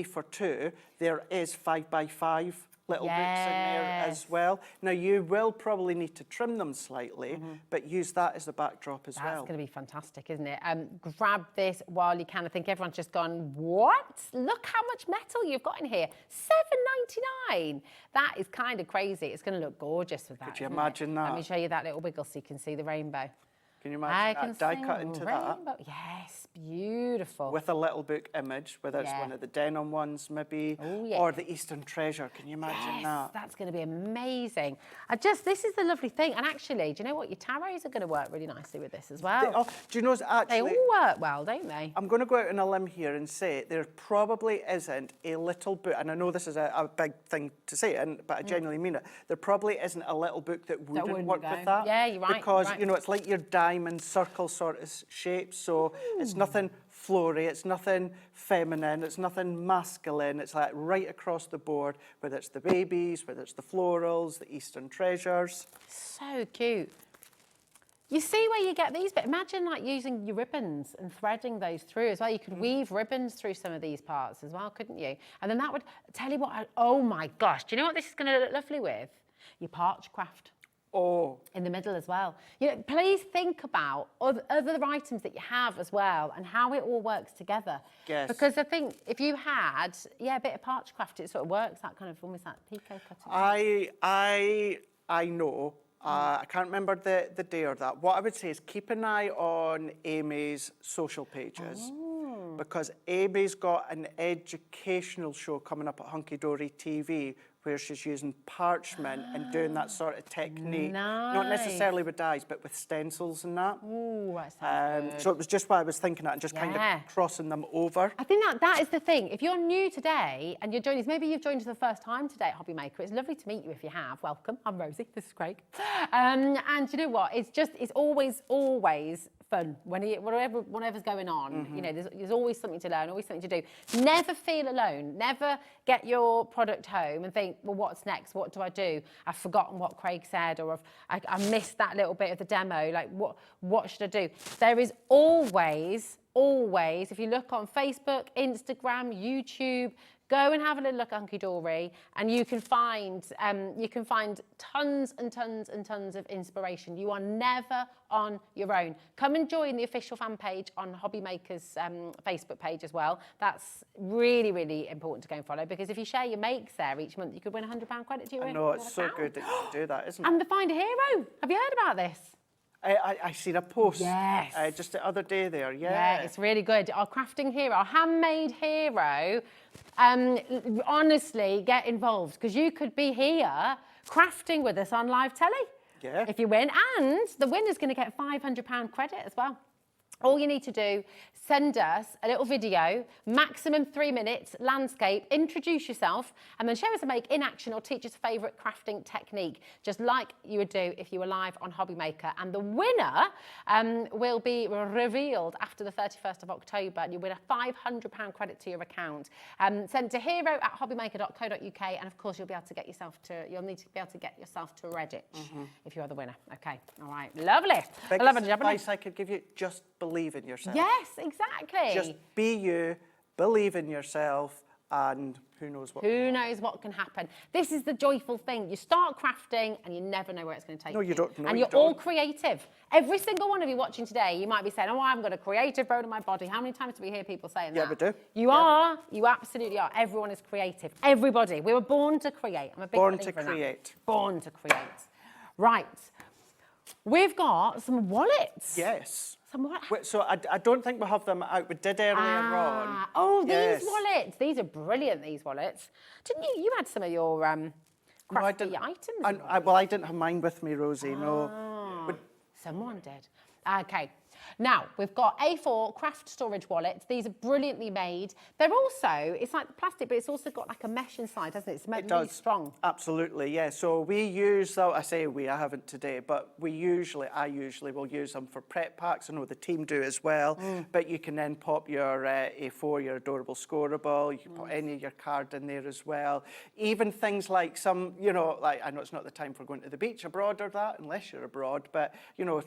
for 2, there is 5x5 little books in there as well. Now, you will probably need to trim them slightly, but use that as the backdrop as That's well. going to be fantastic, isn't it? Grab this while you can. I think everyone's just gone, what? Look how much metal you've got in here. $7.99. That is kind of crazy. It's going to look gorgeous with that. Could you isn't imagine it? that? Let me show you that little wiggle so you can see the rainbow. Can you imagine I that? Die can cut see into the that. rainbow. Yes, beautiful. With a little book image, whether it's Yeah. one of the denim ones maybe, Oh, yeah. or the Eastern Treasure. Can you imagine that? That's going to be amazing. This is the lovely thing. And actually, do you know what? Your tarots are going to work really nicely with this as well. Do you know, actually... They all work well, don't they? I'm going to go out on a limb here and say there probably isn't a little book, and I know this is a big thing to say, but I genuinely mean it. There probably isn't a little book that wouldn't work go. with that. Yeah, you're right. Because, you're right. you know, it's like your diamond circle sort of shape, so it's nothing flory, it's nothing feminine, it's nothing masculine. It's like right across the board, whether it's the babies, whether it's the florals, the Eastern treasures. So cute. You see where you get these, but imagine like using your ribbons and threading those through as well. You could weave ribbons through some of these parts as well, couldn't you? And then that would tell you what, oh my gosh, do you know what this is going to look lovely with? Your parch craft. Oh. In the middle as well. You know, please think about other items that you have as well and how it all works together. Yes. Because I think if you had, a bit of parch craft, it sort of works, that kind of, almost that pico cutting. I know. I can't remember the day or that. What I would say is keep an eye on Amy's social pages because Amy's got an educational show coming up at Hunkydory TV where she's using parchment and doing that sort of technique. Not necessarily with dyes, but with stencils and that. Ooh, that sounds good. So it was just why I was thinking that and just kind of crossing them over. I think that is the thing. If you're new today and you're joining us, maybe you've joined us for the first time today at Hobby Maker. It's lovely to meet you if you have. Welcome. I'm Rosie. This is Craig. And you know what? It's always fun whatever's going on. You know, there's always something to learn, always something to do. Never feel alone. Never get your product home and think, well, what's next? What do I do? I've forgotten what Craig said, or I missed that little bit of the demo. Like, what should I do? There is always always, if you look on Facebook, Instagram, YouTube, go and have a little look at Hunkydory, and you can find tons and tons and tons of inspiration. You are never on your own. Come and join the official fan page on Hobby Maker's Facebook page as well. That's really, really important to go and follow, because if you share your makes there each month, you could win £100 credit to your I know, it's so good that you can do that, isn't it? And the Find a Hero. Have you heard about this? I seen a post yes. just the other day there, Yeah, it's really good. Our crafting hero, our handmade hero, honestly, get involved, because you could be here crafting with us on live telly if you win, and the winner's going to get £500 credit as well. All you need to do, send us a little video, maximum 3 minutes, landscape, introduce yourself, and then show us a make in action or teach us a favourite crafting technique, just like you would do if you were live on Hobby Maker. And the winner will be revealed after the 31st of October, and you win a £500 credit to your account. Send to hero@hobbymaker.co.uk, and of course you'll need to be able to get yourself to Reddit if you're the winner. Okay, all right, lovely. Biggest advice I could give you, just believe in yourself. Yes, exactly. Just be you, believe in yourself, and who knows what can happen. This is the joyful thing. You start crafting and you never know where it's going to take you. No, you don't. No, and you're all creative. Every single one of you watching today, you might be saying, oh, I've got a creative bone in my body. How many times do we hear people saying that? Yeah, we do. You are. You absolutely are. Everyone is creative. Everybody. We were born to create. I'm a big Born believer to in that. create. Born to create. Right. We've got some wallets. Yes. Wait, so I don't think we have them out. We did earlier on. Oh, these wallets. These are brilliant, these wallets. Didn't you? You had some of your crafty items. Well, I didn't have mine with me, Rosie, no. But someone did. Okay. Now, we've got A4 craft storage wallets. These are brilliantly made. They're also, it's like the plastic, but it's also got like a mesh inside, hasn't it? It's made really strong. Absolutely, yeah. So we use, I say we, I haven't today, but I usually will use them for prep packs. I know the team do as well. But you can then pop your A4, your adorable scoreable. You can put any of your card in there as well. Even things like some, like, I know it's not the time for going to the beach abroad or that, unless you're abroad, but,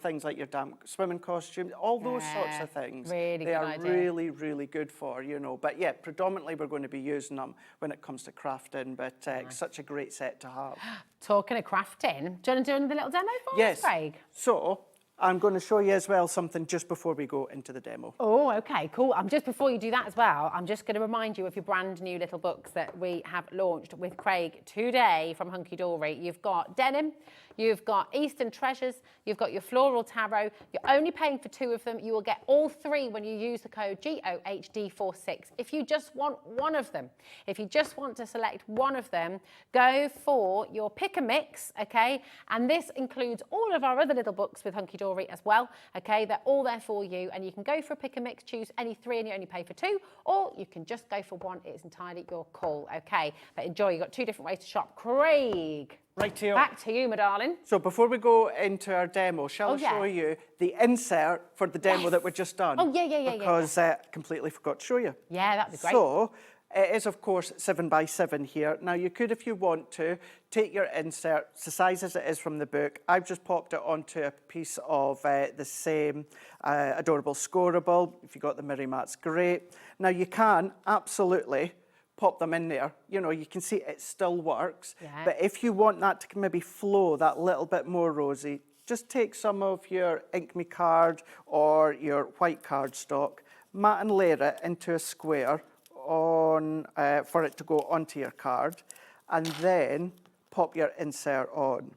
things like your damp swimming costume, all those sorts of things. Really they good are idea. really, really good for, But yeah, predominantly we're going to be using them when it comes to crafting, but such a great set to have. Talking of crafting, do you want to do another little demo for us, Craig? So I'm going to show you as well something just before we go into the demo. Oh, okay, cool. Just before you do that as well, I'm just going to remind you of your brand new little books that we have launched with Craig today from Hunkydory. You've got Denim, you've got Eastern Treasures, you've got your Floral Tarot. You're only paying for 2 of them. You will get all 3 when you use the code GOHD46. If you just want one of them, if you just want to select one of them, go for your pick a mix, okay? And this includes all of our other little books with Hunkydory as well, okay? They're all there for you, and you can go for a pick and mix, choose any 3 and you only pay for 2, or you can just go for 1. It's entirely your call, okay? But enjoy. You've got 2 different ways to shop. Craig, right here. Back to you, my darling. So before we go into our demo, shall I show you the insert for the demo that we've just done? Oh, yeah. Because I completely forgot to show you. Yeah, that'd be great. So it is, of course, 7x7 here. Now, you could, if you want to, take your insert, the size as it is from the book. I've just popped it onto a piece of the same adorable scoreable. If you got the Miri Mats, great. Now, you can absolutely pop them in there. You can see it still works. Yeah. But if you want that to maybe flow that little bit more, Rosie, just take some of your Ink Me card or your white cardstock, mat and layer it into a square for it to go onto your card, and then pop your insert on.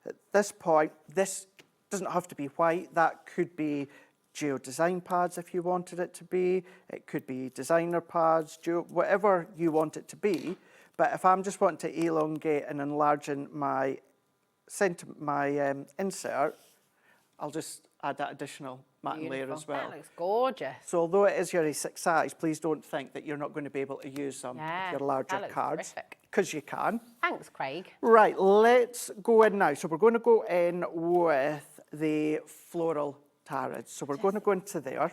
At this point, this doesn't have to be white. That could be geo design pads if you wanted it to be. It could be designer pads, whatever you want it to be. But if I'm just wanting to elongate and enlarge my insert, I'll just add that additional mat and layer as well. That looks gorgeous. So although it is your A6 size, please don't think that you're not going to be able to use them with your larger cards, because you can. Thanks, Craig. Right, let's go in now. So we're going to go in with the floral tarids. So we're going to go into there.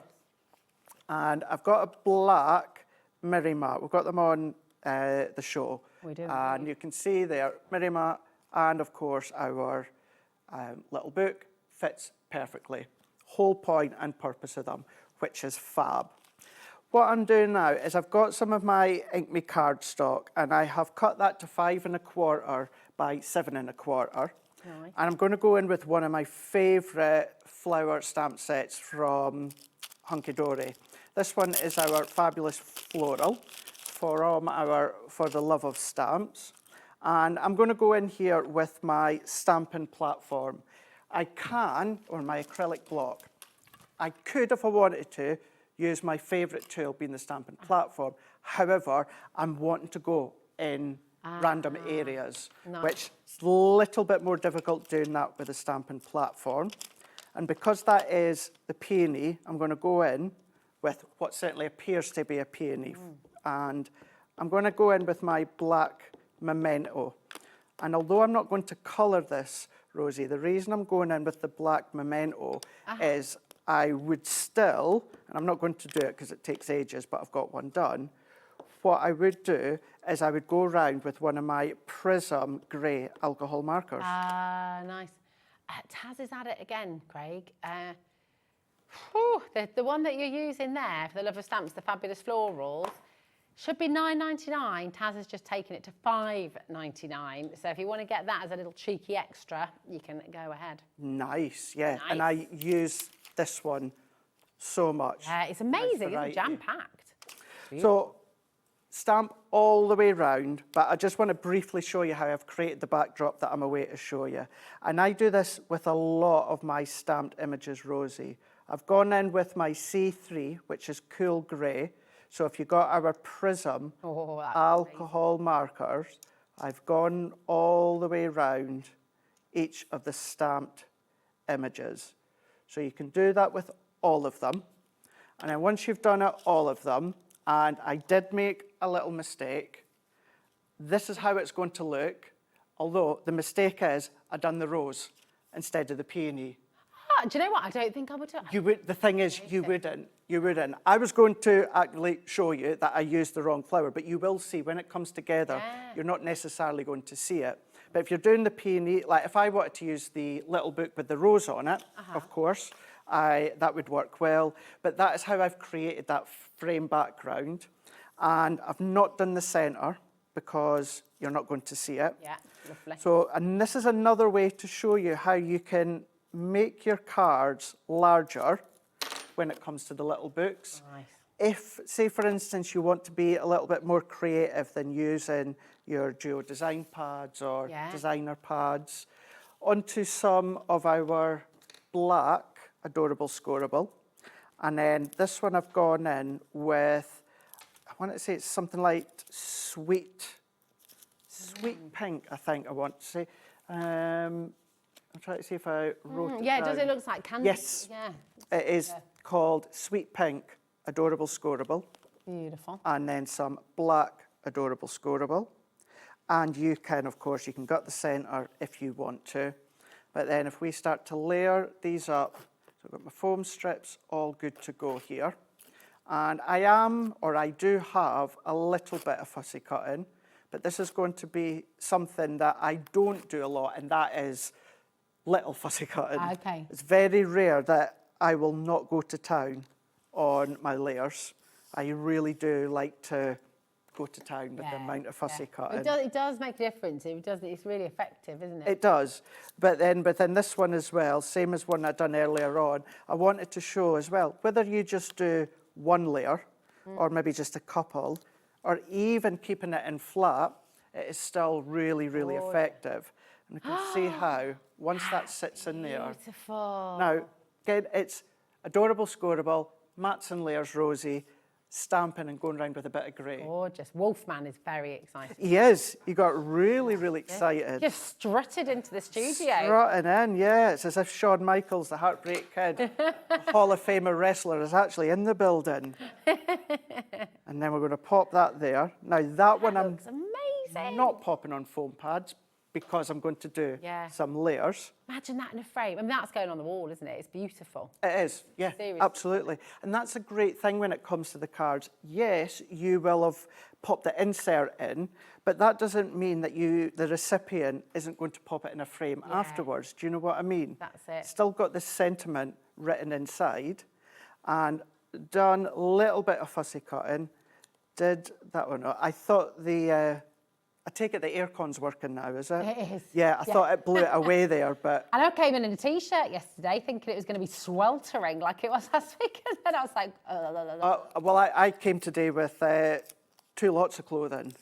And I've got a black Miri Mat. We've got them on the show. We do. And you can see there, Miri Mat, and of course our little book fits perfectly. Whole point and purpose of them. which is fab. What I'm doing now is I've got some of my Ink Me cardstock and I have cut that to 5 1/4 by 7 1/4. Nice. And I'm going to go in with one of my favourite flower stamp sets from Hunkydory. This one is our Fabulous Floral for the love of stamps. And I'm going to go in here with my stamping platform. I can, or my acrylic block. I could, if I wanted to, use my favourite tool being the stamping platform. However, I'm wanting to go in random areas, which is a little bit more difficult doing that with a stamping platform. And because that is the peony, I'm going to go in with what certainly appears to be a peony. And I'm going to go in with my black memento. And although I'm not going to colour this, Rosie, the reason I'm going in with the black memento is I would still, and I'm not going to do it because it takes ages, but I've got one done. What I would do is I would go around with one of my Prism grey alcohol markers. Nice. Taz is at it again, Craig. The one that you're using there for the love of stamps, the Fabulous Florals, should be $9.99. Taz has just taken it to $5.99. So if you want to get that as a little cheeky extra, you can go ahead. Nice, yeah. Nice. And I use this one so much. Yeah, it's amazing. It's jam-packed. So stamp all the way round, but I just want to briefly show you how I've created the backdrop that I'm away to show you. And I do this with a lot of my stamped images, Rosie. I've gone in with my C3, which is cool grey. So if you got our Prism alcohol markers, I've gone all the way around each of the stamped images. So you can do that with all of them. And then once you've done it, all of them, and I did make a little mistake, this is how it's going to look, although the mistake is I've done the rose instead of the peony. Do you know what? I don't think I would do it. You would, the thing is, you wouldn't. I was going to actually show you that I used the wrong flower, but you will see when it comes together, you're not necessarily going to see it. But if you're doing the peony, like if I wanted to use the little book with the rose on it, of course, that would work well. But that is how I've created that frame background. And I've not done the centre because you're not going to see it. Yeah, lovely. So, and this is another way to show you how you can make your cards larger when it comes to the little books. Nice. If, say for instance, you want to be a little bit more creative than using your duo design pads or designer pads, onto some of our black Adorable Scoreable. And then this one I've gone in with, I want to say it's something like sweet pink, I think I want to say. I'm trying to see if I wrote it Yeah, down. does it look like candy? Yes. Yeah. It is called Sweet Pink Adorable Scoreable. Beautiful. And then some black Adorable Scoreable. And you can, of course, you can gut the centre if you want to. But then if we start to layer these up, so I've got my foam strips all good to go here. And I do have a little bit of fussy cutting, but this is going to be something that I don't do a lot, and that is little fussy cutting. Okay. It's very rare that I will not go to town on my layers. I really do like to go to town with the amount of fussy cutting. It does make a difference. It's really effective, isn't it? It does. But then this one as well, same as one I'd done earlier on, I wanted to show as well, whether you just do one layer or maybe just a couple, or even keeping it in flat, it is still really, really effective. And you can see how, once that sits in there. Beautiful. Now, again, it's Adorable Scoreable, mats and layers, Rosie, stamping and going around with a bit of grey. Gorgeous. Wolfman is very excited. He is. He got really, really excited. Just strutted into the studio. Strutting in, yeah. It's as if Shawn Michaels, the Heartbreak Kid, Hall of Famer wrestler, is actually in the building. And then we're going to pop that there. Now, that one I'm amazing. Not popping on foam pads because I'm going to do some layers. Imagine that in a frame. I mean, that's going on the wall, isn't it? It's beautiful. It is, yeah, Seriously. absolutely. And that's a great thing when it comes to the cards. Yes, you will have popped the insert in, but that doesn't mean that the recipient isn't going to pop it in a frame afterwards. Do you know what I mean? That's it. Still got the sentiment written inside. And done a little bit of fussy cutting. Did that one. I thought I take it the aircon's working now, is it? It is. Yeah, I thought it blew it away there, but... And I came in a t-shirt yesterday thinking it was going to be sweltering like it was last week, and then I was like, well, I came today with 2 lots of clothing.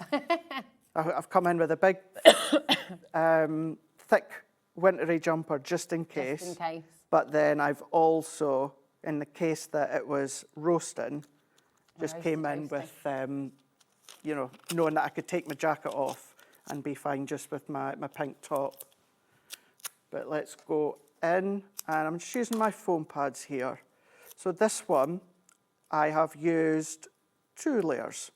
I've come in with a big, thick, wintry jumper just in case. Just in case. But then I've also, in the case that it was roasting, just came in with, you know, knowing that I could take my jacket off and be fine just with my pink top. But let's go in, and I'm just using my foam pads here. So this one, I have used 2 layers.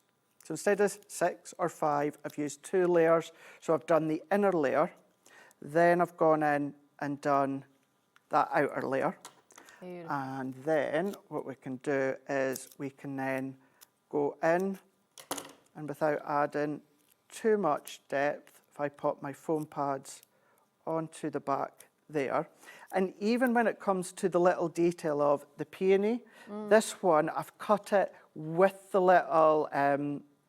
So instead of 6 or 5, I've used 2 layers. So I've done the inner layer, then I've gone in and done that outer layer. Beautiful. And then what we can do is we can then go in, and without adding too much depth, if I pop my foam pads onto the back there. And even when it comes to the little detail of the peony, this one, I've cut it with the little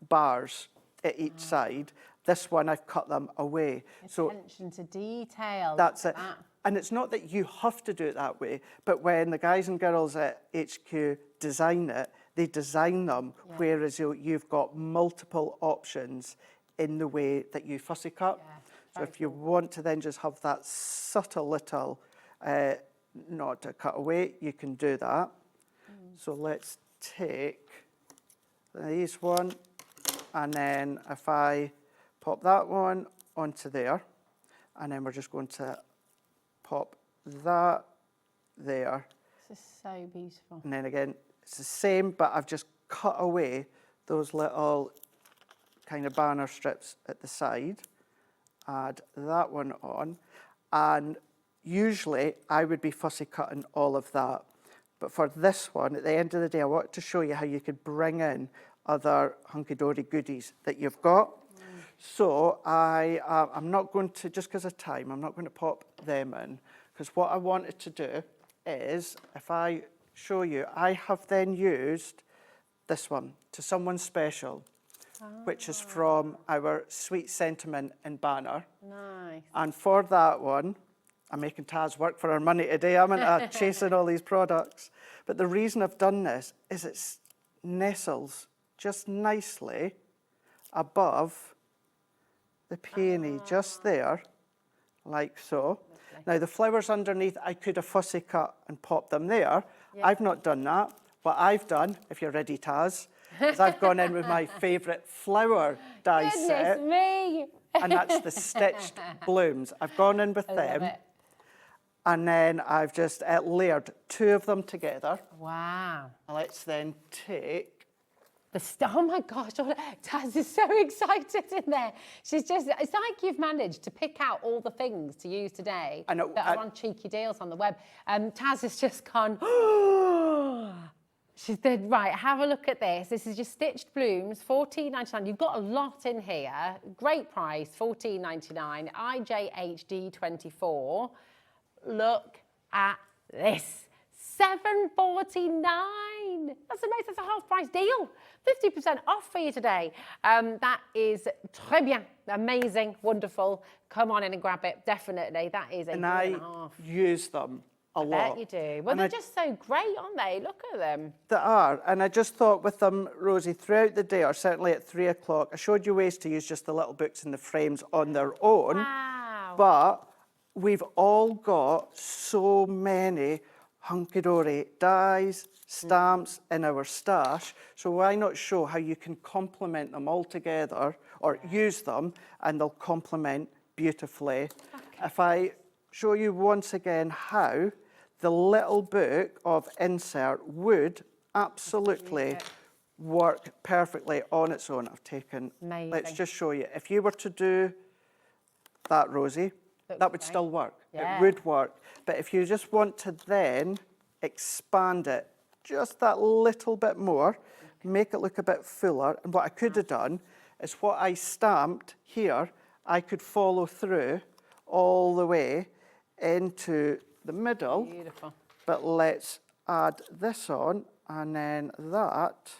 bars at each side. This one, I've cut them away. Attention to detail. That's it. And it's not that you have to do it that way, but when the guys and girls at HQ design it, they design them, whereas you've got multiple options in the way that you fussy cut. So if you want to then just have that subtle little not to cut away, you can do that. So let's take these one, and then if I pop that one onto there, and then we're just going to pop that there. This is so beautiful. And then again, it's the same, but I've just cut away those little kind of banner strips at the side. Add that one on. And usually I would be fussy cutting all of that. But for this one, at the end of the day, I wanted to show you how you could bring in other Hunkydory goodies that you've got. So I'm not going to, just because of time, I'm not going to pop them in, because what I wanted to do is, if I show you, I have then used this one, To Someone Special, which is from our Sweet Sentiment in banner. Nice. And for that one, I'm making Taz work for her money today. I'm into chasing all these products. But the reason I've done this is it nestles just nicely above the peony, just there, like so. Now, the flowers underneath, I could have fussy cut and popped them there. I've not done that. What I've done, if you're ready, Taz, is I've gone in with my favourite flower die set. Goodness me! And that's the stitched blooms. I've gone in with them. And then I've just layered 2 of them together. Wow. Let's then take... Oh my gosh, Taz is so excited in there. She's just, it's like you've managed to pick out all the things to use today that are on cheeky deals on the web. Taz has just gone, she said, right, have a look at this. This is your stitched blooms, $14.99. You've got a lot in here. Great price, $14.99. IJHD 24. Look at this. $7.49. That's amazing. That's a half price deal. 50% off for you today. That is très bien. Amazing. Wonderful. Come on in and grab it. Definitely. That is a and deal I and a half. Use them a lot. I bet you do. Well, they're just so great, aren't they? Look at them. They are. And I just thought with them, Rosie, throughout the day, or certainly at 3 o'clock, I showed you ways to use just the little books in the frames on their own. Wow. But we've all got so many Hunkydory dies, stamps in our stash, so why not show how you can complement them all together, or use them, and they'll complement beautifully. Okay. If I show you once again how the little book of insert would absolutely work perfectly on its own. I've taken, let's just show you. If you were to do that, Rosie, that would still work. It would work. But if you just want to then expand it just that little bit more, make it look a bit fuller, and what I could have done is what I stamped here, I could follow through all the way into the middle. Beautiful. But let's add this on, and then that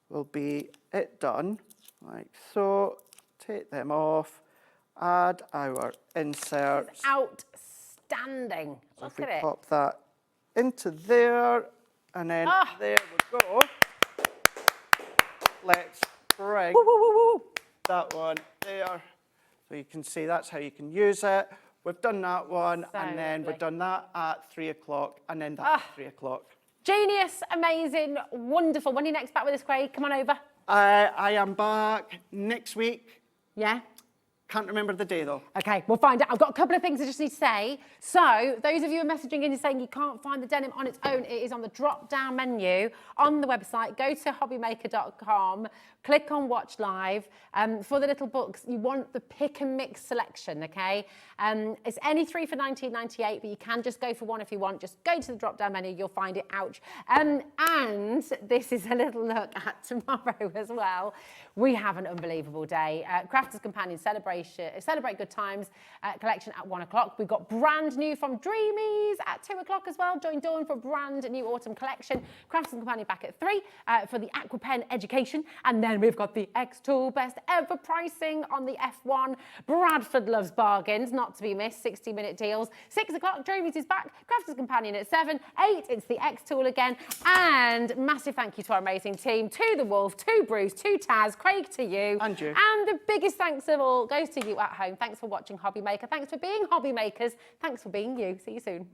will be it done, like so. Take them off, add our inserts. Outstanding. So Look if we at it. pop that into there, and then there we go. Let's bring that one there. So you can see that's how you can use it. We've done that one, and then we've done that at 3 o'clock, and then that at 3 o'clock. Genius, amazing, wonderful. When are you next back with us, Craig? Come on over. I am back next week. Yeah? Can't remember the day though. Okay, we'll find out. I've got a couple of things I just need to say. So, those of you who are messaging in and saying you can't find the denim on its own, it is on the drop-down menu on the website. Go to hobbymaker.com, click on Watch Live. For the little books, you want the pick and mix selection, okay? It's any three for $19.98, but you can just go for one if you want. Just go to the drop-down menu, you'll find it. Ouch. And this is a little look at tomorrow as well. We have an unbelievable day. Crafters Companion Celebrate Good Times collection at 1 o'clock. We've got brand new from Dreamies at 2 o'clock as well. Join Dawn for a brand new autumn collection. Crafters Companion back at 3 for the Aqua Pen Education. And then we've got the X-Tool best ever pricing on the F1. Bradford loves bargains, not to be missed, 60-minute deals. 6 o'clock, Dreamies is back. Crafters Companion at 7. 8, it's the X-Tool again. And massive thank you to our amazing team, to the Wolf, to Bruce, to Taz, Craig, to you. And you. And the biggest thanks of all goes to you at home. Thanks for watching Hobby Maker. Thanks for being Hobby Makers. Thanks for being you. See you soon.